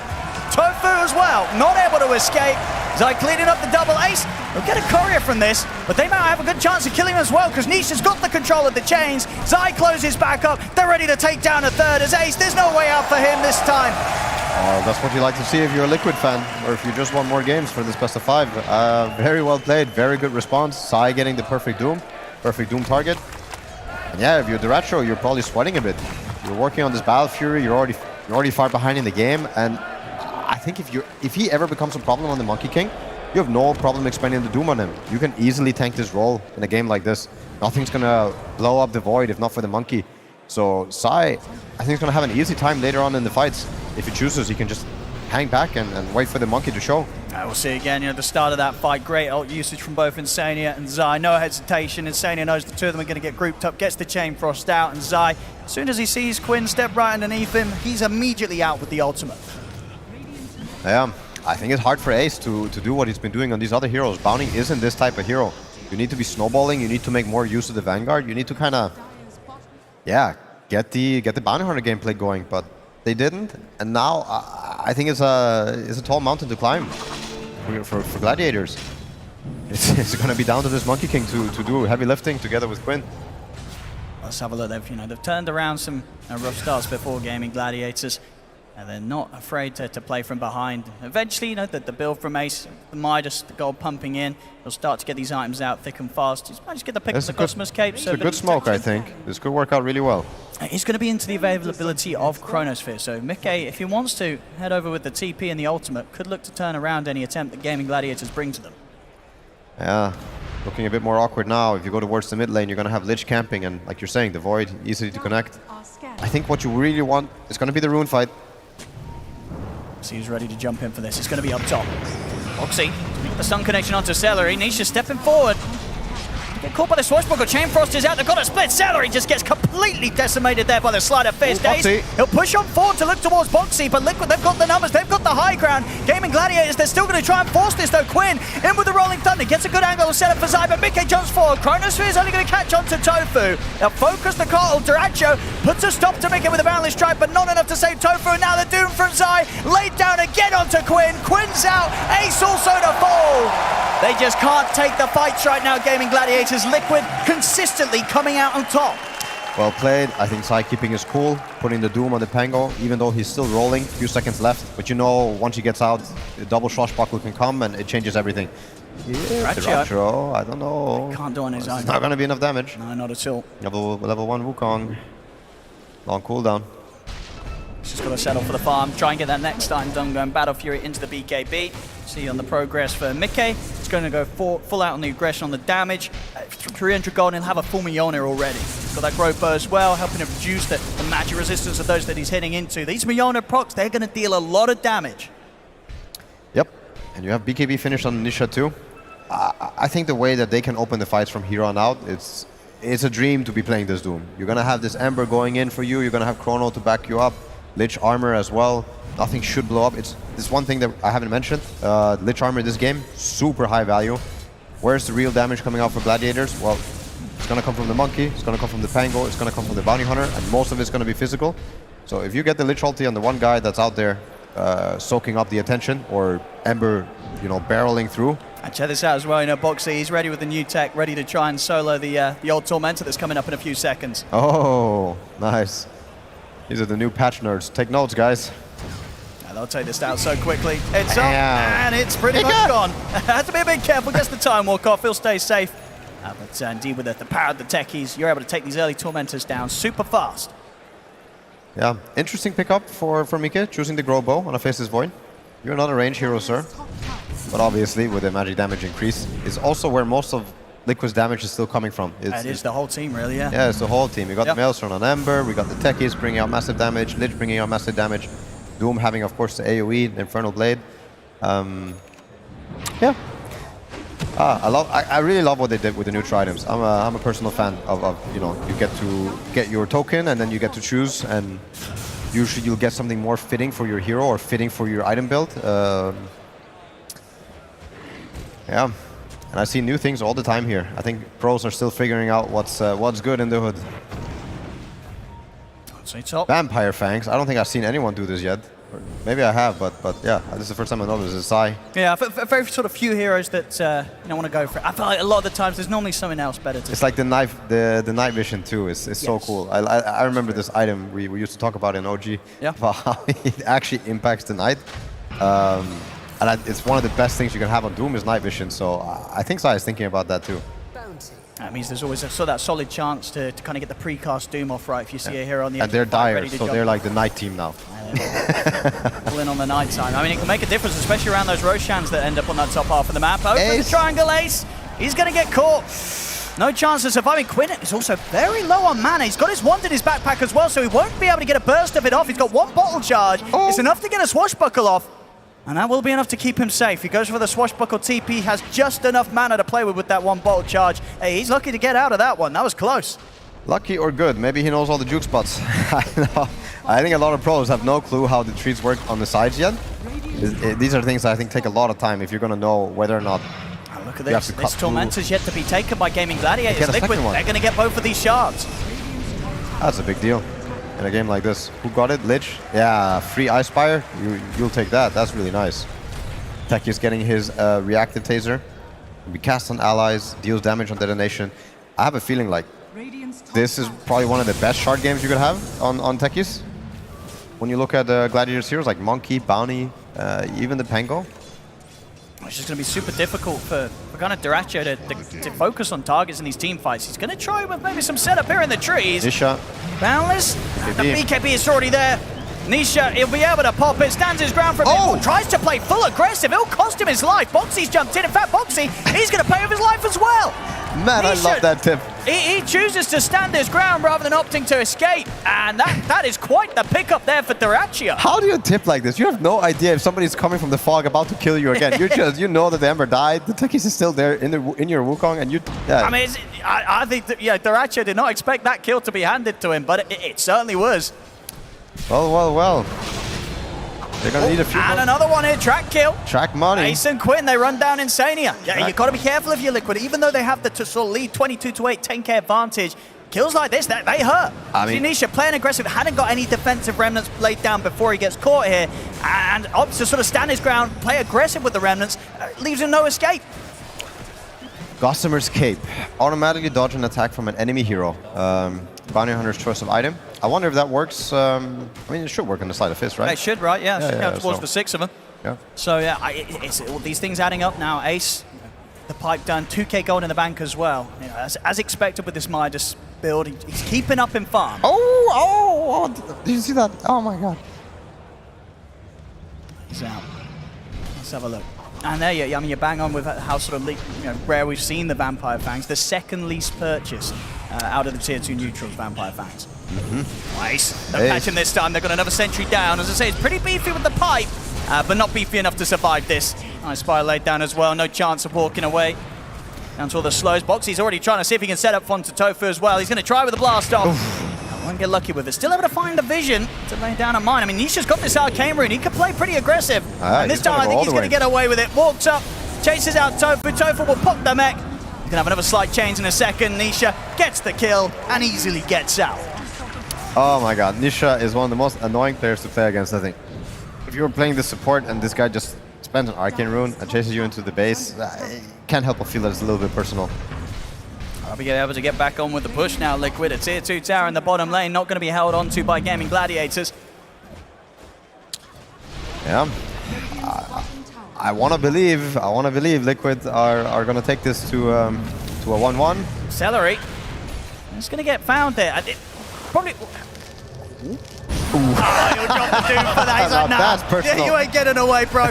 Tofu as well, not able to escape. Zai cleaning up the double Ace. They'll get a courier from this, but they might have a good chance of killing him as well, because Nisha's got the control of the chains. Zai closes back up. They're ready to take down a third as Ace. There's no way out for him this time. That's what you like to see if you're a Liquid fan, or if you just want more games for this best of 5. Very well played, very good response. Zai getting the perfect Doom target. And yeah, if you're Duracho, you're probably sweating a bit. You're working on this Battle Fury, you're already far behind in the game, and I think if he ever becomes a problem on the Monkey King, you have no problem expending the Doom on him. You can easily tank this role in a game like this. Nothing's gonna blow up the Void if not for the Monkey. So Zai, I think he's gonna have an easy time later on in the fights. If he chooses, he can just hang back and wait for the Monkey to show. We'll see again, the start of that fight. Great ult usage from both Insania and Zai. No hesitation. Insania knows the two of them are going to get grouped up, gets the Chain Frost out, and Zai, as soon as he sees Quinn step right underneath him, he's immediately out with the ultimate. Yeah, I think it's hard for Ace to do what he's been doing on these other heroes. Bounty isn't this type of hero. You need to be snowballing, you need to make more use of the Vanguard, you need to kind of, get the Bounty Hunter gameplay going, but they didn't, and now I think it's a tall mountain to climb. for Gladiators. It's going to be down to this Monkey King to do heavy lifting together with Quinn. Let's have a look. They've turned around some rough starts before Gaming Gladiators, and they're not afraid to play from behind. Eventually, the build from Ace, the Midas, the gold pumping in, they'll start to get these items out thick and fast. He's managed to get the pick of the Cosmos Cape. It's a good smoke, I think. This could work out really well. He's going to be into the availability of Chronosphere, so Mickey, if he wants to head over with the TP and the ultimate, could look to turn around any attempt that Gaming Gladiators bring to them. Yeah, looking a bit more awkward now. If you go towards the mid lane, you're going to have Lich camping, and like you're saying, the Void, easy to connect. I think what you really want is going to be the rune fight. So he's ready to jump in for this. It's going to be up top. Oxy, the stun connection onto Celery. Nisha stepping forward. Get caught by the swashbuckle. Chain Frost is out. They've got a split. Celery just gets completely decimated there by the Slider Fierce Days. He'll push on forward to look towards Boxy, but Liquid, they've got the numbers. They've got the high ground. Gaming Gladiators, they're still going to try and force this though. Quinn in with the Rolling Thunder. Gets a good angle set up for Zai, but Mickey jumps forward. Chronosphere is only going to catch on to Tofu. They'll focus the Cartel. Duracho puts a stop to Mickey with a Boundless Strike, but not enough to save Tofu. Now the Doom from Zai laid down again onto Quinn. Quinn's out. Ace also to fall. They just can't take the fights right now, Gaming Gladiators. Liquid consistently coming out on top. Well played. I think Sai keeping his cool, putting the Doom on the Pango, even though he's still rolling, few seconds left. But you know, once he gets out, the double swashbuckle can come and it changes everething. Yeah, Duracho, I don't know. Can't do on his own. It's not going to be enough damage. No, not at all. Level 1 Wukong. Long cooldown. He's just got to settle for the farm, try and get that next time done, going Battle Fury into the BKB. See on the progress for Mickey. It's going to go full out on the aggression on the damage. 300 gold and he'll have a full Mjolnir already. Got that growth bow as well, helping him reduce the magic resistance of those that he's hitting into. These Mjolnir procs, they're going to deal a lot of damage. Yep, and you have BKB finished on Nisha too. I think the way that they can open the fights from here on out, it's a dream to be playing this Doom. You're going to have this Ember going in for you, you're going to have Chrono to back you up, Lich armor as well. Nothing should blow up. It's this one thing that I haven't mentioned. Lich armor in this game, super high value. Where's the real damage coming out for Gladiators? Well, it's going to come from the Monkey, it's going to come from the Pango, it's going to come from the Bounty Hunter, and most of it's going to be physical. So if you get the Lich ulti on the one guy that's out there soaking up the attention, or Ember, barreling through. And check this out as well, Boxy, he's ready with the new tech, ready to try and solo the old Tormentor that's coming up in a few seconds. Oh, nice. These are the new patch nerds. Take notes, guys. Yeah, they'll take this down so quickly. It's up, and it's pretty much gone. Have to be a bit careful, gets the time walk off, he'll stay safe. But indeed, with the power of the techies, you're able to take these early Tormentors down super fast. Yeah, interesting pickup for Mike, choosing the Grow Bow on a Faceless Void. You're not a range hero, sir. But obviously, with the magic damage increase, is also where most of Liquid's damage is still coming from. It is the whole team, really, yeah. Yeah, it's the whole team. We got the Maelstrom on Ember, we got the techies bringing out massive damage, Lich bringing out massive damage, Doom having, of course, the AoE, the Infernal Blade. Yeah. I really love what they did with the new items. I'm a personal fan of you get to get your token and then you get to choose, and usually you'll get something more fitting for your hero or fitting for your item build. Yeah, and I see new things all the time here. I think pros are still figuring out what's good in the hood. Vampire Fangs. I don't think I've seen anyone do this yet. Or maybe I have, but yeah, this is the first time I noticed this. Sai. Yeah, very sort of few heroes that want to go for it. I feel like a lot of the times there's normally something else better to. It's like the knife, the night vision too. It's so cool. I remember this item we used to talk about in OG. Yeah. About how it actually impacts the night. And it's one of the best things you can have on Doom is night vision. So I think Sai is thinking about that too. That means there's always that solid chance to kind of get the precast Doom off right if you see a hero on the edge. And they're of the fight ready dire, to so jump. they're like the night team now. Pull in on the night time. I mean, it can make a difference, especially around those Roshans that end up on that top half of the map. Over the triangle ace. He's going to get caught. No chance of surviving. Quinn is also very low on mana. He's got his wand in his backpack as well, so he won't be able to get a burst of it off. He's got one bottle charge. It's enough to get a swashbuckle off. And that will be enough to keep him safe. He goes for the swashbuckle TP, has just enough mana to play with that one bottle charge. Hey, he's lucky to get out of that one. That was close. Lucky or good. Maybe he knows all the juke spots. I think a lot of pros have no clue how the trees work on the sides yet. These are things that I think take a lot of time if you're going to know whether or not. Oh, look at this. This Tormentor's yet to be taken by Gaming Gladiators. Liquid, they're going to get both of these shards. That's a big deal. In a game like this. Who got it? Lich? Yeah, free Ice Spire? You'll take that. That's really nice. Techies getting his reactive taser. We cast on allies, deals damage on detonation. I have a feeling like this is probably one of the best shard games you could have on Techies. When you look at Gladiators heroes like Monkey, Bounty, even the Pango. It's just going to be super difficult for kind of Dyrachyo to focus on targets in these team fights. He's going to try with maybe some setup here in the trees. Nisha. Boundless. The BKB is already there. Nisha, he'll be able to pop it, stands his ground for a bit, tries to play full aggressive. It'll cost him his life. Boxy's jumped in. In fact, Boxy, he's going to pay with his life as well. Man, Nisha, I love that tip. He chooses to stand his ground rather than opting to escape. And that is quite the pickup there for Dyrachyo. How do you tip like this? You have no idea if somebody's coming from the fog about to kill you again. You know that the Ember died. The Techies is still there in your Wukong, and you. Yeah. I mean, I think Dyrachyo did not expect that kill to be handed to him, but it certainly was. Well. They're going to need a few And more. another one here, track kill. Track money. Ace and Quinn, they run down Insania. Yeah, you've got to be careful of your Liquid. Even though they have the sort of lead 22-8, 10k advantage, kills like this, they hurt. I mean, Nisha playing aggressive, hadn't got any defensive remnants laid down before he gets caught here, and opts to sort of stand his ground, play aggressive with the remnants, leaves him no escape. Gossamer's Cape. Automatically dodge an attack from an enemy hero. Bounty Hunter's choice of item. I wonder if that works. I mean, it should work on the Sleight of Fist, right? It should, right? Yeah, yeah, towards so. the 6 of them. Yeah. So yeah, it's all these things adding up now. Ace, the pipe done, 2k gold in the bank as well. You know, as expected with this Midas build, he's keeping up in farm. Oh, did you see that? Oh my god. He's out. Let's have a look. And there you, I mean, you're bang on with how sort of rare we've seen the Vampire Fangs. The second least purchase out of the tier 2 neutrals, Vampire Fangs. Nice. They're catching this time. They've got another sentry down. As I say, it's pretty beefy with the pipe, but not beefy enough to survive this. Nice Spire laid down as well. No chance of walking away. Down to all the slows. Boxy's already trying to see if he can set up Fonta Tofu as well. He's going to try with the blast off. Won't get lucky with it. Still able to find the vision to lay down a mine. I mean, Nisha's got this arcane rune. He can play pretty aggressive. And this time I think he's going to get away with it. Walks up, chases out Tofu. Tofu will pop the mech. He's going to have another slight change in a second. Nisha gets the kill and easily gets out. Oh my god, Nisha is one of the most annoying players to play against, I think. If you're playing the support and this guy just spends an arcane rune and chases you into the base, can't help but feel that it's a little bit personal. I'll be able to get back on with the push now, Liquid. A tier 2 tower in the bottom lane, not going to be held onto by Gaimin Gladiators. Yeah. I want to believe Liquid are going to take this to a 1-1. Celery. It's going to get found there. Probably... Oh, you'll drop the doom for that. He's like, nah, that's personal. you ain't getting away, bro.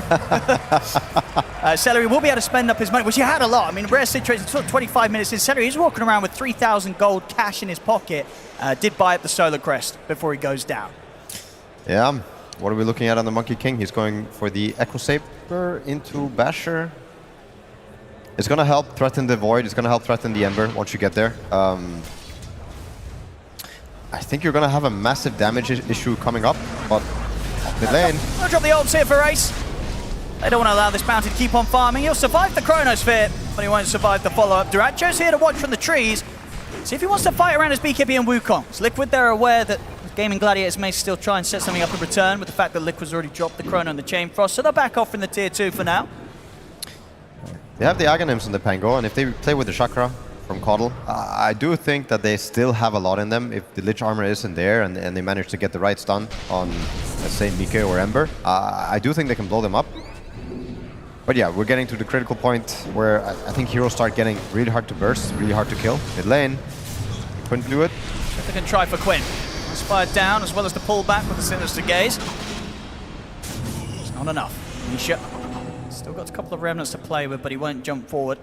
Celery will be able to spend up his money, which he had a lot. I mean, rare situation, took 25 minutes in. Celery, he's walking around with 3,000 gold cash in his pocket. Did buy up the Solar Crest before he goes down. Yeah. What are we looking at on the Monkey King? He's going for the Echo Saber into Basher. It's going to help threaten the Void. It's going to help threaten the Ember once you get there. I think you're going to have a massive damage issue coming up, but mid lane. I'll drop the ults here for Ace. They don't want to allow this bounty to keep on farming. He'll survive the Chronosphere, but he won't survive the follow-up. Dyrachyo's here to watch from the trees. See if he wants to fight around his BKB and Wukong. It's Liquid, they're aware that Gaimin Gladiators may still try and set something up in return with the fact that Liquid's already dropped the Chrono and the Chain Frost, so they'll back off in the tier 2 for now. They have the Aghanims in the Pango, and if they play with the Chakra from Coddle, I do think that they still have a lot in them if the Lich Armor isn't there and they manage to get the right stun on, let's say, Mike or Ember. I do think they can blow them up. But yeah, we're getting to the critical point where I think heroes start getting really hard to burst, really hard to kill. Mid lane, Quinn blew it. If they can try for Quinn. Inspired down, as well as the pullback with the Sinister Gaze. It's not enough. Nisha still got a couple of remnants to play with, but he won't jump forward.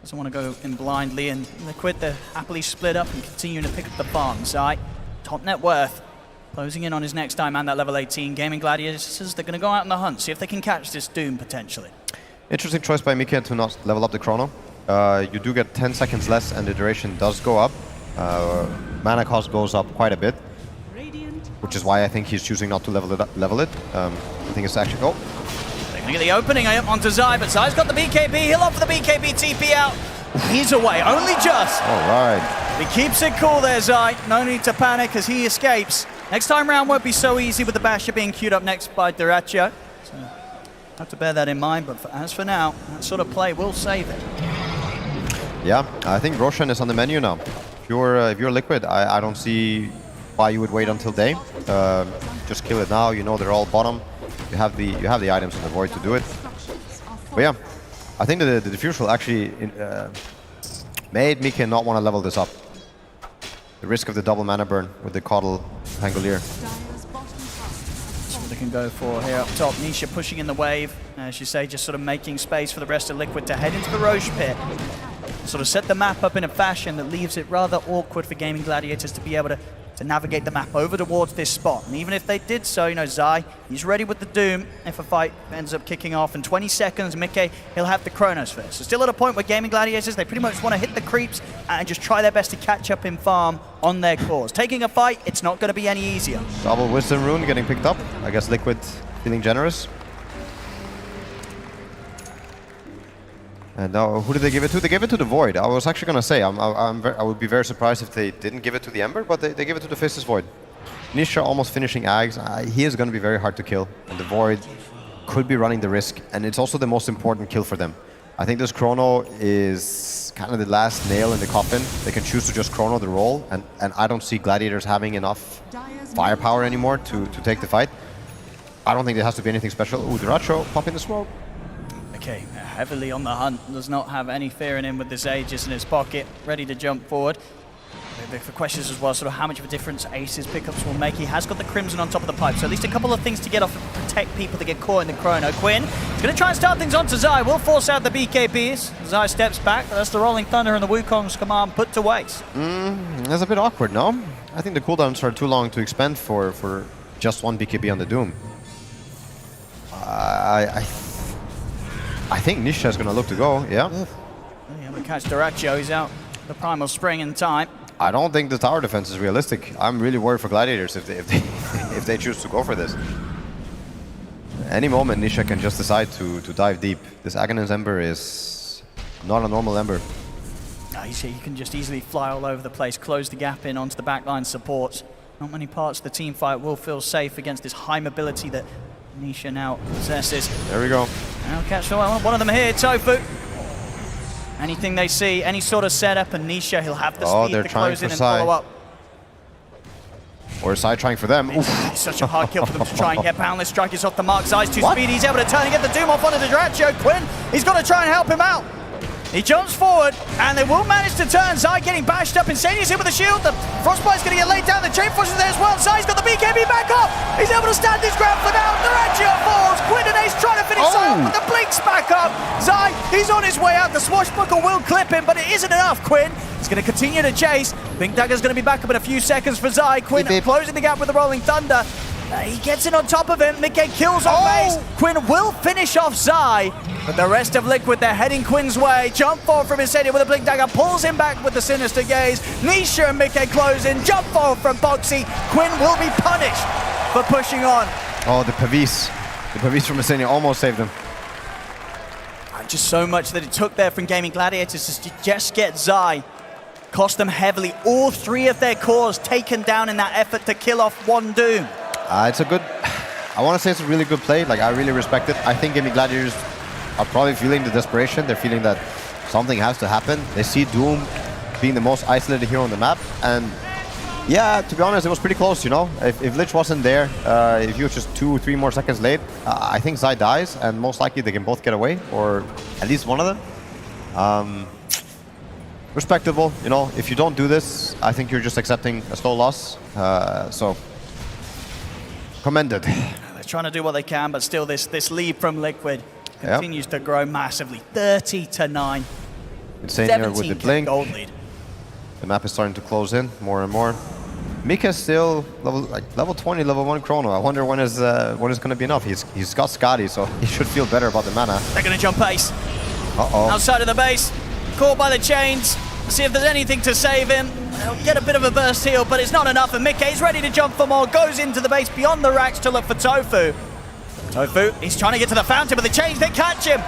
Doesn't want to go in blindly, and Liquid, they're happily split up and continuing to pick up the farm. Zai, top net worth, closing in on his next time and that level 18. Gaimin Gladiators, they're going to go out on the hunt, see if they can catch this Doom potentially. Interesting choice by Mika to not level up the Chrono. You do get 10 seconds less and the duration does go up. Mana cost goes up quite a bit, which is why I think he's choosing not to level it. I think it's actually... Oh! They're going to get the opening onto Zai, but Zai's got the BKB. He'll offer the BKB TP out. He's away, only just. All right. He keeps it cool there, Zai. No need to panic as he escapes. Next time round won't be so easy with the Basher being queued up next by Dyrachyo. So, Have to bear that in mind, but as for now, that sort of play will save it. Yeah, I think Roshan is on the menu now. If you're Liquid, I don't see why you would wait until day. Just kill it now. You know they're all bottom. You have the items in the void to do it. But yeah, I think the diffusal actually made Mika not want to level this up. The risk of the double mana burn with the Coddle Pangolier. That's what they can go for here up top. Nisha pushing in the wave, as you say, just sort of making space for the rest of Liquid to head into the Roche pit. Sort of set the map up in a fashion that leaves it rather awkward for Gaming Gladiators to be able to navigate the map over towards this spot. And even if they did so, you know, Zai, he's ready with the Doom if a fight ends up kicking off. In 20 seconds, Mickey, he'll have the Chronos first. So still at a point where Gaming Gladiators, they pretty much want to hit the creeps and just try their best to catch up in farm on their cores. Taking a fight, it's not going to be any easier. Double Wisdom Rune getting picked up. I guess Liquid feeling generous. And now, who did they give it to? They gave it to the Void. I was actually going to say, I would be very surprised if they didn't give it to the Ember, but they gave it to the Faceless Void. Nisha almost finishing Ags. He is going to be very hard to kill, and the Void could be running the risk, and it's also the most important kill for them. I think this Chrono is kind of the last nail in the coffin. They can choose to just Chrono the roll, and I don't see Gladiators having enough firepower anymore to take the fight. I don't think there has to be anything special. Ooh, Duracho popping the smoke. Okay, heavily on the hunt, does not have any fear in him with this Aegis in his pocket, ready to jump forward. The question is as well, sort of how much of a difference Ace's pickups will make. He has got the Crimson on top of the pipe, so at least a couple of things to get off and protect people that get caught in the Chrono. Quinn is going to try and start things on to Zai, will force out the BKBs. Zai steps back, but that's the Rolling Thunder and the Wukong's command put to waste. That's a bit awkward, no? I think the cooldowns are too long to expend for just one BKB on the Doom. I think Nisha is going to look to go, yeah. Yeah, we catch Duracho, he's out the Primal Spring in time. I don't think the tower defense is realistic. I'm really worried for Gladiators if they choose to go for this. Any moment, Nisha can just decide to dive deep. This Aghanim's Ember is not a normal Ember. No, he can just easily fly all over the place, close the gap in onto the backline supports. Not many parts of the team fight will feel safe against this high mobility that Nisha now possesses. There we go. Now catch one of them here, Tofu. Anything they see, any sort of setup, and Nisha, he'll have the speed to close in and follow up. Or Sai trying for them. It's such a hard kill for them to try and get. Boundless Strike is off the mark. Zai's too speedy. He's able to turn and get the Doom off onto the Duracho. Quinn, he's got to try and help him out. He jumps forward, and they will manage to turn. Zai getting bashed up. Insanius hit with the shield. The Frostbite's going to get laid down. The Chain Force is there as well. Zai's got the BKB back up. He's able to stand his ground for now. Duracho falls. Quinn and Ace trying to finish Zai off, but the Blink's back up. Zai, he's on his way out. The Swashbuckle will clip him, but it isn't enough. Quinn is going to continue to chase. Blink Dagger's going to be back up in a few seconds for Zai. Quinn closing the gap with the Rolling Thunder. He gets in on top of him. Mickey kills off Ace. Quinn will finish off Zai, but the rest of Liquid, they're heading Quinn's way. Jump forward from Insania with a Blink Dagger, pulls him back with the Sinister Gaze. Nisha and Mickey close in. Jump forward from Boxy. Quinn will be punished for pushing on. Oh, the Pavis. The Pavis from Insania almost saved him. Just so much that it took there from Gaming Gladiators to just get Zai. Cost them heavily. All three of their cores taken down in that effort to kill off one Doom. It's a good, I want to say it's a really good play. Like, I really respect it. I think Gaming Gladiators are probably feeling the desperation. They're feeling that something has to happen. They see Doom being the most isolated hero on the map. And yeah, to be honest, it was pretty close, you know. If Lich wasn't there, if he was just 2 or 3 more seconds late, I think Zai dies, and most likely they can both get away, or at least one of them. Respectable, you know. If you don't do this, I think you're just accepting a slow loss. So, commended. They're trying to do what they can, but still this lead from Liquid continues to grow massively. 30-9. Insania with the Blink. Gold lead. The map is starting to close in more and more. Mika's still level 20, level 1 Chrono. I wonder when is going to be enough. He's got Scotty, so he should feel better about the mana. They're going to jump Ace. Uh-oh. Outside of the base, caught by the chains. See if there's anything to save him. He'll get a bit of a burst heal, but it's not enough. And Mickey's ready to jump for more. Goes into the base beyond the racks to look for Tofu. Tofu, he's trying to get to the fountain, but they change, they catch him.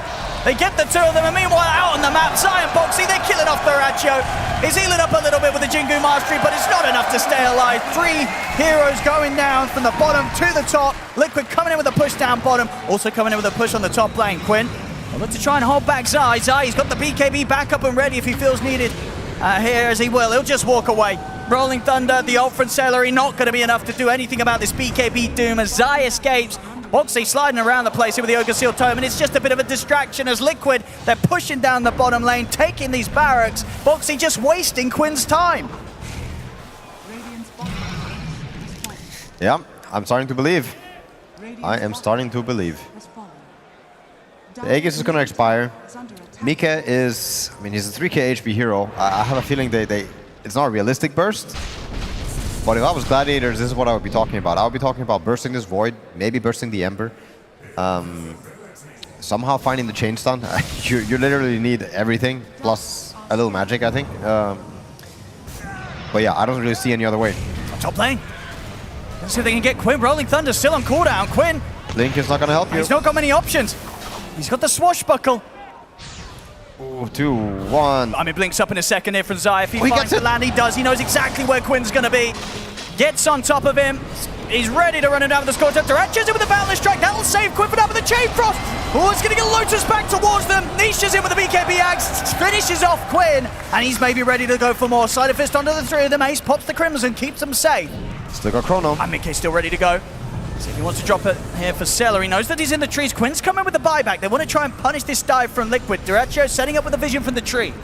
They get the two of them, and meanwhile out on the map, Zai and Boxy, they're killing off Thrachio. He's healing up a little bit with the Jingu Mastery, but it's not enough to stay alive. 3 heroes going down from the bottom to the top. Liquid coming in with a push down bottom, also coming in with a push on the top lane. Quinn will look to try and hold back Zai. Zai, he's got the BKB back up and ready if he feels needed here, as he will. He'll just walk away. Rolling Thunder, the ult from Celery, not going to be enough to do anything about this BKB Doom as Zai escapes. Boxy sliding around the place here with the Ogre Seal Tome, and it's just a bit of a distraction as Liquid, they're pushing down the bottom lane, taking these barracks. Boxy just wasting Quinn's time. Yeah, I'm starting to believe. I am starting to believe. The Aegis is going to expire. Mika is, I mean, he's a 3k HP hero. I have a feeling it's not a realistic burst. But if I was Gladiators, this is what I would be talking about. I would be talking about bursting this Void, maybe bursting the Ember. Somehow finding the chain stun. you literally need everything, plus a little magic, I think. But yeah, I don't really see any other way. Top lane. Let's see if they can get Quinn. Rolling Thunder still on cooldown. Quinn. Link is not going to help you. He's not got many options. He's got the swashbuckle. Ooh, 2, 1. I mean, blinks up in a second here from Zai. If he finds the land, he does. He knows exactly where Quinn's going to be. Gets on top of him. He's ready to run him down with the score. Thrachio's in with the Boundless Strike. That'll save Quinn from with the Chain Frost. Oh, it's going to get Lotus back towards them. Nisha's in with the BKB Axe. Finishes off Quinn. And he's maybe ready to go for more. Slider Fist onto the 3 of them. Ace pops the Crimson, keeps them safe. Still got Chrono. And Mickey's still ready to go. See if he wants to drop it here for Seller. He knows that he's in the trees. Quinn's coming with the buyback. They want to try and punish this dive from Liquid. Thrachio setting up with the vision from the trees.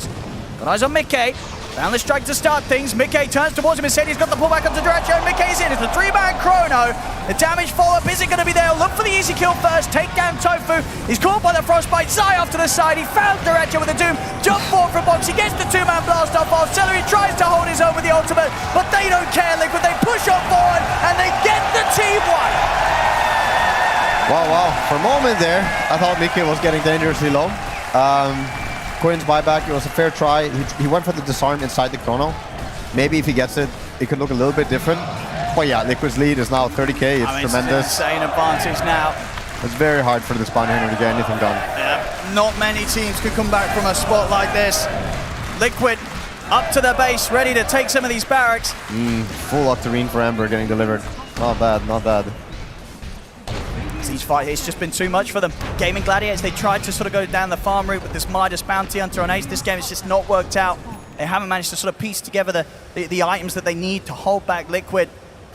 Got eyes on Mickey. Boundless Strike to start things. Mickey turns towards him. He's got the pullback onto Thrachio. Mickey's in. It's a 3-man Chrono. The damage follow-up isn't going to be there. Look for the easy kill first. Take down Tofu. He's caught by the Frostbite. Zai off to the side. He found Thrachio with a Doom. Jump forward from Box. He gets the 2-man blast off. While Celery tries to hold his own with the ultimate, but they don't care, Liquid. They push on forward, and they get the team one. Wow. For a moment there, I thought Mickey was getting dangerously low. Quinn's buyback, it was a fair try. He went for the disarm inside the Chrono. Maybe if he gets it, it could look a little bit different. But yeah, Liquid's lead is now 30k. It's tremendous. It's an insane advantage now. It's very hard for this bounty hunter to get anything done. Yeah, not many teams could come back from a spot like this. Liquid up to the base, ready to take some of these barracks. Full Octarine for Ember getting delivered. Not bad, not bad. These fights, it's just been too much for them. Gaimin Gladiators, they tried to sort of go down the farm route with this Midas Bounty Hunter on Ace. This game has just not worked out. They haven't managed to sort of piece together the items that they need to hold back Liquid.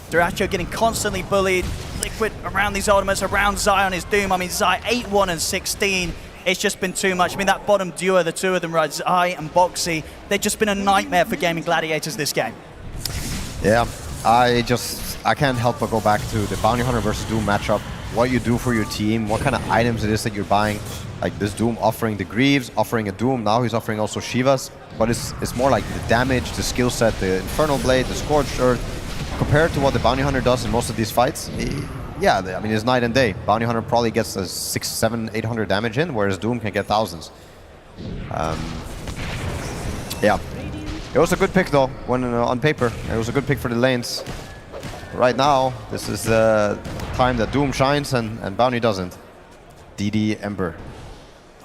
Thrachio getting constantly bullied. Liquid around these ultimates, around Zai on his Doom. I mean, Zai 8-1 and 16. It's just been too much. I mean, that bottom duo, the two of them, right, Zai and Boxy, they've just been a nightmare for Gaimin Gladiators this game. Yeah, I can't help but go back to the Bounty Hunter versus Doom matchup. What you do for your team, what kind of items it is that you're buying. Like this Doom offering the Greaves, offering a Doom, now he's offering also Shivas. But it's more like the damage, the skill set, the Infernal Blade, the Scorched Earth. Compared to what the Bounty Hunter does in most of these fights, yeah, I mean, it's night and day. Bounty Hunter probably gets a 600, 700, 800 damage in, whereas Doom can get thousands. Yeah, it was a good pick though, when on paper. It was a good pick for the lanes. Right now, this is the time that Doom shines and Bounty doesn't. DD Ember.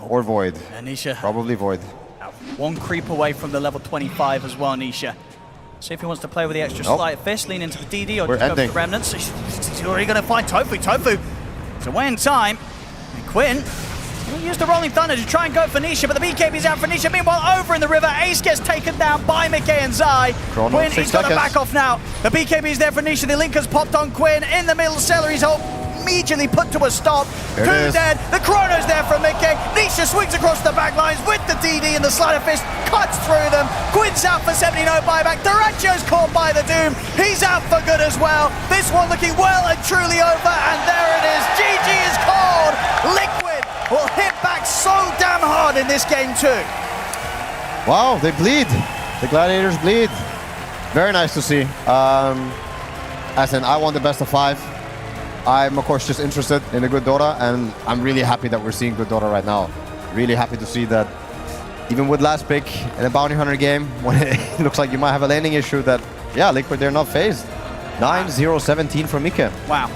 Or Void. And Nisha. Probably Void. One creep away from the level 25 as well, Nisha. See if he wants to play with the extra Slight Fist, lean into the DD, or We're just go for ending. the Remnants. He's already going to find Tofu. Tofu is away in time. And Quinn will use the Rolling Thunder to try and go for Nisha, but the BKB's out for Nisha. Meanwhile, over in the river, Ace gets taken down by Mickey and Zai. Chrono, Quinn, 6 he's got to seconds. back off now. The BKB's there for Nisha. The Linker's popped on Quinn. In the middle, Celery's ult immediately put to a stop. There Two it is. dead. The Chrono's there for Mickey. Nisha swings across the back lines with the DD, and the Slider Fist cuts through them. Quinn's out for 70, no buyback. Thrachio's caught by the Doom. He's out for good as well. This one looking well and truly over, and there it is. GG is called. Liquid will hit back so damn hard in this game too. Wow, they bleed. The Gladiators bleed. Very nice to see. As in, I want the best of 5. I'm, of course, just interested in a good Dota, and I'm really happy that we're seeing good Dota right now. Really happy to see that even with last pick in a Bounty Hunter game, when it looks like you might have a landing issue, that, yeah, Liquid, they're not phased. 9-0-17 for Mika. Wow.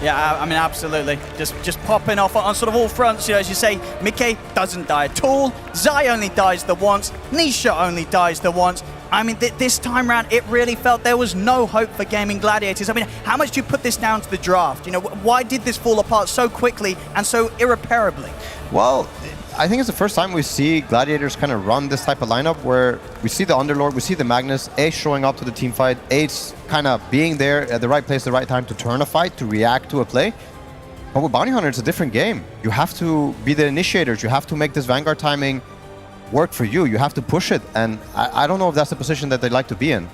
Yeah, I mean, absolutely. Just popping off on sort of all fronts. You know, as you say, Mike doesn't die at all. Zai only dies the once. Nisha only dies the once. I mean, this time round, it really felt there was no hope for Gaimin Gladiators. I mean, how much do you put this down to the draft? You know, why did this fall apart so quickly and so irreparably? Well, I think it's the first time we see Gladiators kind of run this type of lineup where we see the Underlord, we see the Magnus, Ace showing up to the team fight, Ace kind of being there at the right place, the right time to turn a fight, to react to a play. But with Bounty Hunter, it's a different game. You have to be the initiators. You have to make this Vanguard timing work for you. You have to push it. And I don't know if that's the position that they'd like to be in.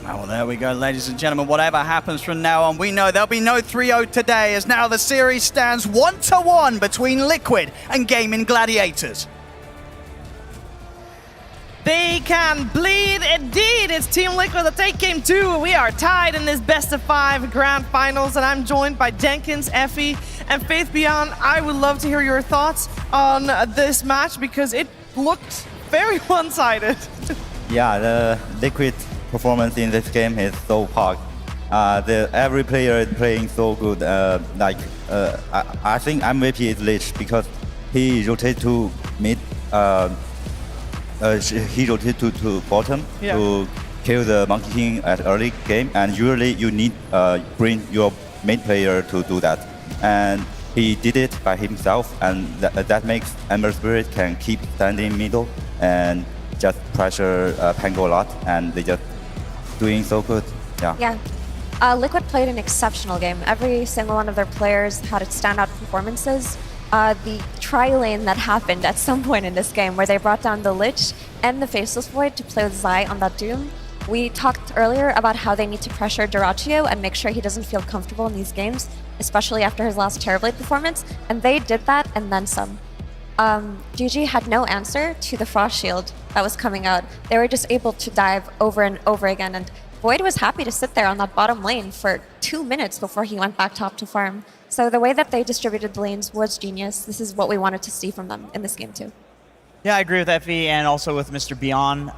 Oh, well, there we go, ladies and gentlemen. Whatever happens from now on, we know there'll be no 3-0 today, as now the series stands 1-1 between Liquid and Gaimin Gladiators. They can bleed indeed. It's Team Liquid that take game 2. We are tied in this best of 5 grand finals, and I'm joined by Jenkins, Effie, and Faith Beyond. I would love to hear your thoughts on this match because it looked very one-sided. Yeah, the Liquid performance in this game is so pog. Every player is playing so good. I think MVP is Lich because he rotates to mid. He rotates to bottom to kill the Monkey King at early game, and usually you need bring your mid player to do that. And he did it by himself, and that makes Ember Spirit can keep standing middle and just pressure Pango a lot, and they just doing so good. Yeah. Liquid played an exceptional game. Every single one of their players had standout performances. The tri-lane that happened at some point in this game where they brought down the Lich and the Faceless Void to play with Zai on that Doom. We talked earlier about how they need to pressure Dyrachyo and make sure he doesn't feel comfortable in these games, especially after his last Terrorblade performance, and they did that and then some. GG had no answer to the Frost Shield that was coming out. They were just able to dive over and over again, and Void was happy to sit there on that bottom lane for 2 minutes before he went back top to farm. So the way that they distributed the lanes was genius. This is what we wanted to see from them in this game too. Yeah, I agree with Effie and also with Mr. Beyond.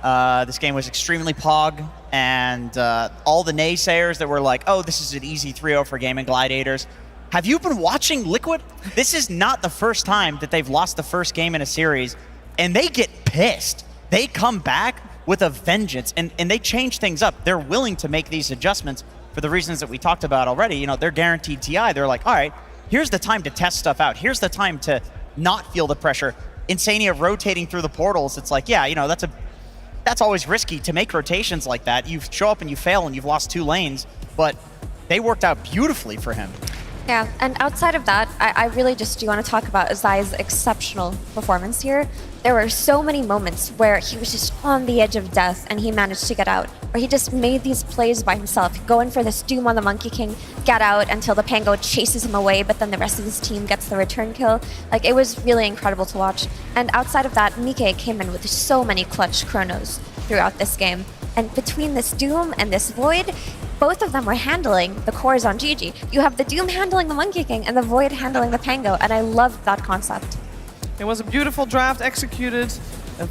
This game was extremely pog, and all the naysayers that were like, oh, this is an easy 3-0 for Gaimin Gladiators. Have you been watching Liquid? This is not the first time that they've lost the first game in a series, and they get pissed. They come back with a vengeance, and they change things up. They're willing to make these adjustments for the reasons that we talked about already. You know, they're guaranteed TI. They're like, all right, here's the time to test stuff out. Here's the time to not feel the pressure. Insania rotating through the portals, it's like, yeah, you know, that's always risky to make rotations like that. You show up and you fail and you've lost 2 lanes, but they worked out beautifully for him. Yeah, and outside of that, I really just do want to talk about Zai's exceptional performance here. There were so many moments where he was just on the edge of death and he managed to get out, where he just made these plays by himself, going for this Doom on the Monkey King, get out until the Pango chases him away, but then the rest of his team gets the return kill. Like, it was really incredible to watch. And outside of that, Mike came in with so many clutch chronos throughout this game. And between this Doom and this Void, both of them were handling the cores on GG. You have the Doom handling the Monkey King and the Void handling the Pango, and I loved that concept. It was a beautiful draft, executed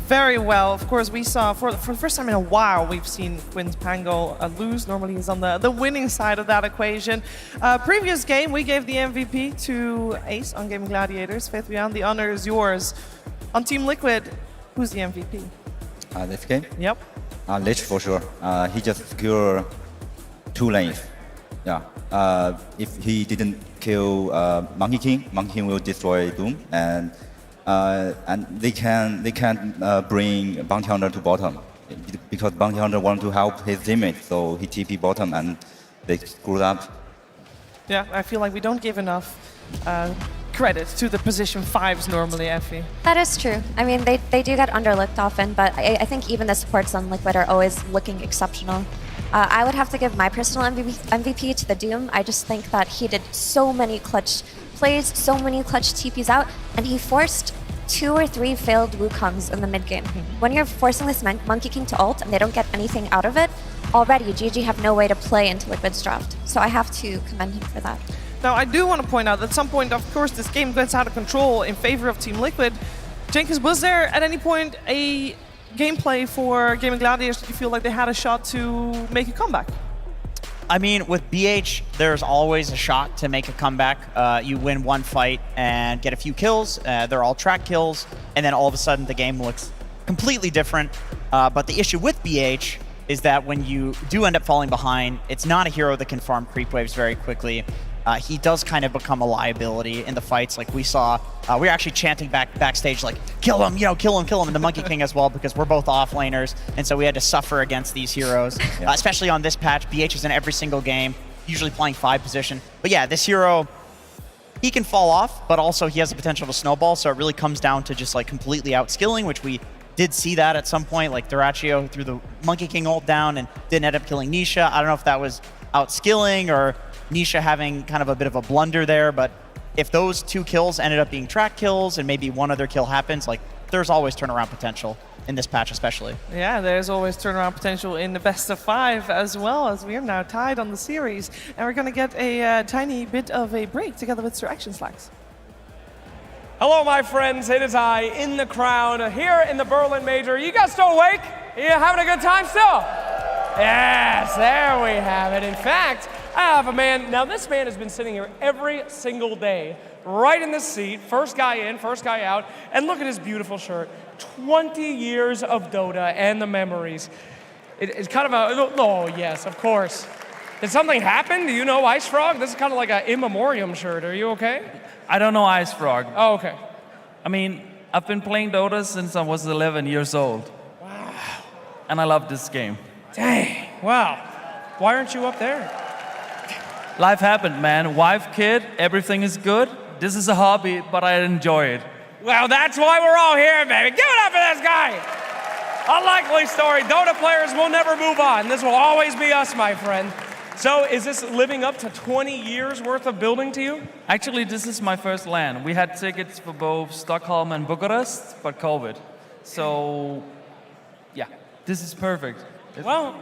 very well. Of course, we saw, for the first time in a while, we've seen Quinn's Pango lose. Normally he's on the winning side of that equation. Previous game, we gave the MVP to Ace on Gaimin Gladiators. Faith Beyond, the honor is yours. On Team Liquid, who's the MVP? This game? Yep. Lich for sure. He just secured 2 lanes. Yeah. If he didn't kill Monkey King will destroy Doom, and they can bring Bounty Hunter to bottom because Bounty Hunter wanted to help his teammate, so he TP bottom and they screwed up. Yeah, I feel like we don't give enough credit to the position 5s normally, Effie. That is true. I mean, they do get underlooked often, but I think even the supports on Liquid are always looking exceptional. I would have to give my personal MVP to the Doom. I just think that he did so many clutch plays, so many clutch TPs out, and he forced 2 or 3 failed Wukongs in the mid game. When you're forcing this Monkey King to ult and they don't get anything out of it, already GG have no way to play into Liquid's draft. So I have to commend him for that. Now, I do want to point out that at some point, of course, this game gets out of control in favor of Team Liquid. Jenkins, was there at any point a gameplay for Gaimin Gladiators that you feel like they had a shot to make a comeback? I mean, with BH, there's always a shot to make a comeback. You win one fight and get a few kills. They're all track kills, and then all of a sudden the game looks completely different. But the issue with BH is that when you do end up falling behind, it's not a hero that can farm creep waves very quickly. He does kind of become a liability in the fights. Like we saw, we were actually chanting backstage like, kill him, kill him, and the Monkey King as well, because we're both offlaners, and so we had to suffer against these heroes. Especially on this patch, BH is in every single game, usually playing 5 position. But yeah, this hero, he can fall off, but also he has the potential to snowball, so it really comes down to just like completely outskilling, which we did see that at some point, like Dyrachyo threw the Monkey King ult down and didn't end up killing Nisha. I don't know if that was outskilling or Nisha having kind of a bit of a blunder there, but if those 2 kills ended up being track kills and maybe one other kill happens, like there's always turnaround potential in this patch especially. Yeah, there's always turnaround potential in the best of 5 as well, as we are now tied on the series, and we're going to get a tiny bit of a break together with Sir Action Slacks. Hello, my friends. It is I in the crowd here in the Berlin Major. You guys still awake? You having a good time still? Yes, there we have it. In fact, I have a man. Now, this man has been sitting here every single day, right in this seat. First guy in, first guy out. And look at his beautiful shirt. 20 years of Dota and the memories. It's kind of a, oh, yes, of course. Did something happen? Do you know Ice Frog? This is kind of like an in memoriam shirt. Are you okay? I don't know Ice Frog. Oh, okay. I mean, I've been playing Dota since I was 11 years old. Wow. And I love this game. Dang. Wow. Why aren't you up there? Life happened, man. Wife, kid, everything is good. This is a hobby, but I enjoy it. Well, that's why we're all here, baby. Give it up for this guy. Unlikely story. Dota players will never move on. This will always be us, my friend. So is this living up to 20 years worth of building to you? Actually, this is my first LAN. We had tickets for both Stockholm and Bucharest, but COVID. So, yeah, this is perfect. Well,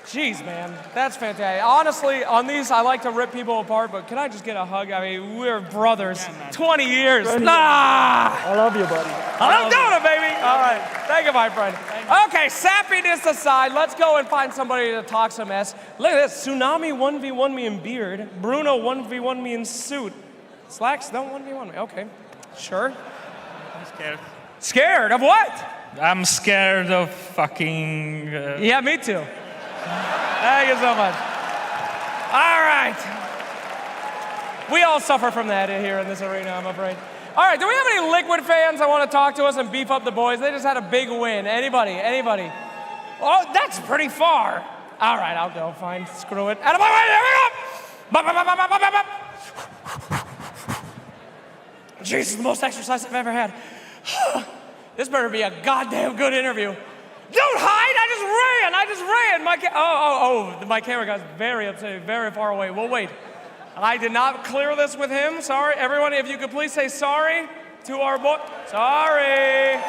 jeez, man, that's fantastic. Honestly, on these, I like to rip people apart, but can I just get a hug? I mean, we're brothers. 20 years. Nah! I love you, buddy. I love Dota, baby. All right. Thank you, my friend. Okay, sappiness aside, let's go and find somebody to talk some mess. Look at this. Tsunami 1v1 me in beard. Bruno 1v1 me in suit. Slacks, don't 1v1 me. Okay. Sure. I'm scared. Scared of what? I'm scared of fucking... Yeah, me too. Thank you so much. All right. We all suffer from that here in this arena, I'm afraid. All right, do we have any Liquid fans that want to talk to us and beef up the boys? They just had a big win. Anybody? Anybody? Oh, that's pretty far. All right, I'll go. Fine. Screw it. Out of my way. There we go. Jesus, the most exercise I've ever had. This better be a goddamn good interview. Don't hide! I just ran! My camera got very upset, very far away. We'll wait. I did not clear this with him. Sorry. Everyone, if you could please say sorry to our boy. Sorry.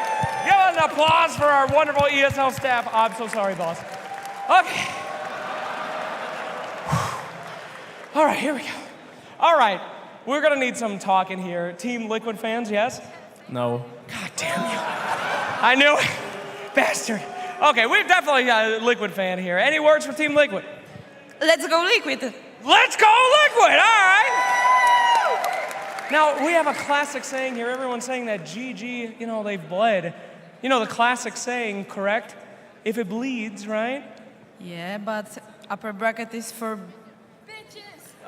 Give us an applause for our wonderful ESL staff. I'm so sorry, boss. Okay. All right, here we go. All right, we're gonna need some talking here. Team Liquid fans, yes? No. God damn you. I knew it. Bastard. Okay, we've definitely got a Liquid fan here. Any words for Team Liquid? Let's go Liquid. Let's go Liquid, all right. Now, we have a classic saying here. Everyone's saying that GG, they've bled. You know the classic saying, correct? If it bleeds, right? Yeah, but upper bracket is for...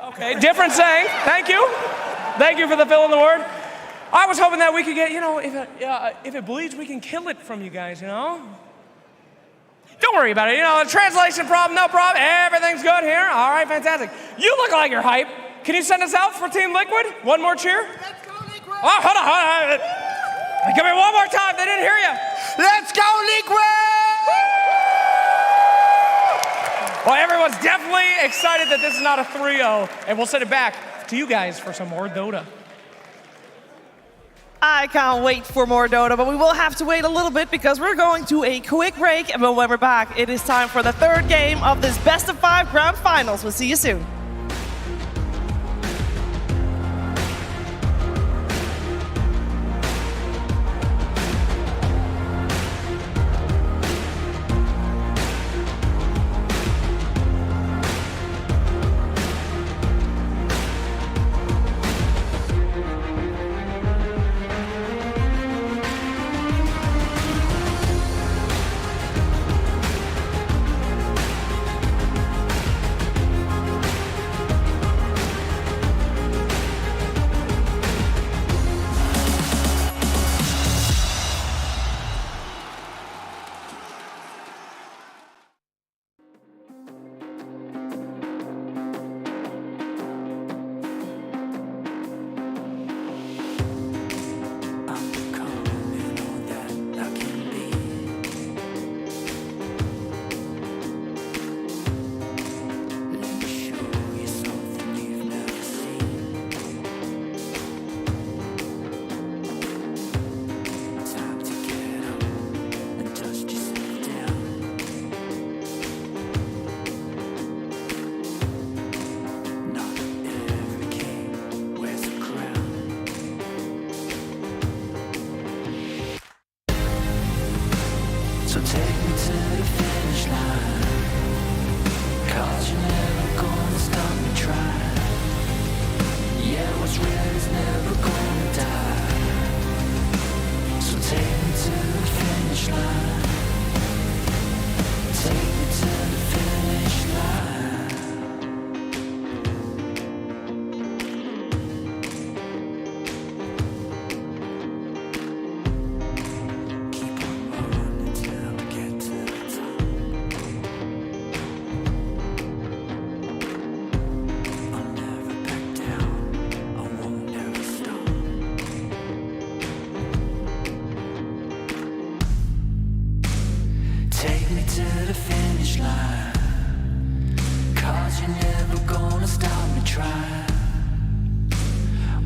Okay, different saying. Thank you. Thank you for the fill in the word. I was hoping that we could get, if it bleeds, we can kill it from you guys, Don't worry about it. The translation problem, no problem. Everything's good here. All right, fantastic. You look like you're hype. Can you send us out for Team Liquid? One more cheer? Let's go Liquid. Oh, hold on. Give me one more time. They didn't hear you. Let's go Liquid! Well, everyone's definitely excited that this is not a 3-0, and we'll send it back to you guys for some more Dota. I can't wait for more Dota, but we will have to wait a little bit because we're going to a quick break, and when we're back, it is time for the third game of this best of 5 grand finals. We'll see you soon.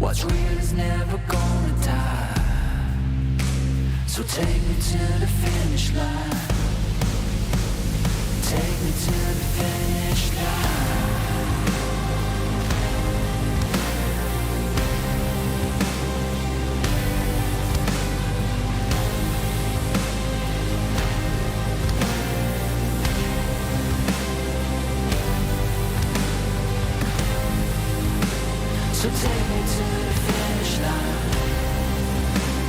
What's real is never gonna die. So take me to the finish line. Take me to the finish line. So take me to the finish line.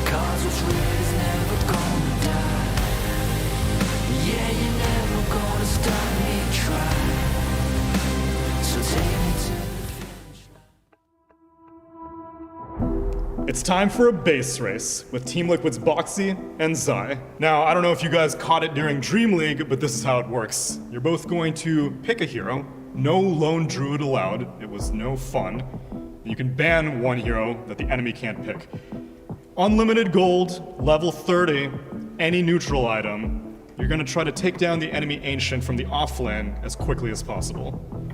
'Cause what's real is never gonna die. Yeah, you're never gonna stop me trying. So take me to the It's time for a base race with Team Liquid's Boxy and Zai. Now, I don't know if you guys caught it during Dream League, but this is how it works. You're both going to pick a hero. No lone druid allowed. It was no fun. You can ban one hero that the enemy can't pick. Unlimited gold, level 30, any neutral item. You're gonna try to take down the enemy Ancient from the offlane as quickly as possible.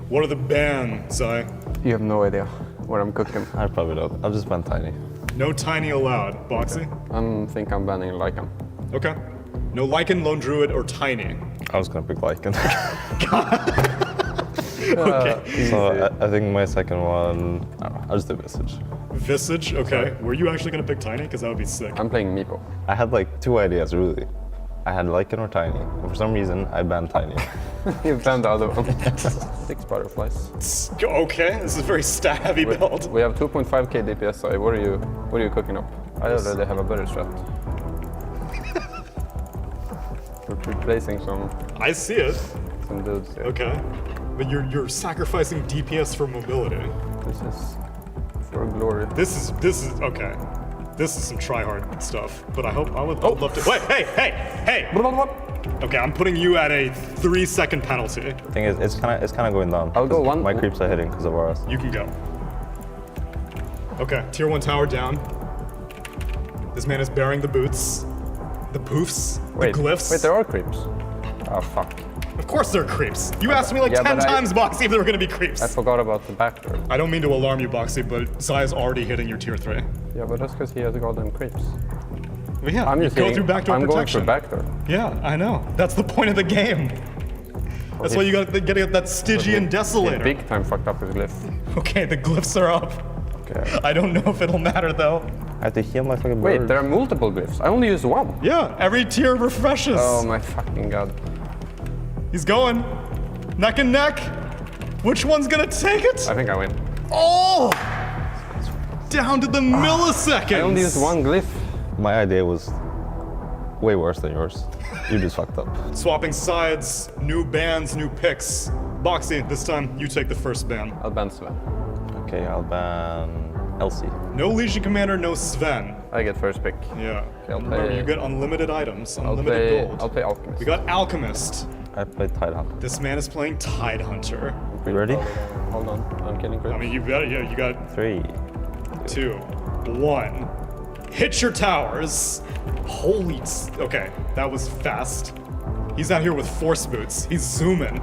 What are the bans, Zai? You have no idea what I'm cooking. I probably don't. I'll just ban Tiny. No Tiny allowed. Boxy? I think I'm banning Lycan. Okay. No Lycan, Lone Druid, or Tiny. I was gonna pick Lycan. Okay. So I think my second one, I'll just do Visage. Visage, okay. Were you actually gonna pick Tiny? Because that would be sick. I'm playing Meepo. I had like 2 ideas, really. I had Lycan or Tiny, and for some reason, I banned Tiny. You banned the other one. 6 butterflies. Okay, this is a very stat-heavy build. We have 2.5k DPS, so what are you cooking up? I already have a better strat. We're replacing some... I see it. Some dudes here. Okay. But you're sacrificing DPS for mobility. This is for glory. This is okay. This is some try-hard stuff. But I would love to. Wait, hey! Okay, I'm putting you at a 3-second penalty. The thing is, it's kind of going down. I'll go one. My creeps are hitting because of ours. You can go. Okay, tier 1 tower down. This man is bearing the boots, the poofs, the glyphs. Wait, there are creeps. Oh fuck. Of course they're creeps. You asked me like 10 times, Boxy, if there were gonna be creeps. I forgot about the backdoor. I don't mean to alarm you, Boxy, but Zai is already hitting your tier 3. Yeah, but that's because he has goddamn creeps. Well, yeah, I'm you just go hitting, through backdoor I'm protection. going for backdoor. Yeah, I know. That's the point of the game. That's why you gotta get that Stygian Desolator. Big time fucked up his glyph. Okay, the glyphs are up. Okay. I don't know if it'll matter though. I have to heal my fucking bird. Wait, there are multiple glyphs. I only use one. Yeah, every tier refreshes. Oh my fucking god. He's going. Neck and neck. Which one's gonna take it? I think I win. Oh! Down to the milliseconds. I only used one glyph. My idea was way worse than yours. You just fucked up. Swapping sides, new bans, new picks. Boxy, this time you take the first ban. I'll ban Sven. Okay, I'll ban Elsie. No Legion Commander, no Sven. I get first pick. Yeah. Okay, I'll Remember, play... you get unlimited items, unlimited gold. I'll play Alchemist. We got Alchemist. I played Tidehunter. This man is playing Tidehunter. You ready? Hold on, I'm killing Chris. I mean, you better, yeah, you got 3, 2, 1. Hit your towers. Holy, okay, that was fast. He's out here with force boots. He's zooming.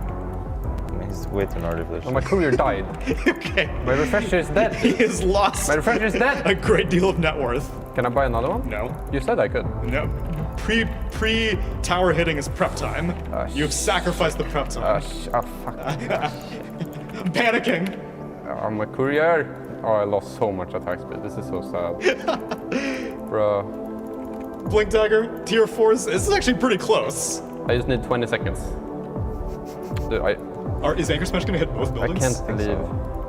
He's way too artificial. Oh, my courier died. Okay. My refresher is dead. He has lost. My refresher is dead. A great deal of net worth. Can I buy another one? No. You said I could. No. Pre tower hitting is prep time. You have sacrificed the prep time. Oh fuck. I'm panicking. I'm a courier. Oh, I lost so much attack speed. This is so sad. Bruh. Blink dagger, tier 4s. This is actually pretty close. I just need 20 seconds. Dude, is Anchor Smash gonna hit both buildings? I can't believe.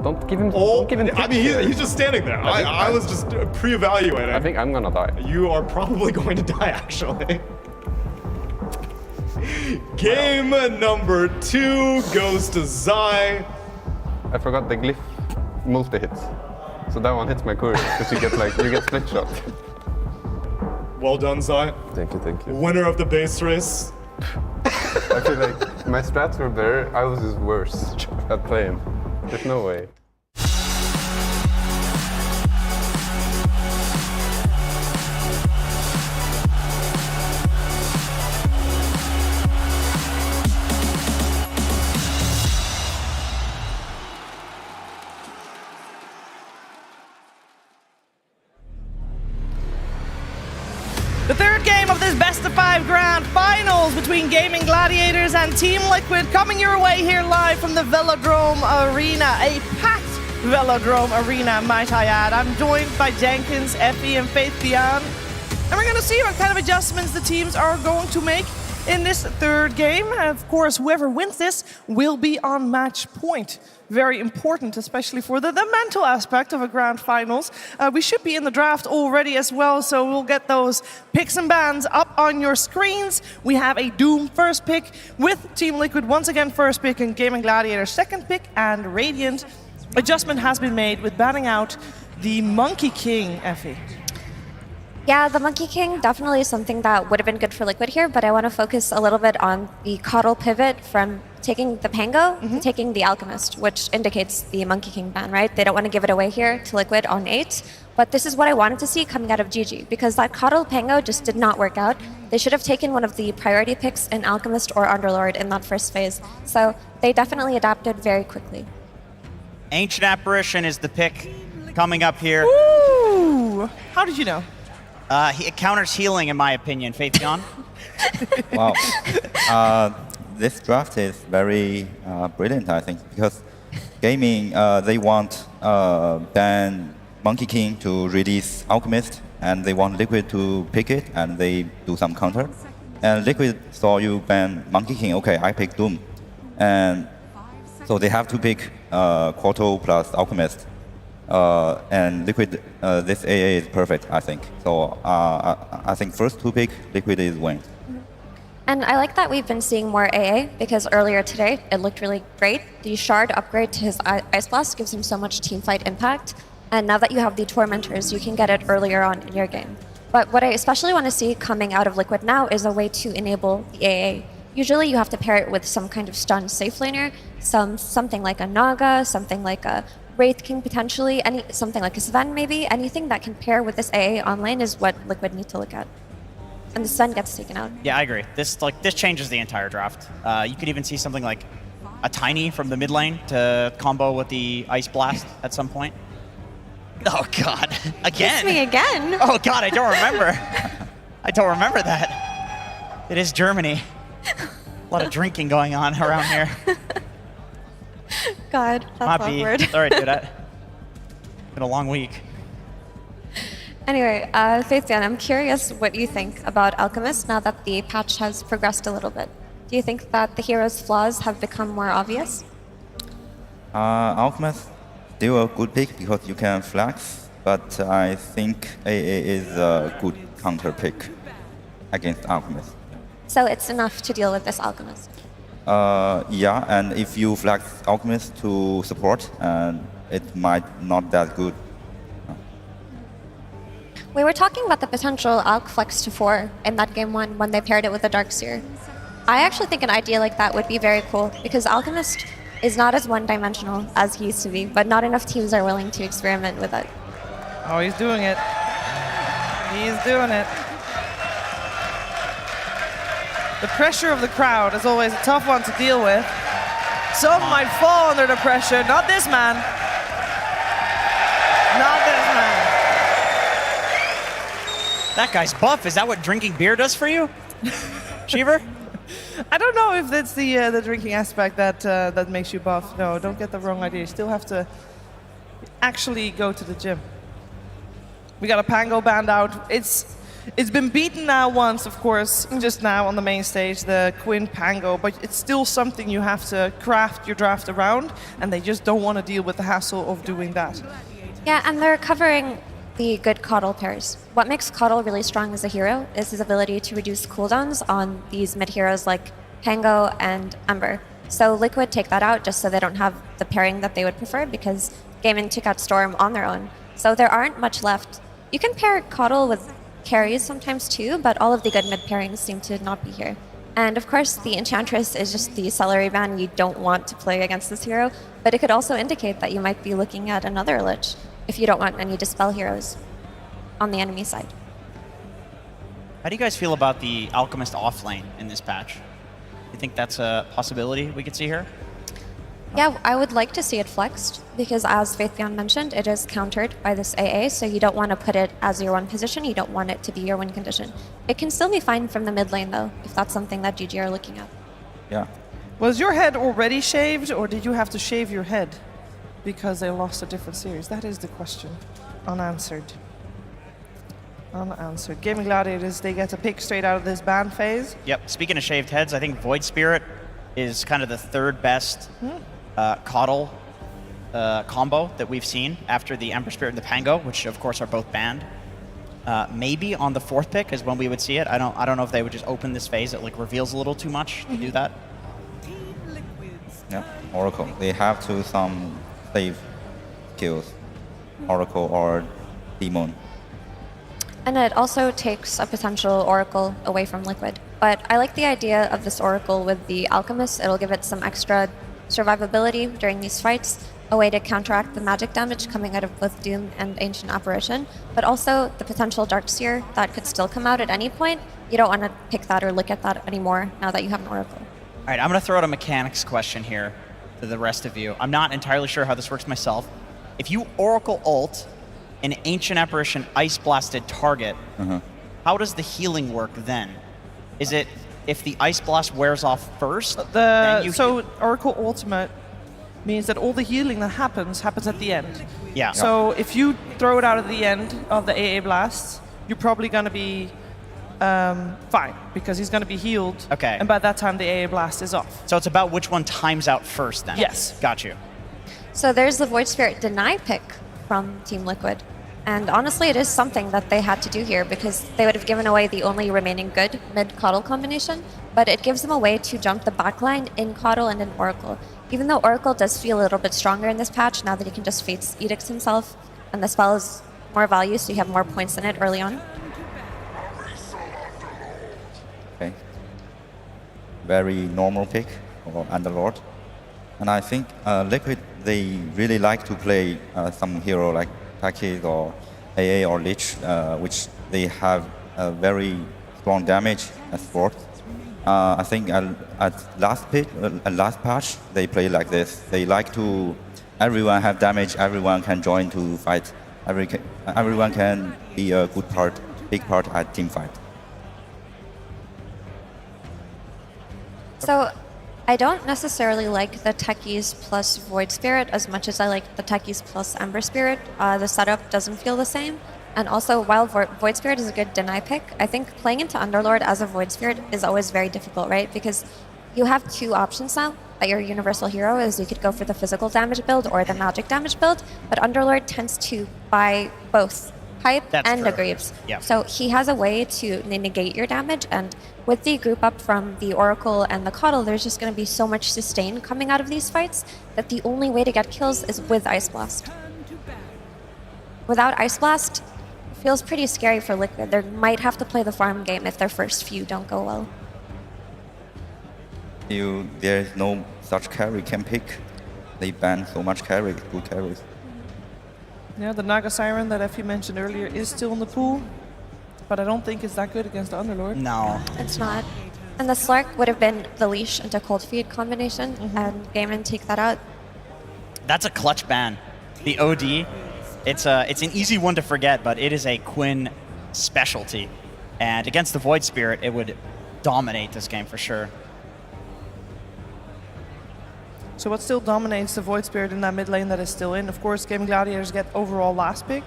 Don't give him. Oh, don't give him. I mean, he's just standing there. I was just pre-evaluating. I think I'm gonna die. You are probably going to die, actually. Game number 2 goes to Zai. I forgot the glyph multi-hits. So that one hits my courier, because you get split shot. Well done, Zai. Thank you. Winner of the base race. I feel like my strats were there, I was just worse at playing. There's no way. game of this best of 5 grand finals between Gaming Gladiators and Team Liquid coming your way here live from the Velodrome Arena, a packed Velodrome Arena, might I add. I'm joined by Jenkins, Effie, and Faith Dion, and we're going to see what kind of adjustments the teams are going to make in this third game. And of course, whoever wins this will be on match point. Very important, especially for the mental aspect of a grand finals. We should be in the draft already as well, so we'll get those picks and bans up on your screens. We have a Doom first pick with Team Liquid once again first pick and Gaming Gladiator second pick, and Radiant. Adjustment has been made with banning out the Monkey King, Effie. Yeah, the Monkey King definitely is something that would have been good for Liquid here, but I want to focus a little bit on the Coddle pivot from taking the Pango to taking the Alchemist, which indicates the Monkey King ban, right? They don't want to give it away here to Liquid on 8, but this is what I wanted to see coming out of GG, because that Coddle Pango just did not work out. They should have taken one of the priority picks in Alchemist or Underlord in that first phase, so they definitely adapted very quickly. Ancient Apparition is the pick coming up here. Ooh! How did you know? It counters healing, in my opinion. Faithion? Wow. This draft is very brilliant, I think, because Gaming, they want ban Monkey King to release Alchemist, and they want Liquid to pick it, and they do some counter. And Liquid saw you ban Monkey King, okay, I pick Doom. And so they have to pick Quarto plus Alchemist. And Liquid, this AA is perfect, I think. So I think first to pick, Liquid is win. And I like that we've been seeing more AA, because earlier today it looked really great. The Shard upgrade to his Ice Blast gives him so much teamfight impact. And now that you have the Tormentors, you can get it earlier on in your game. But what I especially want to see coming out of Liquid now is a way to enable the AA. Usually you have to pair it with some kind of stun safe laner, something like a Naga, something like a Wraith King potentially, something like a Sven maybe. Anything that can pair with this AA on lane is what Liquid need to look at. And the Sven gets taken out. Yeah, I agree. This changes the entire draft. You could even see something like a Tiny from the mid lane to combo with the Ice Blast at some point. Oh God, again? Kiss me again? Oh God, I don't remember. I don't remember that. It is Germany. A lot of drinking going on around here. God, that's awkward. Sorry, dude. It's been a long week. Anyway, Faithion, I'm curious what you think about Alchemist now that the patch has progressed a little bit. Do you think that the hero's flaws have become more obvious? Alchemist, still a good pick because you can flex, but I think AA is a good counter pick against Alchemist. So it's enough to deal with this Alchemist? Yeah, and if you flex Alchemist to support, it might not that good. We were talking about the potential Alch flex to 4 in that game 1 when they paired it with the Darkseer. I actually think an idea like that would be very cool, because Alchemist is not as one-dimensional as he used to be, but not enough teams are willing to experiment with it. Oh, he's doing it. He's doing it. The pressure of the crowd is always a tough one to deal with. Some might fall under the pressure. Not this man. Not this man. That guy's buff. Is that what drinking beer does for you, Cheever? I don't know if that's the drinking aspect that makes you buff. No, don't get the wrong idea. You still have to actually go to the gym. We got a Pango banned out. It's been beaten now once, of course, just now on the main stage, the Quinn Pango, but it's still something you have to craft your draft around, and they just don't want to deal with the hassle of doing that. Yeah, and they're covering the good Coddle pairs. What makes Coddle really strong as a hero is his ability to reduce cooldowns on these mid-heroes like Pango and Ember. So Liquid take that out just so they don't have the pairing that they would prefer, because Gaimin took out Storm on their own. So there aren't much left. You can pair Coddle with carries sometimes too, but all of the good mid pairings seem to not be here. And of course, the Enchantress is just the celery ban you don't want to play against this hero, but it could also indicate that you might be looking at another Lich if you don't want any Dispel heroes on the enemy side. How do you guys feel about the Alchemist offlane in this patch? You think that's a possibility we could see here? Yeah, I would like to see it flexed because, as Faithbeyond mentioned, it is countered by this AA, so you don't want to put it as your one position. You don't want it to be your win condition. It can still be fine from the mid lane, though, if that's something that GG are looking at. Yeah. Was your head already shaved, or did you have to shave your head because they lost a different series? That is the question. Unanswered. Unanswered. Gaming Gladiators, they get a pick straight out of this ban phase. Yep. Speaking of shaved heads, I think Void Spirit is kind of the third best Coddle combo that we've seen after the Ember Spirit and the Pango, which of course are both banned. Maybe on the fourth pick is when we would see it. I don't know if they would just open this phase. It like reveals a little too much to do that. Yeah, Oracle. They have to some save kills, Oracle or Demon. And it also takes a potential Oracle away from Liquid. But I like the idea of this Oracle with the Alchemist. It'll give it some extra survivability during these fights, a way to counteract the magic damage coming out of both Doom and Ancient Apparition, but also the potential Darkseer that could still come out at any point. You don't want to pick that or look at that anymore now that you have an Oracle. All right, I'm going to throw out a mechanics question here to the rest of you. I'm not entirely sure how this works myself. If you Oracle ult an Ancient Apparition Ice Blasted target, how does the healing work then? Is it if the Ice Blast wears off first? So Oracle Ultimate means that all the healing that happens at the end. Yeah. So if you throw it out at the end of the AA Blast, you're probably going to be fine because he's going to be healed. Okay. And by that time, the AA Blast is off. So it's about which one times out first then? Yes. Got you. So there's the Void Spirit deny pick from Team Liquid. And honestly, it is something that they had to do here because they would have given away the only remaining good mid-Coddle combination, but it gives them a way to jump the backline in Coddle and in Oracle. Even though Oracle does feel a little bit stronger in this patch, now that he can just Fate's Edicts himself, and the spell is more value, so you have more points in it early on. Okay. Very normal pick for Underlord. And I think Liquid, they really like to play some hero like Takis or AA or Lich, which they have a very strong damage as sports. I think at last patch, they play like this. They like to, everyone have damage, everyone can join to fight. Everyone can be a big part at team fight. So I don't necessarily like the Techies plus Void Spirit as much as I like the Techies plus Ember Spirit. The setup doesn't feel the same. And also, while Void Spirit is a good deny pick, I think playing into Underlord as a Void Spirit is always very difficult, right? Because you have two options now that your universal hero is. You could go for the physical damage build or the magic damage build, but Underlord tends to buy both Hype and the Greaves. Yeah. So he has a way to negate your damage, and with the group up from the Oracle and the Coddle, there's just going to be so much sustain coming out of these fights that the only way to get kills is with Ice Blast. Without Ice Blast, it feels pretty scary for Liquid. They might have to play the farm game if their first few don't go well. There is no such carry can pick. They ban so much carry, good carries. Yeah, the Naga Siren that Effie mentioned earlier is still in the pool, but I don't think it's that good against the Underlord. No. It's not. And the Slark would have been the Leash into Cold Feed combination, and Gaimin take that out. That's a clutch ban. The OD, it's an easy one to forget, but it is a Quinn specialty. And against the Void Spirit, it would dominate this game for sure. So what still dominates the Void Spirit in that mid lane that is still in? Of course, Gaming Gladiators get overall last pick.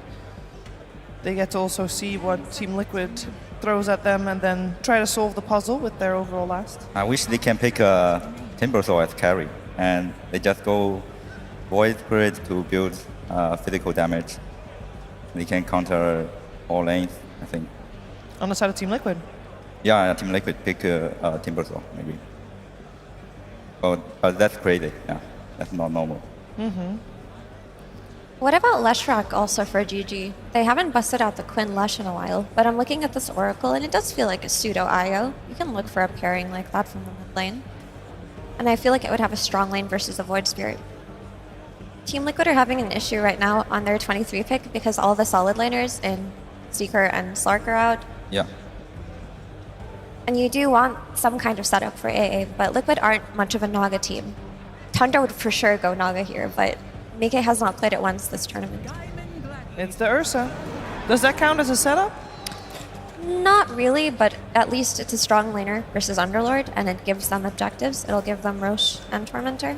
They get to also see what Team Liquid throws at them and then try to solve the puzzle with their overall last. I wish they can pick Timbersaw as carry, and they just go Void Spirit to build physical damage. They can counter all lanes, I think. On the side of Team Liquid? Yeah, Team Liquid pick Timbersaw, maybe. But that's crazy, yeah. That's not normal. What about Leshrac also for GG? They haven't busted out the Quinn Lesh in a while, but I'm looking at this Oracle and it does feel like a pseudo IO. You can look for a pairing like that from the mid lane. And I feel like it would have a strong lane versus the Void Spirit. Team Liquid are having an issue right now on their 23 pick because all the solid laners in Seeker and Slark are out. Yeah. And you do want some kind of setup for AA, but Liquid aren't much of a Naga team. Thunder would for sure go Naga here, but Mike has not played it once this tournament. It's the Ursa. Does that count as a setup? Not really, but at least it's a strong laner versus Underlord, and it gives them objectives. It'll give them Roche and Tormentor.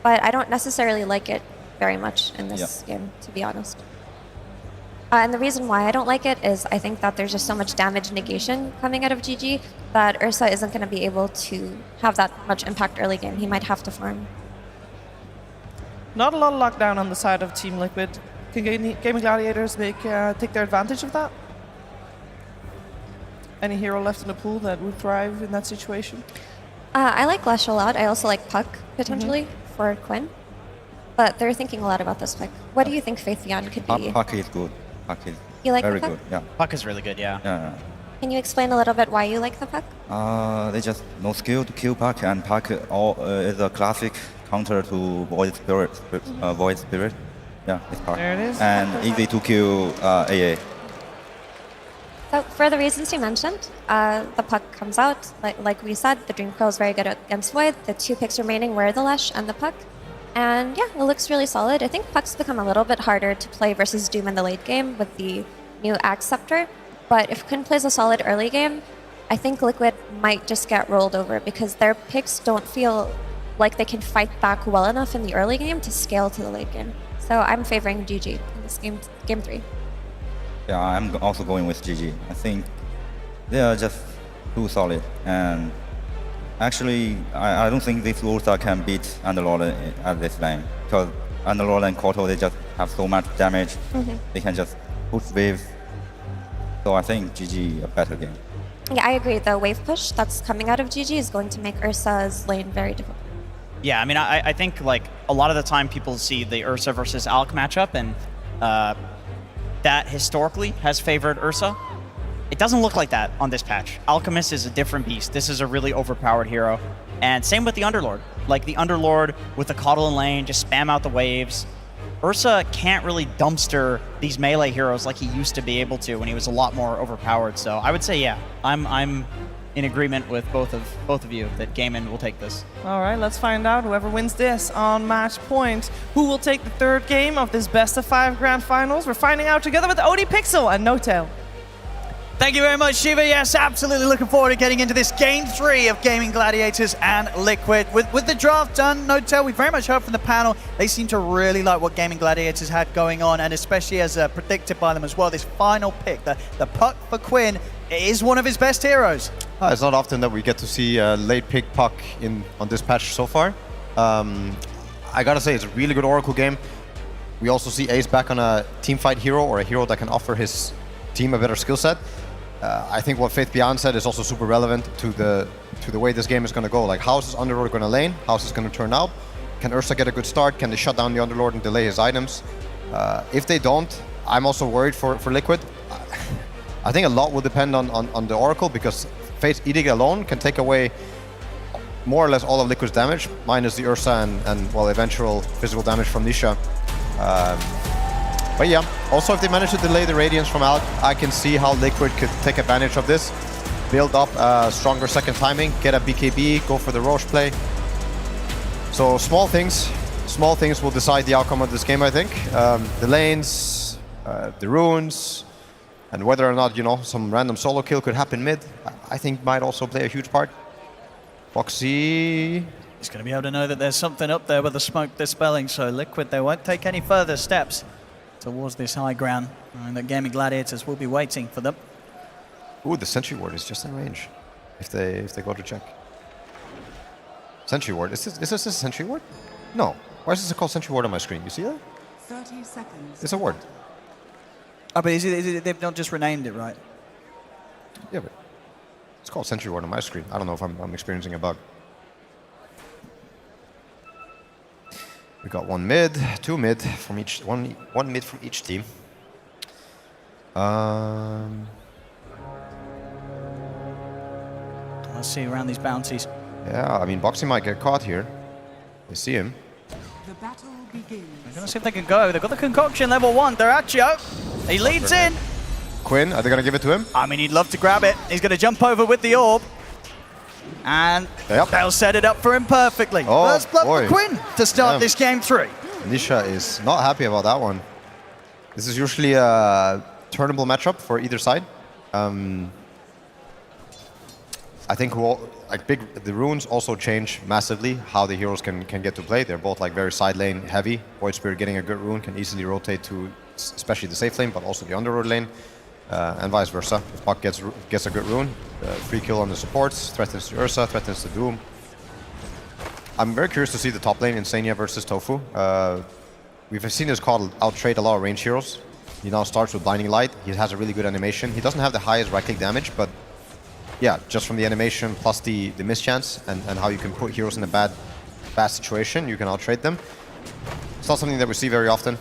But I don't necessarily like it very much in this game, to be honest. And the reason why I don't like it is I think that there's just so much damage negation coming out of GG that Ursa isn't going to be able to have that much impact early game. He might have to farm. Not a lot of lockdown on the side of Team Liquid. Can Gaimin Gladiators take their advantage of that? Any hero left in the pool that would thrive in that situation? I like Lush a lot. I also like Puck, potentially, for Quinn. But they're thinking a lot about this pick. What do you think Faithian could be? Puck is good. Puck is You like very the Puck? good. Yeah. Puck is really good, yeah. Yeah. Can you explain a little bit why you like the Puck? They just no skill to kill Puck, and Puck is a classic counter to Void Spirit. Void Spirit. Yeah, it's Puck. There it is. And easy to kill AA. So for the reasons you mentioned, the Puck comes out. Like we said, the Dream Coil is very good against Void. The 2 picks remaining were the Lush and the Puck. And yeah, it looks really solid. I think Puck's become a little bit harder to play versus Doom in the late game with the new Axe Scepter. But if Quinn plays a solid early game, I think Liquid might just get rolled over because their picks don't feel like they can fight back well enough in the early game to scale to the late game. So I'm favoring GG in this game 3. Yeah, I'm also going with GG. I think they are just too solid. And actually, I don't think this Ursa can beat Underlord at this lane. Because Underlord and Koto, they just have so much damage. They can just push waves. So I think GG a better game. Yeah, I agree. The wave push that's coming out of GG is going to make Ursa's lane very difficult. Yeah, I mean, I think like a lot of the time people see the Ursa versus Alk matchup, and that historically has favored Ursa. It doesn't look like that on this patch. Alchemist is a different beast. This is a really overpowered hero. And same with the Underlord. Like the Underlord with the Coddle in lane, just spam out the waves. Ursa can't really dumpster these melee heroes like he used to be able to when he was a lot more overpowered. So I would say, yeah, I'm in agreement with both of you that Gaimin will take this. All right, let's find out whoever wins this on match point. Who will take the 3rd game of this best of 5 grand finals? We're finding out together with OD Pixel and NoTail. Thank you very much, Shiva. Yes, absolutely looking forward to getting into this game 3 of Gaimin Gladiators and Liquid. With the draft done, NoTail, we very much heard from the panel. They seem to really like what Gaimin Gladiators had going on, and especially as predicted by them as well, this final pick, the Puck for Quinn, is one of his best heroes. It's not often that we get to see a late pick Puck on this patch so far. I gotta say, it's a really good Oracle game. We also see Ace back on a teamfight hero, or a hero that can offer his team a better skill set. I think what Faith Beyond said is also super relevant to the way this game is going to go. Like, how is this Underlord going to lane? How is this going to turn out? Can Ursa get a good start? Can they shut down the Underlord and delay his items? If they don't, I'm also worried for Liquid. I think a lot will depend on the Oracle, because Faith Edict alone can take away more or less all of Liquid's damage, minus the Ursa and well, eventual physical damage from Nisha. But yeah, also if they manage to delay the Radiance from Alk, I can see how Liquid could take advantage of this. Build up stronger second timing, get a BKB, go for the Roche play. So small things will decide the outcome of this game, I think. The lanes, the runes, and whether or not, you know, some random solo kill could happen mid, I think might also play a huge part. Foxy... He's going to be able to know that there's something up there with the smoke dispelling, so Liquid, they won't take any further steps towards this high ground, and the Gaimin Gladiators will be waiting for them. Ooh, the Sentry Ward is just in range if they go to check. Sentry Ward, is this a Sentry Ward? No. Why is this called Sentry Ward on my screen? You see that? 30 seconds. It's a ward. Oh, but they've not just renamed it, right? Yeah, but it's called Sentry Ward on my screen. I don't know if I'm experiencing a bug. We got one mid, two mid from each, one mid from each team. Let's see around these bounties. Yeah, I mean, Boxy might get caught here. They see him. The battle begins. They're going to see if they can go. They've got the concoction level 1. Deraccio. He leads in. Quinn, are they going to give it to him? I mean, he'd love to grab it. He's going to jump over with the orb. And they'll set it up for him perfectly. Oh, First blood boy. for Quinn to start this game 3. Nisha is not happy about that one. This is usually a turnable matchup for either side. I think the runes also change massively how the heroes can get to play. They're both like very side lane heavy. Void Spirit getting a good rune can easily rotate to especially the safe lane, but also the underroad lane, and vice versa. If Puck gets a good rune, free kill on the supports, threatens to Ursa, threatens to Doom. I'm very curious to see the top lane, Insania versus Tofu. We've seen his card out-trade a lot of range heroes. He now starts with Blinding Light. He has a really good animation. He doesn't have the highest right-click damage, but yeah, just from the animation plus the mischance and how you can put heroes in a bad situation, you can out-trade them. It's not something that we see very often.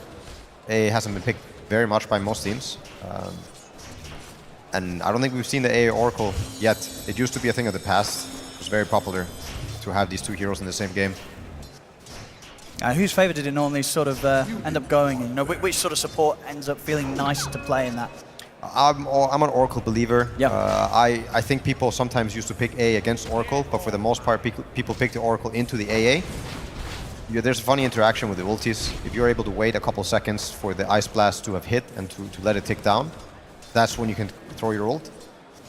AA hasn't been picked very much by most teams. And I don't think we've seen the AA Oracle yet. It used to be a thing of the past. It was very popular to have these two heroes in the same game. Whose favour did it normally sort of end up going in? Which sort of support ends up feeling nice to play in that? I'm an Oracle believer. Yep. I think people sometimes used to pick AA against Oracle, but for the most part, people pick the Oracle into the AA. There's a funny interaction with the ultis. If you're able to wait a couple seconds for the Ice Blast to have hit and to let it tick down, that's when you can throw your ult.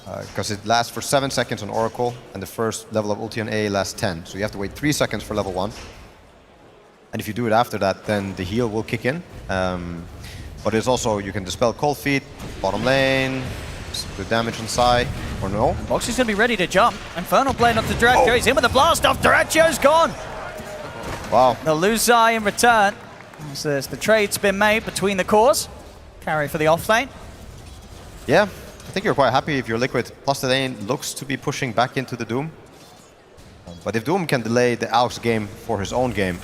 Because it lasts for 7 seconds on Oracle, and the first level of ulti on AA lasts 10. So you have to wait 3 seconds for level 1. And if you do it after that, then the heal will kick in. But it's also, you can dispel Cold Feet, bottom lane, good damage inside, or no. Boxy's going to be ready to jump. Infernal Blade up to Dyrachyo. He's in with the blast off. Dyrachyo's gone. Wow. They'll lose Zai in return. So the trade's been made between the cores. Carry for the offlane. Yeah, I think you're quite happy if you're Liquid. Plus the lane looks to be pushing back into the Doom. But if Doom can delay the Alk's game for his own game,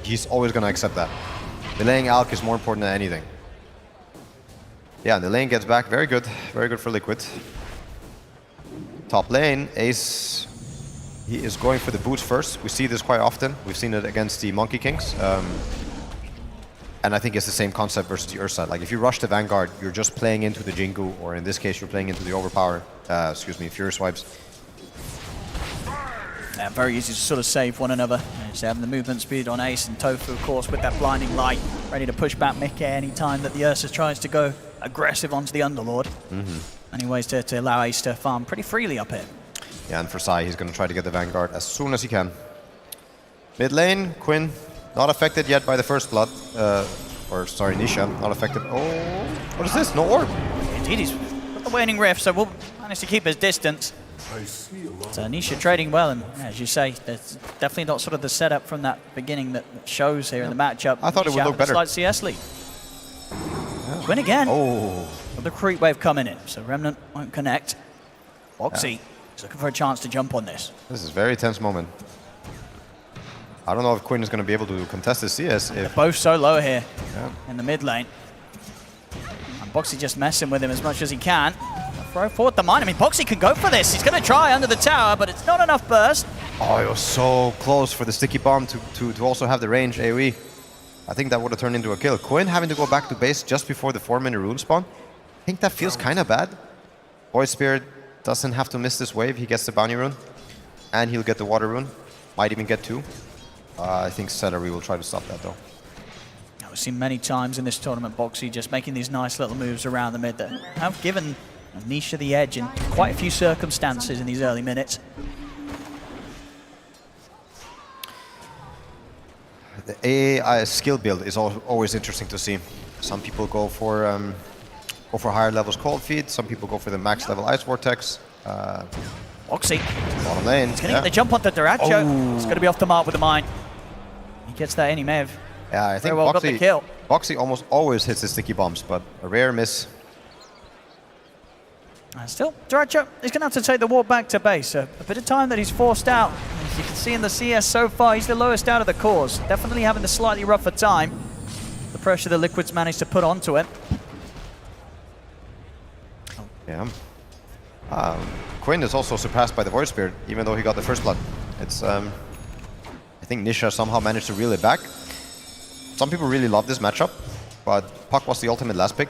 he's always going to accept that. Delaying Alk is more important than anything. Yeah, the lane gets back. Very good for Liquid. Top lane, Ace, he is going for the boots first. We see this quite often. We've seen it against the Monkey Kings. And I think it's the same concept versus the Ursa. Like if you rush the Vanguard, you're just playing into the Jingu, or in this case, you're playing into the Overpower, Fury Swipes. Yeah, very easy to sort of save one another. Just having the movement speed on Ace and Tofu, of course, with that Blinding Light, ready to push back mid-air any time that the Ursa tries to go aggressive onto the Underlord. Any ways to allow Ace to farm pretty freely up here. Yeah, and for Sai, he's going to try to get the Vanguard as soon as he can. Mid lane, Quinn, not affected yet by the first blood. Nisha, not affected. Oh, what is this? No orb. Indeed, he's got the Waning Rift, so we'll manage to keep his distance. So Nisha trading well, and as you say, there's definitely not sort of the setup from that beginning that shows here in the matchup. I thought it would look better. Slight CS lead. Win again. Oh. With the creep wave coming in, so Remnant won't connect. Boxy is looking for a chance to jump on this. This is a very tense moment. I don't know if Quinn is going to be able to contest the CS. They're both so low here in the mid lane. And Boxy just messing with him as much as he can. Throw forward the mine. I mean, Boxy can go for this. He's going to try under the tower, but it's not enough burst. Oh, it was so close for the sticky bomb to also have the range AoE. I think that would have turned into a kill. Quinn having to go back to base just before the 4-minute rune spawn. I think that feels kind of bad. Void Spirit doesn't have to miss this wave. He gets the bounty rune, and he'll get the water rune. Might even get 2. I think Celery will try to stop that, though. We've seen many times in this tournament, Boxy just making these nice little moves around the mid that have given Nisha the edge in quite a few circumstances in these early minutes. The AI skill build is always interesting to see. Some people go for higher levels Cold Feet. Some people go for the max level Ice Vortex. Boxy. Bottom lane. He's going to get the jump onto Dyrachyo. Oh. It's going to be off the mark with the mine. He gets that in, he may have. Yeah, I think got the kill. Boxy almost always hits the sticky bombs, but a rare miss. And still, Dyrachyo is going to have to take the walk back to base. A bit of time that he's forced out. As you can see in the CS so far, he's the lowest out of the cores. Definitely having the slightly rougher time. The pressure the Liquid's managed to put onto it. Yeah. Quinn is also surpassed by the Void Spirit, even though he got the first blood. It's, I think Nisha somehow managed to reel it back. Some people really love this matchup, but Puck was the ultimate last pick.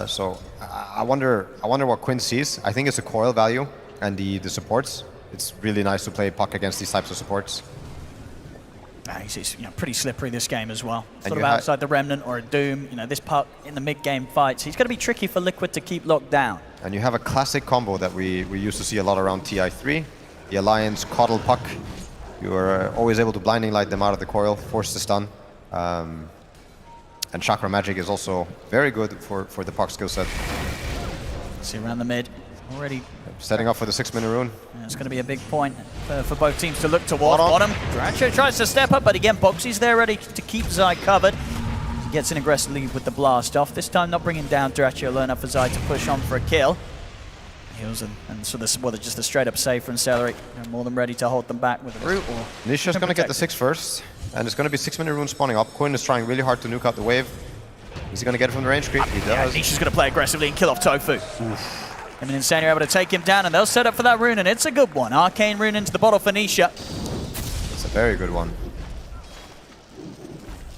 So I wonder what Quinn sees. I think it's the coil value and the supports. it's really nice to play puck against these types of supports. He's pretty slippery this game as well. And Sort of you outside the Remnant or a Doom. This puck in the mid-game fights, he's going to be tricky for Liquid to keep locked down. And you have a classic combo that we used to see a lot around TI3. The Alliance Coddle Puck. You are always able to blinding light them out of the coil, force the stun. And Chakra Magic is also very good for the puck skill set. See around the mid, already setting up for the 6-minute rune. Yeah, it's going to be a big point for both teams to look towards. Bottom. Dratcho tries to step up, but again, Boxy's there ready to keep Zai covered. He gets in aggressively with the blast off. This time not bringing down Dratcho, low enough for Zai to push on for a kill. Heals and so this was just a straight up save from Celery. They're more than ready to hold them back with a root. Nisha's going to get the 6 first, and it's going to be 6-minute rune spawning up. Quinn is trying really hard to nuke out the wave. Is he going to get it from the range creep? He does. Yeah, Nisha's going to play aggressively and kill off Tofu. Him and Insane are able to take him down, and they'll set up for that rune, and it's a good one. Arcane rune into the bottle for Nisha. It's a very good one.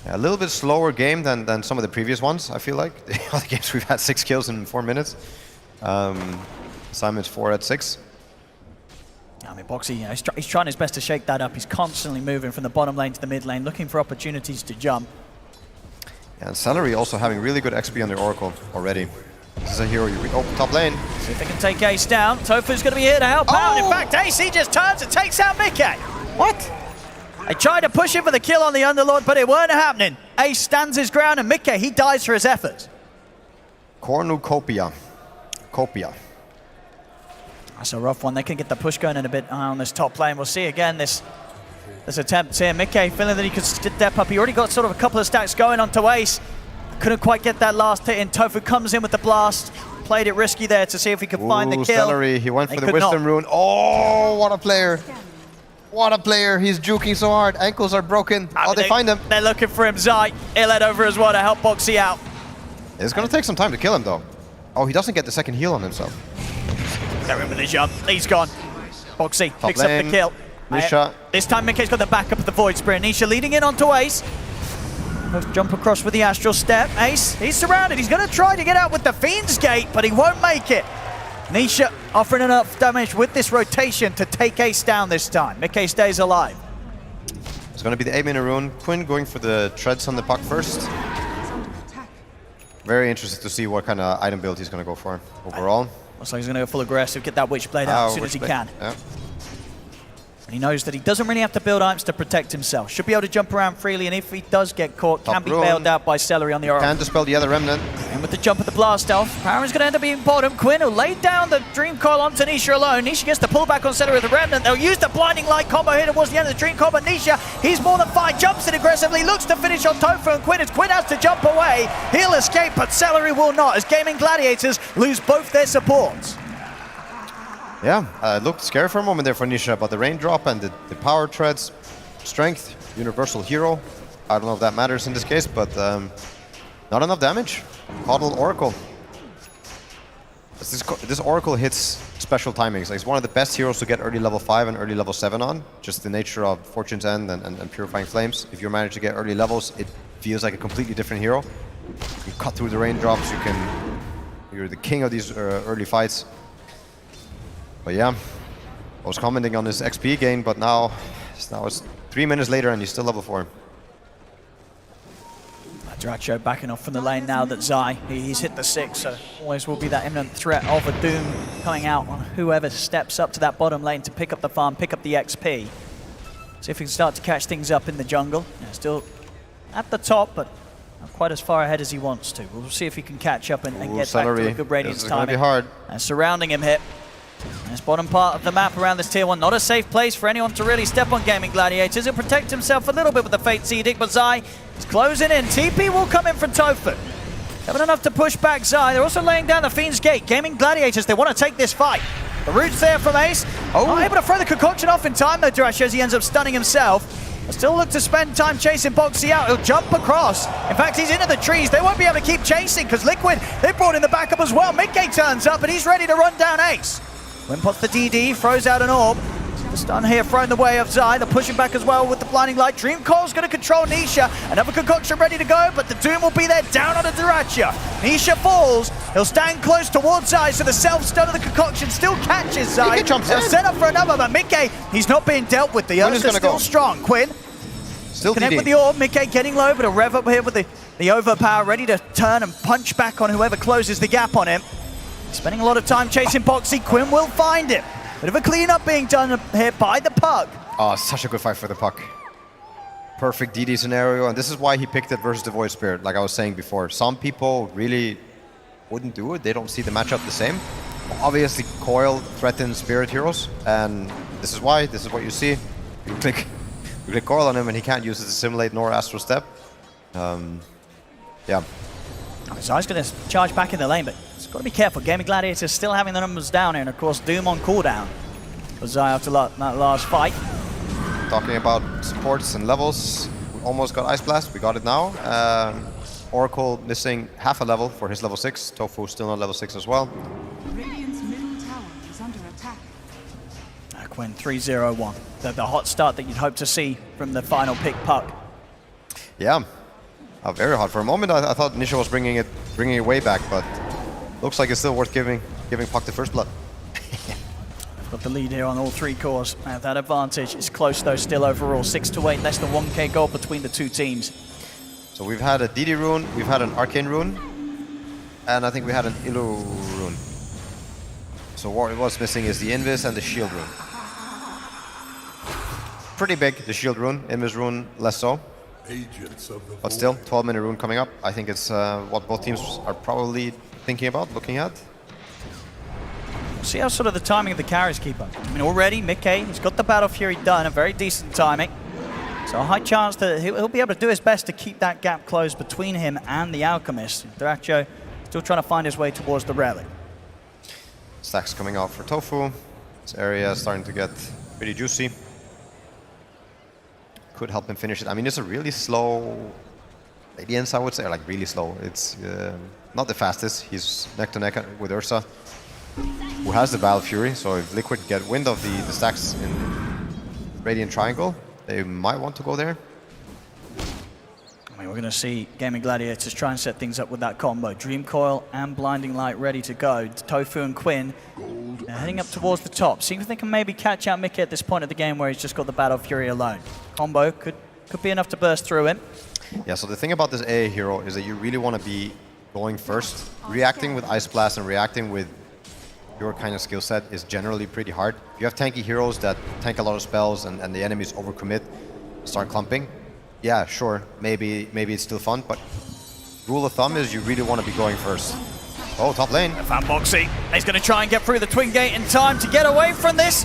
Yeah, a little bit slower game than some of the previous ones, I feel like. The other games we've had 6 kills in 4 minutes. Simon's 4 at 6. I mean, Boxy, he's trying his best to shake that up. He's constantly moving from the bottom lane to the mid lane, looking for opportunities to jump. Yeah, and Celery also having really good XP on the Oracle already. This is a hero you top lane. See if they can take Ace down. Tofu's going to be here to help out. In fact, Ace, he just turns and takes out Mickey. What? They tried to push him for the kill on the Underlord, but it weren't happening. Ace stands his ground, and Mickey, he dies for his efforts. Cornucopia. That's a rough one. They can get the push going in a bit on this top lane. We'll see again this attempt here. Mickey feeling that he could step up. He already got sort of a couple of stacks going onto Ace. Couldn't quite get that last hit in. Tofu comes in with the blast. Played it risky there to see if he could find the kill. Celery. He went for the Wisdom Rune. Oh, what a player. What a player. He's juking so hard. Ankles are broken. They find him. They're looking for him. Zai, he'll head over as well to help Boxy out. It's going to take some time to kill him, though. Oh, he doesn't get the second heal on himself. They're in with the jump. He's gone. Boxy picks up the kill. Nisha. This time Mickey's got the backup of the Void Spirit. Nisha leading in onto Ace. Jump across with the Astral Step. Ace, he's surrounded. He's going to try to get out with the Fiend's Gate, but he won't make it. Nisha offering enough damage with this rotation to take Ace down this time. Mickey stays alive. It's going to be the 8-minute rune. Quinn going for the treads on the puck first. Very interested to see what kind of item build he's going to go for overall. Looks like he's going to go full aggressive, get that Witchblade out as soon as he can. Yeah. And he knows that he doesn't really have to build items to protect himself. Should be able to jump around freely, and if he does get caught, can be bailed out by Celery on the Oracle. Can dispel the other Remnant. And with the jump of the blast off, Power's going to end up being bottom. Quinn will lay down the Dream Coil onto Nisha alone. Nisha gets the pullback on Celery with the Remnant. They'll use the Blinding Light combo here towards the end of the Dream combo. Nisha, he's more than fine, jumps in aggressively, looks to finish on Tofu and Quinn. As Quinn has to jump away, he'll escape, but Celery will not, as Gaimin Gladiators lose both their supports. Yeah, it looked scary for a moment there for Nisha, but the raindrop and the power treads, strength, universal hero. I don't know if that matters in this case, but not enough damage. Coddle Oracle. This Oracle hits special timings. Like, it's one of the best heroes to get early level 5 and early level 7 on. Just the nature of Fortune's End and Purifying Flames. If you manage to get early levels, it feels like a completely different hero. You cut through the raindrops, you're the king of these early fights. But yeah, I was commenting on his XP gain, but now it's 3 minutes later and he's still level 4. Dratcho backing off from the lane now that Zai, he's hit the 6, so always will be that imminent threat of a Doom coming out on whoever steps up to that bottom lane to pick up the farm, pick up the XP. See if he can start to catch things up in the jungle. Yeah, still at the top, but not quite as far ahead as he wants to. We'll see if he can catch up and get back to a good Radiance timing. It's going to be hard. And surrounding him here. This bottom part of the map around this tier 1, not a safe place for anyone to really step on Gaimin Gladiators. He'll protect himself a little bit with the Fate's Edict, but Zai is closing in. TP will come in from Tofu. Having enough to push back Zai. They're also laying down the Fiend's Gate. Gaimin Gladiators, they want to take this fight. The root's there from Ace. Not able to throw the concoction off in time though, Dratcho, as he ends up stunning himself. He'll still look to spend time chasing Boxy out. He'll jump across. In fact, he's into the trees. They won't be able to keep chasing because Liquid, they brought in the backup as well. Mickey turns up and he's ready to run down Ace. Win pots the DD, throws out an orb. The stun here thrown the way of Zai. They're pushing back as well with the the blinding light. Dream Coil's going to control Nisha. Another concoction ready to go, but the Doom will be there down on a Dyrachyo. Nisha falls. He'll stand close towards Zai, so the self-stun of the concoction still catches Zai. jumps He'll in. set up for another, but Mickey, he's not being dealt with. The Ursa's still go. strong. Quinn, Still connect DD. with the orb. Mickey getting low, but a rev up here with the overpower, ready to turn and punch back on whoever closes the gap on him. Spending a lot of time chasing Boxy. Quinn will find him. Bit of a cleanup being done here by the Puck. Oh, such a good fight for the Puck. Perfect DD scenario, and this is why he picked it versus the Void Spirit, like I was saying before. Some people really wouldn't do it. They don't see the matchup the same. Obviously, Coil threatens Spirit heroes, and this is why. This is what you see. You click Coil on him, and he can't use it to simulate nor Astral Step. Yeah. Zai's going to charge back in the lane, but it's got to be careful. Gaimin Gladiators still having the numbers down here, and of course Doom on cooldown for Zai after that last fight. Talking about supports and levels, we almost got Ice Blast. We got it now. Oracle missing half a level for his level 6. Tofu still not level 6 as well. Radiant's middle tower is under attack. Quinn 3-0-1. The hot start that you'd hope to see from the final pick Puck. Yeah, very hot. For a moment, I thought Nisha was bringing it way back, but looks like it's still worth giving Puck the first blood. Got the lead here on all three cores. Have that advantage. It's close though still overall. 6-8, less than 1k gold between the two teams. So we've had a DD rune, we've had an Arcane rune, and I think we had an Illu rune. So what it was missing is the Invis and the Shield rune. Pretty big, the Shield rune. Invis rune, less so. But still, 12-minute rune coming up. I think it's what both teams are probably thinking about, looking at. See how sort of the timing of the carries keep up. I mean, already Mickey, he's got the Battle Fury done, a very decent timing. So a high chance that he'll be able to do his best to keep that gap closed between him and the Alchemist. Dyrachyo still trying to find his way towards the Relic. Stacks coming out for Tofu. This area is starting to get pretty juicy. Could help him finish it. I mean, it's a really slow Radiance, I would say, like really slow. It's not the fastest. He's neck to neck with Ursa, who has the Battle Fury. So if Liquid get wind of the stacks in Radiant Triangle, they might want to go there. I mean, we're going to see Gaimin Gladiators try and set things up with that combo. Dream Coil and Blinding Light ready to go. Tofu and Quinn heading up towards the top. See if they can maybe catch out Mickey at this point of the game where he's just got the Battle Fury alone. Combo could be enough to burst through him. Yeah, so the thing about this AA hero is that you really want to be going first. Reacting with Ice Blast and reacting with your kind of skill set is generally pretty hard. You have tanky heroes that tank a lot of spells and the enemies overcommit, start clumping. Yeah, sure, maybe it's still fun, but rule of thumb is you really want to be going first. Oh, top lane. Found Boxy. He's going to try and get through the Twin Gate in time to get away from this.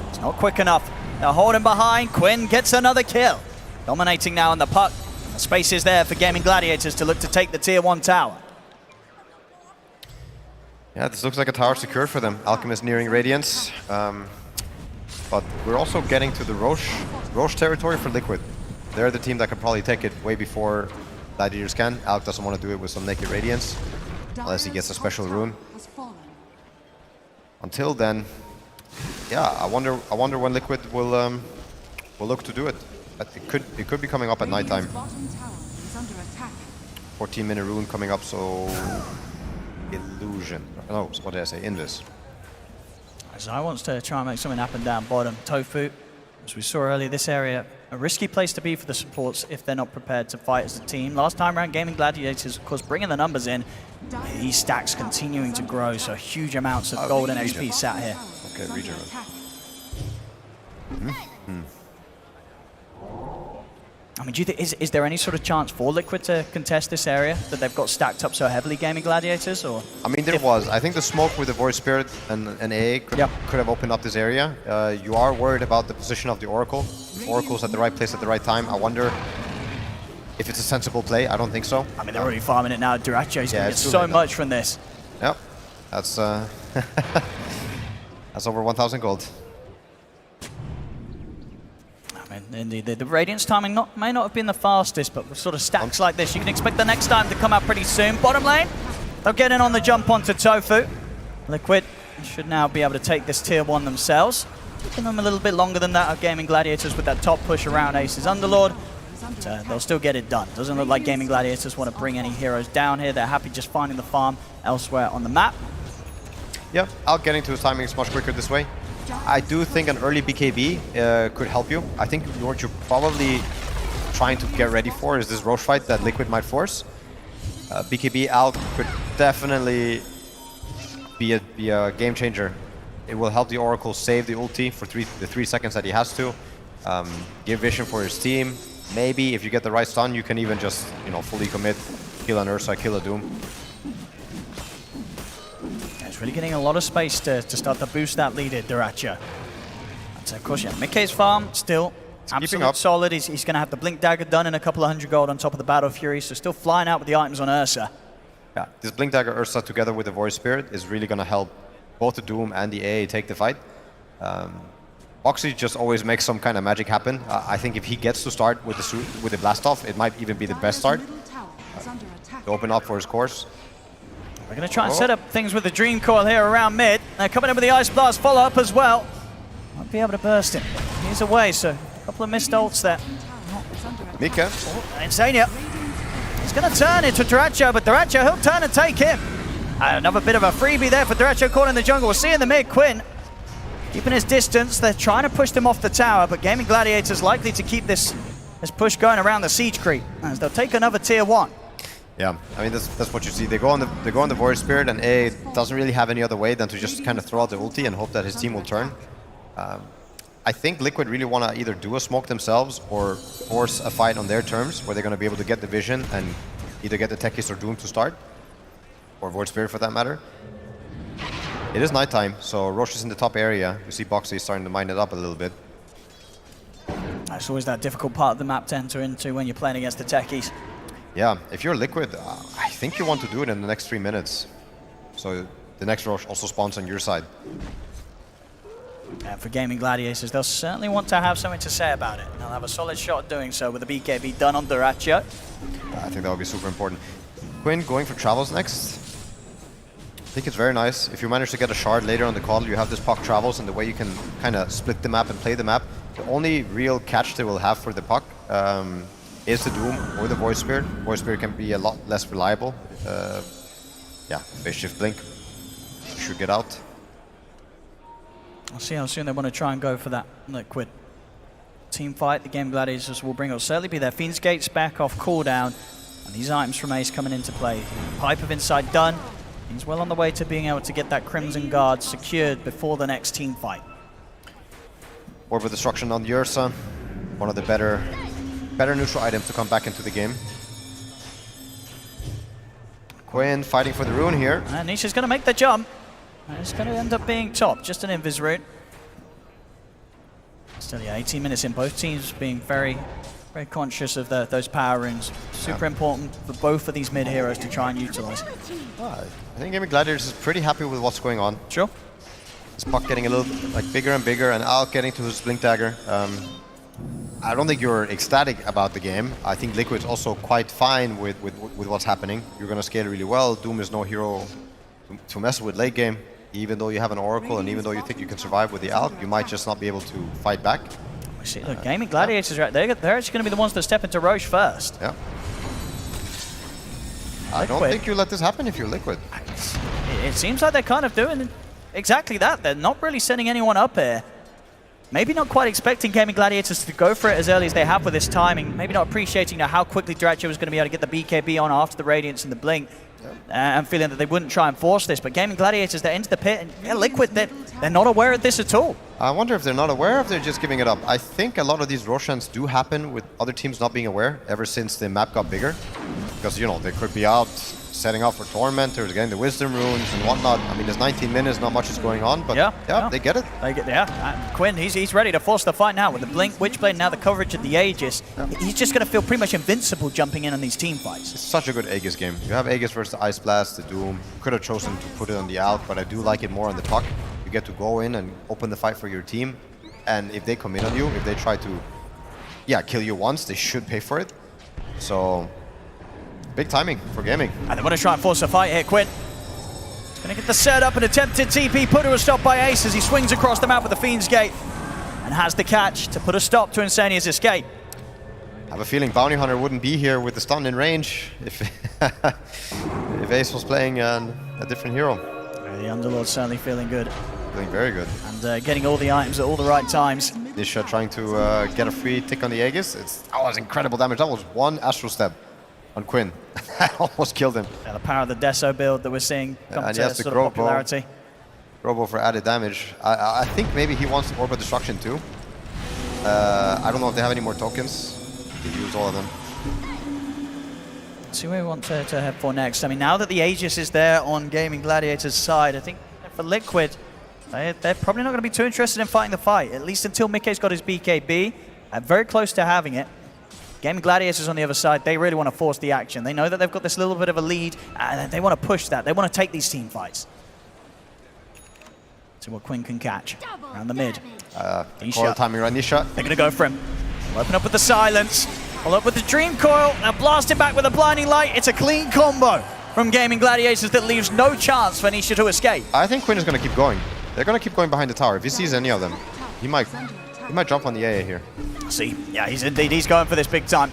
It's not quick enough. They'll hold him behind. Quinn gets another kill. Dominating now in the Puck. The space is there for Gaimin Gladiators to look to take the Tier 1 tower. Yeah, this looks like a tower secured for them. Alchemist nearing Radiance. But we're also getting to the Roche territory for Liquid. They're the team that can probably take it way before Gladiators can. Alc doesn't want to do it with some naked Radiance, unless he gets a special rune. Until then, yeah, I wonder when Liquid will look to do it. It could be coming up at nighttime. 14-minute rune coming up, so Illusion. No, what did I say? Invis. Zai wants to try and make something happen down bottom. Tofu, as we saw earlier, this area, a risky place to be for the supports if they're not prepared to fight as a team. Last time around, Gaimin Gladiators, of course, bringing the numbers in. These stacks continuing to grow, so huge amounts of gold and HP sat here. Okay, region. I mean, do you think, is there any sort of chance for Liquid to contest this area that they've got stacked up so heavily, Gaimin Gladiators? Or I mean, there was. I think the smoke with the Void Spirit and AA could have opened up this area. You are worried about the position of the Oracle. Oracle's at the right place at the right time. I wonder if it's a sensible play. I don't think so. I mean, they're already farming it now. Dyrachyo's going to get so much from this. Yep, that's that's over 1,000 gold. Indeed, the Radiance timing may not have been the fastest, but with sort of stacks like this, you can expect the next time to come out pretty soon. Bottom lane, they'll get in on the jump onto Tofu. Liquid should now be able to take this Tier 1 themselves. Taking them a little bit longer than that are Gaimin Gladiators with that top push around Ace's Underlord. But, they'll still get it done. Doesn't look like Gaimin Gladiators want to bring any heroes down here. They're happy just finding the farm elsewhere on the map. Yeah, Alk getting to his timing is much quicker this way. I do think an early BKB could help you. I think what you're probably trying to get ready for is this Roche fight that Liquid might force. BKB Alk could definitely be a game changer. It will help the Oracle save the ulti for the 3 seconds that he has to. Give vision for his team. Maybe if you get the right stun, you can even just, you know, fully commit, kill an Ursa, kill a Doom. It's really getting a lot of space to start to boost that lead at Duracha. That's of course, yeah. Mickey's farm still absolutely solid. He's going to have the Blink Dagger done and a couple of 100 gold on top of the Battle Fury, so still flying out with the items on Ursa. Yeah, this Blink Dagger Ursa together with the Void Spirit is really going to help both the Doom and the AA take the fight. Boxy just always makes some kind of magic happen. I think if he gets to start with the blast off, it might even be the best start to open up for his course. We're going to try and set up things with the Dream Coil here around mid. They're coming in with the Ice Blast follow-up as well. Won't be able to burst him. He's away, so a couple of missed ults there. Mika. Insania. He's going to turn into Duracho, but Duracho, he'll turn and take him. Another bit of a freebie there for Duracho caught in the jungle. We'll see in the mid, Quinn keeping his distance. They're trying to push them off the tower, but Gaimin Gladiators likely to keep this push going around the siege creep, as they'll take another tier 1. Yeah, I mean that's what you see. They go on the Void Spirit, and A doesn't really have any other way than to just kind of throw out the ulti and hope that his team will turn. I think Liquid really want to either do a smoke themselves or force a fight on their terms, where they're going to be able to get the vision and either get the Techies or Doom to start, or Void Spirit for that matter. It is nighttime, so Roche is in the top area. You see Boxy starting to mine it up a little bit. That's always that difficult part of the map to enter into when you're playing against the Techies. Yeah, if you're Liquid, I think you want to do it in the next 3 minutes. So the next Roche also spawns on your side. And for Gaimin Gladiators, they'll certainly want to have something to say about it. They'll have a solid shot doing so with the BKB done on Duracho. I think that would be super important. Quinn going for Travels next. I think it's very nice. If you manage to get a shard later on the call, you have this Puck Travels, and the way you can kind of split the map and play the map. The only real catch they will have for the Puck is the Doom or the Void Spirit. Void Spirit can be a lot less reliable. Yeah, Phase Shift Blink should get out. I'll see how soon they want to try and go for that Liquid team fight. The Gaimin Gladiators will bring, it'll certainly be their Fiend's Gates back off cooldown, and these items from Ace coming into play. Pipe of Insight done. He's well on the way to being able to get that Crimson Guard secured before the next team fight. Orb of Destruction on the Ursa, one of the better neutral items to come back into the game. Quinn fighting for the rune here. And Nisha's going to make the jump. It's going to end up being top, just an invis rune. Still, yeah, 18 minutes in, both teams being very, very conscious of those power runes. Super important for both of these mid heroes to try and utilize. I think Gaimin Gladiators is pretty happy with what's going on. Sure. This Puck getting a little bigger and bigger, and Alk getting to his Blink Dagger. I don't think you're ecstatic about the game. I think Liquid's also quite fine with what's happening. You're going to scale really well. Doom is no hero to mess with late game. Even though you have an Oracle and even though you think you can survive with the Alk, you might just not be able to fight back. See, look, Gaimin Gladiators, right, they're actually going to be the ones that step into Roche first. Yeah. I don't think you let this happen if you're Liquid. It seems like they're kind of doing exactly that. They're not really setting anyone up here. Maybe not quite expecting Gaimin Gladiators to go for it as early as they have with this timing. Maybe not appreciating how quickly Duracho was going to be able to get the BKB on after the Radiance and the Blink. And feeling that they wouldn't try and force this. But Gaimin Gladiators, they're into the pit. And yeah, Liquid, they're not aware of this at all. I wonder if they're not aware, if they're just giving it up. I think a lot of these Roshan's do happen with other teams not being aware ever since the map got bigger. Because, you know, they could be out setting up for Tormentors, getting the Wisdom Runes and whatnot. I mean, there's 19 minutes, not much is going on, but yeah. They get it. Quinn, he's ready to force the fight now with the Blink, Witchblade, now the coverage of the Aegis. He's just going to feel pretty much invincible jumping in on these team fights. It's such a good Aegis game. You have Aegis versus the Ice Blast, the Doom. Could have chosen to put it on the Alk, but I do like it more on the Puck. You get to go in and open the fight for your team, and if they commit on you, if they try to, kill you once, they should pay for it. So, big timing for Gaming. And they want to try and force a fight here, Quinn. It's going Gonna get the setup, an attempted TP, put to a stop by Ace as he swings across the map with the Fiend's Gate and has the catch to put a stop to Insania's escape. I have a feeling Bounty Hunter wouldn't be here with the stun in range if if Ace was playing a different hero. The Underlord's certainly feeling good. Feeling very good. And getting all the items at all the right times. Nisha trying to get a free tick on the Aegis. That was incredible damage. That was one Astral Step on Quinn. That almost killed him. Yeah, the power of the Deso build that we're seeing come and to he has sort the of popularity. Robo for added damage. I think maybe he wants Orb of Destruction too. I don't know if they have any more tokens. They use all of them. Let's see where we want to head for next. I mean, now that the Aegis is there on Gaming Gladiators' side, I think for Liquid, they're probably not going to be too interested in fighting the fight, at least until Mikkei's got his BKB. Very close to having it. Gaming Gladiators on the other side, they really want to force the action. They know that they've got this little bit of a lead, and they want to push that. They want to take these team fights. See what Quinn can catch around the mid. Coil timing around Nisha. They're going to go for him. We'll open up with the silence. Follow up with the Dream Coil. Now blast it back with a blinding light. It's a clean combo from Gaming Gladiators that leaves no chance for Nisha to escape. I think Quinn is going to keep going. They're going to keep going behind the tower. If he sees any of them, he might jump on the AA here. See, yeah, he's going for this big time.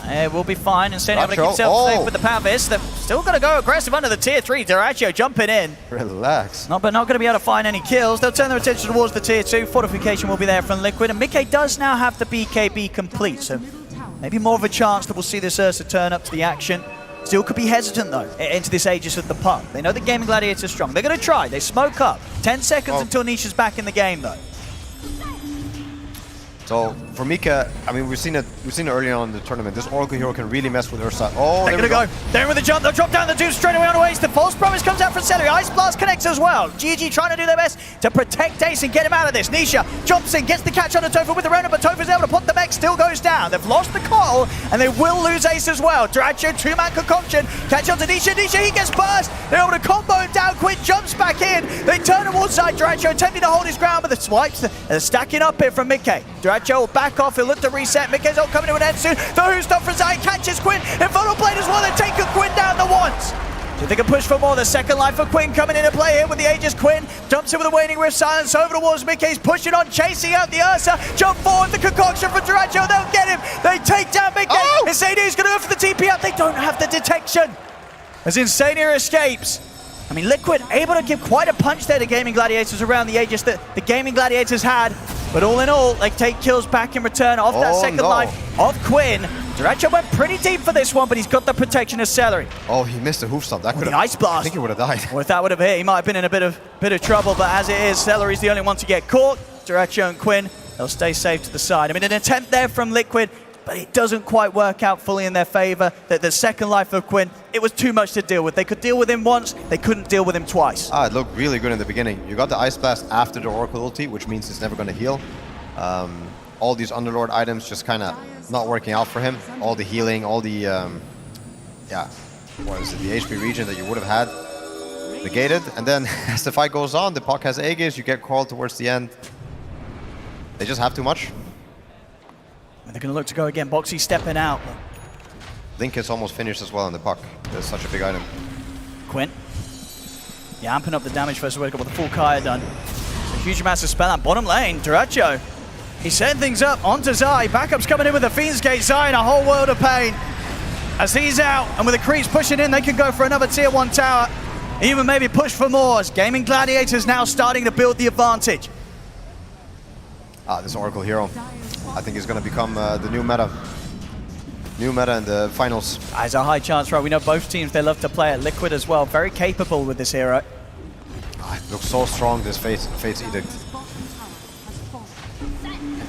It will be fine. Instead of able to keep himself safe with the Pavis, they're still going to go aggressive under the tier 3. Dyrachyo jumping in. Relax. But not going to be able to find any kills. They'll turn their attention towards the tier 2. Fortification will be there from Liquid, and Mikkei does now have the BKB complete, so maybe more of a chance that we'll see this Ursa turn up to the action. Still could be hesitant though into this Aegis with the puck. They know the Gaming Gladiators are strong. They're going to try. They smoke up. 10 seconds until Nisha's back in the game though. So for Mika, I mean, we've seen it early on in the tournament. This Oracle hero can really mess with Ursa. Oh, they're going to go. They're in with the jump. They'll drop down the dude straight away on Ace. The false promise comes out from Celery. Ice Blast connects as well. GG trying to do their best to protect Ace and get him out of this. Nisha jumps in, gets the catch on the Tofa with the Rona, but Tofa's able to put the mech, still goes down. They've lost the coil, and they will lose Ace as well. Dyrachyo, two-man concoction. Catch on to Nisha. Nisha, he gets burst. They're able to combo him down. Quinn jumps back in. They turn towards side. Dyrachyo attempting to hold his ground, but the swipes are stacking up here from Mikkei. Dyrachyo will back off. He'll look to reset. Mikkei's all coming to an end soon. The Who stop from Zai catches Quinn. Infernal Blade as well. They're taking Quinn down the once. So they can push for more. The second life for Quinn coming into play here with the Aegis. Quinn jumps in with a Waning Rift silence over towards Mikkei's pushing on, chasing out the Ursa. Jump forward, the concoction from Dyrachyo. They'll get him. They take down Mikkei. Oh! Insania's going to go for the TP out. They don't have the detection as Insania escapes. I mean, Liquid able to give quite a punch there to Gaming Gladiators around the Aegis that the Gaming Gladiators had. But all in all, they take kills back in return off that second life of Quinn. Dyrachyo went pretty deep for this one, but he's got the protection of Celery. Oh, he missed a hoof stomp. That could have. The Ice Blast. I think he would have died. Well, if that would have hit, he might have been in a bit of trouble. But as it is, Celery's the only one to get caught. Dyrachyo and Quinn, they'll stay safe to the side. I mean, an attempt there from Liquid, but it doesn't quite work out fully in their favor. The second life of Quinn, it was too much to deal with. They could deal with him once, they couldn't deal with him twice. It looked really good in the beginning. You got the Ice Blast after the Oracle ulti, which means it's never going to heal. All these Underlord items just kind of not working out for him. All the healing, all the, what is it, the HP regen that you would have had negated. And then as the fight goes on, the puck has Aegis, you get called towards the end. They just have too much. And they're going to look to go again. Boxy stepping out. Link is almost finished as well in the puck. That's such a big item. Quinn. Yeah, amping up the damage first of all. Got the full Kaya done. So huge amounts of spell out. Bottom lane, Dyrachyo. He's setting things up onto Zai. Backup's coming in with the Fiend's Gate. Zai in a whole world of pain. As he's out, and with the creeps pushing in, they can go for another tier 1 tower. Even maybe push for more. As Gaming Gladiators now starting to build the advantage. This Oracle hero, I think is going to become the new meta. New meta in the finals. There's a high chance, right? We know both teams, they love to play it. Liquid as well, very capable with this hero. It looks so strong, this Fate's Edict.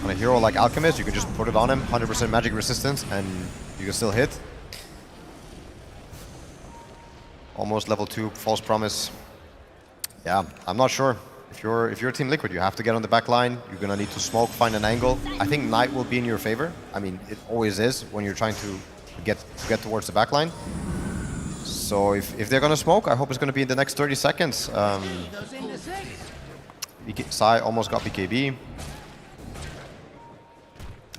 On a hero like Alchemist, you can just put it on him, 100% magic resistance, and you can still hit. Almost level 2, False Promise. Yeah, I'm not sure. If you're Team Liquid, you have to get on the back line. You're gonna need to smoke, find an angle. I think Knight will be in your favor. I mean, it always is when you're trying to get towards the back line. So if they're gonna smoke, I hope it's gonna be in the next 30 seconds. Sai almost got BKB.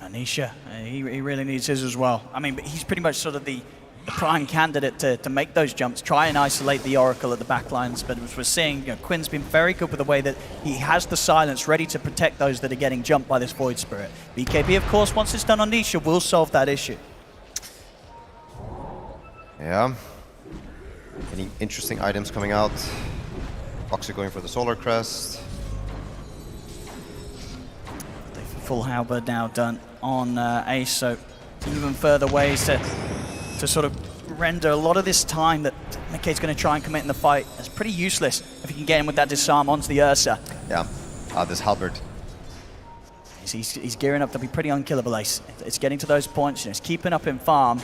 Anisha, he really needs his as well. I mean, but he's pretty much sort of the prime candidate to make those jumps, try and isolate the Oracle at the backlines. But as we're seeing, Quinn's been very good with the way that he has the silence ready to protect those that are getting jumped by this Void Spirit. BKB, of course, once it's done on Nisha, will solve that issue. Yeah. Any interesting items coming out? Boxy going for the Solar Crest. Full halberd now done on Ace, so even further ways to sort of render a lot of this time that Mickey's going to try and commit in the fight. It's pretty useless if he can get him with that disarm onto the Ursa. Yeah, this halberd. He's gearing up to be pretty unkillable, Ace. It's getting to those points, it's keeping up in farm.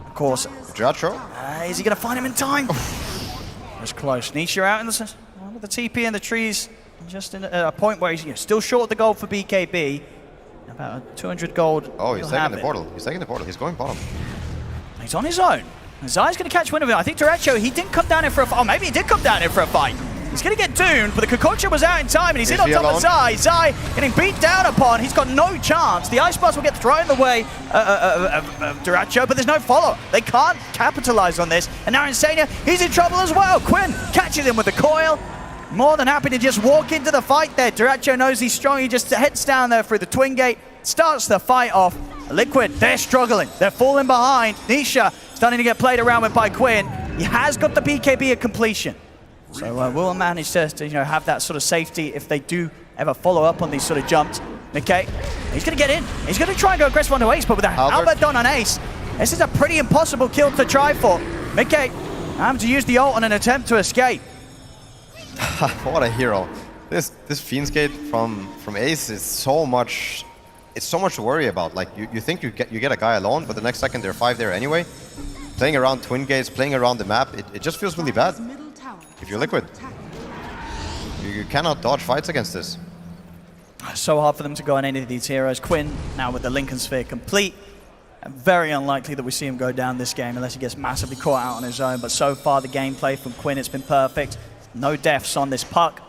Of course. Giotto. Is he going to find him in time? That's close. Nisha out in the, with the TP in the trees. Just in a point where he's still short the gold for BKB. About 200 gold. Oh, he's taking the portal. He's taking the portal. He's going bottom. He's on his own. Zai's going to catch wind of it. I think Derecho, he didn't come down here for a fight. Oh, maybe he did come down here for a fight. He's going to get doomed, but the concoction was out in time, and he's in on top of Zai. Zai getting beat down upon. He's got no chance. The Ice Blast will get thrown the way of Derecho, but there's no follow-up. They can't capitalize on this. And now Insania, he's in trouble as well. Quinn catches him with the coil. More than happy to just walk into the fight there. Derecho knows he's strong. He just heads down there through the Twin Gate, starts the fight off. Liquid, they're struggling. They're falling behind. Nisha starting to get played around with by Quinn. He has got the BKB at completion. So will manage to have that sort of safety if they do ever follow up on these sort of jumps. Mickey, he's going to get in. He's going to try and go aggressive onto Ace, but with a Albert done on Ace, this is a pretty impossible kill to try for. Mickey having to use the ult on an attempt to escape. What a hero. This Fiend's Gate from Ace is so much. It's so much to worry about. Like you think you get a guy alone, but the next second there are 5 there anyway. Playing around Twin Gates, playing around the map, it just feels really bad. If you're Liquid, you cannot dodge fights against this. So hard for them to go on any of these heroes. Quinn now with the Lincoln Sphere complete. Very unlikely that we see him go down this game unless he gets massively caught out on his own. But so far the gameplay from Quinn, it's been perfect. No deaths on this puck.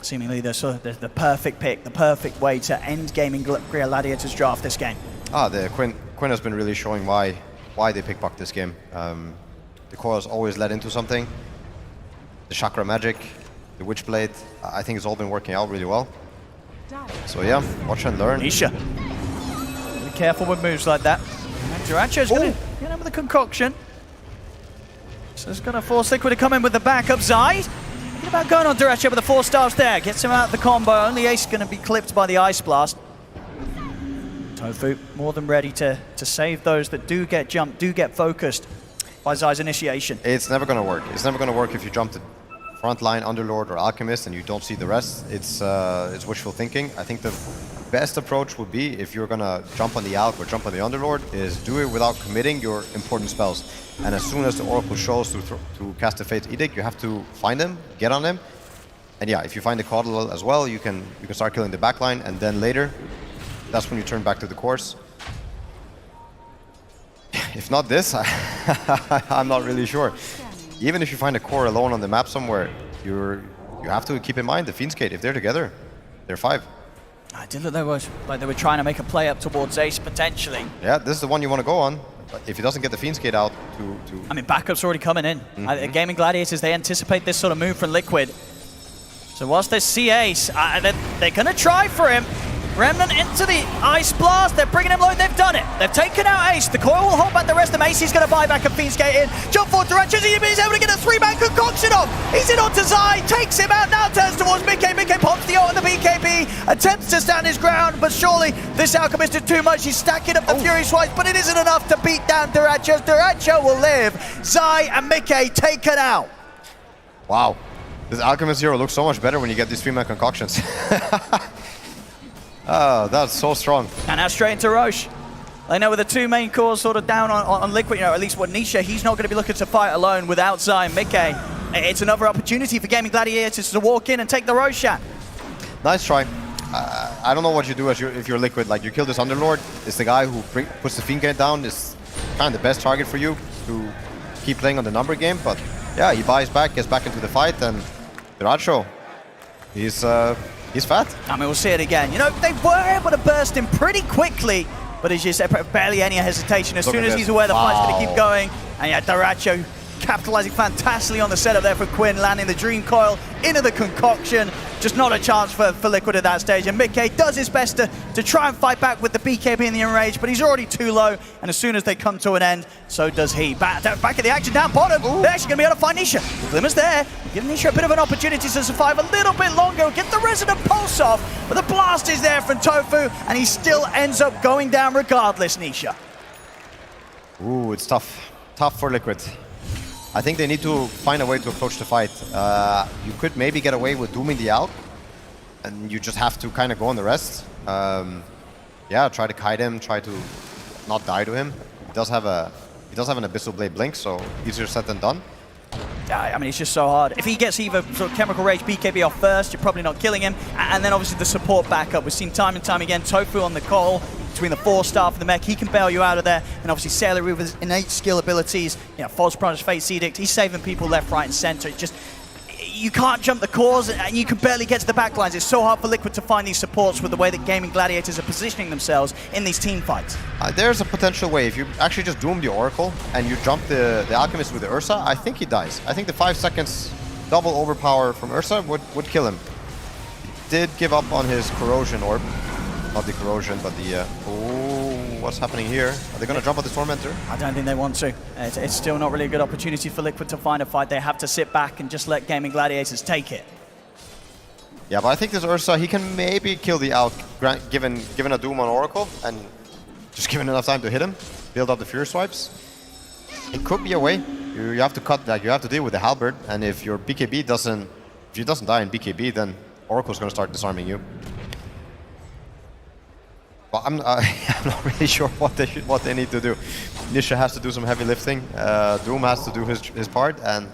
Seemingly the perfect pick, the perfect way to end Gaming Gladiators draft this game. The Quinn has been really showing why they pick puck this game. The core has always led into something. The Chakra Magic, the Witchblade, I think it's all been working out really well. So yeah, watch and learn. Nisha. Be careful with moves like that. Jiracho's going to get him with the concoction. So it's going to force Liquid to come in with the backup. Zai, thinking about going on Derecho, but the 4 stars there. Gets him out of the combo. Only Ace going to be clipped by the Ice Blast. Tofu more than ready to save those that do get jumped, do get focused by Zai's initiation. It's never going to work. It's never going to work if you jump to frontline, Underlord, or Alchemist and you don't see the rest. It's wishful thinking. I think the best approach would be, if you're going to jump on the Alch or jump on the Underlord, is do it without committing your important spells. And as soon as the Oracle shows to cast a Fate's Edict, you have to find him, get on him. And yeah, if you find the Caudal as well, you can start killing the backline, and then later, that's when you turn back to the course. If not this, I'm not really sure. Even if you find a core alone on the map somewhere, you have to keep in mind the Fiend's Gate. If they're together, they're 5. I did look like they were trying to make a play up towards Ace potentially. Yeah, this is the one you want to go on. But if he doesn't get the Fiend's Gate out I mean, backup's already coming in. Gaming Gladiators, they anticipate this sort of move from Liquid. So whilst they see Ace, they're going to try for him. Remnant into the Ice Blast. They're bringing him low. They've done it. They've taken out Ace. The coil will hold back the rest of them. Ace is going to buy back a Fiend's Gate in. Jump forward directions. He's able to get a 3-man concoction off. He's in onto Zai. Takes him out. Now turns towards Mickey. Mickey pops the ult on the BKB. Attempts to stand his ground, but surely this Alchemist is too much. He's stacking up the Fury Swipes, but it isn't enough to beat down Derecho. Derecho will live. Zai and Mickey taken out. Wow. This Alchemist hero looks so much better when you get these 3-man concoctions. Oh, that's so strong. And now straight into Roche. They know with the 2 main cores sort of down on Liquid, at least with Nisha, he's not going to be looking to fight alone without Zai and Mickey. It's another opportunity for Gaming Gladiators to walk in and take the Roche shot. Nice try. I don't know what you do if you're Liquid. Like, you kill this Underlord. It's the guy who puts the Fiend Gate down. It's kind of the best target for you to keep playing on the number game. But yeah, he buys back, gets back into the fight, and Derecho, he's fat. I mean, we'll see it again. They were able to burst him pretty quickly, but there's just barely any hesitation. As soon as he's aware the fight's going to keep going, and yeah, Daracho capitalizing fantastically on the setup there for Quinn, landing the Dream Coil into the concoction. Just not a chance for Liquid at that stage. And Mickey does his best to try and fight back with the BKB in the enrage, but he's already too low. And as soon as they come to an end, so does he. Back at the action down bottom. They're actually going to be able to find Nisha. The Glimmer's there. Giving Nisha a bit of an opportunity to survive a little bit longer. Get the Resonant Pulse off. But the blast is there from Tofu, and he still ends up going down regardless, Nisha. Ooh, it's tough. Tough for Liquid. I think they need to find a way to approach the fight. You could maybe get away with dooming the Alk, and you just have to kind of go on the rest. Yeah, try to kite him, try to not die to him. He does have an Abyssal Blade Blink, so easier said than done. Yeah, I mean, it's just so hard. If he gets either sort of Chemical Rage BKB off first, you're probably not killing him. And then obviously the support backup. We've seen time and time again, Tofu on the call, between the 4-star for the mech, he can bail you out of there. And obviously Sailor with his innate skill abilities, False Promise, Fate's Edict, he's saving people left, right, and center. It just, you can't jump the cores, and you can barely get to the backlines. It's so hard for Liquid to find these supports with the way that Gaimin Gladiators are positioning themselves in these team fights. There's a potential way. If you actually just doom the Oracle and you jump the Alchemist with the Ursa, I think he dies. I think the 5 seconds double overpower from Ursa would kill him. He did give up on his Corrosion Orb. Not the Corrosion, but the... oh, what's happening here? Are they going to jump at the Tormentor? I don't think they want to. It's still not really a good opportunity for Liquid to find a fight. They have to sit back and just let Gaimin Gladiators take it. Yeah, but I think this Ursa, he can maybe kill the Alk, given a Doom on Oracle, and just given enough time to hit him, build up the Fury Swipes. It could be a way. You have to cut, like, you have to deal with the Halberd, and if your BKB doesn't die in BKB, then Oracle's going to start disarming you. Well, I'm not really sure what they need to do. Nisha has to do some heavy lifting. Doom has to do his part, and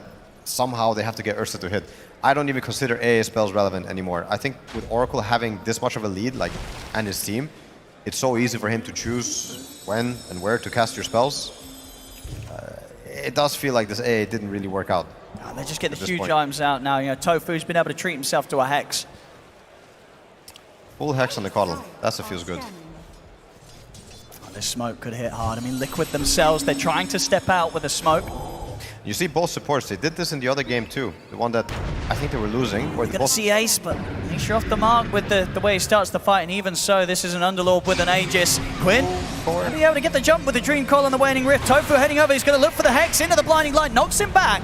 somehow they have to get Ursa to hit. I don't even consider AA spells relevant anymore. I think with Oracle having this much of a lead, like, and his team, it's so easy for him to choose when and where to cast your spells. It does feel like this AA didn't really work out. Oh, they just get the huge items out now. Tofu's been able to treat himself to a Hex. Full Hex on the Coddle. That feels good. This smoke could hit hard. I mean, Liquid themselves, they're trying to step out with the smoke. You see both supports. They did this in the other game too. The one that I think they were losing. Where You're going to see Ace, but he's sure off the mark with the way he starts the fight. And even so, this is an Underlord with an Aegis. Quinn, will be able to get the jump with the Dream Coil and the Waning Rift. Tofu heading over. He's going to look for the Hex into the Blinding Light. Knocks him back.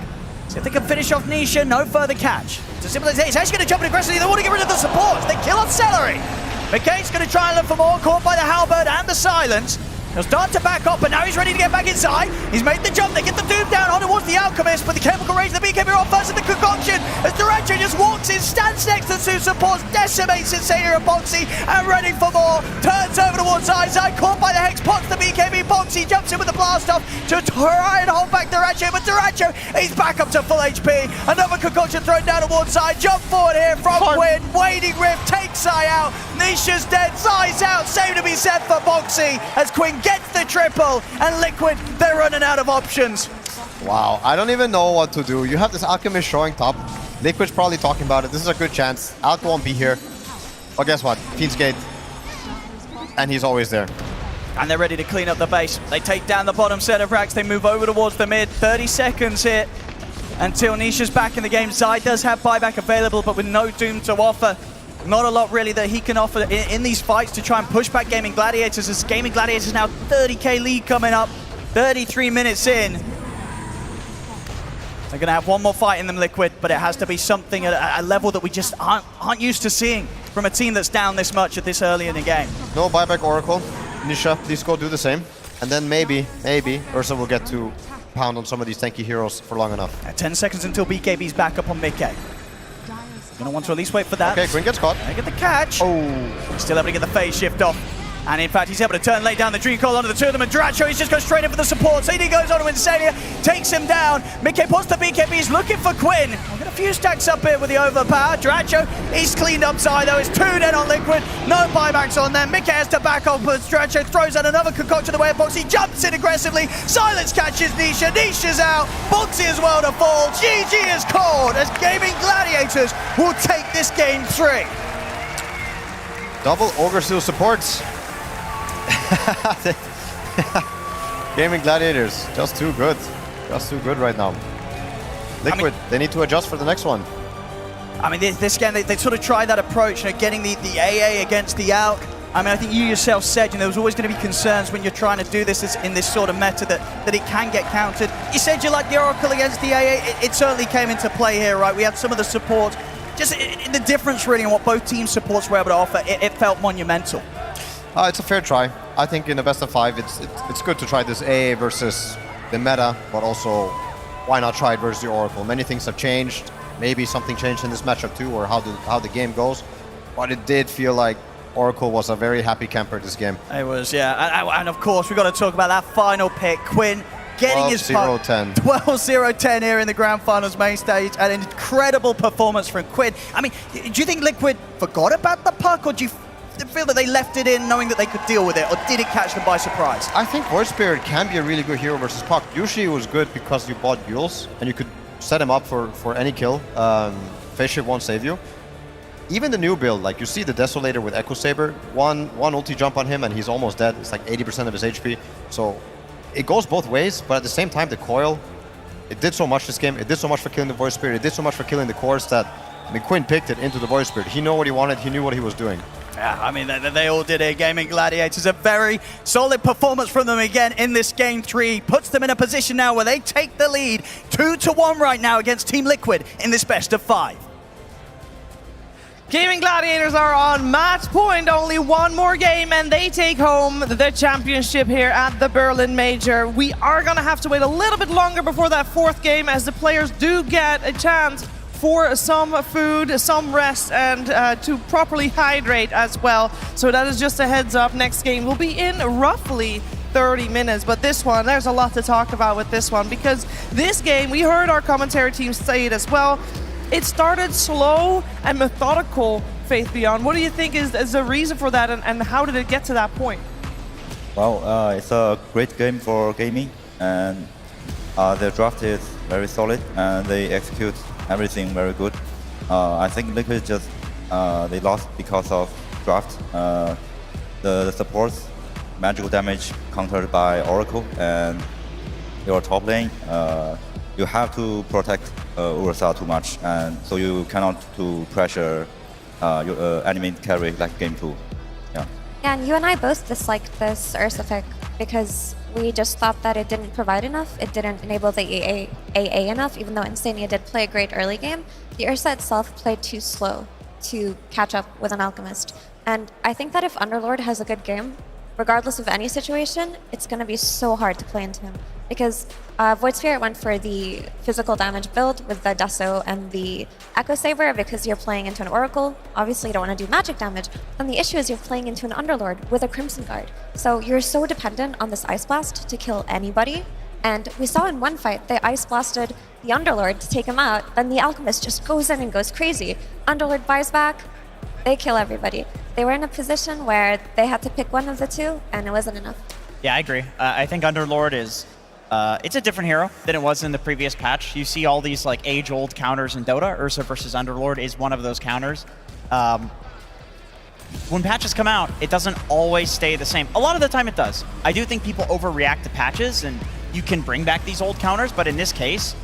See if they can finish off Nisha. No further catch. It's as simple as Ace. He's going to jump in aggressively. They want to get rid of the supports. They kill on Celery. McKay's going to try and look for more. Caught by the Halberd and the Silence. He'll start to back up, but now he's ready to get back inside. He's made the jump. They get the Doom down on towards the Alchemist, but the Chemical Rage, the BKB off first in the concoction. As Daracho just walks in, stands next to the 2 supports, decimates Insania and Boxy, and ready for more. Turns over towards Izai, caught by the Hex, pots the BKB. Boxy jumps in with the blast off to try and hold back Daracho, but Daracho, he's back up to full HP. Another concoction thrown down towards Zai. Jump forward here from Quinn. Waning Rift takes Zai out. Nisha's dead. Zai's out. Save to be said for Boxy as Quinn gets the triple, and Liquid, they're running out of options. Wow, I don't even know what to do. You have this Alchemist showing top. Liquid's probably talking about it. This is a good chance. Alk won't be here. But guess what? Fiend's Gate. And he's always there. And they're ready to clean up the base. They take down the bottom set of racks. They move over towards the mid. 30 seconds here until Nisha's back in the game. Zai does have buyback available, but with no Doom to offer. Not a lot really that he can offer in these fights to try and push back Gaimin Gladiators, as Gaimin Gladiators now 30k lead coming up, 33 minutes in. They're going to have one more fight in them, Liquid, but it has to be something at a level that we just aren't used to seeing from a team that's down this much at this early in the game. No buyback Oracle. Nisha, please go do the same. And then maybe Ursa will get to pound on some of these tanky heroes for long enough. 10 seconds until BKB's back up on Mickey. Gonna want to at least wait for that. Okay, Quinn gets caught. They get the catch. Oh. Still able to get the phase shift off. And in fact, he's able to turn, lay down the Dream Coil onto the 2 of them, and Daracho, he's just going straight in for the support. CD goes on to Insania, takes him down. Mickey puts the BKB, he's looking for Quinn. We've got a few stacks up here with the overpower. Daracho, he's cleaned up side though. It's 2 dead on Liquid. No buybacks on them. Mickey has to back off, but Daracho throws out another concoction the way of Boxy. He jumps in aggressively. Silence catches Nisha. Nisha's out. Boxy as well to fall. GG is called as Gaimin Gladiators will take this game 3. Double Ogre Seal supports. Gaimin Gladiators, just too good. Just too good right now. Liquid, they need to adjust for the next one. I mean, this game, they sort of tried that approach, getting the AA against the ALC. I mean, I think you yourself said, there was always going to be concerns when you're trying to do this in this sort of meta that it can get countered. You said you liked the Oracle against the AA. It certainly came into play here, right? We had some of the support. Just the difference really in what both team supports were able to offer, it felt monumental. It's a fair try. I think in the best of 5, it's good to try this AA versus the meta, but also why not try it versus the Oracle? Many things have changed. Maybe something changed in this matchup too, or how the game goes. But it did feel like Oracle was a very happy camper this game. It was, yeah. And of course, we've got to talk about that final pick. Quinn getting his puck. 12-0-10. 12-0-10 here in the Grand Finals main stage. An incredible performance from Quinn. I mean, do you think Liquid forgot about the puck, or do you feel that they left it in knowing that they could deal with it, or did it catch them by surprise? I think Void Spirit can be a really good hero versus puck. Usually it was good because you bought duels, and you could set him up for any kill. Phase Shift won't save you. Even the new build, like you see the Desolator with Echo Saber, one ulti jump on him and he's almost dead. It's like 80% of his HP. So it goes both ways, but at the same time, the coil, it did so much this game. It did so much for killing the Void Spirit. It did so much for killing the cores that, I mean, Quinn picked it into the Void Spirit. He knew what he wanted. He knew what he was doing. Yeah, I mean, they all did it. Gaimin Gladiators, a very solid performance from them again in this Game 3. Puts them in a position now where they take the lead 2-1 right now against Team Liquid in this best of 5. Gaimin Gladiators are on match point, only one more game, and they take home the championship here at the Berlin Major. We are going to have to wait a little bit longer before that 4th game, as the players do get a chance for some food, some rest, and to properly hydrate as well. So that is just a heads up. Next game will be in roughly 30 minutes, but this one, there's a lot to talk about with this one, because this game, we heard our commentary team say it as well, it started slow and methodical, Faith Beyond. What do you think is the reason for that, and how did it get to that point? Well, it's a great game for Gaimin, and their draft is very solid, and they execute everything very good. I think Liquid just, they lost because of draft. The supports, magical damage countered by Oracle, and your top lane, you have to protect Ursa too much, and so you cannot to pressure your enemy carry like game 2. Yeah. And you and I both disliked this Ursa pick because we just thought that it didn't provide enough. It didn't enable the AA enough, even though Insania did play a great early game. The Ursa itself played too slow to catch up with an Alchemist. And I think that if Underlord has a good game, regardless of any situation, it's going to be so hard to play into him. Because Void Spirit went for the physical damage build with the Deso and the Echo Saber because you're playing into an Oracle. Obviously, you don't want to do magic damage. And the issue is you're playing into an Underlord with a Crimson Guard. So you're so dependent on this Ice Blast to kill anybody. And we saw in one fight, they Ice Blasted the Underlord to take him out. Then the Alchemist just goes in and goes crazy. Underlord buys back, they kill everybody. They were in a position where they had to pick one of the two, and it wasn't enough. Yeah, I agree. I think Underlord is... it's a different hero than it was in the previous patch. You see all these like age-old counters in Dota. Ursa versus Underlord is one of those counters. When patches come out, it doesn't always stay the same. A lot of the time it does. I do think people overreact to patches, and you can bring back these old counters, but in this case,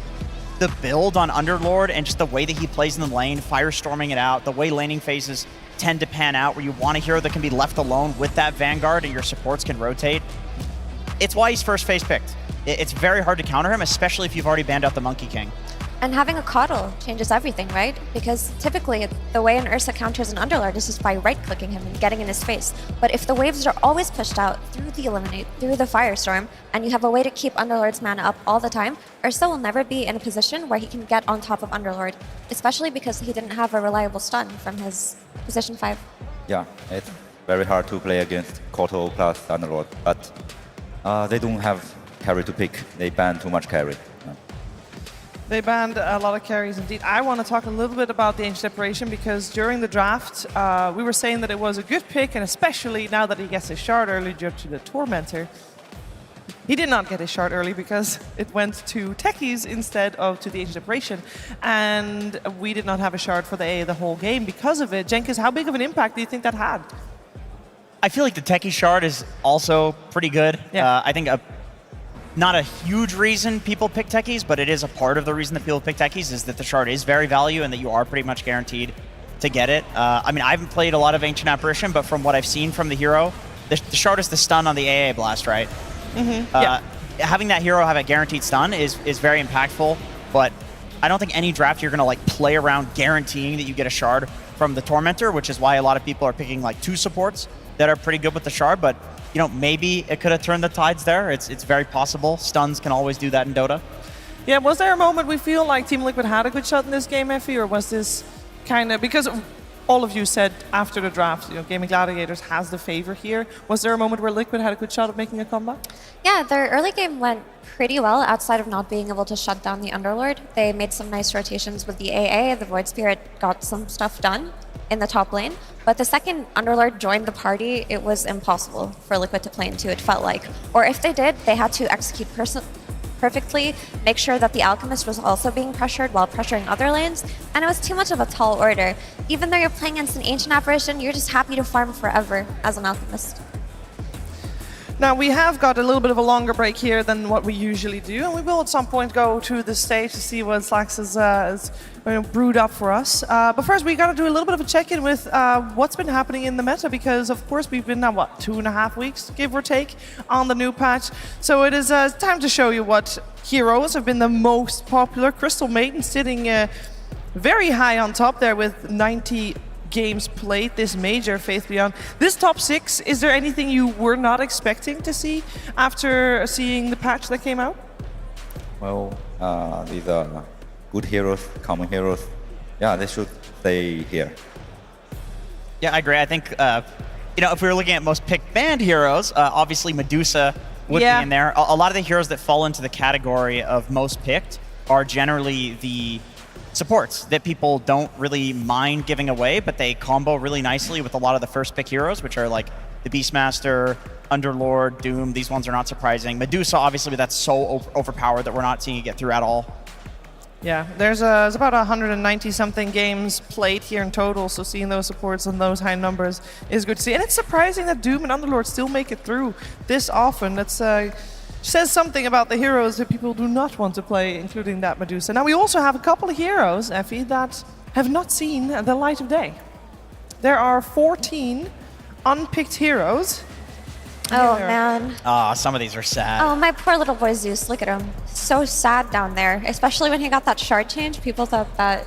the build on Underlord and just the way that he plays in the lane, firestorming it out, the way laning phases tend to pan out, where you want a hero that can be left alone with that Vanguard and your supports can rotate. It's why he's first phase picked. It's very hard to counter him, especially if you've already banned out the Monkey King. And having a Coddle changes everything, right? Because typically, the way an Ursa counters an Underlord is just by right-clicking him and getting in his face. But if the waves are always pushed out through the Eliminate, through the Firestorm, and you have a way to keep Underlord's mana up all the time, Ursa will never be in a position where he can get on top of Underlord, especially because he didn't have a reliable stun from his position 5. Yeah, it's very hard to play against Koto plus Underlord, but they don't have carry to pick. They ban too much carry. They banned a lot of carries indeed. I want to talk a little bit about the Ancient Separation, because during the draft, we were saying that it was a good pick, and especially now that he gets his shard early due to the Tormentor. He did not get his shard early because it went to Techies instead of to the Ancient Separation, and we did not have a shard for the A the whole game because of it. Jenkins, how big of an impact do you think that had? I feel like the Techie Shard is also pretty good. Yeah. I think not a huge reason people pick Techies, but it is a part of the reason that people pick Techies is that the Shard is very value and that you are pretty much guaranteed to get it. I mean, I haven't played a lot of Ancient Apparition, but from what I've seen from the hero, the Shard is the stun on the AA Blast, right? Yeah. Having that hero have a guaranteed stun is very impactful, but I don't think any draft you're going to like play around guaranteeing that you get a Shard from the Tormentor, which is why a lot of people are picking like 2 supports that are pretty good with the Shard, but you know, maybe it could have turned the tides there. It's very possible. Stuns can always do that in Dota. Yeah, was there a moment we feel like Team Liquid had a good shot in this game, Effie, or was this kind of, because all of you said after the draft, you know, Gaming Gladiators has the favor here. Was there a moment where Liquid had a good shot at making a comeback? Yeah, their early game went pretty well outside of not being able to shut down the Underlord. They made some nice rotations with the AA. The Void Spirit got some stuff done in the top lane. But the second Underlord joined the party, it was impossible for Liquid to play into, it felt like. Or if they did, they had to execute perfectly, make sure that the Alchemist was also being pressured while pressuring other lanes, and it was too much of a tall order. Even though you're playing against an Ancient Apparition, you're just happy to farm forever as an Alchemist. Now, we have got a little bit of a longer break here than what we usually do, and we will at some point go to the stage to see what Slax is brewed up for us. But first, we got to do a little bit of a check-in with what's been happening in the meta, because, of course, we've been now, 2.5 weeks, give or take, on the new patch. So it is time to show you what heroes have been the most popular. Crystal Maiden sitting very high on top there with 90 games played this major, Faith Beyond. This top 6, is there anything you were not expecting to see after seeing the patch that came out? Well, these are good heroes, common heroes. Yeah, they should stay here. Yeah, I agree. I think, you know, if we were looking at most picked banned heroes, obviously Medusa would be in there. A lot of the heroes that fall into the category of most picked are generally the supports that people don't really mind giving away, but they combo really nicely with a lot of the first pick heroes, which are like the Beastmaster, Underlord, Doom. These ones are not surprising. Medusa, obviously, that's so overpowered that we're not seeing it get through at all. Yeah, there's about 190-something games played here in total, so seeing those supports and those high numbers is good to see. And it's surprising that Doom and Underlord still make it through this often. That's says something about the heroes that people do not want to play, including that Medusa. Now, we also have a couple of heroes, Effie, that have not seen the light of day. There are 14 unpicked heroes. Oh, man. Some of these are sad. Oh, my poor little boy Zeus, look at him. So sad down there, especially when he got that shard change. People thought that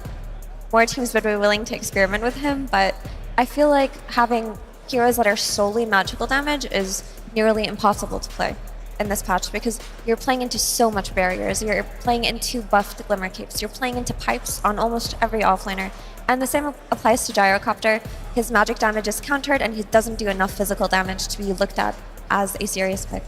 more teams would be willing to experiment with him, but I feel like having heroes that are solely magical damage is nearly impossible to play in this patch, because you're playing into so much barriers. You're playing into buffed Glimmer Capes. You're playing into pipes on almost every offlaner. And the same applies to Gyrocopter. His magic damage is countered, and he doesn't do enough physical damage to be looked at as a serious pick.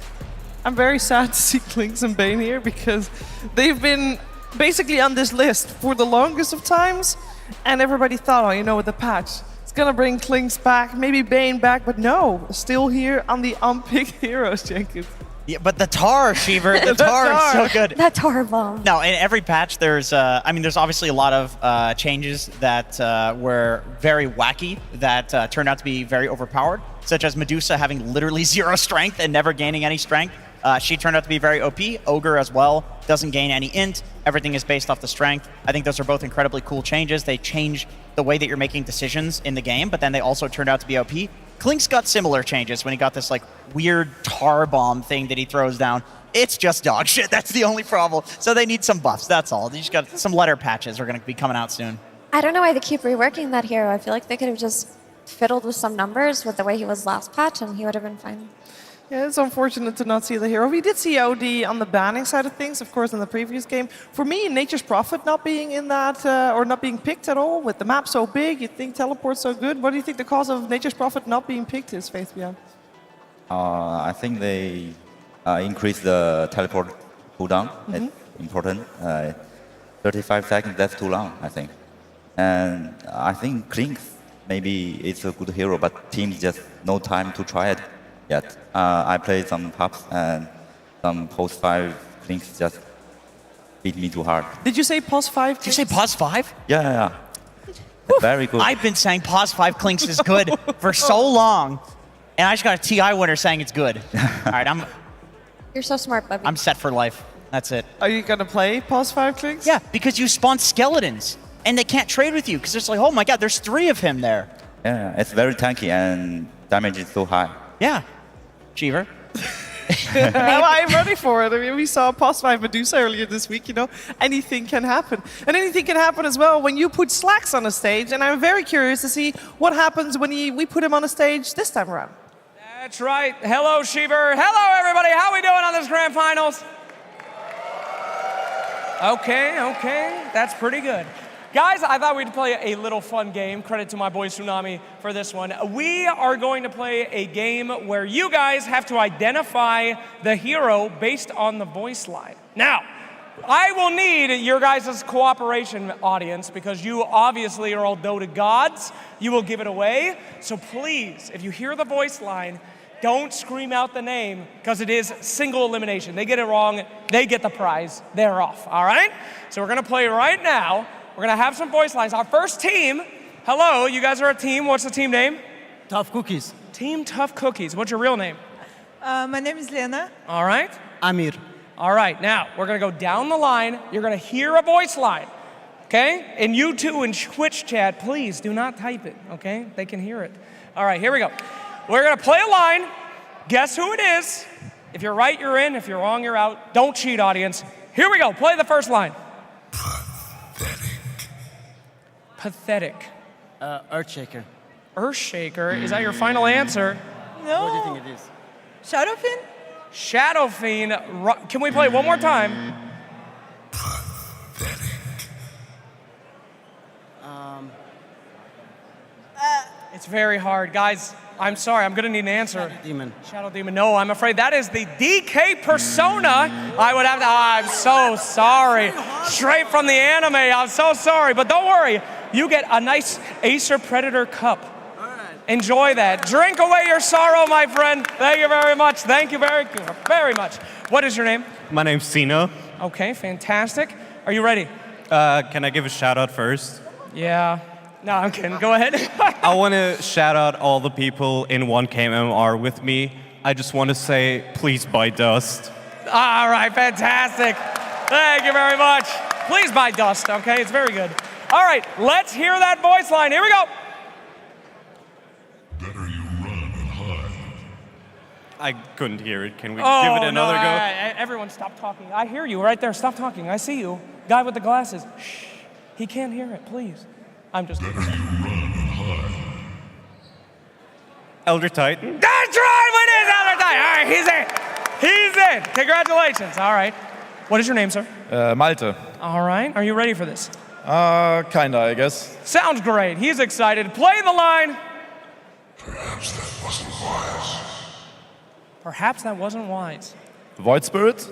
I'm very sad to see Klinks and Bane here, because they've been basically on this list for the longest of times, and everybody thought, oh, you know, with the patch, it's gonna bring Klinks back, maybe Bane back, but no, still here on the unpicked heroes, Jenkins. Yeah, but the Tar, Sheaver, the Tar is so good. That Tar bomb. No, in every patch, there's, I mean, there's obviously a lot of changes that were very wacky, that turned out to be very overpowered, such as Medusa having literally 0 strength and never gaining any strength. She turned out to be very OP. Ogre as well, doesn't gain any int. Everything is based off the strength. I think those are both incredibly cool changes. They change the way that you're making decisions in the game, but then they also turned out to be OP. Klinks got similar changes when he got this like weird tar bomb thing that he throws down. It's just dog shit. That's the only problem. So they need some buffs. That's all. They just got some letter patches are going to be coming out soon. I don't know why they keep reworking that hero. I feel like they could have just fiddled with some numbers with the way he was last patch, and he would have been fine. Yeah, it's unfortunate to not see the hero. We did see OD on the banning side of things, of course, in the previous game. For me, Nature's Prophet not being in that, or not being picked at all, with the map so big, you'd think teleport's so good. What do you think the cause of Nature's Prophet not being picked is, Faith Beyond? I think they increased the teleport cooldown. It's important. 35 seconds, that's too long, I think. And I think Klinks, maybe it's a good hero, but teams just no time to try it yet. I played some pubs, and some post 5 Klinks just beat me too hard. Did you say pos 5? Did you say pos 5? Yeah. Very good. I've been saying pos 5 Klinks is good for so long. and I just got a TI winner saying it's good. All right, You're so smart, Bubby. I'm set for life. That's it. Are you gonna play past 5 clicks? Yeah, because you spawn skeletons, and they can't trade with you, because it's like, oh my god, there's 3 of him there. Yeah, it's very tanky and damage is so high. Yeah. Cheever. I'm ready for it. I mean, we saw past 5 Medusa earlier this week, you know. Anything can happen. And anything can happen as well when you put Slacks on a stage, and I'm very curious to see what happens when we put him on a stage this time around. That's right. Hello, Sheever. Hello, everybody. How we doing on this grand finals? Okay. That's pretty good. Guys, I thought we'd play a little fun game. Credit to my boy Tsunami for this one. We are going to play a game where you guys have to identify the hero based on the voice line. Now, I will need your guys' cooperation, audience, because you obviously are all Dota gods. You will give it away. So please, if you hear the voice line, don't scream out the name, because it is single elimination. They get it wrong, they get the prize. They're off, all right? So we're going to play right now. We're going to have some voice lines. Our first team, hello, you guys are a team. What's the team name? Tough Cookies. Team Tough Cookies. What's your real name? My name is Lena. All right. Amir. All right, now we're going to go down the line. You're going to hear a voice line, okay? And you two in Twitch chat, please do not type it, okay? They can hear it. All right, here we go. We're going to play a line. Guess who it is. If you're right, you're in. If you're wrong, you're out. Don't cheat, audience. Here we go. Play the first line. Pathetic. Earthshaker. Earthshaker? Is that your final answer? No. What do you think it is? Shadowfin? Shadow Fiend. Can we play one more time? It's very hard. Guys, I'm sorry. I'm going to need an answer. Shadow Demon. Shadow Demon. No, I'm afraid that is the DK persona. I would have to. I'm so sorry. Straight from the anime. I'm so sorry. But don't worry. You get a nice Acer Predator cup. Enjoy that. Drink away your sorrow, my friend. Thank you very much. Thank you very much. What is your name? My name's Sino. Okay, fantastic. Are you ready? Can I give a shout out first? Yeah. No, I'm kidding. Go ahead. I want to shout out all the people in 1KMR with me. I just want to say, please buy Dust. All right, fantastic. Thank you very much. Please buy Dust, okay? It's very good. All right, let's hear that voice line. Here we go. I couldn't hear it. Can we Oh, give it another no, go? everyone stop talking. I hear you right there. Stop talking. I see you. Guy with the glasses. Shh. He can't hear it, please. I'm just... Elder Titan. That's right! It is Elder Titan. All right, he's in. He's in. Congratulations. All right. What is your name, sir? Malte. All right. Are you ready for this? Kinda, I guess. Sounds great. He's excited. Play the line. Perhaps that wasn't wise. Perhaps that wasn't wise. Void Spirit?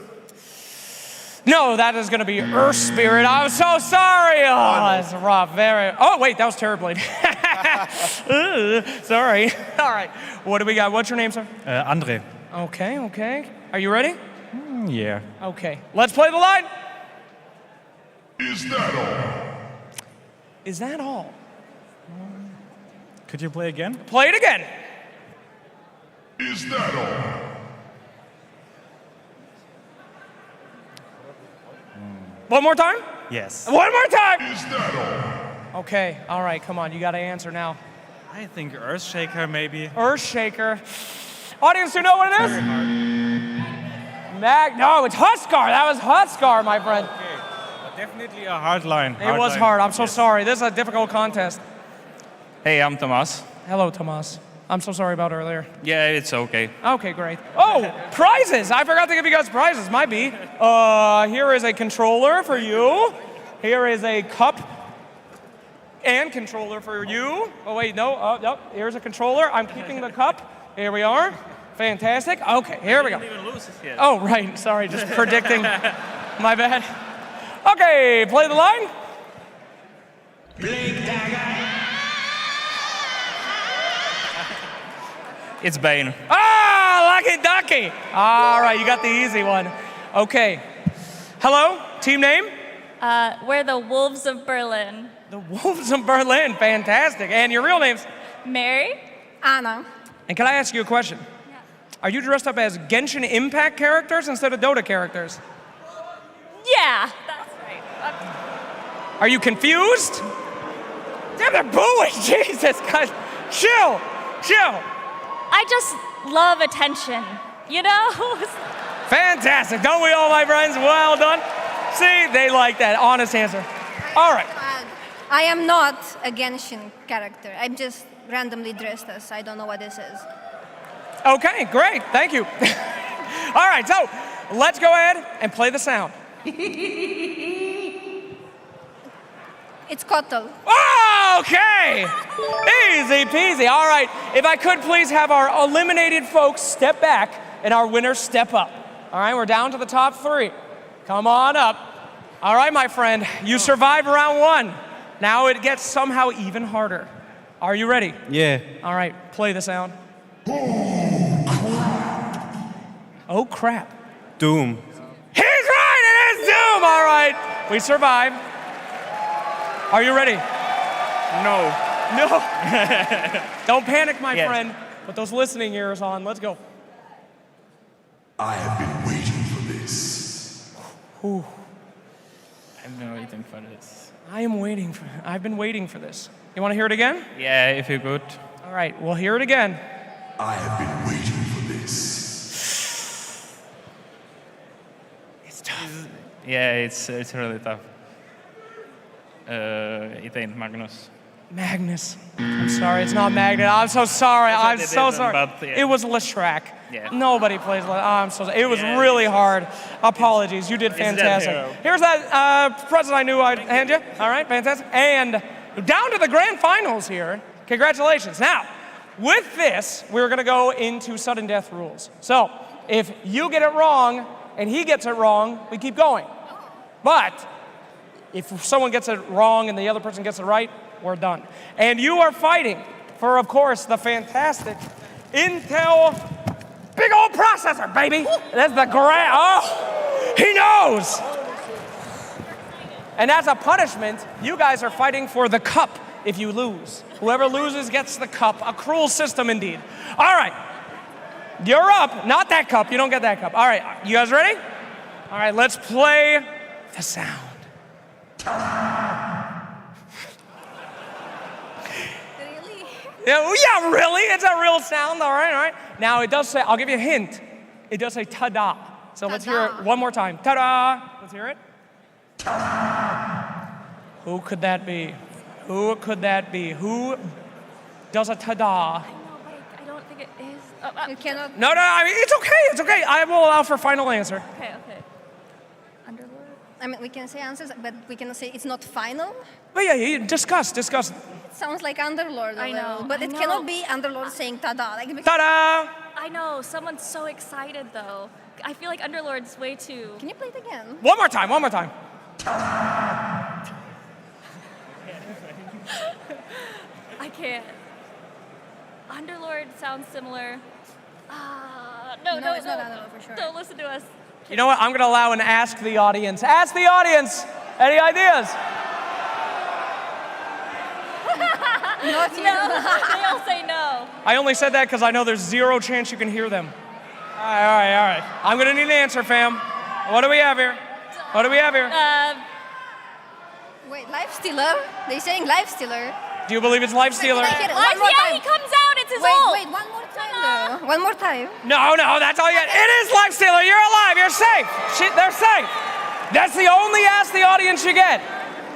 No, that is going to be Earth Spirit. I'm so sorry. Oh, that's rough. Oh, wait, that was Terrorblade. Sorry. All right. What do we got? What's your name, sir? Andre. Okay. Are you ready? Yeah. Okay. Let's play the line. Is that all? Is that all? Could you play again? Play it again. Is that all? One more time? Yes. One more time! Is that all? Okay, all right, come on, you gotta answer now. I think Earthshaker, maybe. Earthshaker. Audience, you know what it is? No, it's Huskar. That was Huskar, my friend. Okay. But definitely a hard line. It was hard. I'm so sorry. This is a difficult contest. Hey, I'm Tomas. Hello, Tomas. I'm so sorry about earlier. Yeah, it's okay. Okay, great. Oh, prizes! I forgot to give you guys prizes. Might be. Here is a controller for you. Here is a cup and controller for you. Oh wait, no. Nope. Here's a controller. I'm keeping the cup. Here we are. Fantastic. Okay, here we go. Didn't even lose it yet. Oh right. Sorry, just predicting. My bad. Okay, play the line. It's Bane. Ah, lucky ducky. All right, you got the easy one. Okay. Hello, team name? We're the Wolves of Berlin. The Wolves of Berlin. Fantastic. And your real names? Mary. Anna. And can I ask you a question? Yeah. Are you dressed up as Genshin Impact characters instead of Dota characters? Yeah, that's right. Are you confused? Damn, they're booing. Jesus, guys. Chill. I just love attention, you know? Fantastic. Don't we all, my friends? Well done. See, they like that. Honest answer. All right. I am not a Genshin character. I'm just randomly dressed as. I don't know what this is. Okay, great. Thank you. All right, so let's go ahead and play the sound. It's Kotal. Oh, okay. Easy peasy. All right. If I could please have our eliminated folks step back and our winners step up. All right, we're down to the top 3. Come on up. All right, my friend, you survived round 1. Now it gets somehow even harder. Are you ready? Yeah. All right, play the sound. Oh, crap. Doom. He's right, it is Doom. All right, we survived. Are you ready? No. Don't panic, my Yes. friend. Put those listening ears on. Let's go. I have been waiting for this. I've been waiting for this. I've been waiting for this. You want to hear it again? Yeah, if you could. All right, we'll hear it again. I have been waiting for this. It's tough. Yeah, it's really tough. It ain't Magnus. Magnus. I'm sorry, it's not Magnus. I'm so sorry. I'm It so isn't, sorry. but, yeah. It was Leshrac. Yeah. Nobody plays Leshrac. Oh, I'm so sorry. It was Yeah, really hard. Apologies. You did that fantastic. hero. Here's that present I knew I'd hand you. All right, fantastic. And down to the grand finals here. Congratulations. Now, with this, we're going to go into sudden death rules. So, if you get it wrong and he gets it wrong, we keep going. But if someone gets it wrong and the other person gets it right, we're done. And you are fighting for, of course, the fantastic Intel big old processor, baby. That's the grand. Oh, he knows. And as a punishment, you guys are fighting for the cup if you lose. Whoever loses gets the cup. A cruel system indeed. All right. You're up. Not that cup. You don't get that cup. All right. You guys ready? All right. Let's play the sound. Yeah, really? It's a real sound. All right. Now it does say, I'll give you a hint. It does say ta-da. So let's hear it one more time. Ta-da. Let's hear it. Who could that be? Who could that be? Who does a ta-da? I don't think it is. You cannot. No, I mean, it's okay. It's okay. I will allow for final answer. Okay. Underlord? I mean, we can say answers, but we can say it's not final. But yeah, discuss. It sounds like Underlord. I know, But I it know. cannot be Underlord saying ta-da. Like, Ta-da! I know, someone's so excited though. I feel like Underlord's way too. Can you play it again? One more time. I can't. Underlord sounds similar. No, it's not Underlord for sure. Don't listen to us. You know what? I'm going to allow an ask the audience. Ask the audience. Any ideas? Not No, they all say no. I only said that because I know there's zero chance you can hear them. All right. I'm going to need an answer, fam. What do we have here? Wait, Life Stealer? They're saying Life Stealer. Do you believe it's Life Stealer? One more time. He comes out. It's his Wait, ult. one more time though. One more time. No, that's all you got. It is Life Stealer. You're alive. You're safe. They're safe. That's the only ask the audience you get.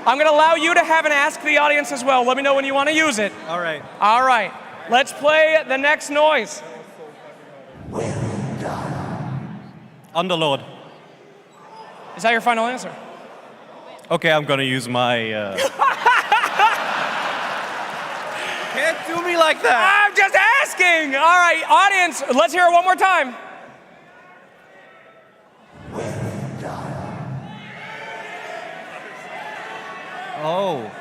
I'm going to allow you to have an ask the audience as well. Let me know when you want to use it. All right. All right. Let's play the next noise. Underlord. Is that your final answer? Okay, I'm gonna use my. Can't do me like that. I'm just asking. All right, audience, let's hear it one more time. Oh.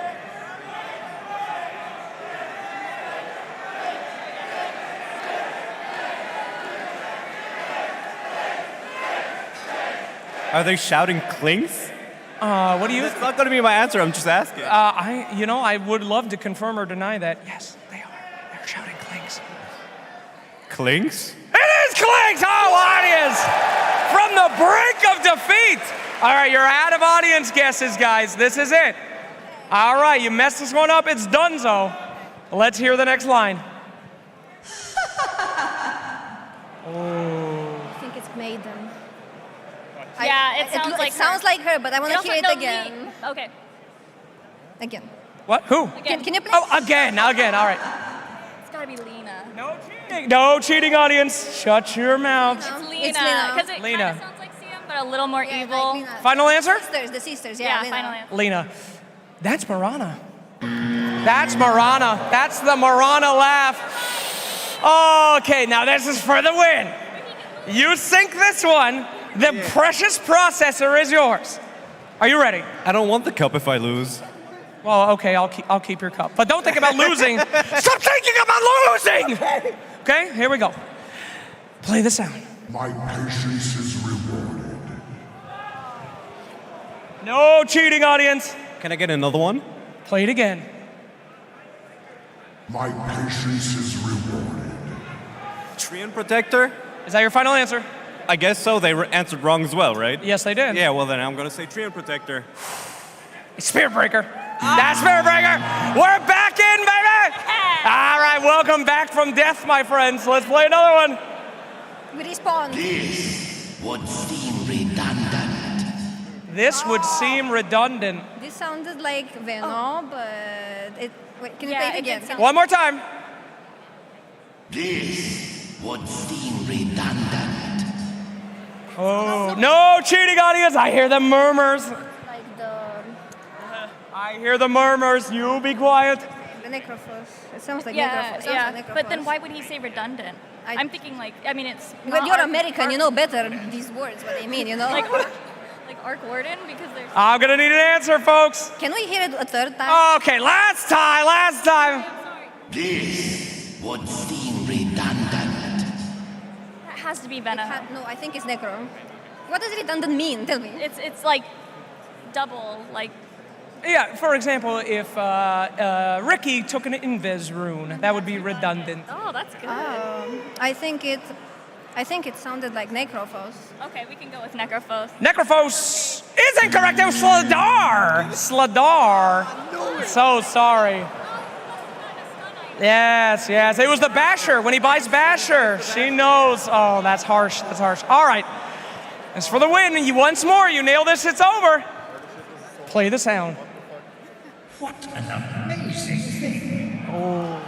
Are they shouting clinks? What do you? That's not going to be my answer. I'm just asking. I would love to confirm or deny that. Yes, they are. They're shouting clinks. Clinks? It is Clinks! Oh, audience! From the brink of defeat! All right, you're out of audience guesses, guys. This is it. All right, you messed this one up. It's donezo. Let's hear the next line. I think it's Maiden. Yeah, it sounds like It sounds like her, but I want to hear it no, again. Okay. Again. What? Who? Can you please? Oh, again, all right. It's gotta be Lena. No cheating, audience. Shut your mouth. It's It's Lena. Lena. Because it kind of sounds like CM, but a little more evil. Like Lena. Final answer? The sisters, yeah. Yeah, Lena. final answer. Lena. That's Marana. That's Marana. That's the Marana laugh. Okay, now this is for the win. You sink this one. The precious processor is yours. Are you ready? I don't want the cup if I lose. Well, okay, I'll keep your cup. But don't think about losing. Stop thinking about losing! Okay, here we go. Play the sound. My patience is rewarded. No cheating, audience. Can I get another one? Play it again. My patience is rewarded. Treant Protector? Is that your final answer? I guess so. They answered wrong as well, right? Yes, they did. Yeah, well then I'm gonna say Treant Protector. Spirit Breaker. That's Spirit Breaker. We're back in, baby! All right, welcome back from death, my friends. Let's play another one. We respawn. This would seem redundant. This would seem redundant. This sounded like Venom, but it. Wait, can you play it again? One more time. This would seem redundant. Oh, no cheating, audience. I hear the murmurs. Like the I hear the murmurs. You be quiet. Necrophos. It sounds like Yeah, Necrophos. yeah. Like But then why would he say redundant? I'm thinking like, I mean, it's. But not you're Arc- American, you know better these words, what they mean, you know? Like Arc Warden, because there's. I'm gonna need an answer, folks. Can we hear it a third time? Okay, last time. This would seem redundant. That has to be Venom. No, I think it's Necro. What does redundant mean? Tell me. It's like double, like. Yeah, for example, if Ricky took an Invis rune, that would be redundant. Oh, that's good. I think it sounded like Necrophos. Okay, we can go with Necrophos. Necrophos is incorrect. It was Sladar. So sorry. Yes. It was the Basher. When he buys Basher, she knows. Oh, that's harsh. All right. As for the win, once more, you nail this, it's over. Play the sound. What an amazing thing. Oh.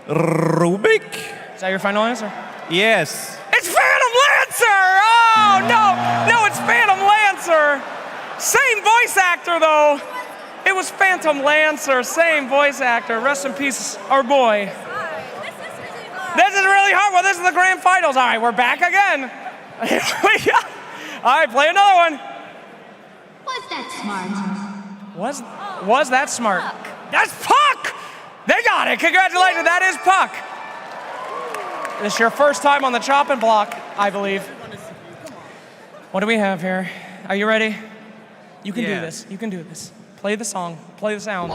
Rubik? Is that your final answer? Yes. It's Phantom Lancer! Oh, no, it's Phantom Lancer. Same voice actor, though. It was Phantom Lancer, same voice actor. Rest in peace, our boy. This is really hard. Well, this is the grand finals. All right, we're back again. Here we go. All right, play another one. Was that smart? Was that smart? That's Puck! They got it. Congratulations, that is Puck. This is your first time on the chopping block, I believe. What do we have here? Are you ready? You can do this. You can do this. Play the song. Play the sound.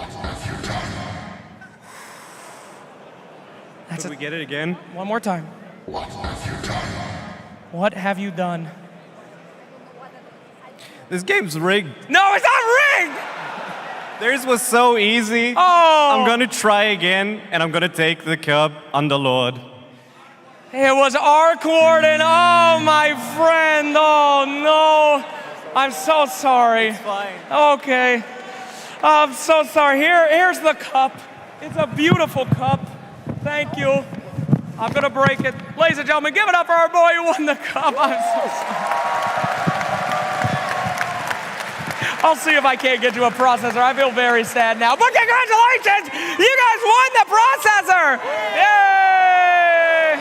Could we get it again? One more time. What have you done? This game's rigged. No, it's not rigged! Theirs was so easy. Oh! I'm gonna try again, and I'm gonna take the cup, Underlord. It was Arc Warden. Oh, my friend. Oh, no. I'm so sorry. It's fine. Okay. I'm so sorry. Here's the cup. It's a beautiful cup. Thank you. I'm going to break it. Ladies and gentlemen, give it up for our boy who won the cup. I'm so sorry. I'll see if I can't get you a processor. I feel very sad now. But congratulations! You guys won the processor! Yay!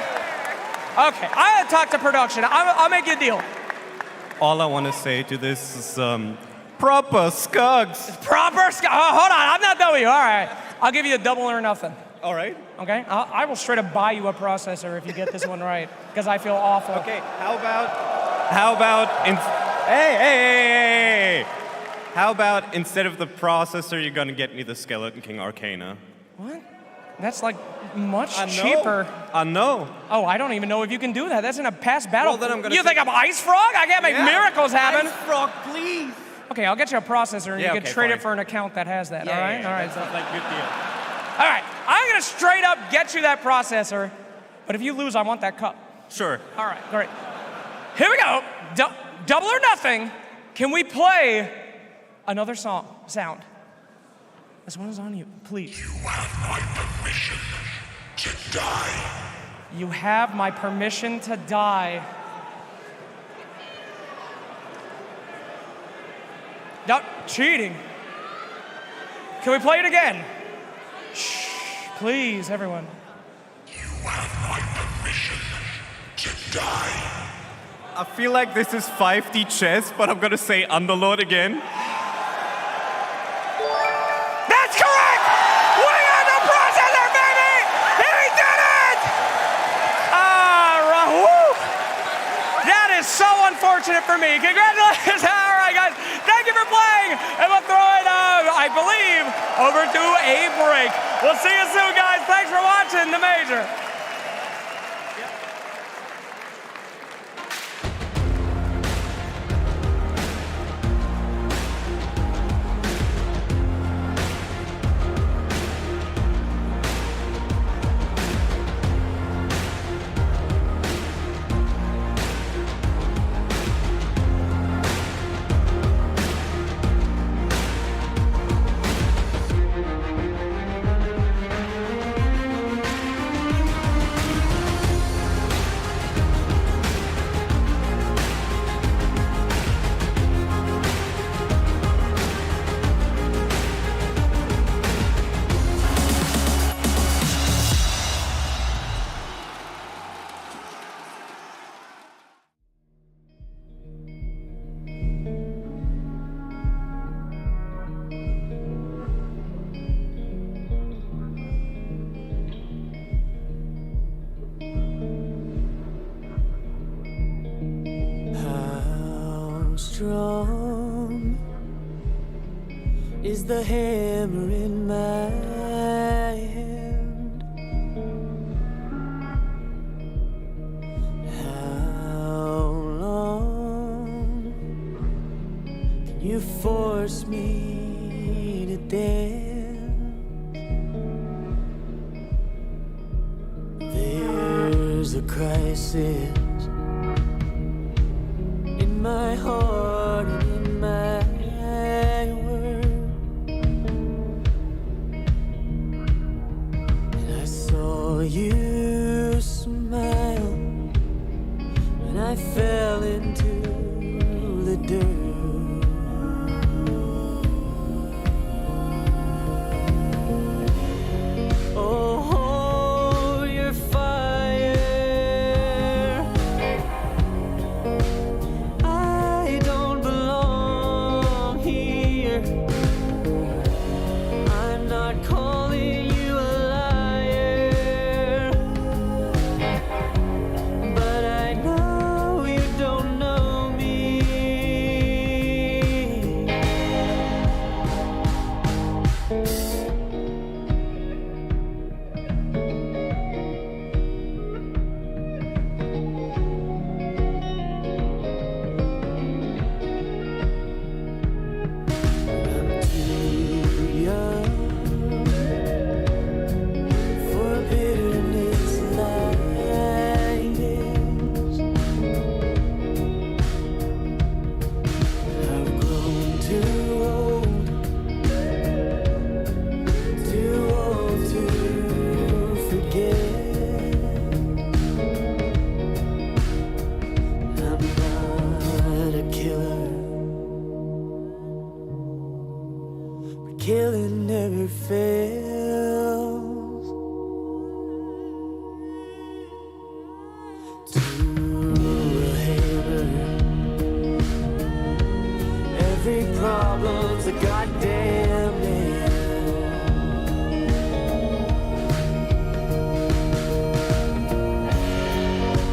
Okay, I gotta talk to production. I'll make you a deal. All I want to say to this is proper Skugs. Proper Skugs. Oh, hold on, I'm not done with you. All right, I'll give you a double or nothing. All right. Okay, I will straight up buy you a processor if you get this one right, because I feel awful. Okay, how about hey. How about instead of the processor, you're gonna get me the Skeleton King Arcana? What? That's like much cheaper. I know. Oh, I don't even know if you can do that. That's in a past battle. Well, then I'm gonna you think I'm Ice Frog? I can't make miracles happen. Ice Frog, please. Okay, I'll get you a processor and Yeah, you can okay, trade fine. it for an account that has that. Yeah, all right? yeah, All right. that sounds like a good deal. All right. I'm going to straight up get you that processor. But if you lose, I want that cup. Sure. All right, great. Here we go. Double or nothing. Can we play another sound? This one is on you, please. You have my permission to die. You have my permission to die. No, cheating. Can we play it again? Shh, please, everyone. You have my permission to die. I feel like this is 5D chess, but I'm gonna say Underlord again. That's correct! We got the processor, baby! He did it! Woo! That is so unfortunate for me. Congratulations! All right, guys. Thank you for playing. And we'll throw it, I believe, over to a break. We'll see you soon, guys. Thanks for watching the Major. strong is the hammer in my hand. How long can you force me to dance? There's a crisis in my heart and in my world, and I saw you smile when I fell into the dirt. Oh, your fire, I don't belong here. I'm not calling you a liar, but I know you don't know me. I'm too young for bitterness like this. I've grown too old to forget. I'm not a killer. But killing never fails. To a hammer, every problem's a goddamn nail.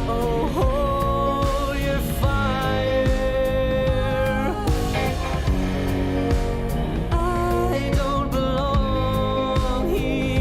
Oh, your fire, I don't belong here.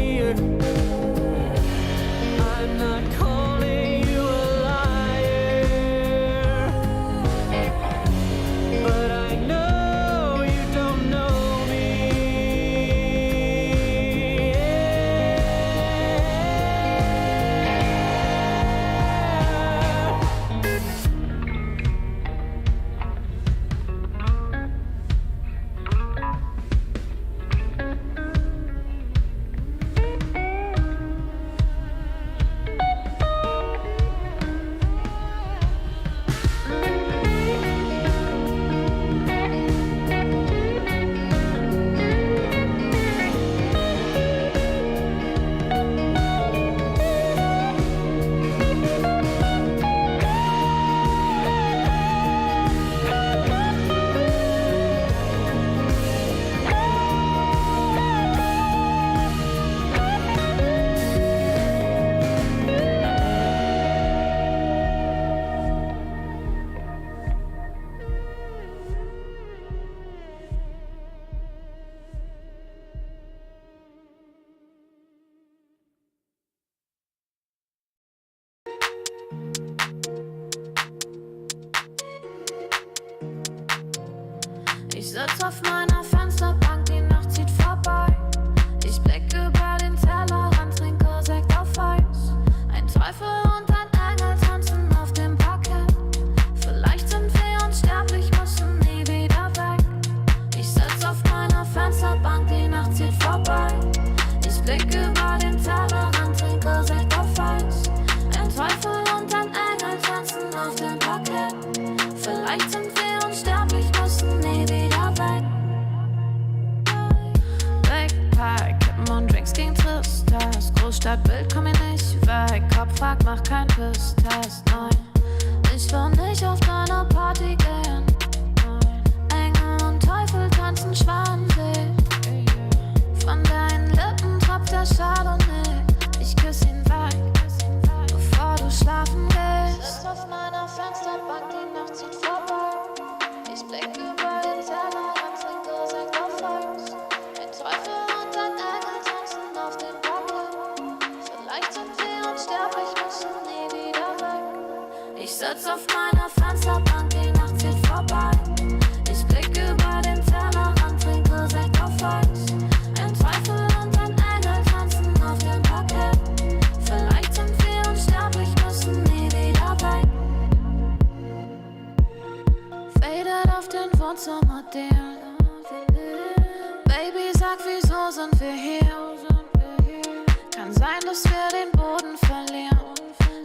sitz auf meiner Fensterbank, die Nacht zieht vorbei. Ich blicke über den Tellerrand, trinke Sekt auf Eis. Ein Teufel und ein Engel tanzen auf dem Parkett. Vielleicht sind wir unsterblich, müssen nie wieder weg. Ich sitz auf meiner Fensterbank, die Nacht zieht vorbei. Ich blicke über den Tellerrand, trinke Sekt auf Eis. Ein Teufel und ein Engel tanzen auf dem Parkett. Vielleicht sind wir unsterblich, müssen nie wieder weg. Backpack, Kippen und Drinks gegen Tristas. Großstadtbild, komm mir nicht weg. Kopfhack, mach kein Pisstest, nein. Ich will nicht auf deine Party gehen, nein. Engel und Teufel tanzen Schwanensee. Von deinen Lippen tropft der Chardonnay. Ich küss ihn weg, bevor du schlafen gehst. Ich sitz auf meiner Fensterbank, die Nacht zieht vorbei. Ich blick über den Tellerrand, trinke Sekt auf Eis. Ein Teufel und ein Engel tanzen auf dem Parkett. Vielleicht sind wir unsterblich, müssen nie wieder weg. Ich sitz auf meiner Fensterbank, die Nacht zieht vorbei. Ich blick über den Tellerrand, trinke Sekt auf Eis. Ein Teufel und ein Engel tanzen auf dem Parkett. Vielleicht sind wir unsterblich, müssen nie wieder weg. Faded auf den Wohnzimmerdeal. Baby, sag, wieso sind wir hier? Kann sein, dass wir den Boden verlieren.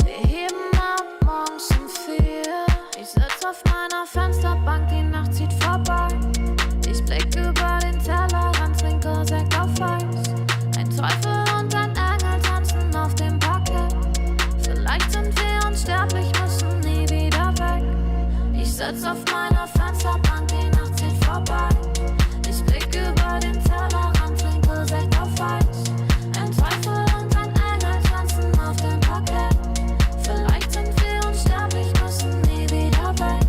Wir heben ab morgens um 4. Ich sitz auf meiner Fensterbank, die Nacht zieht vorbei. Ich blick über den Tellerrand, trinke Sekt auf Eis. Ein Teufel und ein Engel tanzen auf dem Parkett. Vielleicht sind wir unsterblich, müssen nie wieder weg. Ich sitz auf meiner Fensterbank, die Nacht zieht vorbei. Ich blick über den Tellerrand, trinke Sekt auf Eis. Ein Teufel und ein Engel tanzen auf dem Parkett. Vielleicht sind wir unsterblich, müssen nie wieder weg.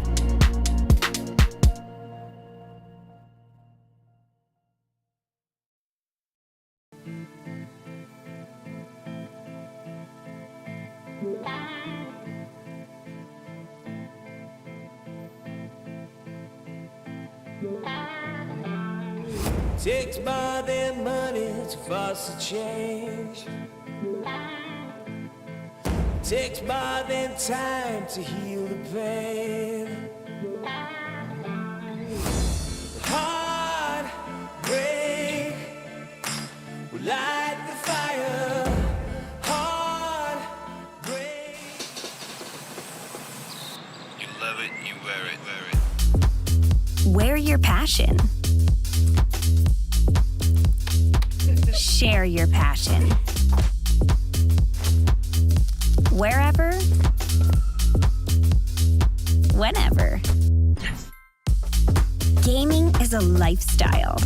Takes by their money to force a change. Takes by their time to heal the pain. Heartbreak will light the fire. Heartbreak. You love it, you wear it, wear it. Wear your passion. Share your passion. Wherever, whenever. Gaming is a lifestyle.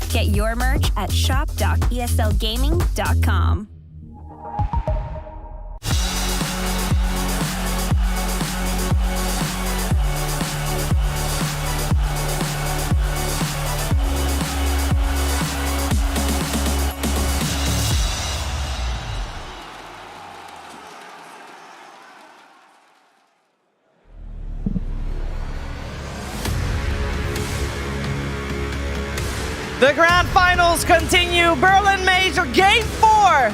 Get your merch at shop.eslgaming.com. The grand finals continue. Berlin Major Game 4.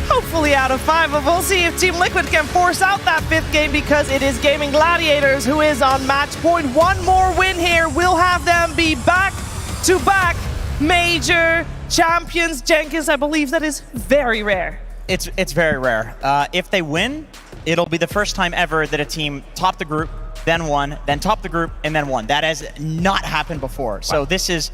Hopefully out of 5, but we'll see if Team Liquid can force out that 5th game because it is Gaimin Gladiators who is on match point. One more win here will have them be back-to-back major champions. Jenkins, I believe that is very rare. It's very rare. If they win, it'll be the first time ever that a team topped the group, then won, then topped the group, and then won. That has not happened before. Wow. So this is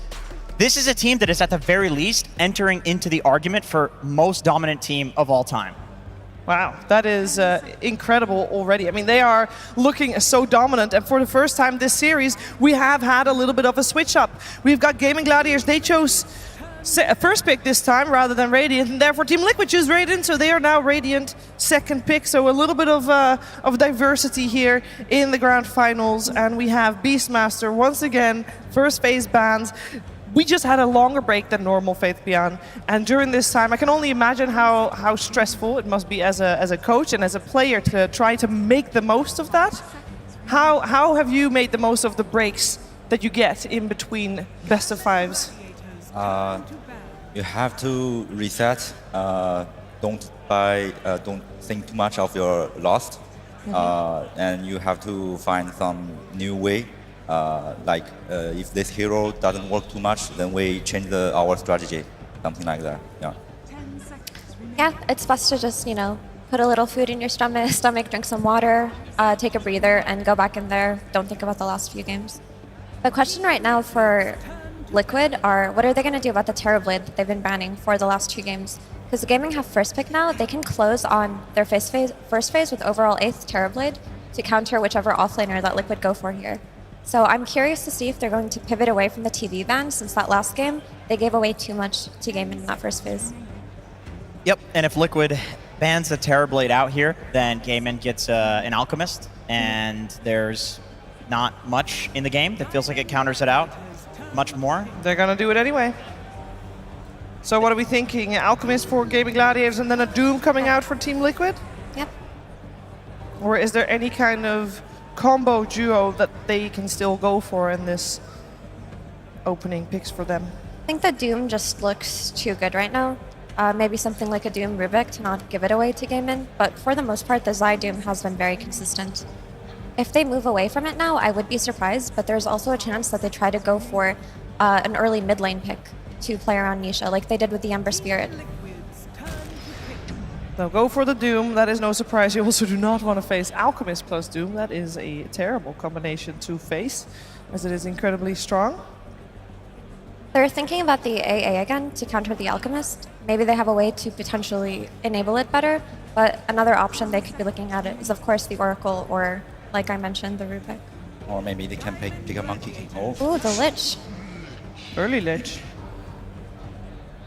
a team that is at the very least entering into the argument for most dominant team of all time. Wow, that is incredible already. I mean, they are looking so dominant, and for the first time this series, we have had a little bit of a switch up. We've got Gaimin Gladiators. They chose first pick this time rather than Radiant, and therefore Team Liquid chose Radiant, so they are now Radiant second pick. So a little bit of diversity here in the grand finals, and we have Beastmaster once again, first phase bans. We just had a longer break than normal, Faith Bian, and during this time, I can only imagine how stressful it must be as a coach and as a player to try to make the most of that. How have you made the most of the breaks that you get in between best of fives? You have to reset. Don't think too much of your loss, and you have to find some new way. If this hero doesn't work too much, then we change our strategy, something like that. Yeah. Yeah, it's best to just, put a little food in your stomach, drink some water, take a breather, and go back in there. Don't think about the last few games. The question right now for Liquid are, what are they going to do about the Terrorblade that they've been banning for the last 2 games? Because the Gaming have first pick now, they can close on their first phase with overall 8th Terrorblade to counter whichever offlaner that Liquid go for here. So I'm curious to see if they're going to pivot away from the TV ban, since that last game, they gave away too much to Gaimin in that first phase. Yep, and if Liquid bans the Terrorblade out here, then Gaimin gets an Alchemist, and there's not much in the game that feels like it counters it out much more. They're going to do it anyway. So what are we thinking? Alchemist for Gaming Gladiators and then a Doom coming out for Team Liquid? Yep. Or is there any kind of combo duo that they can still go for in this opening picks for them? I think the Doom just looks too good right now. Maybe something like a Doom Rubik to not give it away to Gaimin, but for the most part, the Zai Doom has been very consistent. If they move away from it now, I would be surprised, but there's also a chance that they try to go for an early mid lane pick to play around Nisha, like they did with the Ember Spirit. They'll go for the Doom, that is no surprise. You also do not want to face Alchemist plus Doom. That is a terrible combination to face, as it is incredibly strong. They're thinking about the AA again to counter the Alchemist. Maybe they have a way to potentially enable it better, but another option they could be looking at it is, of course, the Oracle or, like I mentioned, the Rubik. Or maybe they can pick a Monkey King. Ooh, the Lich. Early Lich.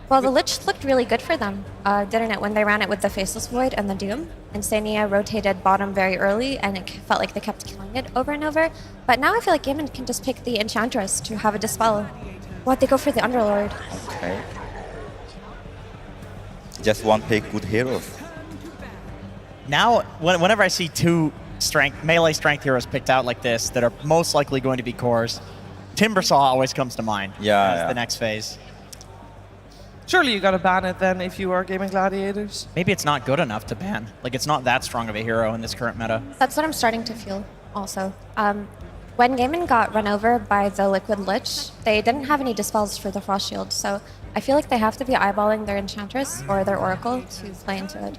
Well, the Lich looked really good for them, didn't it, when they ran it with the Faceless Void and the Doom? Insania rotated bottom very early, and it felt like they kept killing it over and over. But now I feel like Gaimin can just pick the Enchantress to have a Dispel. What, they go for the Underlord? Okay. Just one pick good heroes. Now, whenever I see 2 melee strength heroes picked out like this that are most likely going to be cores, Timbersaw always comes to mind as the next phase. Surely you gotta ban it then if you are Gaming Gladiators. Maybe it's not good enough to ban. Like, it's not that strong of a hero in this current meta. That's what I'm starting to feel also. When Gaimin got run over by the Liquid Lich, they didn't have any Dispels for the Frost Shield, so I feel like they have to be eyeballing their Enchantress or their Oracle to play into it.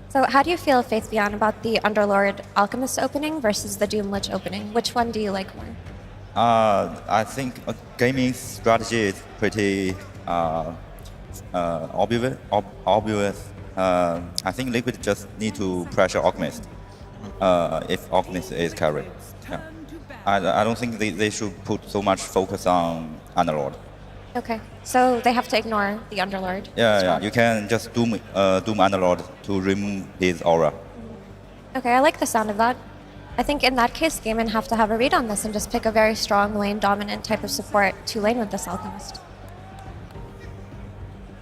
So how do you feel, Faith Beyond, about the Underlord Alchemist opening versus the Doom Lich opening? Which one do you like more? I think Gaiming's strategy is pretty obvious. I think Liquid just need to pressure Alchemist if Alchemist is carried. Yeah. I don't think they should put so much focus on Underlord. Okay, so they have to ignore the Underlord. Yeah. You can just Doom Underlord to remove his aura. Okay, I like the sound of that. I think in that case, Gaimin have to have a read on this and just pick a very strong lane-dominant type of support to lane with this Alchemist.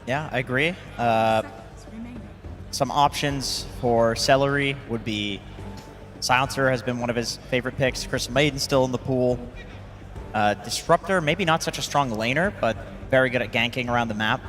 Yeah, I agree. Some options for Celery would be Silencer has been one of his favorite picks. Crystal Maiden still in the pool. Disruptor, maybe not such a strong laner, but very good at ganking around the map.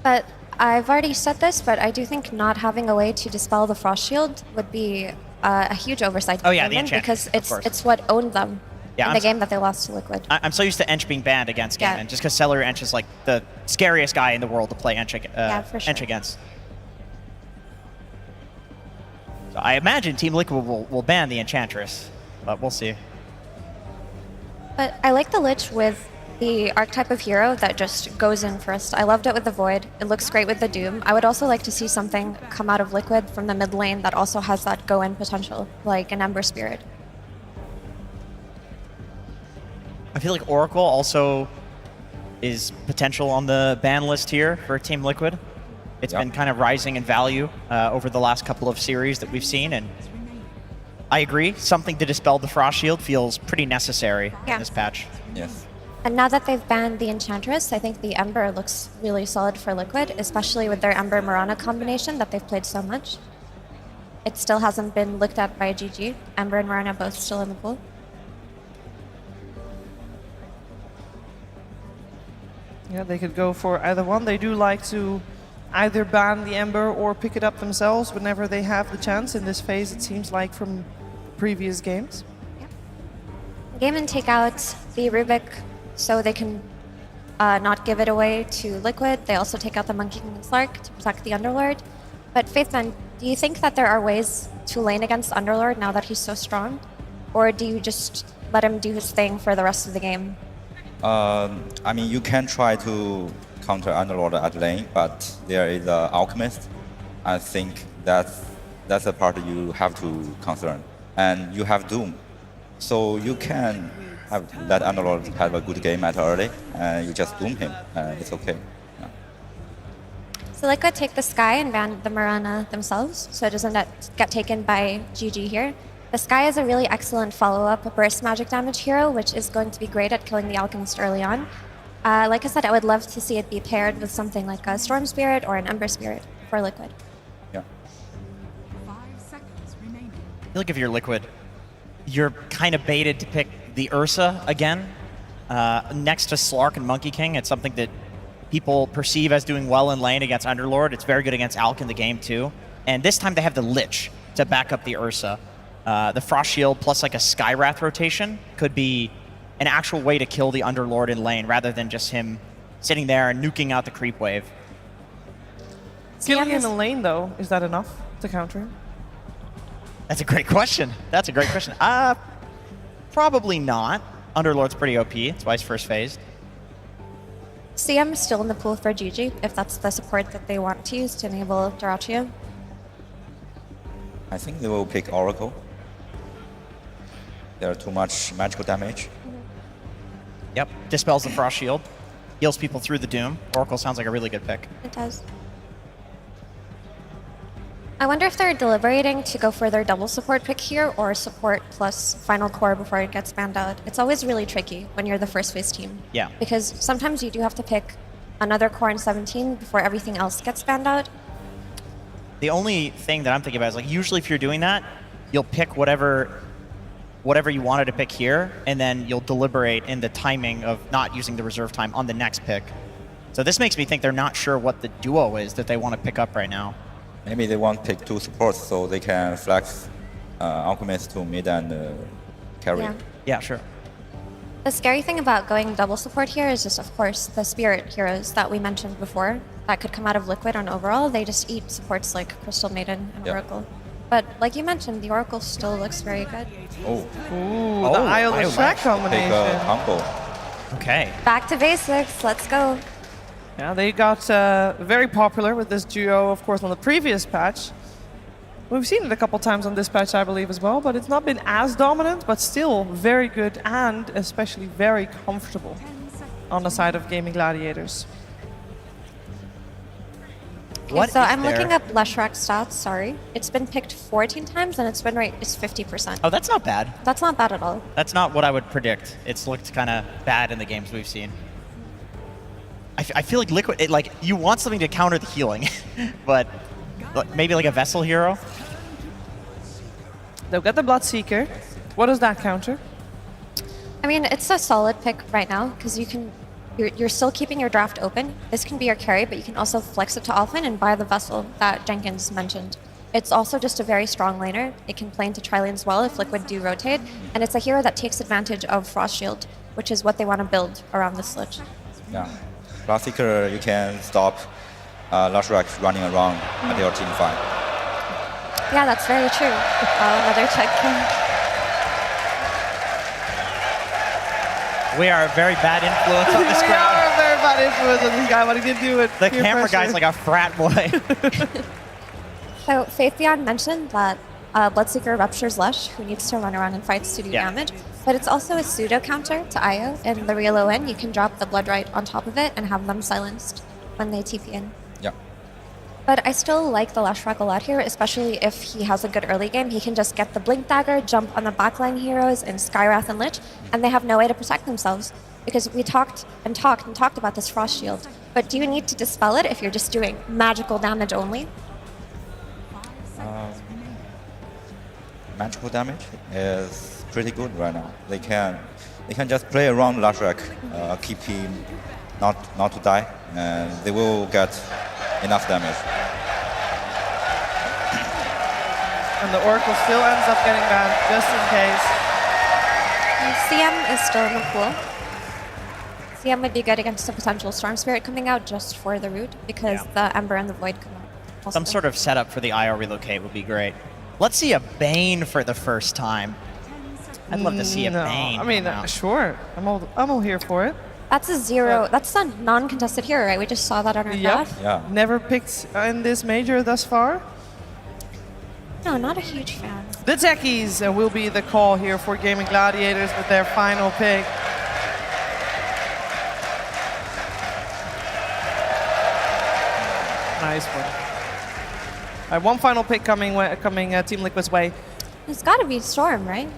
But I've already said this, but I do think not having a way to dispel the Frost Shield would be a huge oversight for Gaimin, because it's what owned them in the game that they lost to Liquid. I'm so used to Ench being banned against Gaimin, just because Celery Ench is like the scariest guy in the world to play Ench against. So I imagine Team Liquid will ban the Enchantress, but we'll see. But I like the Lich with the archetype of hero that just goes in first. I loved it with the Void. It looks great with the Doom. I would also like to see something come out of Liquid from the mid lane that also has that go-in potential, like an Ember Spirit. I feel like Oracle also is potential on the ban list here for Team Liquid. It's been kind of rising in value over the last couple of series that we've seen, and I agree. Something to dispel the Frost Shield feels pretty necessary in this patch. Yes. And now that they've banned the Enchantress, I think the Ember looks really solid for Liquid, especially with their Ember Mirana combination that they've played so much. It still hasn't been looked at by GG. Ember and Mirana both still in the pool. Yeah, they could go for either one. They do like to either ban the Ember or pick it up themselves whenever they have the chance. In this phase, it seems like from previous games. Gaimin take out the Rubik so they can not give it away to Liquid. They also take out the Monkey King and Slark to protect the Underlord. But Faithman, do you think that there are ways to lane against Underlord now that he's so strong? Or do you just let him do his thing for the rest of the game? I mean, you can try to counter Underlord at lane, but there is an Alchemist. I think that's a part you have to concern. And you have Doom. So you can let Underlord have a good game at early, and you just Doom him, and it's okay. Yeah. So Liquid take the Sky and ban the Mirana themselves, so it doesn't get taken by GG here. The Sky is a really excellent follow-up burst magic damage hero, which is going to be great at killing the Alchemist early on. Like I said, I would love to see it be paired with something like a Storm Spirit or an Ember Spirit for Liquid. Yeah. I feel like if you're Liquid, you're kind of baited to pick the Ursa again. Next to Slark and Monkey King, it's something that people perceive as doing well in lane against Underlord. It's very good against Alk in the game too. And this time they have the Lich to back up the Ursa. The Frost Shield plus like a Skywrath rotation could be an actual way to kill the Underlord in lane rather than just him sitting there and nuking out the creep wave. Killing in the lane though, is that enough to counter him? That's a great question. That's a great question. Probably not. Underlord's pretty OP. That's why he's first phased. CM is still in the pool for GG, if that's the support that they want to use to enable Dyrachyo. I think they will pick Oracle. There are too much magical damage. Yep. Dispels the Frost Shield. Heals people through the Doom. Oracle sounds like a really good pick. It does. I wonder if they're deliberating to go for their double support pick here or support plus final core before it gets banned out. It's always really tricky when you're the first phase team. Yeah. Because sometimes you do have to pick another core in 17 before everything else gets banned out. The only thing that I'm thinking about is like usually if you're doing that, you'll pick whatever you wanted to pick here, and then you'll deliberate in the timing of not using the reserve time on the next pick. So this makes me think they're not sure what the duo is that they want to pick up right now. Maybe they want to pick two supports so they can flex Alchemist to mid and carry. Yeah. Yeah, sure. The scary thing about going double support here is just, of course, the spirit heroes that we mentioned before that could come out of Liquid on overall. They just eat supports like Crystal Maiden and Oracle. But like you mentioned, the Oracle still looks very good. Oh. Ooh, the Io Shrek combination. Take a combo. Okay. Back to basics, let's go. Yeah, they got very popular with this duo, of course, on the previous patch. We've seen it a couple times on this patch, I believe, as well, but it's not been as dominant, but still very good and especially very comfortable on the side of Gaming Gladiators. Okay, so I'm looking up Leshrac stats, sorry. It's been picked 14 times and its win rate is 50%. Oh, that's not bad. That's not bad at all. That's not what I would predict. It's looked kind of bad in the games we've seen. I feel like Liquid, you want something to counter the healing, but maybe like a Vessel hero? They'll get the Bloodseeker. What does that counter? I mean, it's a solid pick right now because you're still keeping your draft open. This can be your carry, but you can also flex it to offlane and buy the Vessel that Jenkins mentioned. It's also just a very strong laner. It can play into tri-lanes well if Liquid do rotate, and it's a hero that takes advantage of Frost Shield, which is what they want to build around this Lich. Yeah. Bloodseeker, you can stop Leshrac running around at your team fight. Yeah, that's very true. Another check kill. We are a very bad influence on this We crowd. are a very bad influence on this guy. What he can do it. The camera guy's like a frat boy. So Faithbeyond mentioned that Bloodseeker ruptures Lush, who needs to run around in fights to do damage, but it's also a pseudo counter to Io. In the real ON, you can drop the Bloodright on top of it and have them silenced when they TP in. Yeah. But I still like the Leshrac a lot here, especially if he has a good early game. He can just get the Blink Dagger, jump on the backline heroes in Skywrath and Lich, and they have no way to protect themselves. Because we talked about this Frost Shield. But do you need to dispel it if you're just doing magical damage only? Magical damage is pretty good right now. They can just play around Leshrac, keep him not to die, and they will get enough damage. And the Oracle still ends up getting banned, just in case. And CM is still in the pool. CM would be good against a potential Storm Spirit coming out just for the root, because the Ember and the Void come out. Some sort of setup for the IO relocate would be great. Let's see a Bane for the first time. I'd love to see a Bane. I mean, sure. I'm all here for it. That's a 0. That's a non-contested hero, right? We just saw that on our graph. Yeah. Never picked in this major thus far. No, not a huge fan. The techies will be the call here for Gaimin Gladiators with their final pick. Nice one. All right, one final pick coming Team Liquid's way. It's got to be Storm, right?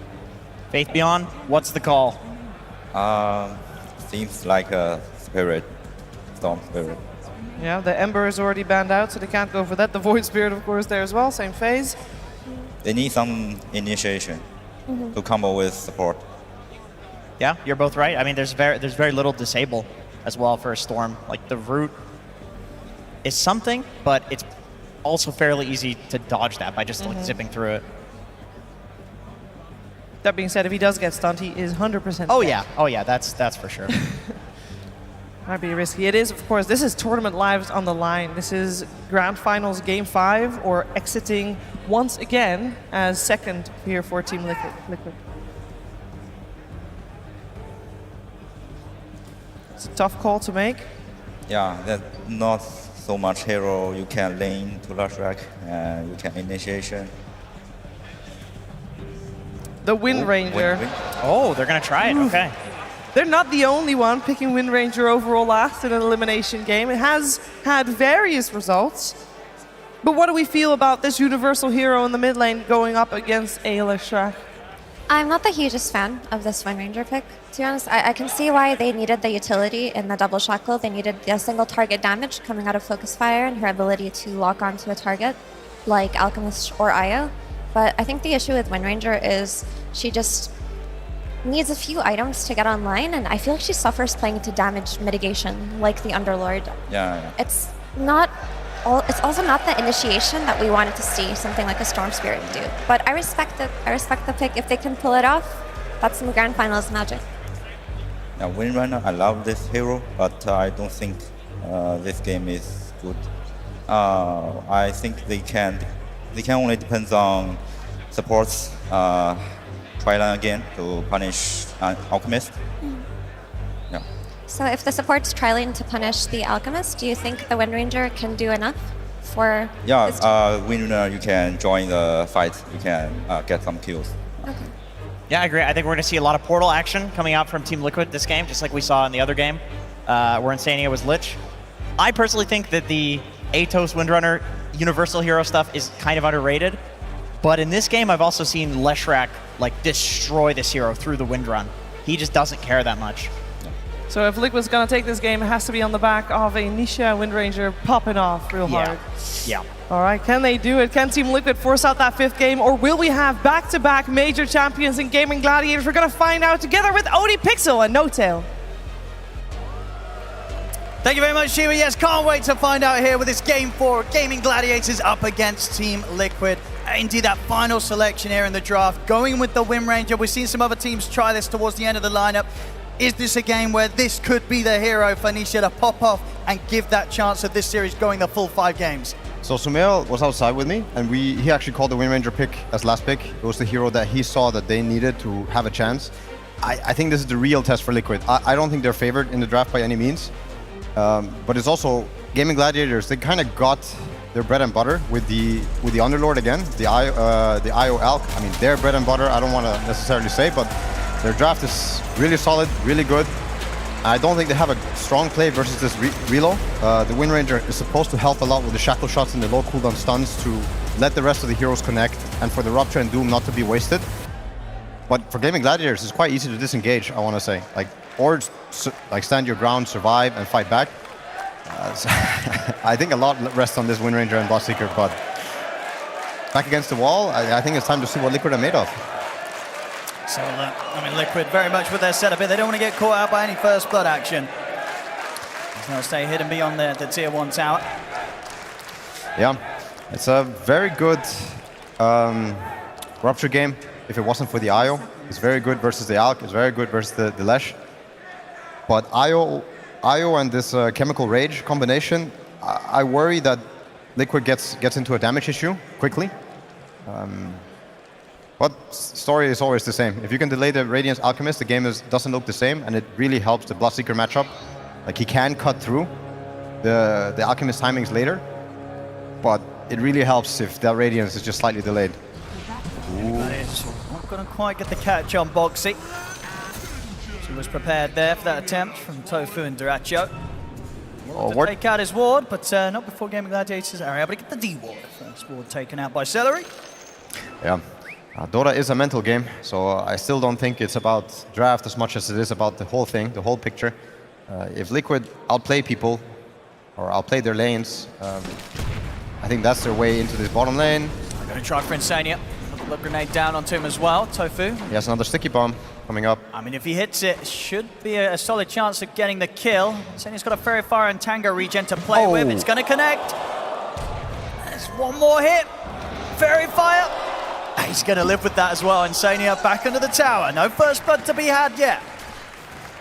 Faith Beyond, what's the call? Seems like a spirit, Storm Spirit. Yeah, the Ember is already banned out, so they can't go for that. The Void Spirit, of course, there as well, same phase. They need some initiation to combo with support. Yeah, you're both right. I mean, there's very little disable as well for a Storm. Like, the root is something, but it's also fairly easy to dodge that by just like zipping through it. That being said, if he does get stunned, he is 100%. Oh yeah, that's for sure. Might be risky. It is, of course. This is tournament lives on the line. This is Grand Finals Game 5, or exiting once again as second here for Team Liquid. It's a tough call to make. Yeah, there's not so much hero you can lane to Lashrak, and you can initiation. The Wind Ranger. Oh, they're gonna try it. Okay. They're not the only one picking Wind Ranger overall last in an elimination game. It has had various results. But what do we feel about this universal hero in the mid lane going up against a Lashrak? I'm not the hugest fan of this Wind Ranger pick, to be honest. I can see why they needed the utility in the double shackle. They needed the single target damage coming out of Focus Fire and her ability to lock onto a target like Alchemist or Io. But I think the issue with Wind Ranger is she just needs a few items to get online, and I feel like she suffers playing into damage mitigation like the Underlord. Yeah. It's also not the initiation that we wanted to see something like a Storm Spirit do. But I respect it. I respect the pick. If they can pull it off, that's some Grand Finals magic. Now, Wind Runner, I love this hero, but I don't think this game is good. I think they can only depend on supports. Try line again to punish Alchemist. Yeah. So if the support's trying to punish the Alchemist, do you think the Wind Ranger can do enough for? Yeah, Wind Ranger, you can join the fight. You can get some kills. Okay. Yeah, I agree. I think we're going to see a lot of portal action coming out from Team Liquid this game, just like we saw in the other game where Insania was Lich. I personally think that the Atos Windrunner universal hero stuff is kind of underrated. But in this game, I've also seen Leshrak like destroy this hero through the wind run. He just doesn't care that much. So if Liquid's gonna take this game, it has to be on the back of a Nisha Wind Ranger popping off real hard. Yeah. All right, can they do it? Can Team Liquid force out that fifth game, or will we have back-to-back major champions in Gaimin Gladiators? We're gonna find out together with Odie Pixel and No Tail. Thank you very much, Shiva. Yes, can't wait to find out here with this Game 4, Gaimin Gladiators up against Team Liquid. Indeed, that final selection here in the draft, going with the Wind Ranger. We've seen some other teams try this towards the end of the lineup. Is this a game where this could be the hero for Nisha to pop off and give that chance of this series going the full 5 games? So Sumail was outside with me, and he actually called the Wind Ranger pick as last pick. It was the hero that he saw that they needed to have a chance. I think this is the real test for Liquid. I don't think they're favored in the draft by any means, but it's also Gaimin Gladiators. They kind of got their bread and butter with the Underlord again, the IO Alk. I mean, their bread and butter, I don't want to necessarily say, but their draft is really solid, really good. I don't think they have a strong play versus this Relo. The Wind Ranger is supposed to help a lot with the shackle shots and the low cooldown stuns to let the rest of the heroes connect, and for the Rupture and Doom not to be wasted. But for Gaimin Gladiators, it's quite easy to disengage, I want to say. Or stand your ground, survive, and fight back. So I think a lot rests on this Wind Ranger and Bloodseeker, but back against the wall, I think it's time to see what Liquid are made of. So, I mean, Liquid very much with their setup here. They don't want to get caught out by any first blood action. They'll stay hidden beyond the tier 1 tower. Yeah, it's a very good Rupture game. If it wasn't for the IO, it's very good versus the Alk, it's very good versus the Lesh. But IO and this Chemical Rage combination, I worry that Liquid gets into a damage issue quickly. But story is always the same. If you can delay the Radiance Alchemist, the game doesn't look the same, and it really helps the Bloodseeker matchup. Like, he can cut through the Alchemist timings later, but it really helps if that Radiance is just slightly delayed. Not going to quite get the catch on Boxy. He was prepared there for that attempt from Tofu and Duracho. To take out his ward, but not before Gaming Gladiators are able to get the D ward. First ward taken out by Celery. Yeah. Dota is a mental game, so I still don't think it's about draft as much as it is about the whole thing, the whole picture. If Liquid outplay people, or outplay their lanes, I think that's their way into this bottom lane. I'm going to try for Insania. Look, grenade down onto him as well, Tofu. He has another sticky bomb coming up. I mean, if he hits it, should be a solid chance of getting the kill. Insania's got a Fairy Fire and Tango regen to play with. It's going to connect. There's one more hit. Fairy Fire. He's going to live with that as well. Insania back under the tower. No first blood to be had yet.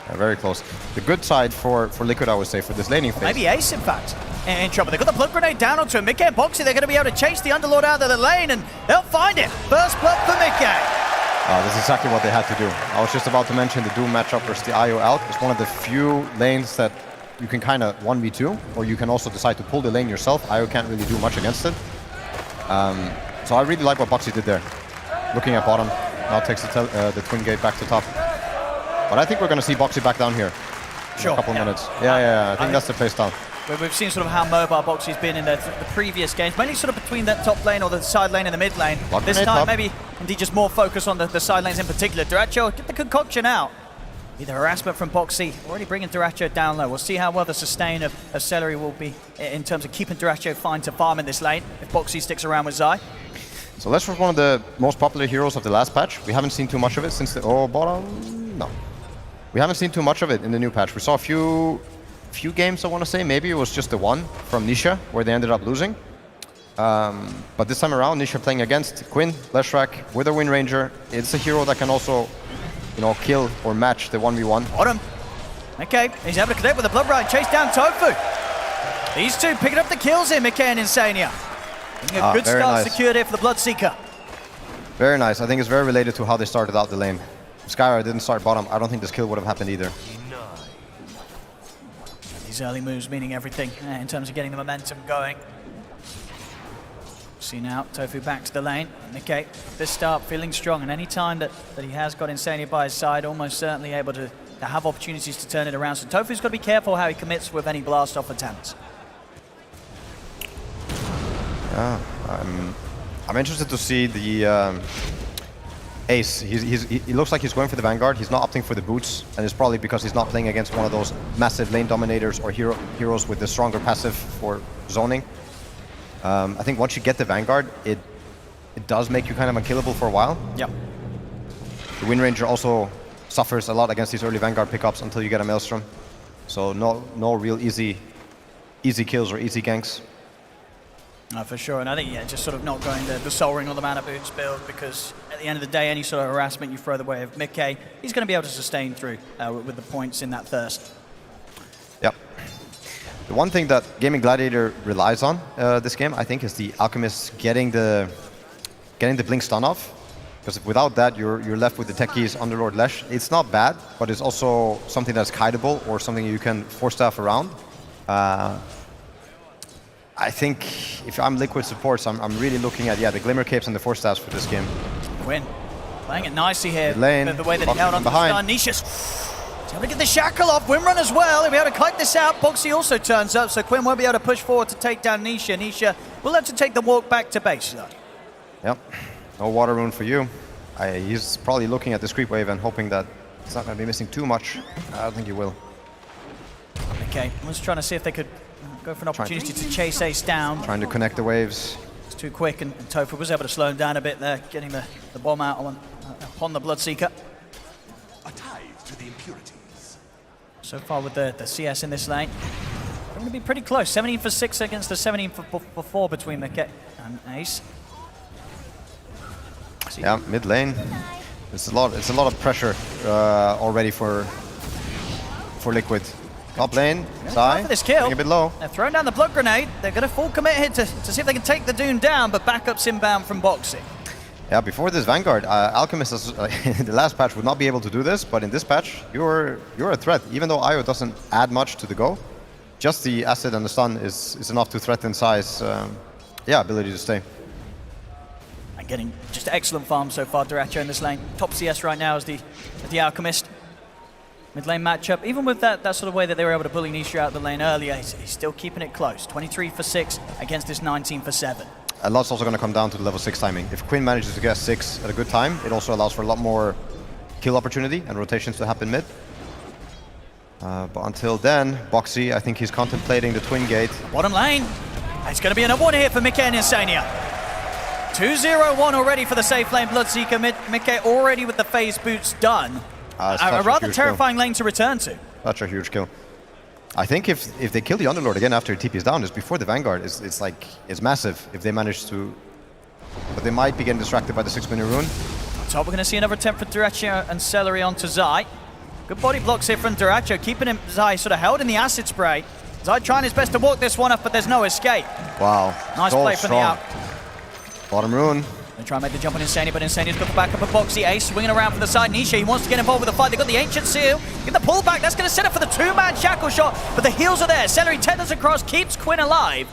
Yeah, very close. The good side for Liquid, I would say, for this laning phase. Maybe Ace, in fact, in trouble. They've got the blood grenade down onto him. Mickey and Boxy, they're going to be able to chase the Underlord out of the lane, and they'll find it. First blood for Mickey. That's exactly what they had to do. I was just about to mention the Doom matchup versus the IO Alk. It's one of the few lanes that you can kind of 1v2, or you can also decide to pull the lane yourself. IO can't really do much against it. So I really like what Boxy did there. Looking at bottom, now takes the Twin Gate back to top. But I think we're going to see Boxy back down here in a couple minutes. Yeah, I think that's the place down. We've seen sort of how mobile Boxy's been in the previous games, mainly sort of between that top lane or the side lane and the mid lane. This time, maybe indeed just more focus on the side lanes in particular. Duracho, get the concoction out. Be the harassment from Boxy, already bringing Duracho down low. We'll see how well the sustain of Celery will be in terms of keeping Duracho fine to farm in this lane if Boxy sticks around with Zai. So Lesh was one of the most popular heroes of the last patch. We haven't seen too much of it since the bottom. No, we haven't seen too much of it in the new patch. We saw a few games, I want to say. Maybe it was just the one from Nisha where they ended up losing. But this time around, Nisha playing against Quinn, Leshrac with a Wind Ranger. It's a hero that can also, kill or match the 1v1. Bottom. Okay, he's able to connect with the Blood Ride, chase down Tofu. These two picking up the kills here, Mickey and Insania. A good start secured here for the Bloodseeker. Very nice. I think it's very related to how they started out the lane. If Skyra didn't start bottom, I don't think this kill would have happened either. These early moves meaning everything in terms of getting the momentum going. See now, Tofu back to the lane. Okay, this start feeling strong, and any time that he has got Insania by his side, almost certainly able to have opportunities to turn it around. So Tofu's got to be careful how he commits with any blast-off attempts. Yeah, I'm interested to see the Ace. He looks like he's going for the Vanguard. He's not opting for the boots, and it's probably because he's not playing against one of those massive lane dominators or heroes with the stronger passive for zoning. I think once you get the Vanguard, it does make you kind of unkillable for a while. Yep. The Wind Ranger also suffers a lot against these early Vanguard pickups until you get a Maelstrom. So no real easy kills or easy ganks. For sure, and I think, just sort of not going the Soul Ring or the Mana Boots build, because at the end of the day, any sort of harassment you throw the way of Mickey, he's going to be able to sustain through with the points in that thirst. Yep. The one thing that Gaming Gladiator relies on this game, I think, is the Alchemists getting the Blink stun off. Because without that, you're left with the techies Underlord Lesh. It's not bad, but it's also something that's kiteable or something you can force staff around. I think if I'm Liquid supports, I'm really looking at the Glimmer Capes and the Force Staffs for this game. Win. Playing it nicely here. Lane, the way that he held on to the stun. Nisha's able to get the shackle off. Wimrun as well. He'll be able to kite this out. Boxy also turns up, so Quinn won't be able to push forward to take down Nisha. Nisha will have to take the walk back to base, though. Yep. No water rune for you. He's probably looking at this creep wave and hoping that it's not going to be missing too much. I don't think he will. Okay, I was trying to see if they could go for an opportunity to chase Ace down. Trying to connect the waves. It's too quick, and Tofu was able to slow him down a bit there, getting the bomb out upon the Bloodseeker. A tithe to the impurities. So far with the CS in this lane. going to be pretty close. 17 for 6 against the 17 for 4 between Mickey and Ace. Yeah, mid lane. It's a lot of pressure already for Liquid. Top lane, Sai, for this kill. a bit low. They're throwing down the blood grenade. They're going to full commit here to see if they can take the Doom down, but backup's inbound from Boxy. Yeah, before this Vanguard, Alchemist in the last patch would not be able to do this, but in this patch, you're a threat. Even though Io doesn't add much to the go, just the acid and the stun is enough to threaten Sai's ability to stay. And getting just excellent farm so far, Duracho in this lane. Top CS right now is the Alchemist. Mid lane matchup, even with that sort of way that they were able to bully Nisha out the lane earlier, he's still keeping it close. 23 for 6 against this 19 for 7. A lot's also going to come down to the level 6 timing. If Quinn manages to get 6 at a good time, it also allows for a lot more kill opportunity and rotations to happen mid. But until then, Boxy, I think he's contemplating the twin gate. Bottom lane, it's going to be another one here for Mickey and Insania. 2-0-1 already for the safe lane Bloodseeker. Mickey already with the phase boots done. A rather terrifying lane to return to. Such a huge kill. I think if they kill the Underlord again after TP is down, just before the Vanguard, it's massive if they manage to. But they might be getting distracted by the 6-minute rune. On top, we're going to see another attempt for Duracho and Celery onto Zai. Good body blocks here from Duracho, keeping him, Zai sort of held in the acid spray. Zai trying his best to walk this one up, but there's no escape. Wow. Nice so play from the out. Bottom rune. They try and make the jump on Insania, but Insania's got the back up of Boxy. Ace swinging around for the side. Nisha, he wants to get involved with the fight. They've got the Ancient Seal. Get the pullback. That's going to set up for the 2-man shackle shot. But the heals are there. Celery tethers across, keeps Quinn alive.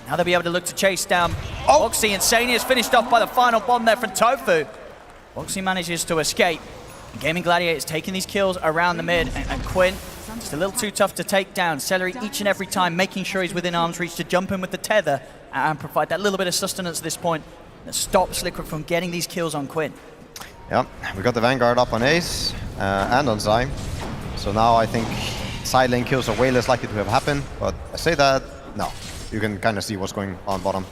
Now they'll be able to look to chase down Boxy. Insania is finished off by the final bomb there from Tofu. Boxy manages to escape. Gaimin Gladiators taking these kills around the mid. And Quinn, just a little too tough to take down. Celery each and every time making sure he's within arm's reach to jump in with the tether and provide that little bit of sustenance at this point that stops Liquid from getting these kills on Quinn. Yeah, we got the Vanguard up on Ace and on Zai. So now I think side lane kills are way less likely to have happened, but I say that, no. You can kind of see what's going on bottom.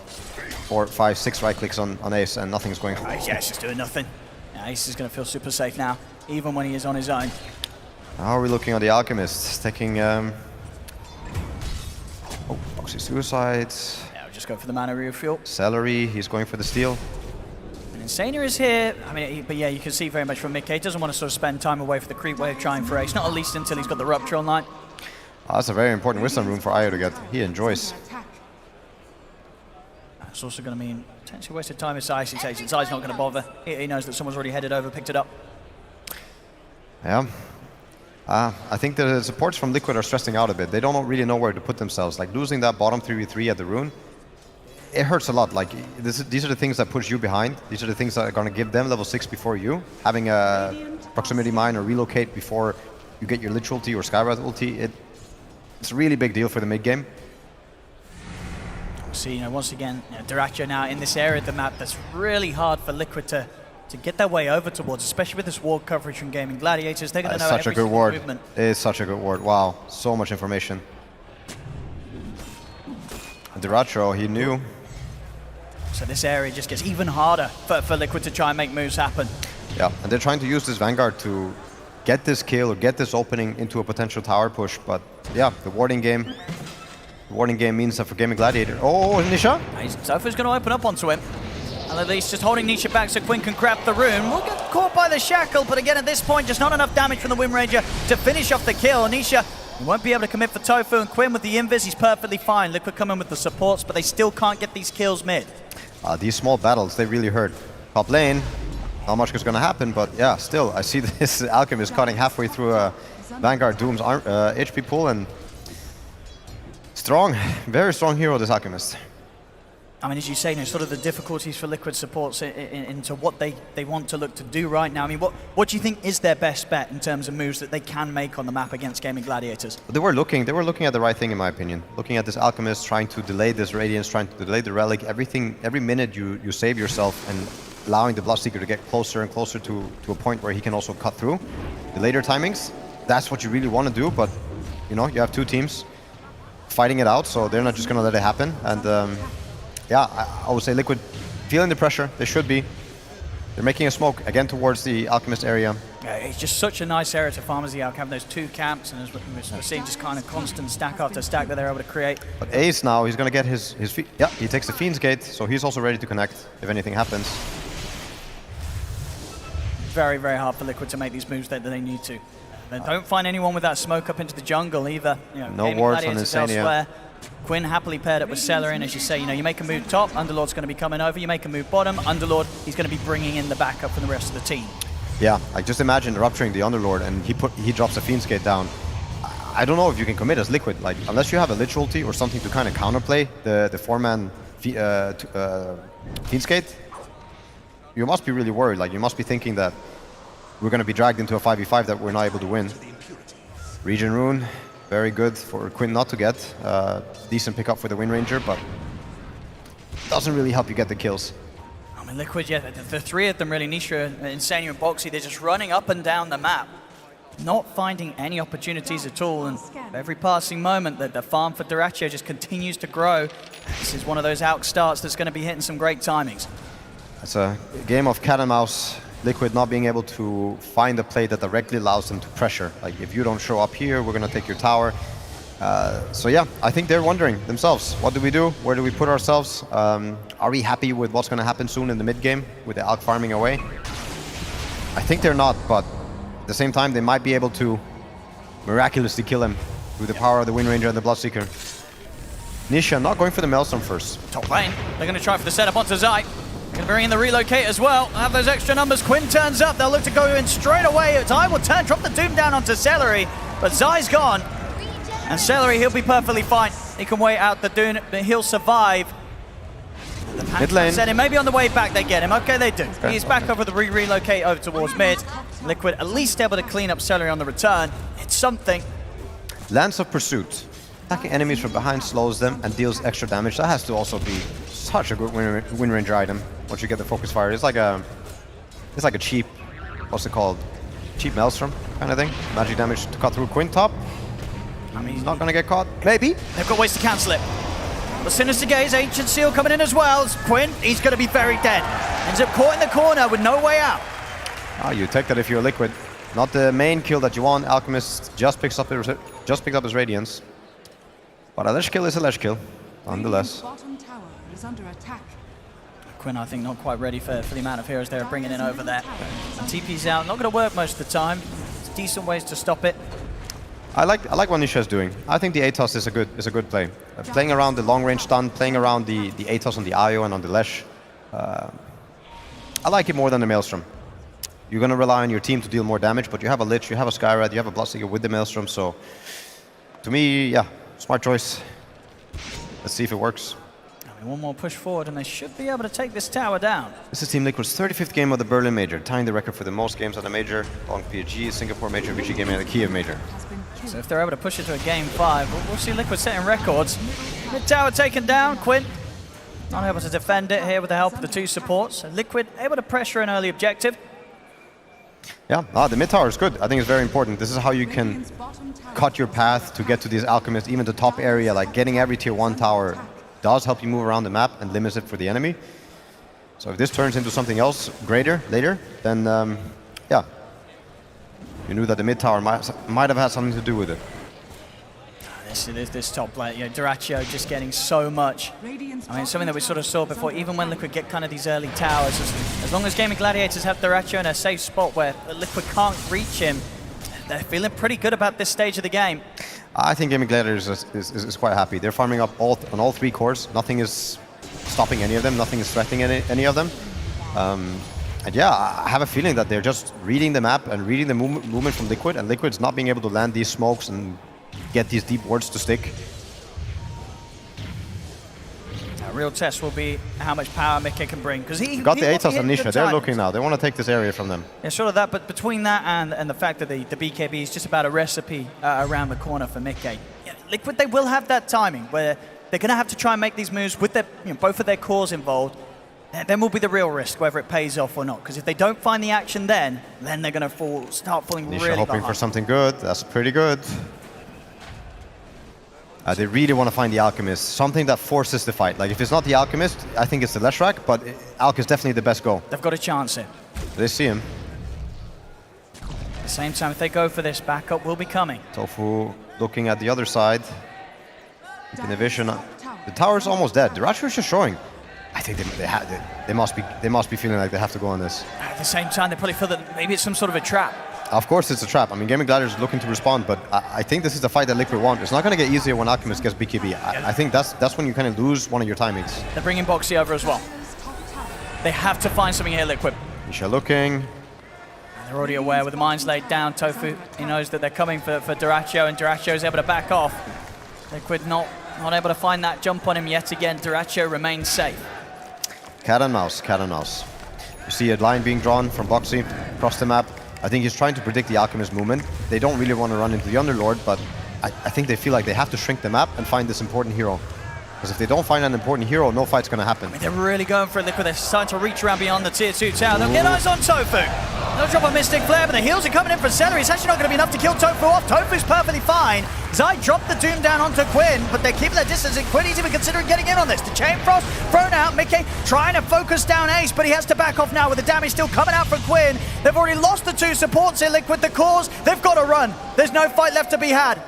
4, 5, 6 right clicks on Ace and nothing's going on. Yeah, it's just doing nothing. Yeah, Ace is going to feel super safe now, even when he is on his own. How are we looking on the Alchemist? Taking... Boxy Suicides. Just go for the mana refuel. Celery, he's going for the steal. And Insania is here. I mean, but yeah, you can see very much from Mickey. He doesn't want to sort of spend time away for the creep wave trying for Ace, not at least until he's got the Rupture online. That's a very important wisdom rune for Io to get. He enjoys. It's also going to mean potentially wasted time if Sai takes it. Sai's not going to bother. He knows that someone's already headed over, picked it up. Yeah. I think the supports from Liquid are stressing out a bit. They don't really know where to put themselves. Like losing that bottom 3v3 at the rune, it hurts a lot. Like these are the things that push you behind. These are the things that are going to give them level 6 before you. Having a proximity mine or relocate before you get your Lich ulti or Skywrath ulti, it's a really big deal for the mid game. See, once again, Duracho now in this area of the map that's really hard for Liquid to get their way over towards, especially with this ward coverage from Gaimin Gladiators. They're going to know such every a good single ward. movement. It is such a good ward. Wow, so much information. Duracho, he knew. So this area just gets even harder for Liquid to try and make moves happen. Yeah, and they're trying to use this Vanguard to get this kill or get this opening into a potential tower push. But yeah, the warding game means that for Gaimin Gladiator. Oh, Nisha? Sofa's going to open up onto him. And at least just holding Nisha back so Quinn can grab the rune. We'll get caught by the shackle, but again at this point, just not enough damage from the Wind Ranger to finish off the kill. Nisha won't be able to commit for Tofu, and Quinn with the invis, he's perfectly fine. Liquid come in with the supports, but they still can't get these kills mid. These small battles, they really hurt. Top lane, not much is going to happen, but yeah, still, I see this Alchemist cutting halfway through a Vanguard Doom's HP pool, and strong, very strong hero, this Alchemist. I mean, as you say, sort of the difficulties for Liquid supports into what they want to look to do right now. I mean, what do you think is their best bet in terms of moves that they can make on the map against Gaimin Gladiators? They were looking at the right thing, in my opinion. Looking at this Alchemist, trying to delay this Radiance, trying to delay the Relic. Every minute you save yourself and allowing the Bloodseeker to get closer and closer to a point where he can also cut through. The later timings, that's what you really want to do, but you know, you have two teams fighting it out, so they're not just going to let it happen. And yeah, I would say Liquid feeling the pressure. They should be. They're making a smoke again towards the Alchemist area. Yeah, it's just such a nice area to farm as the Alk, having those two camps, and as we're seeing just kind of constant stack after stack that they're able to create. But Ace now, he's going to get his yeah, he takes the Fiend's Gate, so he's also ready to connect if anything happens. Very, very hard for Liquid to make these moves that they need to. They don't find anyone with that smoke up into the jungle either. You know, no wards on Insania. Quinn happily paired up with Celerin, as you say. You know, you make a move top, Underlord's going to be coming over. You make a move bottom, Underlord, he's going to be bringing in the backup from the rest of the team. Yeah, like just imagine rupturing the Underlord and he drops a Fiend's Gate down. I don't know if you can commit as Liquid, like unless you have a Lich ulti or something to kind of counterplay the 4-man Fiend's Gate. You must be really worried. Like you must be thinking that we're going to be dragged into a 5v5 that we're not able to win. Regen Rune, very good for Quinn not to get. Decent pickup for the Wind Ranger, but doesn't really help you get the kills. I mean, Liquid, yeah, the three of them really, Nisha, Insania and Boxy, they're just running up and down the map, not finding any opportunities at all, and every passing moment that the farm for Dyrachyo just continues to grow. This is one of those Alk starts that's going to be hitting some great timings. It's a game of cat and mouse. Liquid not being able to find a play that directly allows them to pressure. Like, if you don't show up here, we're going to take your tower. So yeah, I think they're wondering themselves, what do we do? Where do we put ourselves? Are we happy with what's going to happen soon in the mid game with the Alk farming away? I think they're not, but at the same time, they might be able to miraculously kill him with the power of the Wind Ranger and the Bloodseeker. Nisha not going for the Maelstrom first. Top lane, they're going to try for the setup onto Zai. Going to bring in the relocate as well. Have those extra numbers. Quinn turns up. They'll look to go in straight away. Zai will turn, drop the Doom down onto Celery, but Zai's gone. And Celery, he'll be perfectly fine. He can wait out the Doom, but he'll survive. Mid lane. Said him. Maybe on the way back they get him. Okay, they do. He's back over the relocate over towards mid. Liquid at least able to clean up Celery on the return. It's something. Lance of Pursuit. Attacking enemies from behind slows them and deals extra damage. That has to also be such a good Wind Ranger item once you get the focus fire. It's like a cheap, what's it called? Cheap Maelstrom kind of thing. Magic damage to cut through Quinn top. I mean, he's not gonna get caught. Maybe. They've got ways to cancel it. The Sinister Gaze, Ancient Seal coming in as well. Quinn, he's gonna be very dead. Ends up caught in the corner with no way out. Oh, you take that if you're Liquid. Not the main kill that you want. Alchemist just picked up his Radiance. But a Lesh kill is a Lesh kill, nonetheless. Quinn, I think, not quite ready for the amount of heroes they're bringing in over there. And TP's out, not going to work most of the time. It's decent ways to stop it. I like what Nisha is doing. I think the Atos is a good play. Playing around the long range stun, playing around the Atos on the Io and on the Lesh. I like it more than the Maelstrom. You're going to rely on your team to deal more damage, but you have a Lich, you have a Skyrad, you have a Bloodseeker with the Maelstrom, so to me, yeah, smart choice. Let's see if it works. One more push forward and they should be able to take this tower down. This is Team Liquid's 35th game of the Berlin Major, tying the record for the most games at a major, along PSG, Singapore Major, VG Gaming, and the Kiev Major. So if they're able to push it to a game 5, we'll see Liquid setting records. Mid tower taken down, Quinn not able to defend it here with the help of the two supports. Liquid able to pressure an early objective. Yeah, the mid tower is good. I think it's very important. This is how you can cut your path to get to these alchemists, even the top area, like getting every tier 1 tower does help you move around the map and limits it for the enemy. So if this turns into something else greater later, then yeah, you knew that the mid tower might have had something to do with it. This top lane, you know, Dyrachyo just getting so much. I mean, something that we sort of saw before, even when Liquid get kind of these early towers, as long as Gaimin Gladiators have Dyrachyo in a safe spot where Liquid can't reach him, they're feeling pretty good about this stage of the game. I think Gaimin Gladiators is quite happy. They're farming up on all 3 cores. Nothing is stopping any of them. Nothing is threatening any of them. And yeah, I have a feeling that they're just reading the map and reading the movement from Liquid, and Liquid's not being able to land these smokes and get these deep wards to stick. A real test will be how much power Mikke can bring, because he got the Atos and Nisha. They're looking now. They want to take this area from them. Yeah, sort of that, but between that and the fact that the BKB is just about a recipe around the corner for Mikke. Yeah, Liquid, they will have that timing where they're going to have to try and make these moves with their, both of their cores involved. Then will be the real risk, whether it pays off or not. Because if they don't find the action then they're going to start falling Nisha really hoping behind. for something good. That's pretty good. They really want to find the Alchemist, something that forces the fight. Like, if it's not the Alchemist, I think it's the Leshrac, but Alch is definitely the best go. They've got a chance here. They see him. same time, if they go for this, backup will be coming. Tofu looking at the other side. Keeping the vision. The tower's almost dead. Duracho is just showing. I think they must be feeling like they have to go on this. At the same time, they probably feel that maybe it's some sort of a trap. Of course it's a trap. I mean, Gaimin Gladiators is looking to respond, but I think this is the fight that Liquid want. It's not going to get easier when Alchemist gets BKB. I think that's when you kind of lose one of your timings. They're bringing Boxy over as well. They have to find something here, Liquid. Nisha looking. They're already aware with the mines laid down. Tofu, he knows that they're coming for Duracho, and Duracho is able to back off. Liquid not able to find that jump on him yet again. Duracho remains safe. Cat and mouse, cat and mouse. You see a line being drawn from Boxy across the map. I think he's trying to predict the Alchemist movement. They don't really want to run into the Underlord, but I think they feel like they have to shrink the map and find this important hero. Because if they don't find an important hero, no fight's going to happen. I mean, they're really going for it, Liquid. They're starting to reach around beyond the tier 2 tower. They'll get eyes on Tofu. They'll drop a Mystic Flare, but the heals are coming in for Celery. It's actually not going to be enough to kill Tofu off. Tofu's perfectly fine. Zai dropped the Doom down onto Quinn, but they're keeping their distance, and Quinn is even considering getting in on this. The Chain Frost thrown out. Mickey trying to focus down Ace, but he has to back off now with the damage still coming out from Quinn. They've already lost the 2 supports here, Liquid. The cause, they've got to run. There's no fight left to be had.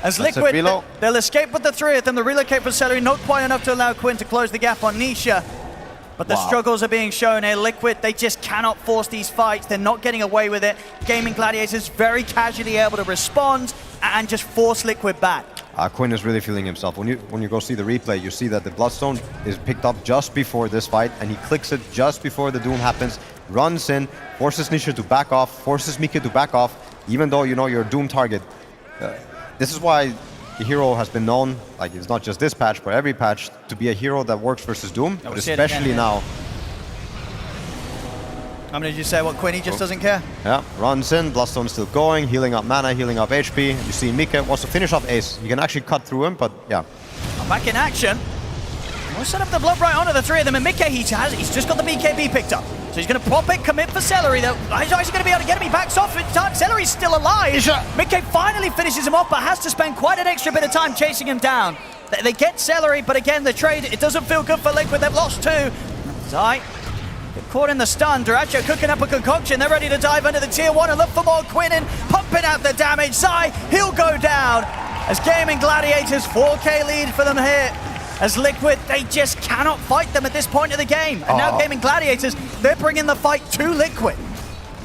As Liquid, they'll escape with the 3 of them. The relocate for Celery, not quite enough to allow Quinn to close the gap on Nisha. But the struggles are being shown here. Liquid, they just cannot force these fights. They're not getting away with it. Gaimin Gladiators very casually able to respond and just force Liquid back. Quinn is really feeling himself. When you go see the replay, you see that the Bloodstone is picked up just before this fight, and he clicks it just before the Doom happens, runs in, forces Nisha to back off, forces Mika to back off, even though you know you're a Doom target. This is why the hero has been known, like it's not just this patch, but every patch, to be a hero that works versus Doom, but especially now. I mean, did you say what, Quinn, he just doesn't care? Yeah, runs in, Bloodstone's still going, healing up mana, healing up HP. You see Mika wants to finish off Ace. You can actually cut through him, but yeah. Back in action. We'll set up the blood right onto the 3 of them, and Mickey, he's just got the BKB picked up. So he's going to pop it, commit for Celery, though. He's actually going to be able to get him. He backs off in time. Celery's still alive. Mickey finally finishes him off, but has to spend quite an extra bit of time chasing him down. They get Celery, but again, the trade, it doesn't feel good for Liquid. They've lost 2. Zai get caught in the stun. Duracho cooking up a concoction. They're ready to dive into the tier 1 and look for more Quinn and pumping out the damage. Zai, he'll go down. As Gaimin Gladiators, 4K lead for them here. As Liquid, they just cannot fight them at this point of the game. And now Gaimin Gladiators, they're bringing the fight to Liquid.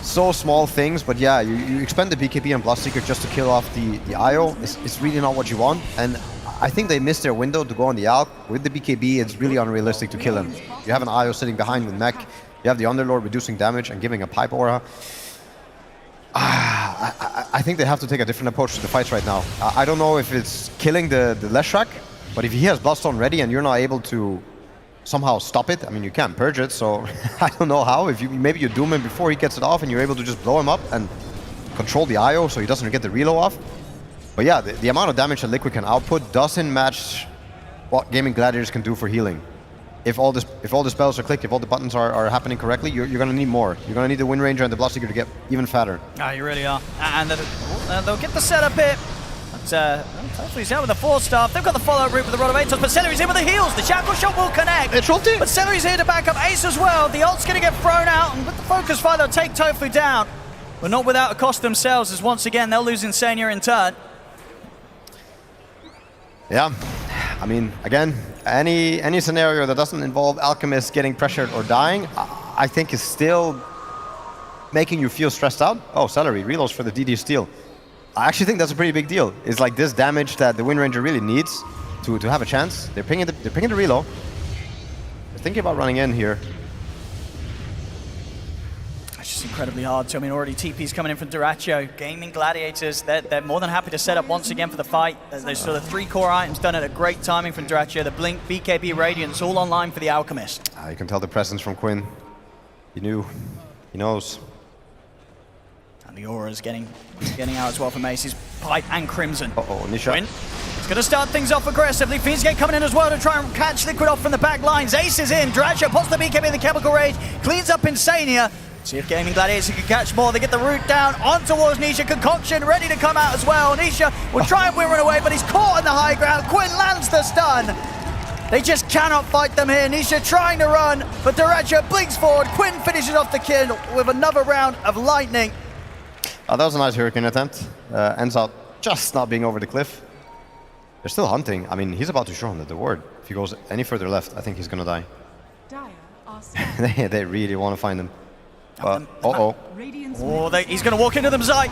So small things, but yeah, you expend the BKB and Bloodseeker just to kill off the IO. It's really not what you want. And I think they missed their window to go on the Alk. With the BKB, it's really unrealistic to kill him. You have an IO sitting behind with mech. You have the Underlord reducing damage and giving a pipe aura. I think they have to take a different approach to the fights right now. I don't know if it's killing the Leshrac, but if he has Bloodstone ready and you're not able to somehow stop it, I mean, you can't purge it, so I don't know how. If maybe you doom him before he gets it off and you're able to just blow him up and control the IO so he doesn't get the reload off. But yeah, the amount of damage that Liquid can output doesn't match what Gaimin Gladiators can do for healing. If all the spells are clicked, if all the buttons are happening correctly, you're going to need more. You're going to need the Wind Ranger and the Bloodseeker to get even fatter. Ah, you really are. And they'll get the setup here. Tofu's out with the 4-star. They've got the follow-up route with the Rod of Atos, but Celery's in with the heals. The Shackle Shot will connect. But Celery's here to back up Ace as well. The ult's going to get thrown out, and with the focus fire, they'll take Tofu down. But not without a cost themselves, as once again, they'll lose Insania in turn. Yeah, I mean, again, any scenario that doesn't involve Alchemist getting pressured or dying, I think is still making you feel stressed out. Oh, Celery, reloads for the DD steal. I actually think that's a pretty big deal. It's like this damage that the Wind Ranger really needs to have a chance. They're pinging the reload. They're thinking about running in here. It's just incredibly hard. So, I mean, already TP's coming in from Duracho. Gaimin Gladiators, they're more than happy to set up once again for the fight. There's sort of 3 core items done at a great timing from Duracho. The Blink, BKB, Radiance, all online for the Alchemist. You can tell the presence from Quinn. He knew. He knows. And the aura's getting out as well from Ace's Pipe and Crimson. Nisha. Quinn is going to start things off aggressively. Fiend's coming in as well to try and catch Liquid off from the back lines. Ace is in. Duracho pops the BKB in the Chemical Rage, cleans up Insania. See if Gaimin Gladiators can catch more. They get the route down on towards Nisha. Concoction ready to come out as well. Nisha will try and run away, but he's caught on the high ground. Quinn lands the stun. They just cannot fight them here. Nisha trying to run, but Duracho blinks forward. Quinn finishes off the kill with another round of lightning. Oh, that was a nice Hurricane attempt. Ends up just not being over the cliff. They're still hunting. I mean, he's about to show him the word. If he goes any further left, I think he's gonna die. They really want to find him. Uh-oh. Oh, he's going to walk into them, Zai.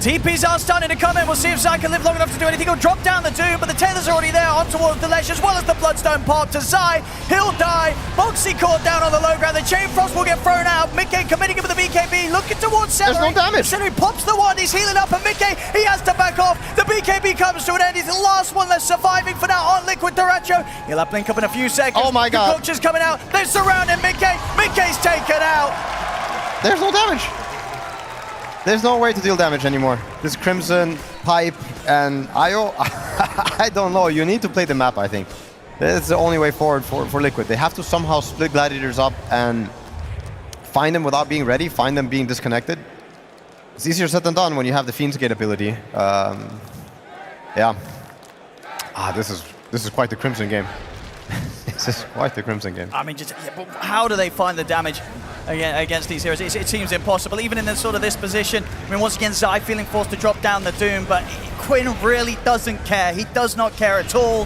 TPs are starting to come in. We'll see if Zai can live long enough to do anything. He'll drop down the Doom, but the tether's already there on towards the Lesh, as well as the Bloodstone pop to Zai. He'll die. Boxy caught down on the low ground. The Chain Frost will get thrown out. Mickey committing him with the BKB, looking towards Celery. There's no damage. Celery pops the one. He's healing up, and Mickey, he has to back off. The BKB comes to an end. He's the last one that's surviving for now on Liquid Duracho. He'll have Blink up in a few seconds. Oh my God. The Conchu's coming out. They're surrounding Mickey. Mickey's taken out. There's no damage. There's no way to deal damage anymore. This Crimson, Pipe, and IO, I don't know. You need to play the map, I think. That's the only way forward for Liquid. They have to somehow split Gladiators up and find them without being ready, find them being disconnected. It's easier said than done when you have the Fiend's Gate ability. Yeah. This is quite the Crimson game. This is quite the Crimson game. I mean, but how do they find the damage against these heroes? It seems impossible, even in this position. I mean, once again, Zai feeling forced to drop down the Doom, but Quinn really doesn't care. He does not care at all.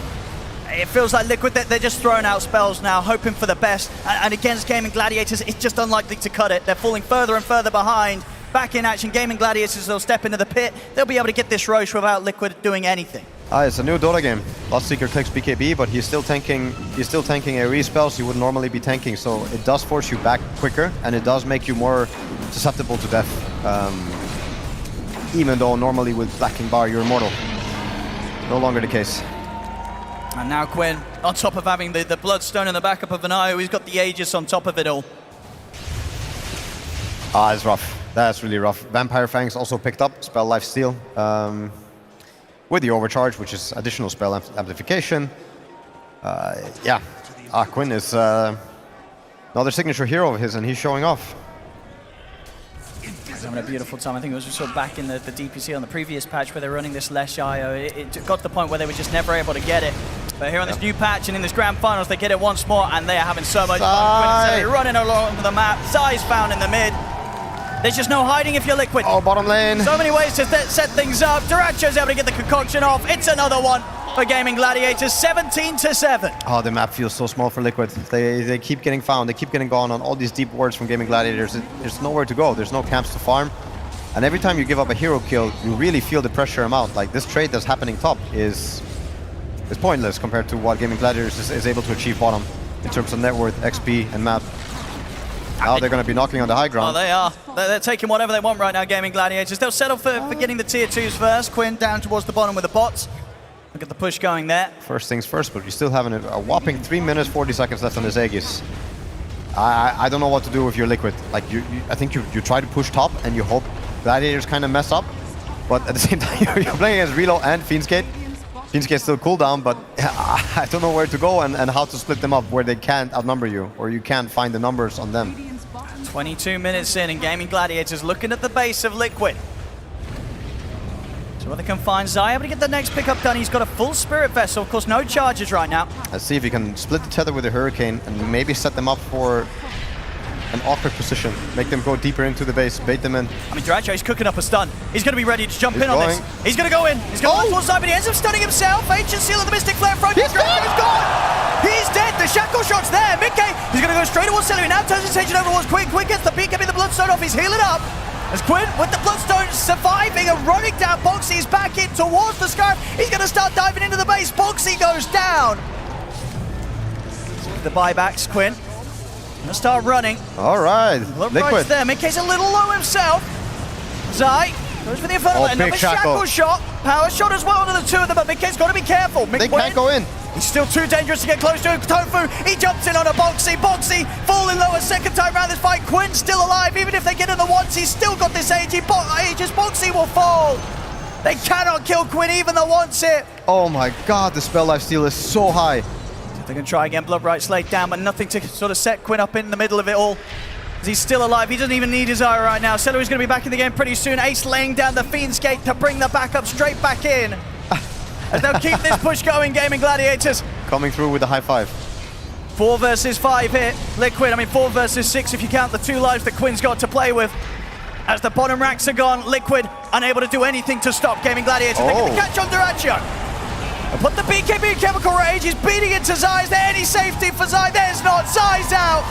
It feels like Liquid, they're just throwing out spells now, hoping for the best. And against Gaimin Gladiators, it's just unlikely to cut it. They're falling further and further behind. Back in action, Gaimin Gladiators, they'll step into the pit. They'll be able to get this Roche without Liquid doing anything. It's a new Dota game. Lost-Seeker clicks BKB, but he's still tanking AoE spells he would normally be tanking, so it does force you back quicker, and it does make you more susceptible to death. Even though normally with Blacking Bar you're immortal. No longer the case. And now Quinn, on top of having the Bloodstone and the backup of an IO, he's got the Aegis on top of it all. It's rough. That's really rough. Vampire Fangs also picked up Spell Lifesteal. With the Overcharge, which is additional spell amplification. Yeah, Quinn is another signature hero of his, and he's showing off. He's having a beautiful time. I think it was sort of back in the DPC on the previous patch where they were running this Lesh IO. It got to the point where they were just never able to get it. But here on this new patch and in this grand finals, they get it once more, and they are having so much fun. Quinn running along the map. Zai's found in the mid. There's just no hiding if you're Liquid. Oh, bottom lane. So many ways to set things up. Duracho's able to get the concoction off. It's another one for Gaimin Gladiators, 17-7. Oh, the map feels so small for Liquid. They keep getting found. They keep getting gone on all these deep wards from Gaimin Gladiators. There's nowhere to go. There's no camps to farm. And every time you give up a hero kill, you really feel the pressure amount. Like, this trade that's happening top is pointless compared to what Gaimin Gladiators is able to achieve bottom in terms of net worth, XP, and map. Now they're going to be knocking on the high ground. Oh, they are. They're taking whatever they want right now, Gaimin Gladiators. They'll settle for getting the tier 2s first. Quinn down towards the bottom with the bots. Look at the push going there. First things first, but you still have a whopping 3 minutes, 40 seconds left on this Aegis. I don't know what to do if you're Liquid. Like, I think you try to push top and you hope Gladiators kind of mess up. But at the same time, you're playing against Relo and Fiend's Gate. Fiend's Gate still cooldown, but I don't know where to go and how to split them up where they can't outnumber you or you can't find the numbers on them. 22 minutes in and Gaimin Gladiators looking at the base of Liquid. So whether they can find Zai able to get the next pickup done. He's got a full Spirit Vessel, of course no charges right now. Let's see if he can split the tether with the Hurricane and maybe set them up for an awkward position. Make them go deeper into the base, bait them in. I mean, Duracho, he's cooking up a stun. He's going to be ready to jump in on this. He's going to go in. He's going to towards Zai, but he ends up stunning himself. Ancient Seal of the Mystic Flare front. He's gone! He's dead. The Shackle Shot's there. Mickey, he's going to go straight towards Celery. Now turns his attention over towards Quinn. Quinn gets the BKB, the Bloodstone off. He's healing up. As Quinn, with the Bloodstone, surviving and running down. Boxy's back in towards the Scarf. He's going to start diving into the base. Boxy goes down. The buybacks, Quinn. Gonna start running. All right, Liquid. There. Mickey's a little low himself. Zai goes for the Infernal. Oh, big Shackle Shot. Power Shot as well onto the two of them, but Mickey's got to be careful. They can't go in. He's still too dangerous to get close to. Tofu, he jumps in on a Boxy. Boxy falling low a second time around this fight. Quinn's still alive. Even if they get in the once, he's still got this Aegis. Boxy will fall. They cannot kill Quinn even though wants it. Oh my God, the spell lifesteal is so high. They're going to try again, Bloodbright Slate down, but nothing to sort of set Quinn up in the middle of it all. He's still alive. He doesn't even need his eye right now. Celery's going to be back in the game pretty soon. Ace laying down the Fiend's Gate to bring the backup straight back in. As they'll keep this push going, Gaimin Gladiators. Coming through with the high five. 4 versus 5 here. Liquid, 4 versus 6 if you count the 2 lives that Quinn's got to play with. As the bottom racks are gone, Liquid unable to do anything to stop Gaimin Gladiators. They're going to catch on Duracho. Put the BKB Chemical Rage, he's beating it to Zai. Is there any safety for Zai? There's not. Zai's out.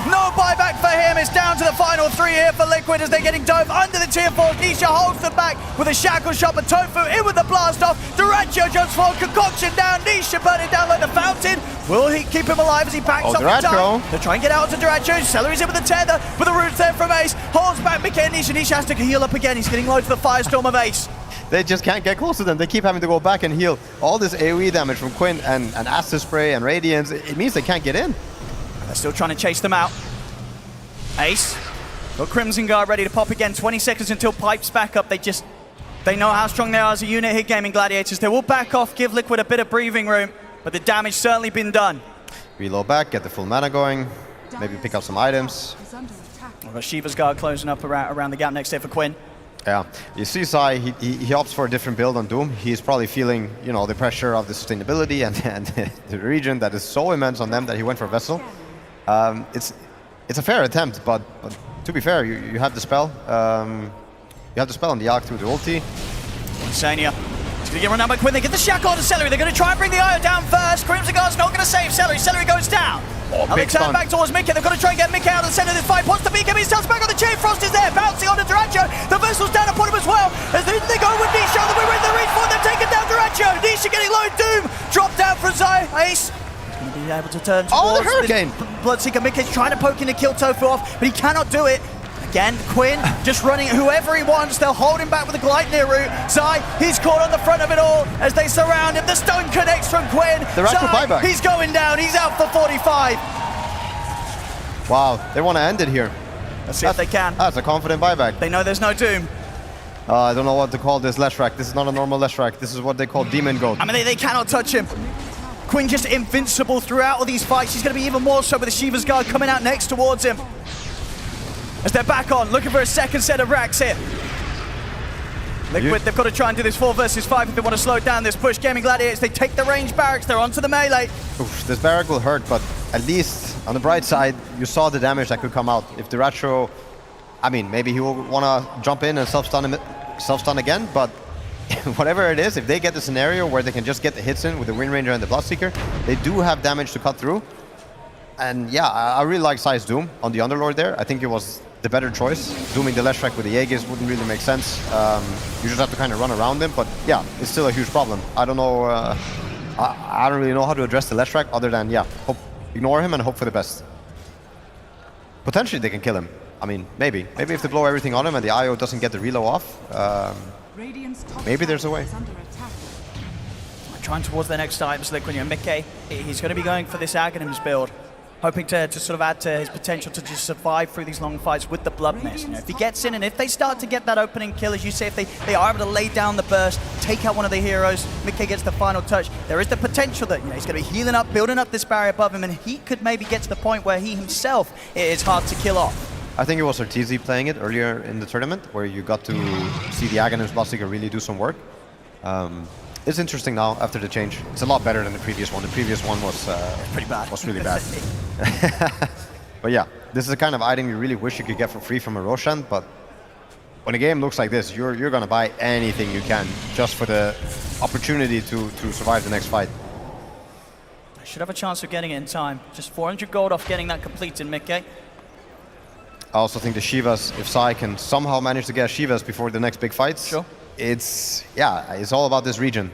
No buyback for him. It's down to the final 3 here for Liquid as they're getting dove under the tier 4. Nisha holds them back with a shackle shot, but Tofu in with the blast off. Duracho jumps forward, concoction down. Nisha burning down like the fountain. Will he keep him alive as he backs up in time? They'll try and get out to Duracho. Celery's in with the tether, but the roots there from Ace. Holds back Mickey and Nisha. Nisha has to heal up again. He's getting low to the Firestorm of Ace. They just can't get close to them. They keep having to go back and heal. All this AoE damage from Quinn and Acid Spray and Radiance, it means they can't get in. They're still trying to chase them out. Ace, got Crimson Guard ready to pop again. 20 seconds until Pipe's back up. They know how strong they are as a unit here, Gaimin Gladiators. They will back off, give Liquid a bit of breathing room, but the damage certainly been done. Reload back, get the full mana going, maybe pick up some items. We've got Shiva's Guard closing up around the gap next there for Quinn. Yeah, you see Zai, he opts for a different build on Doom. He's probably feeling, you know, the pressure of the sustainability and the region that is so immense on them that he went for Vessel. It's a fair attempt, but to be fair, you have the spell. You have the spell on the Arc through the ulti. Insania. He's going to get run down by Quinn. They get the shackle on to Celery. They're going to try and bring the Io down first. Crimson Guard's not going to save Celery. Celery goes down. Now they turn back towards Mickey. They've got to try and get Mickey out of the center of this fight. Wants the BKB, starts back on the chain. Frost is there, bouncing onto Duracho. The Vessel's down upon him as well. As they go with Nisha on the way, the reach for them, taking down Duracho. Nisha getting low. Doom dropped down for Zai. Ace going to be able to turn towards the Hurricane. Bloodseeker. Mickey's trying to poke in to kill Tofu off, but he cannot do it. Again, Quinn just running whoever he wants. They'll hold him back with the Gleipnir route. Zai, he's caught on the front of it all as they surround him. The stone connects from Quinn. Zai, he's going down. He's out for 45. Wow, they want to end it here. Let's see if they can. That's a confident buyback. They know there's no Doom. I don't know what to call this Leshrac. This is not a normal Leshrac. This is what they call Demon Goat. I mean, they cannot touch him. Quinn just invincible throughout all these fights. He's going to be even more so with the Shiva's Guard coming out next towards him. As they're back on, looking for a second set of racks here. Liquid, they've got to try and do this 4 versus 5 if they want to slow down this push. Gaimin Gladiators, they take the range barracks, they're onto the melee. Oof, this barrack will hurt, but at least on the bright side, you saw the damage that could come out. If the Ratro, I mean, maybe he will want to jump in and self-stun again, but whatever it is, if they get the scenario where they can just get the hits in with the Wind Ranger and the Bloodseeker, they do have damage to cut through. And yeah, I really like Zai's Doom on the Underlord there. I think it was the better choice. Dooming the Leshrac with the Aegis wouldn't really make sense. You just have to kind of run around him, but yeah, it's still a huge problem. I don't know, I don't really know how to address the Leshrac other than, yeah, ignore him and hope for the best. Potentially they can kill him. I mean, maybe. Maybe if they blow everything on him and the IO doesn't get the reload off, maybe there's a way. Trying towards their next items, Liquid and Mickey. He's going to be going for this Aghanims build, hoping to sort of add to his potential to just survive through these long fights with the Blood Mist. You know, if he gets in and if they start to get that opening kill, as you say, if they are able to lay down the burst, take out one of the heroes, Mickey gets the final touch, there is the potential that, you know, he's going to be healing up, building up this barrier above him, and he could maybe get to the point where he himself is hard to kill off. I think it was Ortiz playing it earlier in the tournament, where you got to see the Aghanims Bloodseeker really do some work. It's interesting now after the change. It's a lot better than the previous one. The previous one was pretty bad. Was really bad. But yeah, this is the kind of item you really wish you could get for free from a Roshan. But when a game looks like this, you're gonna buy anything you can just for the opportunity to survive the next fight. I should have a chance of getting it in time. Just 400 gold off getting that completed, Mickey. I also think the Shivas, if Zai can somehow manage to get Shivas before the next big fights, sure. It's all about this region.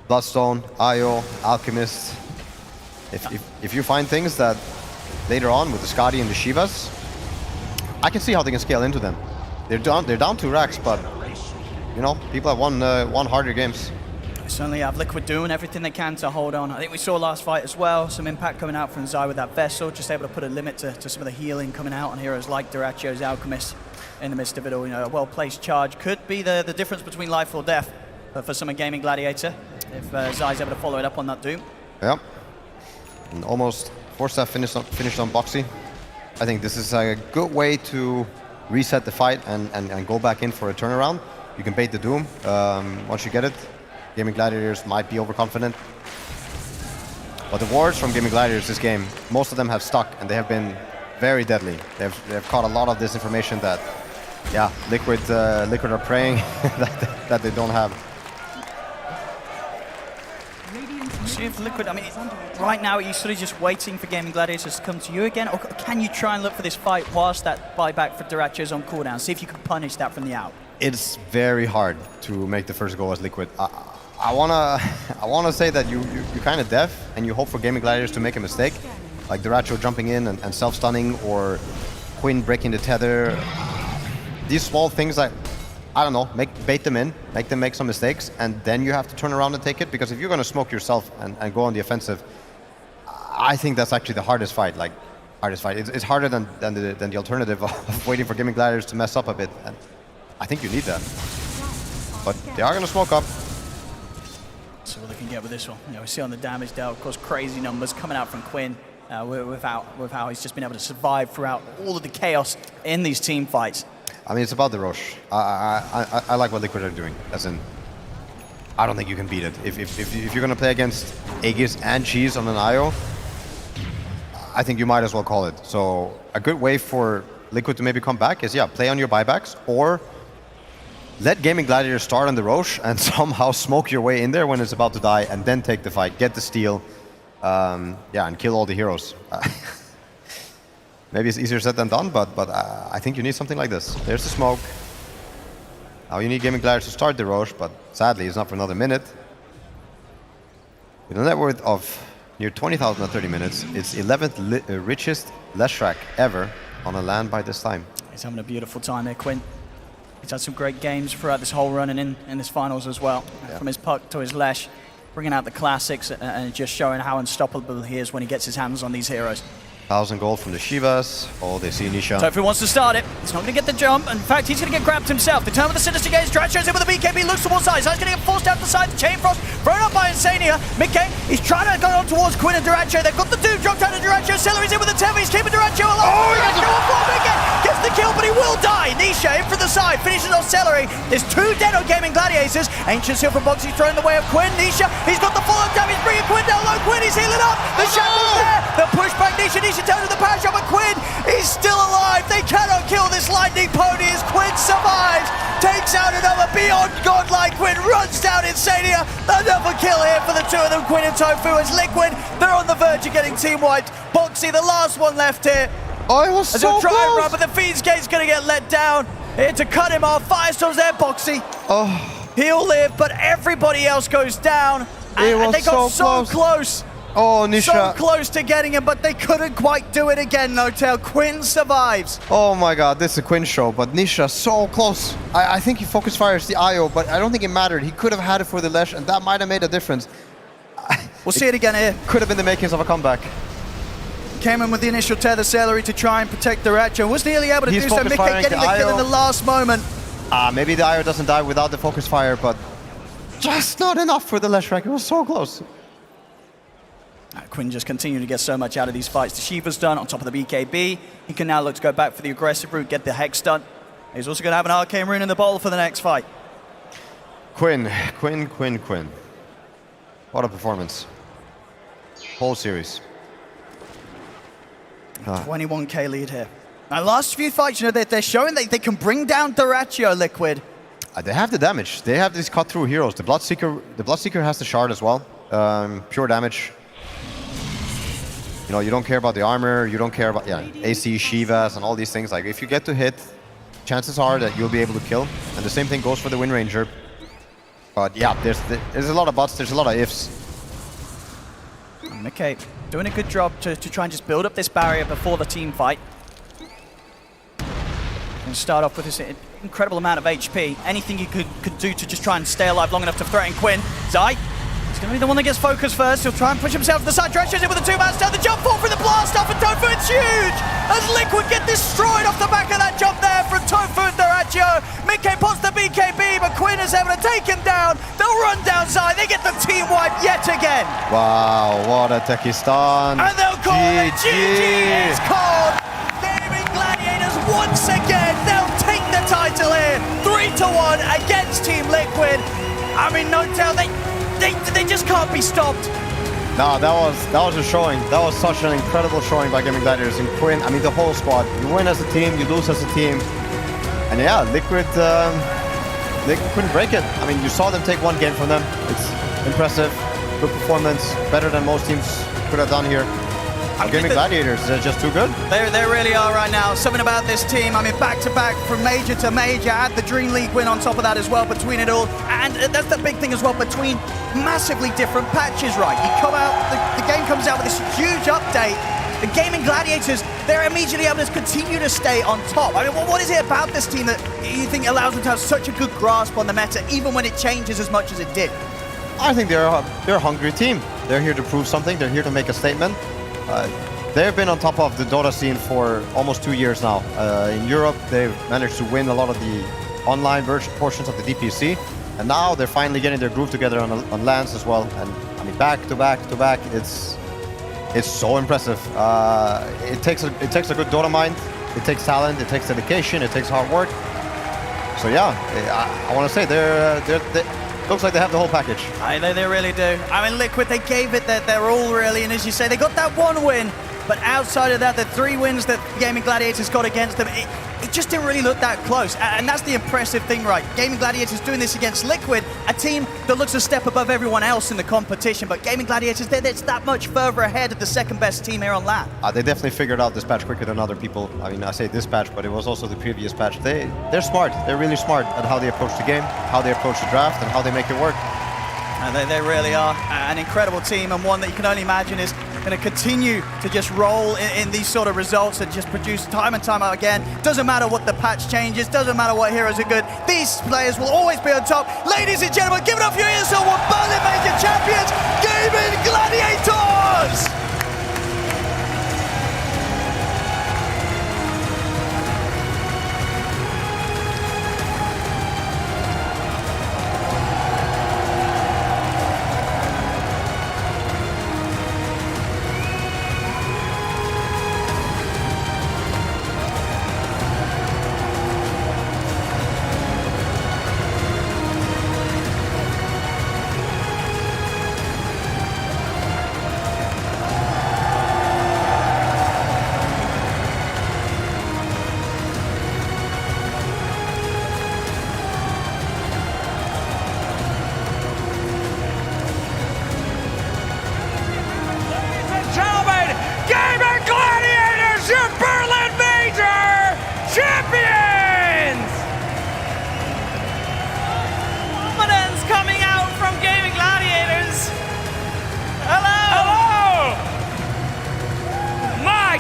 Bloodstone, Io, Alchemist. If you find things that later on with the Skadi and the Shivas, I can see how they can scale into them. They're down 2 racks, but you know, people have won harder games. They certainly have. Liquid doing everything they can to hold on. I think we saw last fight as well, some impact coming out from Zai with that Vessel, just able to put a limit to some of the healing coming out on heroes like Duracho's Alchemist in the midst of it all. You know, a well-placed charge could be the difference between life or death for some Gaimin Gladiator, if Zai's able to follow it up on that Doom. Yeah. And almost 4-step finished on Boxy. I think this is a good way to reset the fight and go back in for a turnaround. You can bait the Doom once you get it. Gaimin Gladiators might be overconfident. But the wards from Gaimin Gladiators this game, most of them have stuck and they have been very deadly. They've caught a lot of this information that, yeah, Liquid are praying that they don't have. See if Liquid, I mean, right now, are you sort of just waiting for Gaimin Gladiators to come to you again? Or can you try and look for this fight whilst that buyback for Dyrachyo is on cooldown? See if you can punish that from the out. It's very hard to make the first goal as Liquid. I wanna say that you're kind of deaf and you hope for Gaimin Gladiators to make a mistake, like Dyrachyo jumping in and self-stunning, or Quinn breaking the tether. These small things that, I don't know, bait them in, make them make some mistakes, and then you have to turn around and take it, because if you're gonna smoke yourself and go on the offensive, I think that's actually the hardest fight. Like, hardest fight. It's harder than the alternative of waiting for Gaimin Gladiators to mess up a bit. And I think you need that. But they are gonna smoke up. So we're looking at with this one. You know, we see on the damage dealt, of course, crazy numbers coming out from Quinn with how he's just been able to survive throughout all of the chaos in these team fights. I mean, it's about the Roche. I like what Liquid are doing. As in, I don't think you can beat it. If you're gonna play against Aegis and Cheese on an IO, I think you might as well call it. So a good way for Liquid to maybe come back is, yeah, play on your buybacks, or let Gaimin Gladiators start on the Roche and somehow smoke your way in there when it's about to die, and then take the fight, get the steal, yeah, and kill all the heroes. Maybe it's easier said than done, but I think you need something like this. There's the smoke. Now you need Gaimin Gladiators to start the Roche, but sadly it's not for another minute. With a net worth of near 20,000 at 30 minutes, it's 11th richest Leshrac ever on a LAN by this time. He's having a beautiful time there, Quinn. He's had some great games throughout this whole run and in this finals as well. Yeah. From his puck to his Lesh, bringing out the classics and just showing how unstoppable he is when he gets his hands on these heroes. 1,000 gold from the Shivas. Oh, they see Nisha. So if he wants to start it, he's not going to get the jump. In fact, he's going to get grabbed himself. The turn with the Sinister Gaze. Dyrachyo's in with the BKB, looks towards side. He's going to get forced out the side. The Chain Frost thrown up by Insania. Mickey, he's trying to go on towards Quinn and Dyrachyo. They've got the two dropped out of Dyrachyo. Celery's in with the Tevi. He's keeping Dyrachyo alive. Oh, Dyrachyo on floor. Mickey gets the kill, but he will die. Nisha in from the side, finishes off Celery. There's two dead on Gaimin Gladiators. Ancient Seal from Boxy thrown in the way of Quinn. Nisha, he's got the follow-up damage, bringing Quinn down low. Quinn, he's healing up. The Shackle's there. The push back Nisha. Nisha turns to the power shot, but Quinn is still alive. They cannot kill this lightning pony as Quinn survives. Takes out another beyond godlike Quinn. Runs down Insania. Another kill here for the two of them, Quinn and Tofu. As Liquid, they're on the verge of getting team wiped. Boxy, the last one left here. Oh, it was so try close. and run, but the Fiend's Gate's going to get let down. Here to cut him off. Firestorm's there, Boxy. Oh. He'll live, but everybody else goes down. And they got so close. Oh, Nisha. So close to getting him, but they couldn't quite do it again, No-Tail. Quinn survives. Oh my god, this is a Quinn show, but Nisha so close. I think he focus fires the IO, but I don't think it mattered. He could have had it for the Lesh, and that might have made a difference. We'll see it again here. Could have been the makings of a comeback. Came in with the initial tether Celery to try and protect Dyrachyo. Was nearly able to do so. Mickey getting the kill in the last moment. Maybe the IO doesn't die without the focus fire, but just not enough for the Leshrac. It was so close. Quinn just continuing to get so much out of these fights. The Shiva's done on top of the BKB. He can now look to go back for the aggressive route, get the Hex done. He's also going to have an Arcane Rune in the bowl for the next fight. Quinn. What a performance. Whole series. 21k lead here. Now, last few fights, you know, they're showing they can bring down Dyrachyo, Liquid. They have the damage. They have these cut-through heroes. The Bloodseeker has the shard as well. Pure damage. You know, you don't care about the armor. You don't care about AC, Shivas, and all these things. Like, if you get to hit, chances are that you'll be able to kill. And the same thing goes for the Wind Ranger. But yeah, there's a lot of buts. There's a lot of ifs. Okay, doing a good job to try and just build up this barrier before the team fight. And start off with this incredible amount of HP. Anything you could do to just try and stay alive long enough to threaten Quinn. Zai, he's going to be the one that gets focused first. He'll try and push himself to the side. Dyrachyo's in with a two-man stand. The jump fall for the blast off, and Tofu, it's huge! As Liquid get destroyed off the back of that jump there from Tofu and Dyrachyo. Mickey pots the BKB, but Quinn is able to take him down. They'll run down Zai. They get the team wipe yet again. Wow, what a techie stun. And they'll call it GG. It's called. Gaimin Gladiators once again. They'll take the title here. 3-1 against Team Liquid. I mean, No-Tail, they just can't be stopped. No, that was a showing. That was such an incredible showing by Gaimin Gladiators and Quinn. I mean, the whole squad. You win as a team, you lose as a team. And yeah, Liquid couldn't break it. I mean, you saw them take one game from them. It's impressive. Good performance. Better than most teams could have done here. Gaimin Gladiators, they're just too good. They really are right now. Something about this team, I mean, back-to-back from major to major, add the Dream League win on top of that as well between it all. And that's the big thing as well, between massively different patches, right? You come out, the game comes out with this huge update. The Gaimin Gladiators, they're immediately able to continue to stay on top. I mean, what is it about this team that you think allows them to have such a good grasp on the meta, even when it changes as much as it did? I think they're a hungry team. They're here to prove something. They're here to make a statement. They've been on top of the Dota scene for almost 2 years now. In Europe, they've managed to win a lot of the online portions of the DPC, and now they're finally getting their groove together on LANs as well. And I mean, back to back, it's so impressive. It takes a good Dota mind. It takes talent. It takes dedication. It takes hard work. So yeah, I want to say they looks like they have the whole package. They really do. I mean, Liquid, they gave it their all, really, and as you say, they got that one win, but outside of that, the 3 wins that Gaimin Gladiators got against them, it just didn't really look that close, and that's the impressive thing, right? Gaimin Gladiators doing this against Liquid, a team that looks a step above everyone else in the competition, but Gaimin Gladiators, they're that much further ahead of the second best team here on LAN. They definitely figured out this patch quicker than other people. I mean, I say this patch, but it was also the previous patch. They're smart. They're really smart at how they approach the game, how they approach the draft, and how they make it work. They really are an incredible team, and one that you can only imagine is going to continue to just roll in these sort of results and just produce time and time out again. Doesn't matter what the patch changes, doesn't matter what heroes are good, these players will always be on top. Ladies and gentlemen, give it up for your ESL One Berlin Major champions, Gaimin Gladiators!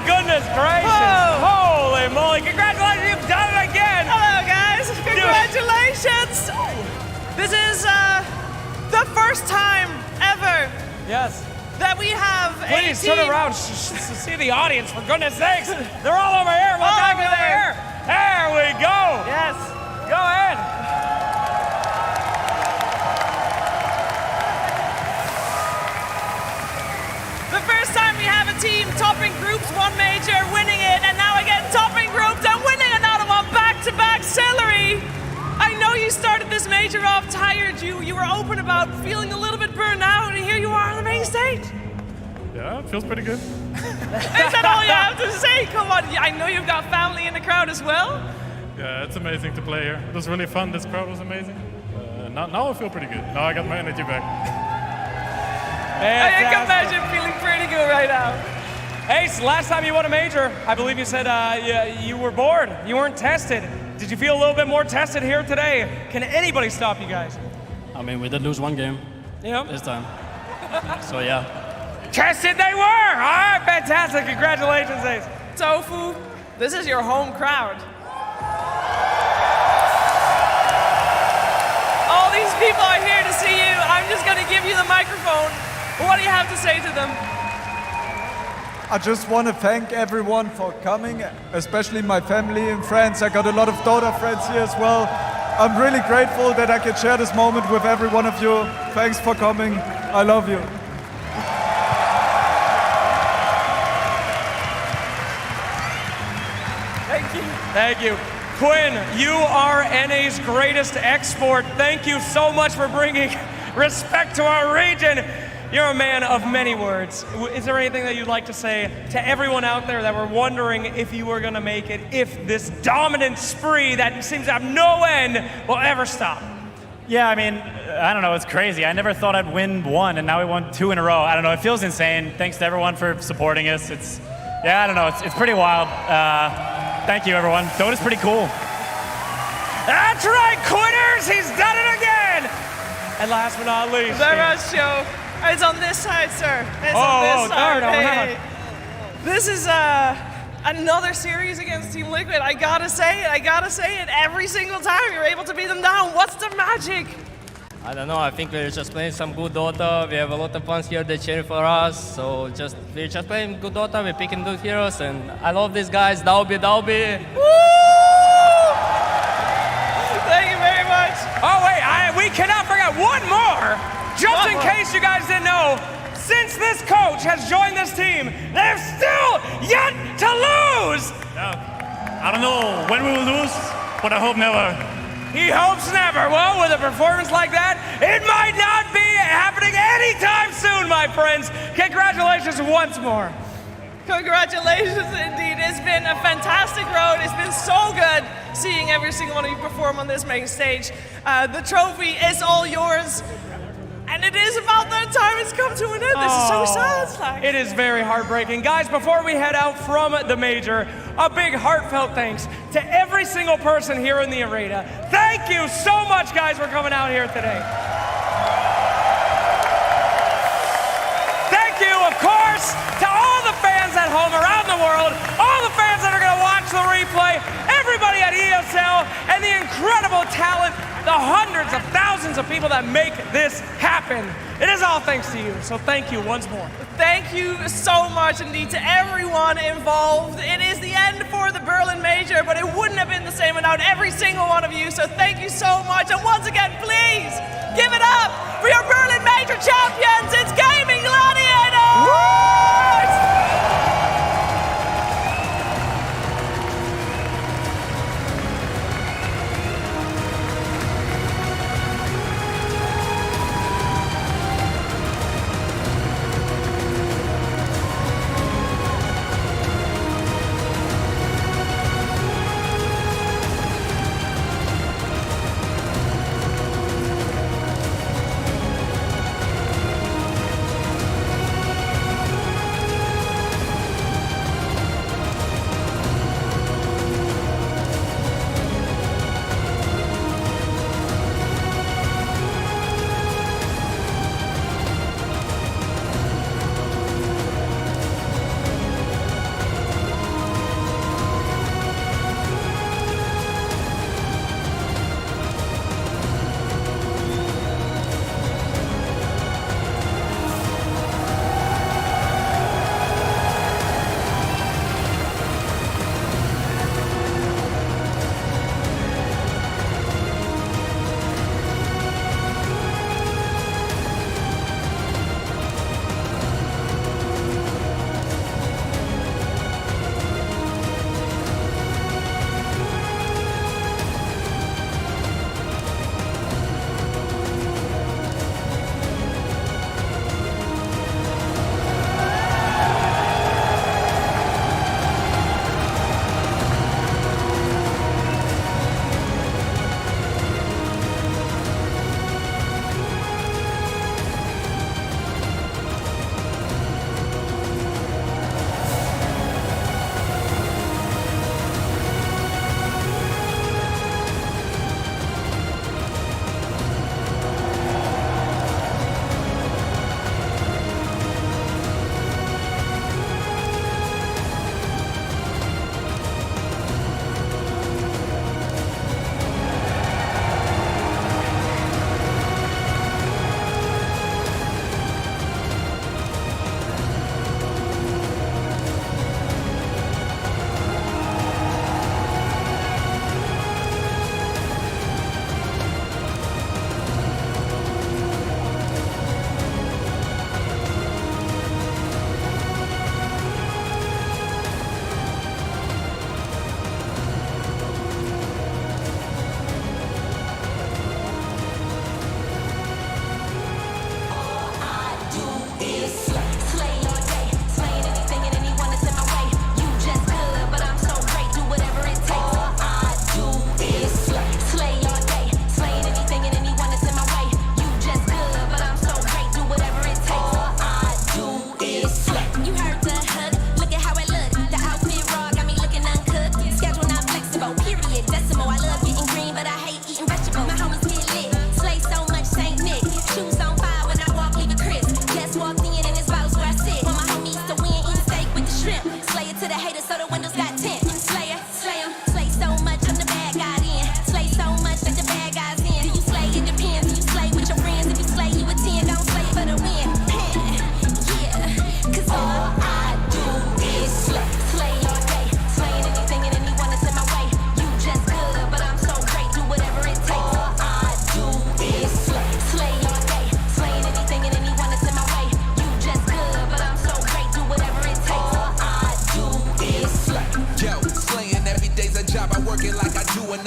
Goodness gracious! Holy moly! Congratulations, you've done it again! Hello, guys! Congratulations! This is the first time ever that we have Please a team. turn around, see the audience, for goodness sakes! They're all over here! Look All over there! There we go! Yes. Go ahead! The first time we have a team topping groups, one major, winning it, and now again topping groups and winning another one back-to-back. Celery, I know you started this major off tired. You were open about feeling a little bit burned out, and here you are on the main stage. Yeah, it feels pretty good. Is that all you have to say? Come on, I know you've got family in the crowd as well. Yeah, it's amazing to play here. It was really fun. This crowd was amazing. Now I feel pretty good. Now I got my energy back. I can imagine feeling pretty good right now. Ace, last time you won a major, I believe you said you were bored. You weren't tested. Did you feel a little bit more tested here today? Can anybody stop you guys? I mean, we did lose one game this time. So yeah. Tested they were! All right, fantastic. Congratulations, Ace. Tofu, this is your home crowd. All these people are here to see you. I'm just going to give you the microphone. What do you have to say to them? I just want to thank everyone for coming, especially my family and friends. I got a lot of Dota friends here as well. I'm really grateful that I can share this moment with every one of you. Thanks for coming. I love you. Thank you. Thank you. Quinn, you are NA's greatest export. Thank you so much for bringing respect to our region. you're a man of many words. Is there anything that you'd like to say to everyone out there that were wondering if you were going to make it, if this dominant spree that seems to have no end will ever stop? Yeah, I mean, I don't know, it's crazy. I never thought I'd win one, and now we won 2 in a row. I don't know, it feels insane. Thanks to everyone for supporting us. I don't know, it's pretty wild. Thank you, everyone. Dota's pretty cool. That's right, quitters! He's done it again! And last but not least, the ratio. It's on this side, sir. It's on this side. Hey. This is another series against Team Liquid. I gotta say it. Every single time you're able to beat them down. What's the magic? I don't know. I think we're just playing some good Dota. We have a lot of fans here that cheer for us. So we're just playing good Dota. We're picking good heroes, and I love these guys. Dalby. Woo! Thank you very much. Oh wait, we cannot forget one more. Just in case you guys didn't know, since this coach has joined this team, they've still yet to lose. I don't know when we will lose, but I hope never. He hopes never. Well, with a performance like that, it might not be happening anytime soon, my friends. Congratulations once more. Congratulations indeed. It's been a fantastic road. It's been so good seeing every single one of you perform on this main stage. The trophy is all yours. And it is about that time it's come to an end. This is so sad. It is very heartbreaking. Guys, before we head out from the major, a big heartfelt thanks to every single person here in the arena. Thank you so much, guys, for coming out here today. Thank you, of course, to all the fans at home around the world, all the fans that are going to watch the replay, everybody at ESL, and the incredible talent, the hundreds of thousands of people that make this happen. It is all thanks to you, so thank you once more. Thank you so much indeed to everyone involved. It is the end for the Berlin Major, but it wouldn't have been the same without every single one of you, so thank you so much. And once again, please give it up for your Berlin Major champions. It's Gaimin Gladiators!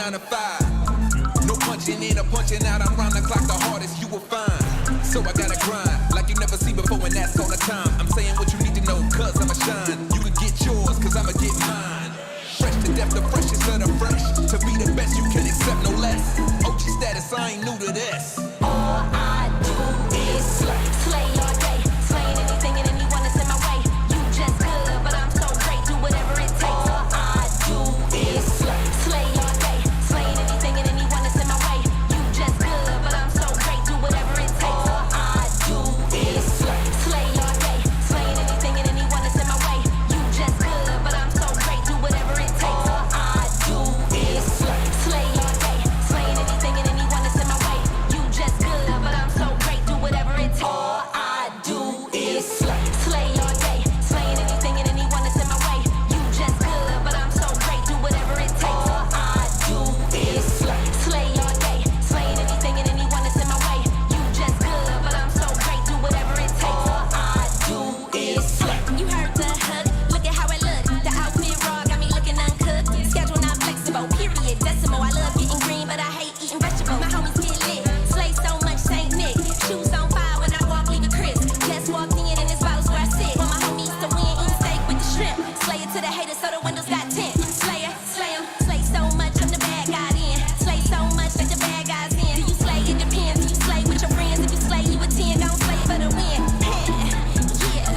9 to 5. No punching in or punching out, I'm round the clock the hardest you will find. So I gotta grind, like you never seen before, and that's all the time. I'm saying what you need to know, cause I'ma shine. You can get yours, cause I'ma get mine. Fresh to death, the freshest of the fresh. To be the best, you can accept no less. OG status, I ain't new to this. All I do is slay, slay all day, slaying anything and anyone that's in my way. You just good, but I'm so great, do whatever it takes. All I do is slay, slay all day, slaying anything and anyone that's in my way. You just good, but I'm so great, do whatever it takes. All I do is slay, slay all day, slaying anything and anyone that's in my way. You just good, but I'm so great, do whatever it takes. All I do is slay, slay all day, slaying anything and anyone that's in my way. You just good, but I'm so great, do whatever it takes. All I do is slay, slay all day, slaying anything and anyone that's in my way. You just good, but I'm so great, do whatever it takes. All I do is slay, slay all day, slaying anything and anyone that's in my way. You just good, but I'm so great, do whatever it takes. All I do is slay. You heard the hook, look at how I look. The outfit raw got me looking uncooked. Schedule not flexible, period, decimal. I love getting green, but I hate eating vegetables. My homies get lit, slay so much, Saint Nick. Shoes on fire when I walk, leave it crisp. Just walked in and this bottle's where I sit. Want my homies to win, eat steak with the shrimp. Slay it to the haters so the windows got tint. Slayer, slay 'em, slay so much, I'm the bad guy then. Slay so much, like the bad guys in. Do you slay? It depends. Do you slay with your friends? If you slay, you a 10, gon' slay for the win. Yeah,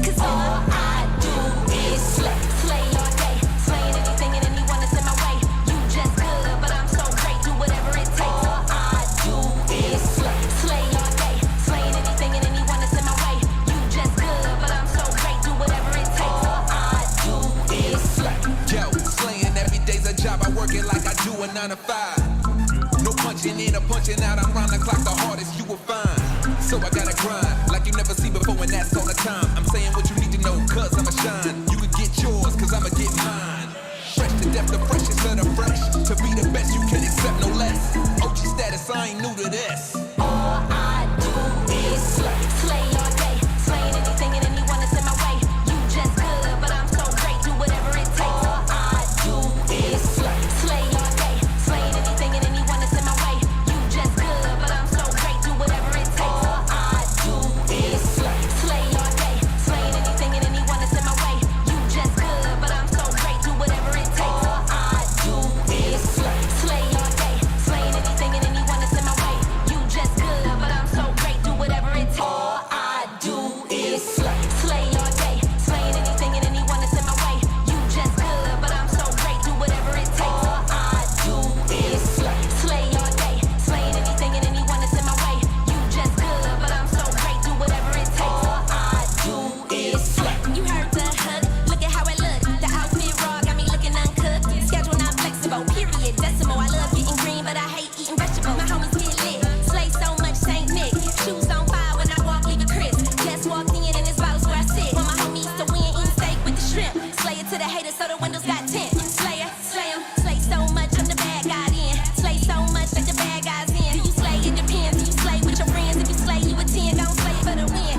cause all I do is slay, slay all day, slaying anything and anyone that's in my way. You just good, but I'm so great, do whatever it takes. All I do is slay, slay all day, slaying anything and anyone that's in my way. You just good, but I'm so great, do whatever it takes. All I do is slay. Yo, slaying every day's a job. I work it like I do a 9 to 5. No punching in or punching out, I'm round the clock the hardest you will find. So I gotta grind, like you never seen before, and that's all the time. I'm saying what you need to know, cause I'ma shine. You can get yours, cause I'ma get mine. Fresh to death, the freshest of the fresh. To be the best, you can accept no less. OG status, I ain't new to this. All I do is slay, slay all day, slaying anything and anyone that's in my way. You just good, but I'm so great, do whatever it takes. All I do is slay, slay all day, slaying anything and anyone that's in my way. You just good, but I'm so great, do whatever it takes. All I do is slay, slay all day, slaying anything and anyone that's in my way. You just good, but I'm so great, do whatever it takes. All I do is slay, slay all day, slaying anything and anyone that's in my way. You just good, but I'm so great, do whatever it takes. All I do is slay, slay all day, slaying anything and anyone that's in my way. You just good, but I'm so great, do whatever it takes. All I do is slay, slay all day, slaying anything and anyone that's in my way. You just good, but I'm so great, do whatever it takes. All I do is slay. You heard the hook, look at how I look. The outfit raw got me looking uncooked. Schedule not flexible, period, decimal. I love getting green, but I hate eating vegetables. My homies get lit, slay so much, Saint Nick. Shoes on fire when I walk, leave it crisp. Just walked in and this bottle's where I sit. Want my homies to win, eat steak with the shrimp. Slay it to the haters so the windows got tint. Slayer, slay 'em, slay so much, I'm the bad guy then. Slay so much, like the bad guys in. Do you slay? It depends. Do you slay with your friends? If you slay, you a 10, gon' slay for the win.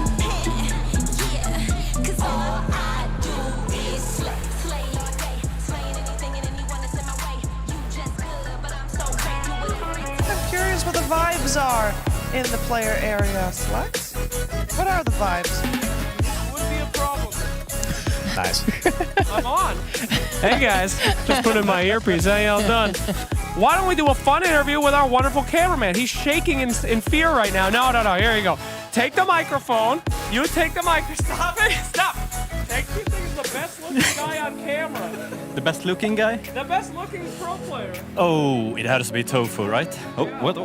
Yeah, cause all I do is slay, slay all day, slaying anything and anyone that's in my way. You just good, but I'm so great, do whatever it takes. I'm curious what the vibes are in the player area. Slux? What are the vibes? Would be a problem. Nice. I'm on. Hey guys, just put in my earpiece. Hey, all done. Why don't we do a fun interview with our wonderful cameraman? He's shaking in fear right now. No. Here you go. Take the microphone. You take the microphone. Stop it. Stop. Take you think is the best looking guy on camera. The best looking guy? The best looking pro player. Oh, it has to be Tofu, right? Oh, what?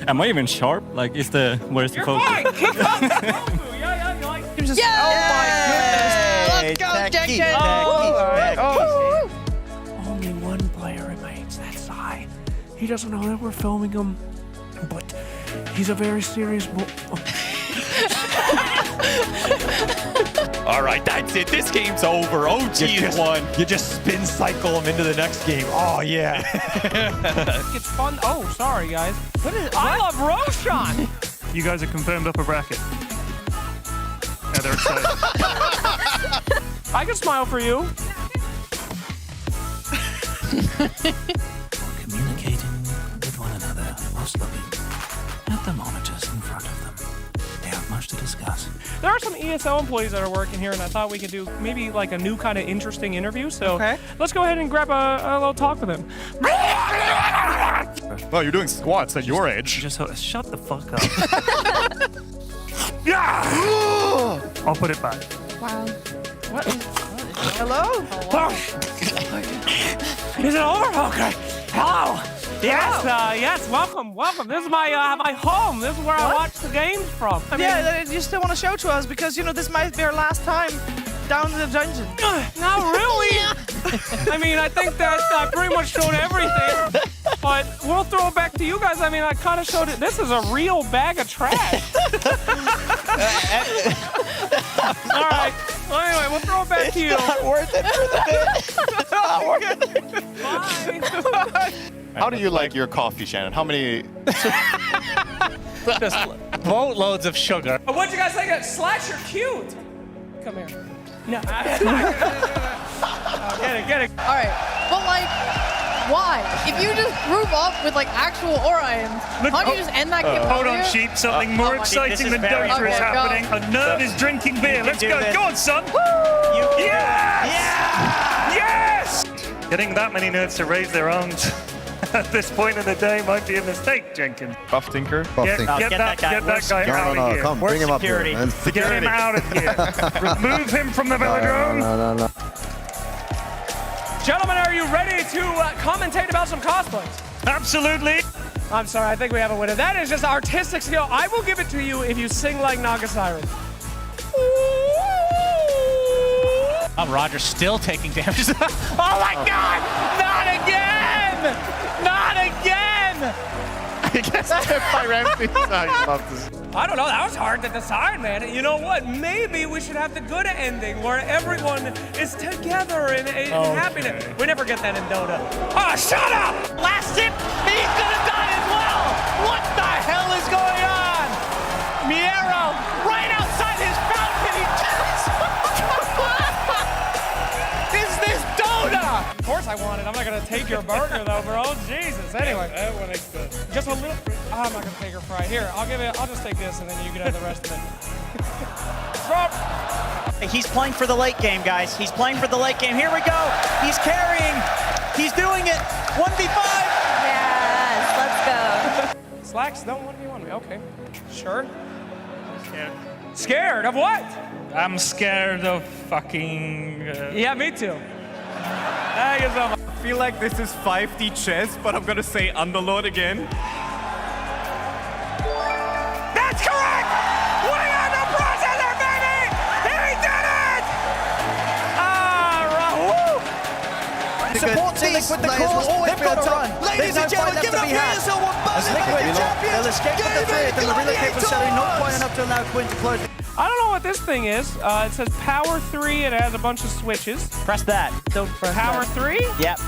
Am I even sharp? Like, where's the focus? You're fine. Keep up. Tofu. Yeah. You like. Just, oh my goodness. Let's go, Jenkins. Oh. Only one player remains. That's Sai. He doesn't know that we're filming him, but he's a very serious All right, that's it. This game's over. OG won. You just spin cycle him into the next game. Oh, yeah. It's fun. Oh, sorry, guys. I love Roshan. You guys are confirmed upper bracket. Yeah, they're excited. I can smile for you. Communicating with one another, most looking at the monitors in front of them. They have much to discuss. There are some ESL employees that are working here, and I thought we could do maybe like a new kind of interesting interview. So let's go ahead and grab a little talk with him. Oh, you're doing squats at your age. Just shut the fuck up. Yeah! I'll put it back. Wow. What is... Hello? Is it over? Okay. Hello. Yes, yes. Welcome. This is my home. This is where I watch the games from. I mean, you still want to show to us because you know this might be our last time down in the dungeon. Not really. I mean, I think that I pretty much showed everything. But we'll throw it back to you guys. I mean, I kind of showed it. This is a real bag of trash. All right. Well, anyway, we'll throw it back to you. It's not worth it for the bit. Not worth it. Bye. How do you like your coffee, Shannon? How many? Just boatloads of sugar. What'd you guys think of Slash? You're cute. Come here. No. Get it. All right. But like, why? If you just group up with like actual Orions, can't you just end that game? Hold on, sheep. Something more exciting than Dota is happening. A nerd is drinking beer. Let's go. Go on, son. Yes! Yes! Getting that many nerds to raise their arms at this point in the day might be a mistake, Jenkins. Buff Tinker? Get that guy out of here. Come, bring him up here. Man. Get him out of here. Remove him from the velodrome. No. Gentlemen, are you ready to commentate about some cosplays? Absolutely. I'm sorry, I think we have a winner. That is just artistic skill. I will give it to you if you sing like Naga Siren. Roger still taking damage. Oh my God! Not again! Not again! I guess by Ramsey. I don't know, that was hard to decide, man. You know what? Maybe we should have the good ending where everyone is together in happiness. We never get that in Dota. Oh, shut up! Last hit, he's gonna die as well! What the hell is going on? Miero, right outside his fountain, he just... Is this Dota? Of course I want it. I'm not gonna take your burger though, bro. Jesus. Anyway. Just a little. I'm not gonna take your fry. Here, I'll just take this and then you can have the rest of it. He's playing for the late game, guys. He's playing for the late game. Here we go. He's carrying. He's doing it. 1v5. Yes, let's go. Slacks don't 1v1 me. Okay. Sure. Scared. Scared of what? I'm scared of fucking... Yeah, me too. Thank you so much. I feel like this is 5D chess, but I'm gonna say Underlord again. That's correct! We are the processor, baby! He did it! Support team with the cause, always got to run. Ladies and gentlemen, give it up for ESL One Berlin champions. They'll escape with the third, and the relocate was certainly not quite enough to allow Quinn to close. I don't know what this thing is. It says power 3 and it has a bunch of switches. Press that. Don't press power 3? Yep.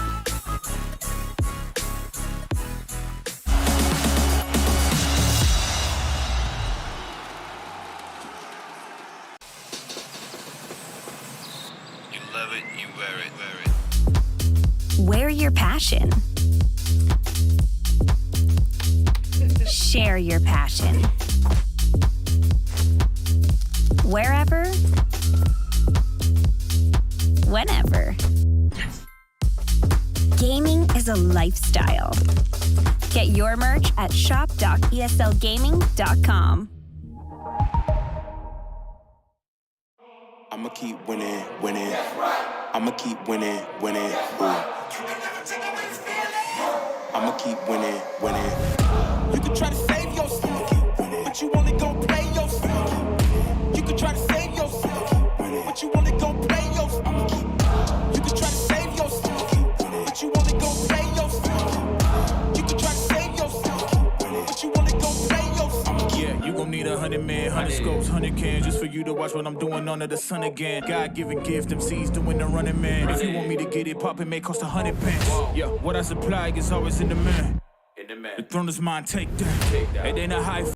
You love it, you wear it. Wear your passion. Share your passion. Wherever, whenever. Gaming is a lifestyle. Get your merch at shop.eslgaming.com. I'ma keep winning. I'ma keep winning. I'ma keep winning. You can try to save yourself, but you only gon' play yourself. You can try to save yourself, but you only gon' play yourself. You can try to save yourself, but you only gon' play yourself. You can try to save yourself, but you only gon' play yourself. Yeah, you gon' need 100 men, 100 scopes, 100 cans, just for you to watch what I'm doing under the sun again. God-given gift, MCs doing the running man. If you want me to get it poppin', may cost 100 pence. Yeah, what I supply is always in demand. The throne is mine, take that. It ain't a high